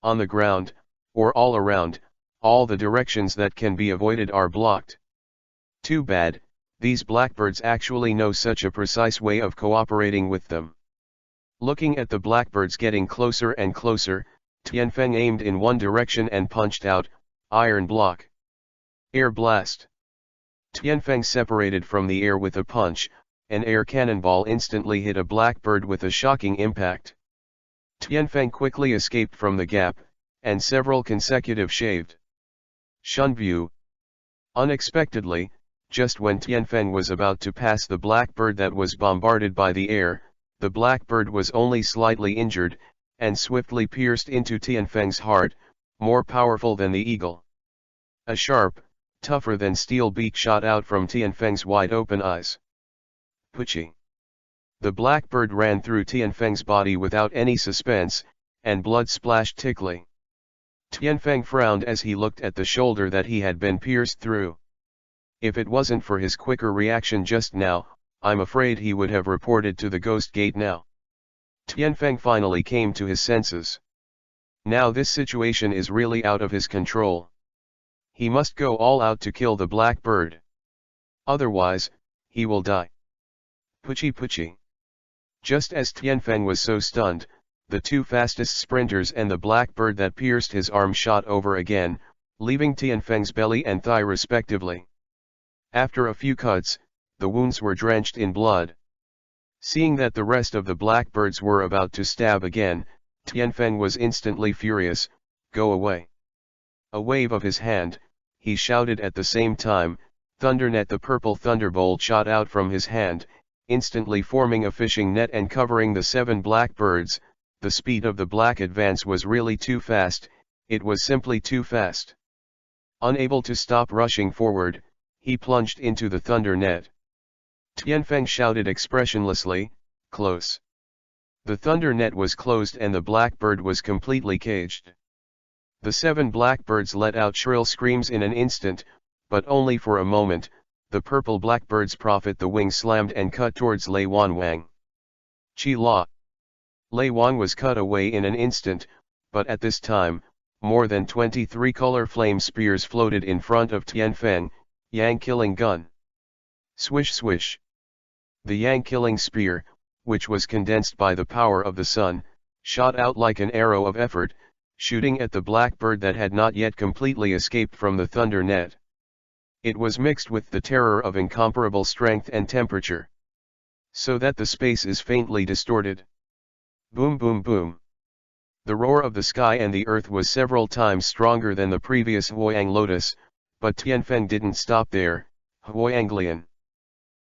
On the ground, or all around, all the directions that can be avoided are blocked. Too bad, these blackbirds actually know such a precise way of cooperating with them. Looking at the blackbirds getting closer and closer, Tianfeng aimed in one direction and punched out, iron block. Air blast. Tianfeng separated from the air with a punch, an air cannonball instantly hit a blackbird with a shocking impact. Tianfeng quickly escaped from the gap, and several consecutive shaved Shunview. Unexpectedly, just when Tianfeng was about to pass the blackbird that was bombarded by the air, the blackbird was only slightly injured, and swiftly pierced into Tianfeng's heart, more powerful than the eagle. A sharp, tougher than steel beak shot out from Tianfeng's wide-open eyes. Puchi. The blackbird ran through Tianfeng's body without any suspense, and blood splashed thickly. Tianfeng frowned as he looked at the shoulder that he had been pierced through. If it wasn't for his quicker reaction just now, I'm afraid he would have reported to the Ghost Gate now. Tianfeng finally came to his senses. Now this situation is really out of his control. He must go all out to kill the blackbird. Otherwise, he will die. Puchi puchi. Just as Tianfeng was so stunned, the 2 fastest sprinters and the blackbird that pierced his arm shot over again, leaving Tianfeng's belly and thigh respectively. After a few cuts, the wounds were drenched in blood. Seeing that the rest of the blackbirds were about to stab again, Tianfeng was instantly furious. Go away. A wave of his hand, he shouted at the same time. Thundernet. The purple thunderbolt shot out from his hand, instantly forming a fishing net and covering the 7 blackbirds. The speed of the black advance was really too fast, it was simply too fast. Unable to stop rushing forward, he plunged into the thunder net. Tianfeng shouted expressionlessly, close. The thunder net was closed and the blackbird was completely caged. The 7 blackbirds let out shrill screams in an instant, but only for a moment. The purple blackbird's profit the wing slammed and cut towards Lei Wanwang. Chi La. Lei Wang was cut away in an instant, but at this time, more than 23 color flame spears floated in front of Tianfeng, Yang killing gun. Swish swish. The Yang killing spear, which was condensed by the power of the sun, shot out like an arrow of effort, shooting at the blackbird that had not yet completely escaped from the thunder net. It was mixed with the terror of incomparable strength and temperature, so that the space is faintly distorted. Boom boom boom. The roar of the sky and the earth was several times stronger than the previous Huoyang Lotus, but Tianfeng didn't stop there. Huoyanglian.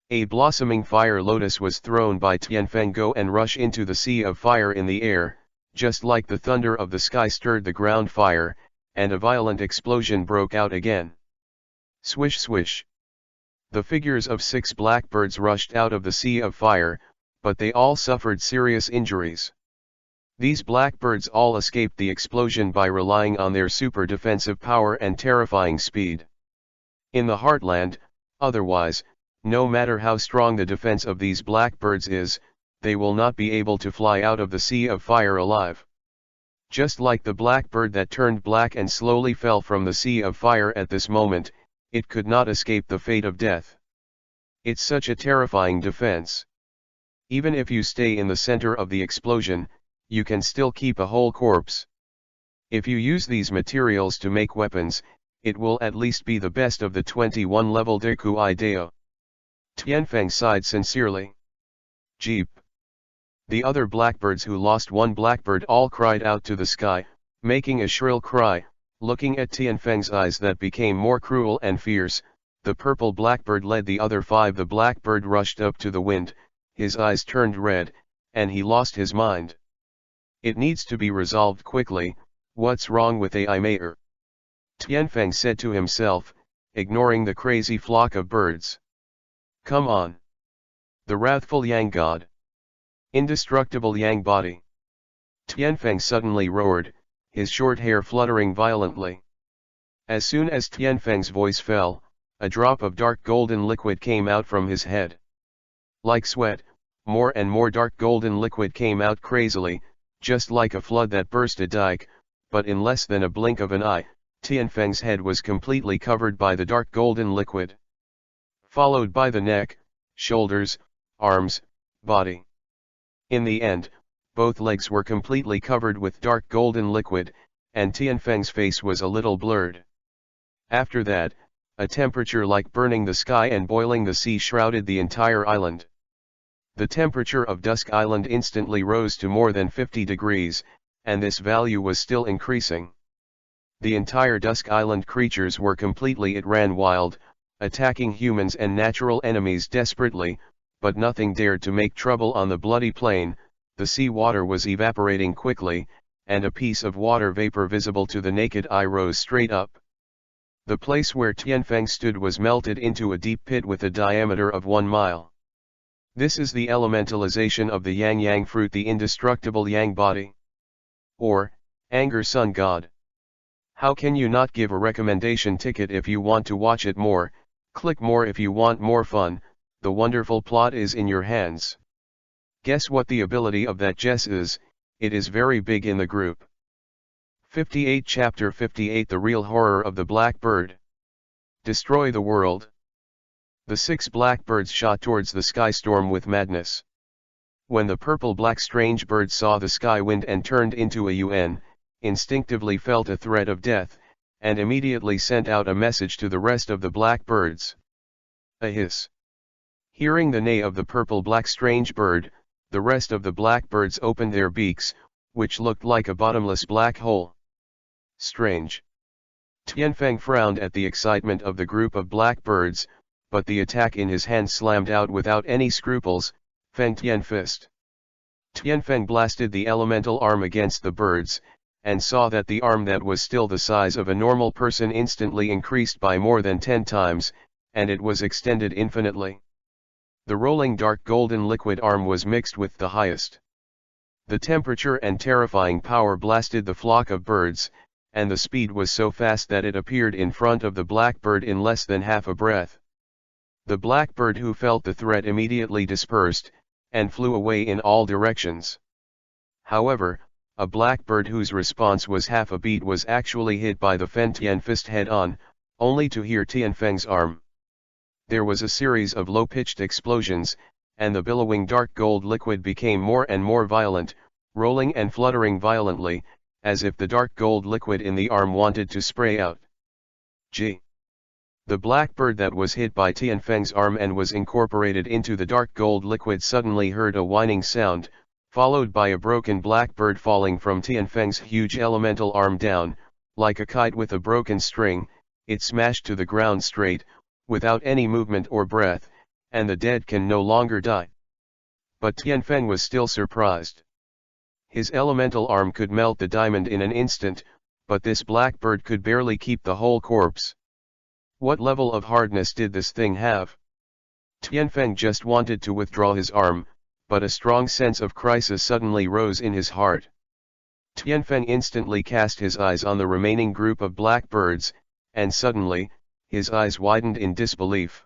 A blossoming fire lotus was thrown by Tianfeng go and rush into the sea of fire in the air, just like the thunder of the sky stirred the ground fire, and a violent explosion broke out again. Swish swish. The figures of 6 blackbirds rushed out of the sea of fire, but they all suffered serious injuries. These blackbirds all escaped the explosion by relying on their super defensive power and terrifying speed. In the heartland, otherwise, no matter how strong the defense of these blackbirds is, they will not be able to fly out of the sea of fire alive. Just like the blackbird that turned black and slowly fell from the sea of fire at this moment, it could not escape the fate of death. It's such a terrifying defense. Even if you stay in the center of the explosion, you can still keep a whole corpse. If you use these materials to make weapons, it will at least be the best of the 21 level Deku Ideo. Tianfeng sighed sincerely. Jeep. The other blackbirds who lost one blackbird all cried out to the sky, making a shrill cry, looking at Tianfeng's eyes that became more cruel and fierce. The purple blackbird led the other 5. The blackbird rushed up to the wind, his eyes turned red, and he lost his mind. It needs to be resolved quickly. What's wrong with AI Mater? Tianfeng said to himself, ignoring the crazy flock of birds. Come on. The wrathful Yang God. Indestructible Yang body. Tianfeng suddenly roared, his short hair fluttering violently. As soon as Tianfeng's voice fell, a drop of dark golden liquid came out from his head. Like sweat, more and more dark golden liquid came out crazily, just like a flood that burst a dike, but in less than a blink of an eye, Tianfeng's head was completely covered by the dark golden liquid. Followed by the neck, shoulders, arms, body. In the end, both legs were completely covered with dark golden liquid, and Tianfeng's face was a little blurred. After that, a temperature like burning the sky and boiling the sea shrouded the entire island. The temperature of Dusk Island instantly rose to more than 50 degrees, and this value was still increasing. The entire Dusk Island creatures were completely ran wild, attacking humans and natural enemies desperately, but nothing dared to make trouble on the bloody plain. The sea water was evaporating quickly, and a piece of water vapor visible to the naked eye rose straight up. The place where Tianfeng stood was melted into a deep pit with a diameter of 1 mile. This is the elementalization of the Yang fruit, the indestructible Yang body. Or, Anger Sun God. How can you not give a recommendation ticket if you want to watch it more? Click more if you want more fun. The wonderful plot is in your hands. Guess what the ability of that Jess is? It is very big in the group. 58 Chapter 58 The Real Horror of the Blackbird. Destroy the world. The 6 blackbirds shot towards the sky storm with madness. When the purple-black strange bird saw the sky wind and turned into a UN, instinctively felt a threat of death, and immediately sent out a message to the rest of the blackbirds. A hiss. Hearing the neigh of the purple-black strange bird, the rest of the blackbirds opened their beaks, which looked like a bottomless black hole. Strange. Tianfeng frowned at the excitement of the group of blackbirds, but the attack in his hand slammed out without any scruples. Feng Tian Fist. Tianfeng blasted the elemental arm against the birds, and saw that the arm that was still the size of a normal person instantly increased by more than 10 times, and it was extended infinitely. The rolling dark golden liquid arm was mixed with the highest. The temperature and terrifying power blasted the flock of birds, and the speed was so fast that it appeared in front of the blackbird in less than half a breath. The blackbird who felt the threat immediately dispersed, and flew away in all directions. However, a blackbird whose response was half a beat was actually hit by the Feng Tian Fist head-on, only to hear Tianfeng's arm. There was a series of low-pitched explosions, and the billowing dark gold liquid became more and more violent, rolling and fluttering violently, as if the dark gold liquid in the arm wanted to spray out. Gee! The blackbird that was hit by Tianfeng's arm and was incorporated into the dark gold liquid suddenly heard a whining sound, followed by a broken blackbird falling from Tianfeng's huge elemental arm down, like a kite with a broken string. It smashed to the ground straight, without any movement or breath, and the dead can no longer die. But Tianfeng was still surprised. His elemental arm could melt the diamond in an instant, but this blackbird could barely keep the whole corpse. What level of hardness did this thing have? Tianfeng just wanted to withdraw his arm, but a strong sense of crisis suddenly rose in his heart. Tianfeng instantly cast his eyes on the remaining group of blackbirds, and suddenly, his eyes widened in disbelief.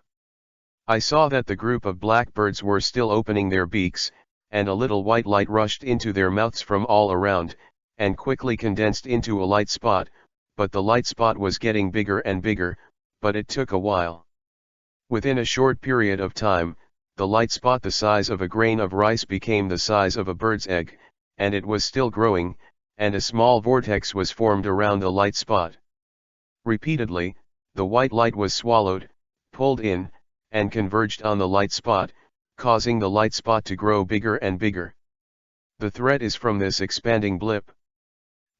I saw that the group of blackbirds were still opening their beaks, and a little white light rushed into their mouths from all around, and quickly condensed into a light spot, but the light spot was getting bigger and bigger, but it took a while. Within a short period of time, the light spot the size of a grain of rice became the size of a bird's egg, and it was still growing, and a small vortex was formed around the light spot. Repeatedly, the white light was swallowed, pulled in, and converged on the light spot, causing the light spot to grow bigger and bigger. The threat is from this expanding blip.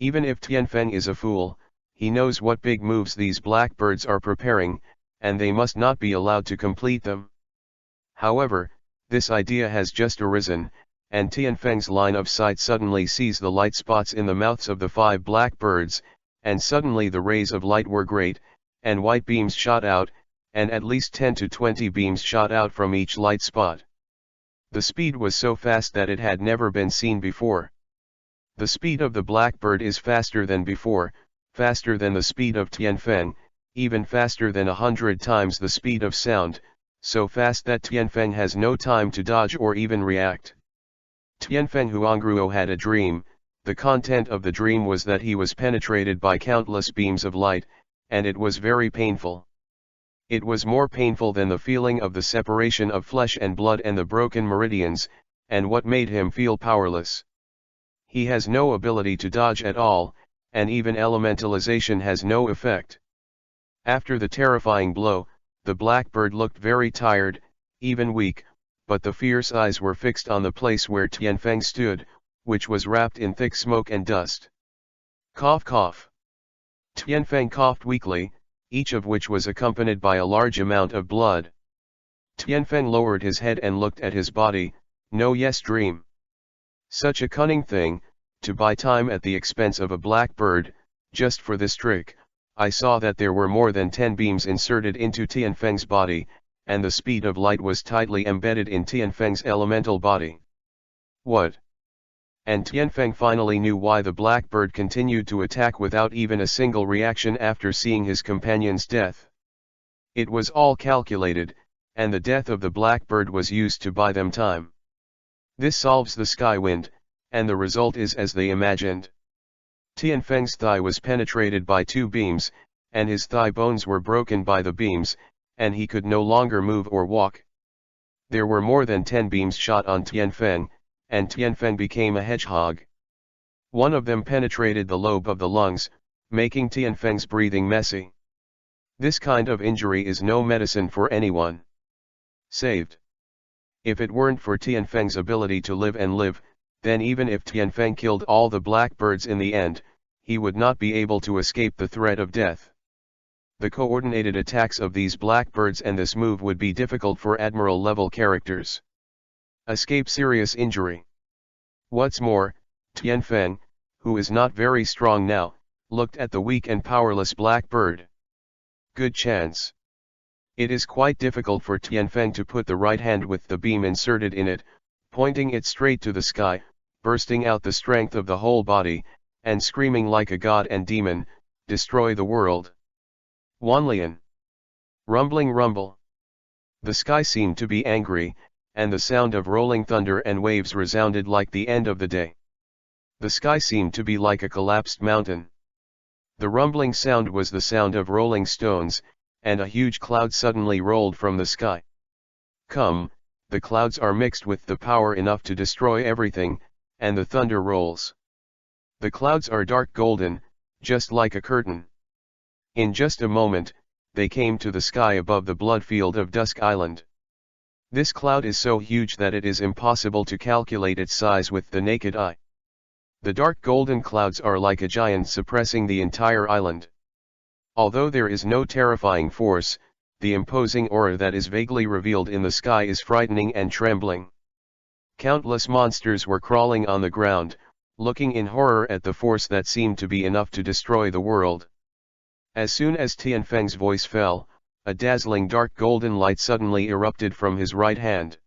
Even if Tianfeng is a fool, he knows what big moves these blackbirds are preparing, and they must not be allowed to complete them. However, this idea has just arisen, and Tianfeng's line of sight suddenly sees the light spots in the mouths of the 5 blackbirds, and suddenly the rays of light were great, and white beams shot out, and at least 10 to 20 beams shot out from each light spot. The speed was so fast that it had never been seen before. The speed of the blackbird is faster than before, faster than the speed of Tianfeng, even faster than 100 times the speed of sound, so fast that Tianfeng has no time to dodge or even react. Tianfeng Huangruo had a dream. The content of the dream was that he was penetrated by countless beams of light, and it was very painful. It was more painful than the feeling of the separation of flesh and blood and the broken meridians, and what made him feel powerless. He has no ability to dodge at all, and even elementalization has no effect. After the terrifying blow, the blackbird looked very tired, even weak, but the fierce eyes were fixed on the place where Tianfeng stood, which was wrapped in thick smoke and dust. Cough cough. Tianfeng coughed weakly, each of which was accompanied by a large amount of blood. Tianfeng lowered his head and looked at his body. No, yes, dream. Such a cunning thing, to buy time at the expense of a blackbird. Just for this trick, I saw that there were more than 10 beams inserted into Tianfeng's body, and the speed of light was tightly embedded in Tianfeng's elemental body. What? And Tianfeng finally knew why the blackbird continued to attack without even a single reaction after seeing his companion's death. It was all calculated, and the death of the blackbird was used to buy them time. This solves the sky wind, and the result is as they imagined. Tianfeng's thigh was penetrated by 2 beams, and his thigh bones were broken by the beams, and he could no longer move or walk. There were more than 10 beams shot on Tianfeng, and Tianfeng became a hedgehog. One of them penetrated the lobe of the lungs, making Tianfeng's breathing messy. This kind of injury is no medicine for anyone. Saved. If it weren't for Tianfeng's ability to live and live, then even if Tianfeng killed all the blackbirds in the end, he would not be able to escape the threat of death. The coordinated attacks of these blackbirds and this move would be difficult for admiral-level characters. Escape serious injury. What's more, Tianfeng, who is not very strong now, looked at the weak and powerless blackbird. Good chance. It is quite difficult for Tianfeng to put the right hand with the beam inserted in it, pointing it straight to the sky, bursting out the strength of the whole body, and screaming like a god and demon, destroy the world. Wanlian. Rumbling rumble. The sky seemed to be angry, and the sound of rolling thunder and waves resounded like the end of the day. The sky seemed to be like a collapsed mountain. The rumbling sound was the sound of rolling stones, and a huge cloud suddenly rolled from the sky. Come, the clouds are mixed with the power enough to destroy everything, and the thunder rolls. The clouds are dark golden, just like a curtain. In just a moment, they came to the sky above the blood field of Dusk Island. This cloud is so huge that it is impossible to calculate its size with the naked eye. The dark golden clouds are like a giant suppressing the entire island. Although there is no terrifying force, the imposing aura that is vaguely revealed in the sky is frightening and trembling. Countless monsters were crawling on the ground, looking in horror at the force that seemed to be enough to destroy the world. As soon as Tianfeng's voice fell, a dazzling dark golden light suddenly erupted from his right hand.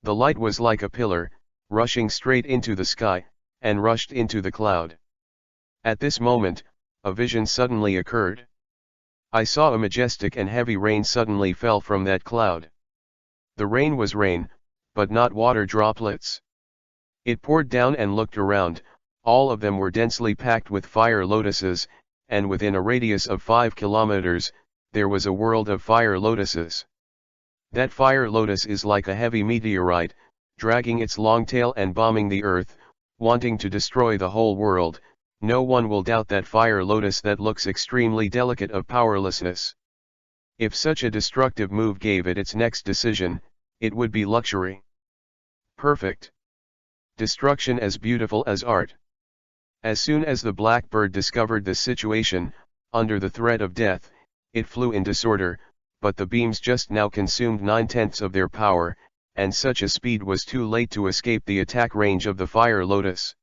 The light was like a pillar, rushing straight into the sky, and rushed into the cloud. At this moment, a vision suddenly occurred. I saw a majestic and heavy rain suddenly fell from that cloud. The rain was rain, but not water droplets. It poured down and looked around, all of them were densely packed with fire lotuses, and within a radius of 5 kilometers, there was a world of fire lotuses. That fire lotus is like a heavy meteorite, dragging its long tail and bombing the earth, wanting to destroy the whole world. No one will doubt that fire lotus that looks extremely delicate of powerlessness. If such a destructive move gave it its next decision, it would be luxury. Perfect. Destruction as beautiful as art. As soon as the blackbird discovered the situation, under the threat of death, it flew in disorder, but the beams just now consumed 9/10 of their power, and such a speed was too late to escape the attack range of the fire lotus.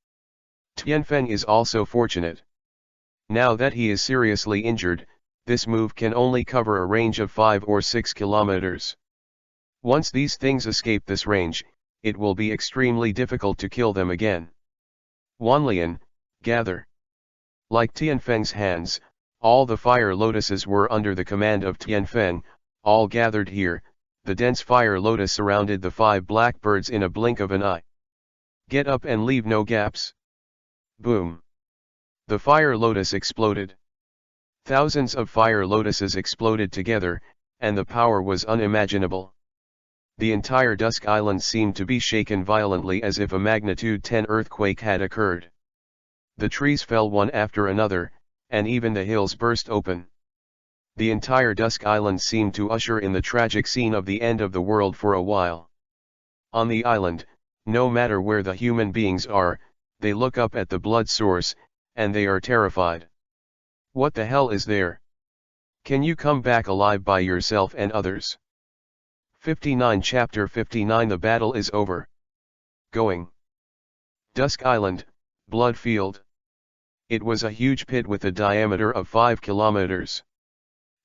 Tianfeng is also fortunate. Now that he is seriously injured, this move can only cover a range of 5 or 6 kilometers. Once these things escape this range, it will be extremely difficult to kill them again. Wanlian, gather. Like Tianfeng's hands, all the fire lotuses were under the command of Tianfeng, all gathered here. The dense fire lotus surrounded the 5 blackbirds in a blink of an eye. Get up and leave no gaps. Boom. The fire lotus exploded. Thousands of fire lotuses exploded together, and the power was unimaginable. The entire Dusk Island seemed to be shaken violently as if a magnitude 10 earthquake had occurred. The trees fell one after another, and even the hills burst open. The entire Dusk Island seemed to usher in the tragic scene of the end of the world for a while. On the island, no matter where the human beings are, they look up at the blood source, and they are terrified. What the hell is there? Can you come back alive by yourself and others? 59 Chapter 59 The battle is over. Going. Dusk Island, Blood Field. It was a huge pit with a diameter of 5 kilometers.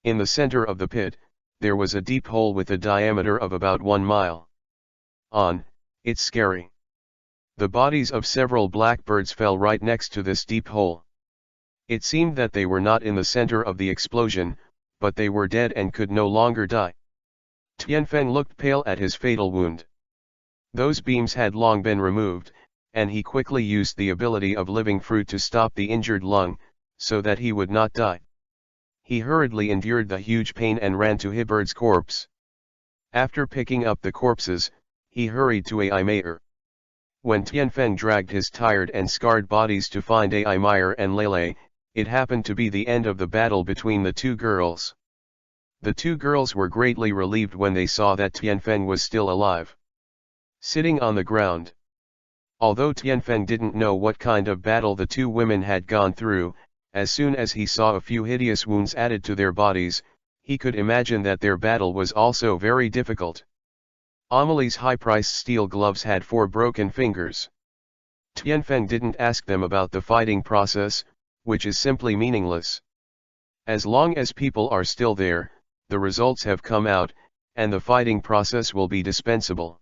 In the center of the pit, there was a deep hole with a diameter of about 1 mile. It's scary. The bodies of several blackbirds fell right next to this deep hole. It seemed that they were not in the center of the explosion, but they were dead and could no longer die. Tianfeng looked pale at his fatal wound. Those beams had long been removed, and he quickly used the ability of living fruit to stop the injured lung, so that he would not die. He hurriedly endured the huge pain and ran to Hibird's corpse. After picking up the corpses, he hurried to Aimeyer. When Tianfeng dragged his tired and scarred bodies to find Aimeyer and Lele, it happened to be the end of the battle between the two girls. The two girls were greatly relieved when they saw that Tianfeng was still alive. Sitting on the ground. Although Tianfeng didn't know what kind of battle the two women had gone through, as soon as he saw a few hideous wounds added to their bodies, he could imagine that their battle was also very difficult. Amelie's high-priced steel gloves had 4 broken fingers. Tianfeng didn't ask them about the fighting process, which is simply meaningless. As long as people are still there, the results have come out, and the fighting process will be dispensable.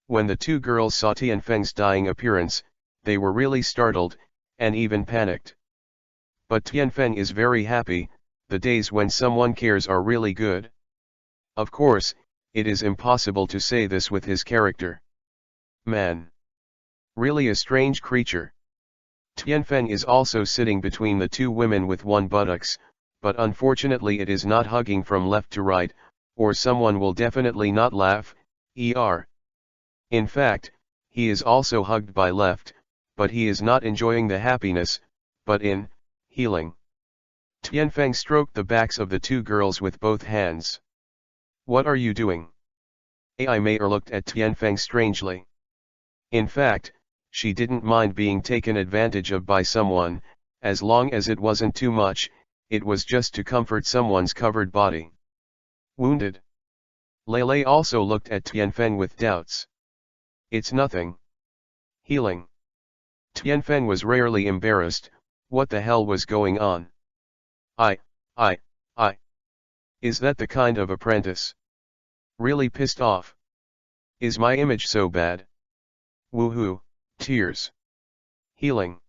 When the two girls saw Tianfeng's dying appearance, they were really startled, and even panicked. But Tianfeng is very happy. The days when someone cares are really good. Of course, it is impossible to say this with his character. Man. Really a strange creature. Tianfeng is also sitting between the two women with one buttocks, but unfortunately it is not hugging from left to right, or someone will definitely not laugh. In fact, he is also hugged by left, but he is not enjoying the happiness, but in healing. Tianfeng stroked the backs of the two girls with both hands. What are you doing? Ai Mei looked at Tianfeng strangely. In fact, she didn't mind being taken advantage of by someone, as long as it wasn't too much. It was just to comfort someone's covered body. Wounded? Lei also looked at Tianfeng with doubts. It's nothing. Healing. Tianfeng was rarely embarrassed. What the hell was going on? I. Is that the kind of apprentice? Really pissed off? Is my image so bad? Woohoo, tears. Healing.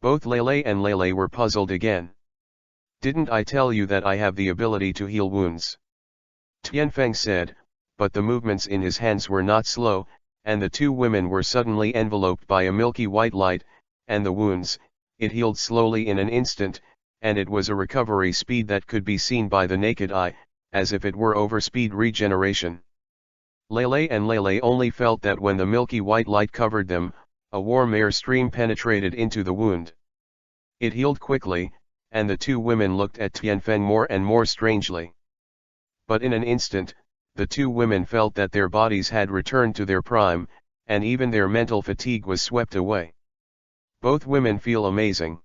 Both Lei and Lei were puzzled again. Didn't I tell you that I have the ability to heal wounds? Tianfeng said, but the movements in his hands were not slow, and the two women were suddenly enveloped by a milky white light, and the wounds, it healed slowly in an instant, and it was a recovery speed that could be seen by the naked eye, as if it were overspeed regeneration. Lei and Lei only felt that when the milky white light covered them, a warm air stream penetrated into the wound. It healed quickly, and the two women looked at Tianfeng more and more strangely. But in an instant, the two women felt that their bodies had returned to their prime, and even their mental fatigue was swept away. Both women feel amazing.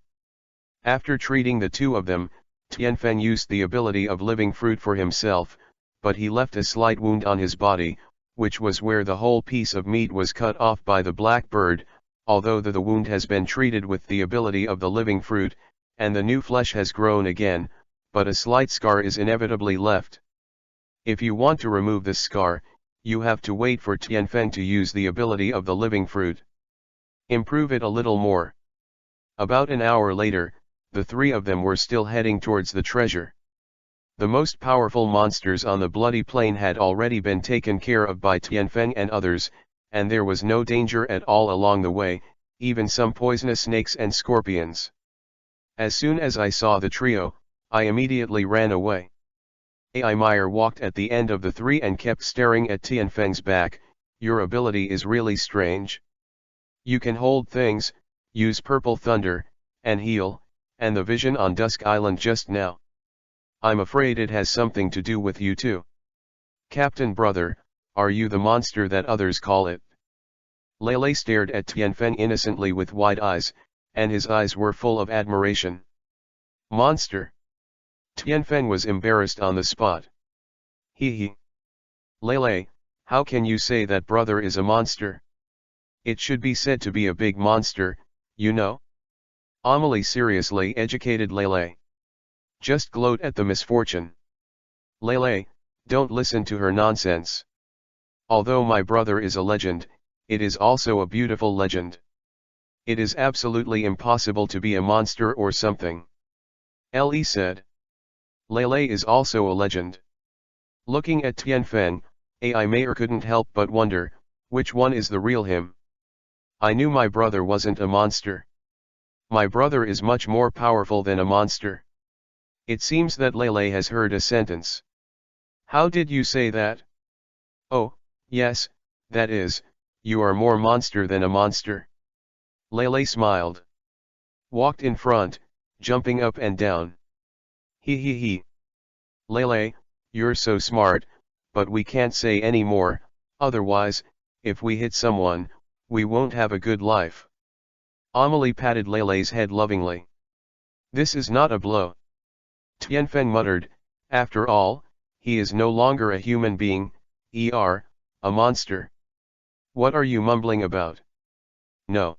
After treating the two of them, Tianfeng used the ability of living fruit for himself, but he left a slight wound on his body, which was where the whole piece of meat was cut off by the black bird, although the wound has been treated with the ability of the living fruit, and the new flesh has grown again, but a slight scar is inevitably left. If you want to remove this scar, you have to wait for Tianfeng to use the ability of the living fruit. Improve it a little more. About an hour later, the three of them were still heading towards the treasure. The most powerful monsters on the bloody plain had already been taken care of by Tianfeng and others, and there was no danger at all along the way, even some poisonous snakes and scorpions. As soon as I saw the trio, I immediately ran away. Ai Meyer walked at the end of the three and kept staring at Tianfeng's back. Your ability is really strange. You can hold things, use purple thunder, and heal, and the vision on Dusk Island just now. I'm afraid it has something to do with you too. Captain Brother, are you the monster that others call it? Lei stared at Tianfeng innocently with wide eyes, and his eyes were full of admiration. Monster? Tianfeng was embarrassed on the spot. He. Lei, how can you say that brother is a monster? It should be said to be a big monster, you know? Amelie seriously educated Lei. Just gloat at the misfortune. Lei, don't listen to her nonsense. Although my brother is a legend, it is also a beautiful legend. It is absolutely impossible to be a monster or something. Li said. Lei is also a legend. Looking at Tianfeng, Ai Mei couldn't help but wonder, which one is the real him? I knew my brother wasn't a monster. My brother is much more powerful than a monster. It seems that Lei has heard a sentence. How did you say that? Oh, yes, that is, you are more monster than a monster. Lei smiled. Walked in front, jumping up and down. He. Lei, you're so smart, but we can't say any more, otherwise, if we hit someone, we won't have a good life. Amelie patted Lei's head lovingly. This is not a blow. Tianfeng muttered, after all, he is no longer a human being, a monster. What are you mumbling about? No.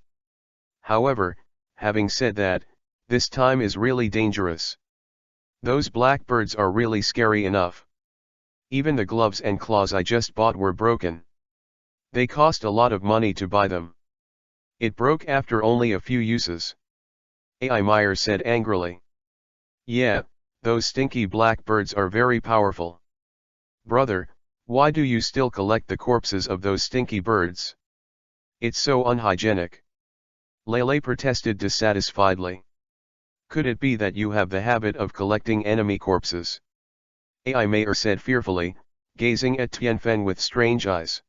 However, having said that, this time is really dangerous. Those blackbirds are really scary enough. Even the gloves and claws I just bought were broken. They cost a lot of money to buy them. It broke after only a few uses. Ai Meyer said angrily. Yeah, those stinky blackbirds are very powerful. Brother, why do you still collect the corpses of those stinky birds? It's so unhygienic. Lei protested dissatisfiedly. Could it be that you have the habit of collecting enemy corpses? Ai Mei said fearfully, gazing at Tianfeng with strange eyes.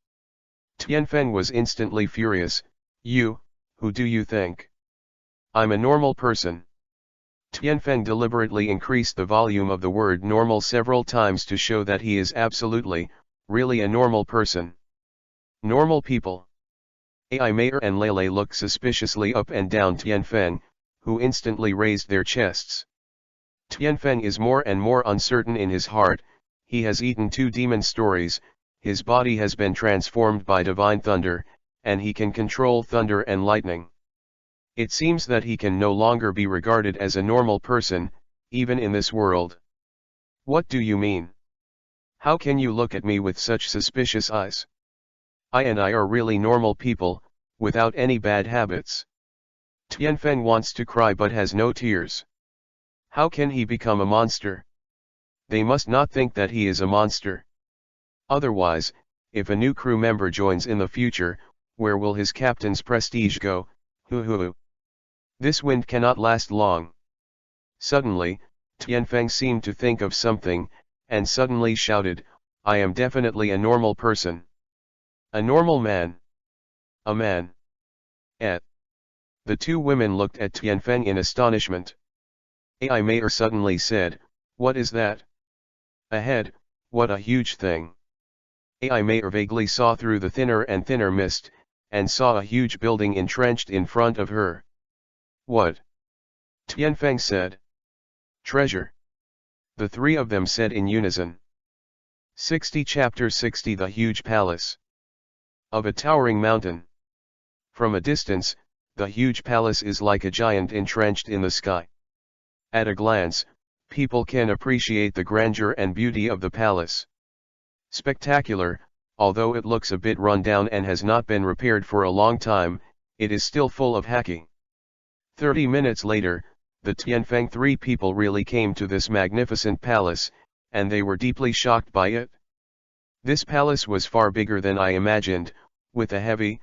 Tianfeng was instantly furious. You, who do you think? I'm a normal person. Tianfeng deliberately increased the volume of the word normal several times to show that he is absolutely, really a normal person. Normal people. Ai Mayer and Lele looked suspiciously up and down Tianfeng, who instantly raised their chests. Tianfeng is more and more uncertain in his heart. He has eaten 2 demon stories, his body has been transformed by divine thunder, and he can control thunder and lightning. It seems that he can no longer be regarded as a normal person, even in this world. What do you mean? How can you look at me with such suspicious eyes? I are really normal people, without any bad habits. Tianfeng wants to cry but has no tears. How can he become a monster? They must not think that he is a monster. Otherwise, if a new crew member joins in the future, where will his captain's prestige go? Hoo. This wind cannot last long. Suddenly, Tianfeng seemed to think of something, and suddenly shouted, I am definitely a normal person. A normal man. A man. The 2 women looked at Tianfeng in astonishment. Ai Mayer suddenly said, what is that? A head, what a huge thing. Ai Mayer vaguely saw through the thinner and thinner mist, and saw a huge building entrenched in front of her. What? Tianfeng said. Treasure. The 3 of them said in unison. 60 Chapter 60 The Huge Palace. Of a towering mountain. From a distance, the huge palace is like a giant entrenched in the sky. At a glance, people can appreciate the grandeur and beauty of the palace. Spectacular, although it looks a bit run down and has not been repaired for a long time, it is still full of hacking. 30 minutes later, the Tianfeng 3 people really came to this magnificent palace, and they were deeply shocked by it. This palace was far bigger than I imagined, with the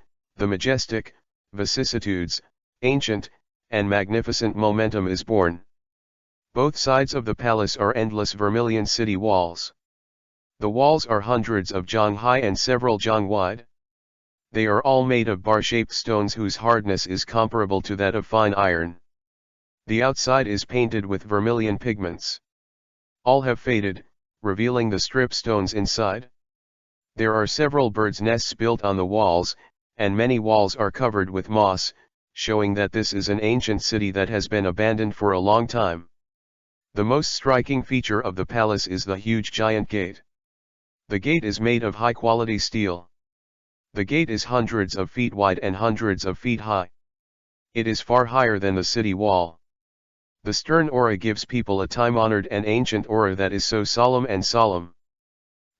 majestic, vicissitudes, ancient, and magnificent momentum is born. Both sides of the palace are endless vermilion city walls. The walls are hundreds of zhang high and several zhang wide. They are all made of bar-shaped stones whose hardness is comparable to that of fine iron. The outside is painted with vermilion pigments. All have faded, revealing the strip stones inside. There are several birds' nests built on the walls, and many walls are covered with moss, showing that this is an ancient city that has been abandoned for a long time. The most striking feature of the palace is the huge giant gate. The gate is made of high-quality steel. The gate is hundreds of feet wide and hundreds of feet high. It is far higher than the city wall. The stern aura gives people a time-honored and ancient aura that is so solemn and solemn.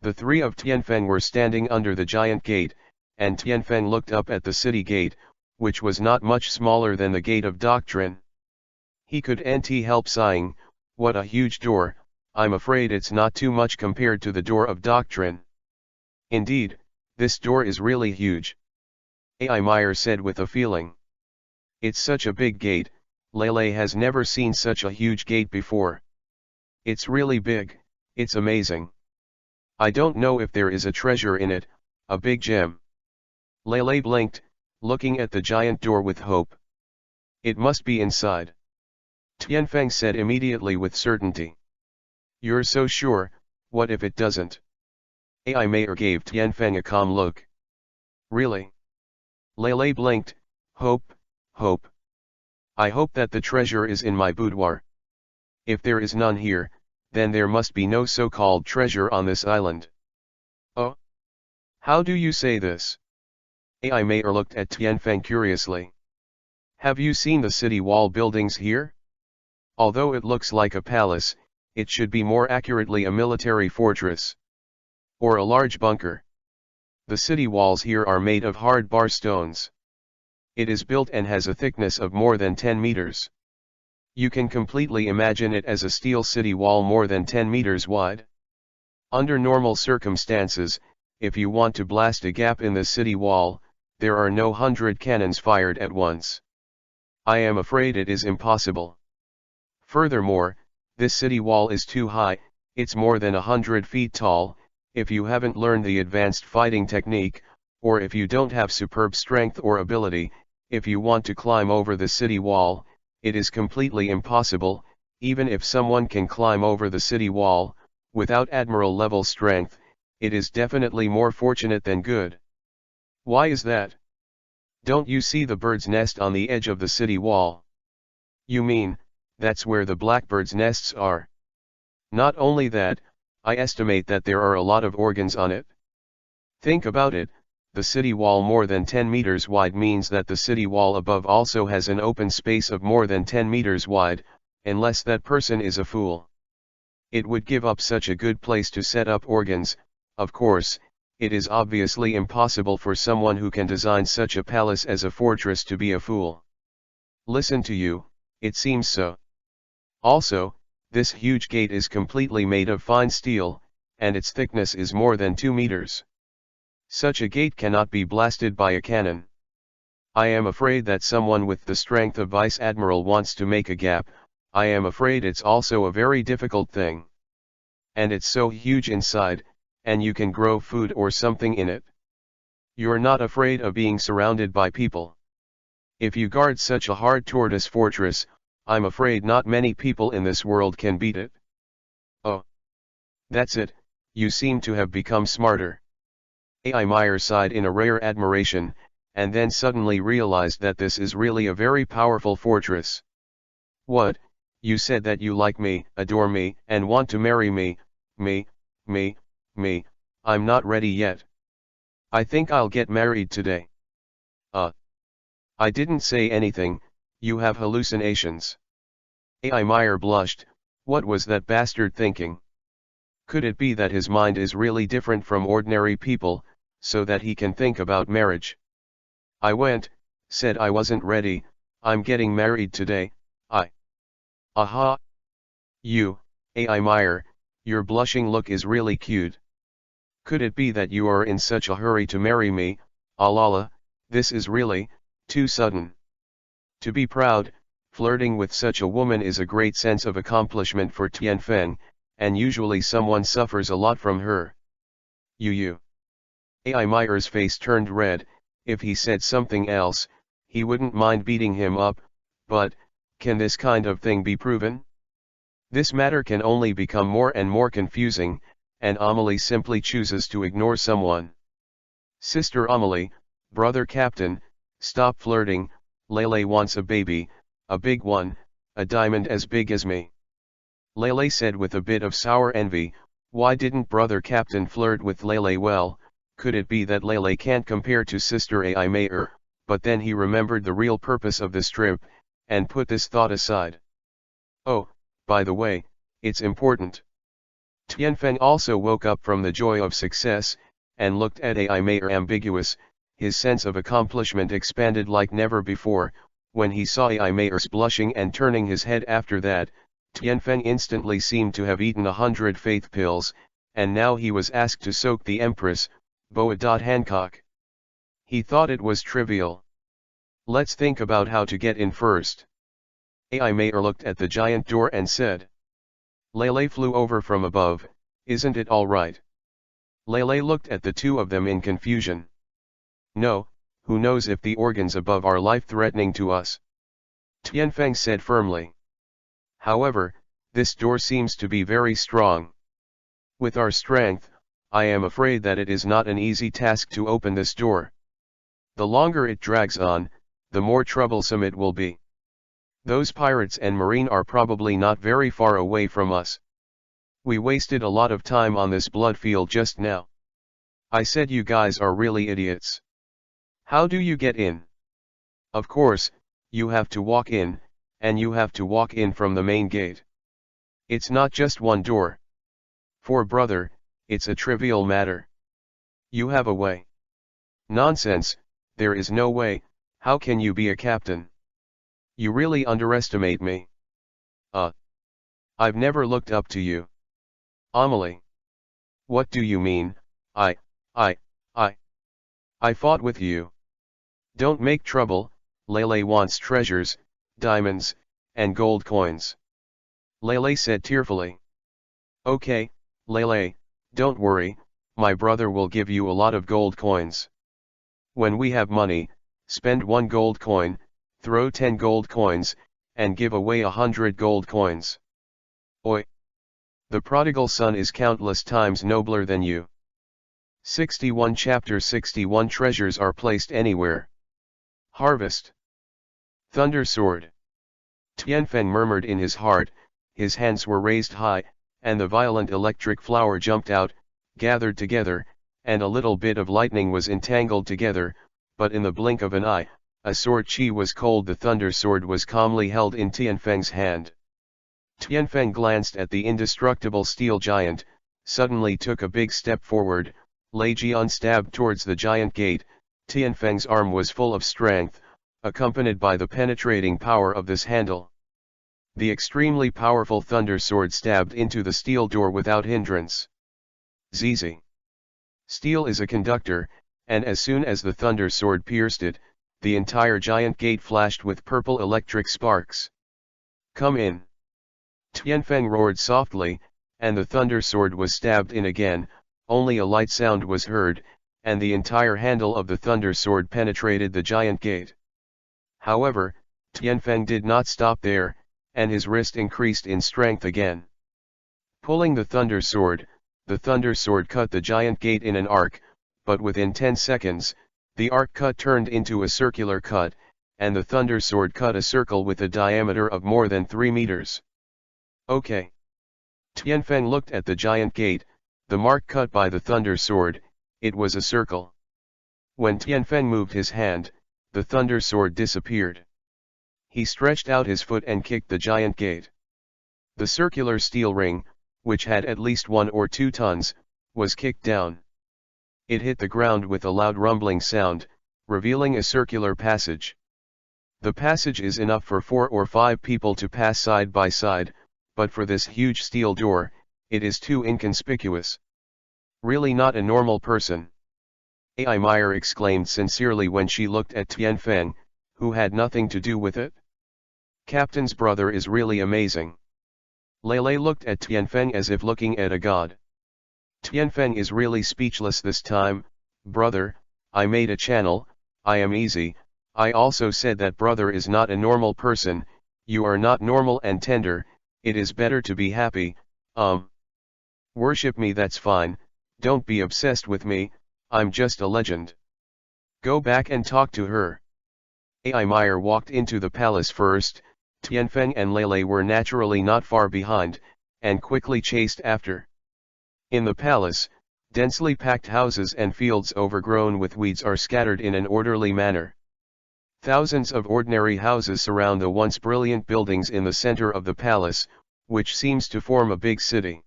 The 3 of Tianfeng were standing under the giant gate, and Tianfeng looked up at the city gate, which was not much smaller than the gate of doctrine. He couldn't help sighing, what a huge door, I'm afraid it's not too much compared to the door of doctrine. Indeed, this door is really huge. Ai Mayer said with a feeling. It's such a big gate, Lele has never seen such a huge gate before. It's really big, it's amazing. I don't know if there is a treasure in it, a big gem. Lele blinked, looking at the giant door with hope. It must be inside. Tianfeng said immediately with certainty. You're so sure, what if it doesn't? Ai Mayer gave Tianfeng a calm look. Really? Lele blinked, hope. I hope that the treasure is in my boudoir. If there is none here, then there must be no so-called treasure on this island. Oh? How do you say this? Ai Mayer looked at Tianfeng curiously. Have you seen the city wall buildings here? Although it looks like a palace, it should be more accurately a military fortress. Or a large bunker. The city walls here are made of hard bar stones. It is built and has a thickness of more than 10 meters. You can completely imagine it as a steel city wall more than 10 meters wide. Under normal circumstances, if you want to blast a gap in the city wall, there are no 100 cannons fired at once. I am afraid it is impossible. Furthermore, this city wall is too high, it's more than 100 feet tall. If you haven't learned the advanced fighting technique, or if you don't have superb strength or ability, if you want to climb over the city wall, it is completely impossible. Even if someone can climb over the city wall, without admiral level strength, it is definitely more fortunate than good. Why is that? Don't you see the bird's nest on the edge of the city wall? You mean, that's where the blackbird's nests are? Not only that, I estimate that there are a lot of organs on it. Think about it, the city wall more than 10 meters wide means that the city wall above also has an open space of more than 10 meters wide, unless that person is a fool. It would give up such a good place to set up organs. Of course, it is obviously impossible for someone who can design such a palace as a fortress to be a fool. Listen to you, it seems so. Also, this huge gate is completely made of fine steel, and its thickness is more than 2 meters. Such a gate cannot be blasted by a cannon. I am afraid that someone with the strength of Vice Admiral wants to make a gap. I am afraid it's also a very difficult thing. And it's so huge inside, and you can grow food or something in it. You're not afraid of being surrounded by people. If you guard such a hard tortoise fortress, I'm afraid not many people in this world can beat it. Oh. That's it, you seem to have become smarter. A.I. Meyer sighed in a rare admiration, and then suddenly realized that this is really a very powerful fortress. What, you said that you like me, adore me, and want to marry me, me, I'm not ready yet. I think I'll get married today. I didn't say anything, you have hallucinations. A.I. Meyer blushed, what was that bastard thinking? Could it be that his mind is really different from ordinary people, so that he can think about marriage? Said I wasn't ready, I'm getting married today, Aha! You, A.I. Meyer, your blushing look is really cute. Could it be that you are in such a hurry to marry me? Alala, this is really too sudden. To be proud, flirting with such a woman is a great sense of accomplishment for Tianfeng, and usually someone suffers a lot from her. You. A.I. Meyer's face turned red. If he said something else, he wouldn't mind beating him up, but, can this kind of thing be proven? This matter can only become more and more confusing, and Amelie simply chooses to ignore someone. Sister Amelie, brother Captain, stop flirting, Lele wants a baby, a big one, a diamond as big as me. Lele said with a bit of sour envy, why didn't brother Captain flirt with Lele? Well, could it be that Lele can't compare to Sister A.I. Meyer? But then he remembered the real purpose of this trip, and put this thought aside. Oh, by the way, it's important. Tianfeng also woke up from the joy of success, and looked at A.I. Meyer ambiguous. His sense of accomplishment expanded like never before. When he saw A.I. Meyer's blushing and turning his head after that, Tianfeng instantly seemed to have eaten 100 faith pills, and now he was asked to soak the Empress, Boa Hancock. He thought it was trivial. Let's think about how to get in first. A.I. Meyer looked at the giant door and said. Lele flew over from above, isn't it all right? Lele looked at the two of them in confusion. No, who knows if the organs above are life-threatening to us? Tianfeng said firmly. However, this door seems to be very strong. With our strength, I am afraid that it is not an easy task to open this door. The longer it drags on, the more troublesome it will be. Those pirates and marine are probably not very far away from us. We wasted a lot of time on this blood field just now. I said you guys are really idiots. How do you get in? Of course, you have to walk in, and you have to walk in from the main gate. It's not just one door. For brother, it's a trivial matter. You have a way. Nonsense, there is no way. How can you be a captain? You really underestimate me. I've never looked up to you. Amelie. What do you mean? I fought with you. Don't make trouble, Lele wants treasures, diamonds, and gold coins. Lele said tearfully. Okay, Lele, don't worry, my brother will give you a lot of gold coins. When we have money, spend 1 gold coin, throw 10 gold coins, and give away 100 gold coins. Oi! The prodigal son is countless times nobler than you. 61 Chapter 61 Treasures are placed anywhere. Harvest. Thunder Sword. Tianfeng murmured in his heart, his hands were raised high, and the violent electric flower jumped out, gathered together, and a little bit of lightning was entangled together, but in the blink of an eye, a sword chi was cold. The thunder sword was calmly held in Tianfeng's hand. Tianfeng glanced at the indestructible steel giant, suddenly took a big step forward, Lei Jian stabbed towards the giant gate. Tianfeng's arm was full of strength, accompanied by the penetrating power of this handle. The extremely powerful thunder sword stabbed into the steel door without hindrance. ZZ. Steel is a conductor, and as soon as the thunder sword pierced it, the entire giant gate flashed with purple electric sparks. Come in. Tianfeng roared softly, and the thunder sword was stabbed in again. Only a light sound was heard, and the entire handle of the thunder sword penetrated the giant gate. However, Tianfeng did not stop there, and his wrist increased in strength again. Pulling the thunder sword cut the giant gate in an arc, but within 10 seconds, the arc cut turned into a circular cut, and the thunder sword cut a circle with a diameter of more than 3 meters. Okay. Tianfeng looked at the giant gate, the mark cut by the thunder sword, it was a circle. When Tianfeng moved his hand, the thunder sword disappeared. He stretched out his foot and kicked the giant gate. The circular steel ring, which had at least 1 or 2 tons, was kicked down. It hit the ground with a loud rumbling sound, revealing a circular passage. The passage is enough for 4 or 5 people to pass side by side, but for this huge steel door, it is too inconspicuous. Really not a normal person. Ai Meyer exclaimed sincerely when she looked at Tianfeng, who had nothing to do with it. Captain's brother is really amazing. Lei looked at Tianfeng as if looking at a god. Tianfeng is really speechless this time. Brother, I made a channel, I am easy. I also said that brother is not a normal person, you are not normal and tender, it is better to be happy, worship me, that's fine, don't be obsessed with me, I'm just a legend. Go back and talk to her. Ai Meyer walked into the palace first, Tianfeng and Lei were naturally not far behind, and quickly chased after. In the palace, densely packed houses and fields overgrown with weeds are scattered in an orderly manner. Thousands of ordinary houses surround the once brilliant buildings in the center of the palace, which seems to form a big city.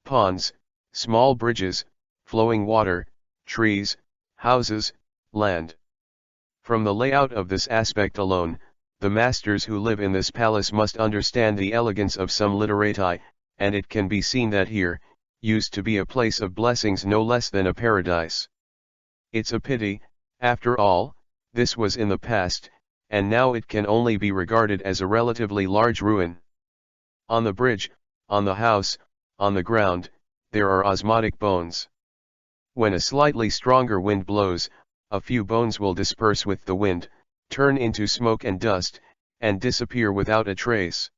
Ponds, small bridges, flowing water, trees, houses, land. From the layout of this aspect alone, the masters who live in this palace must understand the elegance of some literati, and it can be seen that here, used to be a place of blessings no less than a paradise. It's a pity, after all, this was in the past, and now it can only be regarded as a relatively large ruin. On the bridge, on the house, on the ground, there are osmotic bones. When a slightly stronger wind blows, a few bones will disperse with the wind, turn into smoke and dust, and disappear without a trace.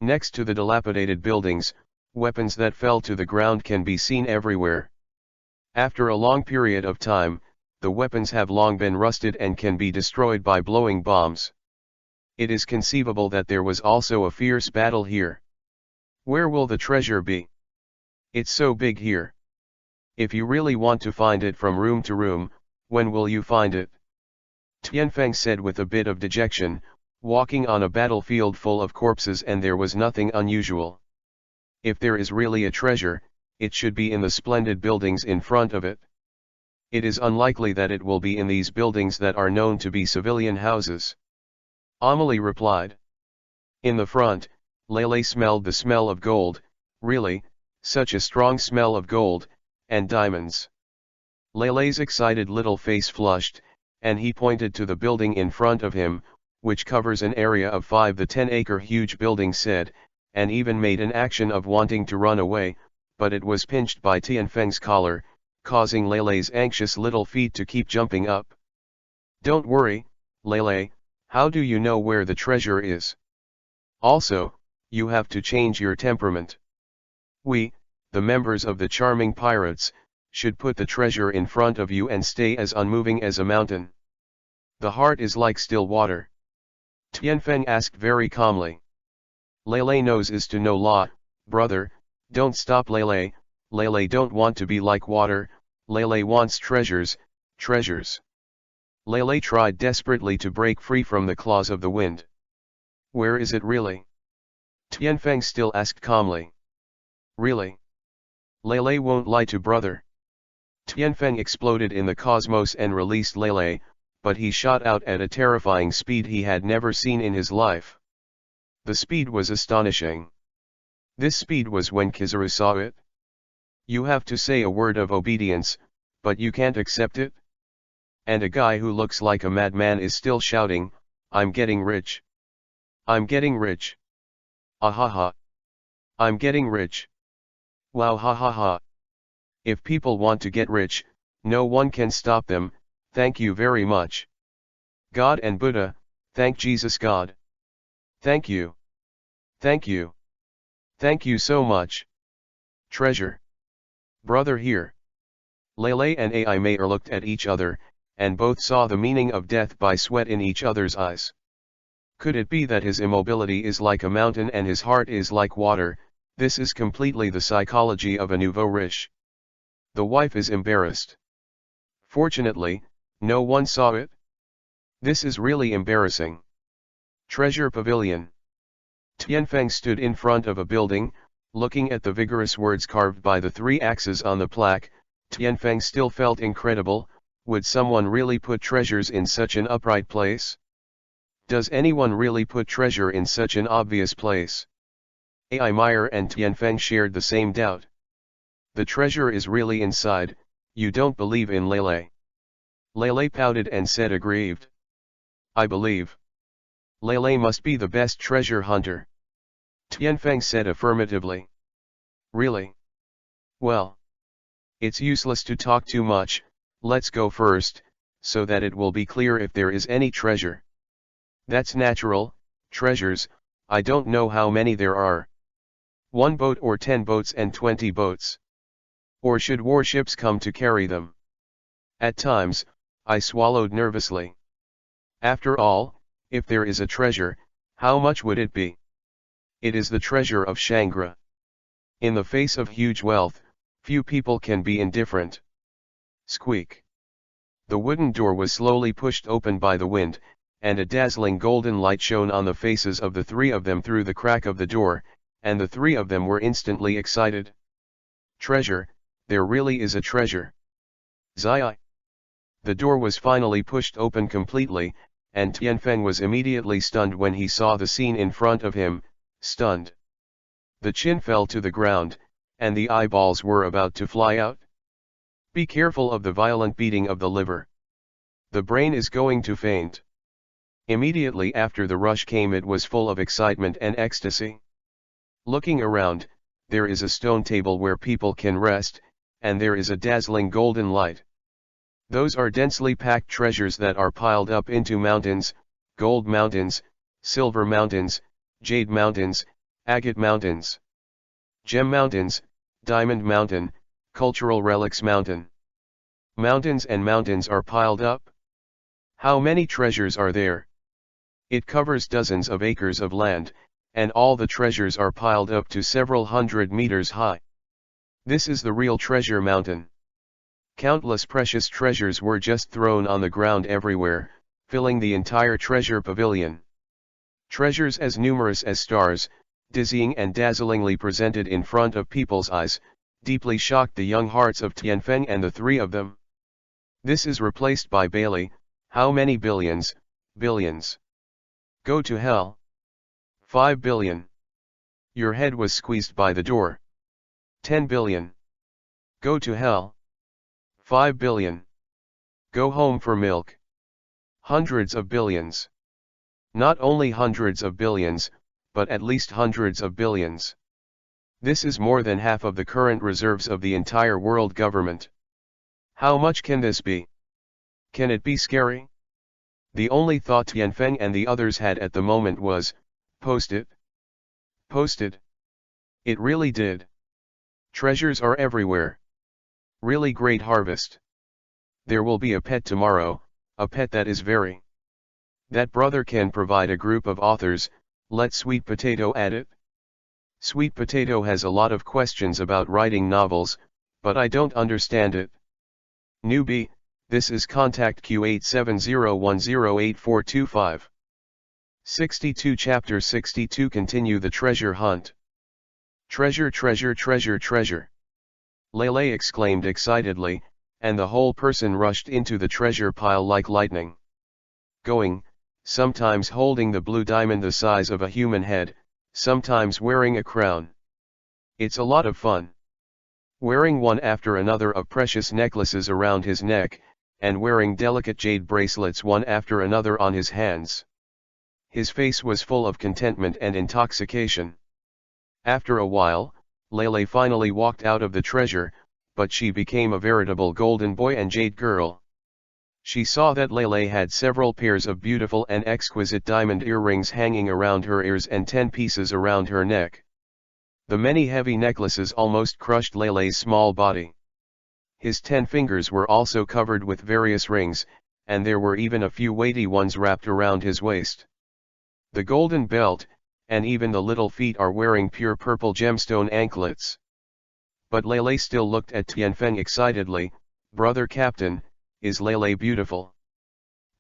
Next to the dilapidated buildings, weapons that fell to the ground can be seen everywhere. After a long period of time, the weapons have long been rusted and can be destroyed by blowing bombs. It is conceivable that there was also a fierce battle here. Where will the treasure be? It's so big here. If you really want to find it from room to room, when will you find it? Tianfeng said with a bit of dejection, walking on a battlefield full of corpses, and there was nothing unusual. If there is really a treasure, it should be in the splendid buildings in front of it. It is unlikely that it will be in these buildings that are known to be civilian houses. Amelie replied. In the front, Lei smelled the smell of gold, really, such a strong smell of gold, and diamonds. Lei's excited little face flushed, and he pointed to the building in front of him, which covers an area of 5 the 10-acre huge building said, and even made an action of wanting to run away, but it was pinched by Tianfeng's collar, causing Lei's anxious little feet to keep jumping up. Don't worry, Lei, how do you know where the treasure is? Also, you have to change your temperament. We, the members of the charming pirates, should put the treasure in front of you and stay as unmoving as a mountain. The heart is like still water. Tianfeng asked very calmly. Lele knows is to know law, brother, don't stop Lele. Lele don't want to be like water, Lele wants treasures, treasures. Lele tried desperately to break free from the claws of the wind. Where is it really? Tianfeng still asked calmly. Really? Lele won't lie to brother. Tianfeng exploded in the cosmos and released Lele, but he shot out at a terrifying speed he had never seen in his life. The speed was astonishing. This speed was when Kizaru saw it. You have to say a word of obedience, but you can't accept it? And a guy who looks like a madman is still shouting, I'm getting rich. I'm getting rich. Ahaha. I'm getting rich. Wow ha ha ha. If people want to get rich, no one can stop them, thank you very much. God and Buddha, thank Jesus God. Thank you. Thank you. Thank you so much. Treasure. Brother here. Lele and Ai Mayer looked at each other, and both saw the meaning of death by sweat in each other's eyes. Could it be that his immobility is like a mountain and his heart is like water? This is completely the psychology of a nouveau riche. The wife is embarrassed. Fortunately, no one saw it. This is really embarrassing. Treasure Pavilion. Tianfeng stood in front of a building, looking at the vigorous words carved by the three axes on the plaque. Tianfeng still felt incredible. Would someone really put treasures in such an upright place? Does anyone really put treasure in such an obvious place? Ai Meyer and Tianfeng shared the same doubt. The treasure is really inside, you don't believe in Lele. Lele pouted and said aggrieved. I believe. Lele must be the best treasure hunter. Tianfeng said affirmatively. Really? Well. It's useless to talk too much, let's go first, so that it will be clear if there is any treasure. That's natural, treasures, I don't know how many there are. 1 boat or 10 boats and 20 boats. Or should warships come to carry them? At times, I swallowed nervously. After all, if there is a treasure, how much would it be? It is the treasure of Shangri. In the face of huge wealth, few people can be indifferent. Squeak. The wooden door was slowly pushed open by the wind, and a dazzling golden light shone on the faces of the three of them through the crack of the door, and the three of them were instantly excited. Treasure, there really is a treasure. Zai. The door was finally pushed open completely, and Tianfeng was immediately stunned when he saw the scene in front of him, stunned. The chin fell to the ground, and the eyeballs were about to fly out. Be careful of the violent beating of the liver. The brain is going to faint. Immediately after the rush came, it was full of excitement and ecstasy. Looking around, there is a stone table where people can rest, and there is a dazzling golden light. Those are densely packed treasures that are piled up into mountains, gold mountains, silver mountains, jade mountains, agate mountains, gem mountains, diamond mountain, cultural relics mountain. Mountains and mountains are piled up. How many treasures are there? It covers dozens of acres of land, and all the treasures are piled up to several hundred meters high. This is the real treasure mountain. Countless precious treasures were just thrown on the ground everywhere, filling the entire treasure pavilion. Treasures as numerous as stars, dizzying and dazzlingly presented in front of people's eyes, deeply shocked the young hearts of Tianfeng and the three of them. This is replaced by Bailey. How many billions, billions? Go to hell. 5 billion. Your head was squeezed by the door. 10 billion. Go to hell. 5 billion. Go home for milk. Hundreds of billions. Not only hundreds of billions, but at least hundreds of billions. This is more than half of the current reserves of the entire world government. How much can this be? Can it be scary? The only thought Tianfeng and the others had at the moment was, post it. Posted. It really did. Treasures are everywhere. Really great harvest. There will be a pet tomorrow, a pet that is very. That brother can provide a group of authors. Let Sweet Potato add it. Sweet Potato has a lot of questions about writing novels, but I don't understand it. Newbie, this is contact Q8701088425. 62 Chapter 62 Continue the treasure hunt. Treasure, treasure, treasure, treasure. Lele exclaimed excitedly, and the whole person rushed into the treasure pile like lightning. Going, sometimes holding the blue diamond the size of a human head, sometimes wearing a crown. It's a lot of fun. Wearing one after another of precious necklaces around his neck, and wearing delicate jade bracelets one after another on his hands. His face was full of contentment and intoxication. After a while, Lele finally walked out of the treasure, but she became a veritable golden boy and jade girl. She saw that Lele had several pairs of beautiful and exquisite diamond earrings hanging around her ears and 10 pieces around her neck. The many heavy necklaces almost crushed Lele's small body. His 10 fingers were also covered with various rings, and there were even a few weighty ones wrapped around his waist. The golden belt, and even the little feet are wearing pure purple gemstone anklets. But Lele still looked at Tianfeng excitedly. Brother Captain, is Lele beautiful?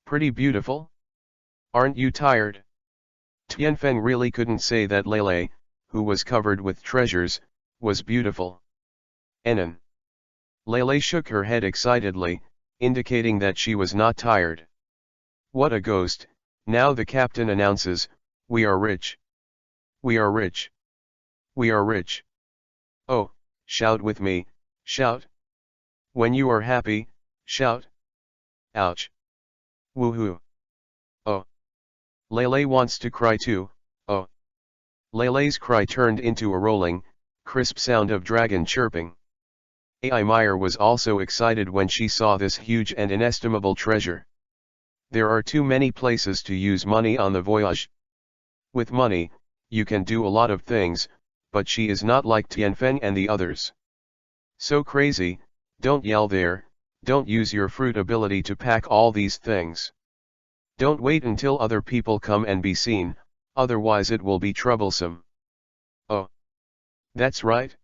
Pretty beautiful? Aren't you tired? Tianfeng really couldn't say that Lele, who was covered with treasures, was beautiful. Enon. Lele shook her head excitedly, indicating that she was not tired. What a ghost. Now the captain announces, we are rich. We are rich. We are rich. Oh, shout with me, shout. When you are happy, shout. Ouch. Woohoo. Oh. Lele wants to cry too, oh. Lele's cry turned into a rolling, crisp sound of dragon chirping. Ai Meyer was also excited when she saw this huge and inestimable treasure. There are too many places to use money on the voyage. With money, you can do a lot of things, but she is not like Tianfeng and the others. So crazy, don't yell there, don't use your fruit ability to pack all these things. Don't wait until other people come and be seen, otherwise it will be troublesome. Oh. That's right.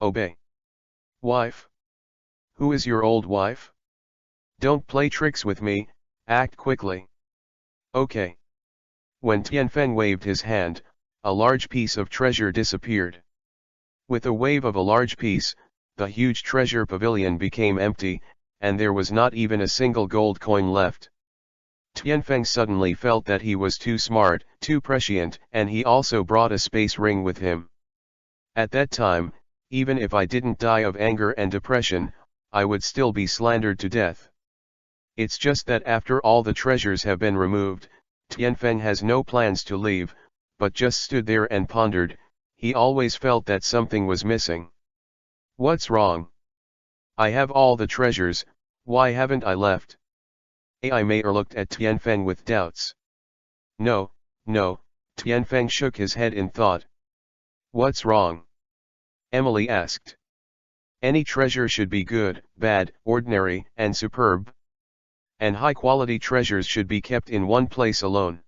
Obey. Wife. Who is your old wife? Don't play tricks with me, act quickly. Okay. When Tianfeng waved his hand, a large piece of treasure disappeared. With a wave of a large piece, the huge treasure pavilion became empty, and there was not even a single gold coin left. Tianfeng suddenly felt that he was too smart, too prescient, and he also brought a space ring with him. At that time, even if I didn't die of anger and depression, I would still be slandered to death. It's just that after all the treasures have been removed, Tianfeng has no plans to leave, but just stood there and pondered. He always felt that something was missing. What's wrong? I have all the treasures, why haven't I left? Ai Meyer looked at Tianfeng with doubts. No, no, Tianfeng shook his head in thought. What's wrong? Emily asked. Any treasure should be good, bad, ordinary, and superb. And high-quality treasures should be kept in one place alone.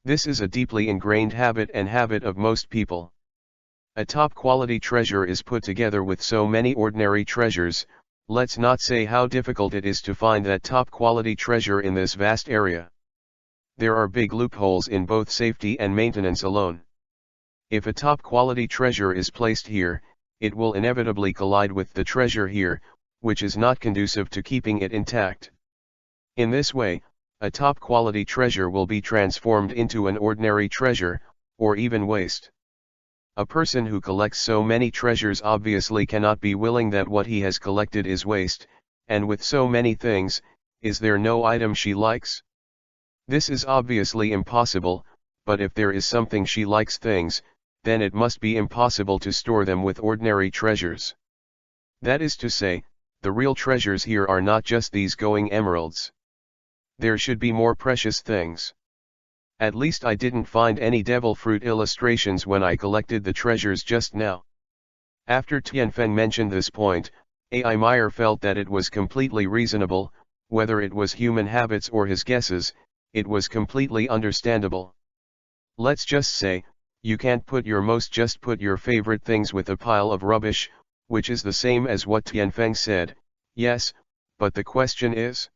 This is a deeply ingrained habit of most people. A top-quality treasure is put together with so many ordinary treasures. Let's not say how difficult it is to find that top-quality treasure in this vast area. There are big loopholes in both safety and maintenance alone. If a top-quality treasure is placed here, it will inevitably collide with the treasure here, which is not conducive to keeping it intact. In this way, a top-quality treasure will be transformed into an ordinary treasure, or even waste. A person who collects so many treasures obviously cannot be willing that what he has collected is waste, and with so many things, is there no item she likes? This is obviously impossible, but if there is something she likes things, then it must be impossible to store them with ordinary treasures. That is to say, the real treasures here are not just these going emeralds. There should be more precious things. At least I didn't find any devil fruit illustrations when I collected the treasures just now. After Tianfeng mentioned this point, A.I. Meyer felt that it was completely reasonable, whether it was human habits or his guesses, it was completely understandable. Let's just say, you can't just put your favorite things with a pile of rubbish, which is the same as what Tianfeng said, yes, but the question is,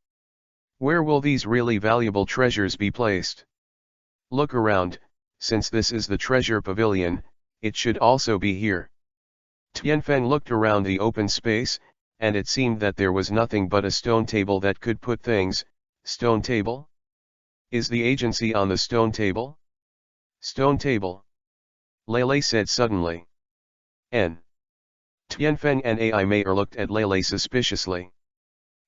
where will these really valuable treasures be placed? Look around, since this is the treasure pavilion, it should also be here. Tianfeng looked around the open space, and it seemed that there was nothing but a stone table that could put things. Stone table? Is the agency on the stone table? Stone table. Lele said suddenly. N. Tianfeng and A.I. Meyer looked at Lele suspiciously.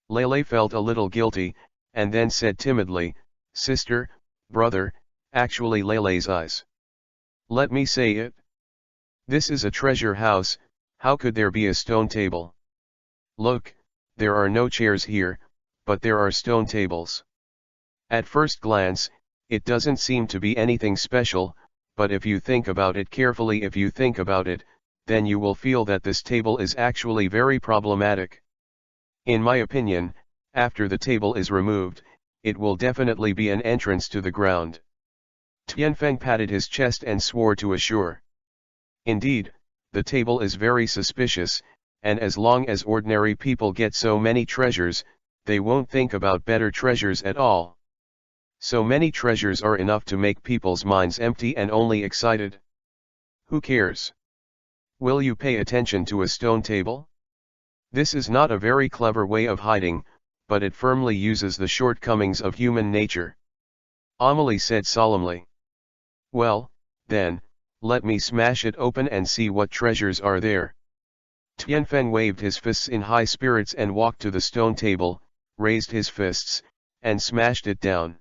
Lele felt a little guilty, and then said timidly, "Sister, brother," actually Lele's eyes. "Let me say it. This is a treasure house, how could there be a stone table? Look, there are no chairs here, but there are stone tables. At first glance, it doesn't seem to be anything special, but if you think about it carefully, then you will feel that this table is actually very problematic. In my opinion, after the table is removed, it will definitely be an entrance to the ground." Tianfeng patted his chest and swore to assure. Indeed, the table is very suspicious, and as long as ordinary people get so many treasures, they won't think about better treasures at all. So many treasures are enough to make people's minds empty and only excited. Who cares? Will you pay attention to a stone table? This is not a very clever way of hiding, but it firmly uses the shortcomings of human nature. Amelie said solemnly. "Well, then, let me smash it open and see what treasures are there." Tianfeng waved his fists in high spirits and walked to the stone table, raised his fists, and smashed it down.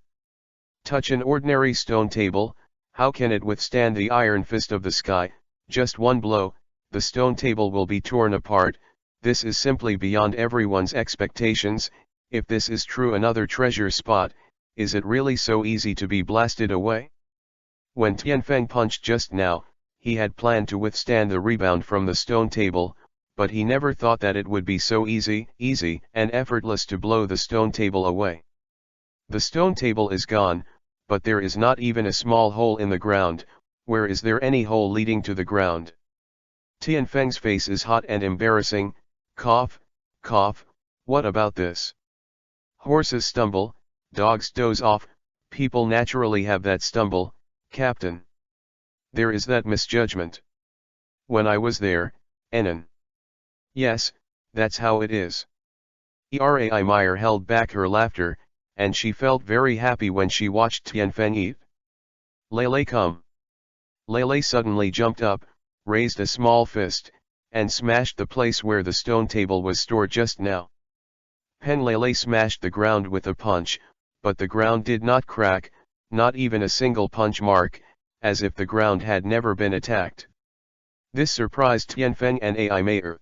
Touch an ordinary stone table, how can it withstand the iron fist of the sky? Just one blow, the stone table will be torn apart. This is simply beyond everyone's expectations. If this is true another treasure spot, is it really so easy to be blasted away? When Tianfeng punched just now, he had planned to withstand the rebound from the stone table, but he never thought that it would be so easy and effortless to blow the stone table away. The stone table is gone, but there is not even a small hole in the ground. Where is there any hole leading to the ground? Tianfeng's face is hot and embarrassing. Cough, cough, what about this? Horses stumble, dogs doze off, people naturally have that stumble, Captain. There is that misjudgment. When I was there, Enon. Yes, that's how it is. A.I. Meyer held back her laughter, and she felt very happy when she watched Tianfeng eat. Lele, come. Lele suddenly jumped up, raised a small fist, and smashed the place where the stone table was stored just now. Pen Lele smashed the ground with a punch, but the ground did not crack, not even a single punch mark, as if the ground had never been attacked. This surprised Tianfeng and A.I. Meyer.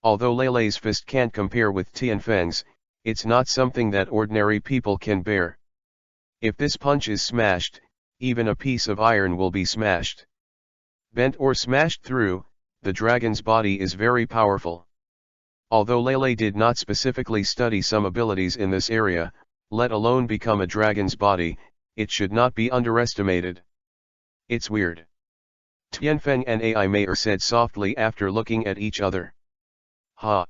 Although Lele's fist can't compare with Tianfeng's, it's not something that ordinary people can bear. If this punch is smashed, even a piece of iron will be smashed. Bent or smashed through, the dragon's body is very powerful. Although Lele did not specifically study some abilities in this area, let alone become a dragon's body, it should not be underestimated. It's weird. Tianfeng and A.I. Meyer said softly after looking at each other. Ha!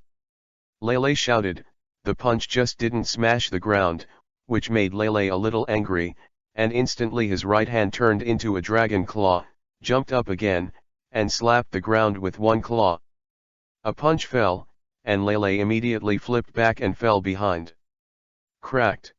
Lele shouted, the punch just didn't smash the ground, which made Lele a little angry, and instantly his right hand turned into a dragon claw, jumped up again, and slapped the ground with one claw. A punch fell, and Lele immediately flipped back and fell behind. Cracked.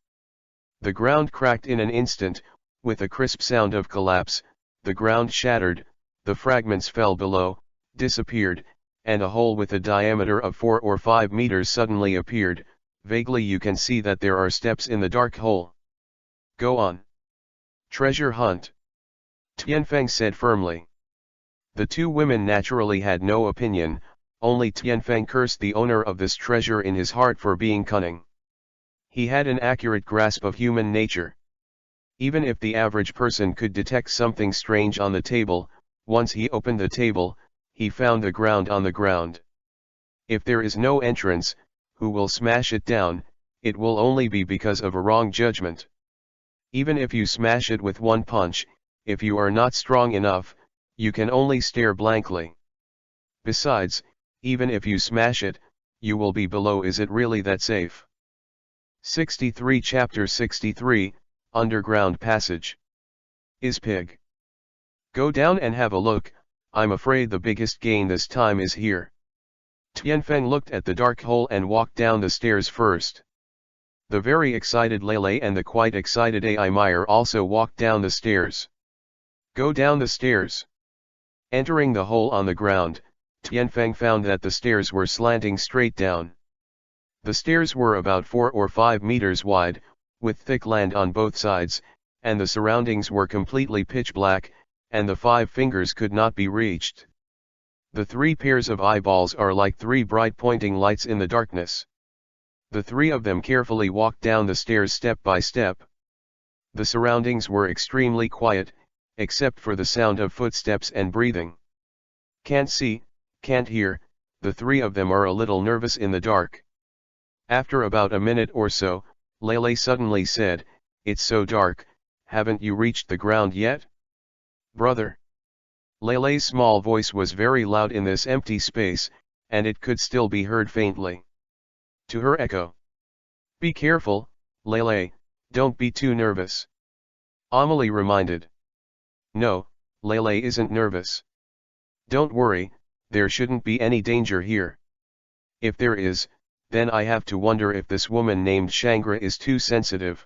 The ground cracked in an instant, with a crisp sound of collapse, the ground shattered, the fragments fell below, disappeared, and a hole with a diameter of 4 or 5 meters suddenly appeared. Vaguely you can see that there are steps in the dark hole. Go on. Treasure hunt. Tianfeng said firmly. The two women naturally had no opinion, only Tianfeng cursed the owner of this treasure in his heart for being cunning. He had an accurate grasp of human nature. Even if the average person could detect something strange on the table, once he opened the table, he found the ground on the ground. If there is no entrance, who will smash it down? It will only be because of a wrong judgment. Even if you smash it with one punch, if you are not strong enough, you can only stare blankly. Besides, even if you smash it, you will be below. Is it really that safe? 63 Chapter 63, Underground Passage. Is pig. Go down and have a look. I'm afraid the biggest gain this time is here. Tianfeng looked at the dark hole and walked down the stairs first. The very excited Lele and the quite excited Ai Meyer also walked down the stairs. Go down the stairs. Entering the hole on the ground, Tianfeng found that the stairs were slanting straight down. The stairs were about 4 or 5 meters wide, with thick land on both sides, and the surroundings were completely pitch black, and the 5 fingers could not be reached. The 3 pairs of eyeballs are like 3 bright pointing lights in the darkness. The 3 of them carefully walked down the stairs step by step. The surroundings were extremely quiet, except for the sound of footsteps and breathing. Can't see, can't hear, the 3 of them are a little nervous in the dark. After about a minute or so, Lele suddenly said, "It's so dark, haven't you reached the ground yet? Brother?" Lele's small voice was very loud in this empty space, and it could still be heard faintly. To her echo. "Be careful, Lele, don't be too nervous," Amelie reminded. "No, Lele isn't nervous. Don't worry, there shouldn't be any danger here. If there is, then I have to wonder if this woman named Shangra is too sensitive.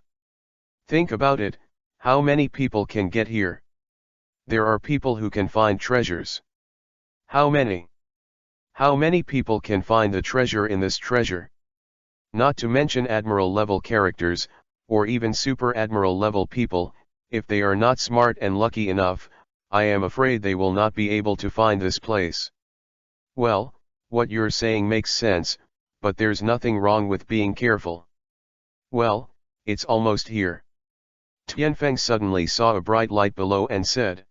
Think about it, how many people can get here? There are people who can find treasures. How many? How many people can find the treasure in this treasure? Not to mention admiral level characters, or even super admiral level people. If they are not smart and lucky enough, I am afraid they will not be able to find this place." "Well, what you're saying makes sense, but there's nothing wrong with being careful." "Well, it's almost here." Tianfeng suddenly saw a bright light below and said.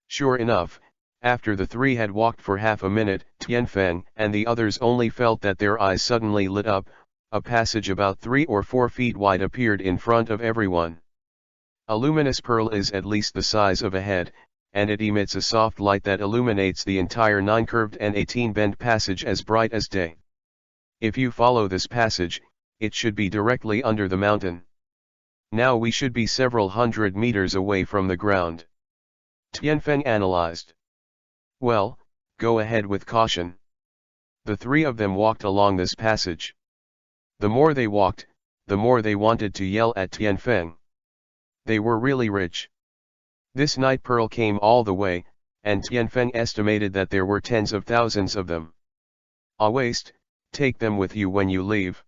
Sure enough, after the 3 had walked for half a minute, Tianfeng and the others only felt that their eyes suddenly lit up. A passage about 3 or 4 feet wide appeared in front of everyone. A luminous pearl is at least the size of a head, and it emits a soft light that illuminates the entire 9-curved and 18-bend passage as bright as day. If you follow this passage, it should be directly under the mountain. Now we should be several hundred meters away from the ground. Tianfeng analyzed. "Well, go ahead with caution." The 3 of them walked along this passage. The more they walked, the more they wanted to yell at Tianfeng. They were really rich. This night pearl came all the way, and Tianfeng estimated that there were tens of thousands of them. "Ah, waste, take them with you when you leave.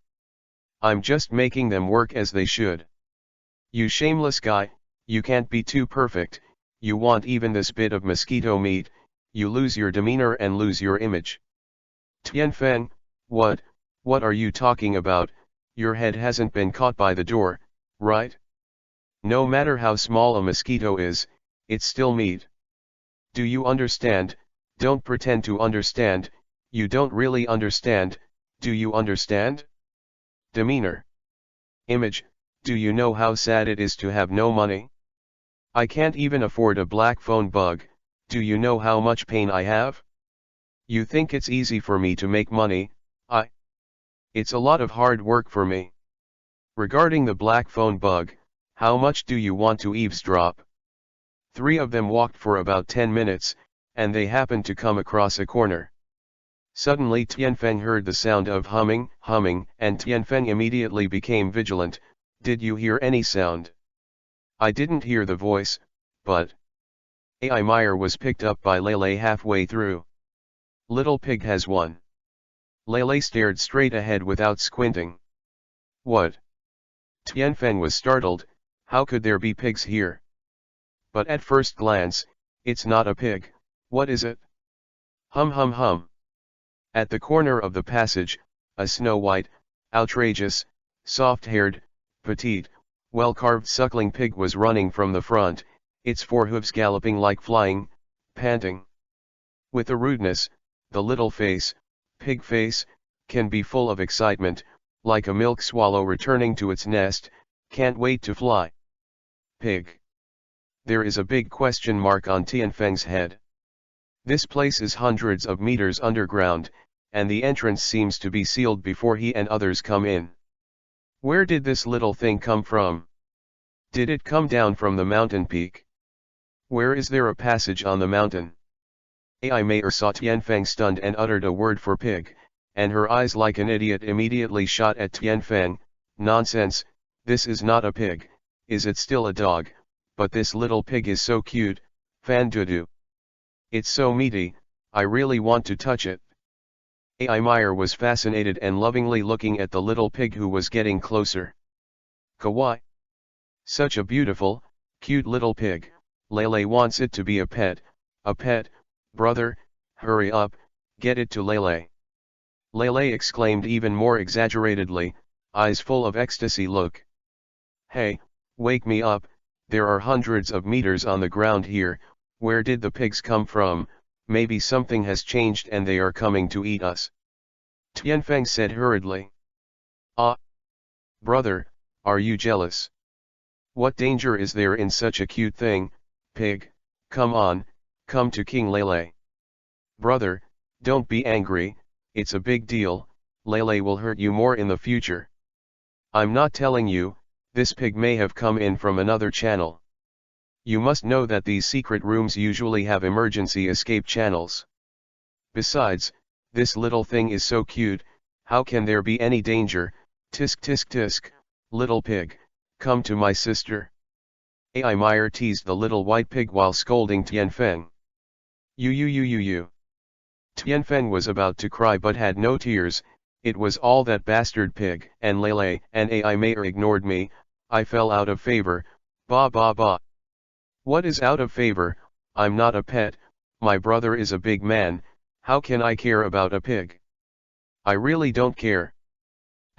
I'm just making them work as they should. You shameless guy, you can't be too perfect. You want even this bit of mosquito meat, you lose your demeanor and lose your image." "Tianfeng, what are you talking about? Your head hasn't been caught by the door, right? No matter how small a mosquito is, it's still meat. Do you understand? Don't pretend to understand, you don't really understand, do you understand? Demeanor. Image, do you know how sad it is to have no money? I can't even afford a black phone bug, do you know how much pain I have? You think it's easy for me to make money? It's a lot of hard work for me. Regarding the black phone bug, how much do you want to eavesdrop?" 3 of them walked for about 10 minutes, and they happened to come across a corner. Suddenly Tianfeng heard the sound of humming, and Tianfeng immediately became vigilant. "Did you hear any sound?" "I didn't hear the voice, but..." Ai Meyer was picked up by Lele halfway through. "Little pig has won." Lele stared straight ahead without squinting. "What?" Tianfeng was startled. How could there be pigs here? But at first glance, it's not a pig. What is it? Hum. At the corner of the passage, a snow-white, outrageous, soft-haired, petite, well-carved suckling pig was running from the front, its forehooves galloping like flying, panting. With a rudeness, the little pig face, can be full of excitement, like a milk swallow returning to its nest, can't wait to fly. Pig. There is a big question mark on Tianfeng's head. This place is hundreds of meters underground, and the entrance seems to be sealed before he and others come in. Where did this little thing come from? Did it come down from the mountain peak? Where is there a passage on the mountain? Ai Meier saw Tianfeng stunned and uttered a word for pig, and her eyes like an idiot immediately shot at Tianfeng. Nonsense, this is not a pig, is it still a dog, but this little pig is so cute, Fan Dudu. It's so meaty, I really want to touch it. Ai Meier was fascinated and lovingly looking at the little pig who was getting closer. Kawaii. Such a beautiful, cute little pig, Lele wants it to be a pet, brother, hurry up, get it to Lele. Lele exclaimed even more exaggeratedly, eyes full of ecstasy. Look. Hey, wake me up, there are hundreds of meters on the ground here, where did the pigs come from? Maybe something has changed and they are coming to eat us. Tianfeng said hurriedly. Ah! Brother, are you jealous? What danger is there in such a cute thing, pig? Come on, come to King Lele. Brother, don't be angry, it's a big deal, Lele will hurt you more in the future. I'm not telling you, this pig may have come in from another channel. You must know that these secret rooms usually have emergency escape channels. Besides, this little thing is so cute, how can there be any danger? Tisk tisk tisk, little pig, come to my sister. Ai Meier teased the little white pig while scolding Tianfeng. You. Tianfeng was about to cry but had no tears. It was all that bastard pig and Lele and Ai Meier ignored me, I fell out of favor, ba. What is out of favor? I'm not a pet, my brother is a big man, how can I care about a pig? I really don't care.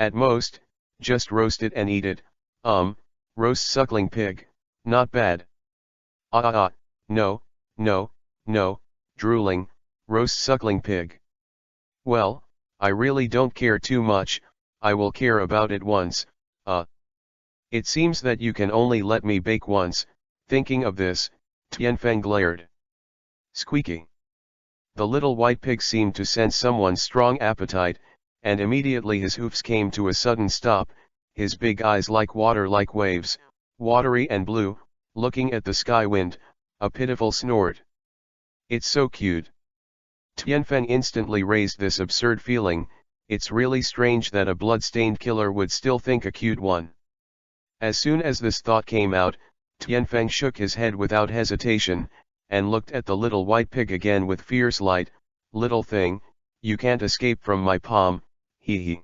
At most, just roast it and eat it, roast suckling pig, not bad. No, drooling, roast suckling pig. Well, I really don't care too much, I will care about it once, It seems that you can only let me bake once. Thinking of this, Tianfeng glared. Squeaky. The little white pig seemed to sense someone's strong appetite, and immediately his hoofs came to a sudden stop, his big eyes like water like waves, watery and blue, looking at the sky wind, a pitiful snort. It's so cute. Tianfeng instantly raised this absurd feeling, it's really strange that a blood-stained killer would still think a cute one. As soon as this thought came out, Tianfeng shook his head without hesitation, and looked at the little white pig again with fierce light. Little thing, you can't escape from my palm, hee.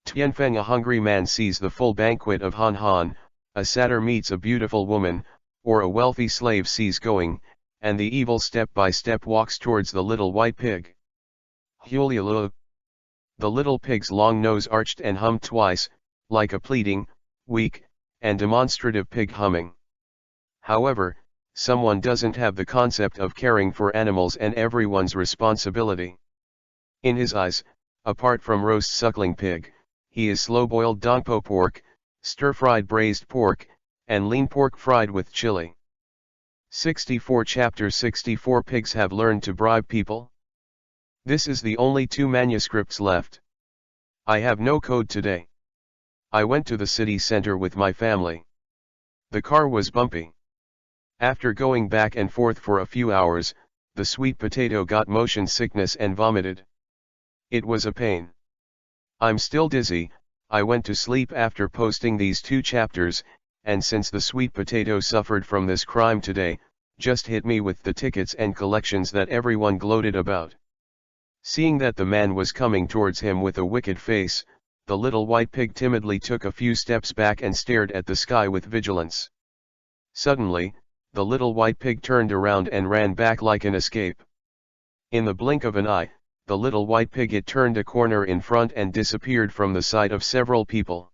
Tianfeng, a hungry man, sees the full banquet of Han Han, a satyr meets a beautiful woman, or a wealthy slave sees going, and the evil step by step walks towards the little white pig. Hululu. The little pig's long nose arched and hummed twice, like a pleading, weak, and demonstrative pig humming. However, someone doesn't have the concept of caring for animals and everyone's responsibility. In his eyes, apart from roast suckling pig, he is slow-boiled dongpo pork, stir-fried braised pork, and lean pork fried with chili. 64 Chapter 64 Pigs have learned to bribe people. This is the only 2 manuscripts left. I have no code today. I went to the city center with my family. The car was bumpy. After going back and forth for a few hours, the sweet potato got motion sickness and vomited. It was a pain. I'm still dizzy. I went to sleep after posting these 2 chapters, and since the sweet potato suffered from this crime today, just hit me with the tickets and collections that everyone gloated about. Seeing that the man was coming towards him with a wicked face, the little white pig timidly took a few steps back and stared at the sky with vigilance. Suddenly, the little white pig turned around and ran back like an escape. In the blink of an eye, the little white pig turned a corner in front and disappeared from the sight of several people.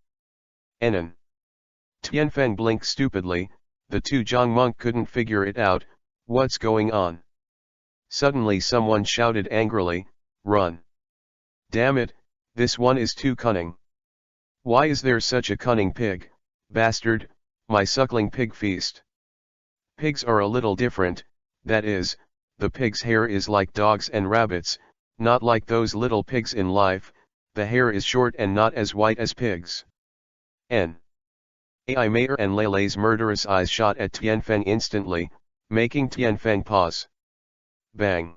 Enon. Tianfeng blinked stupidly. The two Zhang monk couldn't figure it out. What's going on? Suddenly someone shouted angrily, "Run! Damn it, this one is too cunning. Why is there such a cunning pig, bastard, my suckling pig feast." Pigs are a little different, that is, the pig's hair is like dogs and rabbits, not like those little pigs in life, the hair is short and not as white as pigs. Ai Mayer and Leilei's murderous eyes shot at Tianfeng instantly, making Tianfeng pause. Bang!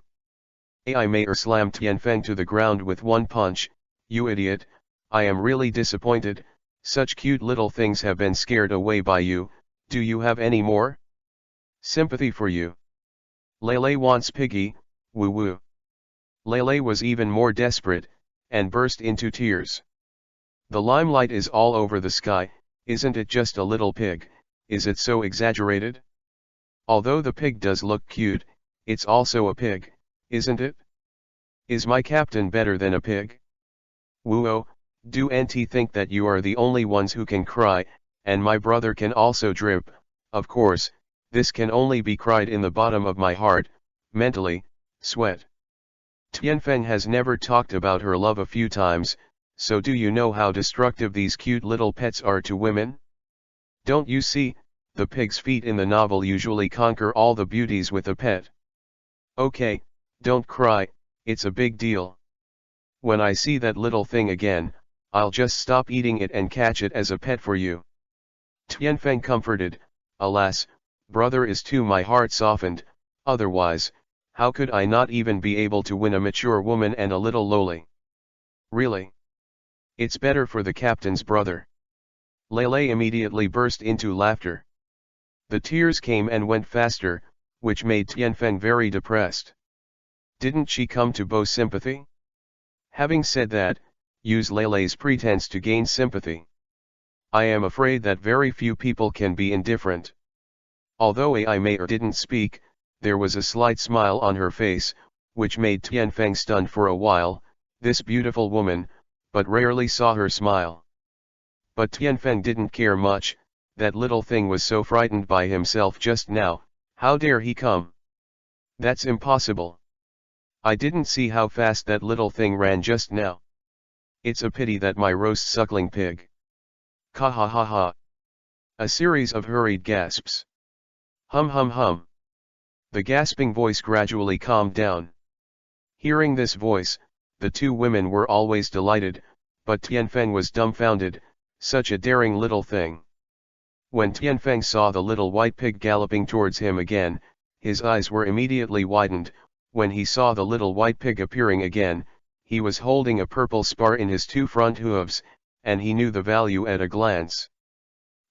Ai Mayer slammed Tianfeng to the ground with one punch. "You idiot, I am really disappointed, such cute little things have been scared away by you. Do you have any more? Sympathy for you. Leilei wants piggy, woo woo." Leilei was even more desperate, and burst into tears. "The limelight is all over the sky, isn't it just a little pig, is it so exaggerated? Although the pig does look cute, it's also a pig, isn't it? Is my captain better than a pig? Woo-oh, do auntie think that you are the only ones who can cry, and my brother can also drip? Of course, this can only be cried in the bottom of my heart, mentally, sweat." Tianfeng has never talked about her love a few times, so do you know how destructive these cute little pets are to women? Don't you see, the pig's feet in the novel usually conquer all the beauties with a pet. Okay, don't cry, it's a big deal. When I see that little thing again, I'll just stop eating it and catch it as a pet for you. Tianfeng comforted. Alas, brother is too. My heart softened, otherwise, how could I not even be able to win a mature woman and a little lowly? Really? It's better for the captain's brother. Leilei immediately burst into laughter. The tears came and went faster, which made Tianfeng very depressed. Didn't she come to bow sympathy? Having said that, use Leilei's pretense to gain sympathy. I am afraid that very few people can be indifferent. Although Ai Mayer didn't speak, there was a slight smile on her face, which made Tianfeng stunned for a while. This beautiful woman, but rarely saw her smile. But Tianfeng didn't care much, that little thing was so frightened by himself just now, how dare he come? That's impossible. I didn't see how fast that little thing ran just now. It's a pity that my roast suckling pig. Ka ha ha ha. A series of hurried gasps. Hum hum hum. The gasping voice gradually calmed down. Hearing this voice, the two women were always delighted, but Tianfeng was dumbfounded, such a daring little thing. When Tianfeng saw the little white pig galloping towards him again, his eyes were immediately widened. When he saw the little white pig appearing again, he was holding a purple spar in his two front hooves, and he knew the value at a glance.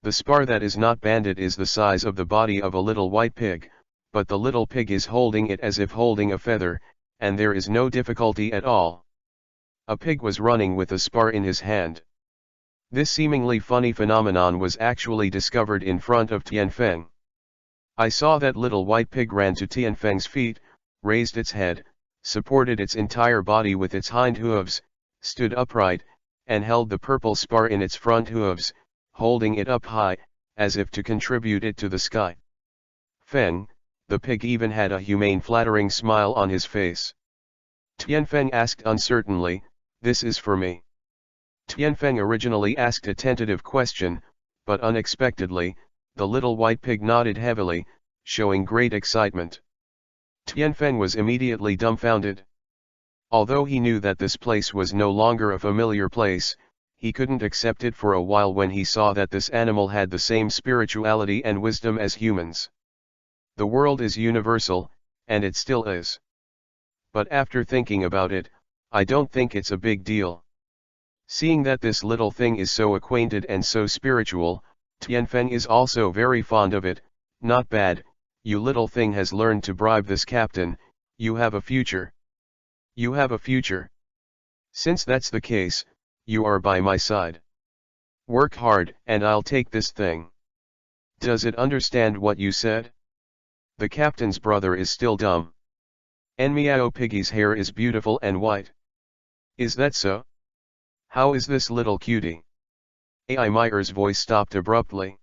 The spar that is not banded is the size of the body of a little white pig, but the little pig is holding it as if holding a feather, and there is no difficulty at all. A pig was running with a spar in his hand. This seemingly funny phenomenon was actually discovered in front of Tianfeng. I saw that little white pig ran to Tianfeng's feet, raised its head, supported its entire body with its hind hooves, stood upright, and held the purple spar in its front hooves, holding it up high, as if to contribute it to the sky. Feng, the pig even had a humane flattering smile on his face. Tianfeng asked uncertainly, "This is for me?" Tianfeng originally asked a tentative question, but unexpectedly, the little white pig nodded heavily, showing great excitement. Tianfeng was immediately dumbfounded. Although he knew that this place was no longer a familiar place, he couldn't accept it for a while when he saw that this animal had the same spirituality and wisdom as humans. The world is universal, and it still is. But after thinking about it, I don't think it's a big deal. Seeing that this little thing is so acquainted and so spiritual, Tianfeng is also very fond of it. Not bad, you little thing has learned to bribe this captain, you have a future. You have a future. Since that's the case, you are by my side. Work hard and I'll take this thing. Does it understand what you said? The captain's brother is still dumb. And Meow Piggy's hair is beautiful and white. Is that so? How is this little cutie? Ai Meyer's voice stopped abruptly.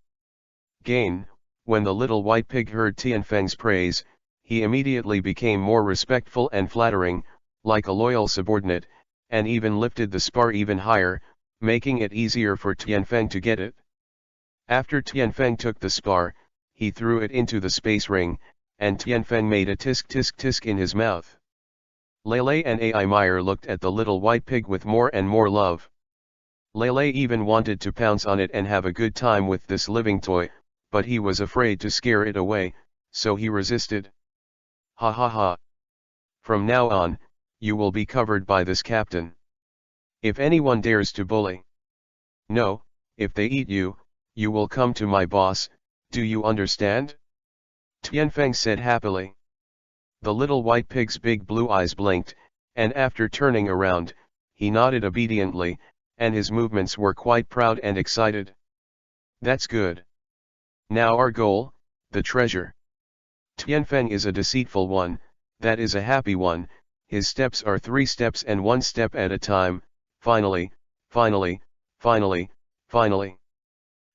gain. When the little white pig heard Tianfeng's praise, he immediately became more respectful and flattering, like a loyal subordinate, and even lifted the spar even higher, making it easier for Tianfeng to get it. After Tianfeng took the spar, he threw it into the space ring, and Tianfeng made a tisk tisk tisk in his mouth. Lele and Ai Meyer looked at the little white pig with more and more love. Lele even wanted to pounce on it and have a good time with this living toy, but he was afraid to scare it away, so he resisted. Ha ha ha. From now on, you will be covered by this captain. If anyone dares to bully. No, if they eat you, you will come to my boss, do you understand? Tianfeng said happily. The little white pig's big blue eyes blinked, and after turning around, he nodded obediently, and his movements were quite proud and excited. That's good. Now our goal, the treasure. Tianfeng is a deceitful one, that is a happy one, his steps are 3 steps and 1 step at a time, finally, finally, finally, finally.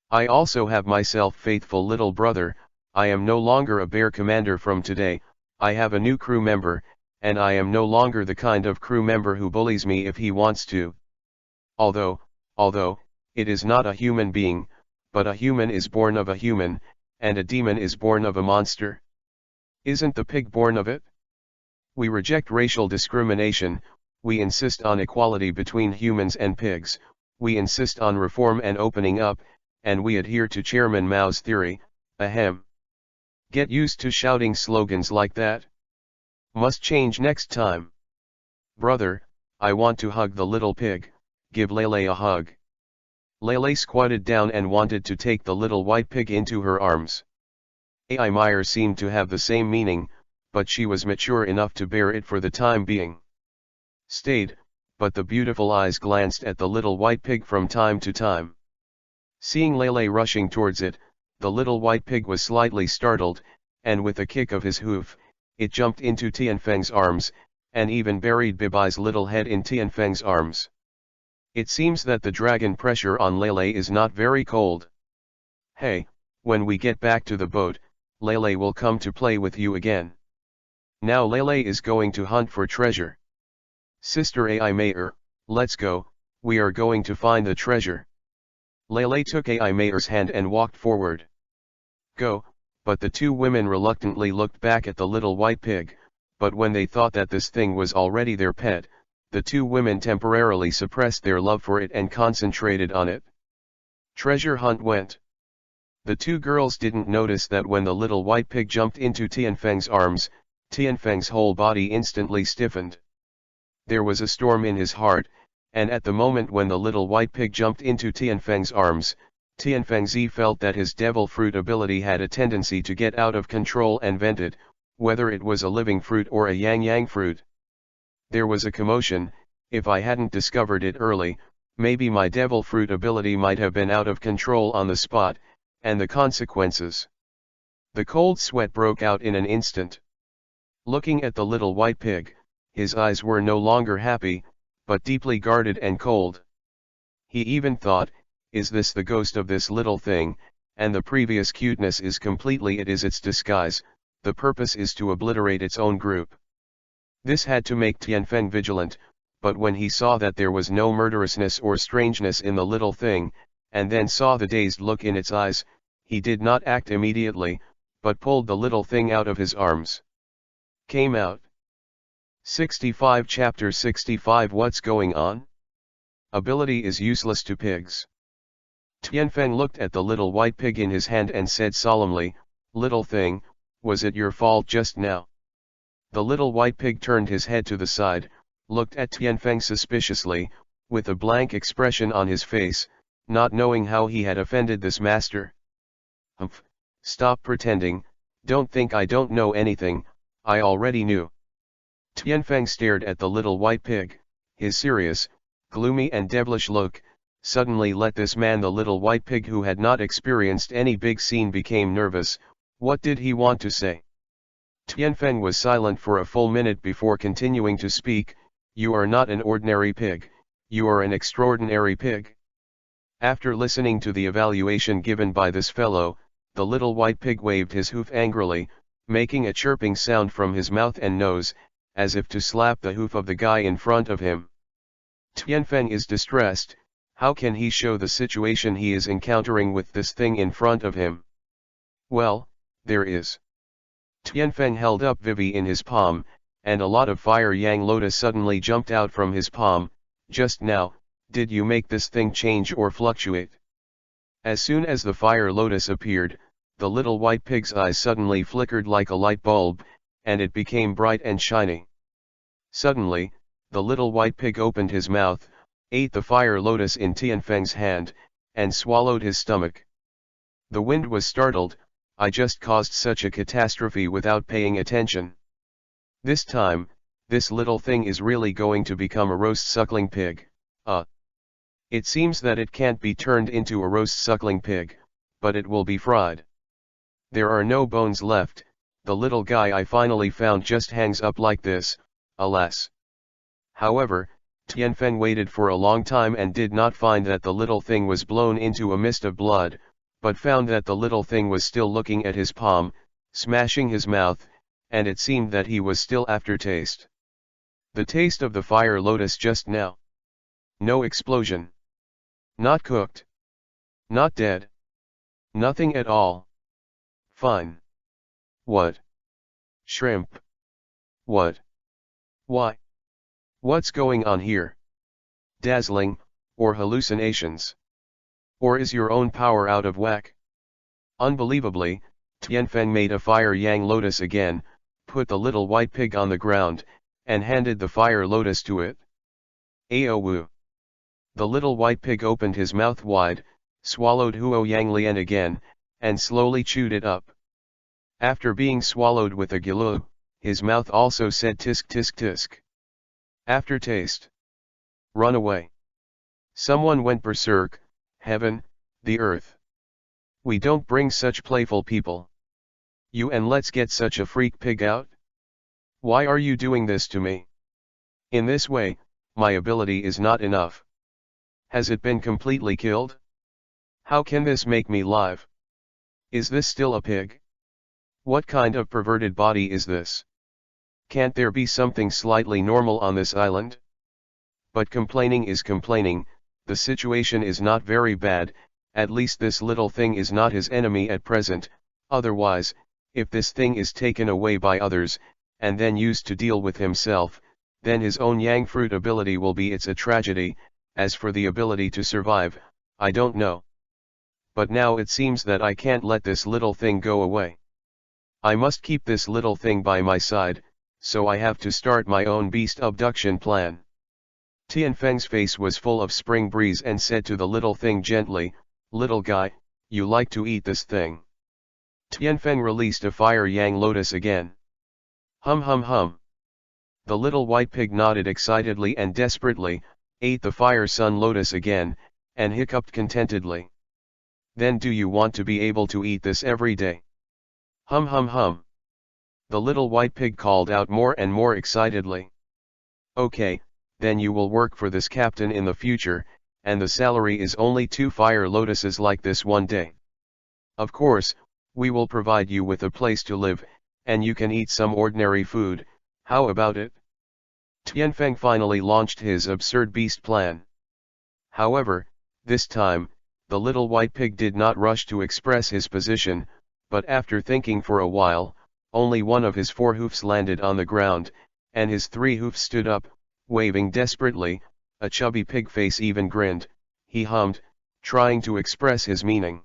I also have myself faithful little brother, I am no longer a bear commander from today, I have a new crew member, and I am no longer the kind of crew member who bullies me if he wants to. Although, it is not a human being, but a human is born of a human, and a demon is born of a monster. Isn't the pig born of it? We reject racial discrimination, we insist on equality between humans and pigs, we insist on reform and opening up, and we adhere to Chairman Mao's theory, ahem. Get used to shouting slogans like that. Must change next time. Brother, I want to hug the little pig, give Lele a hug. Lele squatted down and wanted to take the little white pig into her arms. Ai Meyer seemed to have the same meaning, but she was mature enough to bear it for the time being. Stayed, but the beautiful eyes glanced at the little white pig from time to time. Seeing Lele rushing towards it, the little white pig was slightly startled, and with a kick of his hoof, it jumped into Tianfeng's arms, and even buried Bibai's little head in Tianfeng's arms. It seems that the dragon pressure on Lele is not very cold. Hey, when we get back to the boat, Lele will come to play with you again. Now Lele is going to hunt for treasure. Sister Ai Meyer, let's go, we are going to find the treasure. Lele took Ai Meyer's hand and walked forward. Go, but the 2 women reluctantly looked back at the little white pig, but when they thought that this thing was already their pet, the 2 women temporarily suppressed their love for it and concentrated on it. Treasure hunt went. The 2 girls didn't notice that when the little white pig jumped into Tianfeng's arms, Tianfeng's whole body instantly stiffened. There was a storm in his heart, and at the moment when the little white pig jumped into Tianfeng's arms, Tianfeng felt that his devil fruit ability had a tendency to get out of control and vented, whether it was a living fruit or a yang fruit. There was a commotion. If I hadn't discovered it early, maybe my devil fruit ability might have been out of control on the spot, and the consequences. The cold sweat broke out in an instant. Looking at the little white pig, his eyes were no longer happy, but deeply guarded and cold. He even thought, is this the ghost of this little thing, and the previous cuteness is completely it is its disguise, the purpose is to obliterate its own group. This had to make Tianfeng vigilant, but when he saw that there was no murderousness or strangeness in the little thing, and then saw the dazed look in its eyes, he did not act immediately, but pulled the little thing out of his arms. Came out. 65 Chapter 65 What's going on? Ability is useless to pigs. Tianfeng looked at the little white pig in his hand and said solemnly, little thing, was it your fault just now? The little white pig turned his head to the side, looked at Tianfeng suspiciously, with a blank expression on his face, not knowing how he had offended this master. Humph, stop pretending, don't think I don't know anything, I already knew. Tianfeng stared at the little white pig, his serious, gloomy and devilish look, suddenly let this man the little white pig who had not experienced any big scene became nervous. What did he want to say? Tianfeng was silent for a full minute before continuing to speak. You are not an ordinary pig, you are an extraordinary pig. After listening to the evaluation given by this fellow, the little white pig waved his hoof angrily, making a chirping sound from his mouth and nose, as if to slap the hoof of the guy in front of him. Tianfeng is distressed. How can he show the situation he is encountering with this thing in front of him? Well, there is. Tianfeng held up Vivi in his palm, and a lot of fire yang lotus suddenly jumped out from his palm. Just now, did you make this thing change or fluctuate? As soon as the fire lotus appeared, the little white pig's eyes suddenly flickered like a light bulb, and it became bright and shiny. Suddenly, the little white pig opened his mouth, ate the fire lotus in Tianfeng's hand, and swallowed his stomach. The wind was startled. I just caused such a catastrophe without paying attention. This time, this little thing is really going to become a roast suckling pig. It seems that it can't be turned into a roast suckling pig, but it will be fried. There are no bones left. The little guy I finally found just hangs up like this, alas. However, Tianfeng waited for a long time and did not find that the little thing was blown into a mist of blood, but found that the little thing was still looking at his palm, smashing his mouth, and it seemed that he was still aftertaste. The taste of the fire lotus just now. No explosion. Not cooked. Not dead. Nothing at all. Fine. What? Shrimp. What? Why? What's going on here? Dazzling, or hallucinations? Or is your own power out of whack? Unbelievably, Tianfeng made a fire yang lotus again, put the little white pig on the ground, and handed the fire lotus to it. Aowu. The little white pig opened his mouth wide, swallowed Huo Yang Lian again, and slowly chewed it up. After being swallowed with a gilu, his mouth also said tisk tisk tisk. Aftertaste. Run away. Someone went berserk. Heaven, the earth. We don't bring such playful people. You and let's get such a freak pig out? Why are you doing this to me? In this way, my ability is not enough. Has it been completely killed? How can this make me live? Is this still a pig? What kind of perverted body is this? Can't there be something slightly normal on this island? But complaining is complaining. The situation is not very bad. At least this little thing is not his enemy at present. Otherwise, if this thing is taken away by others, and then used to deal with himself, then his own yang fruit ability will be a tragedy. As for the ability to survive, I don't know. But now it seems that I can't let this little thing go away. I must keep this little thing by my side, so I have to start my own beast abduction plan. Tianfeng's face was full of spring breeze and said to the little thing gently, "Little guy, you like to eat this thing." Tianfeng released a fire yang lotus again. Hum hum hum. The little white pig nodded excitedly and desperately, ate the fire sun lotus again, and hiccuped contentedly. Then do you want to be able to eat this every day? Hum hum hum. The little white pig called out more and more excitedly. Okay, then you will work for this captain in the future, and the salary is only 2 fire lotuses like this one day. Of course, we will provide you with a place to live, and you can eat some ordinary food. How about it? Tianfeng finally launched his absurd beast plan. However, this time, the little white pig did not rush to express his position, but after thinking for a while, only one of his 4 hoofs landed on the ground, and his 3 hoofs stood up, waving desperately. A chubby pig face even grinned. He hummed, trying to express his meaning.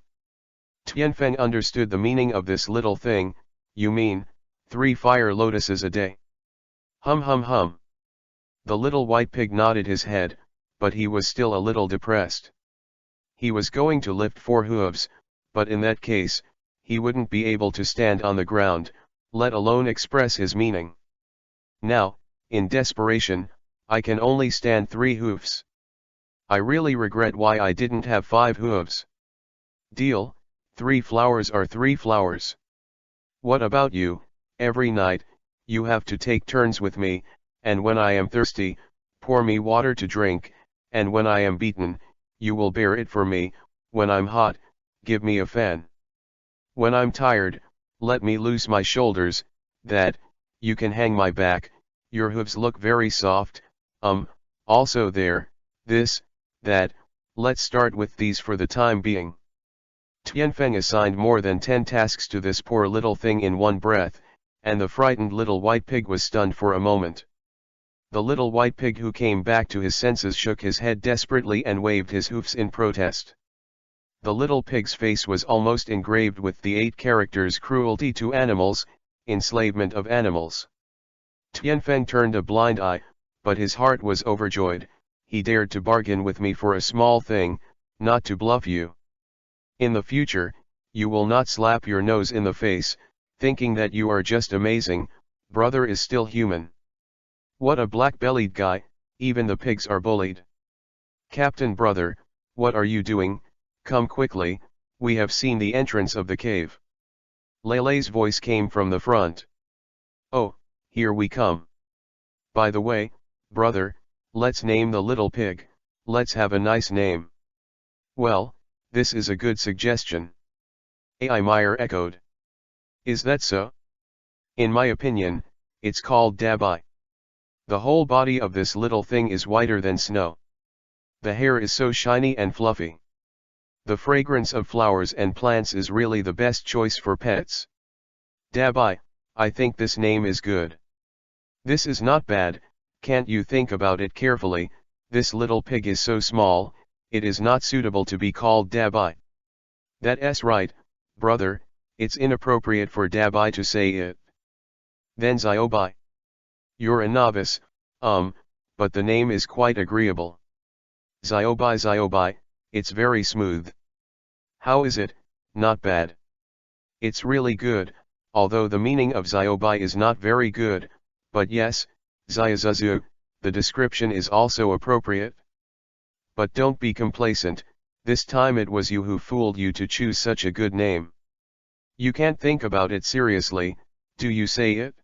Tianfeng understood the meaning of this little thing. You mean, 3 fire lotuses a day? Hum hum hum. The little white pig nodded his head, but he was still a little depressed. He was going to lift 4 hooves, but in that case, he wouldn't be able to stand on the ground, let alone express his meaning. Now, in desperation, I can only stand 3 hoofs. I really regret why I didn't have 5 hooves. Deal, 3 flowers are 3 flowers. What about you? Every night, you have to take turns with me, and when I am thirsty, pour me water to drink, and when I am beaten, you will bear it for me. When I'm hot, give me a fan. When I'm tired, let me loose my shoulders, that, you can hang my back, your hooves look very soft, also there, this, that, let's start with these for the time being. Tianfeng assigned more than 10 tasks to this poor little thing in one breath, and the frightened little white pig was stunned for a moment. The little white pig who came back to his senses shook his head desperately and waved his hoofs in protest. The little pig's face was almost engraved with the 8 characters cruelty to animals, enslavement of animals. Tianfeng turned a blind eye, but his heart was overjoyed. He dared to bargain with me for a small thing, not to bluff you. In the future, you will not slap your nose in the face, thinking that you are just amazing. Brother is still human. What a black-bellied guy, even the pigs are bullied. Captain brother, what are you doing? Come quickly, we have seen the entrance of the cave. Lele's voice came from the front. Oh, here we come. By the way, brother, let's name the little pig, let's have a nice name. Well, this is a good suggestion. AI Meyer echoed. Is that so? In my opinion, it's called Dabai. The whole body of this little thing is whiter than snow. The hair is so shiny and fluffy. The fragrance of flowers and plants is really the best choice for pets. Dabai, I think this name is good. This is not bad, can't you think about it carefully? This little pig is so small, it is not suitable to be called Dabai. That's right, brother, it's inappropriate for Dabai to say it. Then Ziobai. You're a novice, but the name is quite agreeable. Ziobai, it's very smooth. How is it? Not bad. It's really good, although the meaning of Ziobai is not very good, but yes, Ziazuzu, the description is also appropriate. But don't be complacent, this time it was you who fooled you to choose such a good name. You can't think about it seriously, do you say it?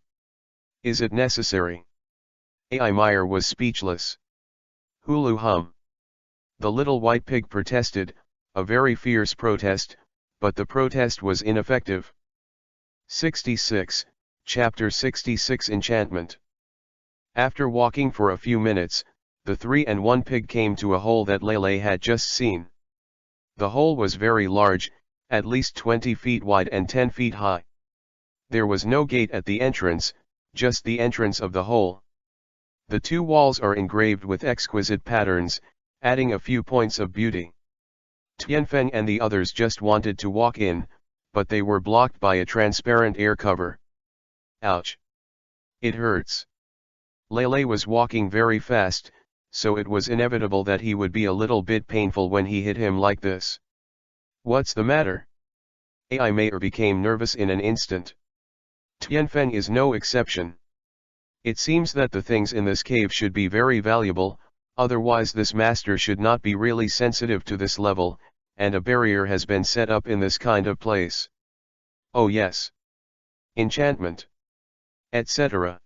Is it necessary? AI Meyer was speechless. Hulu hum. The little white pig protested, a very fierce protest, but the protest was ineffective. 66, Chapter 66 Enchantment. After walking for a few minutes, the 3 and 1 pig came to a hole that Lele had just seen. The hole was very large, at least 20 feet wide and 10 feet high. There was no gate at the entrance, just the entrance of the hole. The 2 walls are engraved with exquisite patterns, adding a few points of beauty. Tianfeng and the others just wanted to walk in, but they were blocked by a transparent air cover. Ouch! It hurts. Lele was walking very fast, so it was inevitable that he would be a little bit painful when he hit him like this. What's the matter? AI Meyer became nervous in an instant. Tianfeng is no exception. It seems that the things in this cave should be very valuable, otherwise this master should not be really sensitive to this level, and a barrier has been set up in this kind of place. Oh yes. Enchantment. Etc.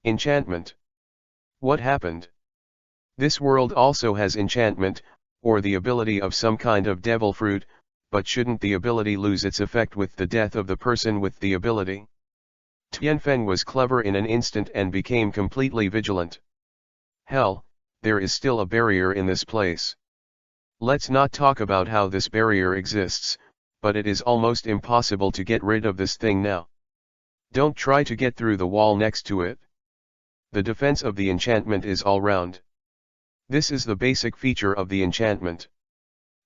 Enchantment. What happened? This world also has enchantment, or the ability of some kind of devil fruit, but shouldn't the ability lose its effect with the death of the person with the ability? Tianfeng was clever in an instant and became completely vigilant. Hell, there is still a barrier in this place. Let's not talk about how this barrier exists, but it is almost impossible to get rid of this thing now. Don't try to get through the wall next to it. The defense of the enchantment is all round. This is the basic feature of the enchantment.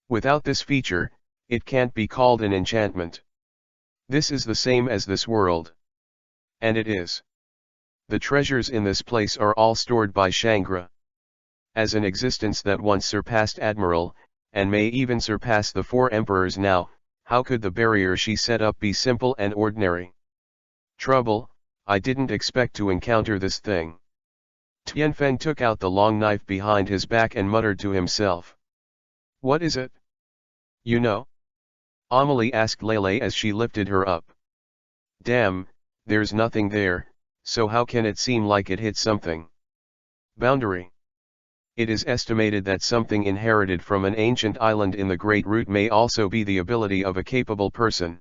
Without this feature, it can't be called an enchantment. This is the same as this world. And it is. The treasures in this place are all stored by Shangra. As an existence that once surpassed Admiral, and may even surpass the 4 emperors now, how could the barrier she set up be simple and ordinary? Trouble, I didn't expect to encounter this thing. Tianfeng took out the long knife behind his back and muttered to himself. What is it? You know? Amelie asked Lele as she lifted her up. Damn, there's nothing there, so how can it seem like it hit something? Boundary. It is estimated that something inherited from an ancient island in the Great Root may also be the ability of a capable person.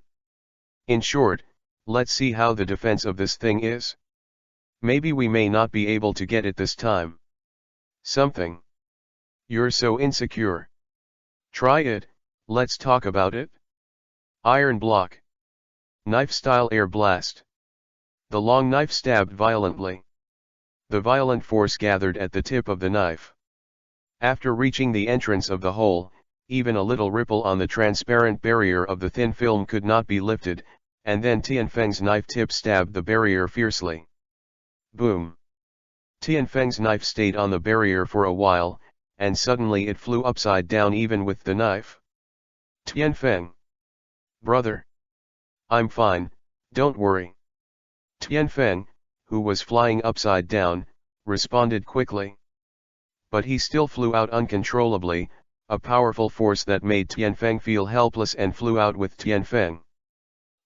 In short, let's see how the defense of this thing is. Maybe we may not be able to get it this time. Something. You're so insecure. Try it, let's talk about it. Iron block. Knife-style air blast. The long knife stabbed violently. The violent force gathered at the tip of the knife. After reaching the entrance of the hole, even a little ripple on the transparent barrier of the thin film could not be lifted, and then Tianfeng's knife tip stabbed the barrier fiercely. Boom! Tianfeng's knife stayed on the barrier for a while, and suddenly it flew upside down even with the knife. Tianfeng! Brother! I'm fine, don't worry. Tianfeng, who was flying upside down, responded quickly. But he still flew out uncontrollably, a powerful force that made Tianfeng feel helpless and flew out with Tianfeng.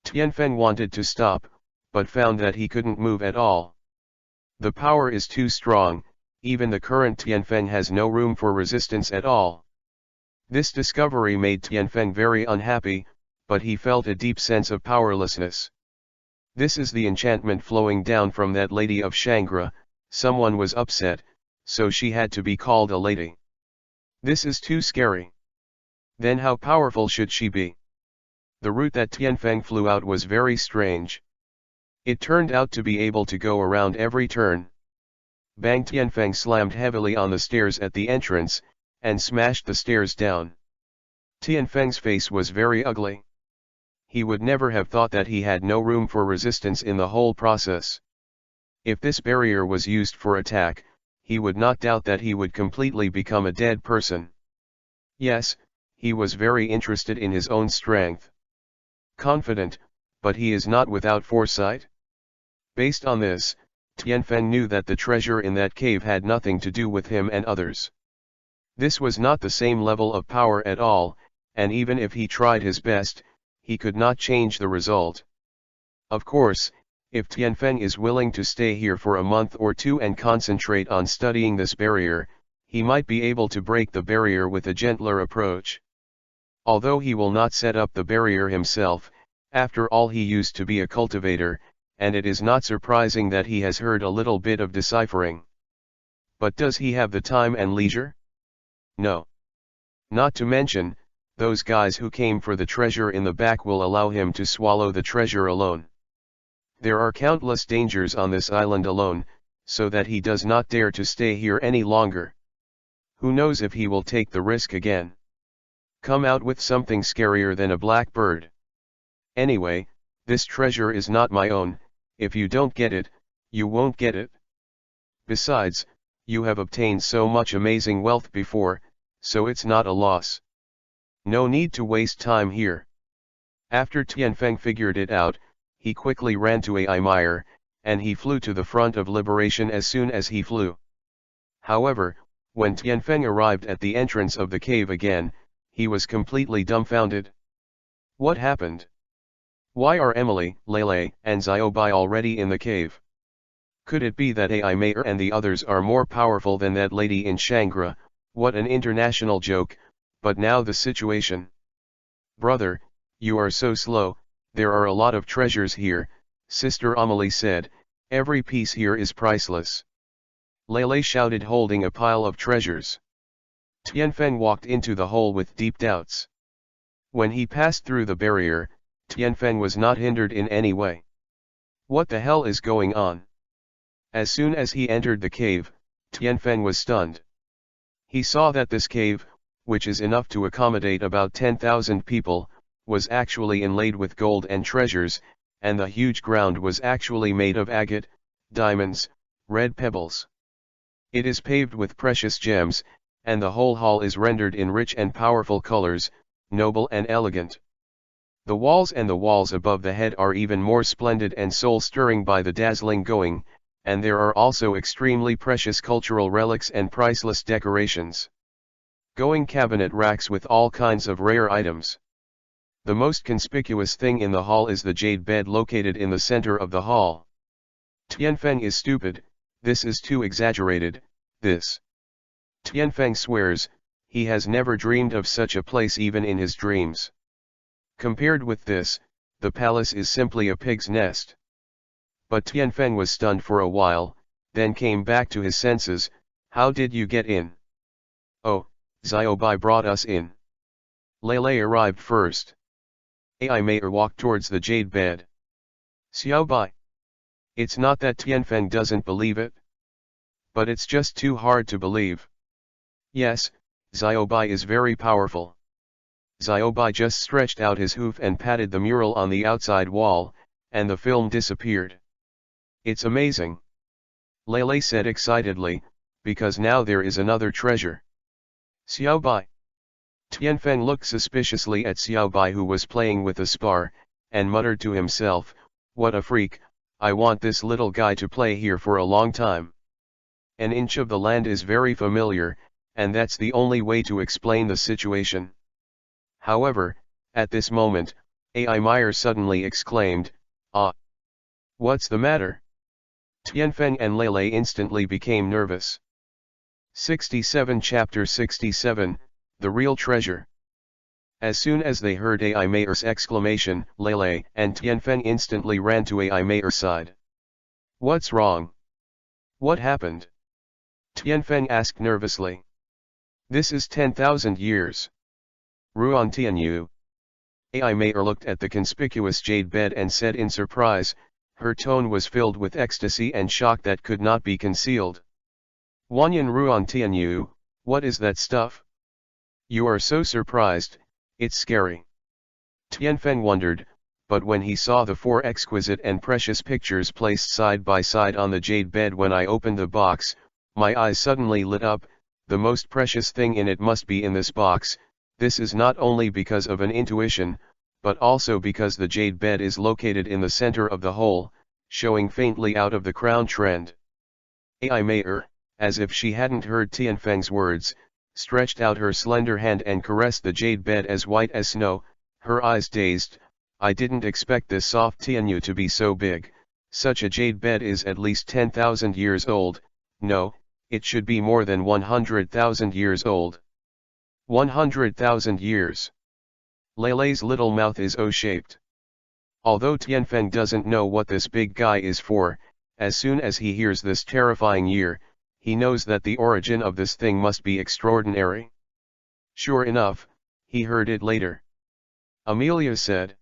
Tianfeng wanted to stop, but found that he couldn't move at all. The power is too strong, even the current Tianfeng has no room for resistance at all. This discovery made Tianfeng very unhappy, but he felt a deep sense of powerlessness. This is the enchantment flowing down from that lady of Shangra. Someone was upset, so she had to be called a lady. This is too scary. Then how powerful should she be? The route that Tianfeng flew out was very strange. It turned out to be able to go around every turn. Bang! Tianfeng slammed heavily on the stairs at the entrance, and smashed the stairs down. Tianfeng's face was very ugly. He would never have thought that he had no room for resistance in the whole process. If this barrier was used for attack, he would not doubt that he would completely become a dead person. Yes, he was very interested in his own strength. Confident, but he is not without foresight. Based on this, Tianfeng knew that the treasure in that cave had nothing to do with him and others. This was not the same level of power at all, and even if he tried his best, he could not change the result. Of course, if Tianfeng is willing to stay here for a month or two and concentrate on studying this barrier, he might be able to break the barrier with a gentler approach. Although he will not set up the barrier himself, after all he used to be a cultivator, and it is not surprising that he has heard a little bit of deciphering. But does he have the time and leisure? No. Not to mention, those guys who came for the treasure in the back will allow him to swallow the treasure alone. There are countless dangers on this island alone, so that he does not dare to stay here any longer. Who knows if he will take the risk again? Come out with something scarier than a black bird. Anyway, this treasure is not my own. If you don't get it, you won't get it. Besides, you have obtained so much amazing wealth before, so it's not a loss. No need to waste time here. After Tianfeng figured it out, he quickly ran to a mire, and he flew to the front of liberation as soon as he flew. However, when Tianfeng arrived at the entrance of the cave again, he was completely dumbfounded. What happened? Why are Emily, Lele, and Xiaobai already in the cave? Could it be that Ai Mayer and the others are more powerful than that lady in Shangra? What an international joke, but now the situation. Brother, you are so slow, there are a lot of treasures here, Sister Amelie said, every piece here is priceless. Lele shouted, holding a pile of treasures. Tianfeng walked into the hole with deep doubts. When he passed through the barrier, Tianfeng was not hindered in any way. What the hell is going on? As soon as he entered the cave, Tianfeng was stunned. He saw that this cave, which is enough to accommodate about 10,000 people, was actually inlaid with gold and treasures, and the huge ground was actually made of agate, diamonds, red pebbles. It is paved with precious gems, and the whole hall is rendered in rich and powerful colors, noble and elegant. The walls and the walls above the head are even more splendid and soul-stirring by the dazzling going, and there are also extremely precious cultural relics and priceless decorations. Going cabinet racks with all kinds of rare items. The most conspicuous thing in the hall is the jade bed located in the center of the hall. Tianfeng is stupid, this is too exaggerated, this. Tianfeng swears, he has never dreamed of such a place even in his dreams. Compared with this, the palace is simply a pig's nest. But Tianfeng was stunned for a while, then came back to his senses. How did you get in? Oh, Xiaobai brought us in. Lei arrived first. Ai Meier walked towards the jade bed. Xiaobai. It's not that Tianfeng doesn't believe it. But it's just too hard to believe. Yes, Xiaobai is very powerful. Xiaobai just stretched out his hoof and patted the mural on the outside wall, and the film disappeared. It's amazing. Lei said excitedly, because now there is another treasure. Xiaobai. Tianfeng looked suspiciously at Xiaobai, who was playing with a spar, and muttered to himself, what a freak, I want this little guy to play here for a long time. An inch of the land is very familiar, and that's the only way to explain the situation. However, at this moment, Ai Meier suddenly exclaimed, ah! What's the matter? Tianfeng and Lei instantly became nervous. 67 Chapter 67, The Real Treasure. As soon as they heard Ai Meier's exclamation, Lei and Tianfeng instantly ran to Ai Meier's side. What's wrong? What happened? Tianfeng asked nervously. This is 10,000 years. Ruan Tianyu. Ai Meier looked at the conspicuous jade bed and said in surprise, her tone was filled with ecstasy and shock that could not be concealed. Wanyan Ruan Tianyu, what is that stuff? You are so surprised, it's scary. Tianfeng wondered, but when he saw the 4 exquisite and precious pictures placed side by side on the jade bed when I opened the box, my eyes suddenly lit up. The most precious thing in it must be in this box. This is not only because of an intuition, but also because the jade bed is located in the center of the whole, showing faintly out of the crown trend. Ai Meier, as if she hadn't heard Tianfeng's words, stretched out her slender hand and caressed the jade bed as white as snow, her eyes dazed. I didn't expect this soft Tianyu to be so big. Such a jade bed is at least 10,000 years old. No, it should be more than 100,000 years old. 100,000 years. Lei's little mouth is O-shaped. Although Tianfeng doesn't know what this big guy is for, as soon as he hears this terrifying year, he knows that the origin of this thing must be extraordinary. Sure enough, he heard it later. Amelia said,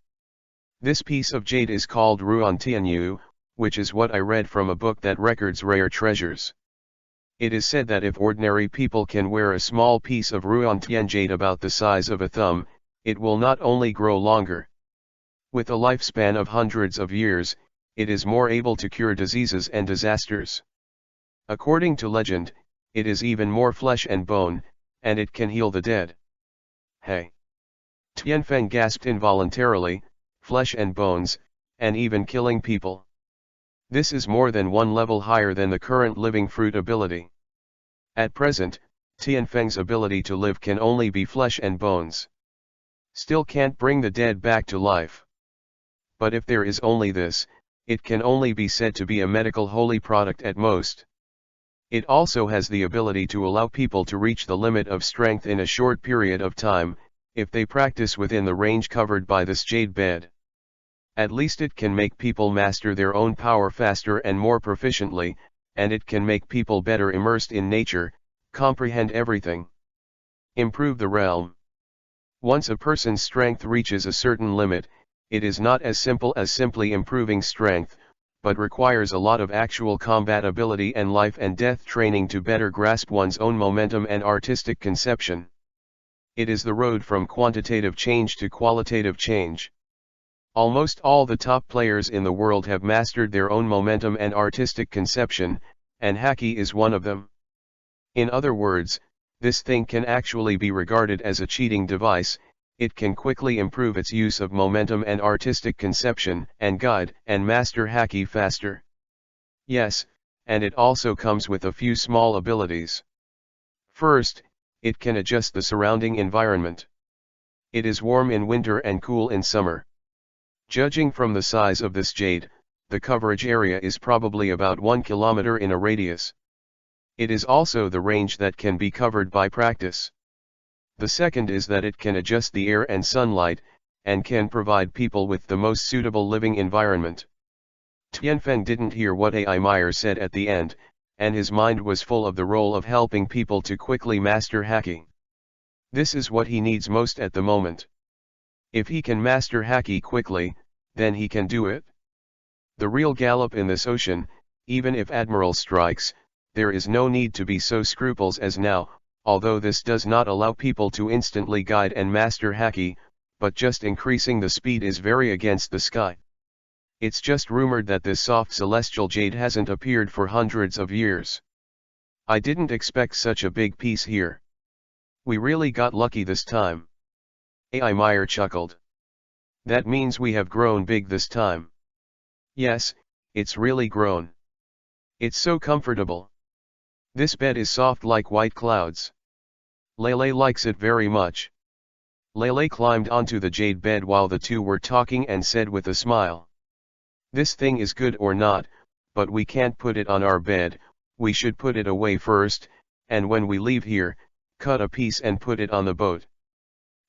this piece of jade is called Ruan Tianyu, which is what I read from a book that records rare treasures. It is said that if ordinary people can wear a small piece of Ruan Tian jade about the size of a thumb, it will not only grow longer. With a lifespan of hundreds of years, it is more able to cure diseases and disasters. According to legend, it is even more flesh and bone, and it can heal the dead. Hey! Tianfeng gasped involuntarily, flesh and bones, and even killing people. This is more than 1 level higher than the current living fruit ability. At present, Tianfeng's ability to live can only be flesh and bones. Still can't bring the dead back to life. But if there is only this, it can only be said to be a medical holy product at most. It also has the ability to allow people to reach the limit of strength in a short period of time, if they practice within the range covered by this jade bed. At least it can make people master their own power faster and more proficiently, and it can make people better immersed in nature, comprehend everything. Improve the realm. Once a person's strength reaches a certain limit, it is not as simple as simply improving strength, but requires a lot of actual combat ability and life and death training to better grasp one's own momentum and artistic conception. It is the road from quantitative change to qualitative change. Almost all the top players in the world have mastered their own momentum and artistic conception, and haki is one of them. In other words, this thing can actually be regarded as a cheating device. It can quickly improve its use of momentum and artistic conception, and guide and master haki faster. Yes, and it also comes with a few small abilities. First, it can adjust the surrounding environment. It is warm in winter and cool in summer. Judging from the size of this jade, the coverage area is probably about 1 kilometer in a radius. It is also the range that can be covered by practice. The second is that it can adjust the air and sunlight, and can provide people with the most suitable living environment. Tianfeng didn't hear what AI Meyer said at the end, and his mind was full of the role of helping people to quickly master hacking. This is what he needs most at the moment. If he can master hacking quickly, then he can do it. The real gallop in this ocean, even if Admiral strikes, there is no need to be so scrupulous as now, although this does not allow people to instantly guide and master hacking, but just increasing the speed is very against the sky. It's just rumored that this soft celestial jade hasn't appeared for hundreds of years. I didn't expect such a big piece here. We really got lucky this time. AI Meyer chuckled. That means we have grown big this time. Yes, it's really grown. It's so comfortable. This bed is soft like white clouds. Lele likes it very much. Lele climbed onto the jade bed while the two were talking and said with a smile. This thing is good or not, but we can't put it on our bed, we should put it away first, and when we leave here, cut a piece and put it on the boat.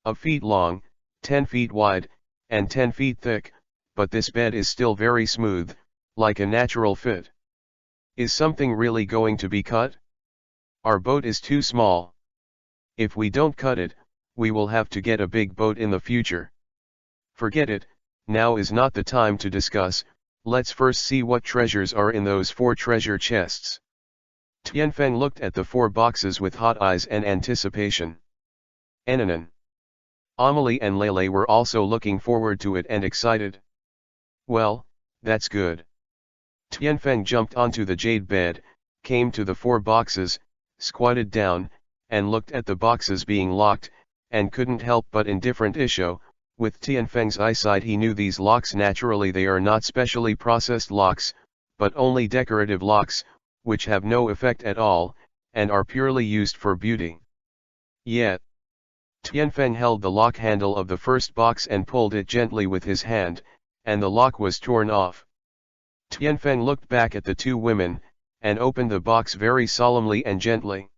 A feet long, 10 feet wide, and 10 feet thick, but this bed is still very smooth, like a natural fit. Is something really going to be cut? Our boat is too small. If we don't cut it, we will have to get a big boat in the future. Forget it, now is not the time to discuss, let's first see what treasures are in those 4 treasure chests. Tianfeng looked at the 4 boxes with hot eyes and anticipation. Enanan. Amelie and Lele were also looking forward to it and excited. Well, that's good. Tianfeng jumped onto the jade bed, came to the 4 boxes, squatted down, and looked at the boxes being locked, and couldn't help but indifferent issue. With Tianfeng's eyesight he knew these locks naturally they are not specially processed locks, but only decorative locks, which have no effect at all, and are purely used for beauty. Yet, Tianfeng held the lock handle of the first box and pulled it gently with his hand, and the lock was torn off. Tianfeng looked back at the 2 women, and opened the box very solemnly and gently.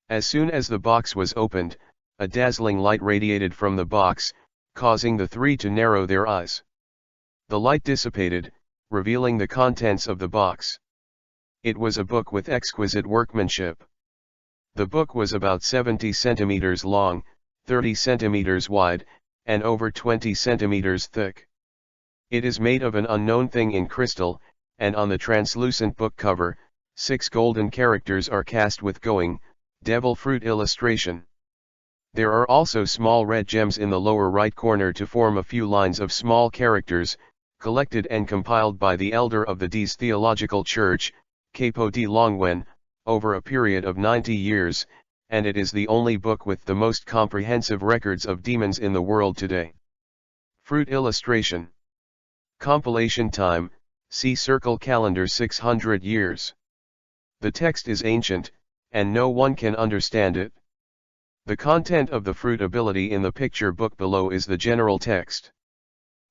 As soon as the box was opened, a dazzling light radiated from the box, causing the 3 to narrow their eyes. The light dissipated, revealing the contents of the box. It was a book with exquisite workmanship. The book was about 70 centimeters long, 30 centimeters wide, and over 20 centimeters thick. It is made of an unknown thing in crystal, and on the translucent book cover, 6 golden characters are cast with going, devil fruit illustration. There are also small red gems in the lower right corner to form a few lines of small characters, collected and compiled by the elder of the D's Theological Church, Kobo D. Longwen, over a period of 90 years, and it is the only book with the most comprehensive records of demons in the world today. Fruit illustration. Compilation time, see circle calendar 600 years. The text is ancient, and no one can understand it. The content of the fruit ability in the picture book below is the general text.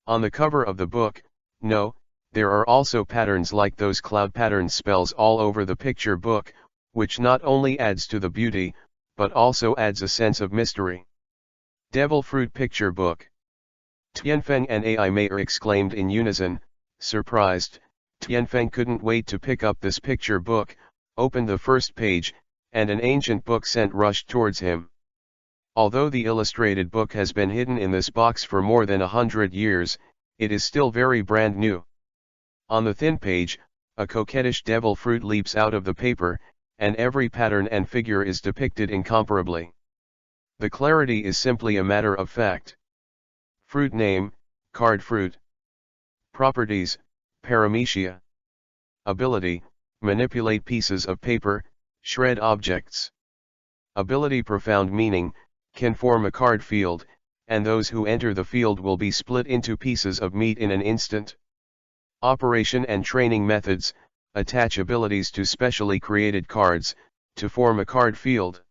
On the cover of the book, there are also patterns like those cloud pattern spells all over the picture book, which not only adds to the beauty, but also adds a sense of mystery. Devil Fruit Picture Book. Tianfeng and AI Meyer exclaimed in unison, surprised. Tianfeng couldn't wait to pick up this picture book, opened the first page, and an ancient book scent rushed towards him. Although the illustrated book has been hidden in this box for more than 100 years, it is still very brand new. On the thin page, a coquettish devil fruit leaps out of the paper, and every pattern and figure is depicted incomparably. The clarity is simply a matter of fact. Fruit name, card fruit. Properties, paramecia. Ability, manipulate pieces of paper, shred objects. Ability profound meaning, can form a card field, and those who enter the field will be split into pieces of meat in an instant. Operation and training methods, attach abilities to specially created cards, to form a card field.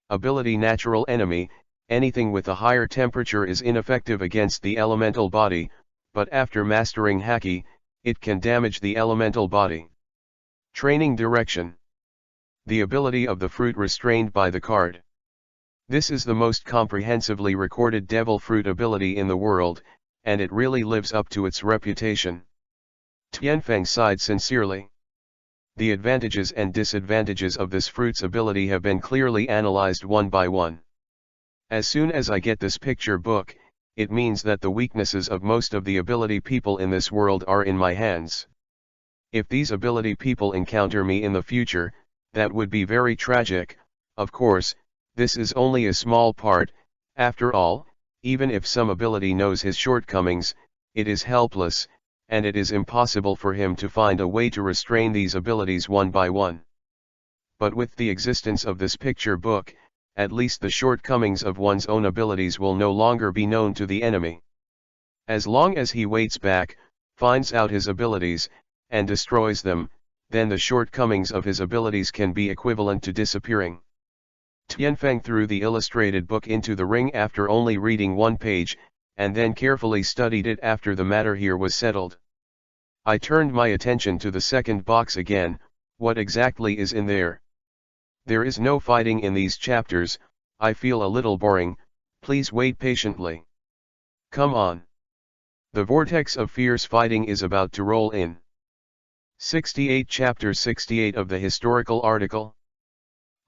Ability natural enemy, anything with a higher temperature is ineffective against the elemental body, but after mastering Haki, it can damage the elemental body. Training direction. The ability of the fruit restrained by the card. This is the most comprehensively recorded devil fruit ability in the world, and it really lives up to its reputation. Tianfeng sighed sincerely. The advantages and disadvantages of this fruit's ability have been clearly analyzed one by one. As soon as I get this picture book, it means that the weaknesses of most of the ability people in this world are in my hands. If these ability people encounter me in the future, that would be very tragic. Of course, this is only a small part. After all, even if some ability knows his shortcomings, it is helpless, and it is impossible for him to find a way to restrain these abilities one by one. But with the existence of this picture book, at least the shortcomings of one's own abilities will no longer be known to the enemy. As long as he waits back, finds out his abilities, and destroys them, then the shortcomings of his abilities can be equivalent to disappearing. Tianfeng threw the illustrated book into the ring after only reading one page, and then carefully studied it after the matter here was settled. I turned my attention to the second box again. What exactly is in there? There is no fighting in these chapters. I feel a little boring. Please wait patiently. Come on. The vortex of fierce fighting is about to roll in. 68 Chapter 68 of the historical article.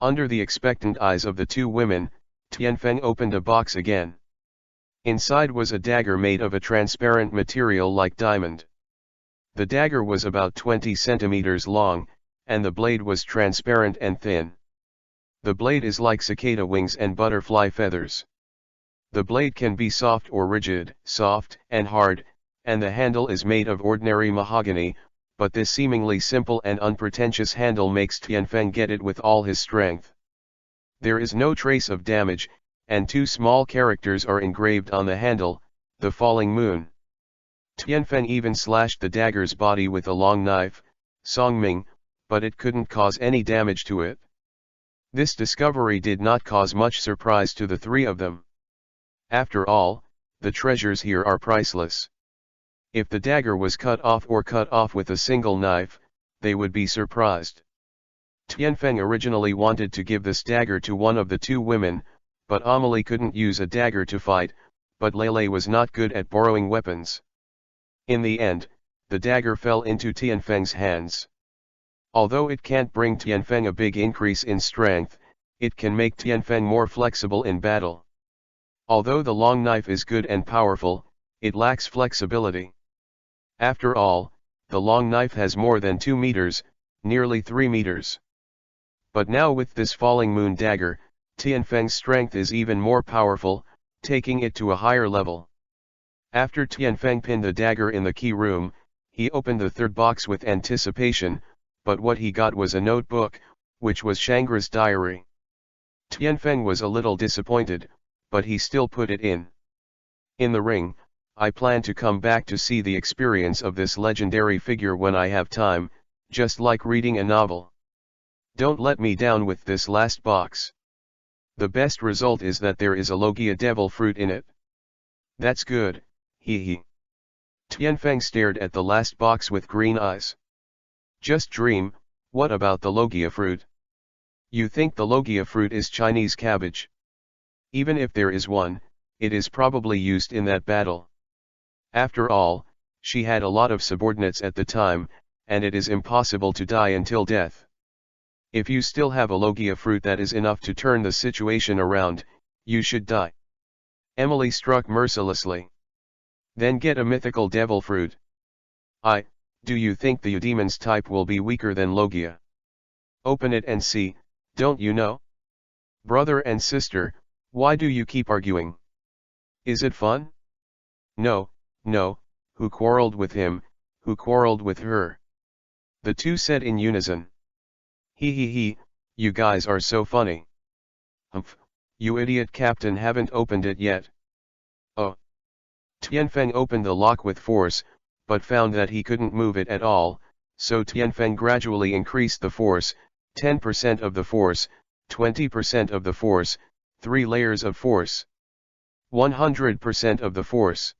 Under the expectant eyes of the two women, Tianfeng opened a box again. Inside was a dagger made of a transparent material like diamond. The dagger was about 20 centimeters long, and the blade was transparent and thin. The blade is like cicada wings and butterfly feathers. The blade can be soft or rigid, soft and hard, and the handle is made of ordinary mahogany, but this seemingly simple and unpretentious handle makes Tianfeng get it with all his strength. There is no trace of damage, and two small characters are engraved on the handle, the falling moon. Tianfeng even slashed the dagger's body with a long knife, Songming, but it couldn't cause any damage to it. This discovery did not cause much surprise to the three of them. After all, the treasures here are priceless. If the dagger was cut off with a single knife, they would be surprised. Tianfeng originally wanted to give this dagger to one of the two women, but Amelie couldn't use a dagger to fight, but Lele was not good at borrowing weapons. In the end, the dagger fell into Tianfeng's hands. Although it can't bring Tianfeng a big increase in strength, it can make Tianfeng more flexible in battle. Although the long knife is good and powerful, it lacks flexibility. After all, the long knife has more than 2 meters, nearly 3 meters. But now with this falling moon dagger, Tianfeng's strength is even more powerful, taking it to a higher level. After Tianfeng pinned the dagger in the key room, he opened the third box with anticipation, but what he got was a notebook, which was Shangra's diary. Tianfeng was a little disappointed, but he still put it in. In the ring, I plan to come back to see the experience of this legendary figure when I have time, just like reading a novel. Don't let me down with this last box. The best result is that there is a Logia devil fruit in it. That's good, hee. Tianfeng stared at the last box with green eyes. Just dream, what about the Logia fruit? You think the Logia fruit is Chinese cabbage? Even if there is one, it is probably used in that battle. After all, she had a lot of subordinates at the time, and it is impossible to die until death. If you still have a Logia fruit that is enough to turn the situation around, you should die. Emily struck mercilessly. Then get a mythical devil fruit. Do you think the Eudemon's type will be weaker than Logia? Open it and see, don't you know? Brother and sister, why do you keep arguing? Is it fun? No, who quarreled with him, who quarreled with her? The two said in unison. He, you guys are so funny. Humph, you idiot captain haven't opened it yet. Oh. Tianfeng opened the lock with force, but found that he couldn't move it at all, so Tianfeng gradually increased the force, 10% of the force, 20% of the force, 3 layers of force. 100% of the force.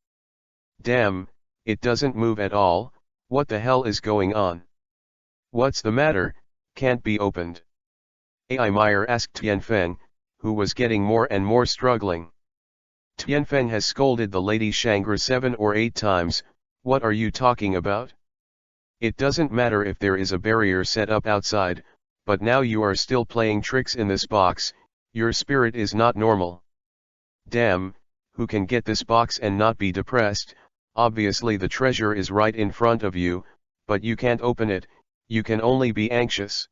Damn, it doesn't move at all. What the hell is going on? What's the matter? Can't be opened. Ai Meyer asked Tianfeng, who was getting more and more struggling. Tianfeng has scolded the Lady Shangri 7 or 8 times. What are you talking about? It doesn't matter if there is a barrier set up outside, but now you are still playing tricks in this box. Your spirit is not normal. Damn, who can get this box and not be depressed? Obviously the treasure is right in front of you, but you can't open it, you can only be anxious.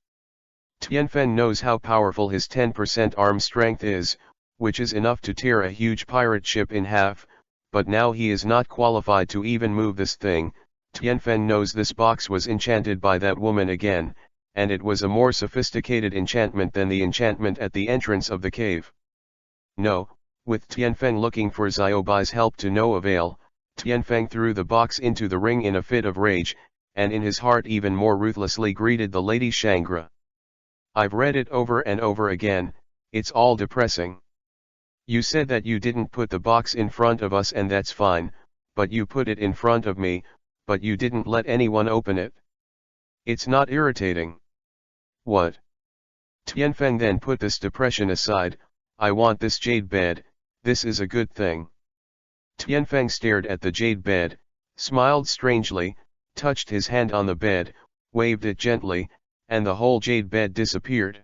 Tianfeng knows how powerful his 10% arm strength is, which is enough to tear a huge pirate ship in half, but now he is not qualified to even move this thing. Tianfeng knows this box was enchanted by that woman again, and it was a more sophisticated enchantment than the enchantment at the entrance of the cave. No, with Tianfeng looking for Xiaobai's help to no avail, Tianfeng threw the box into the ring in a fit of rage, and in his heart even more ruthlessly greeted the Lady Shangri. I've read it over and over again, it's all depressing. You said that you didn't put the box in front of us and that's fine, but you put it in front of me, but you didn't let anyone open it. It's not irritating. What? Tianfeng then put this depression aside. I want this jade bed, this is a good thing. Tianfeng stared at the jade bed, smiled strangely, touched his hand on the bed, waved it gently, and the whole jade bed disappeared.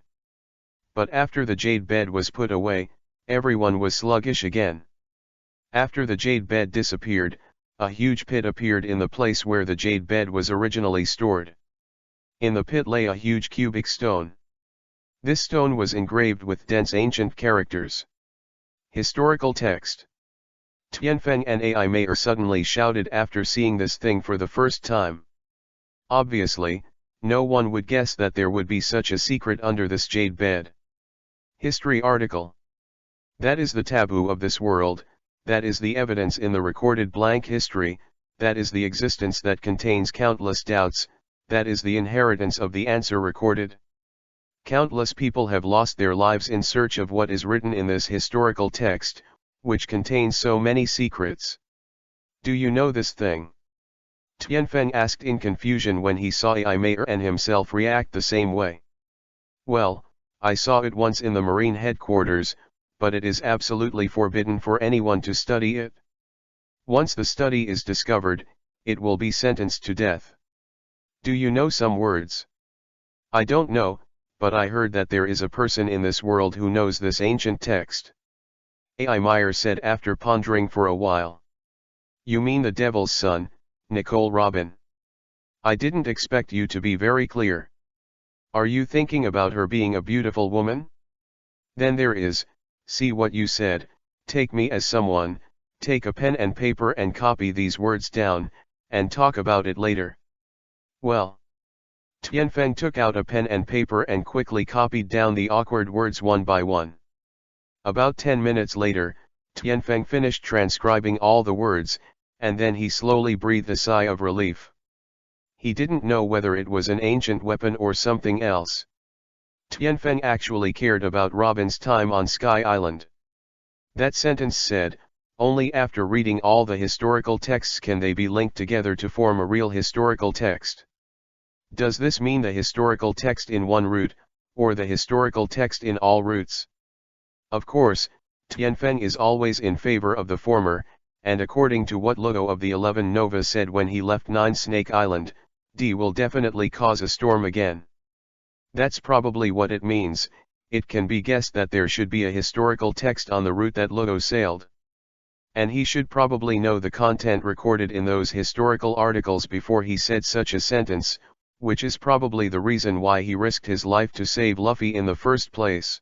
But after the jade bed was put away, everyone was sluggish again. After the jade bed disappeared, a huge pit appeared in the place where the jade bed was originally stored. In the pit lay a huge cubic stone. This stone was engraved with dense ancient characters. Historical text. Tianfeng and Ai Mei suddenly shouted after seeing this thing for the first time. Obviously, no one would guess that there would be such a secret under this jade bed. History article. That is the taboo of this world, that is the evidence in the recorded blank history, that is the existence that contains countless doubts, that is the inheritance of the answer recorded. Countless people have lost their lives in search of what is written in this historical text, which contains so many secrets. Do you know this thing? Tianfeng asked in confusion when he saw Ai Mei and himself react the same way. Well, I saw it once in the Marine headquarters, but it is absolutely forbidden for anyone to study it. Once the study is discovered, it will be sentenced to death. Do you know some words? I don't know, but I heard that there is a person in this world who knows this ancient text. Ai Meyer said after pondering for a while. You mean the devil's son, Nicole Robin? I didn't expect you to be very clear. Are you thinking about her being a beautiful woman? Then there is, see what you said, take me as someone, take a pen and paper and copy these words down, and talk about it later. Well. Tianfeng took out a pen and paper and quickly copied down the awkward words one by one. About 10 minutes later, Tianfeng finished transcribing all the words, and then he slowly breathed a sigh of relief. He didn't know whether it was an ancient weapon or something else. Tianfeng actually cared about Robin's time on Sky Island. That sentence said, only after reading all the historical texts can they be linked together to form a real historical text. Does this mean the historical text in one root, or the historical text in all roots? Of course, Tianfeng is always in favor of the former, and according to what Luo of the 11 Nova said when he left 9 Snake Island, D will definitely cause a storm again. That's probably what it means. It can be guessed that there should be a historical text on the route that Luo sailed. And he should probably know the content recorded in those historical articles before he said such a sentence, which is probably the reason why he risked his life to save Luffy in the first place.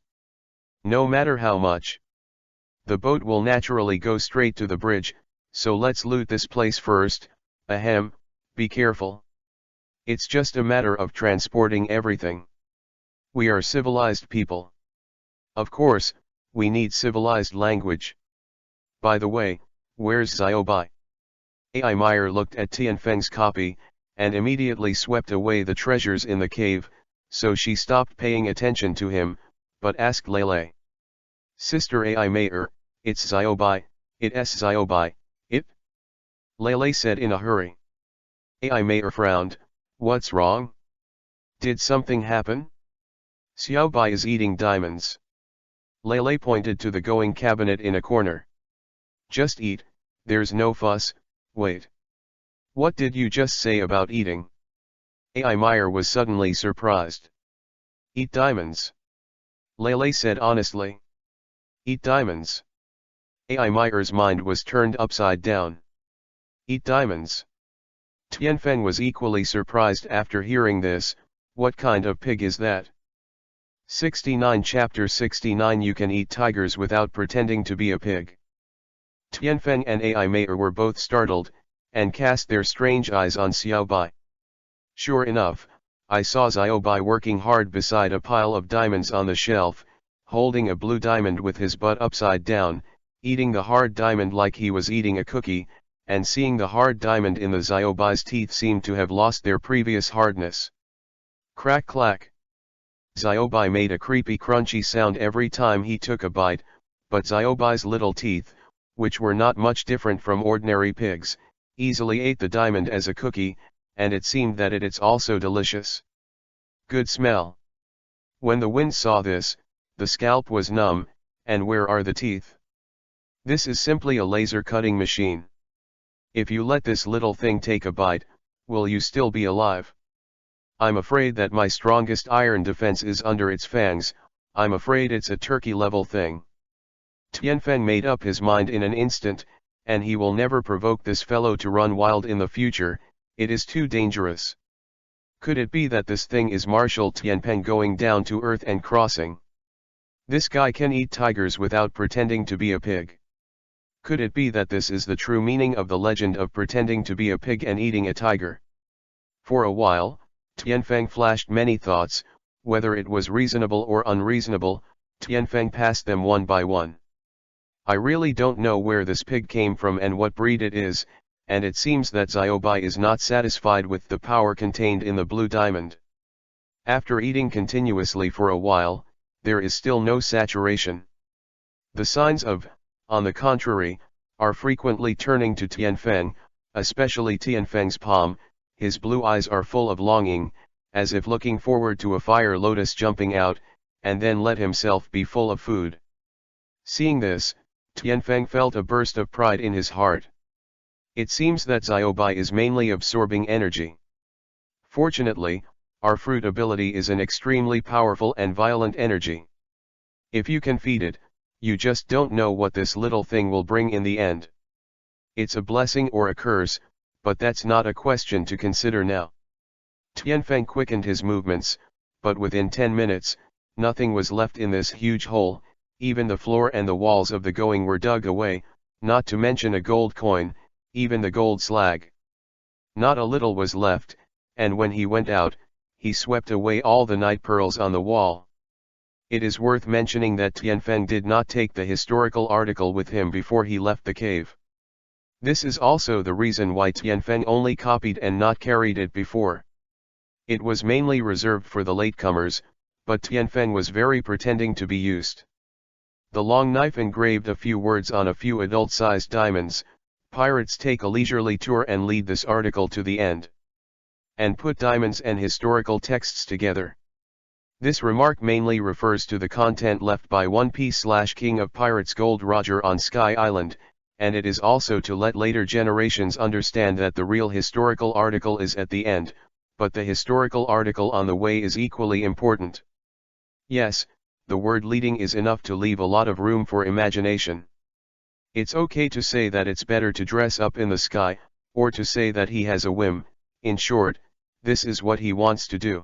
No matter how much. The boat will naturally go straight to the bridge, so let's loot this place first. Ahem, be careful. It's just a matter of transporting everything. We are civilized people. Of course, we need civilized language. By the way, where's Xiaobai? Ai Meyer looked at Tianfeng's copy, and immediately swept away the treasures in the cave, so she stopped paying attention to him, but asked Lele. Sister Ai Meyer, it's Xiaobai, it's Xiaobai, it? Lele said in a hurry. Ai Meyer frowned, what's wrong? Did something happen? Xiaobai is eating diamonds. Lele pointed to the going cabinet in a corner. Just eat, there's no fuss. Wait. What did you just say about eating? AI Meyer was suddenly surprised. Eat diamonds. Lele said honestly. Eat diamonds. AI Meyer's mind was turned upside down. Eat diamonds. Tianfeng was equally surprised after hearing this. What kind of pig is that? 69 Chapter 69 You can eat tigers without pretending to be a pig. Tianfeng and AI Meyer were both startled, and cast their strange eyes on Xiaobai. Sure enough, I saw Xiaobai working hard beside a pile of diamonds on the shelf, holding a blue diamond with his butt upside down, eating the hard diamond like he was eating a cookie, and seeing the hard diamond in the Xiaobai's teeth seemed to have lost their previous hardness. Crack clack. Xiaobai made a creepy crunchy sound every time he took a bite, but Xiaobai's little teeth, which were not much different from ordinary pigs, easily ate the diamond as a cookie, and it seemed that it's also delicious. Good smell. When the wind saw this, the scalp was numb, and where are the teeth? This is simply a laser cutting machine. If you let this little thing take a bite, will you still be alive? I'm afraid that my strongest iron defense is under its fangs. I'm afraid it's a turkey-level thing. Tianfeng made up his mind in an instant, and he will never provoke this fellow to run wild in the future. It is too dangerous. Could it be that this thing is Marshal Tianpeng going down to earth and crossing? This guy can eat tigers without pretending to be a pig. Could it be that this is the true meaning of the legend of pretending to be a pig and eating a tiger? For a while, Tianfeng flashed many thoughts. Whether it was reasonable or unreasonable, Tianfeng passed them one by one. I really don't know where this pig came from and what breed it is, and it seems that Xiaobai is not satisfied with the power contained in the blue diamond. After eating continuously for a while, there is still no saturation. The signs of, on the contrary, are frequently turning to Tianfeng, especially Tianfeng's palm. His blue eyes are full of longing, as if looking forward to a fire lotus jumping out, and then let himself be full of food. Seeing this, Tianfeng felt a burst of pride in his heart. It seems that Xiaobai is mainly absorbing energy. Fortunately, our fruit ability is an extremely powerful and violent energy. If you can feed it, you just don't know what this little thing will bring in the end. It's a blessing or a curse, but that's not a question to consider now. Tianfeng quickened his movements, but within 10 minutes, nothing was left in this huge hole. Even the floor and the walls of the going were dug away, not to mention a gold coin, even the gold slag. Not a little was left, and when he went out, he swept away all the night pearls on the wall. It is worth mentioning that Tianfeng did not take the historical article with him before he left the cave. This is also the reason why Tianfeng only copied and not carried it before. It was mainly reserved for the latecomers, but Tianfeng was very pretending to be used. The long knife engraved a few words on a few adult-sized diamonds. Pirates take a leisurely tour and lead this article to the end. And put diamonds and historical texts together. This remark mainly refers to the content left by One Piece/King of Pirates Gold Roger on Sky Island, and it is also to let later generations understand that the real historical article is at the end, but the historical article on the way is equally important. Yes, the word leading is enough to leave a lot of room for imagination. It's okay to say that it's better to dress up in the sky, or to say that he has a whim. In short, this is what he wants to do.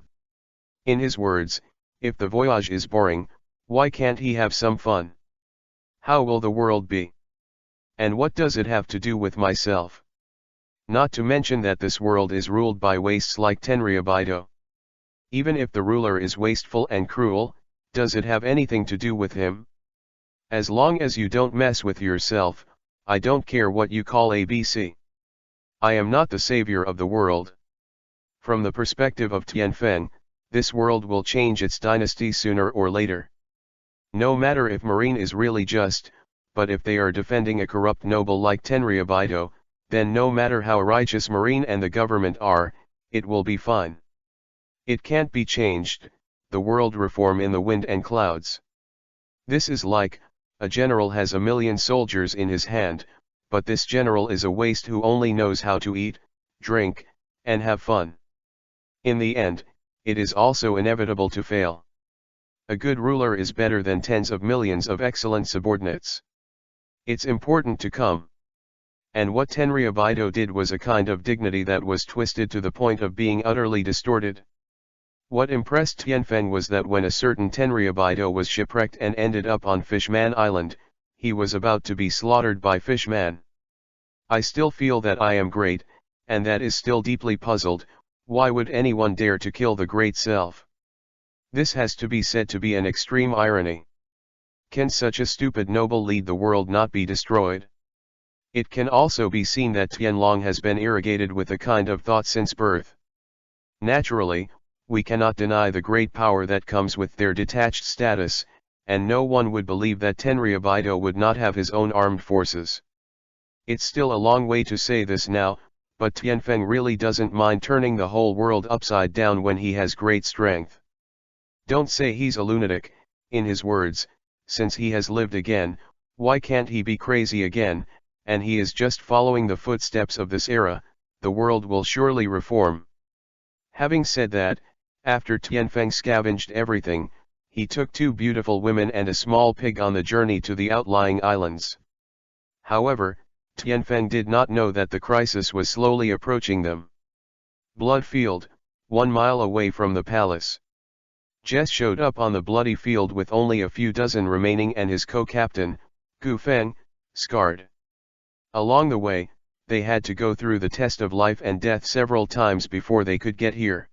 In his words, if the voyage is boring, why can't he have some fun? How will the world be? And what does it have to do with myself? Not to mention that this world is ruled by wastes like Tenryabito. Even if the ruler is wasteful and cruel, does it have anything to do with him? As long as you don't mess with yourself, I don't care what you call ABC. I am not the savior of the world. From the perspective of Tianfeng, this world will change its dynasty sooner or later. No matter if Marine is really just, but if they are defending a corrupt noble like Tenryabito, then no matter how righteous Marine and the government are, it will be fine. It can't be changed, the world reform in the wind and clouds. This is like, a general has 1,000,000 soldiers in his hand, but this general is a waste who only knows how to eat, drink, and have fun. In the end, it is also inevitable to fail. A good ruler is better than tens of millions of excellent subordinates. It's important to come. And what Tenryabito did was a kind of dignity that was twisted to the point of being utterly distorted. What impressed Tianfeng was that when a certain Tenryabito was shipwrecked and ended up on Fishman Island, he was about to be slaughtered by Fishman. I still feel that I am great, and that is still deeply puzzled. Why would anyone dare to kill the great self? This has to be said to be an extreme irony. Can such a stupid noble lead the world not be destroyed? It can also be seen that Tianlong has been irrigated with a kind of thought since birth. Naturally, we cannot deny the great power that comes with their detached status, and no one would believe that Tenryabito would not have his own armed forces. It's still a long way to say this now, but Tianfeng really doesn't mind turning the whole world upside down when he has great strength. Don't say he's a lunatic, in his words, since he has lived again, why can't he be crazy again, and he is just following the footsteps of this era, the world will surely reform. Having said that, after Tianfeng scavenged everything, he took 2 beautiful women and a small pig on the journey to the outlying islands. However, Tianfeng did not know that the crisis was slowly approaching them. Bloodfield, 1 mile away from the palace. Jess showed up on the bloody field with only a few dozen remaining and his co-captain, Gu Feng, scarred. Along the way, they had to go through the test of life and death several times before they could get here.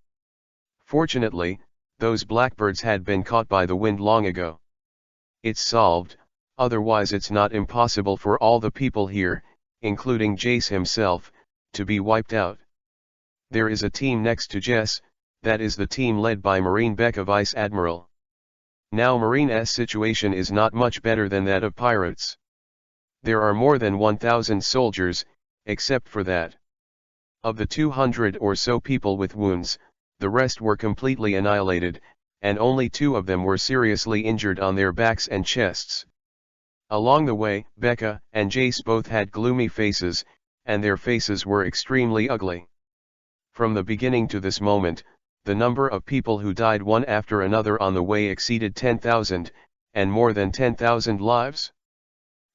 Fortunately, those blackbirds had been caught by the wind long ago. It's solved, otherwise it's not impossible for all the people here, including Jace himself, to be wiped out. There is a team next to Jess, that is the team led by Marine Becca Vice Admiral. Now Marine's situation is not much better than that of pirates. There are more than 1,000 soldiers, except for that. Of the 200 or so people with wounds, the rest were completely annihilated, and only 2 of them were seriously injured on their backs and chests. Along the way, Becca and Jace both had gloomy faces, and their faces were extremely ugly. From the beginning to this moment, the number of people who died one after another on the way exceeded 10,000, and more than 10,000 lives.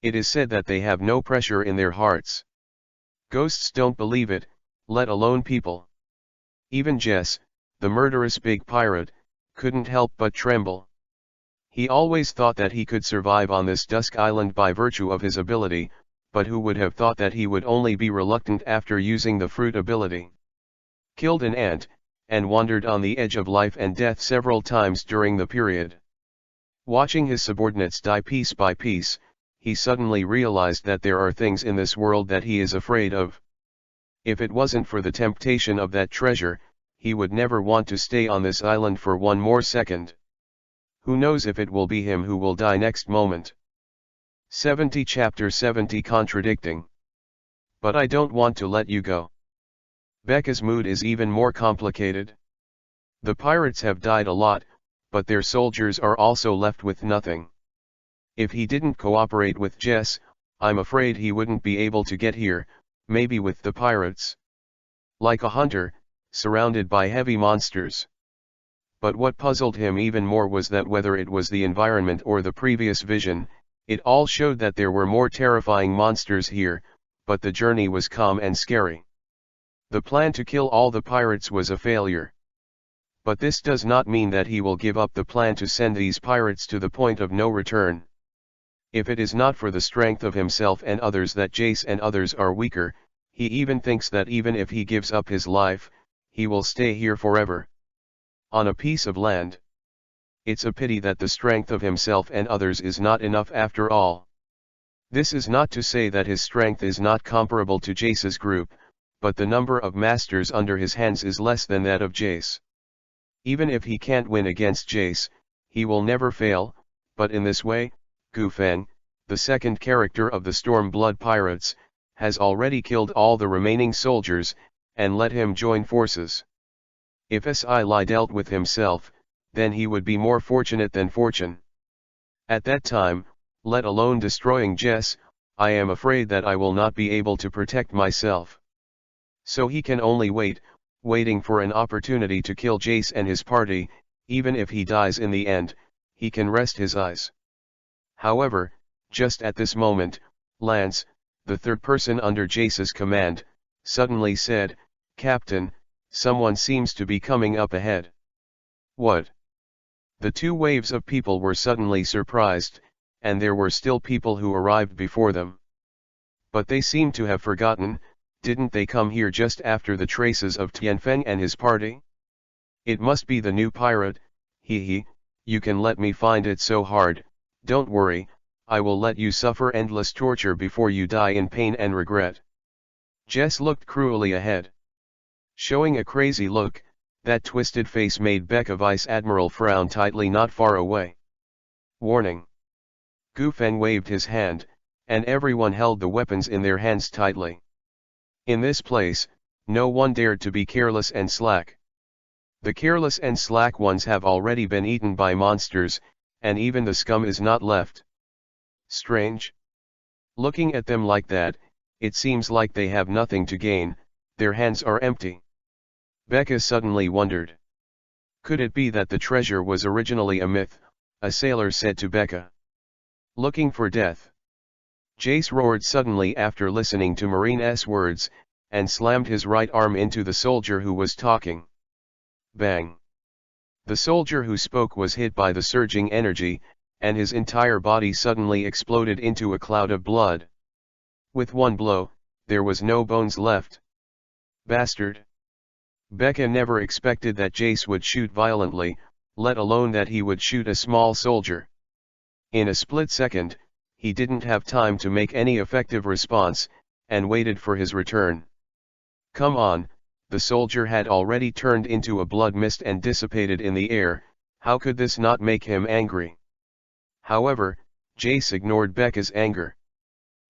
It is said that they have no pressure in their hearts. Ghosts don't believe it, let alone people. Even Jess, the murderous big pirate, couldn't help but tremble. He always thought that he could survive on this Dusk Island by virtue of his ability, but who would have thought that he would only be reluctant after using the fruit ability? Killed an ant, and wandered on the edge of life and death several times during the period. Watching his subordinates die piece by piece, he suddenly realized that there are things in this world that he is afraid of. If it wasn't for the temptation of that treasure, he would never want to stay on this island for 1 more second. Who knows if it will be him who will die next moment. 70 Chapter 70 Contradicting. But I don't want to let you go. Becca's mood is even more complicated. The pirates have died a lot, but their soldiers are also left with nothing. If he didn't cooperate with Jess, I'm afraid he wouldn't be able to get here, maybe with the pirates. Like a hunter, surrounded by heavy monsters. But what puzzled him even more was that whether it was the environment or the previous vision, it all showed that there were more terrifying monsters here, but the journey was calm and scary. The plan to kill all the pirates was a failure. But this does not mean that he will give up the plan to send these pirates to the point of no return. If it is not for the strength of himself and others that Jace and others are weaker, he even thinks that even if he gives up his life, he will stay here forever. On a piece of land. It's a pity that the strength of himself and others is not enough after all. This is not to say that his strength is not comparable to Jace's group, but the number of masters under his hands is less than that of Jace. Even if he can't win against Jace, he will never fail, but in this way, Gu Feng, the second character of the Stormblood Pirates, has already killed all the remaining soldiers, and let him join forces. If Si Lai dealt with himself, then he would be more fortunate than fortune. At that time, let alone destroying Jess, I am afraid that I will not be able to protect myself. So he can only waiting for an opportunity to kill Jace and his party. Even if he dies in the end, he can rest his eyes. However, just at this moment, Lance, the third person under Jace's command, suddenly said, "Captain, someone seems to be coming up ahead." "What?" The two waves of people were suddenly surprised, and there were still people who arrived before them. But they seemed to have forgotten, didn't they come here just after the traces of Tianfeng and his party? "It must be the new pirate, you can let me find it so hard, don't worry, I will let you suffer endless torture before you die in pain and regret." Jess looked cruelly ahead. Showing a crazy look, that twisted face made Becca Vice Admiral frown tightly not far away. "Warning." Gu Feng waved his hand, and everyone held the weapons in their hands tightly. In this place, no one dared to be careless and slack. The careless and slack ones have already been eaten by monsters, and even the scum is not left. Strange? Looking at them like that, it seems like they have nothing to gain, their hands are empty. Becca suddenly wondered. Could it be that the treasure was originally a myth? A sailor said to Becca. "Looking for death." Jace roared suddenly after listening to Marine's words, and slammed his right arm into the soldier who was talking. Bang! The soldier who spoke was hit by the surging energy, and his entire body suddenly exploded into a cloud of blood. With one blow, there was no bones left. Bastard! Becca never expected that Jace would shoot violently, let alone that he would shoot a small soldier. In a split second, he didn't have time to make any effective response, and waited for his return. Come on, the soldier had already turned into a blood mist and dissipated in the air. How could this not make him angry? However, Jace ignored Becca's anger.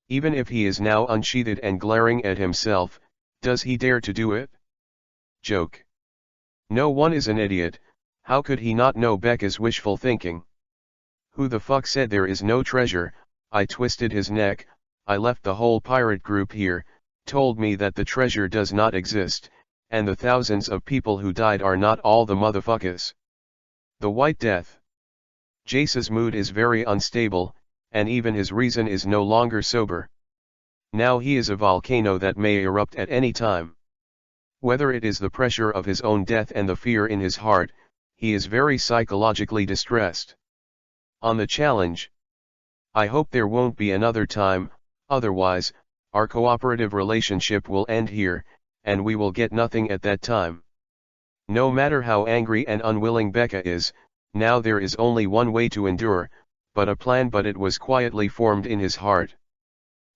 Even if he is now unsheathed and glaring at himself, does he dare to do it? Joke. No one is an idiot, how could he not know Becca's wishful thinking? Who the fuck said there is no treasure? I twisted his neck, I left the whole pirate group here, told me that the treasure does not exist, and the thousands of people who died are not all the motherfuckers. The White Death. Jace's mood is very unstable, and even his reason is no longer sober. Now he is a volcano that may erupt at any time. Whether it is the pressure of his own death and the fear in his heart, he is very psychologically distressed. On the challenge. I hope there won't be another time, otherwise, our cooperative relationship will end here, and we will get nothing at that time. No matter how angry and unwilling Becca is, now there is only one way to endure, but it was quietly formed in his heart.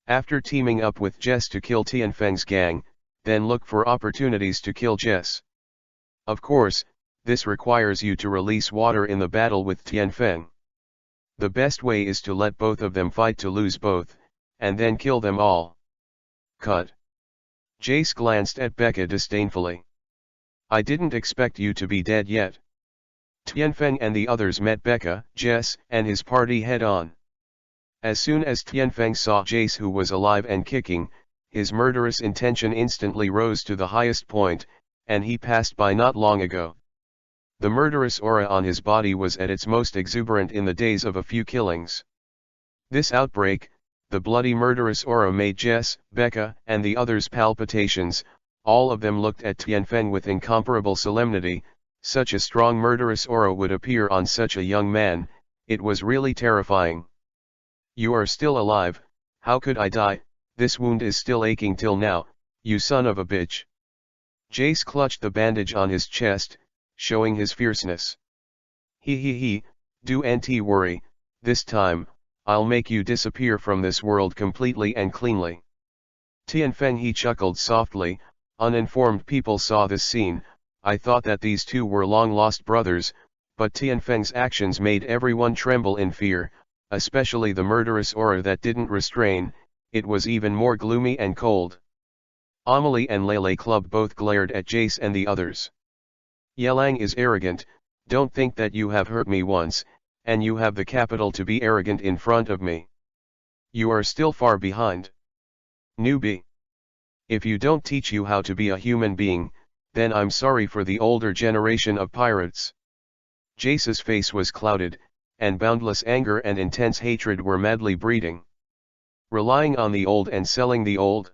After teaming up with Jess to kill Tianfeng's gang, then look for opportunities to kill Jess. Of course, this requires you to release water in the battle with Tianfeng. The best way is to let both of them fight to lose both, and then kill them all. Cut. Jace glanced at Becca disdainfully. I didn't expect you to be dead yet. Tianfeng and the others met Becca, Jess, and his party head-on. As soon as Tianfeng saw Jace who was alive and kicking, his murderous intention instantly rose to the highest point, and he passed by not long ago. The murderous aura on his body was at its most exuberant in the days of a few killings. This outbreak, the bloody murderous aura made Jess, Becca, and the others palpitations. All of them looked at Tianfeng with incomparable solemnity. Such a strong murderous aura would appear on such a young man, it was really terrifying. You are still alive, how could I die? This wound is still aching till now, you son of a bitch. Jace clutched the bandage on his chest, showing his fierceness. Don't worry, this time, I'll make you disappear from this world completely and cleanly. Tianfeng he chuckled softly. Uninformed people saw this scene. I thought that these two were long-lost brothers, but Tianfeng's actions made everyone tremble in fear, especially the murderous aura that didn't restrain, it was even more gloomy and cold. Amelie and Lele Club both glared at Jace and the others. Yelang is arrogant, don't think that you have hurt me once, And you have the capital to be arrogant in front of me. You are still far behind. Newbie. If you don't teach you how to be a human being, then I'm sorry for the older generation of pirates. Jace's face was clouded, and boundless anger and intense hatred were madly breeding. Relying on the old and selling the old?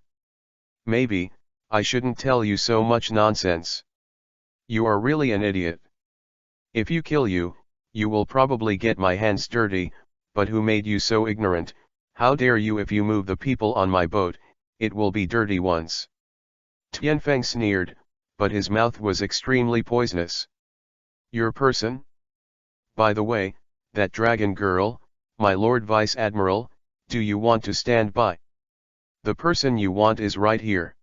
Maybe, I shouldn't tell you so much nonsense. You are really an idiot. If you kill you, you will probably get my hands dirty, but who made you so ignorant? How dare you? If you move the people on my boat, it will be dirty ones. Tianfeng sneered, but his mouth was extremely poisonous. Your person? By the way, that dragon girl, my Lord Vice Admiral, do you want to stand by? The person you want is right here.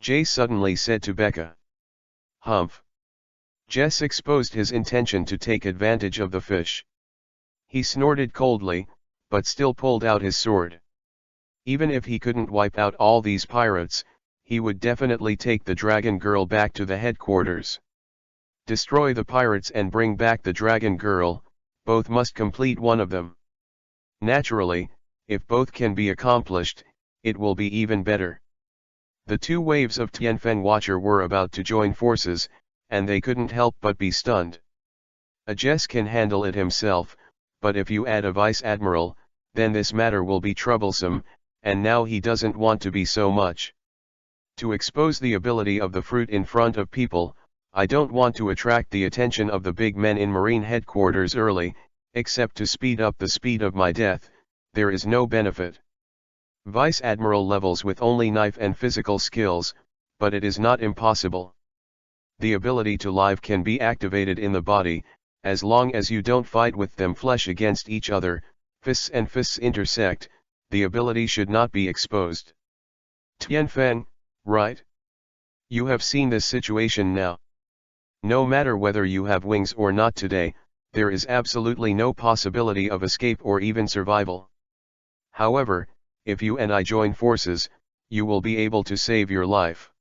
Jace suddenly said to Becca. Humph. Jess exposed his intention to take advantage of the fish. He snorted coldly, but still pulled out his sword. Even if he couldn't wipe out all these pirates, he would definitely take the dragon girl back to the headquarters. Destroy the pirates and bring back the dragon girl, both must complete one of them. Naturally, if both can be accomplished, it will be even better. The two waves of Tianfeng Watcher were about to join forces, and they couldn't help but be stunned. A Jess can handle it himself, but if you add a Vice Admiral, then this matter will be troublesome, and now he doesn't want to be so much. To expose the ability of the fruit in front of people, I don't want to attract the attention of the big men in Marine headquarters early, except to speed up the speed of my death. There is no benefit. Vice Admiral levels with only knife and physical skills, but it is not impossible. The ability to live can be activated in the body, as long as you don't fight with them flesh against each other, fists and fists intersect, the ability should not be exposed. Tianfeng, right? You have seen this situation now. No matter whether you have wings or not today, there is absolutely no possibility of escape or even survival. However, if you and I join forces, you will be able to save your life.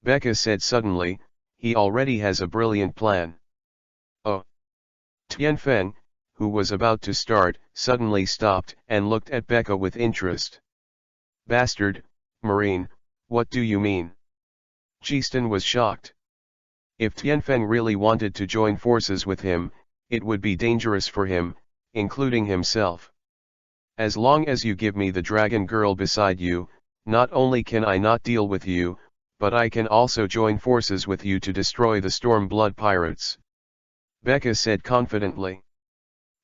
Becca said suddenly, he already has a brilliant plan. Oh. Tianfeng, who was about to start, suddenly stopped and looked at Becca with interest. Bastard, Marine, what do you mean? Jiston was shocked. If Tianfeng really wanted to join forces with him, it would be dangerous for him, including himself. As long as you give me the dragon girl beside you, not only can I not deal with you, but I can also join forces with you to destroy the Stormblood pirates. Becca said confidently.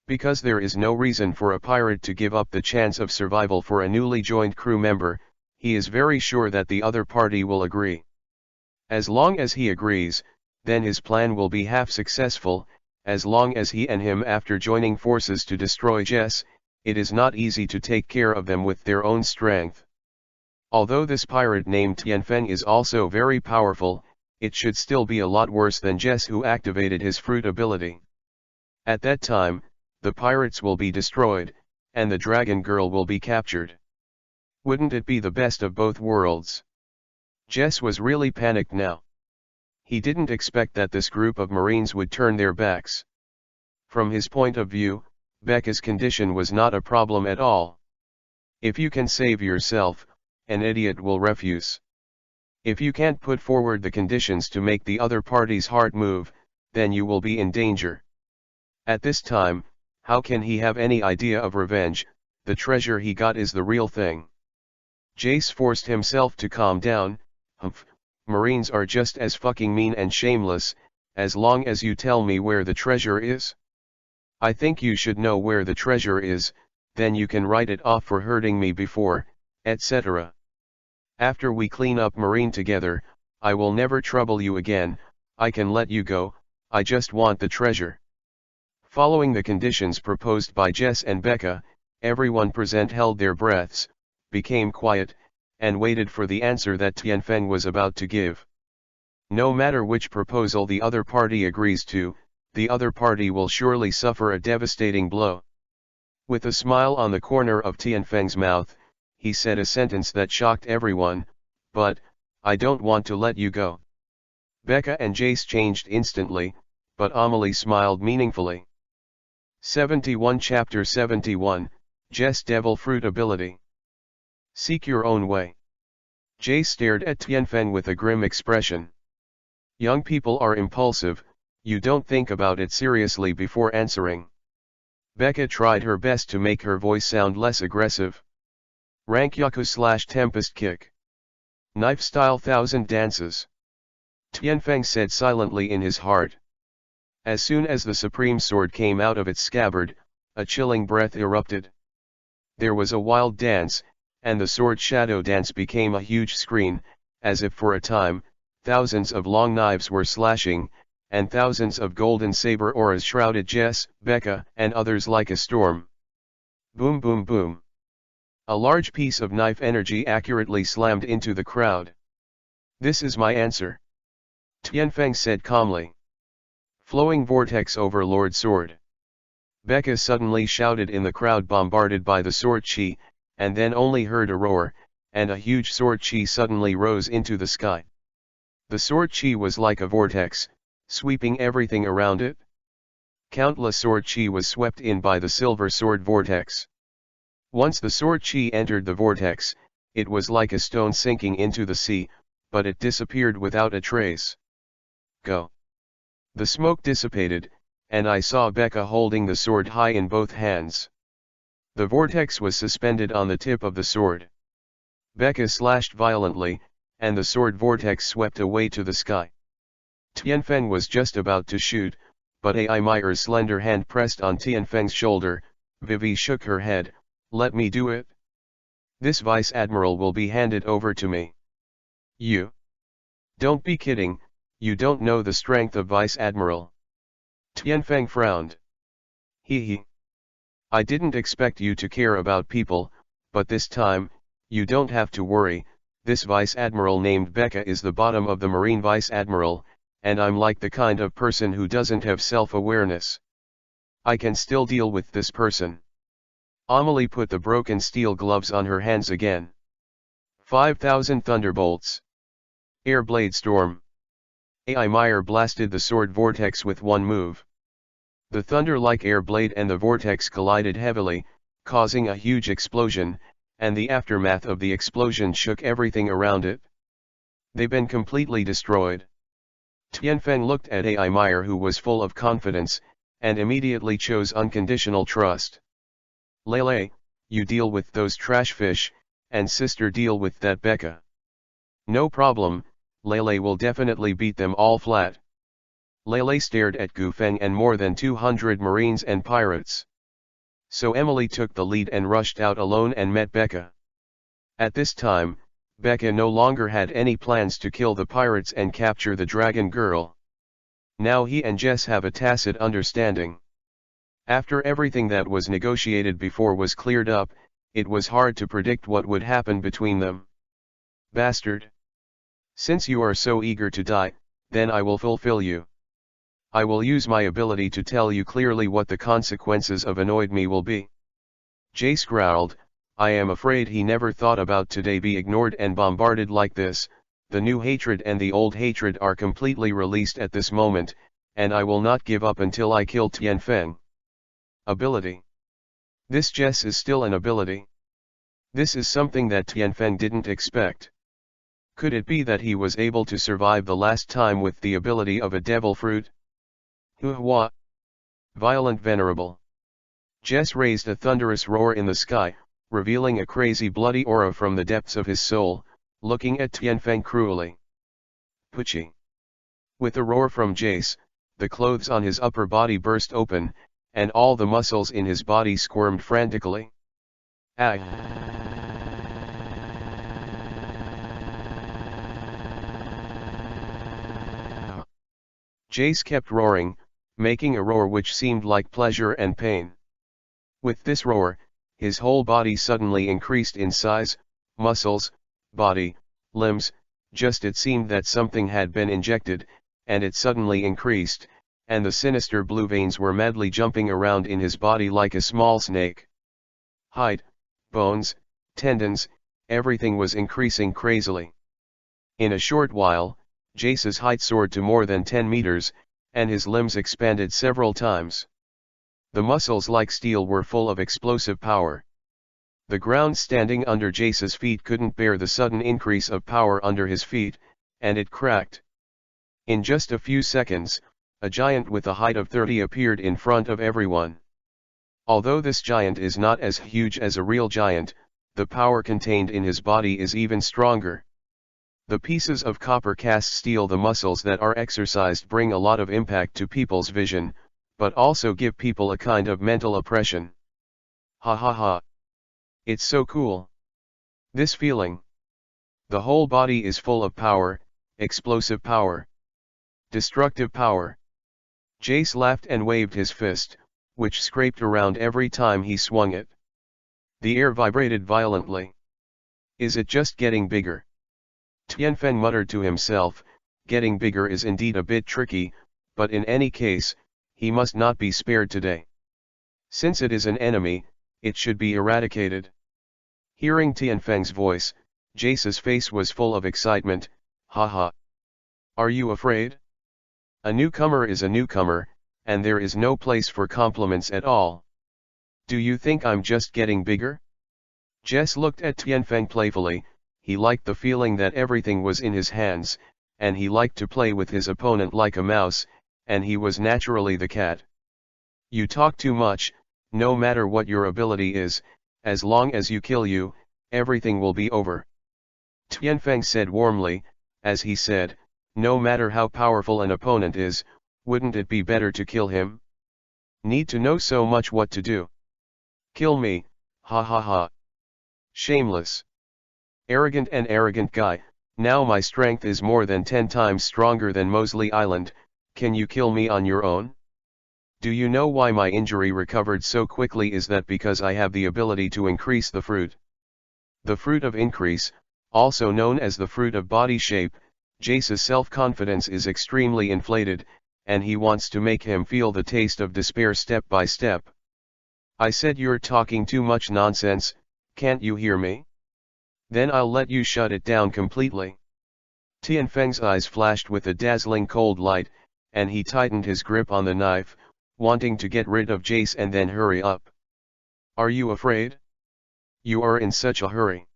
Because there is no reason for a pirate to give up the chance of survival for a newly joined crew member, he is very sure that the other party will agree. As long as he agrees, then his plan will be half successful. As long as he and him after joining forces to destroy Jess, it is not easy to take care of them with their own strength. Although this pirate named Tianfeng is also very powerful, it should still be a lot worse than Jess, who activated his fruit ability. At that time, the pirates will be destroyed, and the dragon girl will be captured. Wouldn't it be the best of both worlds? Jess was really panicked now. He didn't expect that this group of Marines would turn their backs. From his point of view, Becca's condition was not a problem at all. If you can save yourself, an idiot will refuse. If you can't put forward the conditions to make the other party's heart move, then you will be in danger. At this time, how can he have any idea of revenge? The treasure he got is the real thing. Jace forced himself to calm down. Humph, Marines are just as fucking mean and shameless, as long as you tell me where the treasure is. I think you should know where the treasure is, then you can write it off for hurting me before, etc. After we clean up Marine together, I will never trouble you again. I can let you go, I just want the treasure. Following the conditions proposed by Jess and Becca, everyone present held their breaths, became quiet, and waited for the answer that Tianfeng was about to give. No matter which proposal the other party agrees to, the other party will surely suffer a devastating blow. With a smile on the corner of Tianfeng's mouth, he said a sentence that shocked everyone, but, I don't want to let you go. Becca and Jace changed instantly, but Amelie smiled meaningfully. 71 Chapter 71, Jess Devil Fruit Ability. Seek your own way. Jay stared at Tianfeng with a grim expression. Young people are impulsive, you don't think about it seriously before answering. Becca tried her best to make her voice sound less aggressive. Rank Yaku/Tempest Kick. Knife Style 1000 Dances. Tianfeng said silently in his heart. As soon as the supreme sword came out of its scabbard, a chilling breath erupted. There was a wild dance, and the sword shadow dance became a huge screen, as if for a time, thousands of long knives were slashing, and thousands of golden saber auras shrouded Jess, Becca, and others like a storm. Boom boom boom. A large piece of knife energy accurately slammed into the crowd. This is my answer. Tianfeng said calmly. Flowing vortex over Lord Sword. Becca suddenly shouted in the crowd bombarded by the sword chi, and then only heard a roar, and a huge sword chi suddenly rose into the sky. The sword chi was like a vortex, sweeping everything around it. Countless sword chi was swept in by the silver sword vortex. Once the sword chi entered the vortex, it was like a stone sinking into the sea, but it disappeared without a trace. Go. The smoke dissipated, and I saw Becca holding the sword high in both hands. The vortex was suspended on the tip of the sword. Becca slashed violently, and the sword vortex swept away to the sky. Tianfeng was just about to shoot, but Ai Meyer's slender hand pressed on Tianfeng's shoulder. Vivi shook her head. Let me do it. This vice admiral will be handed over to me. You? Don't be kidding, you don't know the strength of vice admiral. Tianfeng frowned. He. I didn't expect you to care about people, but this time, you don't have to worry. This vice admiral named Becca is the bottom of the marine vice admiral, and I'm like the kind of person who doesn't have self-awareness. I can still deal with this person. Amelie put the broken steel gloves on her hands again. 5,000 thunderbolts. Air blade storm. Ai Meyer blasted the sword vortex with one move. The thunder-like air blade and the vortex collided heavily, causing a huge explosion, and the aftermath of the explosion shook everything around it. They've been completely destroyed. Tianfeng looked at Ai Meyer, who was full of confidence, and immediately chose unconditional trust. Lele, you deal with those trash fish, and sister deal with that Becca. No problem, Lele will definitely beat them all flat. Lele stared at Gu Feng and more than 200 marines and pirates. So Emily took the lead and rushed out alone and met Becca. At this time, Becca no longer had any plans to kill the pirates and capture the dragon girl. Now he and Jess have a tacit understanding. After everything that was negotiated before was cleared up, it was hard to predict what would happen between them. Bastard. Since you are so eager to die, then I will fulfill you. I will use my ability to tell you clearly what the consequences of annoyed me will be. Jace growled. I am afraid he never thought about today be ignored and bombarded like this. The new hatred and the old hatred are completely released at this moment, and I will not give up until I kill Tianfeng. Ability. This Jess is still an ability. This is something that Tianfeng didn't expect. Could it be that he was able to survive the last time with the ability of a devil fruit? Hua. Violent venerable. Jess raised a thunderous roar in the sky, revealing a crazy bloody aura from the depths of his soul, looking at Tianfeng cruelly. Pucci. With a roar from Jace, the clothes on his upper body burst open, and all the muscles in his body squirmed frantically. Ah! Jace kept roaring, making a roar which seemed like pleasure and pain. With this roar, his whole body suddenly increased in size, muscles, body, limbs, just it seemed that something had been injected, and it suddenly increased, and the sinister blue veins were madly jumping around in his body like a small snake. Height, bones, tendons, everything was increasing crazily. In a short while, Jace's height soared to more than 10 meters, and his limbs expanded several times. The muscles like steel were full of explosive power. The ground standing under Jace's feet couldn't bear the sudden increase of power under his feet, and it cracked. In just a few seconds, a giant with a height of 30 appeared in front of everyone. Although this giant is not as huge as a real giant, the power contained in his body is even stronger. The pieces of copper cast steel the muscles that are exercised bring a lot of impact to people's vision, but also give people a kind of mental oppression. Ha ha ha. It's so cool. This feeling. The whole body is full of power, explosive power. Destructive power. Jace laughed and waved his fist, which scraped around every time he swung it. The air vibrated violently. Is it just getting bigger? Tianfeng muttered to himself, getting bigger is indeed a bit tricky, but in any case, he must not be spared today. Since it is an enemy, it should be eradicated. Hearing Tianfeng's voice, Jace's face was full of excitement. Haha. Are you afraid? A newcomer is a newcomer, and there is no place for compliments at all. Do you think I'm just getting bigger? Jess looked at Tianfeng playfully. He liked the feeling that everything was in his hands, and he liked to play with his opponent like a mouse, and he was naturally the cat. You talk too much. No matter what your ability is, as long as you kill you, everything will be over. Tianfeng said warmly, as he said, no matter how powerful an opponent is, wouldn't it be better to kill him? Need to know so much what to do. Kill me, ha ha ha. Shameless. Arrogant and arrogant guy, now my strength is more than 10 times stronger than Mosley Island, can you kill me on your own? Do you know why my injury recovered so quickly? Is that because I have the ability to increase the fruit. The fruit of increase, also known as the fruit of body shape. Jace's self-confidence is extremely inflated, and he wants to make him feel the taste of despair step by step. I said you're talking too much nonsense, can't you hear me? Then I'll let you shut it down completely. Tianfeng's eyes flashed with a dazzling cold light, and he tightened his grip on the knife, wanting to get rid of Jace and then hurry up. Are you afraid? You are in such a hurry.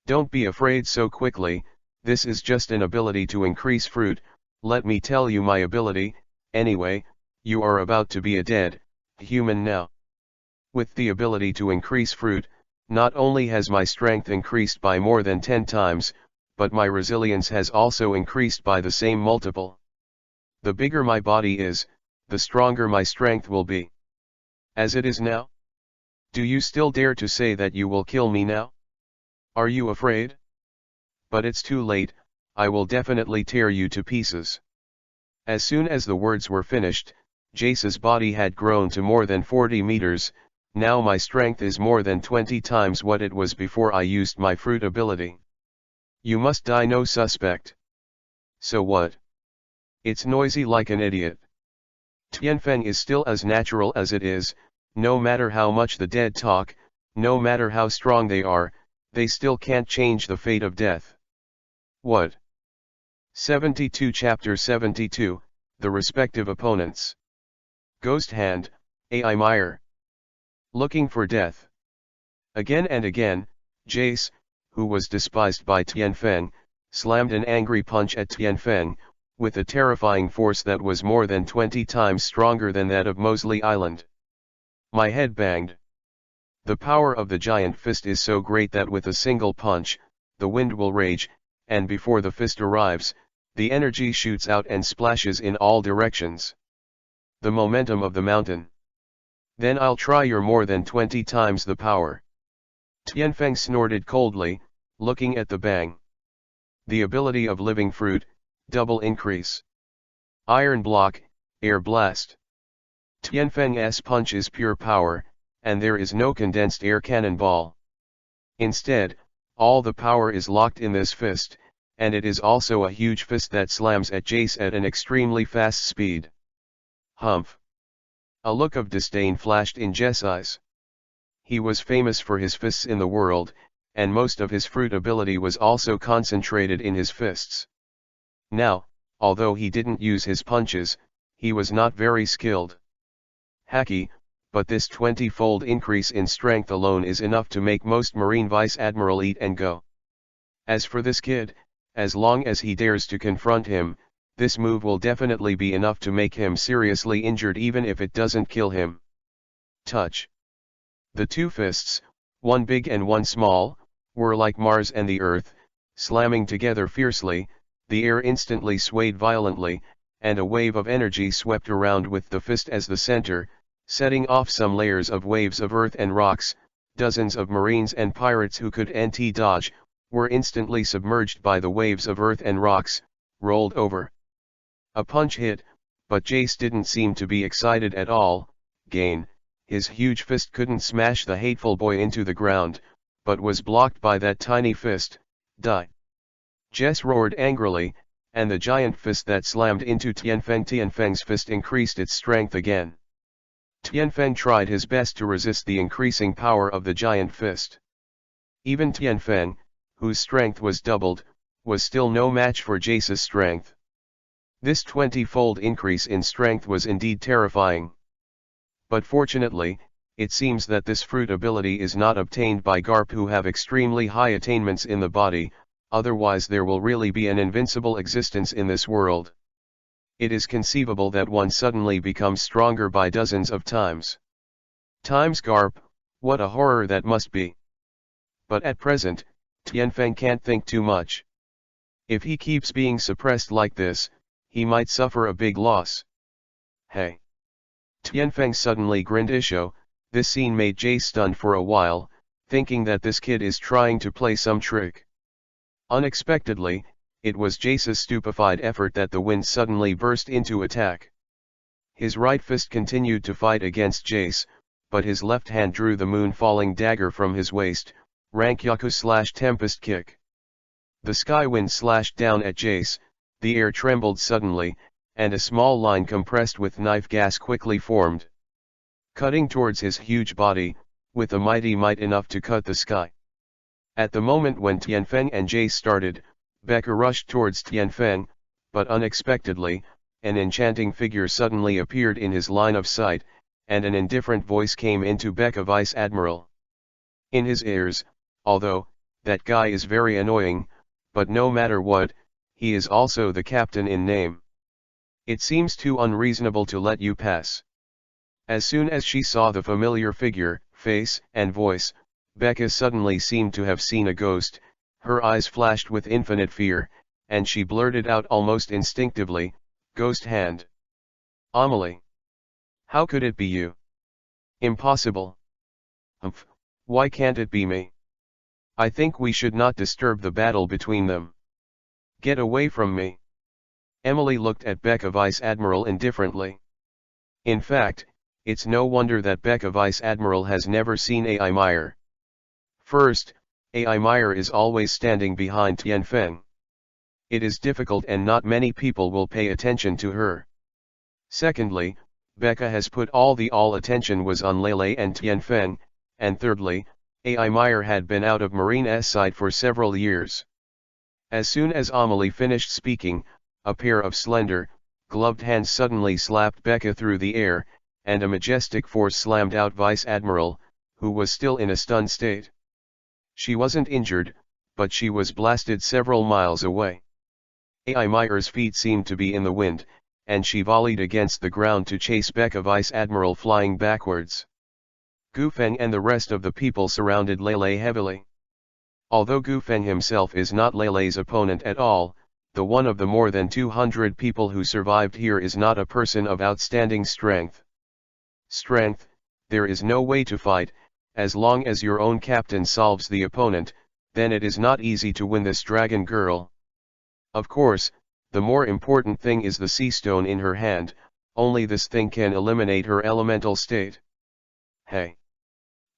Don't be afraid so quickly, this is just an ability to increase fruit. Let me tell you my ability. Anyway, you are about to be a dead human now. With the ability to increase fruit, not only has my strength increased by more than 10 times, but my resilience has also increased by the same multiple. The bigger my body is, the stronger my strength will be. As it is now? Do you still dare to say that you will kill me now? Are you afraid? But it's too late, I will definitely tear you to pieces. As soon as the words were finished, Jace's body had grown to more than 40 meters, now my strength is more than 20 times what it was before I used my fruit ability. You must die, no suspect. So what? It's noisy like an idiot. Tianfeng is still as natural as it is, no matter how much the dead talk, no matter how strong they still can't change the fate of death. What? 72 Chapter 72, The Respective Opponents. Ghost Hand, A.I. Meyer. Looking for death. Again and again, Jace, who was despised by Tianfeng, slammed an angry punch at Tianfeng, with a terrifying force that was more than 20 times stronger than that of Mosley Island. My head banged. The power of the giant fist is so great that with a single punch, the wind will rage, and before the fist arrives, the energy shoots out and splashes in all directions. The momentum of the mountain. Then I'll try your more than 20 times the power. Tianfeng snorted coldly, looking at the bang. The ability of living fruit, double increase. Iron block, air blast. Tianfeng's punch is pure power, and there is no condensed air cannonball. Instead, all the power is locked in this fist, and it is also a huge fist that slams at Jace at an extremely fast speed. Humph. A look of disdain flashed in Jess's eyes. He was famous for his fists in the world, and most of his fruit ability was also concentrated in his fists. Now, although he didn't use his punches, he was not very skilled. Hacky, but this 20-fold increase in strength alone is enough to make most Marine Vice Admiral eat and go. As for this kid, as long as he dares to confront him, this move will definitely be enough to make him seriously injured even if it doesn't kill him. Touch. The two fists, one big and one small, were like Mars and the Earth, slamming together fiercely. The air instantly swayed violently, and a wave of energy swept around with the fist as the center, setting off some layers of waves of earth and rocks. Dozens of Marines and pirates who could anti-dodge, were instantly submerged by the waves of earth and rocks, rolled over. A punch hit, but Jace didn't seem to be excited at all. His huge fist couldn't smash the hateful boy into the ground, but was blocked by that tiny fist. Die! Jess roared angrily, and the giant fist that slammed into Tianfeng's fist increased its strength again. Tianfeng tried his best to resist the increasing power of the giant fist. Even Tianfeng, whose strength was doubled, was still no match for Jace's strength. This 20-fold increase in strength was indeed terrifying. But fortunately, it seems that this fruit ability is not obtained by Garp who have extremely high attainments in the body, otherwise there will really be an invincible existence in this world. It is conceivable that one suddenly becomes stronger by dozens of times. Garp, what a horror that must be. But at present, Tianfeng can't think too much. If he keeps being suppressed like this, he might suffer a big loss. Hey! Tianfeng suddenly grinned. Isho. This scene made Jace stunned for a while, thinking that this kid is trying to play some trick. Unexpectedly, it was Jace's stupefied effort that the wind suddenly burst into attack. His right fist continued to fight against Jace, but his left hand drew the moon-falling dagger from his waist, Rankyaku/Tempest Kick. The sky wind slashed down at Jace, the air trembled suddenly, and a small line compressed with knife gas quickly formed, cutting towards his huge body, with a mighty might enough to cut the sky. At the moment when Tianfeng and Jace started, Becca rushed towards Tianfeng, but unexpectedly, an enchanting figure suddenly appeared in his line of sight, and an indifferent voice came into Becca Vice Admiral. In his ears, although, that guy is very annoying, but no matter what, he is also the captain in name. It seems too unreasonable to let you pass. As soon as she saw the familiar figure, face, and voice, Becca suddenly seemed to have seen a ghost. Her eyes flashed with infinite fear, and she blurted out almost instinctively, "Ghost hand. Amelie. How could it be you? Impossible. Humph, why can't it be me? I think we should not disturb the battle between them. Get away from me." Emily looked at Becca Vice Admiral indifferently. In fact, it's no wonder that Becca Vice Admiral has never seen Ai Meyer. First, Ai Meyer is always standing behind Tianfeng. It is difficult and not many people will pay attention to her. Secondly, Becca has put all attention was on Lele and Tianfeng, and thirdly, Ai Meyer had been out of Marine's sight for several years. As soon as Amelie finished speaking, a pair of slender, gloved hands suddenly slapped Becca through the air, and a majestic force slammed out Vice Admiral, who was still in a stunned state. She wasn't injured, but she was blasted several miles away. Ai Meyer's feet seemed to be in the wind, and she volleyed against the ground to chase Becca Vice Admiral flying backwards. Gufeng and the rest of the people surrounded Lele heavily. Although Gufeng himself is not Lele's opponent at all, the one of the more than 200 people who survived here is not a person of outstanding strength. There is no way to fight. As long as your own captain solves the opponent, then it is not easy to win this dragon girl. Of course, the more important thing is the sea stone in her hand. Only this thing can eliminate her elemental state. Hey!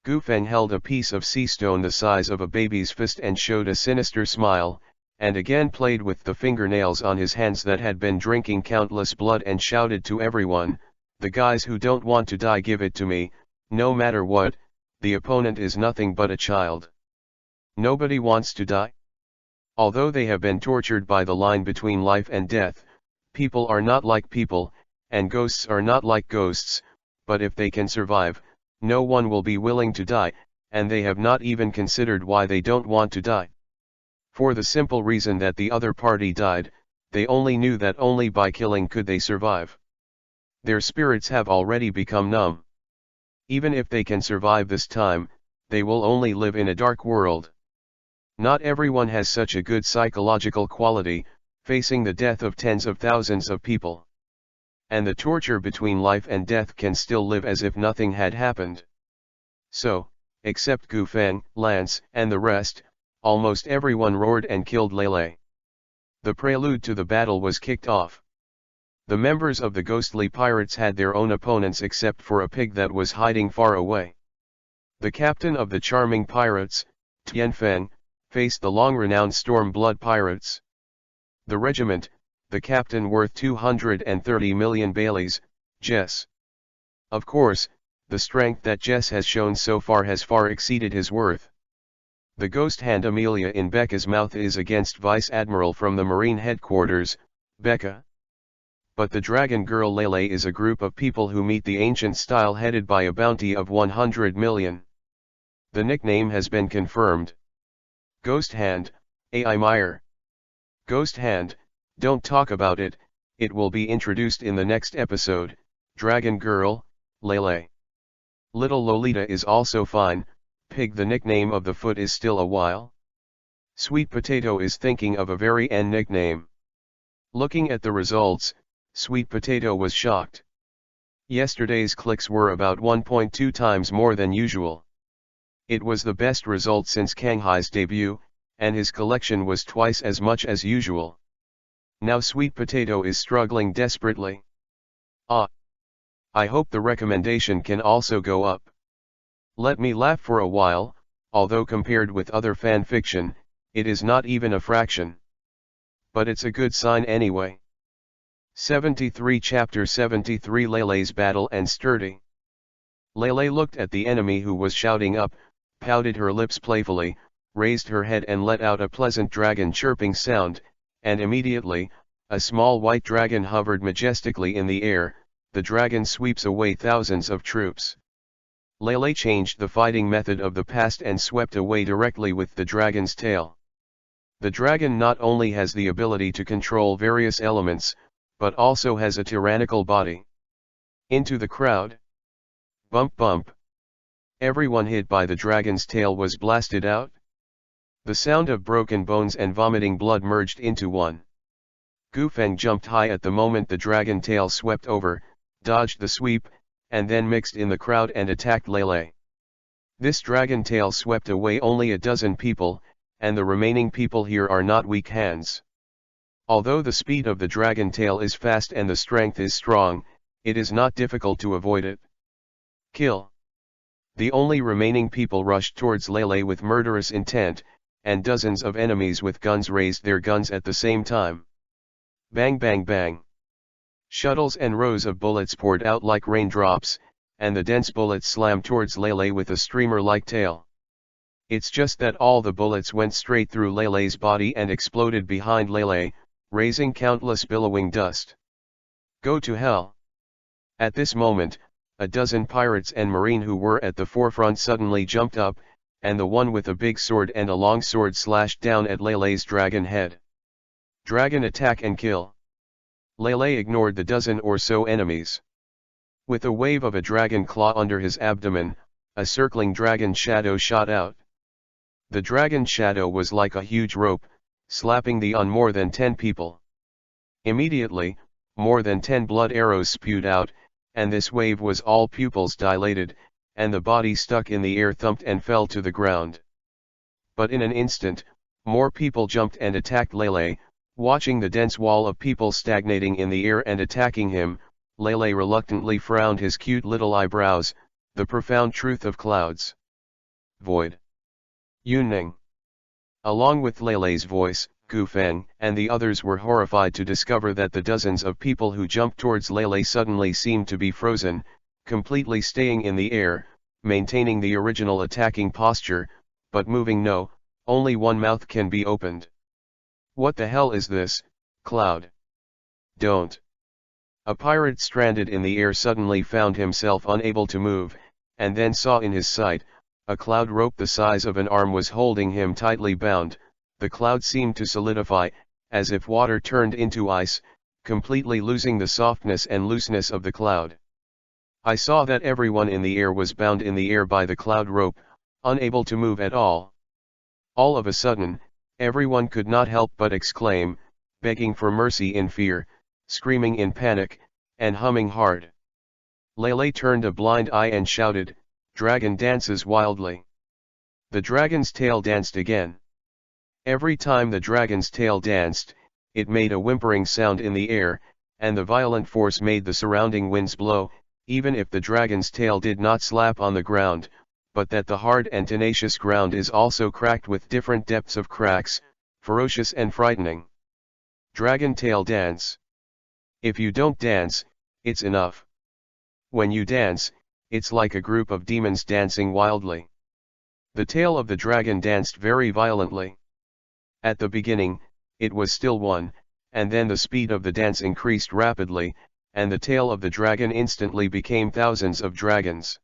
Gufeng held a piece of sea stone the size of a baby's fist and showed a sinister smile, and again played with the fingernails on his hands that had been drinking countless blood and shouted to everyone, "The guys who don't want to die, give it to me, no matter what. The opponent is nothing but a child. Nobody wants to die. Although they have been tortured by the line between life and death, people are not like people, and ghosts are not like ghosts, but if they can survive, no one will be willing to die, and they have not even considered why they don't want to die. For the simple reason that the other party died, they only knew that only by killing could they survive. Their spirits have already become numb. Even if they can survive this time, they will only live in a dark world. Not everyone has such a good psychological quality, facing the death of tens of thousands of people. And the torture between life and death can still live as if nothing had happened. So, except Gu Feng, Lance, and the rest, almost everyone roared and killed Lele. The prelude to the battle was kicked off. The members of the ghostly pirates had their own opponents except for a pig that was hiding far away. The captain of the charming pirates, Tian Feng, faced the long-renowned Storm Blood pirates. The regiment, the captain worth 230 million Baileys, Jess. Of course, the strength that Jess has shown so far has far exceeded his worth. The ghost hand Amelia in Becca's mouth is against Vice Admiral from the Marine headquarters, Becca. But the Dragon Girl Lele is a group of people who meet the ancient style headed by a bounty of 100 million. The nickname has been confirmed. Ghost Hand, A.I. Meyer. Ghost Hand, don't talk about it, it will be introduced in the next episode. Dragon Girl, Lele. Little Lolita is also fine. Pig, the nickname of the foot, is still a while. Sweet Potato is thinking of a very N nickname. Looking at the results, Sweet Potato was shocked. Yesterday's clicks were about 1.2 times more than usual. It was the best result since Kanghai's debut, and his collection was twice as much as usual. Now Sweet Potato is struggling desperately. I hope the recommendation can also go up. Let me laugh for a while, although compared with other fanfiction, it is not even a fraction. But it's a good sign anyway. 73 Chapter 73 Lele's Battle and Sturdy. Lele looked at the enemy who was shouting up, pouted her lips playfully, raised her head and let out a pleasant dragon chirping sound, and immediately, a small white dragon hovered majestically in the air. The dragon sweeps away thousands of troops. Lele changed the fighting method of the past and swept away directly with the dragon's tail. The dragon not only has the ability to control various elements, but also has a tyrannical body. Into the crowd. Bump bump. Everyone hit by the dragon's tail was blasted out. The sound of broken bones and vomiting blood merged into one. Gu Feng jumped high at the moment the dragon tail swept over, dodged the sweep, and then mixed in the crowd and attacked Lele. This dragon tail swept away only a dozen people, and the remaining people here are not weak hands. Although the speed of the dragon tail is fast and the strength is strong, it is not difficult to avoid it. Kill. The only remaining people rushed towards Lele with murderous intent, and dozens of enemies with guns raised their guns at the same time. Bang bang bang. Shuttles and rows of bullets poured out like raindrops, and the dense bullets slammed towards Lele with a streamer-like tail. It's just that all the bullets went straight through Lele's body and exploded behind Lele, raising countless billowing dust. Go to hell. At this moment, a dozen pirates and marine who were at the forefront suddenly jumped up, and the one with a big sword and a long sword slashed down at Lele's dragon head. Dragon attack and kill. Lele ignored the dozen or so enemies. With a wave of a dragon claw under his abdomen, a circling dragon shadow shot out. The dragon shadow was like a huge rope, slapping on more than 10 people. Immediately, more than 10 blood arrows spewed out, and this wave was all pupils dilated, and the body stuck in the air, thumped and fell to the ground. But in an instant, more people jumped and attacked Lele. Watching the dense wall of people stagnating in the air and attacking him, Lele reluctantly frowned his cute little eyebrows, the profound truth of clouds. Void. Yunning. Along with Lele's voice, Gu Feng and the others were horrified to discover that the dozens of people who jumped towards Lele suddenly seemed to be frozen, completely staying in the air, maintaining the original attacking posture, but moving no, only one mouth can be opened. What the hell is this, Cloud? Don't. A pirate stranded in the air suddenly found himself unable to move, and then saw in his sight, a cloud rope the size of an arm was holding him tightly bound. The cloud seemed to solidify, as if water turned into ice, completely losing the softness and looseness of the cloud. I saw that everyone in the air was bound in the air by the cloud rope, unable to move at all. All of a sudden, everyone could not help but exclaim, begging for mercy in fear, screaming in panic, and humming hard. Lele turned a blind eye and shouted, "Dragon dances wildly." The dragon's tail danced again. Every time the dragon's tail danced, it made a whimpering sound in the air, and the violent force made the surrounding winds blow, even if the dragon's tail did not slap on the ground, but that the hard and tenacious ground is also cracked with different depths of cracks, ferocious and frightening. Dragon tail dance. If you don't dance, it's enough. When you dance, it's like a group of demons dancing wildly. The tail of the dragon danced very violently. At the beginning, it was still one, and then the speed of the dance increased rapidly, and the tail of the dragon instantly became thousands of dragons.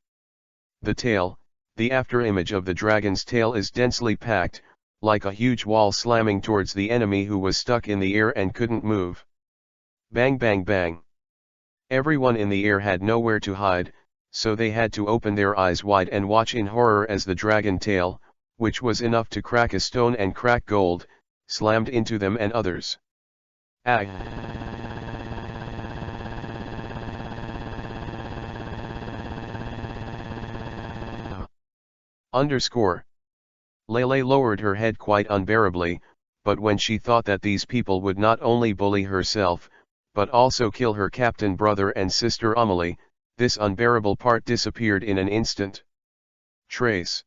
The tail, the afterimage of the dragon's tail, is densely packed, like a huge wall slamming towards the enemy who was stuck in the air and couldn't move. Bang bang bang. Everyone in the air had nowhere to hide, so they had to open their eyes wide and watch in horror as the dragon tail, which was enough to crack a stone and crack gold, slammed into them and others. Ah! Underscore. Lele lowered her head quite unbearably, but when she thought that these people would not only bully herself, but also kill her captain brother and sister Amelie, this unbearable part disappeared in an instant. Trace.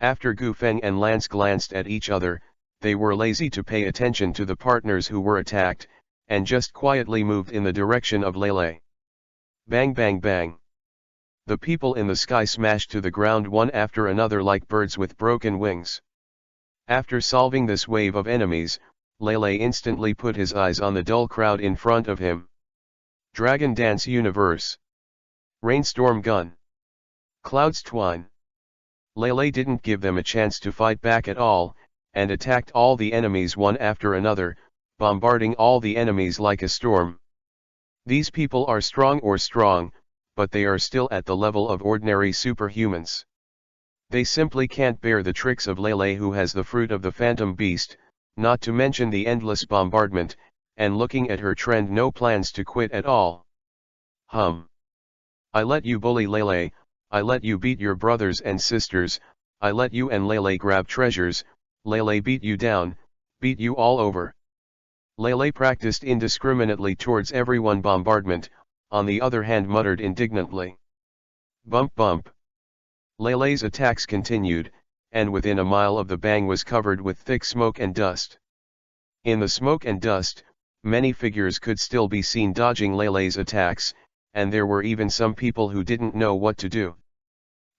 After Gufeng and Lance glanced at each other, they were lazy to pay attention to the partners who were attacked, and just quietly moved in the direction of Lele. Bang bang bang. The people in the sky smashed to the ground one after another like birds with broken wings. After solving this wave of enemies, Lele instantly put his eyes on the dull crowd in front of him. Dragon Dance Universe. Rainstorm Gun. Clouds Twine. Lele didn't give them a chance to fight back at all, and attacked all the enemies one after another, bombarding all the enemies like a storm. These people are strong, but they are still at the level of ordinary superhumans. They simply can't bear the tricks of Lele, who has the fruit of the phantom beast, not to mention the endless bombardment, and looking at her trend, no plans to quit at all. I let you bully Lele, I let you beat your brothers and sisters, I let you and Lele grab treasures, Lele beat you down, beat you all over. Lele practiced indiscriminately towards everyone. Bombardment, on the other hand, muttered indignantly. Bump bump. Lele's attacks continued, and within a mile of the bang was covered with thick smoke and dust. In the smoke and dust, many figures could still be seen dodging Lele's attacks, and there were even some people who didn't know what to do.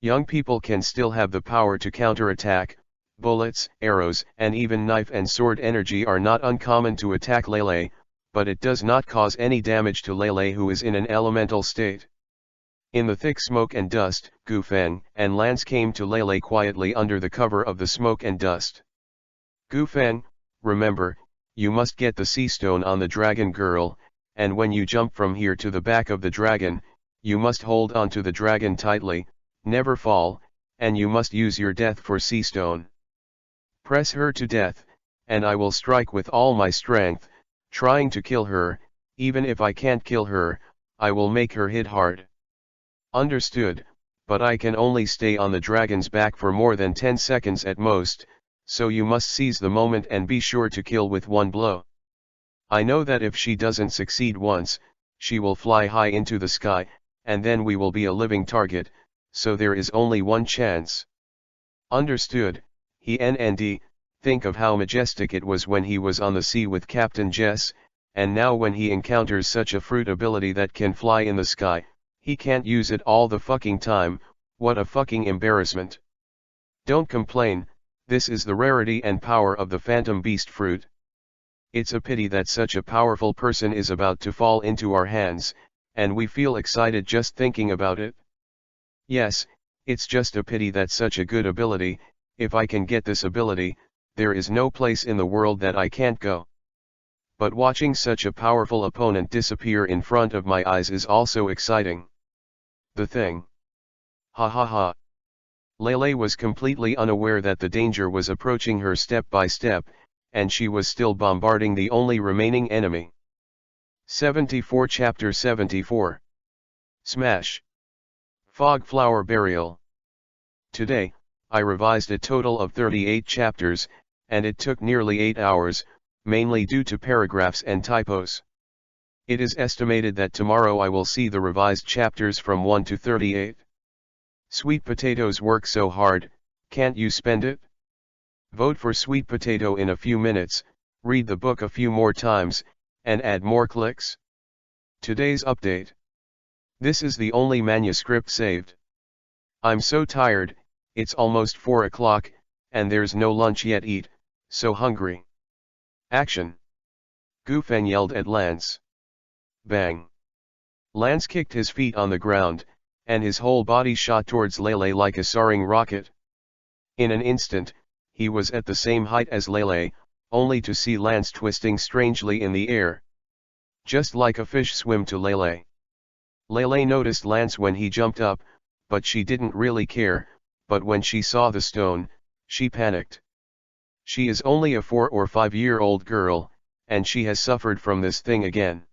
Young people can still have the power to counterattack. Bullets, arrows, and even knife and sword energy are not uncommon to attack Lele, but it does not cause any damage to Lele, who is in an elemental state. In the thick smoke and dust, Gufeng and Lance came to Lele quietly under the cover of the smoke and dust. Gufeng, remember, you must get the sea stone on the dragon girl, and when you jump from here to the back of the dragon, you must hold on to the dragon tightly, never fall, and you must use your death for sea stone. Press her to death, and I will strike with all my strength, trying to kill her. Even if I can't kill her, I will make her hit hard. Understood, but I can only stay on the dragon's back for more than 10 seconds at most, so you must seize the moment and be sure to kill with one blow. I know that if she doesn't succeed once, she will fly high into the sky, and then we will be a living target, so there is only one chance. Understood. Think of how majestic it was when he was on the sea with Captain Jess, and now when he encounters such a fruit ability that can fly in the sky, he can't use it all the fucking time. What a fucking embarrassment. Don't complain, this is the rarity and power of the Phantom Beast fruit. It's a pity that such a powerful person is about to fall into our hands, and we feel excited just thinking about it. Yes, It's just a pity that such a good ability, if I can get this ability, there is no place in the world that I can't go. But watching such a powerful opponent disappear in front of my eyes is also exciting. The thing. Ha ha ha. Lele was completely unaware that the danger was approaching her step by step, and she was still bombarding the only remaining enemy. 74 Chapter 74. Smash. Fog Flower Burial. Today, I revised a total of 38 chapters, and it took nearly 8 hours, mainly due to paragraphs and typos. It is estimated that tomorrow I will see the revised chapters from 1 to 38. Sweet potatoes work so hard, can't you spend it? Vote for Sweet Potato in a few minutes, read the book a few more times, and add more clicks. Today's update. This is the only manuscript saved. I'm so tired, it's almost 4 o'clock, and there's no lunch yet. Eat, so hungry. Action. Gufeng yelled at Lance. Bang. Lance kicked his feet on the ground, and his whole body shot towards Lele like a soaring rocket. In an instant, he was at the same height as Lele, only to see Lance twisting strangely in the air. Just like a fish swim to Lele. Lele noticed Lance when he jumped up, but she didn't really care, but when she saw the stone, she panicked. She is only a 4 or 5-year-old girl, and she has suffered from this thing again.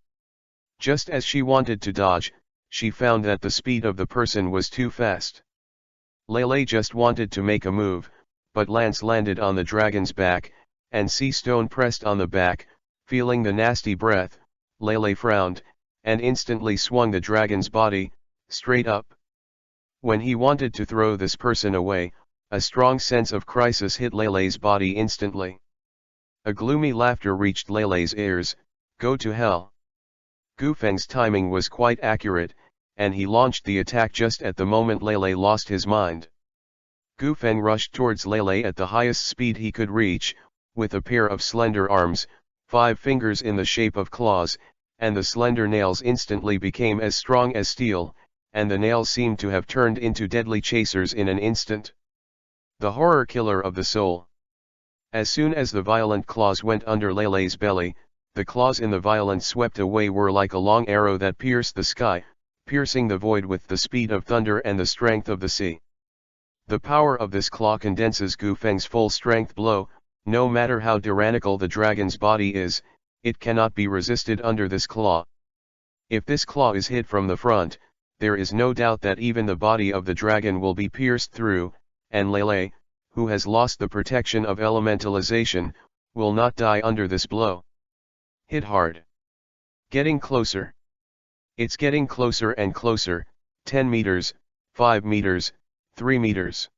Just as she wanted to dodge, she found that the speed of the person was too fast. Lele just wanted to make a move, but Lance landed on the dragon's back, and sea stone pressed on the back. Feeling the nasty breath, Lele frowned, and instantly swung the dragon's body, straight up. When he wanted to throw this person away, a strong sense of crisis hit Lele's body instantly. A gloomy laughter reached Lele's ears. Go to hell. Gufeng's timing was quite accurate, and he launched the attack just at the moment Lele lost his mind. Gufeng rushed towards Lele at the highest speed he could reach, with a pair of slender arms, 5 fingers in the shape of claws, and the slender nails instantly became as strong as steel, and the nails seemed to have turned into deadly chasers in an instant. The horror killer of the soul. As soon as the violent claws went under Lele's belly, the claws in the violent swept away were like a long arrow that pierced the sky, piercing the void with the speed of thunder and the strength of the sea. The power of this claw condenses Gufeng's full strength blow. No matter how tyrannical the dragon's body is, it cannot be resisted under this claw. If this claw is hit from the front, there is no doubt that even the body of the dragon will be pierced through, and Lele, who has lost the protection of elementalization, will not die under this blow. Hit hard. Getting closer. It's getting closer and closer, 10 meters, 5 meters, 3 meters.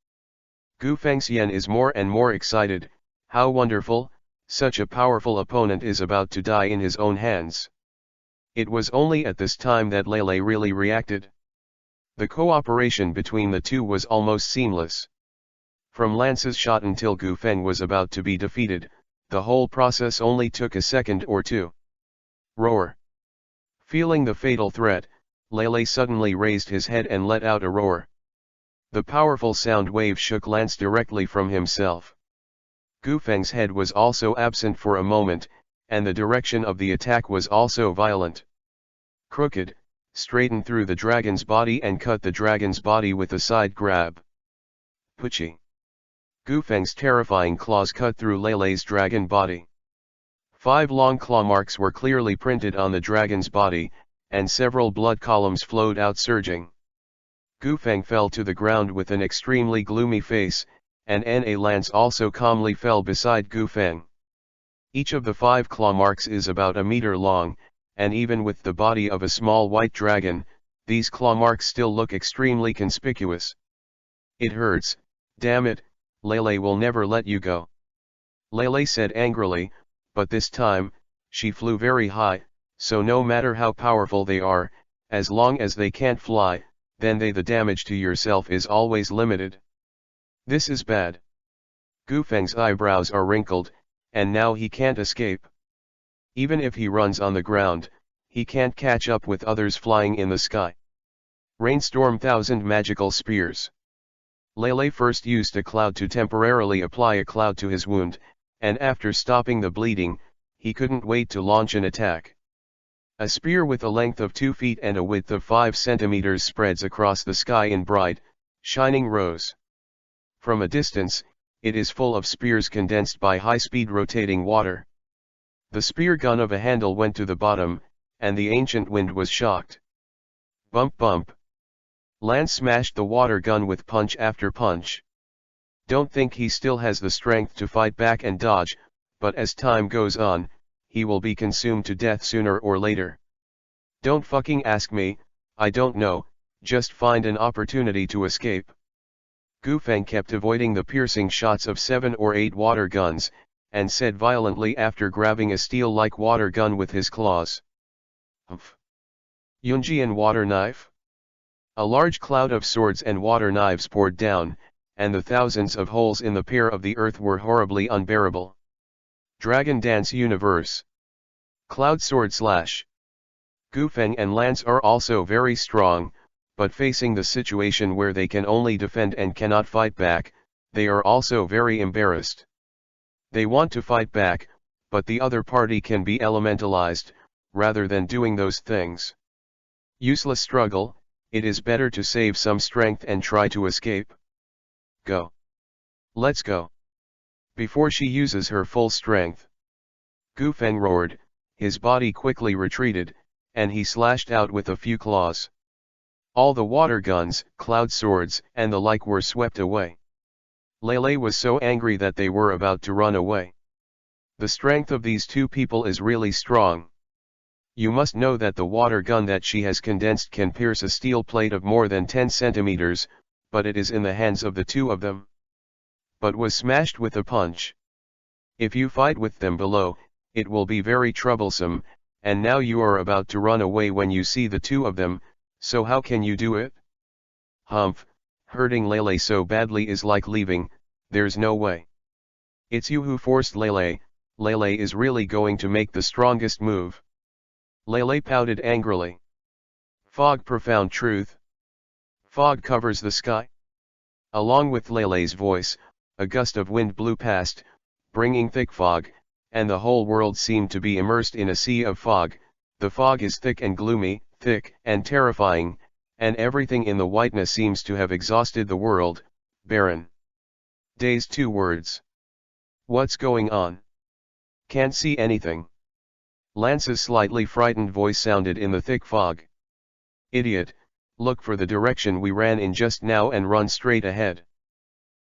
Gufeng Xian is more and more excited. How wonderful, such a powerful opponent is about to die in his own hands. It was only at this time that Lele really reacted. The cooperation between the two was almost seamless. From Lance's shot until Gufeng was about to be defeated, the whole process only took a second or two. Roar. Feeling the fatal threat, Lele suddenly raised his head and let out a roar. The powerful sound wave shook Lance directly from himself. Gufeng's head was also absent for a moment, and the direction of the attack was also violent. Crooked, straightened through the dragon's body and cut the dragon's body with a side grab. Pucci. Gufeng's terrifying claws cut through Lele's dragon body. 5 long claw marks were clearly printed on the dragon's body, and several blood columns flowed out surging. Gufeng fell to the ground with an extremely gloomy face, and Na Lance also calmly fell beside Gufeng. Each of the 5 claw marks is about a meter long, and even with the body of a small white dragon, these claw marks still look extremely conspicuous. It hurts, damn it, Lele will never let you go. Lele said angrily, but this time, she flew very high, so no matter how powerful they are, as long as they can't fly, then the damage to yourself is always limited. This is bad. Gufeng's eyebrows are wrinkled, and now he can't escape. Even if he runs on the ground, he can't catch up with others flying in the sky. Rainstorm 1000 magical spears. Lele first used a cloud to temporarily apply a cloud to his wound, and after stopping the bleeding, he couldn't wait to launch an attack. A spear with a length of 2 feet and a width of 5 centimeters spreads across the sky in bright, shining rows. From a distance, it is full of spears condensed by high-speed rotating water. The spear gun of a handle went to the bottom, and the ancient wind was shocked. Bump bump. Lance smashed the water gun with punch after punch. Don't think he still has the strength to fight back and dodge, but as time goes on, he will be consumed to death sooner or later. Don't fucking ask me, I don't know, just find an opportunity to escape. Gufeng kept avoiding the piercing shots of 7 or 8 water guns, and said violently after grabbing a steel-like water gun with his claws. Humph. Yunjian water knife? A large cloud of swords and water knives poured down, and the thousands of holes in the pear of the earth were horribly unbearable. Dragon Dance Universe. Cloud Sword Slash. Gufeng and Lance are also very strong, but facing the situation where they can only defend and cannot fight back, they are also very embarrassed. They want to fight back, but the other party can be elementalized, rather than doing those things. Useless struggle, it is better to save some strength and try to escape. Go. Let's go. Before she uses her full strength. Gufeng roared, his body quickly retreated, and he slashed out with a few claws. All the water guns, cloud swords, and the like were swept away. Lele was so angry that they were about to run away. The strength of these two people is really strong. You must know that the water gun that she has condensed can pierce a steel plate of more than 10 centimeters, but it is in the hands of the two of them. But was smashed with a punch. If you fight with them below, it will be very troublesome, and now you are about to run away when you see the two of them, so how can you do it? Humph, hurting Lele so badly is like leaving, there's no way. It's you who forced Lele, Lele is really going to make the strongest move. Lele pouted angrily. Fog, profound truth. Fog covers the sky. Along with Lele's voice, a gust of wind blew past, bringing thick fog, and the whole world seemed to be immersed in a sea of fog. The fog is thick and gloomy, thick and terrifying, and everything in the whiteness seems to have exhausted the world, barren. Dazed 2 words. What's going on? Can't see anything. Lance's slightly frightened voice sounded in the thick fog. Idiot, look for the direction we ran in just now and run straight ahead.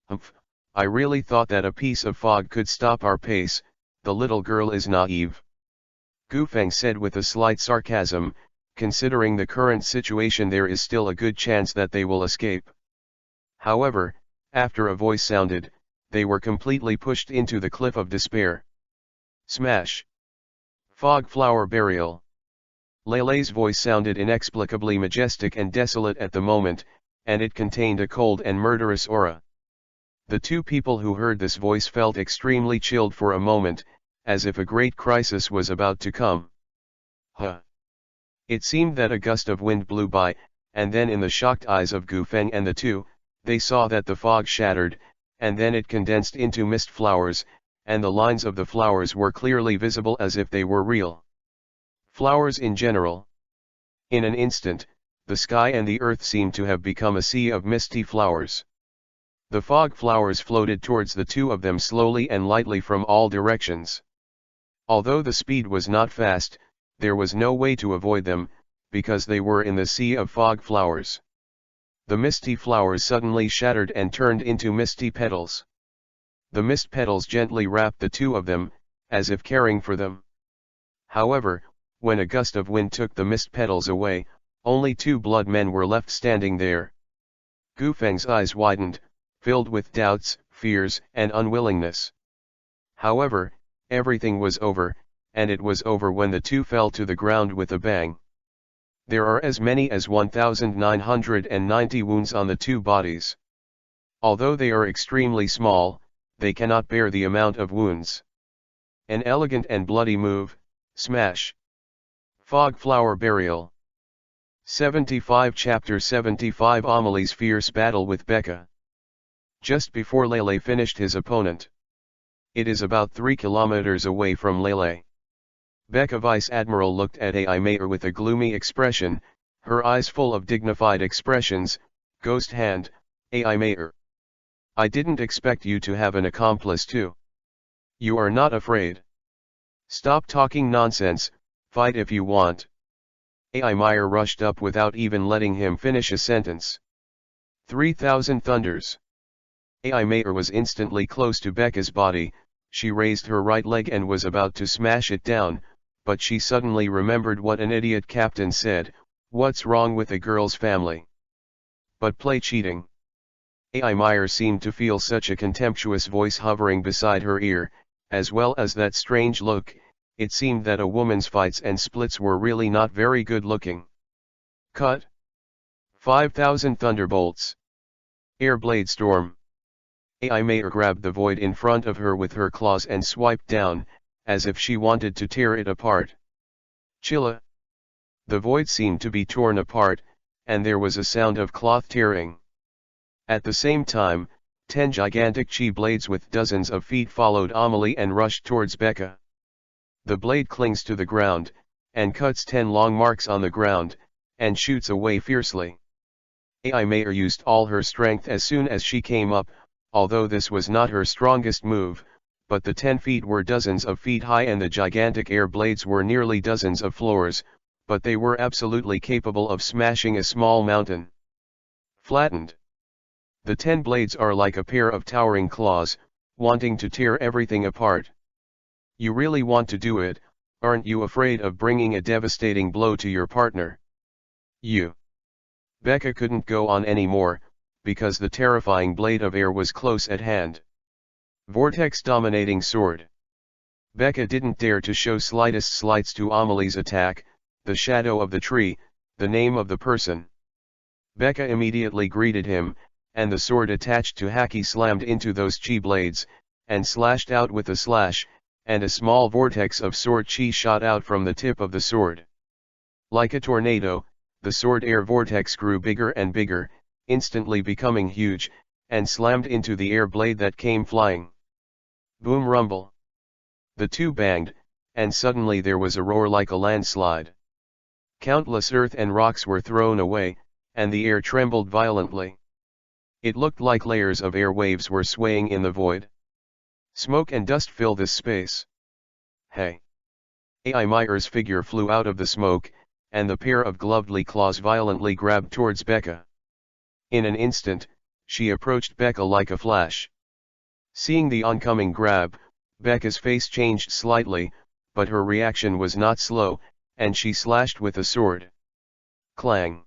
Humph, I really thought that a piece of fog could stop our pace, the little girl is naive. Gufeng said with a slight sarcasm, considering the current situation there is still a good chance that they will escape. However, after a voice sounded, they were completely pushed into the cliff of despair. Smash! Fog flower burial. Lele's voice sounded inexplicably majestic and desolate at the moment, and it contained a cold and murderous aura. The two people who heard this voice felt extremely chilled for a moment, as if a great crisis was about to come. Huh! It seemed that a gust of wind blew by, and then in the shocked eyes of Gufeng and the two, they saw that the fog shattered, and then it condensed into mist flowers, and the lines of the flowers were clearly visible as if they were real. Flowers in general. In an instant, the sky and the earth seemed to have become a sea of misty flowers. The fog flowers floated towards the two of them slowly and lightly from all directions. Although the speed was not fast, there was no way to avoid them, because they were in the sea of fog flowers. The misty flowers suddenly shattered and turned into misty petals. The mist petals gently wrapped the two of them, as if caring for them. However, when a gust of wind took the mist petals away, only 2 blood men were left standing there. Gufeng's eyes widened, filled with doubts, fears, and unwillingness. However, everything was over, and it was over when the two fell to the ground with a bang. There are as many as 1,990 wounds on the two bodies. Although they are extremely small, they cannot bear the amount of wounds. An elegant and bloody move, smash. Fog flower burial. 75 Chapter 75 Amelie's fierce battle with Becca. just before Lele finished his opponent. It is about 3 kilometers away from Lele. Becca Vice Admiral looked at AI Mayer with a gloomy expression, her eyes full of dignified expressions. Ghost hand, AI Mayer. I didn't expect you to have an accomplice too. You are not afraid. Stop talking nonsense, fight if you want. AI Mayer rushed up without even letting him finish a sentence. 3,000 thunders. AI Mayer was instantly close to Becca's body. She raised her right leg and was about to smash it down, but she suddenly remembered what an idiot captain said, "What's wrong with a girl's family? But play cheating." AI Mayer seemed to feel such a contemptuous voice hovering beside her ear, as well as that strange look. It seemed that a woman's fights and splits were really not very good looking. Cut. 5,000 thunderbolts. Air blade storm. AI Mayer grabbed the void in front of her with her claws and swiped down, as if she wanted to tear it apart. Chilla. The void seemed to be torn apart, and there was a sound of cloth tearing. At the same time, 10 gigantic chi blades with dozens of feet followed Amelie and rushed towards Becca. The blade clings to the ground, and cuts 10 long marks on the ground, and shoots away fiercely. AI Mayer used all her strength as soon as she came up, although this was not her strongest move, but the 10 feet were dozens of feet high and the gigantic air blades were nearly dozens of floors, but they were absolutely capable of smashing a small mountain. Flattened. The 10 blades are like a pair of towering claws, wanting to tear everything apart. You really want to do it, aren't you afraid of bringing a devastating blow to your partner? You. Becca couldn't go on anymore, because the terrifying blade of air was close at hand. Vortex dominating sword. Becca didn't dare to show slightest slights to Amelie's attack, the shadow of the tree, the name of the person. Becca immediately greeted him, and the sword attached to Haki slammed into those chi blades, and slashed out with a slash, and a small vortex of sword chi shot out from the tip of the sword. Like a tornado, the sword air vortex grew bigger and bigger, instantly becoming huge, and slammed into the air blade that came flying. Boom rumble. The two banged, and suddenly there was a roar like a landslide. Countless earth and rocks were thrown away, and the air trembled violently. It looked like layers of air waves were swaying in the void. Smoke and dust filled the space. Hey! AI Mayer's figure flew out of the smoke, and the pair of glovely claws violently grabbed towards Becca. In an instant, she approached Becca like a flash. Seeing the oncoming grab, Becca's face changed slightly, but her reaction was not slow, and she slashed with the sword. Clang!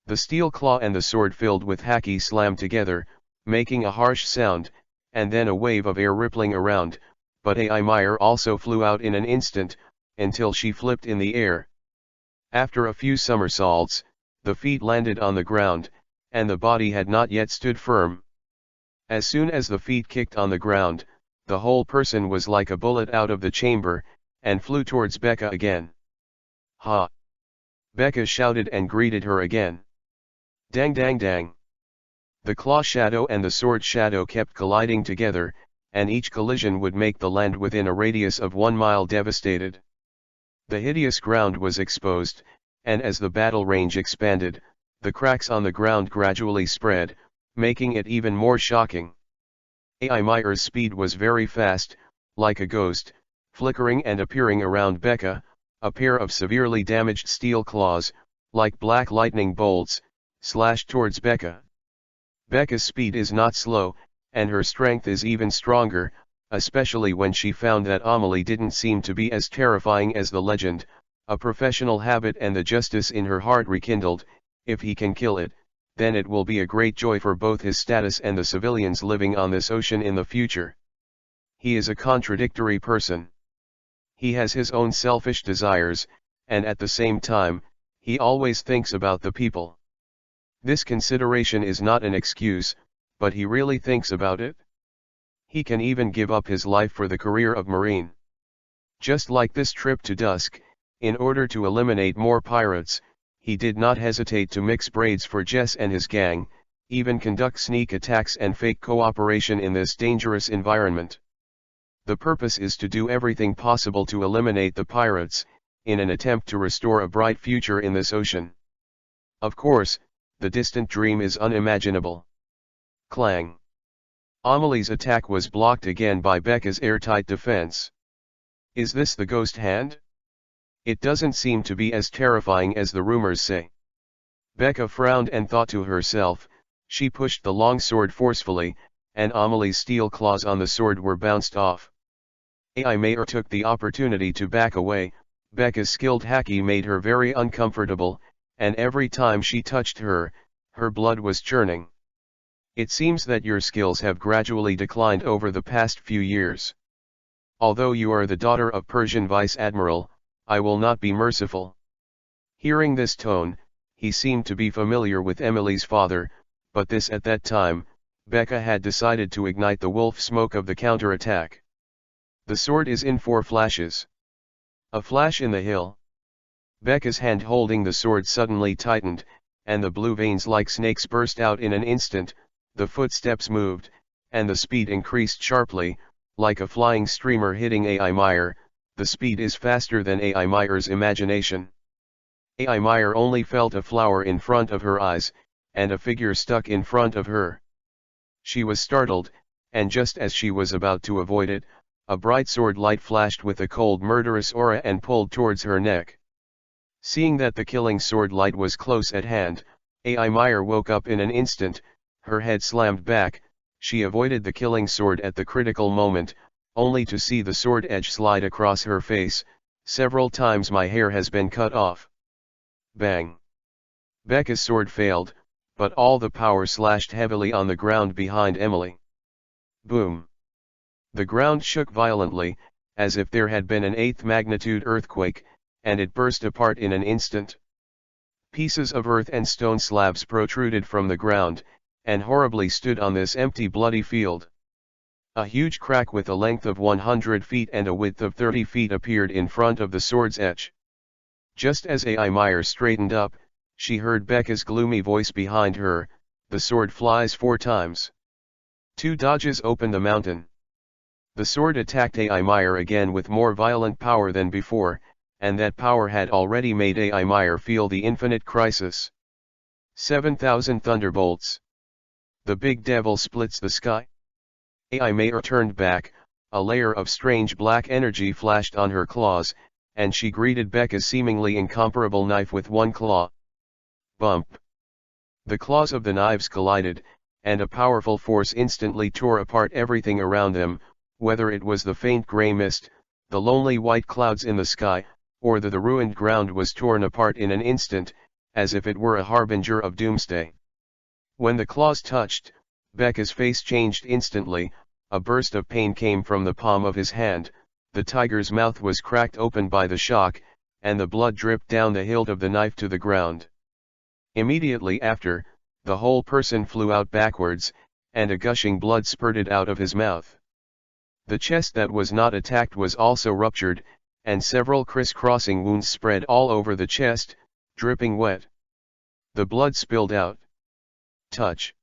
The steel claw and the sword filled with Haki slammed together, making a harsh sound, and then a wave of air rippling around, but AI Mayer also flew out in an instant, until she flipped in the air. After a few somersaults, the feet landed on the ground, and the body had not yet stood firm. As soon as the feet kicked on the ground, the whole person was like a bullet out of the chamber, and flew towards Becca again. Ha! Becca shouted and greeted her again. Dang dang dang! The claw shadow and the sword shadow kept colliding together, and each collision would make the land within a radius of 1 mile devastated. The hideous ground was exposed, and as the battle range expanded, the cracks on the ground gradually spread, making it even more shocking. AI Mayer's speed was very fast, like a ghost, flickering and appearing around Becca, a pair of severely damaged steel claws, like black lightning bolts, slashed towards Becca. Becca's speed is not slow, and her strength is even stronger, especially when she found that Amelie didn't seem to be as terrifying as the legend. A professional habit and the justice in her heart rekindled. If he can kill it, then it will be a great joy for both his status and the civilians living on this ocean in the future. He is a contradictory person. He has his own selfish desires, and at the same time, he always thinks about the people. This consideration is not an excuse, but he really thinks about it. He can even give up his life for the career of Marine. Just like this trip to Dusk, in order to eliminate more pirates, he did not hesitate to mix braids for Jess and his gang, even conduct sneak attacks and fake cooperation in this dangerous environment. The purpose is to do everything possible to eliminate the pirates, in an attempt to restore a bright future in this ocean. Of course, the distant dream is unimaginable. Clang. Amelie's attack was blocked again by Becca's airtight defense. Is this the ghost hand? It doesn't seem to be as terrifying as the rumors say. Becca frowned and thought to herself. She pushed the long sword forcefully, and Amelie's steel claws on the sword were bounced off. Ai Mayer took the opportunity to back away. Becca's skilled haki made her very uncomfortable, and every time she touched her, her blood was churning. It seems that your skills have gradually declined over the past few years. Although you are the daughter of Persian Vice Admiral, I will not be merciful. Hearing this tone, he seemed to be familiar with Emily's father, but this at that time, Becca had decided to ignite the wolf smoke of the counterattack. The sword is in 4 flashes. A flash in the hill. Becca's hand holding the sword suddenly tightened, and the blue veins like snakes burst out in an instant. The footsteps moved, and the speed increased sharply, like a flying streamer hitting Ai Mayer. The speed is faster than Ai Mayer's imagination. Ai Mayer only felt a flower in front of her eyes, and a figure stuck in front of her. She was startled, and just as she was about to avoid it, a bright sword light flashed with a cold murderous aura and pulled towards her neck. Seeing that the killing sword light was close at hand, Ai Mayer woke up in an instant. Her head slammed back. She avoided the killing sword at the critical moment, only to see the sword edge slide across her face. Several times my hair has been cut off. Bang! Becca's sword failed, but all the power slashed heavily on the ground behind Emily. Boom! The ground shook violently, as if there had been an 8th magnitude earthquake, and it burst apart in an instant. Pieces of earth and stone slabs protruded from the ground, and horribly stood on this empty bloody field. A huge crack with a length of 100 feet and a width of 30 feet appeared in front of the sword's edge. Just as Ai Mayer straightened up, she heard Becca's gloomy voice behind her. The sword flies 4 times. 2 dodges open the mountain. The sword attacked Ai Mayer again with more violent power than before, and that power had already made Ai Mayer feel the infinite crisis. 7,000 thunderbolts. The big devil splits the sky. Ai Mayer turned back, a layer of strange black energy flashed on her claws, and she greeted Becca's seemingly incomparable knife with one claw. Bump! The claws of the knives collided, and a powerful force instantly tore apart everything around them, whether it was the faint gray mist, the lonely white clouds in the sky, or the ruined ground was torn apart in an instant, as if it were a harbinger of doomsday. When the claws touched, Becca's face changed instantly. A burst of pain came from the palm of his hand. The tiger's mouth was cracked open by the shock, and the blood dripped down the hilt of the knife to the ground. Immediately after, the whole person flew out backwards, and a gushing blood spurted out of his mouth. The chest that was not attacked was also ruptured, and several criss-crossing wounds spread all over the chest, dripping wet. The blood spilled out. Touch.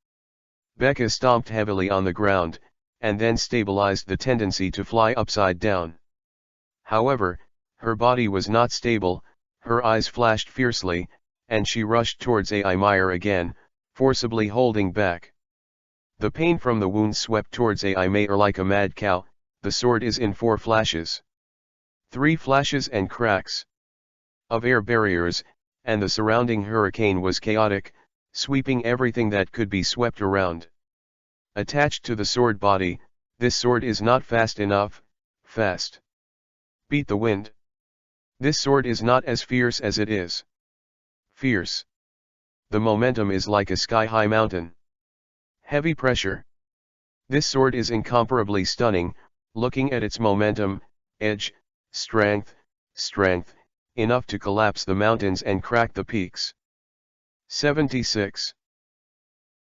Becca stomped heavily on the ground, and then stabilized the tendency to fly upside down. However, her body was not stable. Her eyes flashed fiercely, and she rushed towards Ai Mayer again, forcibly holding back. The pain from the wounds swept towards Ai Mayer like a mad cow. The sword is in 4 flashes. 3 flashes and cracks of air barriers, and the surrounding hurricane was chaotic, sweeping everything that could be swept around. Attached to the sword body, this sword is not fast enough. Fast. Beat the wind. This sword is not as fierce as it is. Fierce. The momentum is like a sky-high mountain. Heavy pressure. This sword is incomparably stunning. Looking at its momentum, edge, strength, enough to collapse the mountains and crack the peaks. 76.